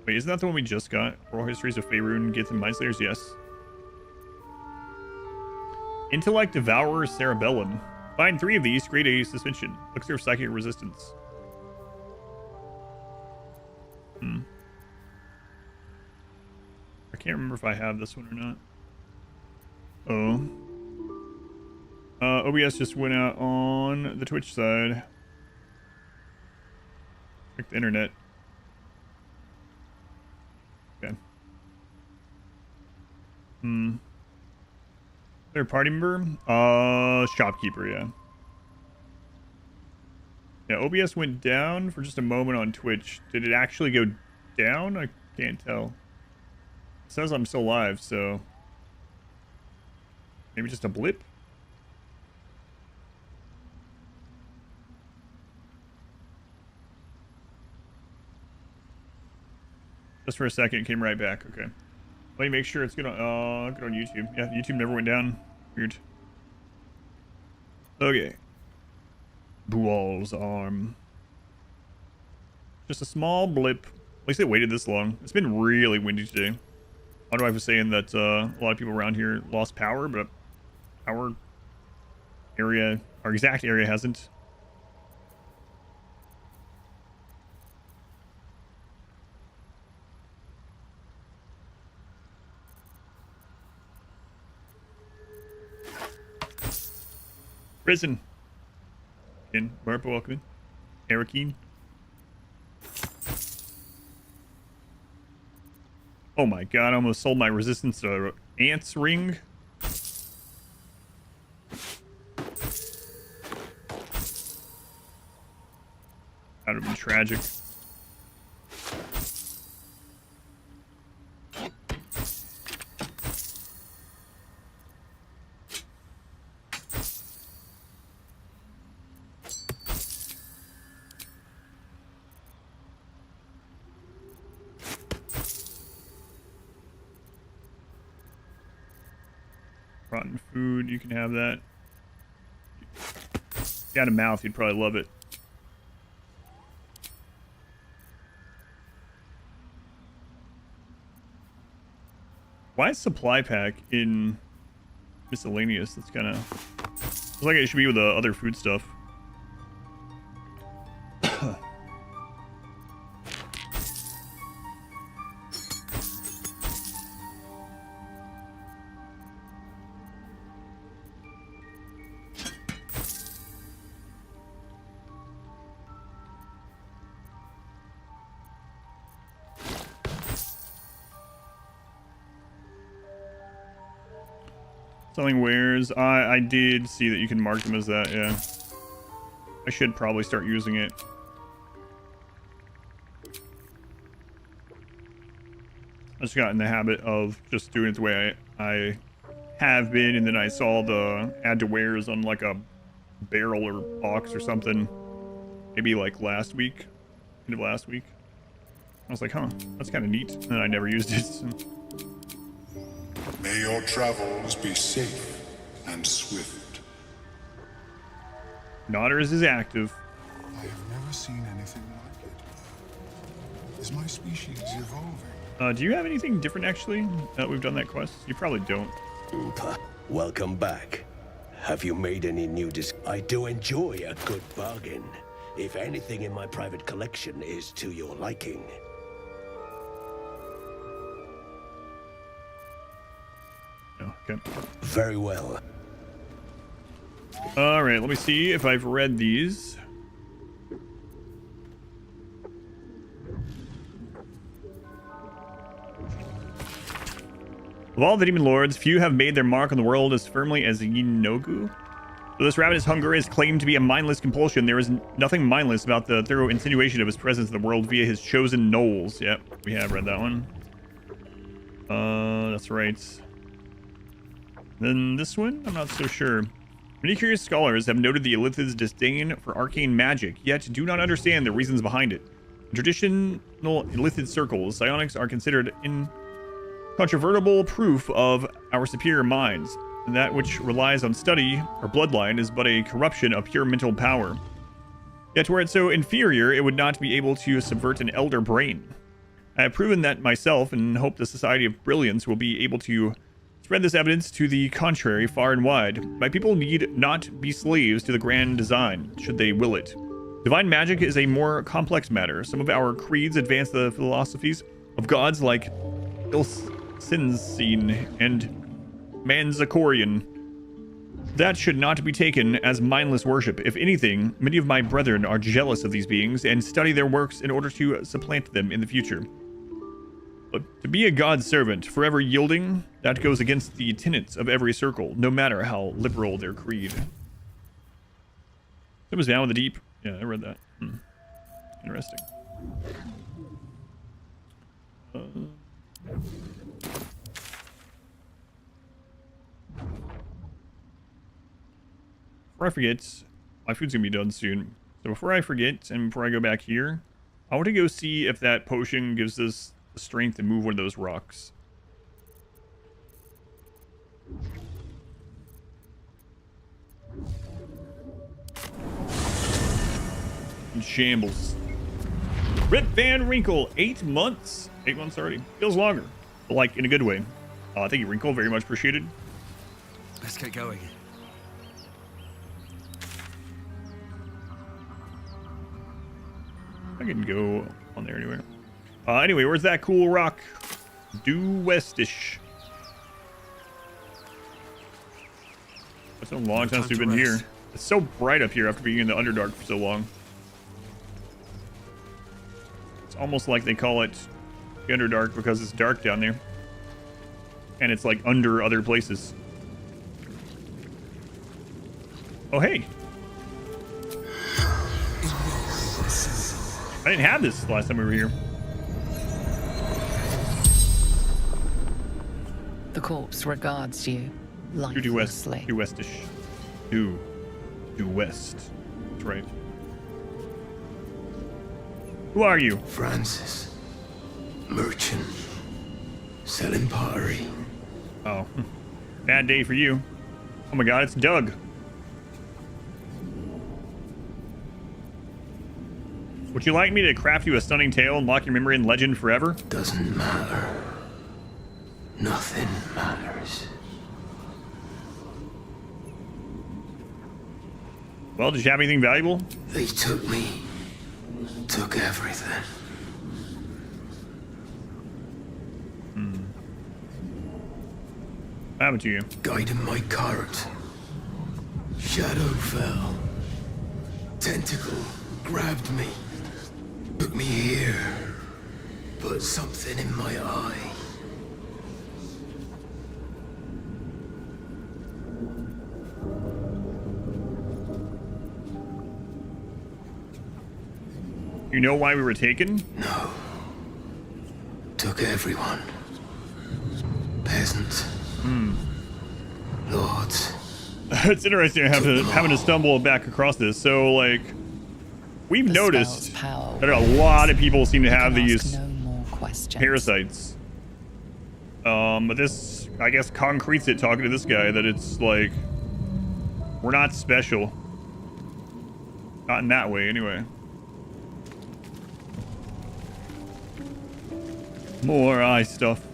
Wait, isn't that the one we just got? Oral Histories of Faerun, Gith, and Mind Slayers? Yes. Intellect Devourer Cerebellum. Find 3 of these, create a suspension. Elixir of Psychic Resistance. I can't remember if I have this one or not. Oh. OBS just went out on the Twitch side. Check the internet. Okay. Third party member? Shopkeeper, yeah. Yeah, OBS went down for just a moment on Twitch. Did it actually go down? I can't tell. It says I'm still live, so maybe just a blip? Just for a second, it came right back. Okay. Let me make sure it's good on YouTube. Yeah, YouTube never went down. Weird. Okay. Bual's arm. Just a small blip. At least they waited this long. It's been really windy today. My wife was saying that a lot of people around here lost power, but our area, our exact area hasn't. Prison. In Marpa, welcome in. Arakeen. Oh my god, I almost sold my resistance to Ant's ring. That would have been tragic. Rotten food, you can have that. If you had a mouth, you'd probably love it. Why is supply pack in miscellaneous? That's kind of... It's like it should be with the other food stuff. Selling wares. I did see that you can mark them as that, yeah. I should probably start using it. I just got in the habit of just doing it the way I have been, and then I saw the add to wares on like a barrel or box or something. Maybe like last week. End of last week. I was like, huh, that's kind of neat. And then I never used it. So. May your travels be safe and swift. Nodders is active. I have never seen anything like it. Is my species evolving? Do you have anything different, actually, that we've done that quest? You probably don't. Welcome back. Have you made any new I do enjoy a good bargain, if anything in my private collection is to your liking. Oh, okay. Very well. All right, let me see if I've read these. Of all the demon lords, few have made their mark on the world as firmly as Yinogu. Though this ravenous hunger is claimed to be a mindless compulsion, there is nothing mindless about the thorough insinuation of his presence in the world via his chosen gnolls. Yep, we have read that one. That's right. Then this one, I'm not so sure. Many curious scholars have noted the Elithid's disdain for arcane magic, yet do not understand the reasons behind it. In traditional Illithid circles, psionics are considered incontrovertible proof of our superior minds, and that which relies on study or bloodline is but a corruption of pure mental power. Yet were it so inferior, it would not be able to subvert an elder brain. I have proven that myself, and hope the Society of Brilliance will be able to spread this evidence to the contrary far and wide. My people need not be slaves to the grand design, should they will it. Divine magic is a more complex matter. Some of our creeds advance the philosophies of gods like Ilsinsin and Manzakorian. That should not be taken as mindless worship. If anything, many of my brethren are jealous of these beings and study their works in order to supplant them in the future. But to be a god's servant, forever yielding, that goes against the tenets of every circle, no matter how liberal their creed. It was down with the deep. Yeah, I read that. Interesting. Before I forget, my food's gonna be done soon. So before I forget, and before I go back here, I want to go see if that potion gives us the strength to move one of those rocks. In shambles. Rip Van Winkle, 8 months. 8 months already. Feels longer, but like in a good way. Thank you, Wrinkle. Very much appreciated. Let's get going. I can go on there anyway. Anyway, where's that cool rock? Due westish. It's been a long time since we've been here. It's so bright up here after being in the Underdark for so long. It's almost like they call it the Underdark because it's dark down there. And it's like under other places. Oh, hey. I didn't have this last time we were here. The corpse regards you lifelessly. Due westish. Due west. That's right. Who are you? Francis. Merchant. Selling pottery. Oh. Bad day for you. Oh my god, it's Doug. Would you like me to craft you a stunning tale and lock your memory in legend forever? Doesn't matter. Nothing matters. Well, did you have anything valuable? They took me. Took everything. What happened to you? Guiding my cart. Shadow fell. Tentacle grabbed me. Took me here. Put something in my eye. You know why we were taken? No. Took everyone. Peasants. Lords. It's interesting having to stumble back across this. So, like, we've noticed that a lot of people seem to have these parasites. But this, I guess, concretes it talking to this guy that it's like, we're not special. Not in that way, anyway. More eye stuff.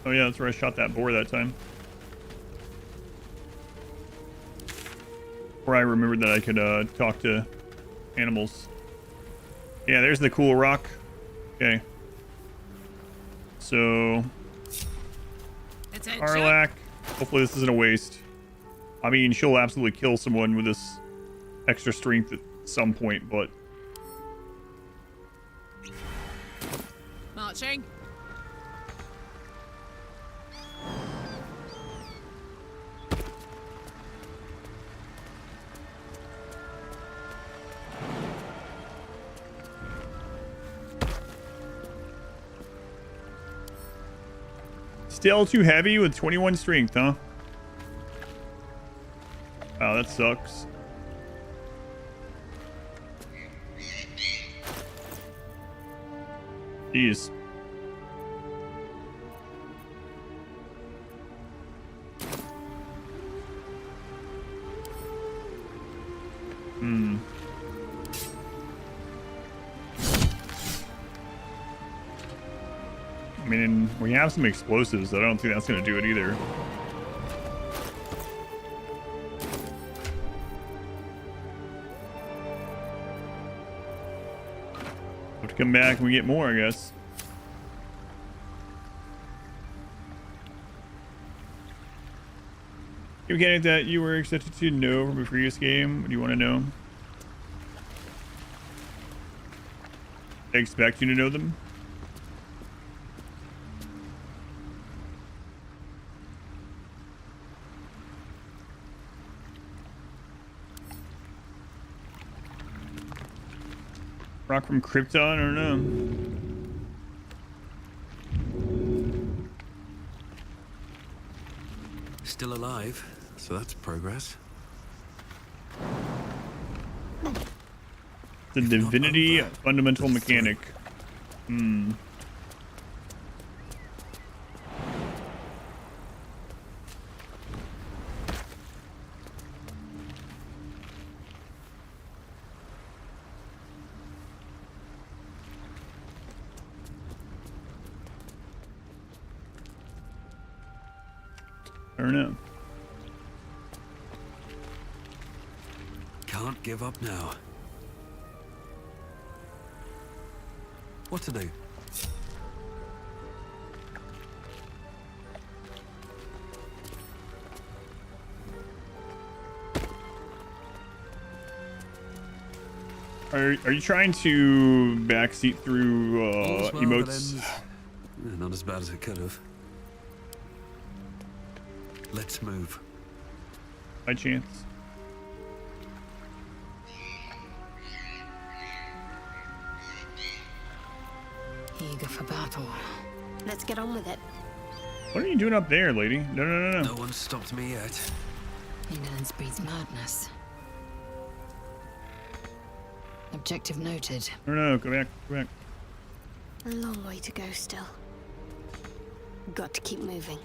Oh yeah, that's where I shot that boar that time. Where I remembered that I could talk to animals. Yeah, there's the cool rock. Okay. So... Arlac. Hopefully this isn't a waste. I mean, she'll absolutely kill someone with this extra strength at some point, but... Marching. Still too heavy with 21 strength, huh? Oh, that sucks. Jeez. I mean, we have some explosives, so I don't think that's going to do it either. Have to come back and we get more, I guess. You mechanic that you were expected to know from a previous game. What do you want to know? I expect you to know them. Rock from Krypton? I don't know. Still alive, so that's progress. The Divinity fundamental mechanic. I don't know. Can't give up now. What to do? Are you trying to backseat through All's well that emotes? ends. Not as bad as it could have. Let's move. By chance. Eager for battle. Let's get on with it. What are you doing up there, lady? No, no, no, no. No one's stopped me yet. Ignorance breeds madness. Objective noted. No, no, no, go back, go back. A long way to go still. Got to keep moving.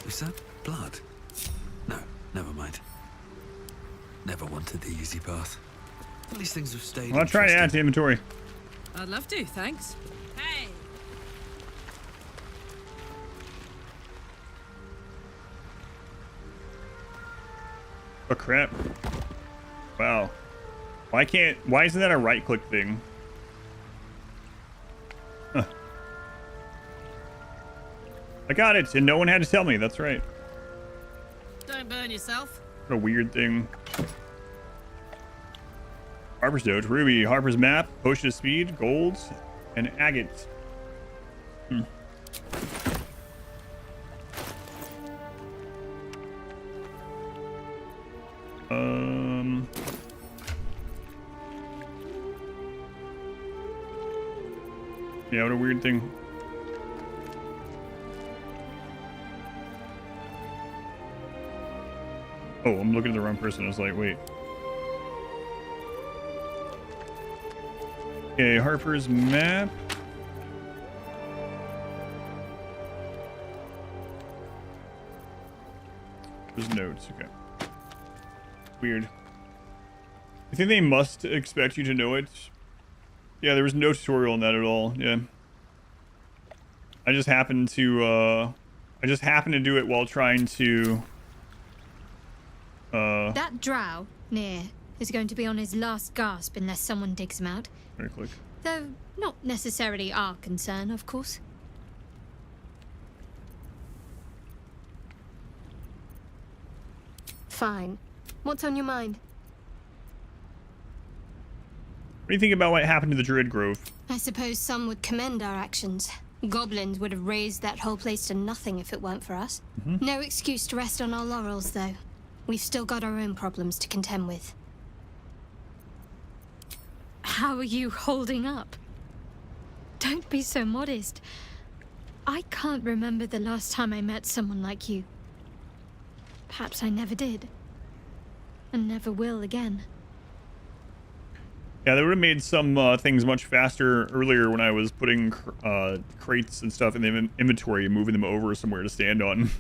Is that blood? No, never mind. Never wanted the easy path. At least things have stayed. I'll try to add to inventory. I'd love to, thanks. Hey! Oh crap. Wow. Why isn't that a right click thing? Huh. I got it, and no one had to tell me, that's right. Don't burn yourself. What a weird thing. Harper's Doge, Ruby, Harper's Map, Potion of Speed, Golds, and Agate. Yeah, what a weird thing. Oh, I'm looking at the wrong person. I was like, wait. Okay, Harper's Map. There's notes, okay. Weird. I think they must expect you to know it. Yeah, there was no tutorial on that at all. Yeah. I just happened to do it while trying to That drow near is going to be on his last gasp unless someone digs him out. Right click. Though not necessarily our concern, of course. Fine. What's on your mind? What do you think about what happened to the Druid Grove? I suppose some would commend our actions. Goblins would have razed that whole place to nothing if it weren't for us. No excuse to rest on our laurels, though. We've still got our own problems to contend with. How are you holding up? Don't be so modest. I can't remember the last time I met someone like you. Perhaps I never did. And never will again. Yeah, they would have made some things much faster earlier when I was putting crates and stuff in the inventory and moving them over somewhere to stand on.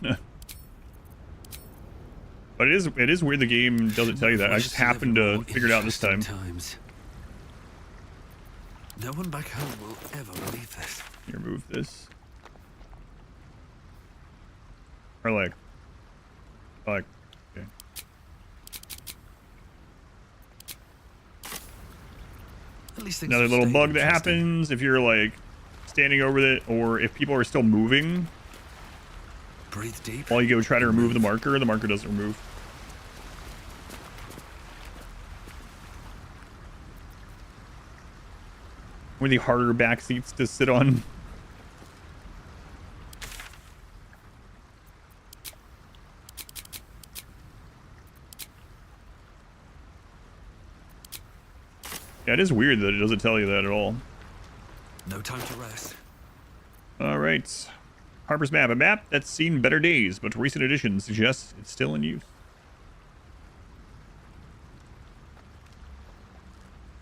But it is weird the game doesn't tell you that. I just happened to figure it out this time. No one back home will ever believe this. Here, move this. Or like, okay. At least Another little bug that happens if you're like standing over it, or if people are still moving. Breathe deep. While you go try to remove the marker doesn't remove. One of the harder back seats to sit on. Yeah, it is weird that it doesn't tell you that at all. No time to rest. All right. Harper's Map. A map that's seen better days, but recent editions suggest it's still in use.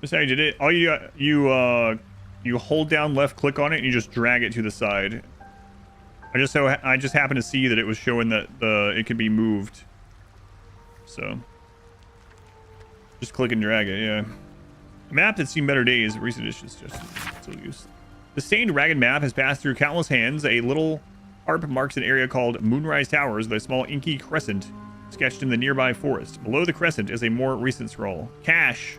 That's how you did it. All you hold down left click on it and you just drag it to the side. I just happened to see that it was showing that it could be moved. So just click and drag it, yeah. A map that's seen better days, recent editions just still used. The stained, ragged map has passed through countless hands. A little harp marks an area called Moonrise Towers with a small inky crescent sketched in the nearby forest. Below the crescent is a more recent scroll. Cache.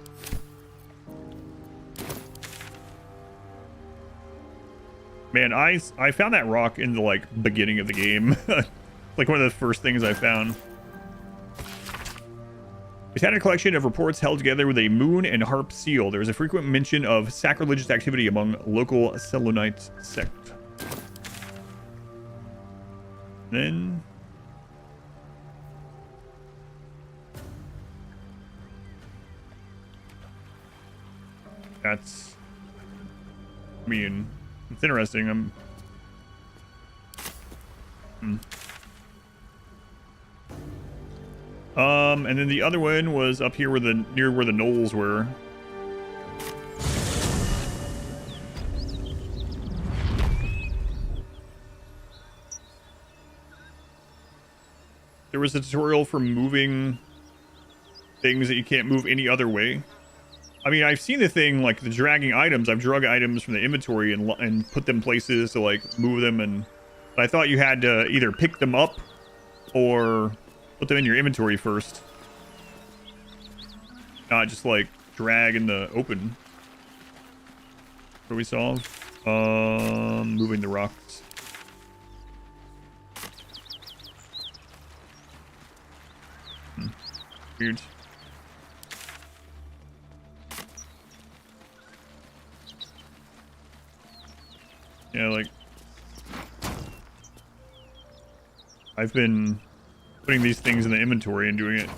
Man, I found that rock in the like beginning of the game. Like one of the first things I found. It's had a collection of reports held together with a moon and harp seal. There is a frequent mention of sacrilegious activity among local Selûnite sect. Then that's, I mean, it's interesting. And then the other one was up here near where the knolls were. There was a tutorial for moving things that you can't move any other way. I mean, I've seen the thing, like the dragging items. I've drug items from the inventory and put them places to like move them. But I thought you had to either pick them up or put them in your inventory first. Not just like drag in the open. What do we solve? Moving the rocks. Weird. Yeah, like I've been putting these things in the inventory and doing it.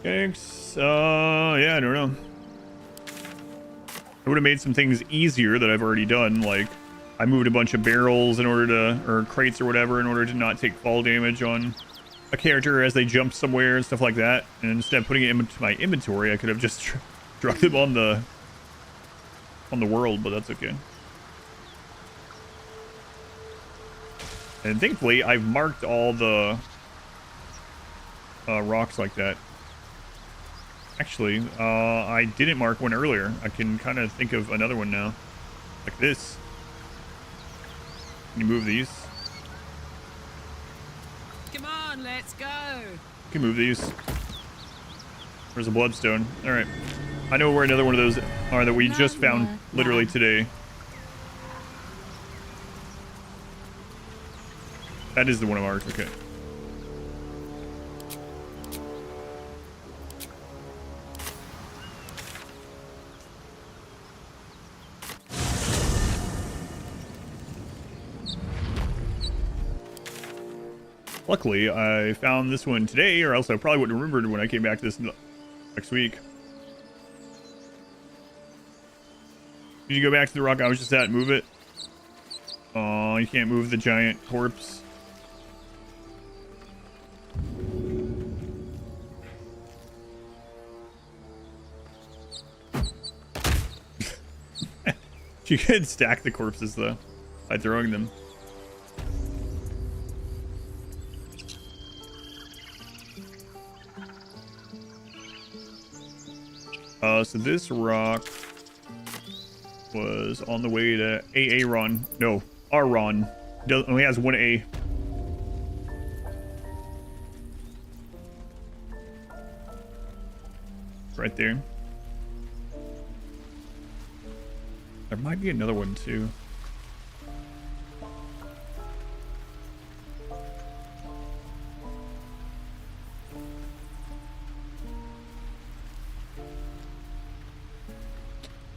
Thanks. Yeah, I don't know. I would have made some things easier that I've already done, like I moved a bunch of barrels in order to, or crates or whatever, in order to not take fall damage on a character as they jump somewhere and stuff like that. And instead of putting it into my inventory, I could have just struck them on the world, but that's okay. And thankfully, I've marked all the rocks like that. Actually, I didn't mark one earlier. I can kind of think of another one now. Like this. Can you move these? Come on, let's go. You can move these. There's a bloodstone. Alright. I know where another one of those are that we just found literally today. That is the one I marked, okay. Luckily, I found this one today, or else I probably wouldn't have remembered when I came back to this next week. Did you go back to the rock I was just at and move it? Oh, you can't move the giant corpse. You could stack the corpses though by throwing them. So this rock was on the way to Aaron. No, Aron. Only has one A. Right there. There might be another one too.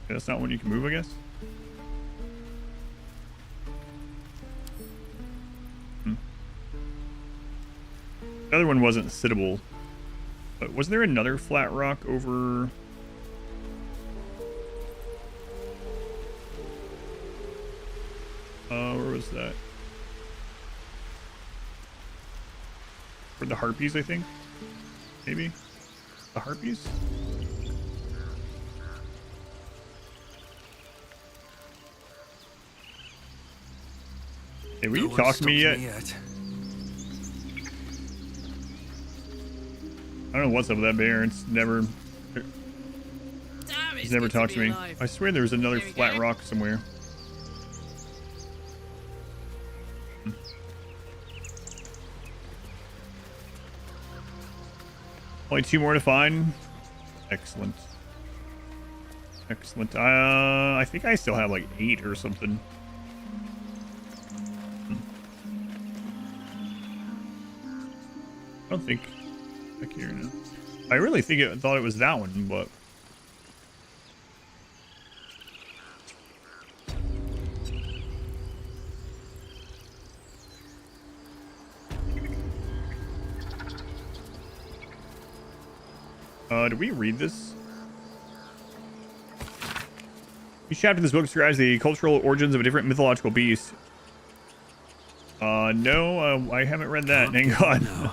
That's not one you can move, I guess. The other one wasn't sittable. But was there another flat rock over... where was that? For the harpies, I think? Maybe? The harpies? Hey, will you talk to me yet? I don't know what's up with that bear. It's never... He's never talked to me. I swear there was another flat rock somewhere. Only 2 more to find. Excellent. Excellent. I think I still have like 8 or something. I don't think back here now. I really thought it was that one, but did we read this? Each chapter of this book describes the cultural origins of a different mythological beast. No, I haven't read that. Hang on. No.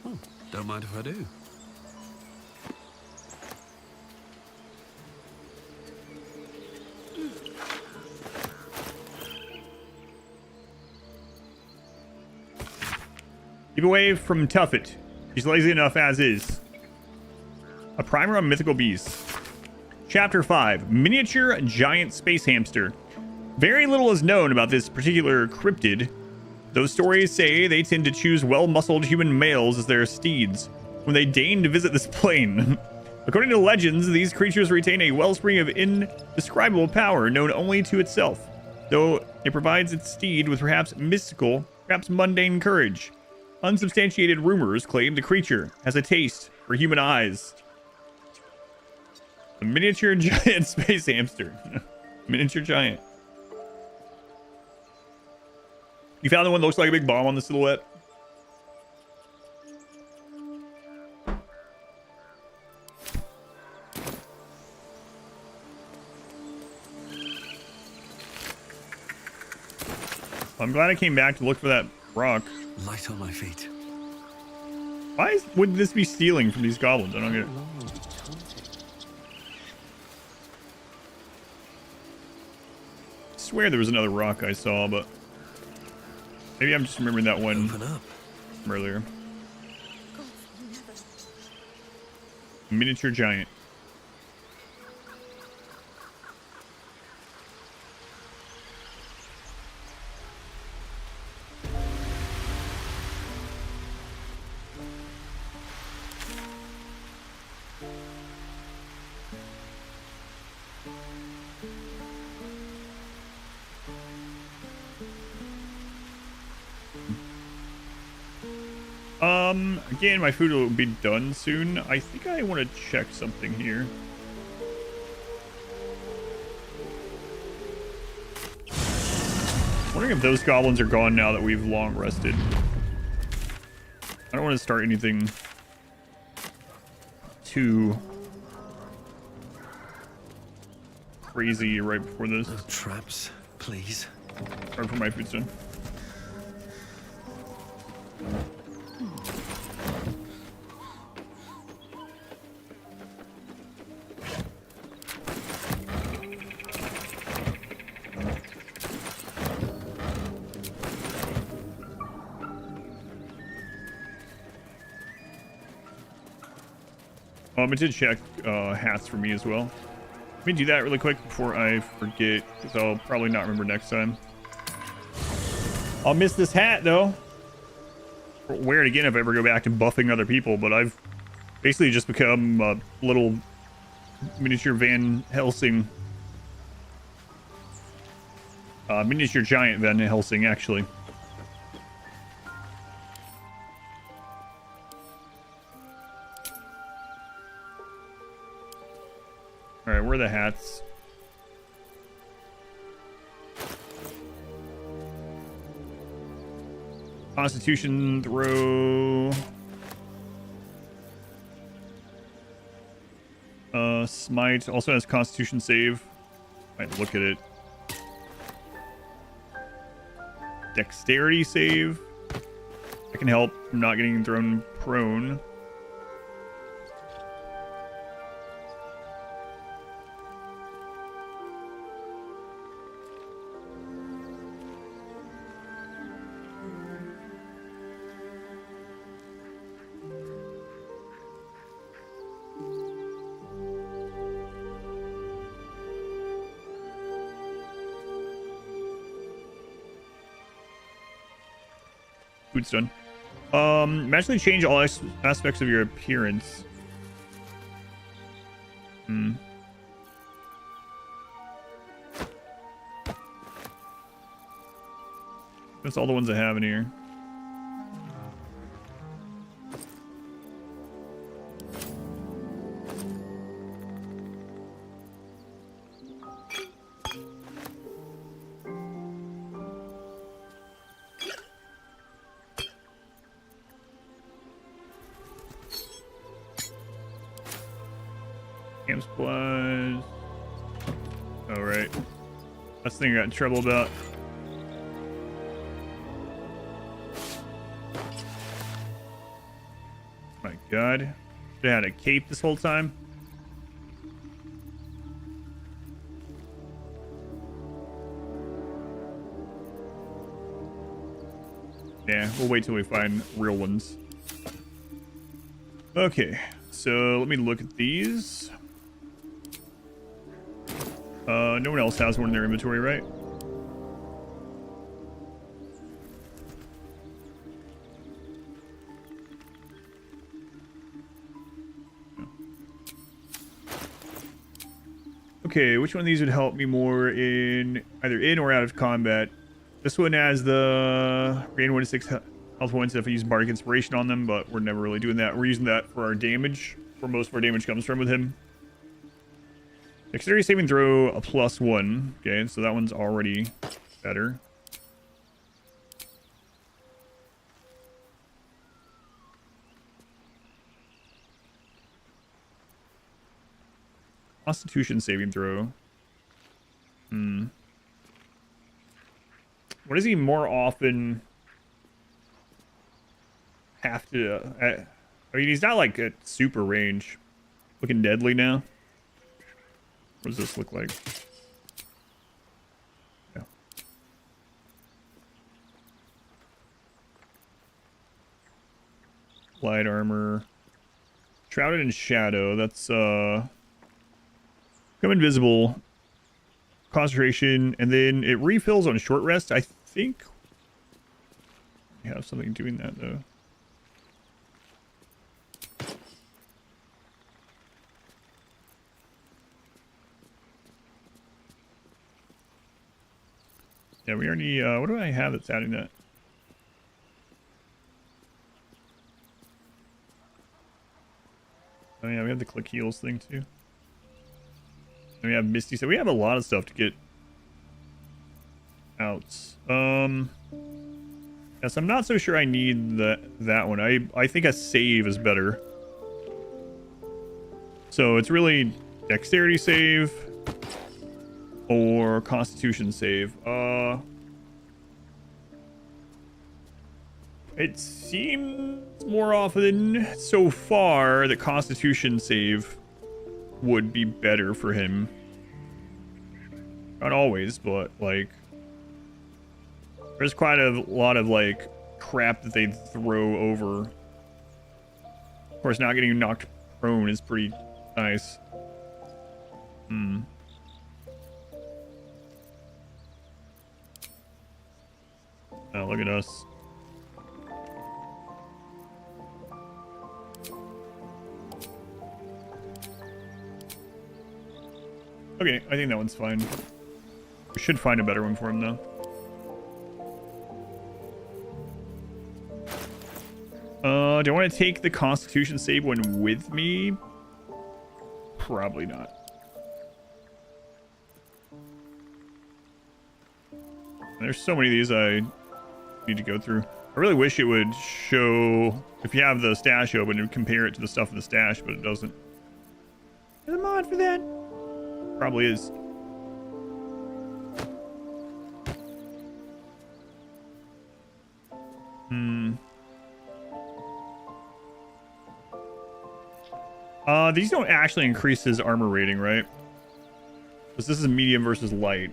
Oh, don't mind if I do. Keep away from Tuffet. She's lazy enough as is. A primer on mythical beasts. Chapter 5. Miniature giant space hamster. Very little is known about this particular cryptid. Those stories say they tend to choose well-muscled human males as their steeds when they deign to visit this plane. According to legends, these creatures retain a wellspring of indescribable power known only to itself, though it provides its steed with perhaps mystical, perhaps mundane courage. Unsubstantiated rumors claim the creature has a taste for human eyes. A miniature giant space hamster. Miniature giant. You found the one that looks like a big bomb on the silhouette? I'm glad I came back to look for that rock. Light on my feet. Why would this be stealing from these goblins? I don't get it. I swear there was another rock I saw, but maybe I'm just remembering that one from earlier. Miniature giant. Again, my food will be done soon. I think I want to check something here. Wondering if those goblins are gone now that we've long rested. I don't want to start anything too crazy right before this. No traps, please. Right before my food's done. I did check hats for me as well. Let me do that really quick before I forget, because I'll probably not remember next time. I'll miss this hat, though. I'll wear it again if I ever go back to buffing other people, but I've basically just become a little miniature Van Helsing. Miniature giant Van Helsing, actually. Alright, where are the hats? Constitution throw. Smite also has Constitution save. Might look at it. Dexterity save. That can help from not getting thrown prone. Food's done. Magically change all aspects of your appearance. That's all the ones I have in here. Camp supplies. Oh, right. That's the thing I got in trouble about. My god. They had a cape this whole time. Yeah, we'll wait till we find real ones. Okay, so let me look at these. No one else has one in their inventory, right? No. Okay, which one of these would help me more in either in or out of combat? This one has the gain 1 to 6 health points if I use Bardic Inspiration on them, but we're never really doing that. We're using that for our damage, where most of our damage comes from with him. Dexterity saving throw a +1. Okay, so that one's already better. Constitution saving throw. What does he more often have to... I mean, he's not like at super range. Looking deadly now. What does this look like? Yeah. Light armor. Shrouded in shadow. That's become invisible. Concentration, and then it refills on short rest. I think we have something doing that though. Yeah, we already, what do I have that's adding that? Oh yeah, we have the click heals thing too. And we have Misty, so we have a lot of stuff to get out. Yes, I'm not so sure I need that one. I think a save is better. So it's really dexterity save or constitution save. It seems more often so far that constitution save would be better for him. Not always, but like there's quite a lot of like crap that they throw over. Of course, not getting knocked prone is pretty nice. Oh, look at us. Okay, I think that one's fine. We should find a better one for him, though. Do I want to take the Constitution save one with me? Probably not. There's so many of these I need to go through. I really wish it would show, if you have the stash open, and compare it to the stuff in the stash, but it doesn't. There's a mod for that. Probably is. These don't actually increase his armor rating, right? Because this is medium versus light.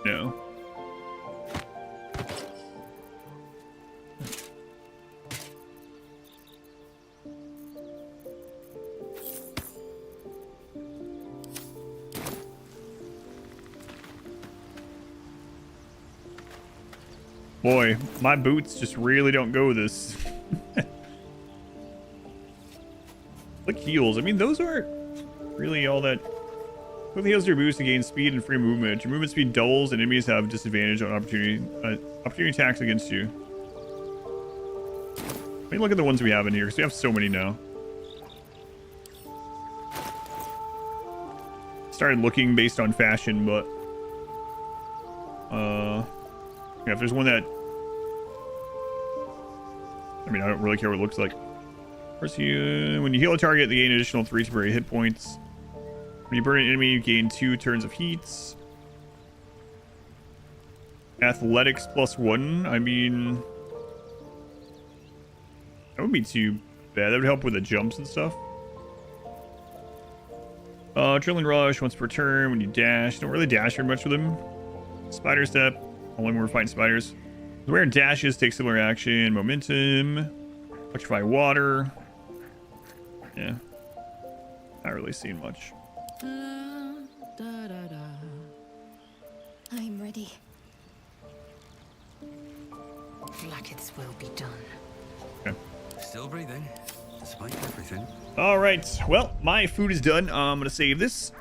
No. Boy, my boots just really don't go this. Like heals. I mean, those aren't really all that. With heals your boost to gain speed and free movement. Your movement speed doubles and enemies have disadvantage on opportunity attacks against you. Let me look at the ones we have in here, because we have so many now. Started looking based on fashion, but yeah, if there's one that, I mean, I don't really care what it looks like. First, when you heal a target, they gain an additional 3 temporary hit points. When you burn an enemy, you gain 2 turns of heats. Athletics +1. I mean, that wouldn't be too bad. That would help with the jumps and stuff. Drilling Rush once per turn when you dash. Don't really dash very much with him. Spider Step. Only when we're fighting spiders. Where dashes take similar action. Momentum. Electrify Water. Yeah. Not really seeing much. I'm ready. Blackets will be done. Okay. Still breathing, despite everything. All right. Well, my food is done. I'm gonna save this.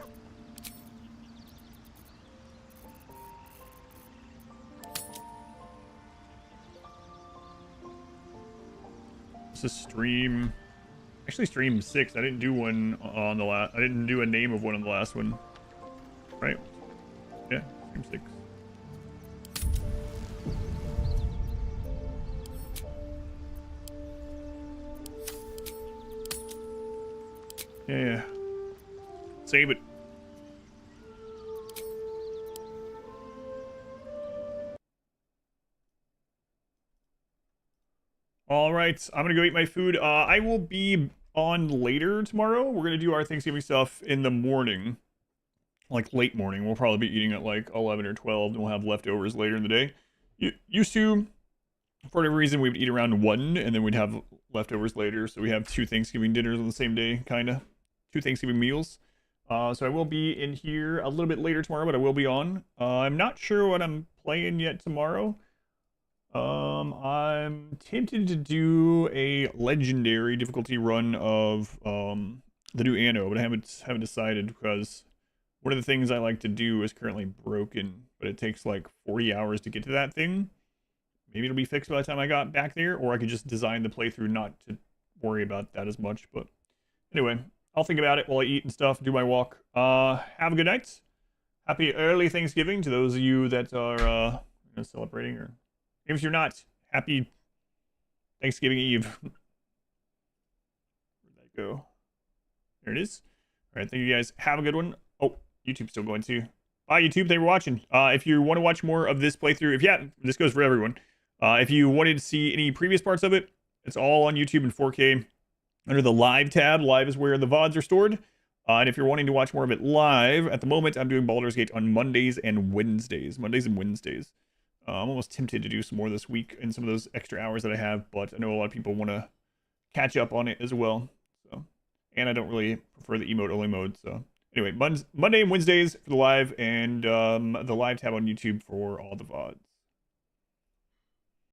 This is stream. Actually, stream 6. I didn't do one on the last. I didn't do a name of one on the last one. Right? Yeah, stream 6. Yeah. Save it. All right, I'm gonna go eat my food. I will be on later tomorrow. We're gonna do our Thanksgiving stuff in the morning, like late morning. We'll probably be eating at like 11 or 12, and we'll have leftovers later in the day. Used to, for whatever reason, we would eat around 1, and then we'd have leftovers later. So we have 2 Thanksgiving dinners on the same day, kind of. 2 Thanksgiving meals. So I will be in here a little bit later tomorrow, but I will be on. I'm not sure what I'm playing yet tomorrow. I'm tempted to do a legendary difficulty run of the new Anno, but I haven't decided, because one of the things I like to do is currently broken, but it takes like 40 hours to get to that thing. Maybe it'll be fixed by the time I got back there, or I could just design the playthrough not to worry about that as much. But anyway, I'll think about it while I eat and stuff, do my walk. Have a good night. Happy early Thanksgiving to those of you that are celebrating, or if you're not, happy Thanksgiving Eve. Where'd that go? There it is. All right, thank you guys. Have a good one. Oh, YouTube's still going too. Bye, YouTube. Thank you for watching. If you want to watch more of this playthrough, this goes for everyone. If you wanted to see any previous parts of it, it's all on YouTube in 4K. Under the live tab, live is where the VODs are stored. And if you're wanting to watch more of it live, at the moment, I'm doing Baldur's Gate on Mondays and Wednesdays. I'm almost tempted to do some more this week in some of those extra hours that I have, but I know a lot of people want to catch up on it as well. So, and I don't really prefer the emote-only mode. So anyway, Monday and Wednesdays for the live, and the live tab on YouTube for all the VODs.